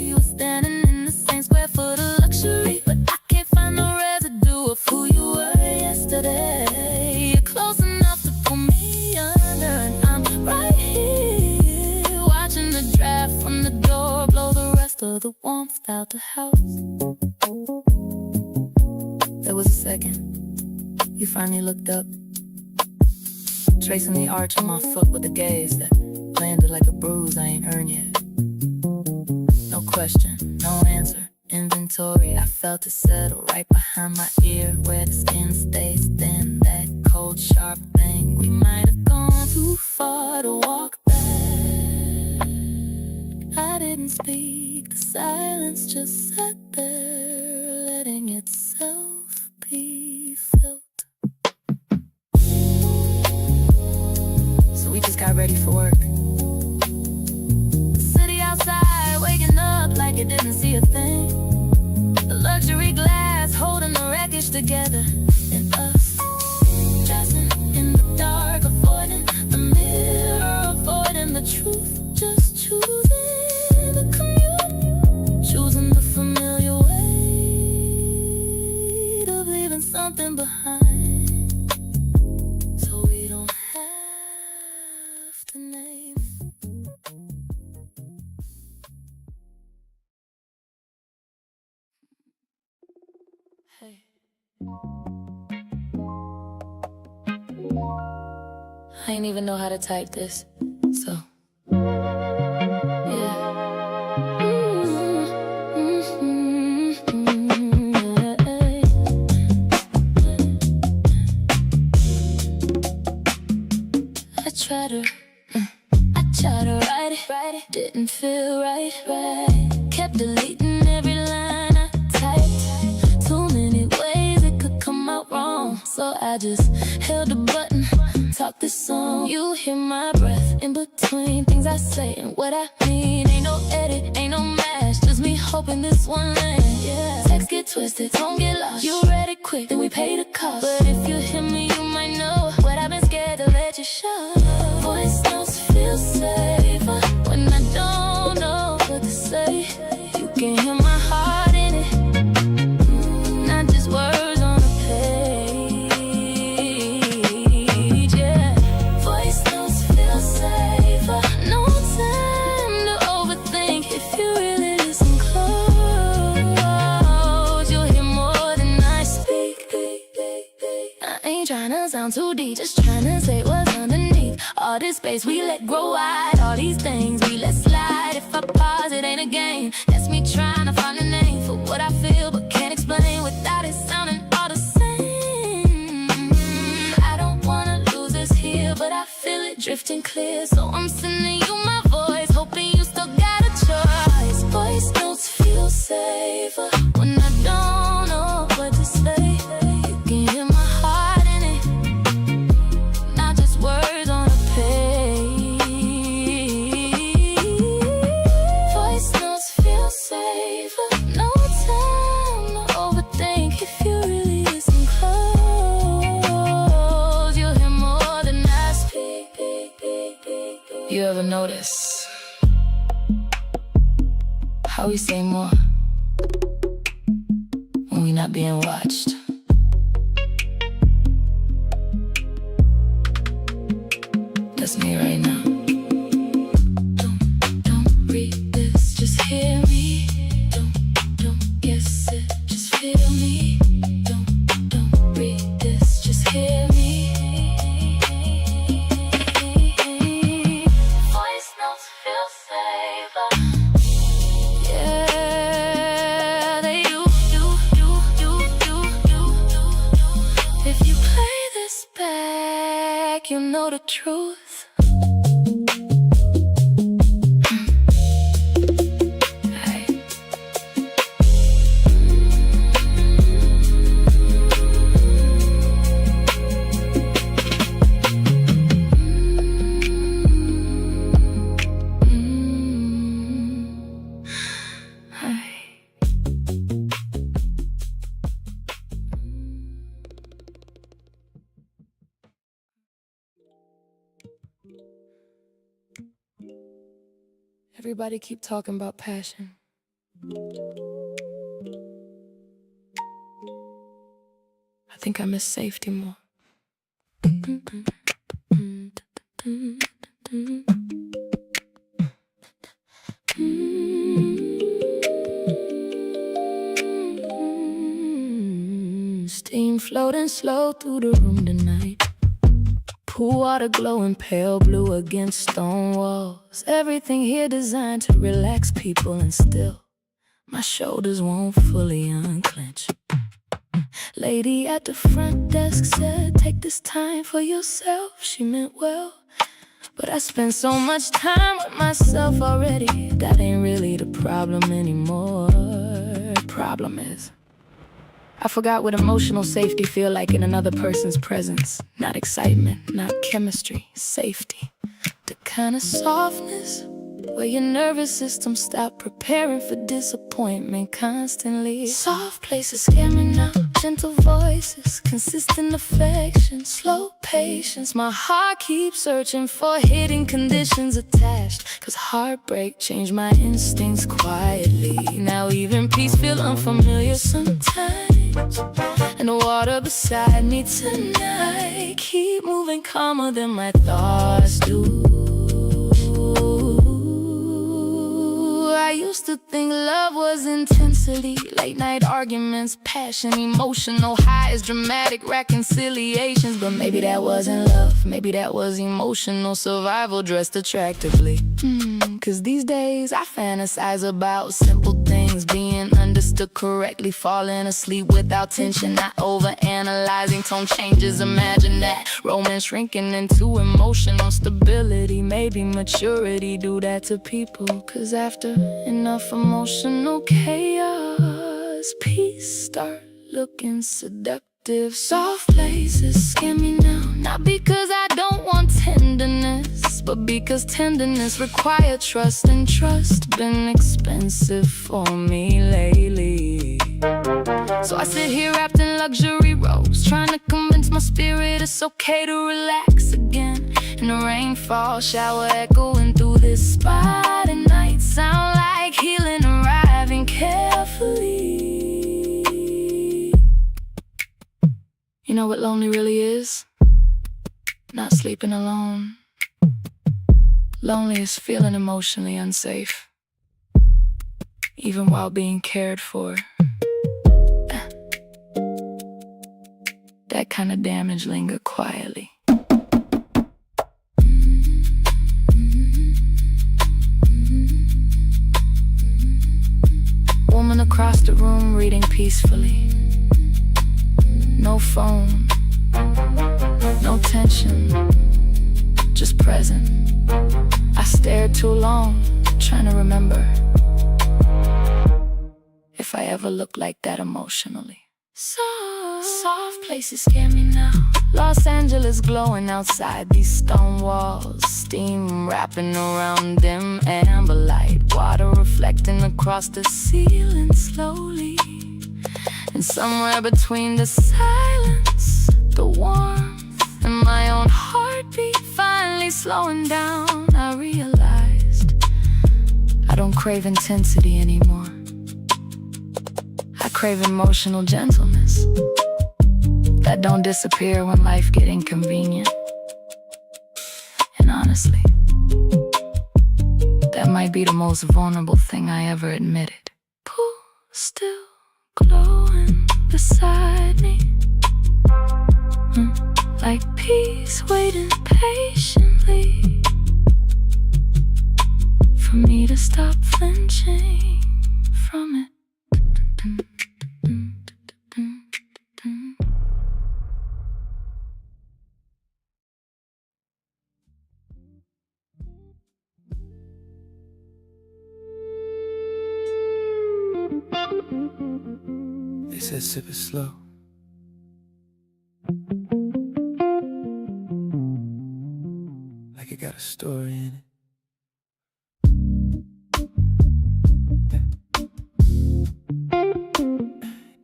You were standing in the same square foot of luxury, but I can't find the residue of who you were yesterday. You're close enough to pull me under, and I'm right here, watching the draft from the door blow the rest of the warmth out the house. There was a second, you finally looked up, tracing the arch of my foot with a gaze that landed like a bruise I ain't earned yet. No question, no answer. Inventory, I felt it settle right behind my ear, where the skin stays thin. That cold, sharp thing. We might have gone too far to walk back. I didn't speak, the silence just sat there, letting itself be felt. So we just got ready for work. The city outside, waking up like it didn't see a thing. The luxury glass holding the wreckage together. And us, dressing in the dark, avoiding the mirror, avoiding the truth. Just choosing the commute, choosing the familiar way of leaving something behind, so we don't have to name it. Hey, I ain't even know how to type this, so yeah. I tried to write it, didn't feel right. Kept deleting every line I typed. Too many ways it could come out wrong, so I just held the button, talked this song. You hear my breath in between things I say and what I mean. Ain't no edit, ain't no match, just me hoping this one lands. Yeah, text get twisted, tone get lost. You read it quick, then we pay the cost. But if you hear me, you might know what I've been scared to let you show. Voice notes feel safer when I don't know what to say. You can hear my heart in it, not just words on a page. Yeah, voice notes feel safer. No time to overthink. If you really listen close, you'll hear more than I speak. I ain't tryna sound too deep, just tryna say what's underneath. All this space we let grow wide, all these things we let slide. If I pause, it ain't a game. That's me trying to find a name for what I feel but can't explain without it sounding all the same. I don't wanna lose us here, but I feel it drifting clear, so I'm sending you my voice, hoping you still got a choice. Voice notes feel safer when I don't know what to say. You can hear my heart in it, not just words on a page. Voice notes feel safer. No time to overthink. If you really listen close, you'll hear more than I speak. You ever notice how we say more when we not being watched? That's me right now. Don't read this, just hear me. Don't guess it, just feel me. Don't read this, just hear me. Voice notes feel safer. Yeah, they do. If you play this back, you know the truth. Everybody keep talking about passion. I think I miss safety more. Steam floating slow through the room tonight. Water glowing pale blue against stone walls. Everything here designed to relax people, and still my shoulders won't fully unclench. Lady at the front desk said, take this time for yourself. She meant well, but I spend so much time with myself already. That ain't really the problem anymore. Problem is, I forgot what emotional safety feel like in another person's presence. Not excitement, not chemistry, safety. The kind of softness where your nervous system stop preparing for disappointment constantly. Soft places scare me now. Gentle voices, consistent affection, slow patience. My heart keeps searching for hidden conditions attached, 'cause heartbreak changed my instincts quietly. Now even peace feel unfamiliar sometimes, and the water beside me tonight keep moving calmer than my thoughts do. I used to think love was intensity, late night arguments, passion, emotional highs, dramatic reconciliations. But maybe that wasn't love, maybe that was emotional survival dressed attractively. 'Cause these days I fantasize about simple things, being understood correctly, falling asleep without tension, not overanalyzing tone changes. Imagine that romance shrinking into emotional stability. Maybe maturity do that to people, 'cause after enough emotional chaos, peace start looking seductive. Soft places scare me now, not because I don't want tenderness, but because tenderness require trust, and trust been expensive for me lately. So I sit here wrapped in luxury robes, trying to convince my spirit it's okay to relax again. And the rainfall shower echoing through this spot at night sound like healing arriving carefully. You know what lonely really is? Not sleeping alone. Lonely is feeling emotionally unsafe, even while being cared for. That kind of damage linger quietly. Woman across the room reading peacefully. No phone, no tension, just present. I stared too long, trying to remember if I ever looked like that emotionally. Soft places scare me now. Los Angeles glowing outside these stone walls, steam wrapping around them, amber light, water reflecting across the ceiling slowly. And somewhere between the silence, the warmth, and my own heartbeat finally slowing down, I realized I don't crave intensity anymore. I crave emotional gentleness that don't disappear when life get inconvenient. And honestly, that might be the most vulnerable thing I ever admitted. Pool still glowing beside me, like peace waiting patiently for me to stop flinching from it. They said sip it slow. Like it got a story in it.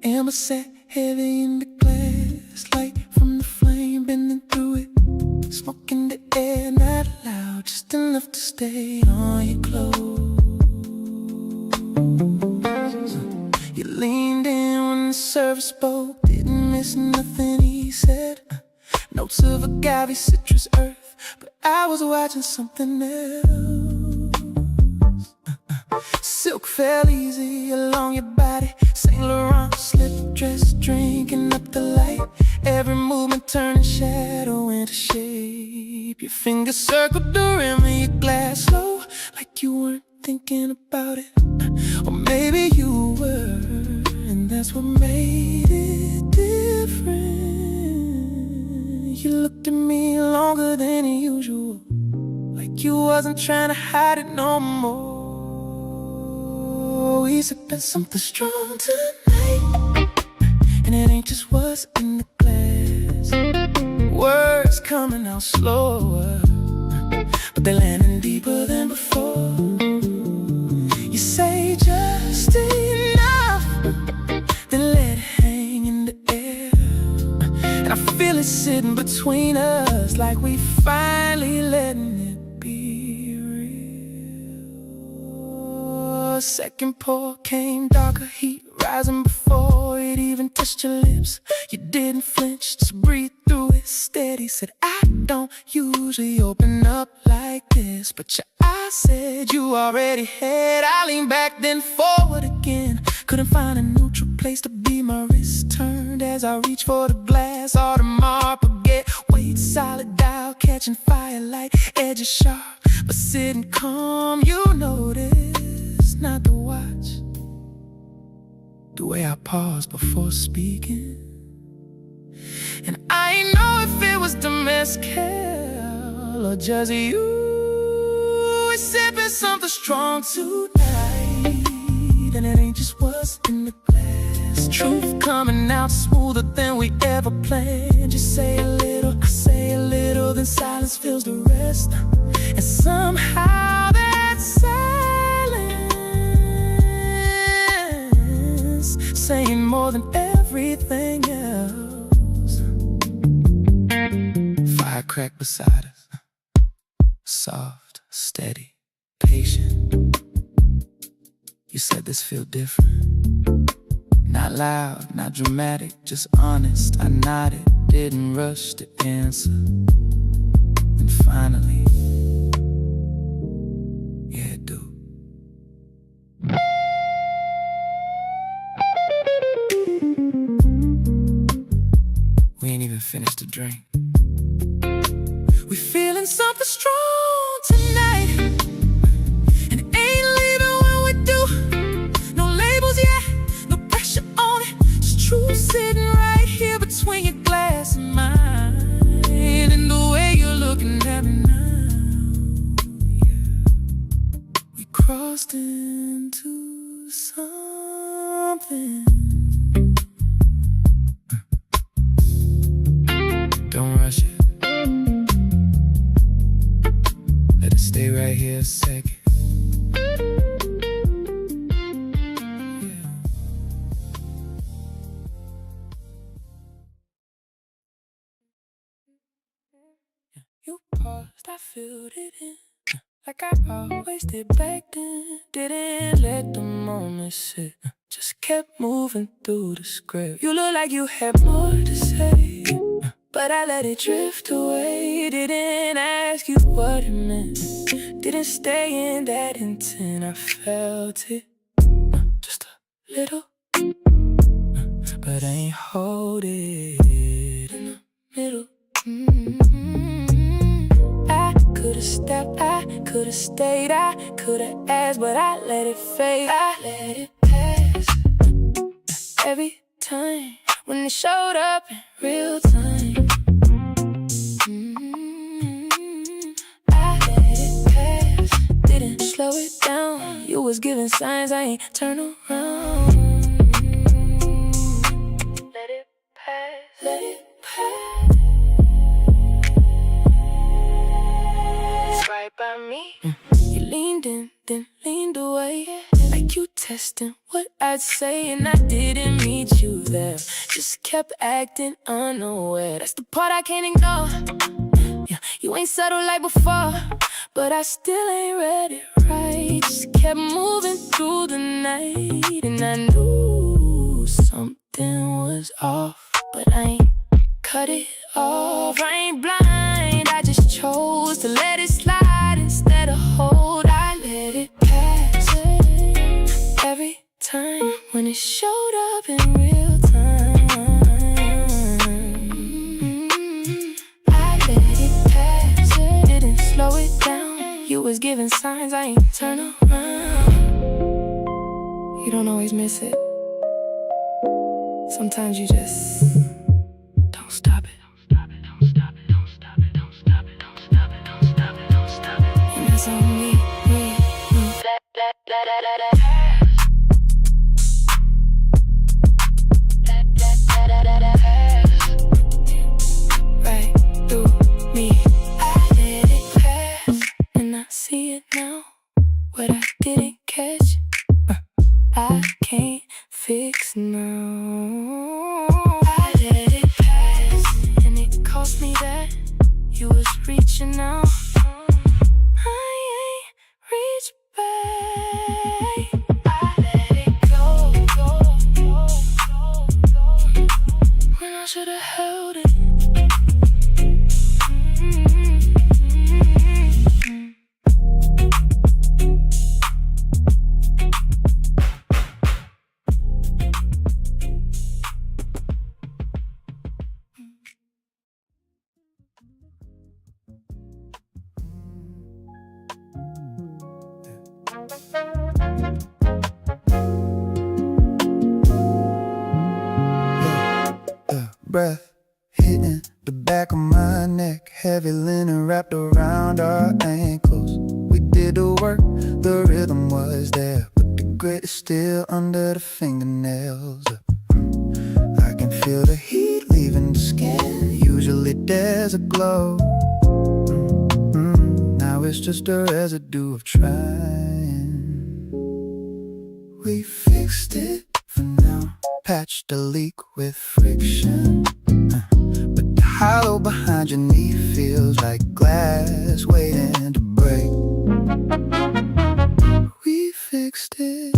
Amber sat heavy in the glass, light from the flame bending through it. Smoke in the air, not loud, just enough to stay on your clothes. You leaned in when the server spoke, didn't miss nothing he said. Notes of agave, citrus, earth, but I was watching something else. Silk fell easy along your body, Saint Laurent slip dress, drinking up the light. Every movement turning shadow into shade. keep your fingers circled the rim of your glass low, like you weren't thinking about it. Or maybe you were, and that's what made it different. You looked at me longer than usual, like you wasn't trying to hide it no more. We sipping something strong tonight, and it ain't just what's in the glass. Words coming out slower, but they're landing deeper than before. You say just enough, then let it hang in the air. And I feel it sitting between us, like we finally letting it be real. Second pour came, darker heat rising before it even touched your lips. You didn't flinch, just breathe through it steady. Said, I don't usually open up like this, but your eyes said you already had. I leaned back, then forward again. Couldn't find a neutral place to be. My wrist turned as I reached for the glass. All the marble get weight, solid dial, catching firelight, edges sharp, but sitting calm. You notice, not the watch, the way I paused before speaking. And I ain't know if it was the mezcal or just you. We're sipping something strong tonight, and it ain't just what's in the glass. Truth coming out smoother than we ever planned. Just say a little, I say a little, then silence fills the rest. And somehow that silence saying more than everything else. Fire cracked beside us, soft, steady, patient. You said this feel different. Not loud, not dramatic, just honest. I nodded, didn't rush to answer. And finally, yeah, dude. We ain't even finished the drink. We feeling something strong tonight, and it ain't leaving when we do. No labels yet, no pressure on it, just truth sitting right here between your glass and mine. And the way you're looking at me now, yeah. We crossed into something. Don't rush it. Let it stay right here a second. Yeah. You paused, I filled it in, like I always did back then. Didn't let the moment sit, just kept moving through the script. You look like you had more to say, but I let it drift away. Didn't ask you what it meant, didn't stay in that intent. I felt it, just a little, but I ain't hold it in the middle. I could've stepped, I could've stayed, I could've asked, but I let it fade. I let it pass. Every time when it showed up in real time, I let it pass. Didn't slow it down. You was giving signs, I ain't turn around. Let it pass, let it pass. It's right by me. You leaned in, then leaned away, like you testing what I'd say, and I didn't meet you there. Just kept acting unaware. That's the part I can't ignore. Yeah, you ain't subtle like before, but I still ain't read it right. Just kept moving through the night, and I knew something was off, but I ain't cut it off. I ain't blind, I just chose to let it slide instead of hold. I let it pass. Every time when it showed up in real time, I let it pass. was giving signs I ain't turn around. You don't always miss it. Sometimes you just don't stop it. And that's on me. Right through me, I let it pass, and I see it now. What I didn't catch, I can't fix now. I let it pass, and it cost me that. You was reaching out, I ain't reached back. I let it go, when I should've held it. Breath hitting the back of my neck, heavy linen wrapped around our ankles. We did the work, the rhythm was there, but the grit is still under the fingernails. I can feel the heat leaving the skin. Usually there's a glow. Now it's just a residue of trying. We fixed it for now, patched a leak with friction, but the hollow behind your knee feels like glass waiting to break. We fixed it.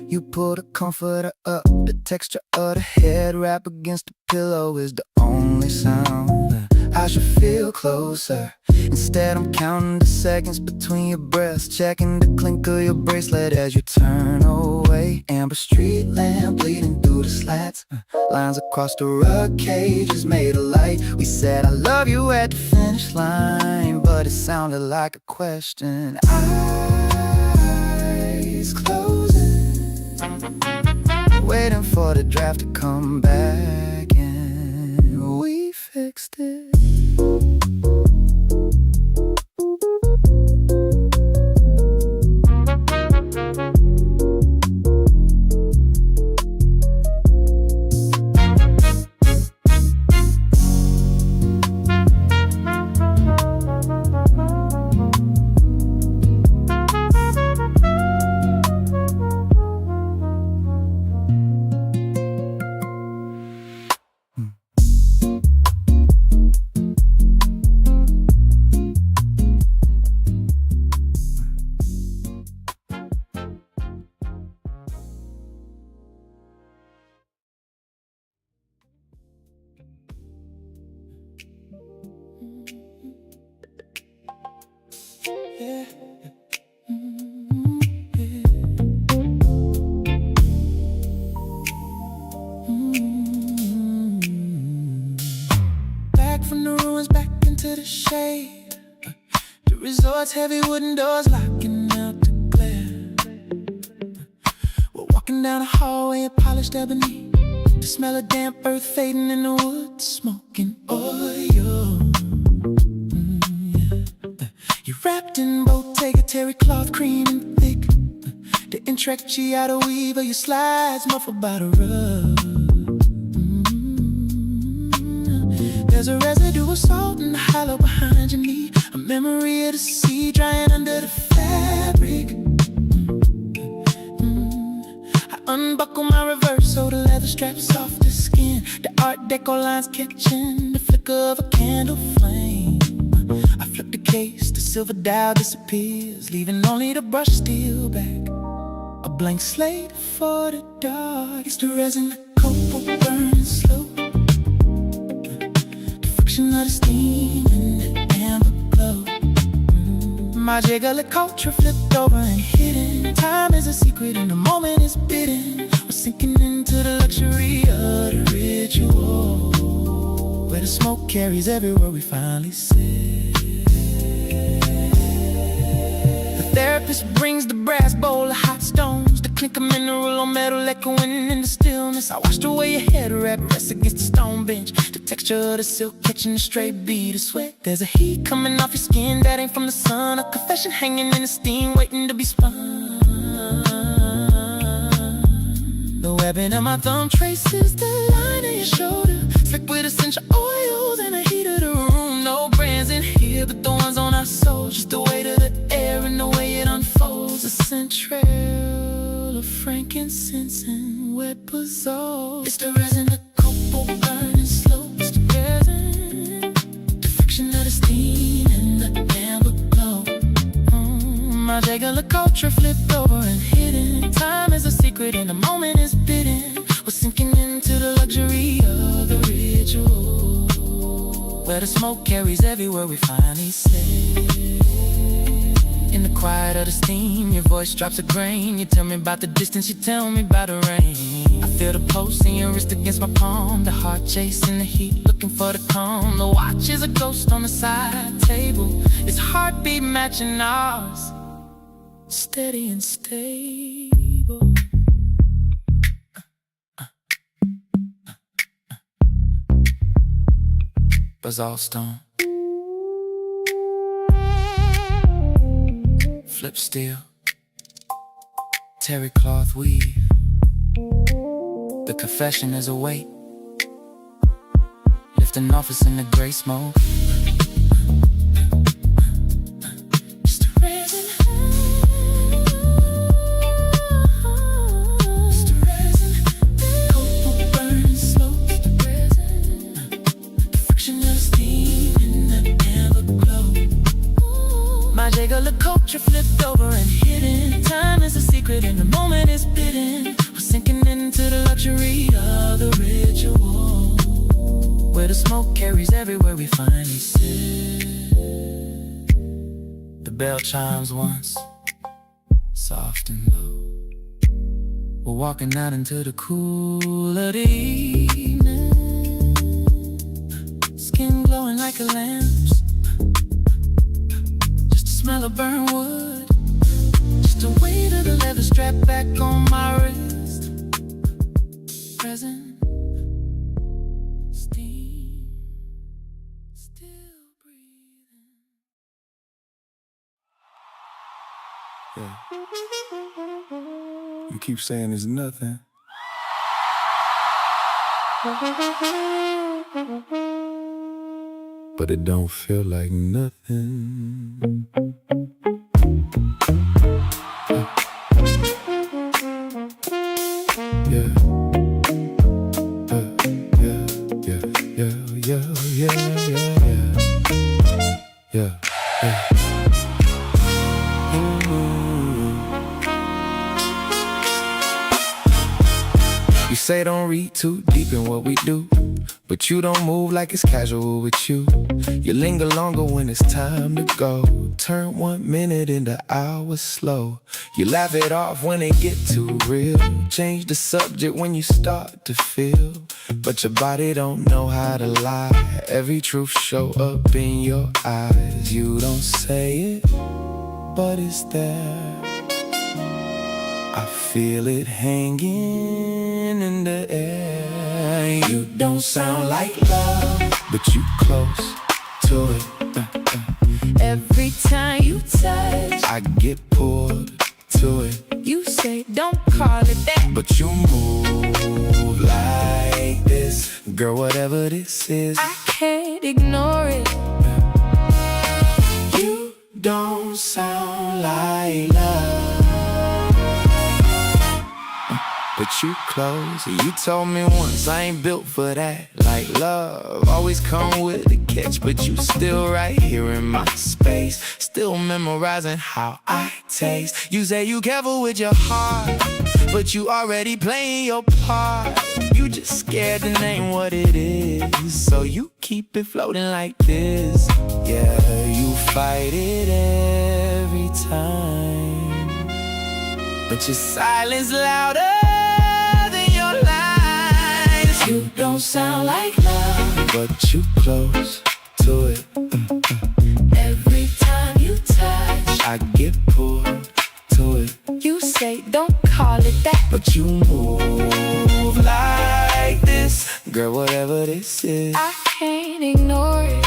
You pull the comforter up, the texture of the head wrap against the pillow is the only sound. I should feel closer. Instead I'm counting the seconds between your breaths, checking the clink of your bracelet as you turn away. Amber street lamp bleeding through the slats, lines across the rug cages made of light. We said I love you at the finish line, but it sounded like a question. Eyes closing, waiting for the draft to come back, and we fixed it. Yeah. Back from the ruins, back into the shade. The resort's heavy wooden doors locking out the glare. We're walking down a hallway of polished ebony. The smell of damp earth fading in the wood, smoking oil. You're wrapped in Bottega terry cloth, cream and thick. The intrecciato weave of your slides muffled by the rug. There's a residue of salt in the hollow behind your knee, a memory of the sea drying under the fabric. I unbuckle my reverse so the leather straps off the skin. The art deco lines catching the flicker of a candle flame. I flip the case, the silver dial disappears, leaving only the brush steel back. A blank slate for the dark. It's the resin, the copal burning slow, the friction of the steam and the amber glow. My jiggly culture flipped over and hidden Time is a secret and the moment is bidden. We're sinking into the luxury of the ritual, where the smoke carries everywhere we finally sit. The therapist brings the brass bowl of hot stones, the clink of mineral on metal echoing in the stillness. I watched the way your head wrap rests against the stone bench, the texture of the silk catching a stray bead of sweat. There's a heat coming off your skin that ain't from the sun, a confession hanging in the steam waiting to be spun. The webbing of my thumb traces the line of your shoulder, slick with essential oils and the heat of the room. No brands in here but the ones on our souls, just the weight of the air and the way it unfolds. A scent trail of frankincense and wet basil. It's the resin, the copal burning slow. It's the resin, the friction of the steam and the amber glow. My regular culture flipped over and hidden. Time is a secret and the moment is bidden. We're sinking into the luxury of the ritual, where the smoke carries everywhere we finally sit. In the quiet of the steam, your voice drops a grain. You tell me about the distance, you tell me about the rain. I feel the pulse in your wrist against my palm, the heart chasing the heat, looking for the calm. The watch is a ghost on the side table, its heartbeat matching ours, steady and stable. Basalt stone, flip steel, terry cloth weave. The confession is a weight, lifting off us in the gray smoke. Just a resin, just a resin, copal burning slow. Just a resin, the friction of the steam in the amber glow. My regular culture flipped over and hidden. Time is a secret and the moment is bidden. We're sinking into the luxury of the ritual, where the smoke carries everywhere we finally sit. The bell chimes once, soft and low. We're walking out into the cool of the evening, skin glowing like a lamp's, just the smell of burnt wood, just the weight of the leather strap back on my wrist. Present, steam, still breathing. Yeah. You keep saying it's nothing, but it don't feel like nothing. Yeah. Yeah. You say don't read too deep in what we do, but you don't move like it's casual with you. You linger longer when it's time to go. Turn 1 minute into hours slow. You laugh it off when it get too real. Change the subject when you start to feel, but your body don't know how to lie. Every truth show up in your eyes. You don't say it, but it's there. I feel it hanging in the air. You don't sound like love, but you close to it. Every time you touch, I get pulled to it. you say don't call it that, but you move like this. Girl, whatever this is, I can't ignore it. you don't sound like love, but you close. You told me once I ain't built for that. Like love always come with a catch, but you still right here in my space, still memorizing how I taste. You say you careful with your heart, but you already playing your part. You just scared to name what it is, so you keep it floating like this. Yeah, you fight it every time. but your silence louder than your lies. You don't sound like love, but you close to it. every time you touch. I get pulled to it, You say don't call it that, but you move like this. Girl, whatever this is, I can't ignore it.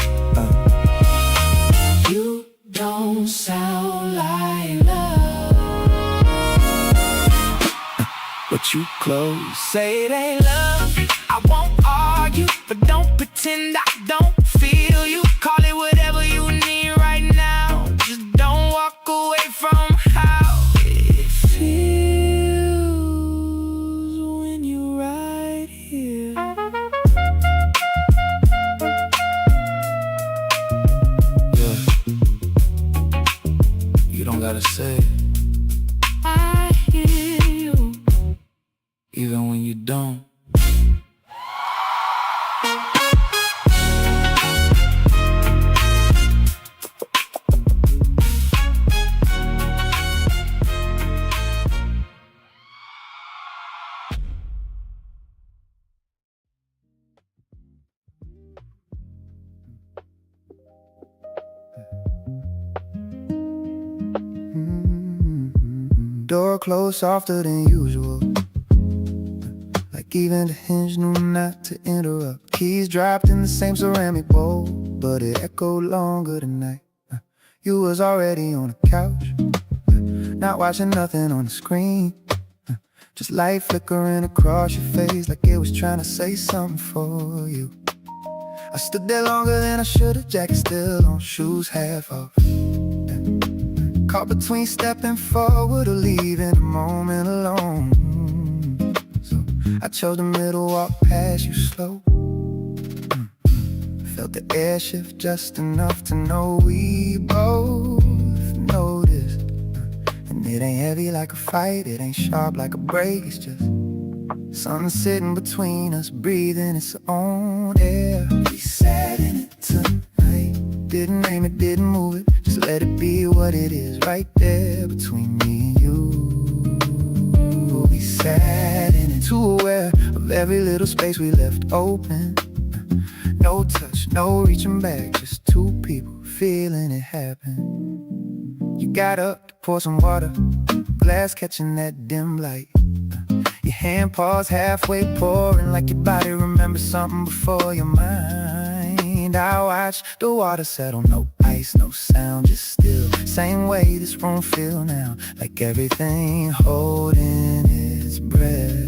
You don't sound like love, but you close. Say it ain't love, I won't argue, but don't pretend I don't feel you. Call it whatever you need right now, just don't walk away from how it feels when you're right here. Yeah, you don't gotta say it, I hear you. even when you don't. Door closed softer than usual, like even the hinge knew not to interrupt. Keys dropped in the same ceramic bowl, but it echoed longer tonight. You was already on the couch, not watching nothing on the screen, just light flickering across your face like it was trying to say something for you. I stood there longer than I should've, jacket still on, shoes half off. Caught between stepping forward or leaving the moment alone. So I chose the middle, walk past you slow. Felt the air shift just enough to know we both noticed. And it ain't heavy like a fight, it ain't sharp like a break. It's just something sitting between us, breathing its own air. We sat in it tonight, didn't name it, didn't move it, just let it be what it is, right there between me and you. We sat in it, too aware of every little space we left open. No touch, no reaching back, just two people feeling it happen. You got up to pour some water, glass catching that dim light. Your hand paused halfway pouring, like your body remembers something before your mind. I watched the water settle, no ice, no sound, just still. Same way this room feel now, like everything holding its breath.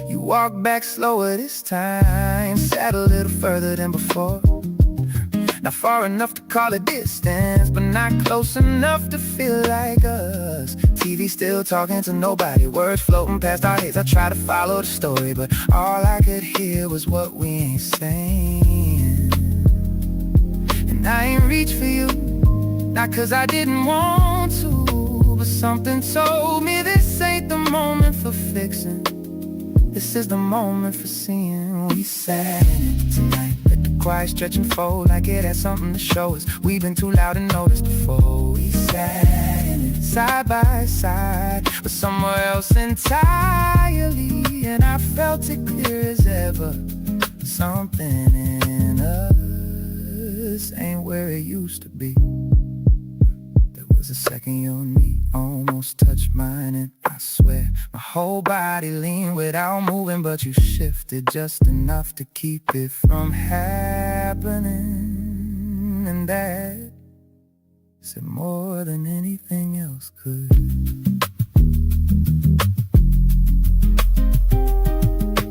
You walk back slower this time, sat a little further than before. Not far enough to call it distance, but not close enough to feel like us. TV still talking to nobody, words floating past our heads. I try to follow the story, but all I could hear was what we ain't saying. And I ain't reach for you, not cause I didn't want to, but something told me this ain't the moment for fixing. This is the moment for seeing. We sat in it tonight, let the quiet stretch and fold like it had something to show us. We've been too loud and noticed before. We sat in it side by side, but somewhere else entirely. And I felt it clear as ever, something in us ain't where it used to be. A second your knee almost touched mine, and I swear my whole body leaned without moving, but you shifted just enough to keep it from happening. And that said more than anything else could.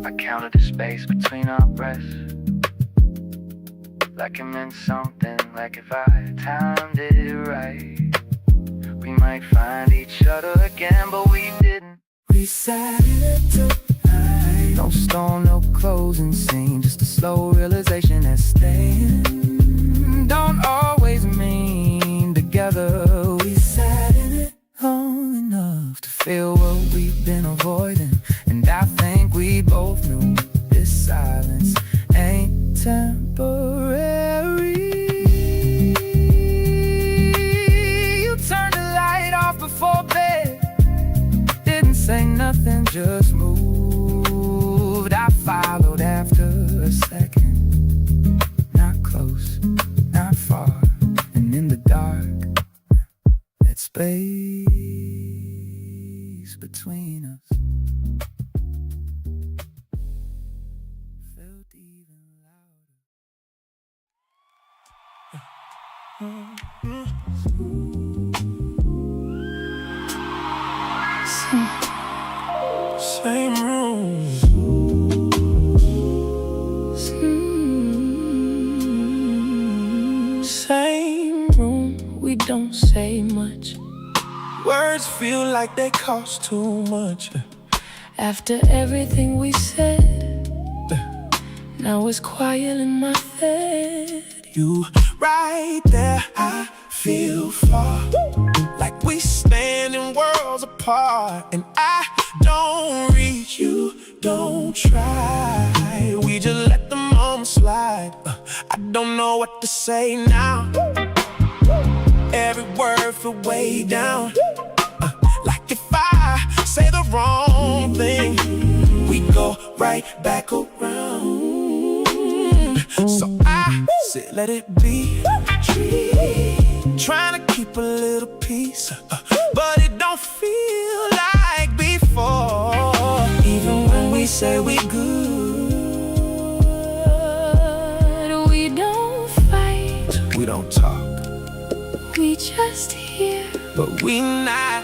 I counted the space between our breaths, like it meant something, like if I timed it right, we might find each other again, but we didn't. We sat in it tonight, no storm, no closing scene, just a slow realization that staying don't always mean together. We sat in it long enough to feel what we've been avoiding, and I think we both knew this silence ain't temporary. Before bed, just moved. I followed after a second. Not close, not far, and in the dark, that space between us felt even louder. Same room. Same room. We don't say much. Words feel like they cost too much. After everything we said, now it's quiet in my head. You right there, I feel far, like we standing worlds apart. And I don't reach, you don't try. We just let the moment slide. I don't know what to say now. Every word feel way down. Like if I say the wrong thing, we go right back around. So I sit, let it be. Trying to keep a little peace, but it don't feel like before. Even when we say we good, we don't fight, we don't talk, we just hear, but we not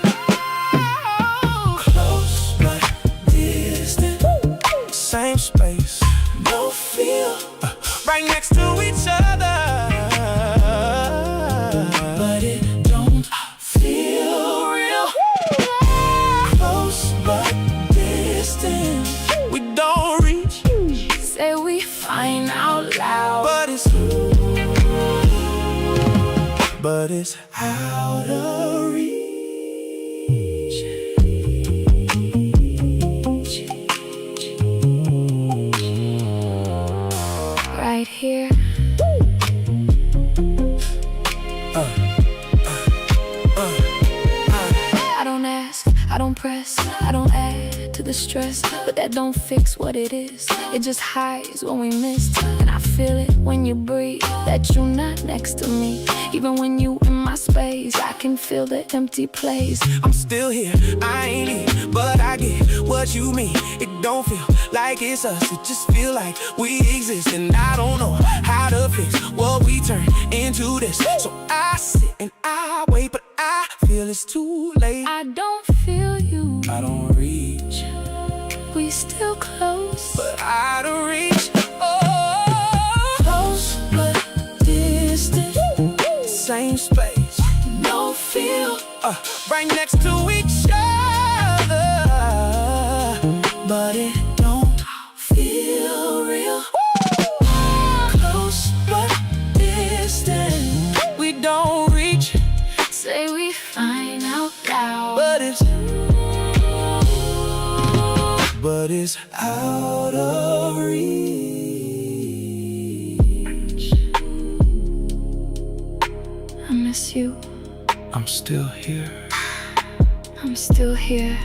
close but distant. Same space, no feel, right next to each other, but it don't feel real. Close but distant, we don't reach, say we find out loud, but it's out of reach. Right here. I don't ask, I don't press, I don't add to the stress, but that don't fix what it is. It just hides when we missed, and I feel it when you breathe, that you're not next to me. Even when you in my space, I can feel the empty place. I'm still here, I ain't here, but I get what you mean. It don't feel like it's us, it just feel like we exist. And I don't know how to fix what we turn into this. So I sit and I wait, but I feel it's too late. I don't feel you, I don't reach. We still close, but out of reach. Oh, close but distant. Same space, no feel, right next to each other, but it don't feel real. Close but distant, we don't reach, say we find out loud, but it's out of reach. I miss you. I'm still here. I'm still here.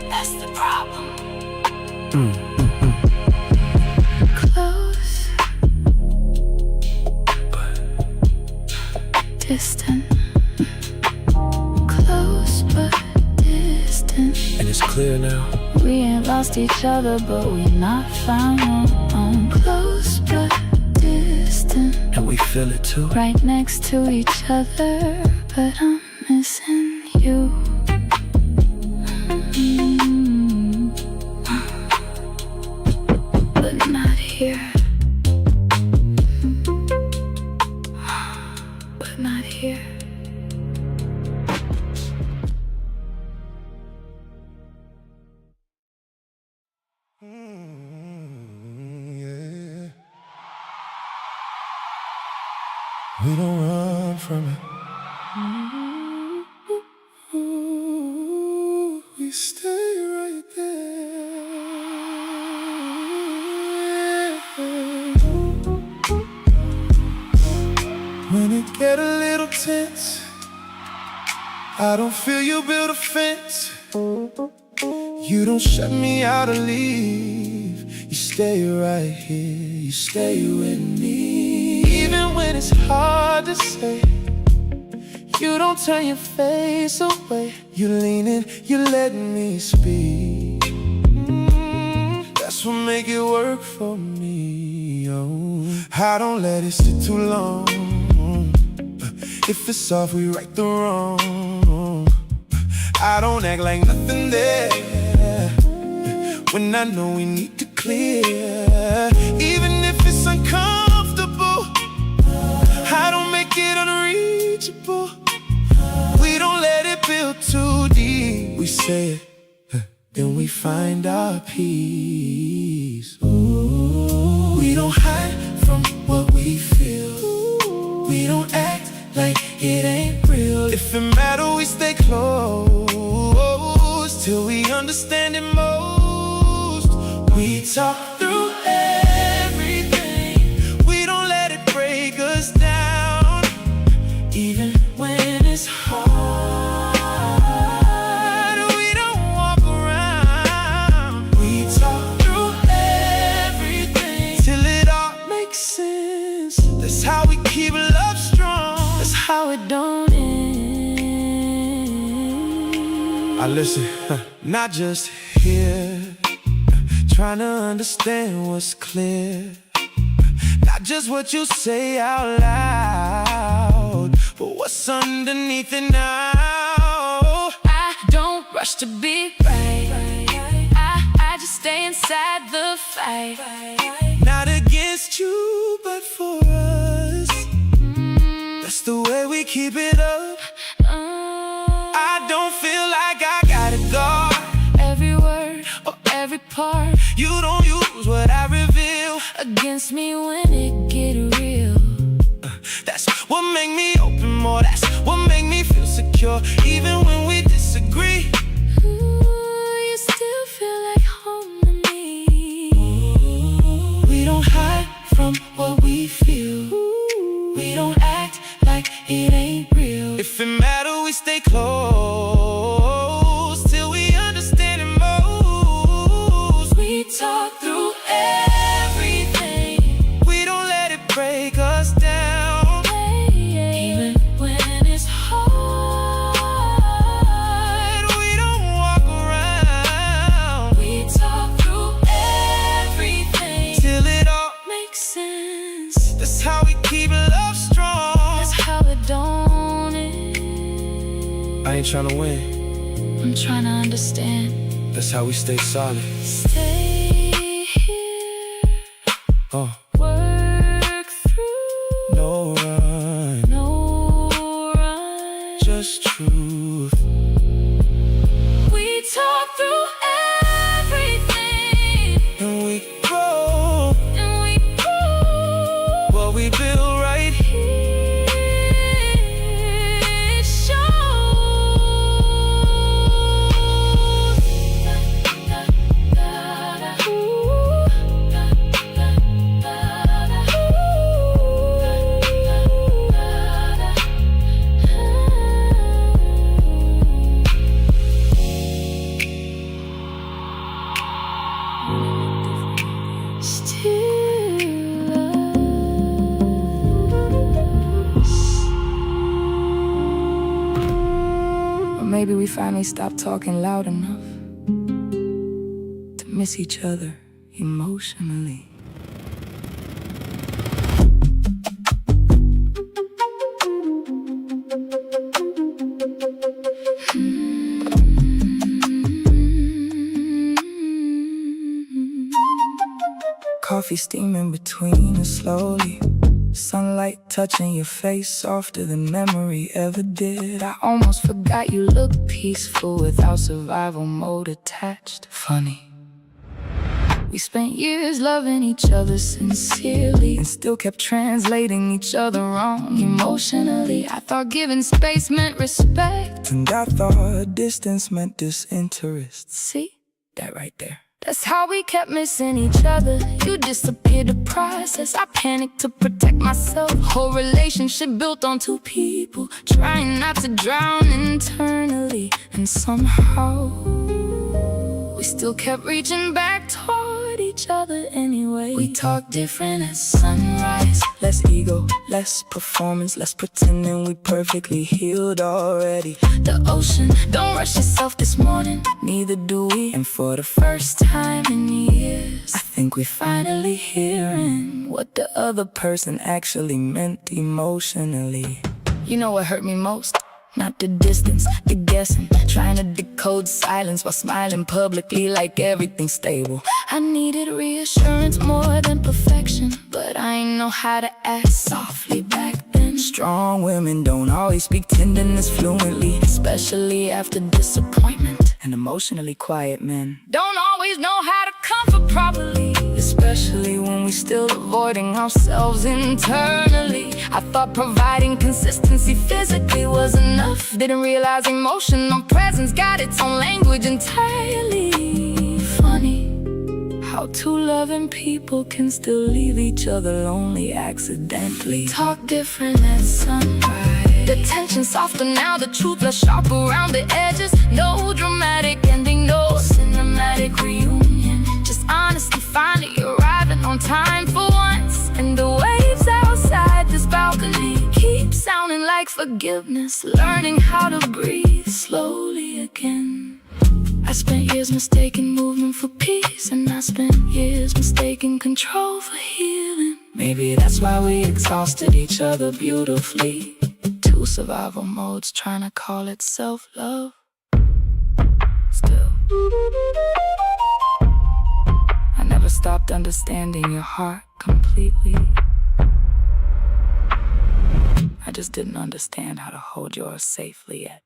That's the problem. Close but distant. Close but distant. And it's clear now. We ain't lost each other, but we not found. Close but distant, and we feel it too, right next to each other, but I'm missing you. But not here. But not here. We don't run from it. We stay right there. When it get a little tense, I don't feel you build a fence. You don't shut me out or leave. You stay right here, you stay with me. Even when it's hard to say, you don't turn your face away. You lean in, you let me speak. That's what make it work for me. Oh, I don't let it sit too long. If it's off, we right the wrong. I don't act like nothing there when I know we need to clear. Even if it's uncomfortable, I don't make it unreachable. We don't let it build too deep. We say it, then we find our peace. Ooh, we don't hide from what we feel. We don't act like it ain't real. If it matters, we stay close till we understand it most. We talk through everything. We don't let it break us down. Even when it's hard, we don't walk around. We talk through everything till it all makes sense. That's how we keep love strong. That's how it don't end. I listen, not just here, trying to understand what's clear. Not just what you say out loud, but what's underneath it now. I don't rush to be right. I just stay inside the fight. Not against you, but for us. That's the way we keep it up. I don't feel like I gotta guard every word or every part. You don't use what I reveal against me when it get real. That's what make me open more. That's what make me feel secure. Even when we disagree, you still feel like home to me. We don't hide from what we feel. We don't act like it ain't real. If it matters, we stay close till we understand it most. We talk through everything. We don't let it break us down. Even when it's hard, we don't walk around. We talk through everything till it all makes sense. That's how we keep love strong. That's how it don't end. I ain't tryna win, I'm trying to understand. that's how we stay solid. Stay here, work through. No run, No run, just truth. we talk through everything, And we grow what we build right here. it shows. Maybe we finally stopped talking loud enough to miss each other emotionally. Coffee steaming between us slowly. Sunlight touching your face softer than memory ever did. I almost forgot you looked peaceful without survival mode attached. Funny, we spent years loving each other sincerely and still kept translating each other wrong emotionally. I thought giving space meant respect, and I thought distance meant disinterest. See? That right there. That's how we kept missing each other. You disappeared to process, I panicked to protect myself. Whole relationship built on two people, trying not to drown internally. And somehow we still kept reaching back toward each other anyway. We talk different at sunrise. Less ego, less performance, less pretending we perfectly healed already. The ocean, don't rush yourself this morning. Neither do we. And for the first time in years, I think we're finally hearing what the other person actually meant emotionally. you know what hurt me most? Not the distance, the guessing, trying to decode silence while smiling publicly like everything's stable. I needed reassurance more than perfection, but I ain't know how to act softly back then. Strong women don't always speak tenderness fluently, Especially after disappointment. and emotionally quiet men Don't always know how to comfort properly, especially when we still avoiding ourselves internally. I thought providing consistency physically was enough. Didn't realize emotional presence got its own language entirely. Funny how two loving people can still leave each other lonely accidentally. talk different at sunrise. The tension softer now, the truth less sharp around the edges. No dramatic ending, no cinematic reunion. Just honesty finally arriving on time for once. And the waves outside this balcony keep sounding like forgiveness. Learning how to breathe slowly again. I spent years mistaking movement for peace, and I spent years mistaking control for healing. Maybe that's why we exhausted each other beautifully. Two survival modes trying to call it self-love. Still, I never stopped understanding your heart completely. I just didn't understand how to hold yours safely yet.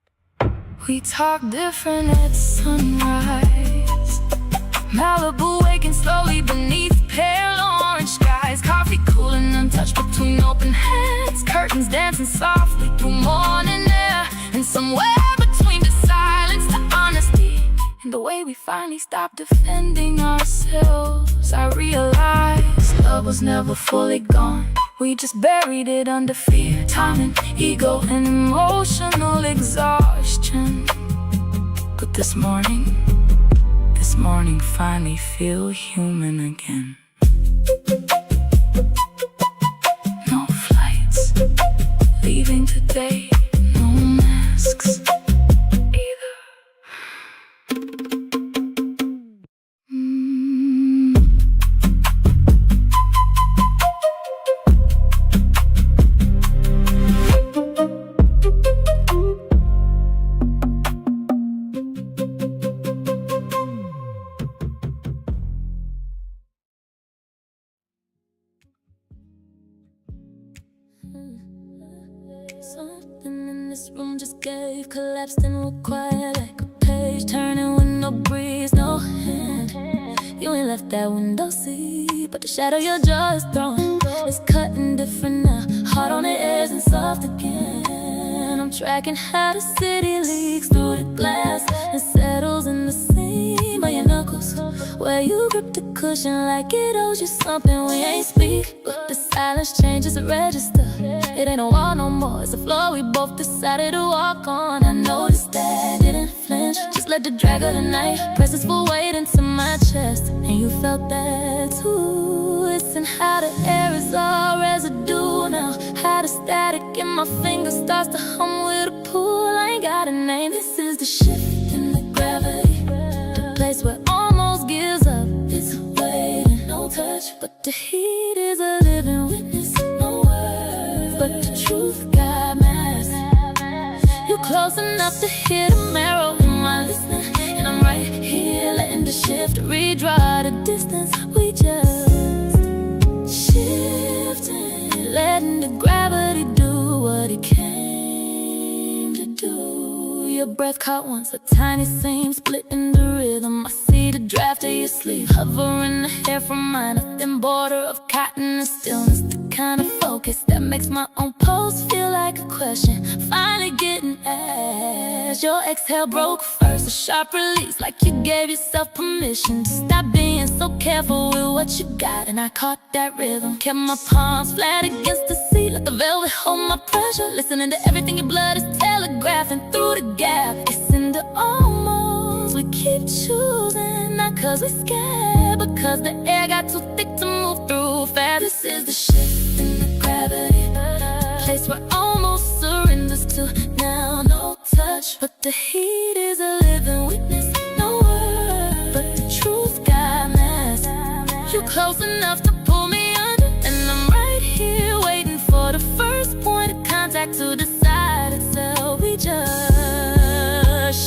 We talk different at sunrise. Malibu waking slowly beneath pale orange skies. Coffee cooling untouched between open hands. Curtains dancing softly through morning air. And somewhere between the silence, the honesty, and the way we finally stopped defending ourselves, I realized love was never fully gone. We just buried it under fear, time and ego, and emotional exhaustion. But this morning finally feel human again. No flights leaving today, no masks either. Something in this room just gave, collapsed and went quiet like a page turning with no breeze, no hand. You ain't left that window seat, but the shadow your jaw is throwing is cutting different now. Hard on the edge and soft again. I'm tracking how the city leaks through the glass and settles in the seam by your knuckles, where you grip the cushion like it owes you something we ain't speak. But the silence changes the register. It ain't a wall no more, it's a floor we both decided to walk on. I noticed that, didn't flinch, just let the drag of the night press its full weight into my chest. And you felt that too. It's in how the air is all residue now, how the static in my fingers starts to hum with a pool. I ain't got a name, this is the shift in the gravity, the place where almost gives up. It's waiting, no touch, but the heat is a living witness. No words, but the truth got masked. You close enough to hear the marrow in my listening, and I'm right here letting the shift redraw the distance. We just shifting, letting the gravity do what it came to do. Your breath caught once, a tiny seam split in the rhythm. I see the draft of your sleeve hovering the hair from mine, a thin border of cotton and stillness. The kind of focus that makes my own post feel like a question. Finally getting asked. Your exhale broke first, a sharp release, like you gave yourself permission to stop being so careful with what you got. And I caught that rhythm, kept my palms flat against the seat, let the velvet hold my pressure, listening to everything your blood is telegraphing through the gap. It's in the almost, we keep choosing, not cause we're scared, but cause the air got too thick to move through fast. This is the shift in the gravity, place where almost surrenders to now. No touch, but the heat is a living witness. No word, but the truth got masked. You close enough to pull me under, and I'm right here waiting for the first point of contact to decide itself. We just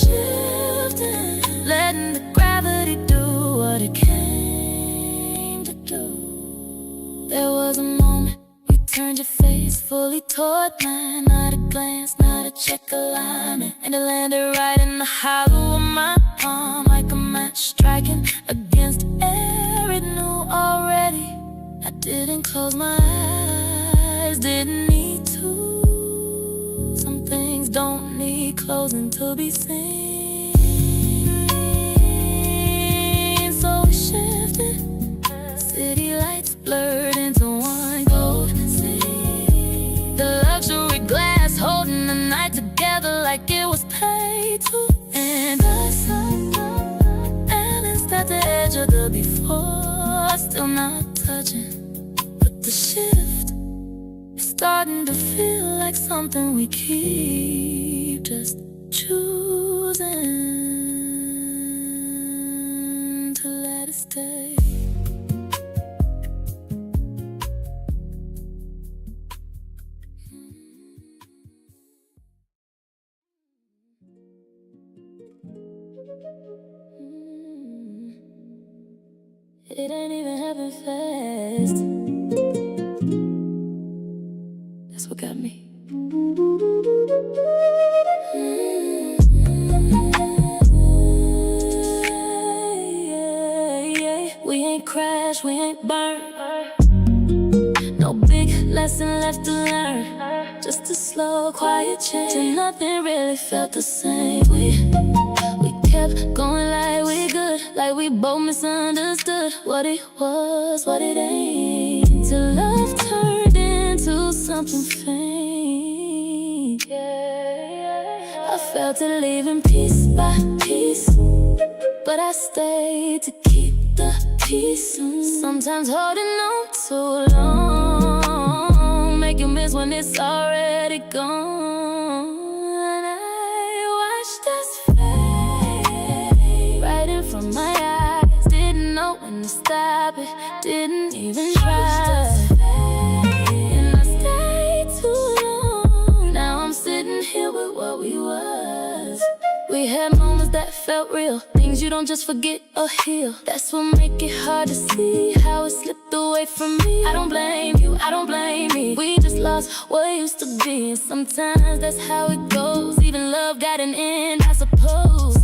shifting, letting the gravity do what it came to do. There was a moment you turned your face fully toward mine, not a glance, not a check alignment, and it landed right in the hollow of my palm, like a match striking against air it knew already. I didn't close my eyes, didn't need to. Some things don't need closing to be seen. So we shifted, city lights blurred into one gold sea. The luxury glass holding the night together like it was paid to. And us, and instead the edge of the before, still not touching. But the shift is starting to feel like something we keep just choosing to let it stay. It ain't even happen fast. That's what got me. We ain't crashed, we ain't burned. No big lesson left to learn. Just a slow, quiet change till nothing really felt the same. We kept going like we good, like we both misunderstood what it was, what it ain't, till love turned into something faint. I felt it leaving piece by piece, but I stayed to keep the peace. Sometimes holding on too long make you miss when it's already gone. And I watched us fade right in front of my eyes, didn't know when to stop it, didn't even try. And I stayed too long, now I'm sitting here with what we was. We had moments that felt real, things you don't just forget or heal. That's what make it hard to see how it slipped away from me. I don't blame you, I don't blame me. We just lost what used to be, and sometimes that's how it goes. Even love got an end, I suppose.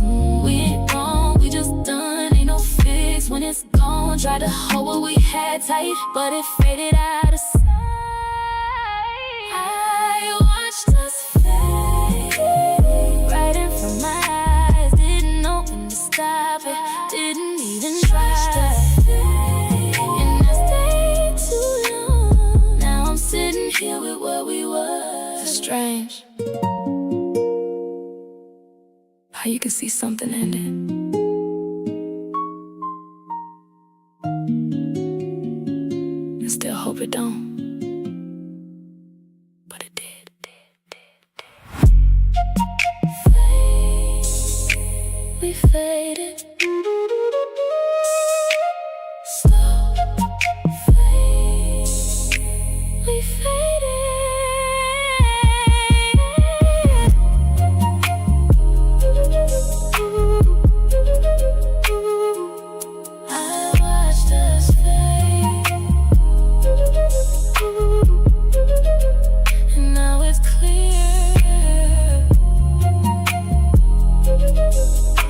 We ain't wrong, we just done, ain't no fix when it's gone. Tried to hold what we had tight, but it faded out of sight. I watched us fade right in front of my eyes, didn't know when to stop it, didn't even try. And I stayed too long, now I'm sitting here with what we were. It's strange how you can see something ending and still hope it don't. But it did. We faded, slow fade. We faded. I watched us fade, and now it's clear.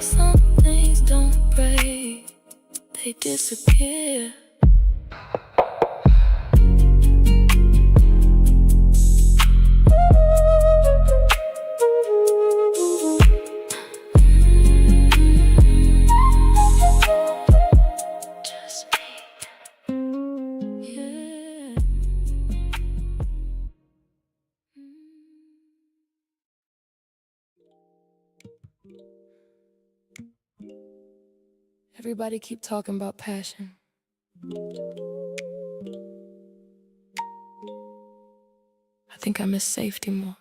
Some things don't break, they disappear. Everybody keep talking about passion. I think I miss safety more.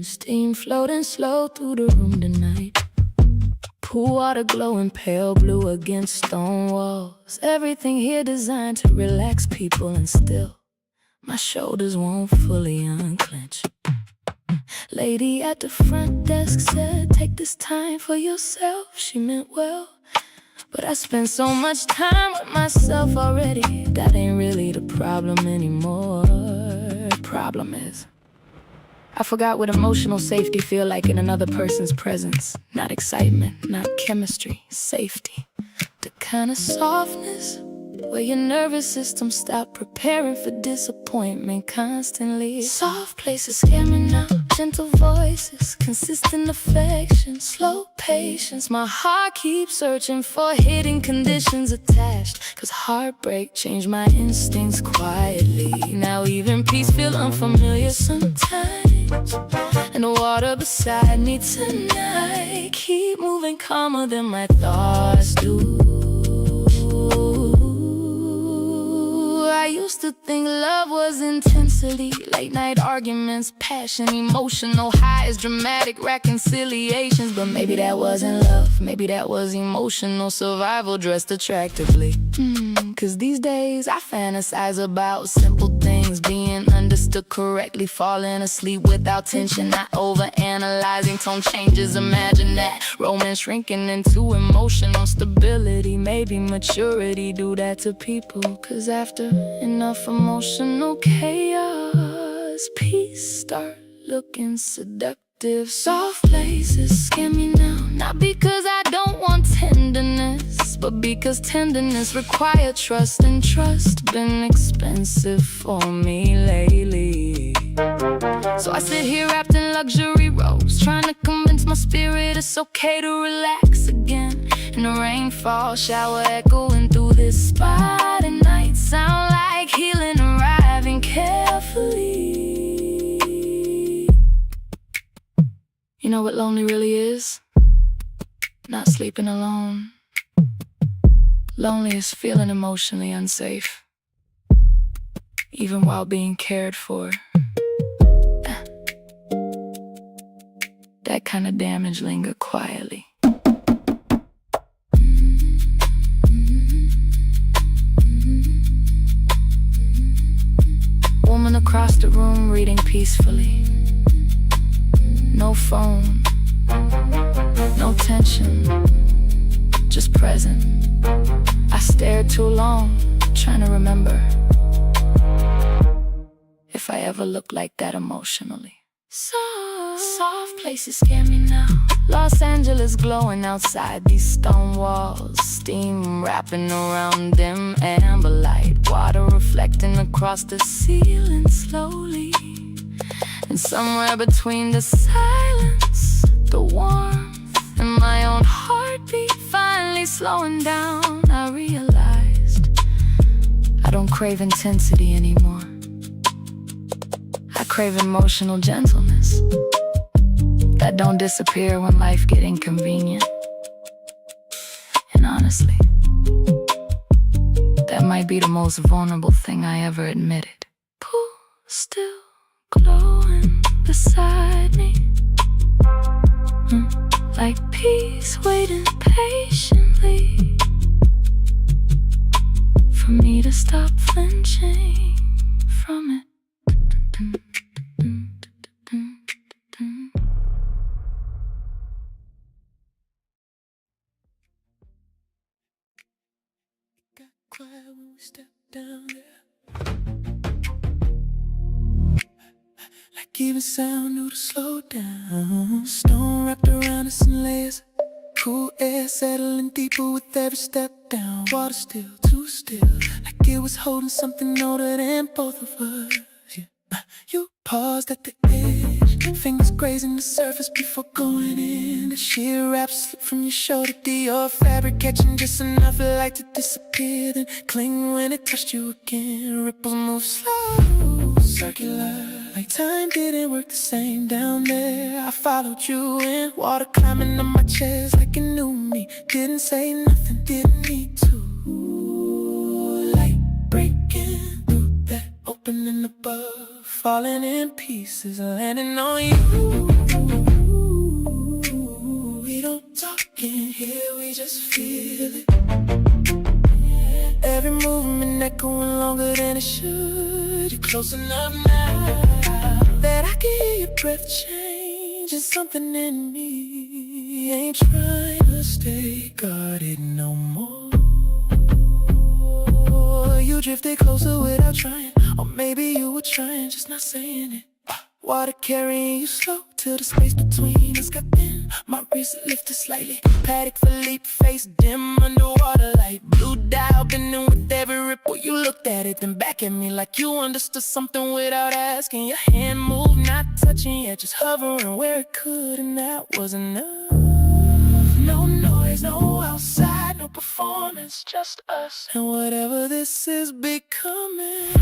Steam floating slow through the room tonight. Pool water glowing pale blue against stone walls. Everything here designed to relax people, and still my shoulders won't fully unclench. Lady at the front desk said, take this time for yourself. She meant well, but I spent so much time with myself already. That ain't really the problem anymore. Problem is, I forgot what emotional safety feel like in another person's presence. Not excitement, not chemistry, safety. The kind of softness where your nervous system stop preparing for disappointment constantly. Soft places scare me now. Gentle voices, consistent affection, slow patience. My heart keeps searching for hidden conditions attached, 'cause heartbreak changed my instincts quietly. Now even peace feel unfamiliar sometimes, and the water beside me tonight keep moving calmer than my thoughts do. I used to think love was intensity, late night arguments, passion, emotional highs, dramatic reconciliations. But maybe that wasn't love, maybe that was emotional survival dressed attractively. 'Cause these days I fantasize about simple things, being understood correctly, falling asleep without tension, not overanalyzing tone changes. Imagine that romance shrinking into emotional stability. Maybe maturity do that to people, 'cause after enough emotional chaos, peace start looking seductive. Soft places scare me now, not because I don't want tenderness, but because tenderness require trust, and trust been expensive for me lately. So I sit here wrapped in luxury robes, trying to convince my spirit it's okay to relax again. And the rainfall shower echoing through this spot at night sound like healing arriving carefully. You know what lonely really is? Not sleeping alone. Lonely is feeling emotionally unsafe, even while being cared for. That kind of damage linger quietly. Woman across the room reading peacefully. No phone, no tension, just present. I stared too long, trying to remember if I ever looked like that emotionally. Soft places scare me now. Los Angeles glowing outside these stone walls, steam wrapping around them, amber light, water reflecting across the ceiling slowly. And somewhere between the silence, the warmth, and my own heartbeat finally slowing down, I realized I don't crave intensity anymore. I crave emotional gentleness that don't disappear when life get inconvenient. And honestly, that might be the most vulnerable thing I ever admitted. Pool still glowing beside me, like peace waiting patiently for me to stop flinching from it. Got quiet when we stepped down there, like even sound knew to slow down. Stone wrapped around us in layers, cool air settling deeper with every step down. Water still too still, like it was holding something older than both of us. Yeah. You paused at the edge, Fingers grazing the surface before going in. The sheer wraps slip from your shoulder to your fabric, catching just enough light to disappear, then cling when it touched you again. Ripples move slow, circular, like time didn't work the same down there. I followed you in, water climbing on my chest like it knew me. Didn't say nothing, didn't need to. Light breaking through that opening above, falling in pieces, landing on you. We don't talk in here, we just feel it. Every movement echoing longer than it should. You're close enough now that I can hear your breath change. And something in me ain't trying to stay guarded no more. You drifted closer without trying, or maybe you were trying, just not saying it. Water carrying you slow till the space between us got thin. My wrist lifted slightly, paddock for leap, face dim underwater light. Blue dial bending with every ripple. You looked at it, then back at me like you understood something without asking. Your hand moved, not touching yet, just hovering where it could, and that was enough. No noise, no outside, no performance, just us and whatever this is becoming.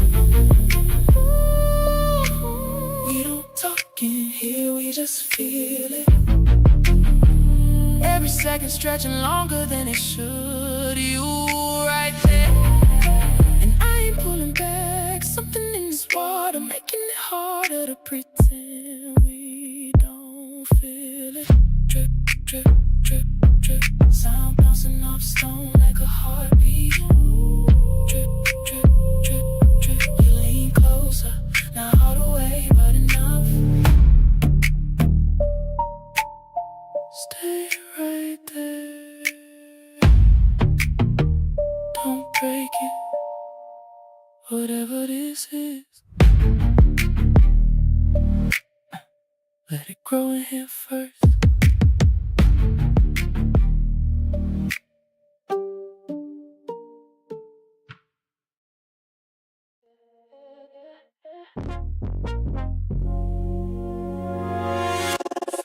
We don't talk in here, we just feel it. Every second stretching longer than it should. You right there, and I ain't pulling back. Something in this water making it harder to pretend we don't feel it. Drip, drip, drip, drip, sound bouncing off stone like a heartbeat. Drip, drip, drip, drip, you lean closer, not all the way, but enough. Stay right there, don't break it, whatever this is. Let it grow in here first.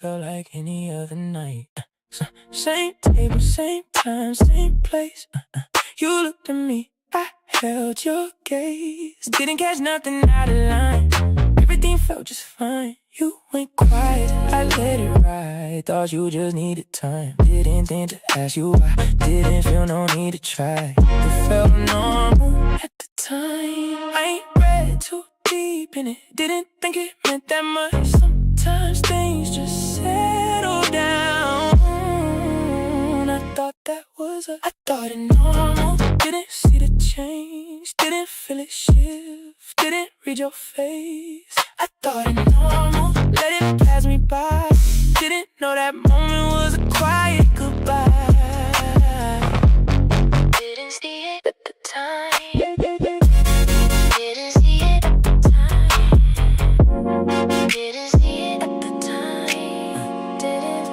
Felt like any other night. Same table, same time, same place. You looked at me, I held your gaze. Didn't catch nothing out of line, everything felt just fine. You went quiet, I let it ride. Thought you just needed time, didn't think to ask you why. Didn't feel no need to try, it felt normal at the time. I ain't read too deep in it, didn't think it meant that much. Sometimes things just settle down. I thought that was I thought it normal. Didn't see the change, didn't feel it shift, didn't read your face. I thought it normal, let it pass me by. Didn't know that moment was a quiet goodbye. Didn't see it at the time. Didn't see it at the time. Didn't see it at the time. Didn't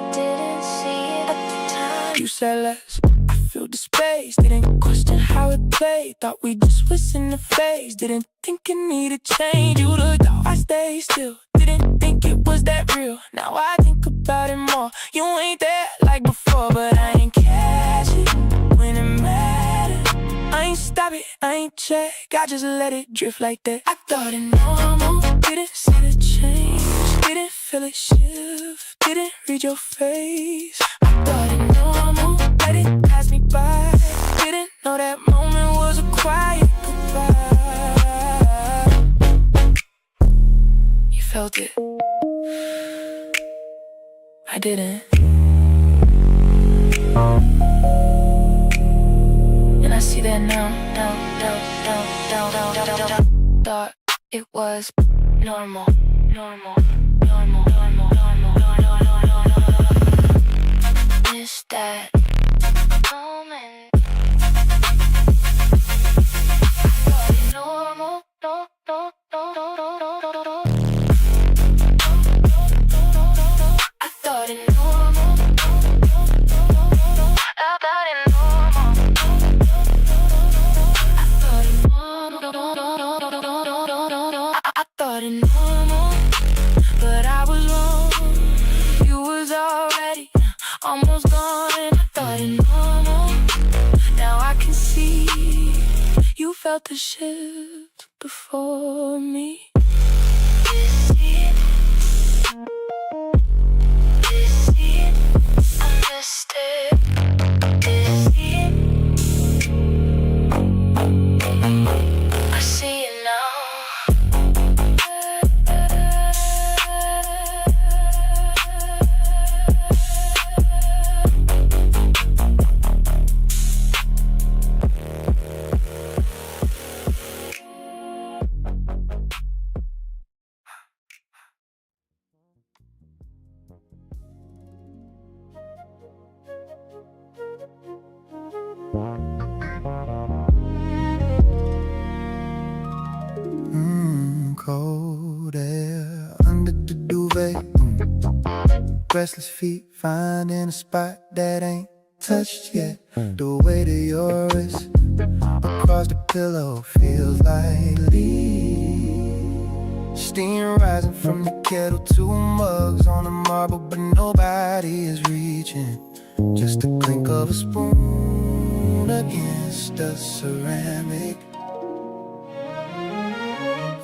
see it at the time. You said less, I filled the space. Didn't question how it played. Thought we just was in the phase. Didn't think it needed change. You looked out, I stayed still. Didn't think it was that real. Now I think about it more. You ain't there like before, but I ain't catch it when it mattered. I ain't stop it, I ain't check, I just let it drift like that. I thought it normal, didn't see the change, didn't feel it shift, didn't read your face. I thought it normal, let it pass me by. Didn't know that moment was a quiet goodbye. You felt it, I didn't. And I see that now, down. Thought it was normal. Miss that moment. Thought it normal, I thought it normal. I thought it normal. I thought it normal, but I was almost gone and I thought it normal. Now I can see you felt the shift before me. You see it, understood. You see it, I see it now. Cold air under the duvet. Restless feet finding a spot that ain't touched yet. The weight of your wrist across the pillow feels like leaves. Steam rising from the kettle, 2 mugs on the marble, but nobody is reaching. Just the clink of a spoon against the ceramic.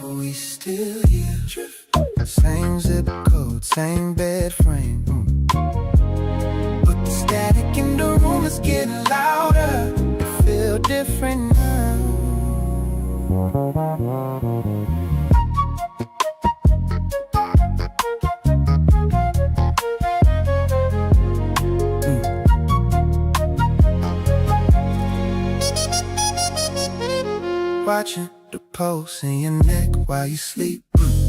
We still here, same zip code, same bed frame. But the static in the room is getting louder. It feel different now. Watching the pulse in your neck while you sleep.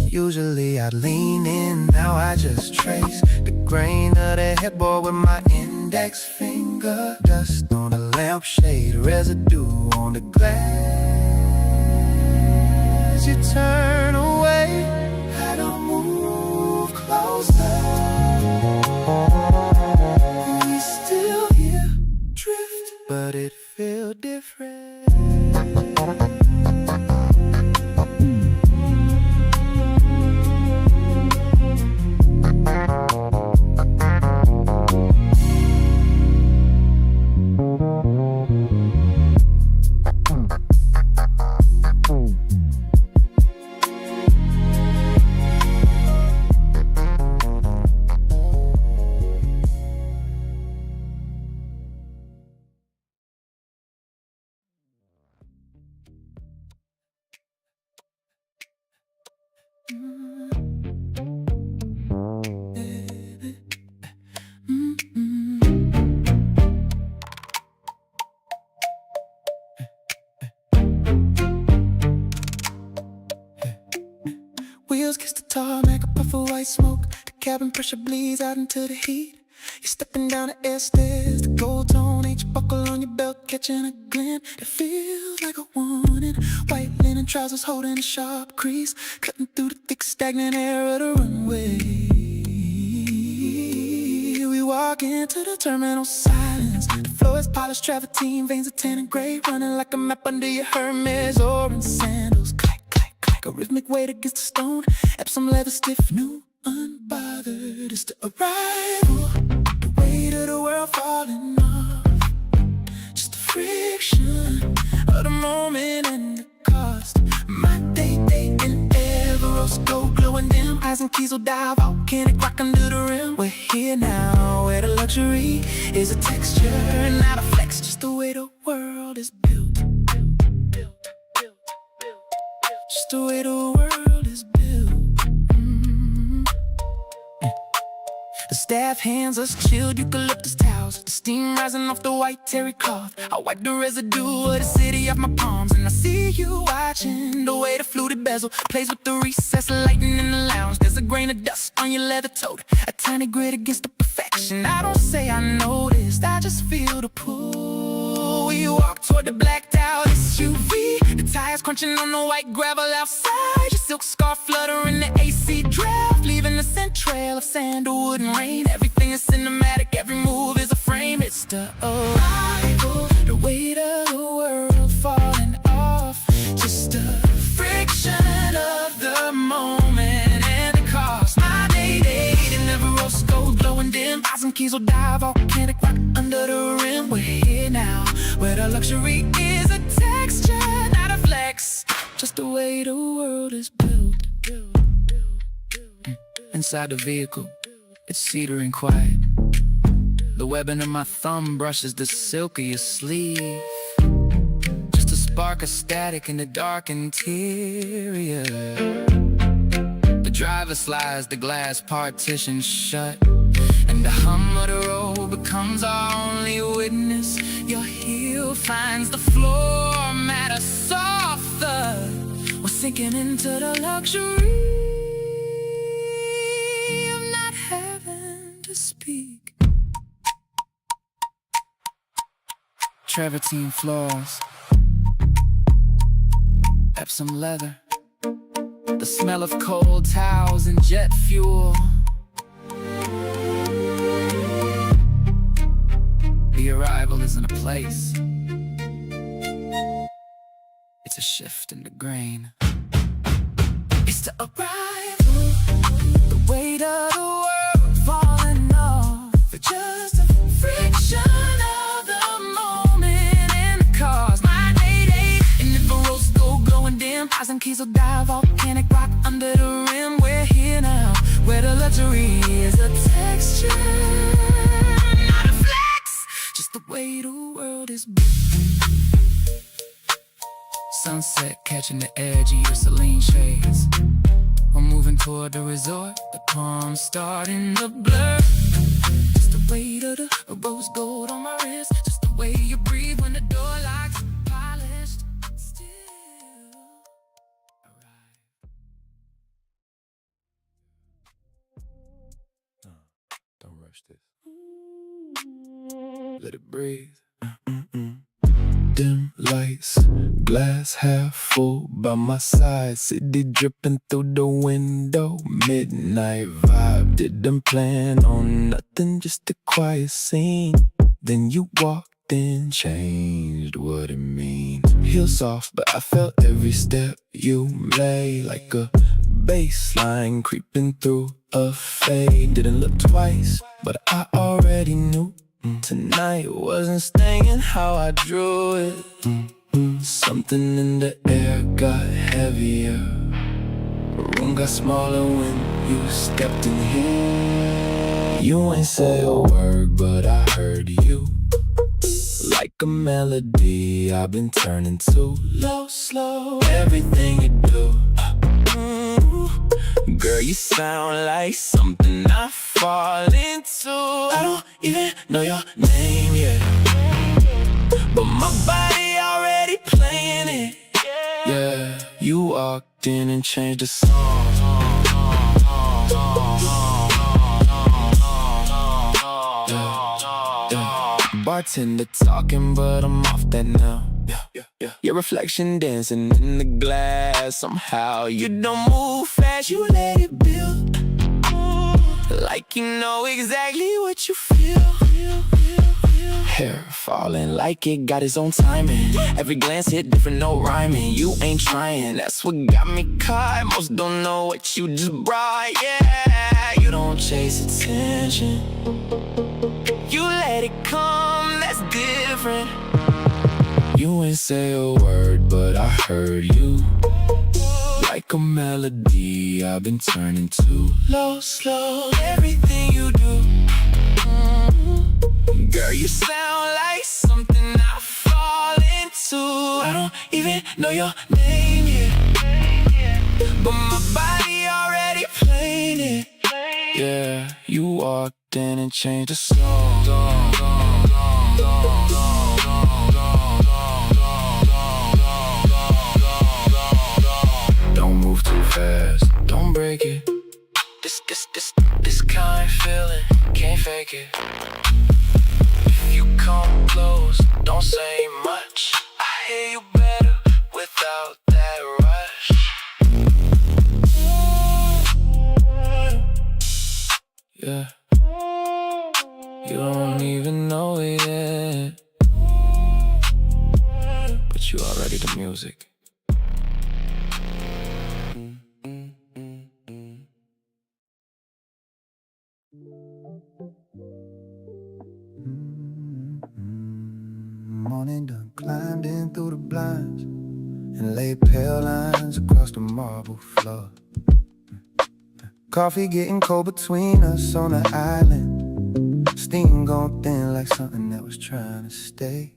Usually I'd lean in, now I just trace the grain of the headboard with my index finger. Dust on the lampshade, residue on the glass. You turn away, I don't move closer. We still here, drift, but it feel different. Wheels kiss the tarmac, a puff of white smoke. The cabin pressure bleeds out into the heat. You're stepping down the air stairs, the gold tone H buckle on your belt, catching a glint that feels like a warning. White linen trousers holding a sharp crease, cutting through the thick stagnant air of the runway. We walk into the terminal silence. The floor is polished travertine, veins of tan and gray, running like a map under your Hermes orange sandals. Clack, clack, clack, a rhythmic weight against the stone. Epsom leather stiff, new, unbothered. It's the arrival, the weight of the world falling off. Just the friction of the moment and the cost. My day in Everest, gold glowing dim. Eyes and keys will dive, volcanic rock under the rim. We're here now, where the luxury is a texture, not a flex. Just the way the world is built. Just the way the world is built. The staff hands us chilled eucalyptus towels, the steam rising off the white terry cloth. I wipe the residue of the city off my palms, and I see you watching the way the fluted bezel plays with the recessed lighting in the lounge. There's a grain of dust on your leather tote, a tiny grit against the perfection. I don't say I noticed, I just feel the pull. We walk toward the blacked out SUV, the tires crunching on the white gravel outside. Your silk scarf fluttering the AC draft, leaving a scent trail of sandalwood and rain. Everything is cinematic, every move is a frame. It's the arrival, the weight of the world falling off. Just the friction of the moment and the cost. My day in never rose gold glowing dim. Eyes and keys keys will die, volcanic rock under the rim. We're here now, where the luxury is a texture, not a flex. Just the way the world is built. Inside the vehicle, it's cedar and quiet. The webbing of my thumb brushes the silk of your sleeve. Just a spark of static in the dark interior. The driver slides the glass partition shut, and the hum of the road becomes our only witness. Your heel finds the floor, matter soft thud. We're sinking into the luxury of not having to speak. Travertine floors, Epsom leather, the smell of cold towels and jet fuel. The arrival isn't a place, it's a shift in the grain. It's the arrival, the weight of the world falling off. For just a friction of the moment in the cars. 988, and if the roads go glowing dim, eyes and keys will die, volcanic rock under the rim. We're here now, where the luxury is a texture, not a flex. Just the way the world is built. Sunset catching the edge of your Celine shades. We're moving toward the resort, the palms starting to blur. Just the weight of the rose gold on my wrist. Just the way you breathe when the door locks, polished, still arrive. No, don't rush this. Let it breathe. Dim lights, glass half full by my side, city dripping through the window. Midnight vibe, didn't plan on nothing, just a quiet scene. Then you walked in, changed what it means. Heels soft, but I felt every step you made, like a bassline creeping through a fade. Didn't look twice, but I already knew tonight wasn't staying how I drew it. Something in the air got heavier. The room got smaller when you stepped in here. You ain't say a word, but I heard you. Like a melody I've been turning to. Low, slow, everything you do. Girl, you sound like something I fall into. I don't even know your name yet, but my body already playing it. Yeah, you walked in and changed the song. Bartender talking, but I'm off that now. Your reflection dancing in the glass. Somehow you don't move fast, you let it build. Like you know exactly what you feel. Hair falling like it got its own timing. Every glance hit different, no rhyming. You ain't trying, that's what got me caught. Most don't know what you just brought, yeah. You don't chase attention, you let it come, that's different. You ain't say a word, but I heard you. Like a melody I've been turning to. Low, slow, everything you do. Girl, you sound like something I fall into. I don't even know your name yet, but my body already playing it. Yeah, you walked in and changed the song. Don't move too fast, don't break it. This kind of feeling, can't fake it. If you come close, don't say much. I hear you better without that rush. Yeah, you don't even know it yet, but you already the music. blinds and lay pale lines across the marble floor. Coffee getting cold between us on the island, steam gone thin like something that was trying to stay.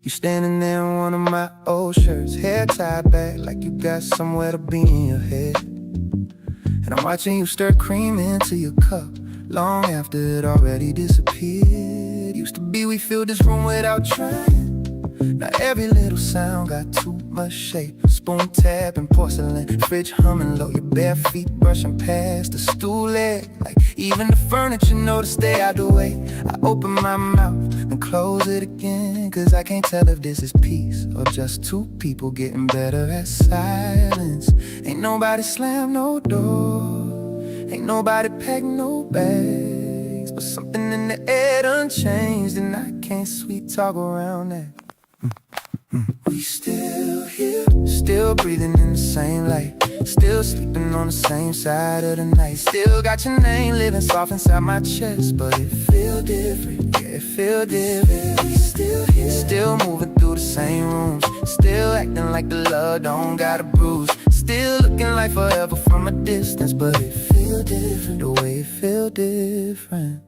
You standing there in one of my old shirts, hair tied back like you got somewhere to be in your head. And I'm watching you stir cream into your cup long after it already disappeared. Used to be we filled this room without trying. Now every little sound got too much shape. Spoon tapping, porcelain, fridge humming low. Your bare feet brushing past the stool leg. Like even the furniture know to stay out the way. I open my mouth and close it again, cause I can't tell if this is peace or just two people getting better at silence. Ain't nobody slam no door, ain't nobody pack no bags, but something in the air done changed, and I can't sweet talk around that. We still here, still breathing in the same light, still sleeping on the same side of the night. Still got your name living soft inside my chest, but it feel different, yeah, it feel different. We still here, still moving through the same rooms, still acting like the love don't got a bruise, still looking like forever from a distance, but it feel different, the way it feel different.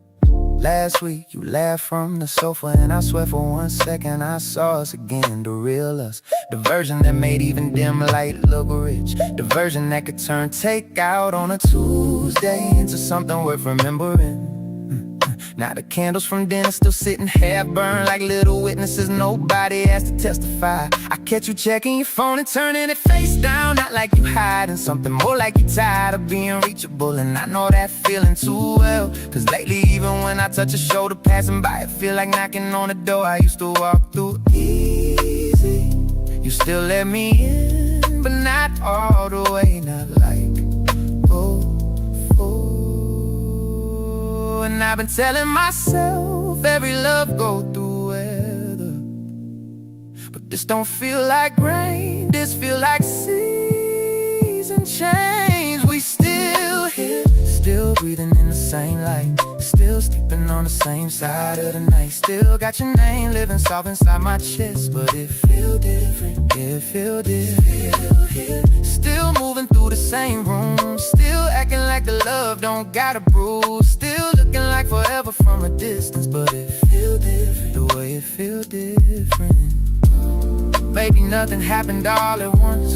Last week you laughed from the sofa, and I swear for 1 second I saw us again. The real us, the version that made even dim light look rich, the version that could turn takeout on a Tuesday into something worth remembering. Now the candles from dinner still sitting half burned like little witnesses nobody has to testify. I catch you checking your phone and turning it face down, not like you hiding something, more like you tired of being reachable. And I know that feeling too well, cause lately even when I touch a shoulder passing by, it feel like knocking on a door I used to walk through easy. You still let me in, but not all the way, not like and I've been telling myself every love go through weather, but this don't feel like rain, this feel like season change. We still here, still breathing in the same light, still sleeping on the same side of the night. Still got your name living soft inside my chest, but it feel different, it feel different. Still moving through the same room, still acting like the love don't got a bruise, still looking like forever from a distance, but it feel different, the way it feel different. Maybe nothing happened all at once,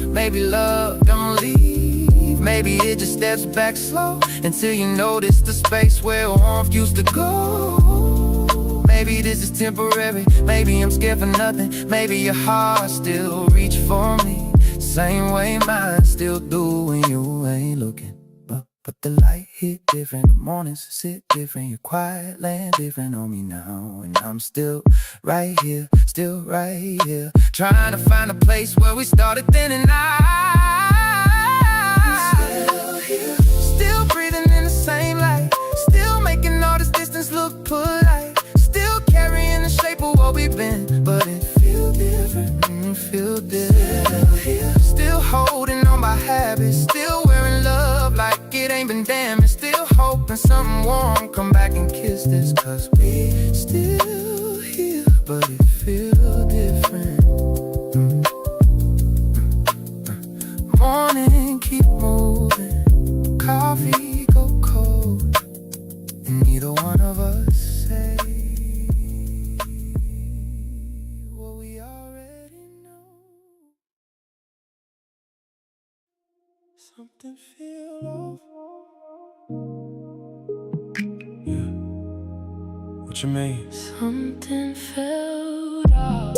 maybe love don't leave, maybe it just steps back slow until you notice the space where warmth used to go. Maybe this is temporary, maybe I'm scared for nothing, maybe your heart still reach for me same way mine still do when you ain't looking. But the light hit different, the mornings sit different, your quiet land different on me now. And I'm still right here, trying to find a place where we started then and I. Still here, still breathing in the same light, still making all this distance look polite, still carrying the shape of what we've been, but it feel different, feel different. Still here, still holding on by habits, still wearing love like it ain't been damaged, still hoping something warm come back and kiss this, cause we still here, but it feel different. Morning keep moving, coffee go cold, and neither one of us say what we already know. Something feel off. Yeah. What you mean? Something felt off.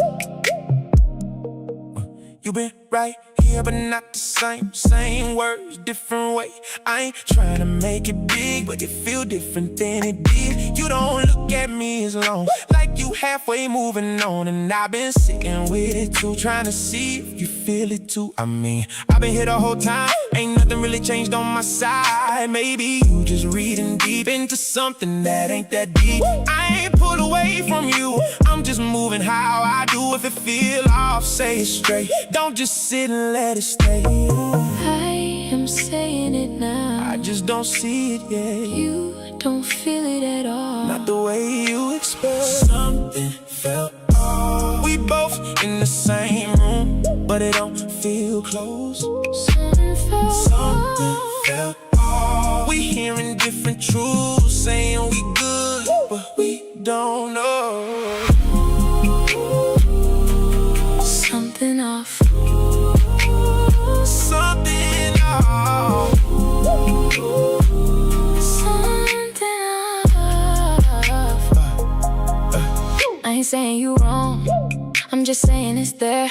You been right here, but not the same words, different way. I ain't trying to make it big, but it feel different than it did. You don't look at me as long, like you halfway moving on, and I've been sitting with it too, trying to see if you feel it too. I mean, I've been here the whole time, ain't nothing really changed on my side. Maybe you just reading deep into something that ain't that deep. I ain't pulled away from you, I'm just moving how I do. If it feel off, say it straight, don't just sit and let it stay. I am saying it now, I just don't see it yet. you don't feel it at all. Not the way you expect. Something felt off. We both in it don't feel close. Something felt Something off. felt off. We hearing different truths, saying we good, but we don't know. Something off. Something off. Something off. I ain't saying you wrong, I'm just saying it's there.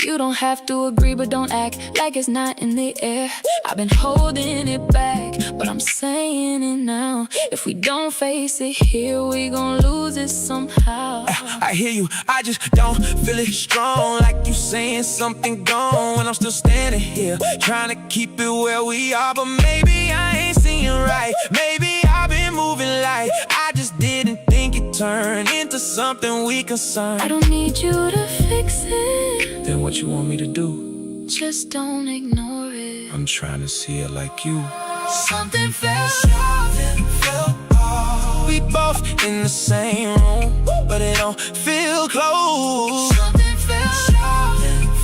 You don't have to agree, but don't act like it's not in the air. I've been holding it back, but I'm saying it now. If we don't face it here, we gon' lose it somehow. I hear you, I just don't feel it strong. Like you saying something gone when I'm still standing here, trying to keep it where we are. But maybe I ain't seeing right. Maybe I've been moving light. I just didn't think it turned into something we concern. I don't need you to fix it. Then what you want me to do? Just don't ignore it. I'm trying to see it like you. Something felt off. We both in the same room, but it don't feel close. Something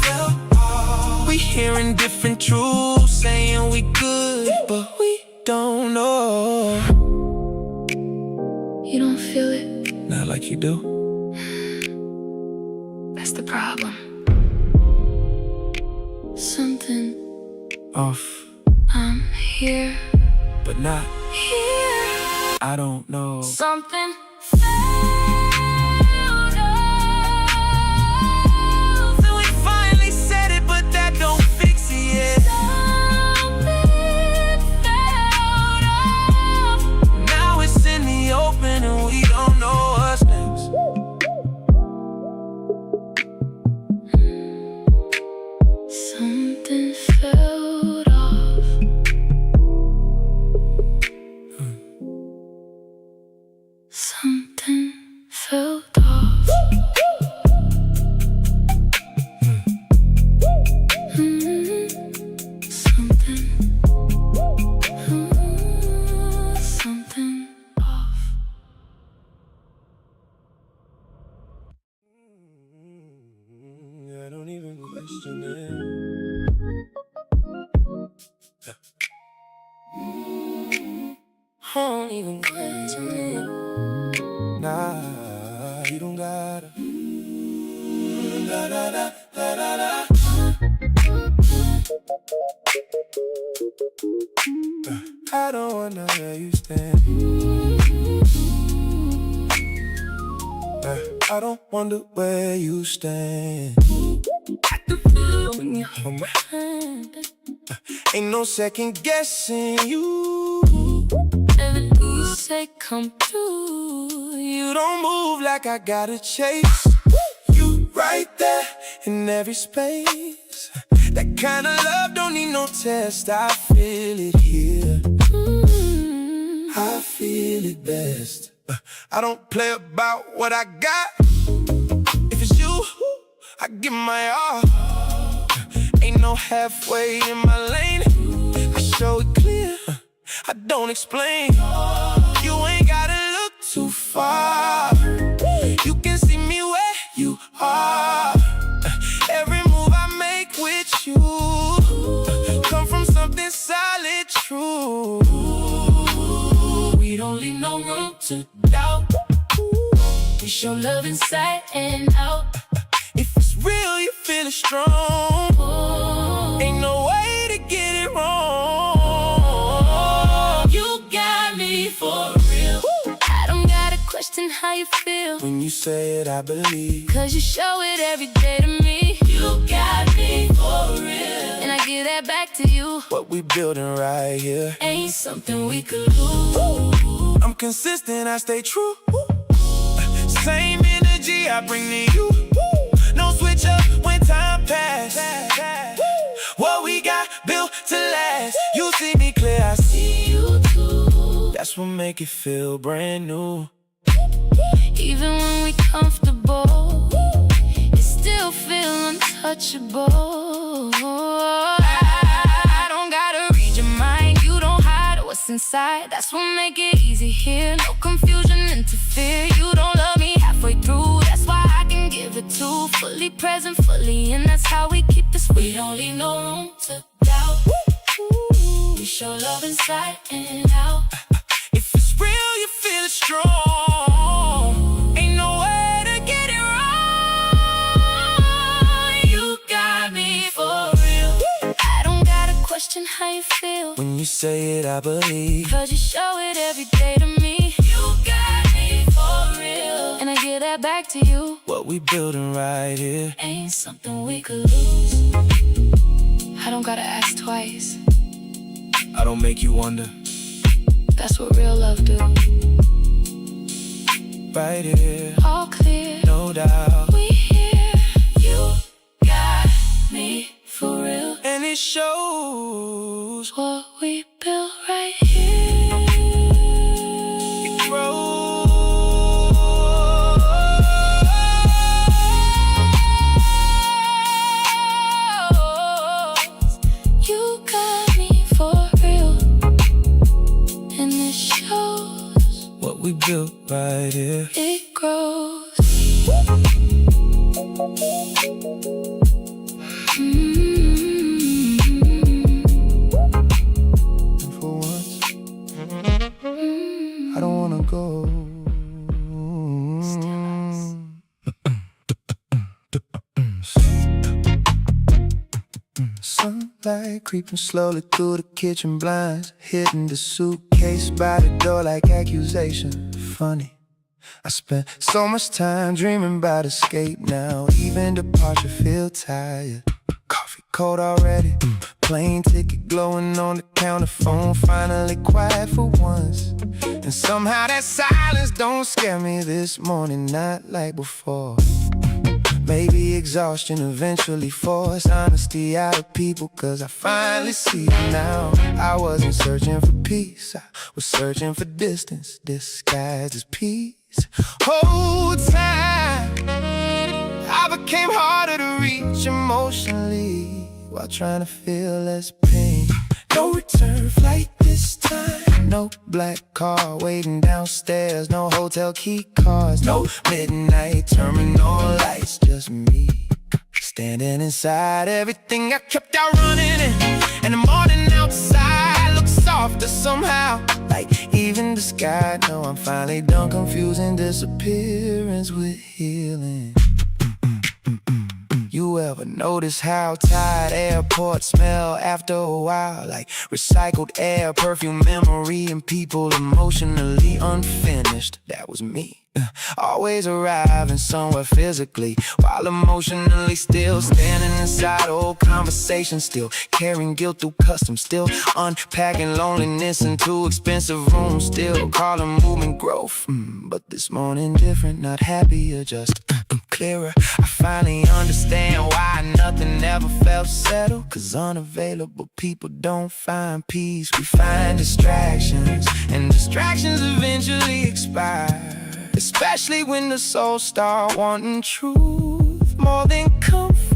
felt off. We hearing different truths, saying we good, but we don't know. You don't feel it? Not like you do. That's the problem. Something Off, I'm here, but not. here. I don't know. Something felt off. So we finally said it, but that don't fix it yet. Something felt off. Now it's in the open and we don't know what's next. Something felt off. Something felt off. Something. Something off. I don't even question it. I don't even question it. Nah, you don't gotta. Da, da, da, da, da, da. I don't wanna where you stand. I don't wonder where you stand. When you hold my hand, Ain't no second guessing you. everything you say come true. You don't move like I gotta chase. You right there in every space. That kind of love don't need no test. I feel it here. I feel it best. I don't play about what I got. If it's you, I give my all. Ain't no halfway in my lane. I show it clear. I don't explain. You ain't gotta look too far. You can see me where you are. Every move I make with you come from something solid, true. we don't leave no room to doubt. We show love inside and out. If it's real, you feel it strong. Oh, Ain't no way to get it wrong. you got me for real. I don't gotta question how you feel, When you say it, I believe. cause you show it every day to me. You got me for real, and I give that back to you. What we building right here. Ain't something we could lose. I'm consistent, I stay true. Same energy I bring to you. No switch up when time pass. What we got built to last. You see me clear, I see you too. That's what make it feel brand new. Even when we comfortable, it still feel untouchable. I don't gotta read your mind. You don't hide what's inside. That's what make it easy here. No confusion, interfere. You don't love me halfway through. That's why I can give it to. Fully present, fully in. That's how we keep this don't leave no room to doubt. We show love inside and out. If it's real, you feel it strong. Ain't no way to get it wrong. You got me for real. I don't gotta question how you feel. When you say it, I believe. 'Cause you show it every day to me. You got me for real. And I give that back to you. What we building right here Ain't something we could lose. I don't gotta ask twice. I don't make you wonder. That's what real love do. Right here, All clear, no doubt. we here. You got me for real. And it shows. What we built right here. It grows. You got me for real. And it shows. What we built right here. It grows. And for once, I don't wanna go. Sunlight creeping slowly through the kitchen blinds, hitting the suitcase by the door like accusation. Funny, I spent so much time dreaming about escape now. Even departure feel tired. Coffee cold already. Plane ticket glowing on the counter, phone finally quiet for once. And somehow that silence don't scare me this morning, not like before. Maybe exhaustion eventually forced honesty out of people, 'cause I finally see it now. I wasn't searching for peace, I was searching for distance disguised as peace. Whole time I became harder to reach emotionally, while trying to feel less pain. No return flight this time. No black car waiting downstairs. No hotel key cards. No midnight terminal lights. Just me standing inside everything I kept out running in. And the morning outside looks softer somehow, like even the sky. No, I'm finally done confusing disappearance with healing. You ever notice how tired airports smell after a while? Like recycled air, perfume, memory, and people emotionally unfinished. That was me. Always arriving somewhere physically, while emotionally still standing inside old conversations, still carrying guilt through customs, still unpacking loneliness into expensive rooms, still calling movement growth. But this morning different, not happier, just clearer. I finally understand why nothing ever felt settled, 'cause unavailable people don't find peace. We find distractions, and distractions eventually expire. Especially when the soul start wanting truth more than comfort.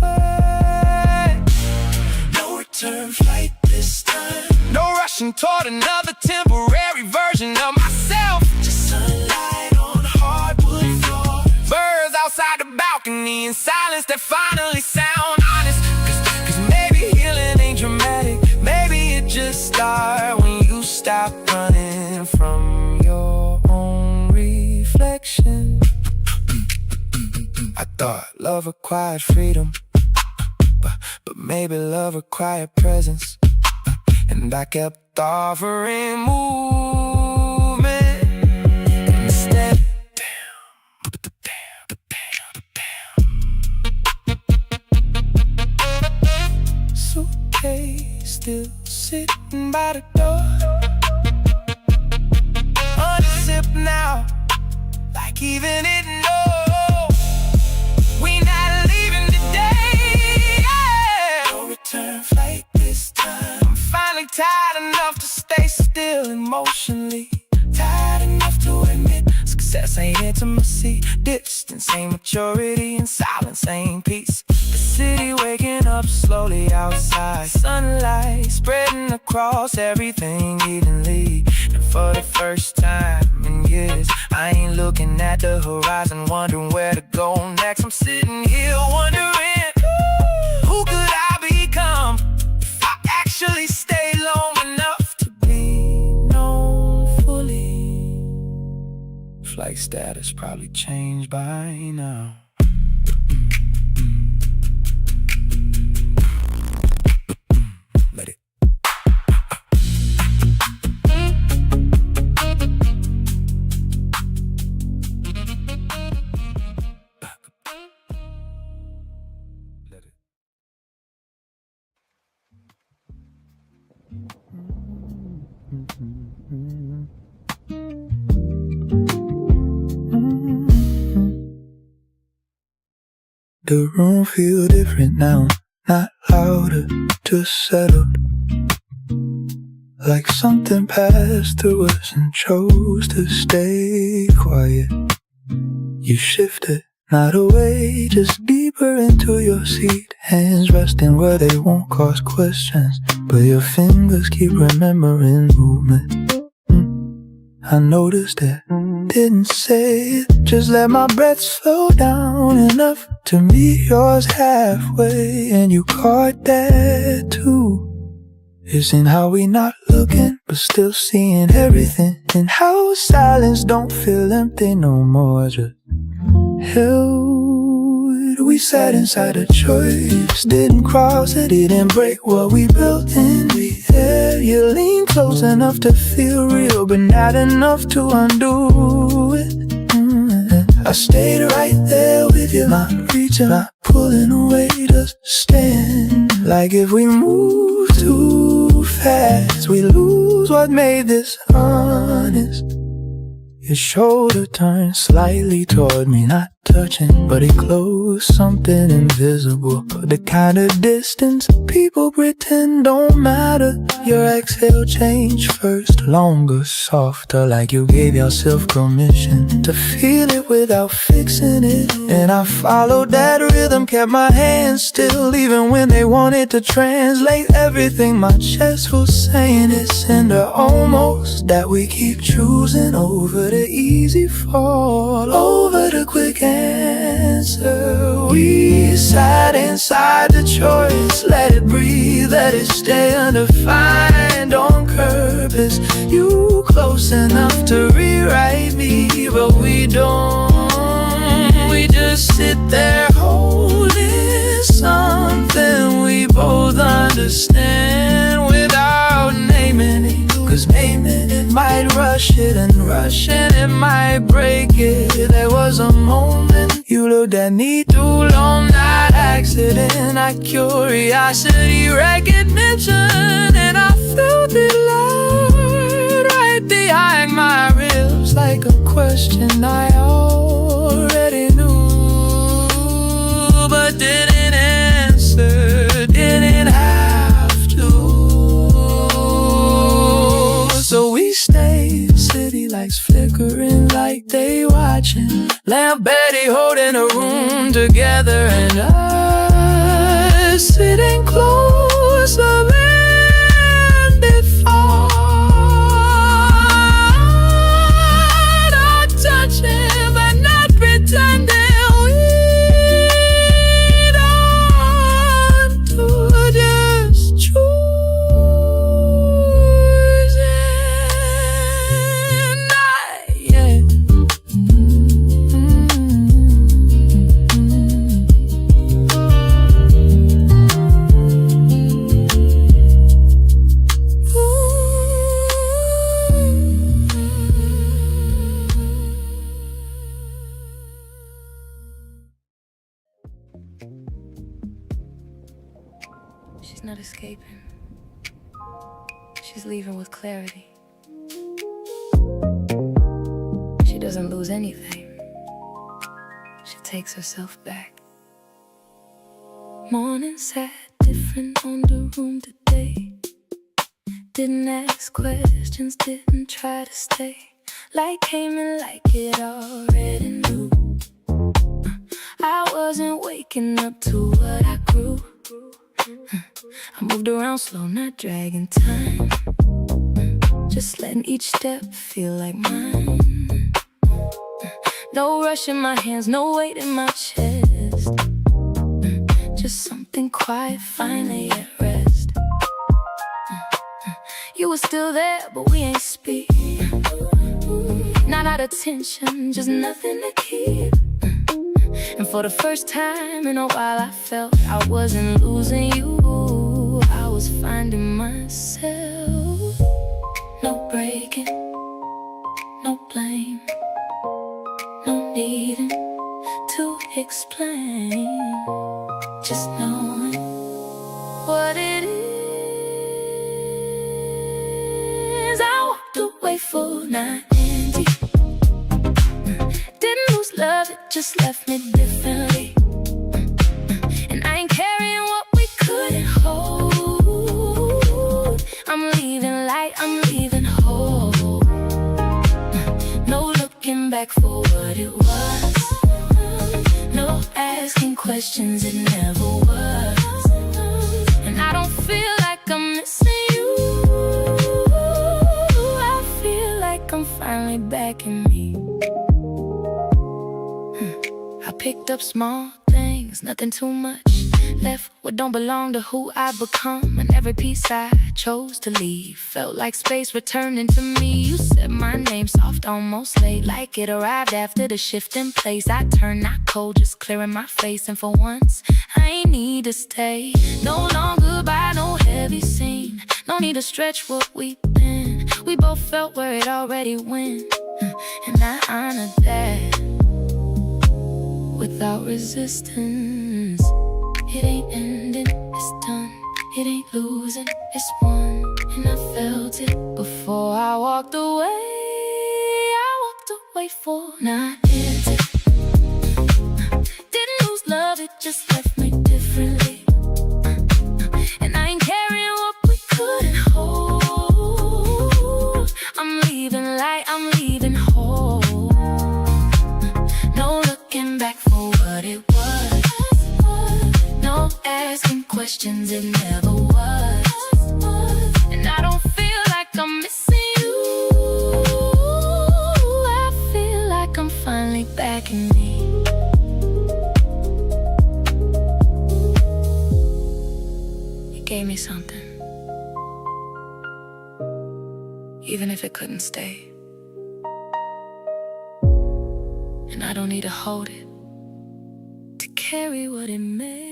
No return flight this time. No rushing toward another temporary version of myself. Just sunlight on hardwood floor. Birds outside the balcony and silence that finally sound honest. Cause maybe healing ain't dramatic. Maybe it just starts when you stop running from your own reflection. I thought love required freedom, but maybe love required presence. And I kept offering movement instead. Suitcase still sitting by the door, unzipped now, like even it knows we not leaving today. Yeah. No return flight this time. I'm finally tired enough to stay still emotionally. Tired enough to admit success ain't intimacy. Distance ain't maturity, and silence ain't peace. The city waking up slowly outside. Sunlight spreading across everything evenly. And for the first time in years, I ain't looking at the horizon, wondering where to go next. I'm sitting here wondering, who could I become? like status probably changed by now. Let it. Let it. The room feel different now, not louder, just settled. Like something passed through us and chose to stay quiet. You shifted, not away, just deeper into your seat. Hands resting where they won't cause questions, but your fingers keep remembering movement. I noticed it, didn't say it, just let my breath slow down enough to meet yours halfway, and you caught that too. Isn't how we not looking, but still seeing everything, and how silence don't feel empty no more, just held. We sat inside a choice, didn't cross it, didn't break what we built in the air. You lean close enough to feel real, but not enough to undo it. I stayed right there with you, not reaching, not pulling away, just stand. Like if we move too fast, we lose what made this honest. Your shoulder turned slightly toward me, not touching, but it closed, something invisible. The kind of distance people pretend don't matter. Your exhale changed first, longer, softer, like you gave yourself permission to feel it without fixing it. And I followed that rhythm, kept my hands still, even when they wanted to translate everything my chest was saying. It's in the almost that we keep choosing over the easy fall, over the quick answer. We sat inside the choice, let it breathe, let it stay undefined on purpose. You close enough to rewrite me, but we don't. We just sit there holding something we both understand without naming it. Cause naming it might rush it, and rushing it might break it. There was a moment you looked at me too long, not accident, not curiosity, recognition. And I felt it loud right behind my ribs, like a question I already knew, but didn't answer, didn't have to. So we stayed, city lights flickering like they watching. Lamp Betty holding a room together, and us sitting closer than before. Not touching, but not pretending. We don't do, just choosing. Not yet. She's not escaping. She's leaving with clarity. She doesn't lose anything. She takes herself back. Morning sat different on the room today. Didn't ask questions, didn't try to stay. Light came in like it already knew. I wasn't waking up to what I grew. I moved around slow, not dragging time, just letting each step feel like mine. No rush in my hands, no weight in my chest, just something quiet finally at rest. You were still there, but we ain't speak. Not out of tension, just nothing to keep. And for the first time in a while I felt I wasn't losing you, I was finding myself. No breaking, no blame, no needing to explain. Just knowing what it is. I walked away full, not empty. Didn't lose love, it just left me differently. And I ain't carrying what we couldn't hold. I'm leaving light, I'm leaving whole. No looking back for what it was. No asking questions, it never was. And I don't feel like I'm missing you. I feel like I'm finally back in me. I picked up small things, nothing too much. Left what don't belong to who I become. And every piece I chose to leave felt like space returning to me. You said my name soft, almost late, like it arrived after the shift in place. I turned not cold, just clearing my face. And for once, I ain't need to stay. No longer by no heavy scene. No need to stretch what we've been. We both felt where it already went. And I honored that without resistance. It ain't ending, it's done. It ain't losing, it's won. And I felt it before I walked away. I walked away for not empty. Didn't lose love, it just left me differently. And I ain't carrying what we couldn't hold. I'm leaving light, I'm leaving whole. No looking back for what it was. No asking questions, it never was. And I don't feel like I'm missing you. I feel like I'm finally back in me. You gave me something, even if it couldn't stay. And I don't need to hold it to carry what it made.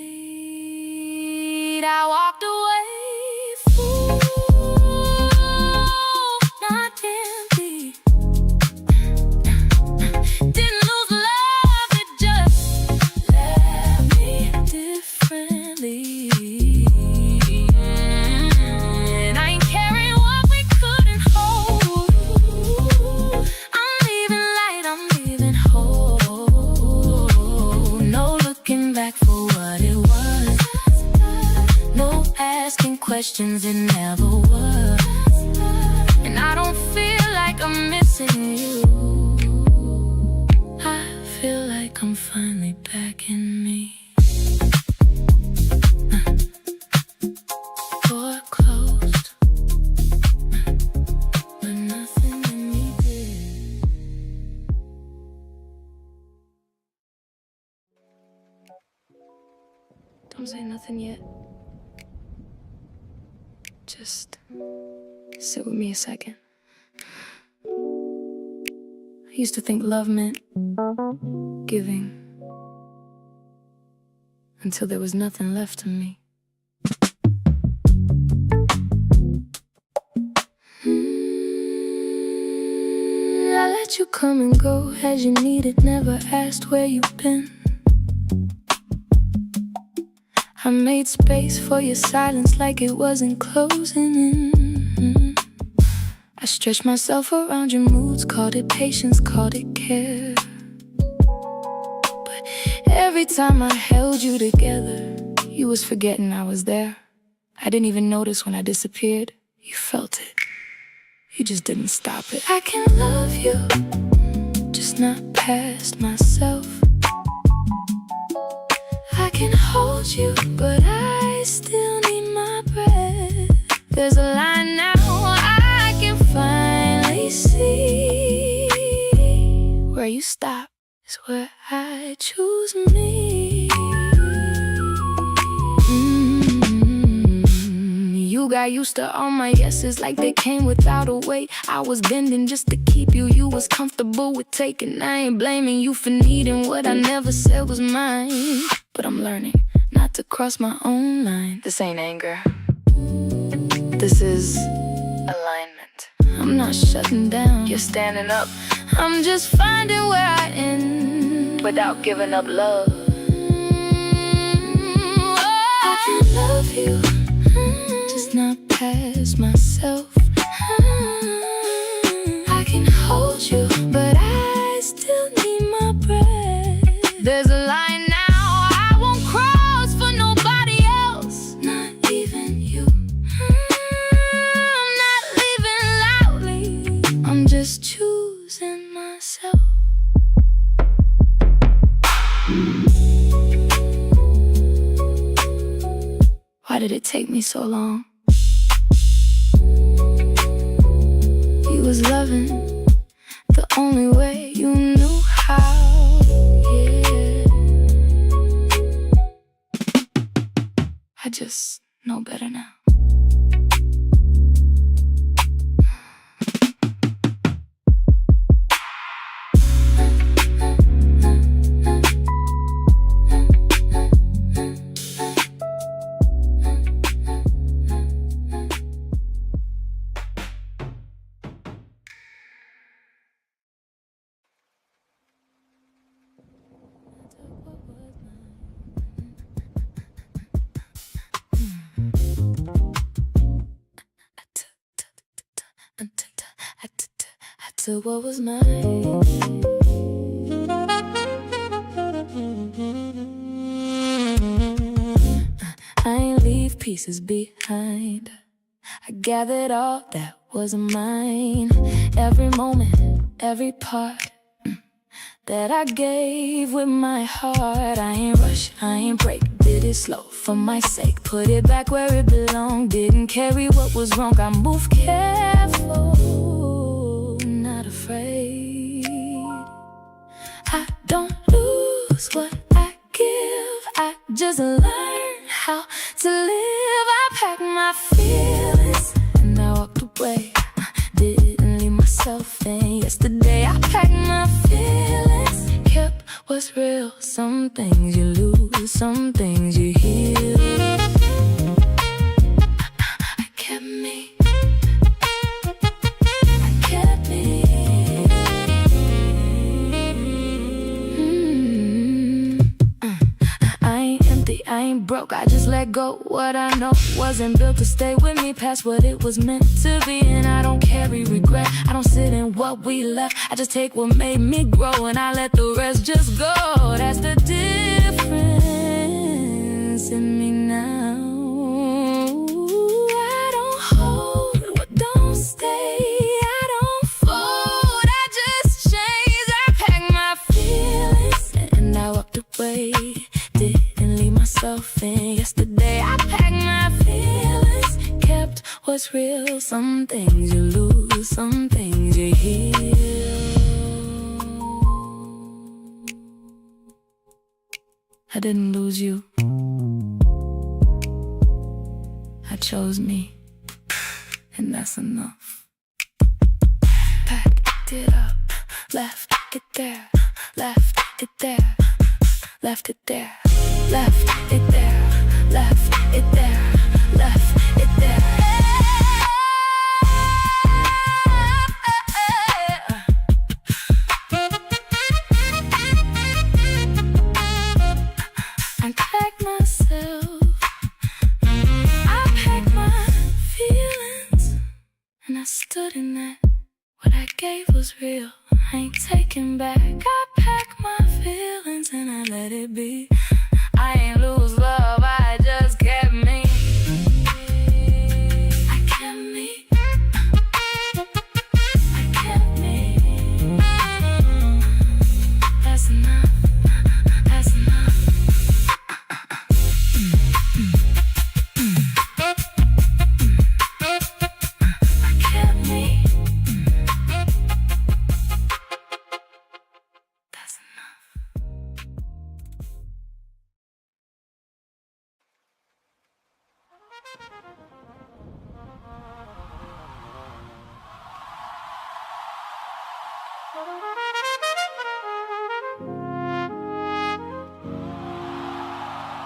I walked away full, not empty. Didn't lose love, it just left me differently. And I ain't carrying what we couldn't hold. I'm leaving light, I'm leaving whole. No looking back for what it was. No asking questions, it never was. And I don't feel like I'm missing you. I feel like I'm finally back in me. Door closed, but nothing in me did. Don't say nothing yet. Just sit with me a second. I used to think love meant giving, until there was nothing left of me. I let you come and go as you needed, never asked where you've been. I made space for your silence like it wasn't closing in. I stretched myself around your moods, called it patience, called it care. But every time I held you together, you was forgetting I was there. I didn't even notice when I disappeared. You felt it, you just didn't stop it. I can love you, just not past myself. I can hold you, but I still need my breath. There's a line now I can finally see. Where you stop is where I choose me. You You got used to all my yeses like they came without a weight. I was bending just to keep you, you was comfortable with taking. I ain't blaming you for needing what I never said was mine. But I'm learning not to cross my own line. This ain't anger, this is alignment. I'm not shutting down, you're standing up. I'm just finding where I end without giving up love. I can love you, just not past myself. I can hold you, but I still need my breath. There's a line now I won't cross for nobody else, not even you. I'm not living loudly, I'm just choosing myself. Why did it take me so long? You was loving the only way you knew how, yeah. I just know better now. I took what was mine. I ain't leave pieces behind. I gathered all that was mine. Every moment, every part that I gave with my heart. I ain't rush, I ain't break. Did it slow for my sake. Put it back where it belonged. Didn't carry what was wrong. I moved careful, not afraid. I don't lose what I give, I just learn how to live. I packed my feelings and I walked away. Didn't leave myself in. Yesterday I packed my feelings, kept what's real. Some things you lose, some things you heal. I kept me, I kept me. I ain't empty, I ain't broke, I just let go. What I know wasn't built to stay with me past what it was meant to be. And I don't carry regret, I don't sit in what we left. I just take what made me grow and I let the rest just go. That's the difference in me now. I don't hold what don't stay, I don't fold, I just change. I packed my feelings and I walked away. Didn't leave myself in. Yesterday I packed my feelings, kept what's real. Some things you lose, some things you heal. I didn't lose you, I chose me, and that's enough. Packed it up, left it there, left it there, left it there, left it there, left it there, left it there. I packed myself, I packed my feelings, and I stood in that. What I gave was real, I ain't taking back. I packed my feelings and I let it be. I ain't lose love, I just kept me. I kept me, I kept me. That's enough, that's enough. I kept me. That's enough.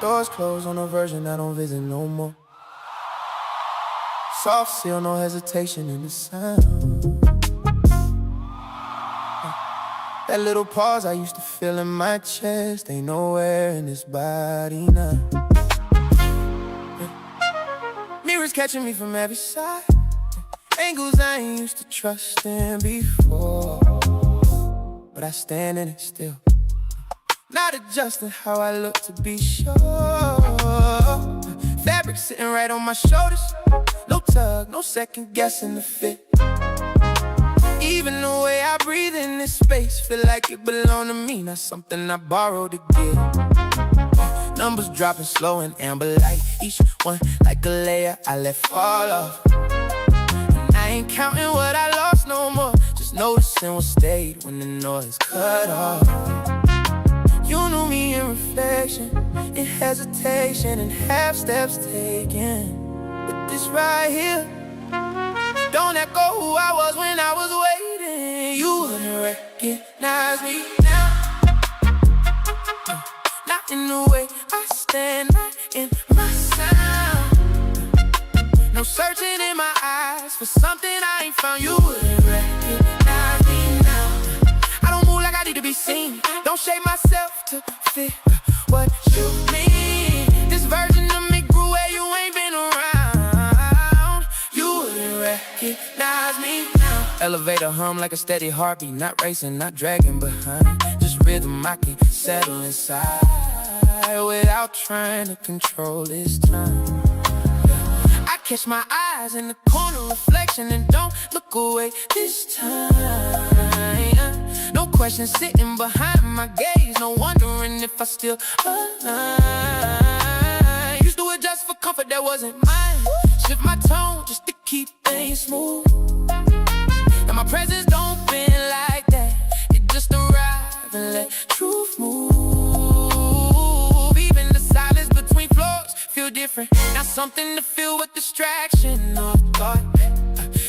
Doors closed on a version I don't visit no more. Soft seal, no hesitation in the sound. That little pause I used to feel in my chest ain't nowhere in this body now. Mirrors catching me from every side. Angles I ain't used to trusting before, but I stand in it still, not adjusting how I look to be sure. Fabric sitting right on my shoulders. No tug, no second guessing the fit. Even the way I breathe in this space feel like it belong to me, not something I borrowed to give. Numbers dropping slow and amber light, each one like a layer I let fall off. And I ain't counting what I lost no more, just noticing what stayed when the noise cut off. You knew me in reflection, in hesitation, and half steps taken. But this right here don't echo who I was when I was waiting. You wouldn't recognize me now, not in the way I stand, not in my sound. No searching in my eyes for something I ain't found. You wouldn't recognize me now. I don't move like I need to be seen, don't shape myself to fit what you mean. This version of me grew where you ain't been around. You wouldn't recognize me now. Elevator hum like a steady heartbeat, not racing, not dragging behind. Just rhythm I can settle inside without trying to control this time. I catch my eyes in the corner reflection and don't look away this time. No question sitting behind my gaze, no wondering if I still align. Used to adjust for comfort that wasn't mine, shift my tone just to keep things smooth. And my presence don't bend like that, it just arrive and let truth move. Even the silence between floors feel different, not something to fill with distraction or thought,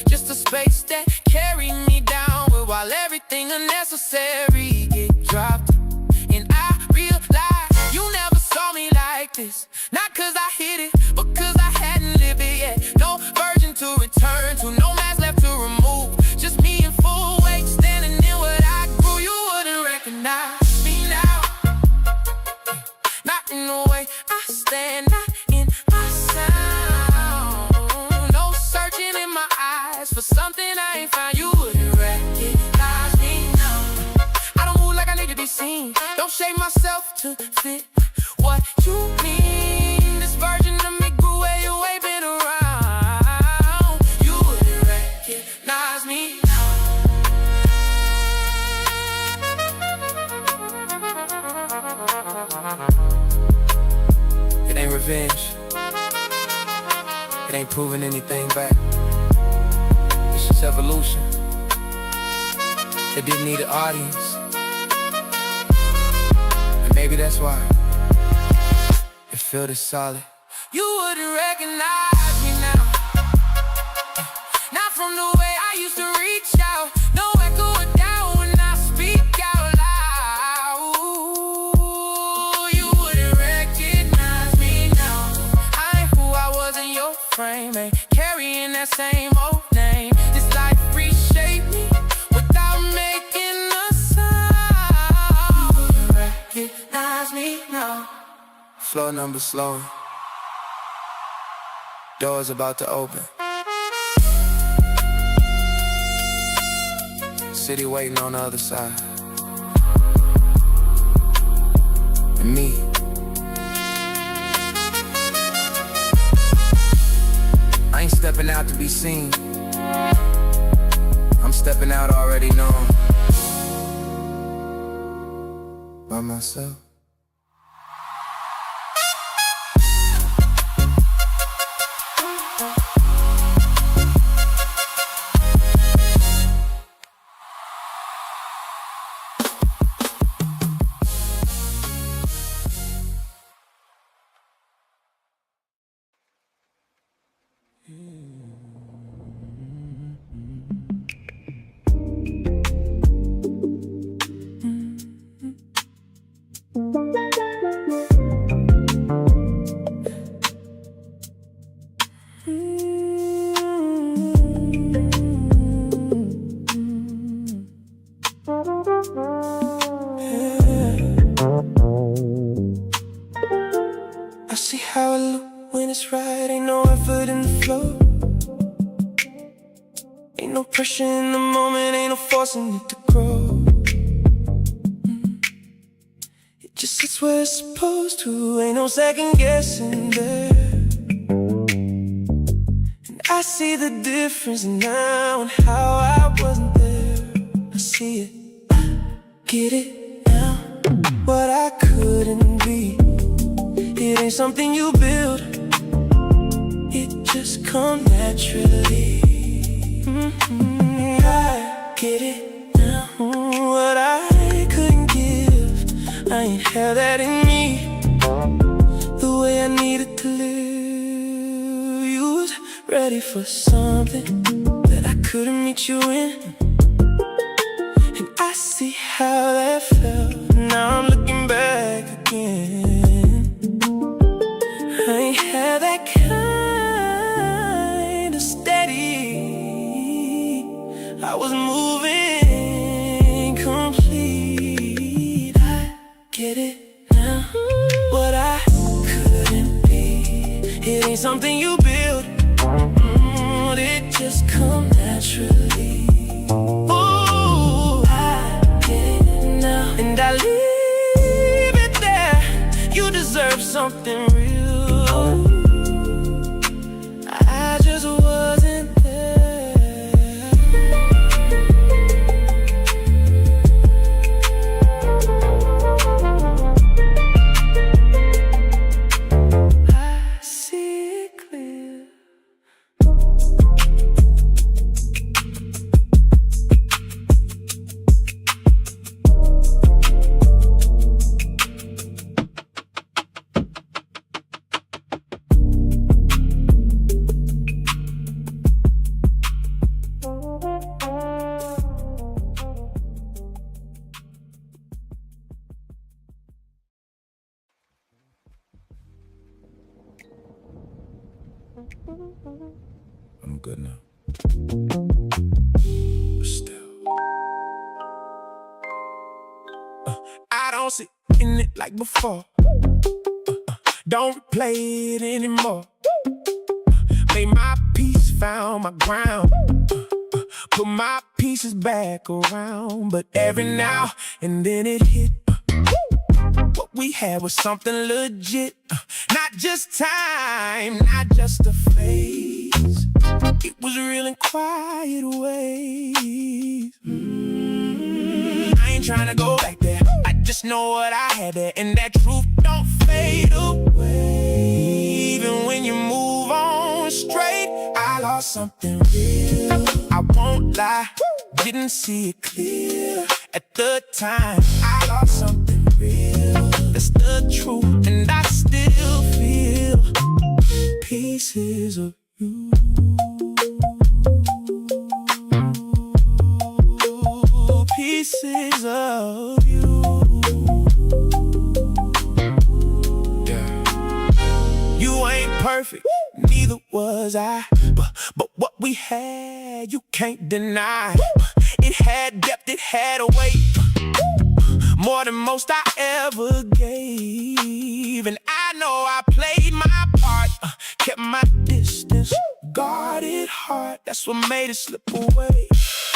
just a space that carry me down while everything unnecessary get dropped. And I realize you never saw me like this, not cause I hit it, but cause I hadn't lived it yet. No virgin to return to, no mask left to remove, just me in full weight, standing in what I grew. You wouldn't recognize me now, not in the way I stand, not in my sound. No searching in my eyes for something I ain't found. You wouldn't recognize me now. I don't move like I need to be seen, don't shape myself to fit what you mean. This version of me grew where you ain't been around. You wouldn't recognize me now. It ain't revenge, it ain't proving anything back. It's just evolution. It didn't need an audience, and maybe that's why it feel this solid. You wouldn't recognize me now, not from the way I used to reach out. No echo or doubt when I speak out loud. You wouldn't recognize me now. I ain't who I was in your frame, ain't carrying that same old name. This life reshaped me without making a sound. You wouldn't recognize me now. Floor number slow, doors about to open. City waiting on the other side. And me, I ain't stepping out to be seen, I'm stepping out already known. By myself. pressure in the moment, ain't no forcing it to grow. It just sits where it's supposed to, ain't no second guessing there. And I see the difference now and how I wasn't there. I see it, get it now. What I couldn't be, it ain't something you build, it just come naturally. I get it now. What I couldn't give, I ain't had that in me. The way I needed to live, you was ready for something that I couldn't meet you in. And I see how that felt, now I'm looking back again. I ain't had that kind of steady, I was moving complete. I get it now. What I couldn't be, it ain't something you build, it just come naturally. Ooh, I get it now. And I leave it there, you deserve something real. I just wasn't there. I see it clear. I'm good now. But still, I don't sit in it like before. Don't replay it anymore. Made my peace, found my ground. Put my pieces back around. But every now and then it hit. What we had was something legit. Not just time, not just a phase. It was real in quiet ways. I ain't tryna go back there, I just know what I had there. And that truth don't fade away. Even when you move on straight, I lost something real. I won't lie, didn't see it clear at the time. I lost something real, that's the truth. And I still feel pieces of you. Pieces of you. yeah. You ain't perfect, neither was I. But what we had, you can't deny. It had depth, it had a weight, more than most I ever gave. And I know I played my part, kept my distance, guarded heart. That's what made it slip away.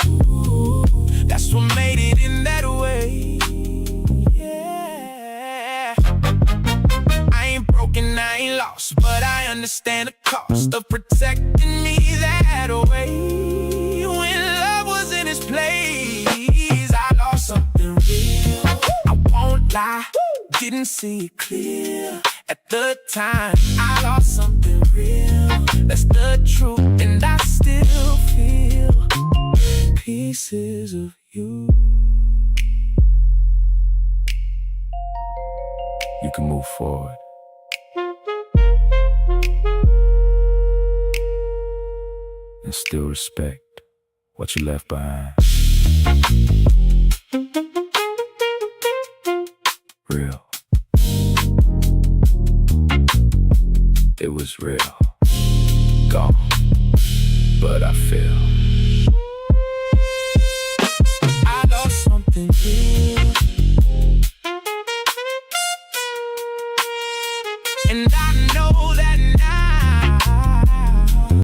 Ooh, that's what made it in that way. Yeah. I ain't broken, I ain't lost, but I understand the cost of protecting me that way. When love was in its place, I lost something real. I won't lie, didn't see it clear at the time. I lost something real, that's the truth. And I still feel pieces of you. You can move forward. And still respect what you left behind. Real. It was real. Gone. But I feel